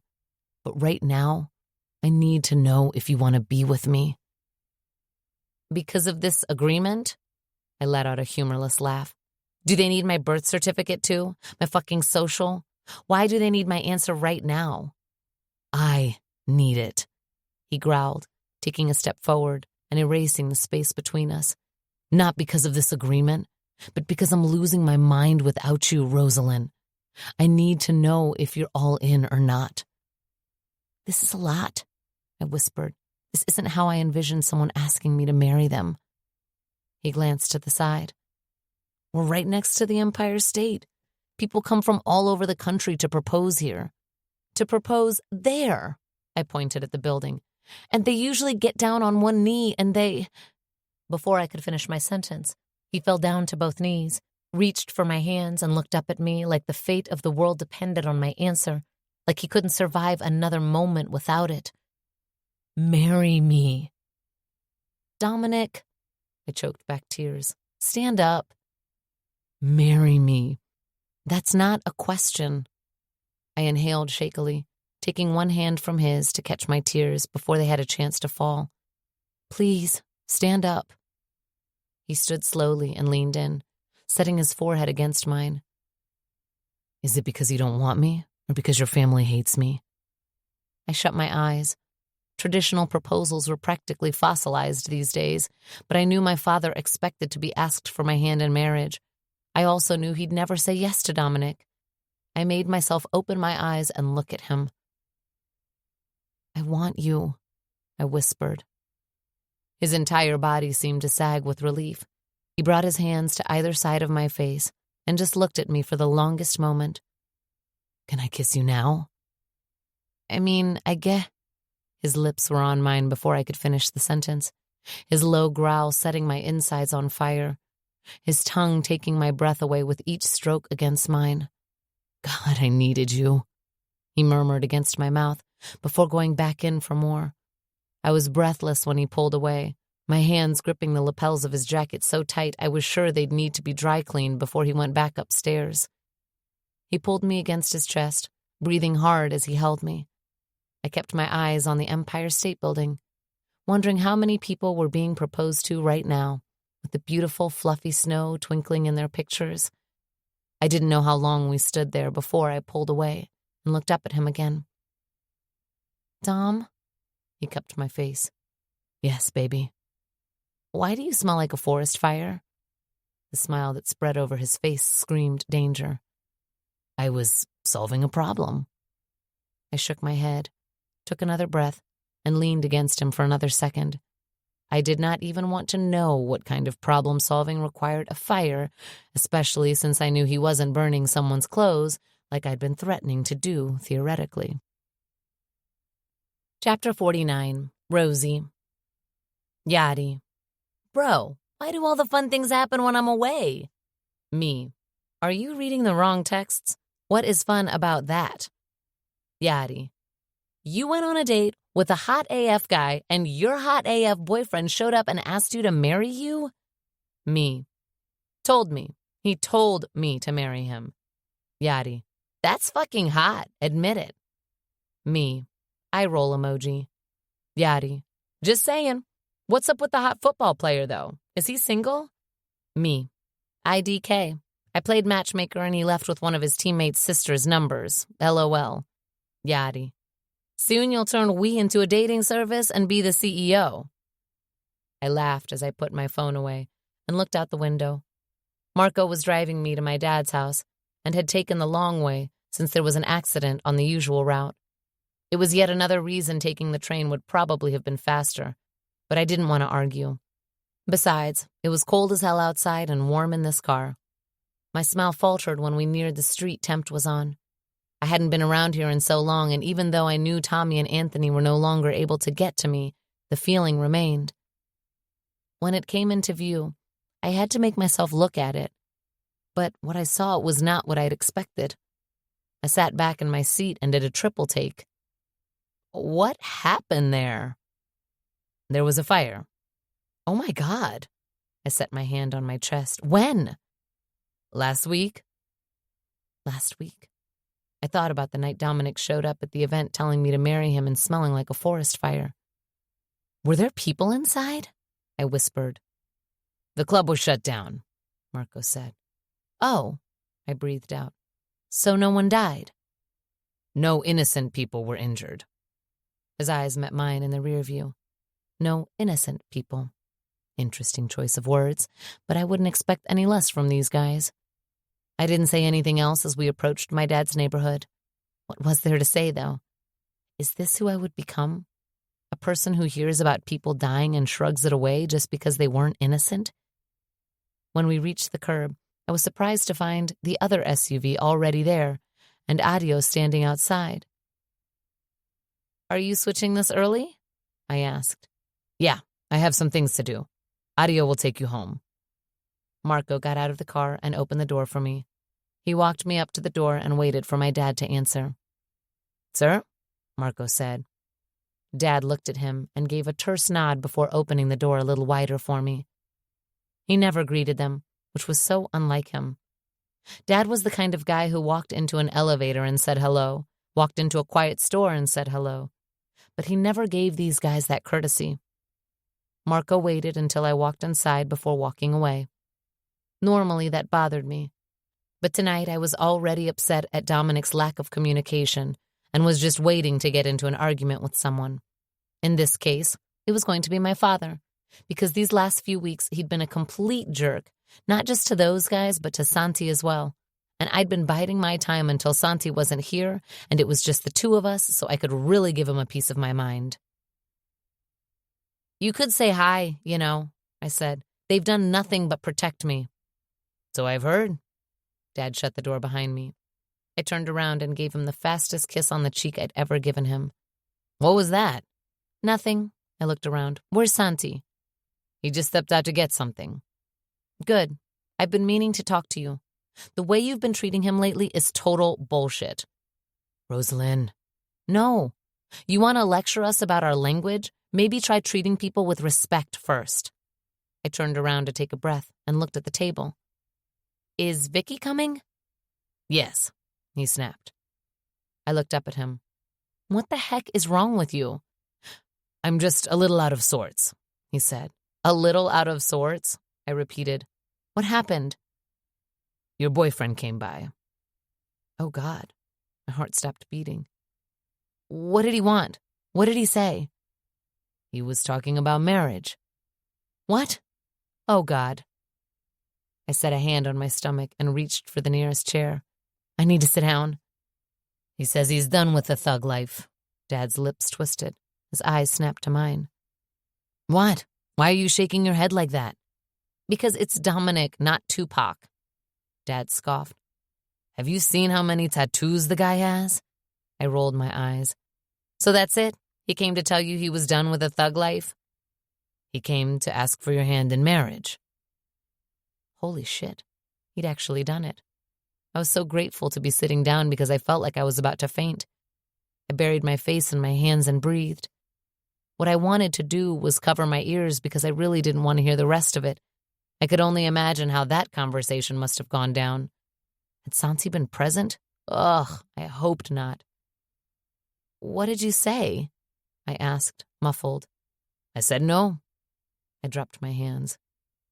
but right now, I need to know if you want to be with me. Because of this agreement? I let out a humorless laugh. Do they need my birth certificate too? My fucking social? Why do they need my answer right now? I need it, he growled, taking a step forward and erasing the space between us. Not because of this agreement, but because I'm losing my mind without you, Roselyn. I need to know if you're all in or not. This is a lot, I whispered. This isn't how I envisioned someone asking me to marry them. He glanced to the side. We're right next to the Empire State. People come from all over the country to propose here. To propose there, I pointed at the building. And they usually get down on one knee and they... Before I could finish my sentence, he fell down to both knees, reached for my hands and looked up at me like the fate of the world depended on my answer, like he couldn't survive another moment without it. Marry me. Dominic, I choked back tears. Stand up. Marry me. That's not a question. I inhaled shakily, taking one hand from his to catch my tears before they had a chance to fall. Please, stand up. He stood slowly and leaned in, setting his forehead against mine. Is it because you don't want me, or because your family hates me? I shut my eyes. Traditional proposals were practically fossilized these days, but I knew my father expected to be asked for my hand in marriage. I also knew he'd never say yes to Dominic. I made myself open my eyes and look at him. I want you, I whispered. His entire body seemed to sag with relief. He brought his hands to either side of my face and just looked at me for the longest moment. Can I kiss you now? I guess. His lips were on mine before I could finish the sentence, his low growl setting my insides on fire, his tongue taking my breath away with each stroke against mine. God, I needed you, he murmured against my mouth before going back in for more. I was breathless when he pulled away, my hands gripping the lapels of his jacket so tight I was sure they'd need to be dry cleaned before he went back upstairs. He pulled me against his chest, breathing hard as he held me. I kept my eyes on the Empire State Building, wondering how many people were being proposed to right now, with the beautiful, fluffy snow twinkling in their pictures. I didn't know how long we stood there before I pulled away and looked up at him again. Dom? He cupped my face. Yes, baby. Why do you smell like a forest fire? The smile that spread over his face screamed danger. I was solving a problem. I shook my head, took another breath, and leaned against him for another second. I did not even want to know what kind of problem-solving required a fire, especially since I knew he wasn't burning someone's clothes like I'd been threatening to do, theoretically. Chapter 49. Rosie. Yadi. Bro, Why do all the fun things happen when I'm away? Me. Are you reading the wrong texts? What is fun about that? Yadi. You went on a date with a hot AF guy and your hot AF boyfriend showed up and asked you to marry you? Me. Told me. He told me to marry him. Yadi. That's fucking hot. Admit it. Me. Eye roll emoji. Yadi. Just saying. What's up with the hot football player, though? Is he single? Me. IDK. I played matchmaker and he left with one of his teammates' sister's numbers. LOL. Yadi. Soon you'll turn we into a dating service and be the CEO. I laughed as I put my phone away and looked out the window. Marco was driving me to my dad's house and had taken the long way since there was an accident on the usual route. It was yet another reason taking the train would probably have been faster, but I didn't want to argue. Besides, it was cold as hell outside and warm in this car. My smell faltered when we neared the street Tempt was on. I hadn't been around here in so long, and even though I knew Tommy and Anthony were no longer able to get to me, the feeling remained. When it came into view, I had to make myself look at it, but what I saw was not what I'd expected. I sat back in my seat and did a triple take. What happened there? There was a fire. Oh my God. I set my hand on my chest. When? Last week. Last week. I thought about the night Dominic showed up at the event telling me to marry him and smelling like a forest fire. Were there people inside? I whispered. The club was shut down, Marco said. Oh, I breathed out. So no one died? No innocent people were injured. His eyes met mine in the rear view. No innocent people. Interesting choice of words, but I wouldn't expect any less from these guys. I didn't say anything else as we approached my dad's neighborhood. What was there to say, though? Is this who I would become? A person who hears about people dying and shrugs it away just because they weren't innocent? When we reached the curb, I was surprised to find the other SUV already there and Adio standing outside. Are you switching this early? I asked. Yeah, I have some things to do. Adio will take you home. Marco got out of the car and opened the door for me. He walked me up to the door and waited for my dad to answer. Sir? Marco said. Dad looked at him and gave a terse nod before opening the door a little wider for me. He never greeted them, which was so unlike him. Dad was the kind of guy who walked into an elevator and said hello, walked into a quiet store and said hello. But he never gave these guys that courtesy. Marco waited until I walked inside before walking away. Normally, that bothered me. But tonight, I was already upset at Dominic's lack of communication and was just waiting to get into an argument with someone. In this case, it was going to be my father, because these last few weeks, he'd been a complete jerk, not just to those guys, but to Santi as well. And I'd been biding my time until Santi wasn't here, and it was just the two of us, so I could really give him a piece of my mind. You could say hi, I said. They've done nothing but protect me. So I've heard. Dad shut the door behind me. I turned around and gave him the fastest kiss on the cheek I'd ever given him. What was that? Nothing. I looked around. Where's Santi? He just stepped out to get something. Good. I've been meaning to talk to you. The way you've been treating him lately is total bullshit. Roselyn. No. You want to lecture us about our language? Maybe try treating people with respect first. I turned around to take a breath and looked at the table. Is Vicky coming? Yes, he snapped. I looked up at him. What the heck is wrong with you? I'm just a little out of sorts, he said. A little out of sorts? I repeated. What happened? Your boyfriend came by. Oh, God. My heart stopped beating. What did he want? What did he say? He was talking about marriage. What? Oh, God. I set a hand on my stomach and reached for the nearest chair. I need to sit down. He says he's done with the thug life. Dad's lips twisted. His eyes snapped to mine. What? Why are you shaking your head like that? Because it's Dominic, not Tupac. Dad scoffed. Have you seen how many tattoos the guy has? I rolled my eyes. So that's it? He came to tell you he was done with the thug life? He came to ask for your hand in marriage, Holy shit, he'd actually done it. I was so grateful to be sitting down because I felt like I was about to faint. I buried my face in my hands and breathed. What I wanted to do was cover my ears because I really didn't want to hear the rest of it. I could only imagine how that conversation must have gone down. Had Santi been present? Ugh, I hoped not. What did you say? I asked, muffled. I said no. I dropped my hands.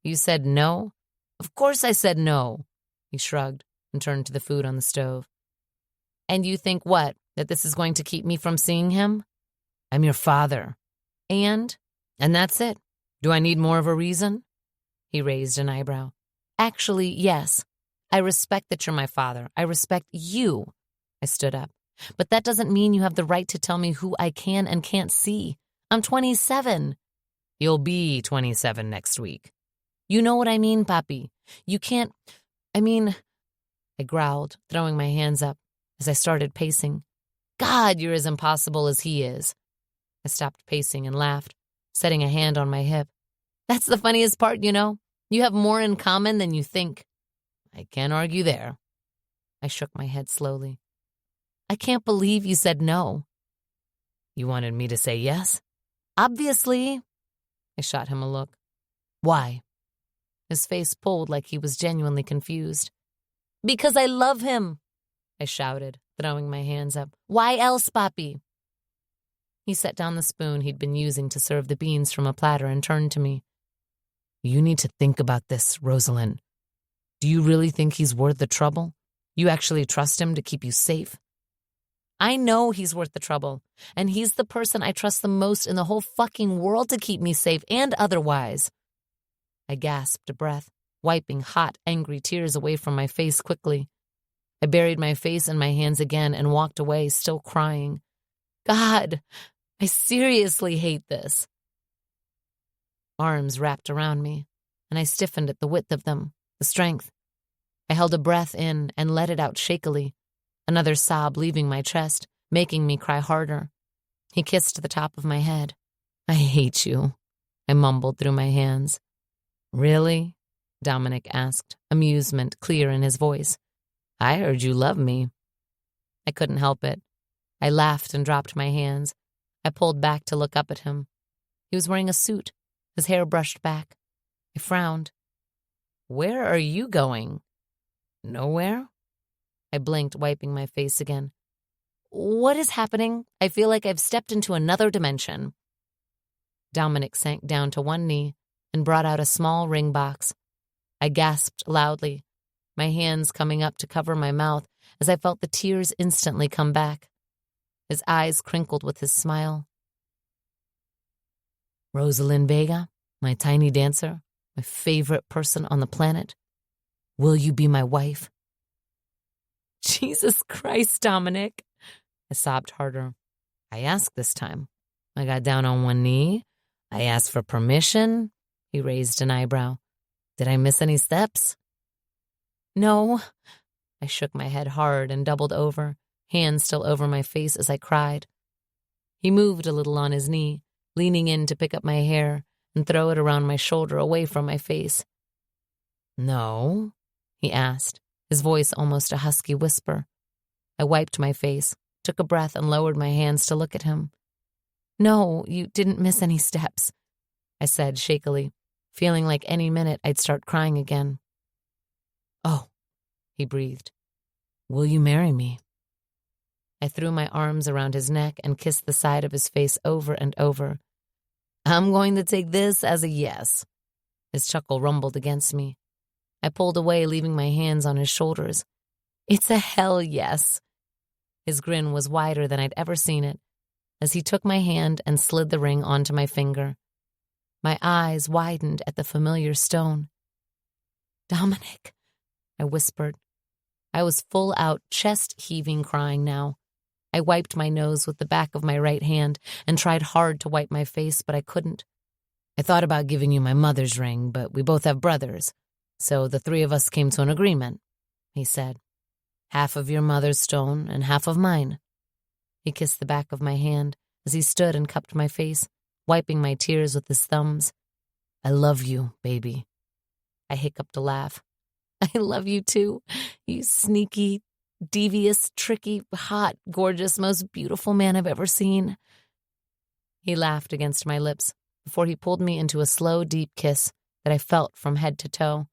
You said no? Of course I said no. He shrugged and turned to the food on the stove. And you think what? That this is going to keep me from seeing him? I'm your father. And that's it. Do I need more of a reason? He raised an eyebrow. Actually, yes. I respect that you're my father. I respect you. I stood up. But that doesn't mean you have the right to tell me who I can and can't see. I'm 27. You'll be 27 next week. You know what I mean, Papi. You can't... I growled, throwing my hands up as I started pacing. God, you're as impossible as he is. I stopped pacing and laughed, setting a hand on my hip. That's the funniest part, you know. You have more in common than you think. I can't argue there. I shook my head slowly. I can't believe you said no. You wanted me to say yes? Obviously. I shot him a look. Why? His face pulled like he was genuinely confused. Because I love him, I shouted, throwing my hands up. Why else, Papi? He set down the spoon he'd been using to serve the beans from a platter and turned to me. You need to think about this, Roselyn. Do you really think he's worth the trouble? You actually trust him to keep you safe? I know he's worth the trouble, and he's the person I trust the most in the whole fucking world to keep me safe and otherwise. I gasped a breath, wiping hot, angry tears away from my face quickly. I buried my face in my hands again and walked away, still crying. God, I seriously hate this. Arms wrapped around me, and I stiffened at the width of them, the strength. I held a breath in and let it out shakily, another sob leaving my chest, making me cry harder. He kissed the top of my head. I hate you, I mumbled through my hands. Really? Dominic asked, amusement clear in his voice. I heard you love me. I couldn't help it. I laughed and dropped my hands. I pulled back to look up at him. He was wearing a suit, his hair brushed back. I frowned. Where are you going? Nowhere? I blinked, wiping my face again. What is happening? I feel like I've stepped into another dimension. Dominic sank down to one knee and brought out a small ring box. I gasped loudly, my hands coming up to cover my mouth as I felt the tears instantly come back. His eyes crinkled with his smile. Roselyn Vega, my tiny dancer, my favorite person on the planet. Will you be my wife? Jesus Christ, Dominic. I sobbed harder. I asked this time. I got down on one knee. I asked for permission. He raised an eyebrow. Did I miss any steps? No. I shook my head hard and doubled over, hands still over my face as I cried. He moved a little on his knee, leaning in to pick up my hair and throw it around my shoulder away from my face. No, he asked, his voice almost a husky whisper. I wiped my face, took a breath and lowered my hands to look at him. No, you didn't miss any steps, I said shakily, feeling like any minute I'd start crying again. Oh, he breathed. Will you marry me? I threw my arms around his neck and kissed the side of his face over and over. I'm going to take this as a yes. His chuckle rumbled against me. I pulled away, leaving my hands on his shoulders. It's a hell yes. His grin was wider than I'd ever seen it, as he took my hand and slid the ring onto my finger. My eyes widened at the familiar stone. Dominic, I whispered. I was full out, chest-heaving crying now. I wiped my nose with the back of my right hand and tried hard to wipe my face, but I couldn't. I thought about giving you my mother's ring, but we both have brothers, so the three of us came to an agreement, he said. Half of your mother's stone and half of mine. He kissed the back of my hand as he stood and cupped my face, wiping my tears with his thumbs. I love you, baby. I hiccuped a laugh. I love you too, you sneaky, devious, tricky, hot, gorgeous, most beautiful man I've ever seen. He laughed against my lips before he pulled me into a slow, deep kiss that I felt from head to toe.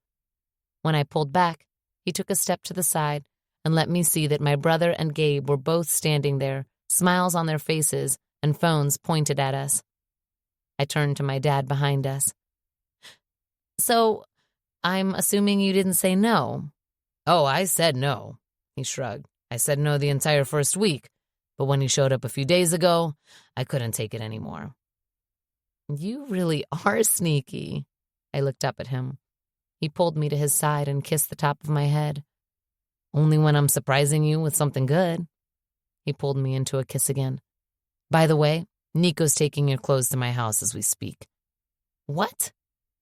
When I pulled back, he took a step to the side and let me see that my brother and Gabe were both standing there, smiles on their faces and phones pointed at us. I turned to my dad behind us. So, I'm assuming you didn't say no. Oh, I said no, he shrugged. I said no the entire first week, but when he showed up a few days ago, I couldn't take it anymore. You really are sneaky. I looked up at him. He pulled me to his side and kissed the top of my head. Only when I'm surprising you with something good. He pulled me into a kiss again. By the way, Nico's taking your clothes to my house as we speak. What?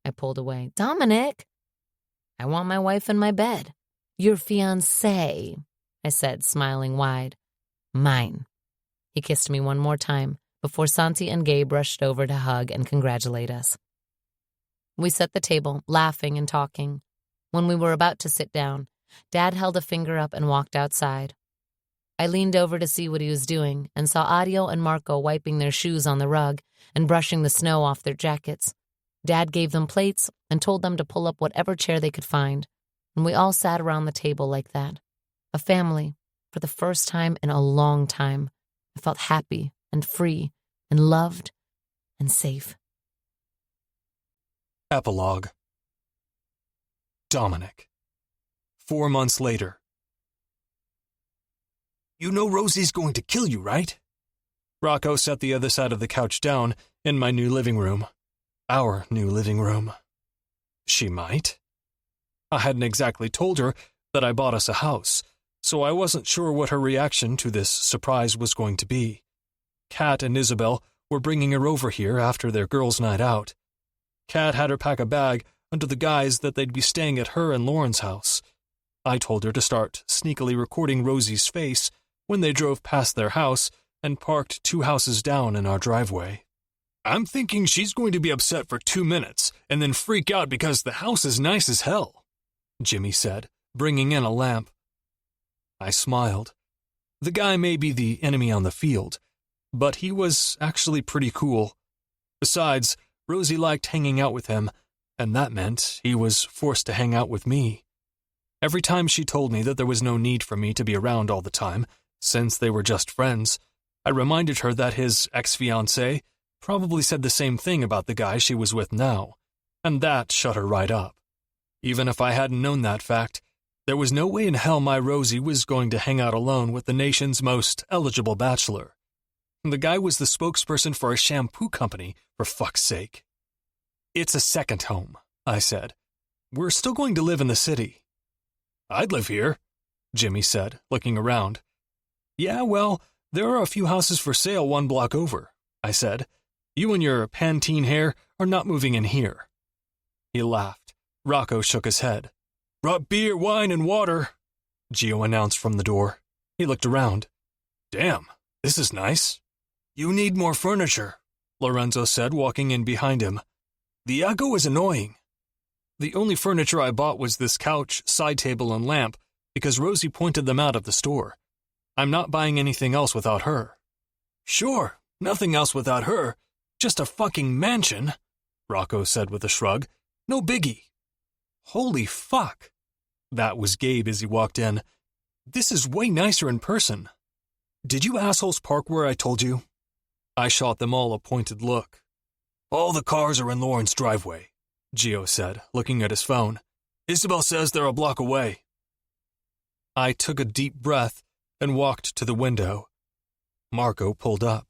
I pulled away. Dominic! I want my wife in my bed. Your fiancé, I said, smiling wide. Mine. He kissed me one more time before Santi and Gabe rushed over to hug and congratulate us. We set the table, laughing and talking. When we were about to sit down, Dad held a finger up and walked outside. I leaned over to see what he was doing and saw Adio and Marco wiping their shoes on the rug and brushing the snow off their jackets. Dad gave them plates and told them to pull up whatever chair they could find, and we all sat around the table like that. A family, for the first time in a long time. I felt happy and free and loved and safe. Epilogue. Dominic. 4 months later. You know Rosie's going to kill you, right? Rocco set the other side of the couch down in my new living room. Our new living room. She might. I hadn't exactly told her that I bought us a house, so I wasn't sure what her reaction to this surprise was going to be. Kat and Isabel were bringing her over here after their girls' night out. Kat had her pack a bag under the guise that they'd be staying at her and Lauren's house. I told her to start sneakily recording Rosie's face when they drove past their house and parked 2 houses down in our driveway. I'm thinking she's going to be upset for 2 minutes and then freak out because the house is nice as hell, Jimmy said, bringing in a lamp. I smiled. The guy may be the enemy on the field, but he was actually pretty cool. Besides, Rosie liked hanging out with him, and that meant he was forced to hang out with me. Every time she told me that there was no need for me to be around all the time, since they were just friends, I reminded her that his ex-fiancé probably said the same thing about the guy she was with now, and that shut her right up. Even if I hadn't known that fact, there was no way in hell my Rosie was going to hang out alone with the nation's most eligible bachelor. The guy was the spokesperson for a shampoo company, for fuck's sake. It's a second home, I said. We're still going to live in the city. I'd live here, Jimmy said, looking around. Yeah, well, there are a few houses for sale 1 block over, I said. You and your Pantene hair are not moving in here. He laughed. Rocco shook his head. Brought beer, wine, and water, Gio announced from the door. He looked around. Damn, this is nice. You need more furniture, Lorenzo said, walking in behind him. The echo is annoying. The only furniture I bought was this couch, side table, and lamp, because Rosie pointed them out at the store. I'm not buying anything else without her. Sure, nothing else without her. Just a fucking mansion, Rocco said with a shrug. No biggie. Holy fuck. That was Gabe as he walked in. This is way nicer in person. Did you assholes park where I told you? I shot them all a pointed look. All the cars are in Lauren's driveway, Gio said, looking at his phone. Isabel says they're a block away. I took a deep breath and walked to the window. Marco pulled up,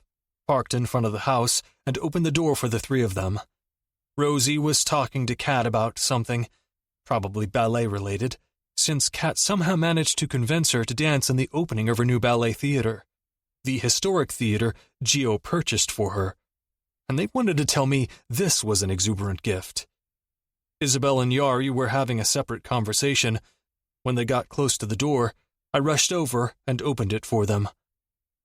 parked in front of the house, and opened the door for the 3 of them. Rosie was talking to Kat about something, probably ballet-related, since Kat somehow managed to convince her to dance in the opening of her new ballet theater, the historic theater Gio purchased for her. And they wanted to tell me this was an exuberant gift. Isabel and Yari were having a separate conversation. When they got close to the door, I rushed over and opened it for them.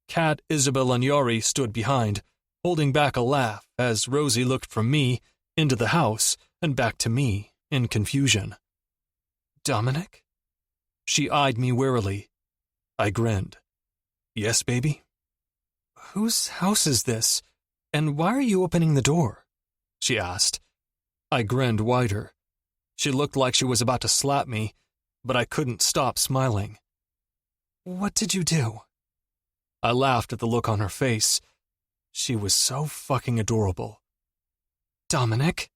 Kat, Isabel, and Yari stood behind, holding back a laugh as Rosie looked from me into the house and back to me in confusion. "Dominic?" She eyed me warily. I grinned. "Yes, baby?" "Whose house is this, and why are you opening the door?" she asked. I grinned wider. She looked like she was about to slap me, but I couldn't stop smiling. "What did you do?" I laughed at the look on her face. She was so fucking adorable. "Dominic?"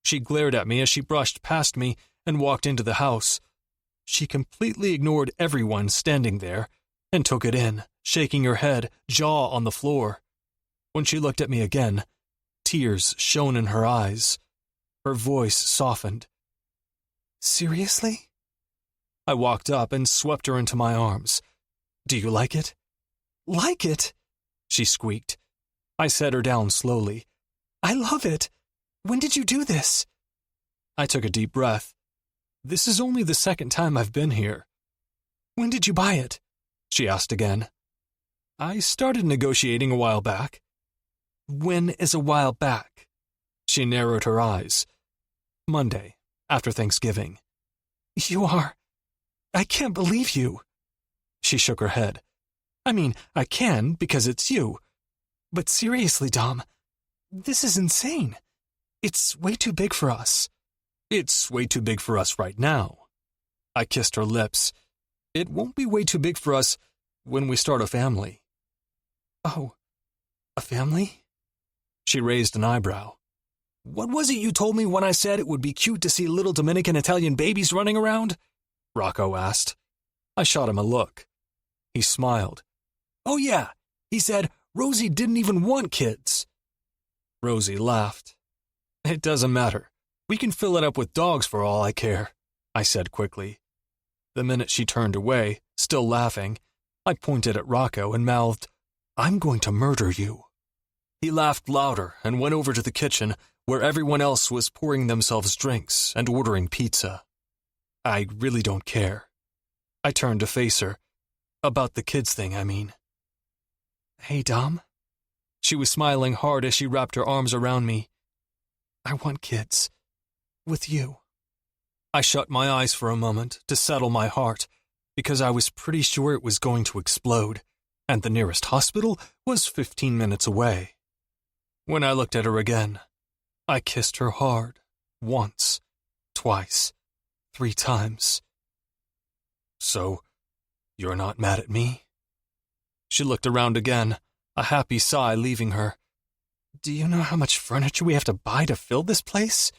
She glared at me as she brushed past me and walked into the house. She completely ignored everyone standing there and took it in, shaking her head, jaw on the floor. When she looked at me again, tears shone in her eyes. Her voice softened. "Seriously?" I walked up and swept her into my arms. "Do you like it?" "Like it?" she squeaked. I set her down slowly. "I love it. When did you do this?" I took a deep breath. "This is only the second time I've been here." "When did you buy it?" she asked again. "I started negotiating a while back." "When is a while back?" She narrowed her eyes. "Monday, after Thanksgiving." I can't believe you." She shook her head. "I mean, I can because it's you. But seriously, Dom, this is insane. It's way too big for us." "It's way too big for us right now." I kissed her lips. "It won't be way too big for us when we start a family." "Oh, a family?" She raised an eyebrow. "What was it you told me when I said it would be cute to see little Dominican Italian babies running around?" Rocco asked. I shot him a look. He smiled. "Oh yeah, he said Rosie didn't even want kids." Rosie laughed. "It doesn't matter. We can fill it up with dogs for all I care," I said quickly. The minute she turned away, still laughing, I pointed at Rocco and mouthed, "I'm going to murder you." He laughed louder and went over to the kitchen, where everyone else was pouring themselves drinks and ordering pizza. "I really don't care." I turned to face her. "About the kids thing, I mean." "Hey, Dom." She was smiling hard as she wrapped her arms around me. "I want kids. With you." I shut my eyes for a moment to settle my heart, because I was pretty sure it was going to explode, and the nearest hospital was 15 minutes away. When I looked at her again, I kissed her hard, once, twice, 3 times. "So, you're not mad at me?" She looked around again, a happy sigh leaving her. "Do you know how much furniture we have to buy to fill this place?"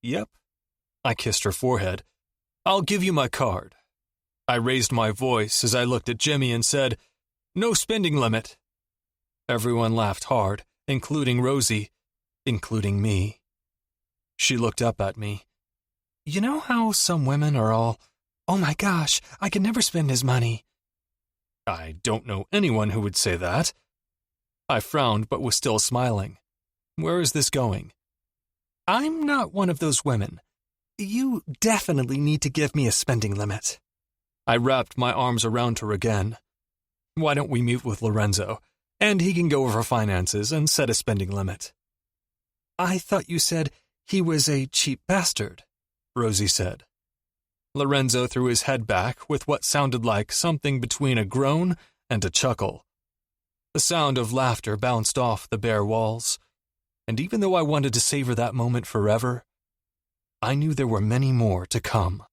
"Yep." I kissed her forehead. "I'll give you my card." I raised my voice as I looked at Jimmy and said, "No spending limit." Everyone laughed hard, including Rosie, including me. She looked up at me. "You know how some women are all, 'Oh my gosh, I could never spend his money'?" "I don't know anyone who would say that." I frowned but was still smiling. "Where is this going?" "I'm not one of those women. You definitely need to give me a spending limit." I wrapped my arms around her again. "Why don't we meet with Lorenzo, and he can go over finances and set a spending limit." "I thought you said he was a cheap bastard," Rosie said. Lorenzo threw his head back with what sounded like something between a groan and a chuckle. The sound of laughter bounced off the bare walls, and even though I wanted to savor that moment forever, I knew there were many more to come.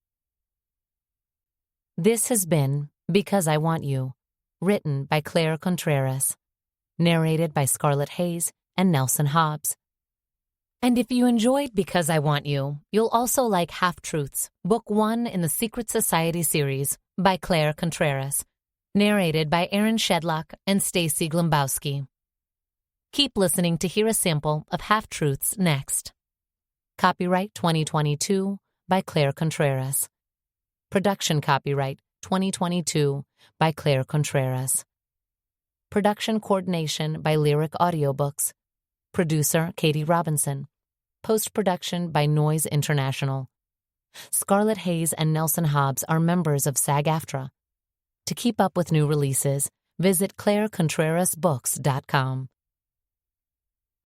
This has been Because I Want You, written by Claire Contreras, narrated by Scarlett Hayes and Nelson Hobbs. And if you enjoyed Because I Want You, you'll also like Half-Truths, Book 1 in the Secret Society series by Claire Contreras, narrated by Aaron Shedlock and Stacy Glimbowski. Keep listening to hear a sample of Half-Truths next. Copyright 2022 by Claire Contreras. Production copyright 2022 by Claire Contreras. Production coordination by Lyric Audiobooks. Producer Katie Robinson. Post-production by Noise International. Scarlett Hayes and Nelson Hobbs are members of SAG-AFTRA. To keep up with new releases, visit ClaireContrerasBooks.com.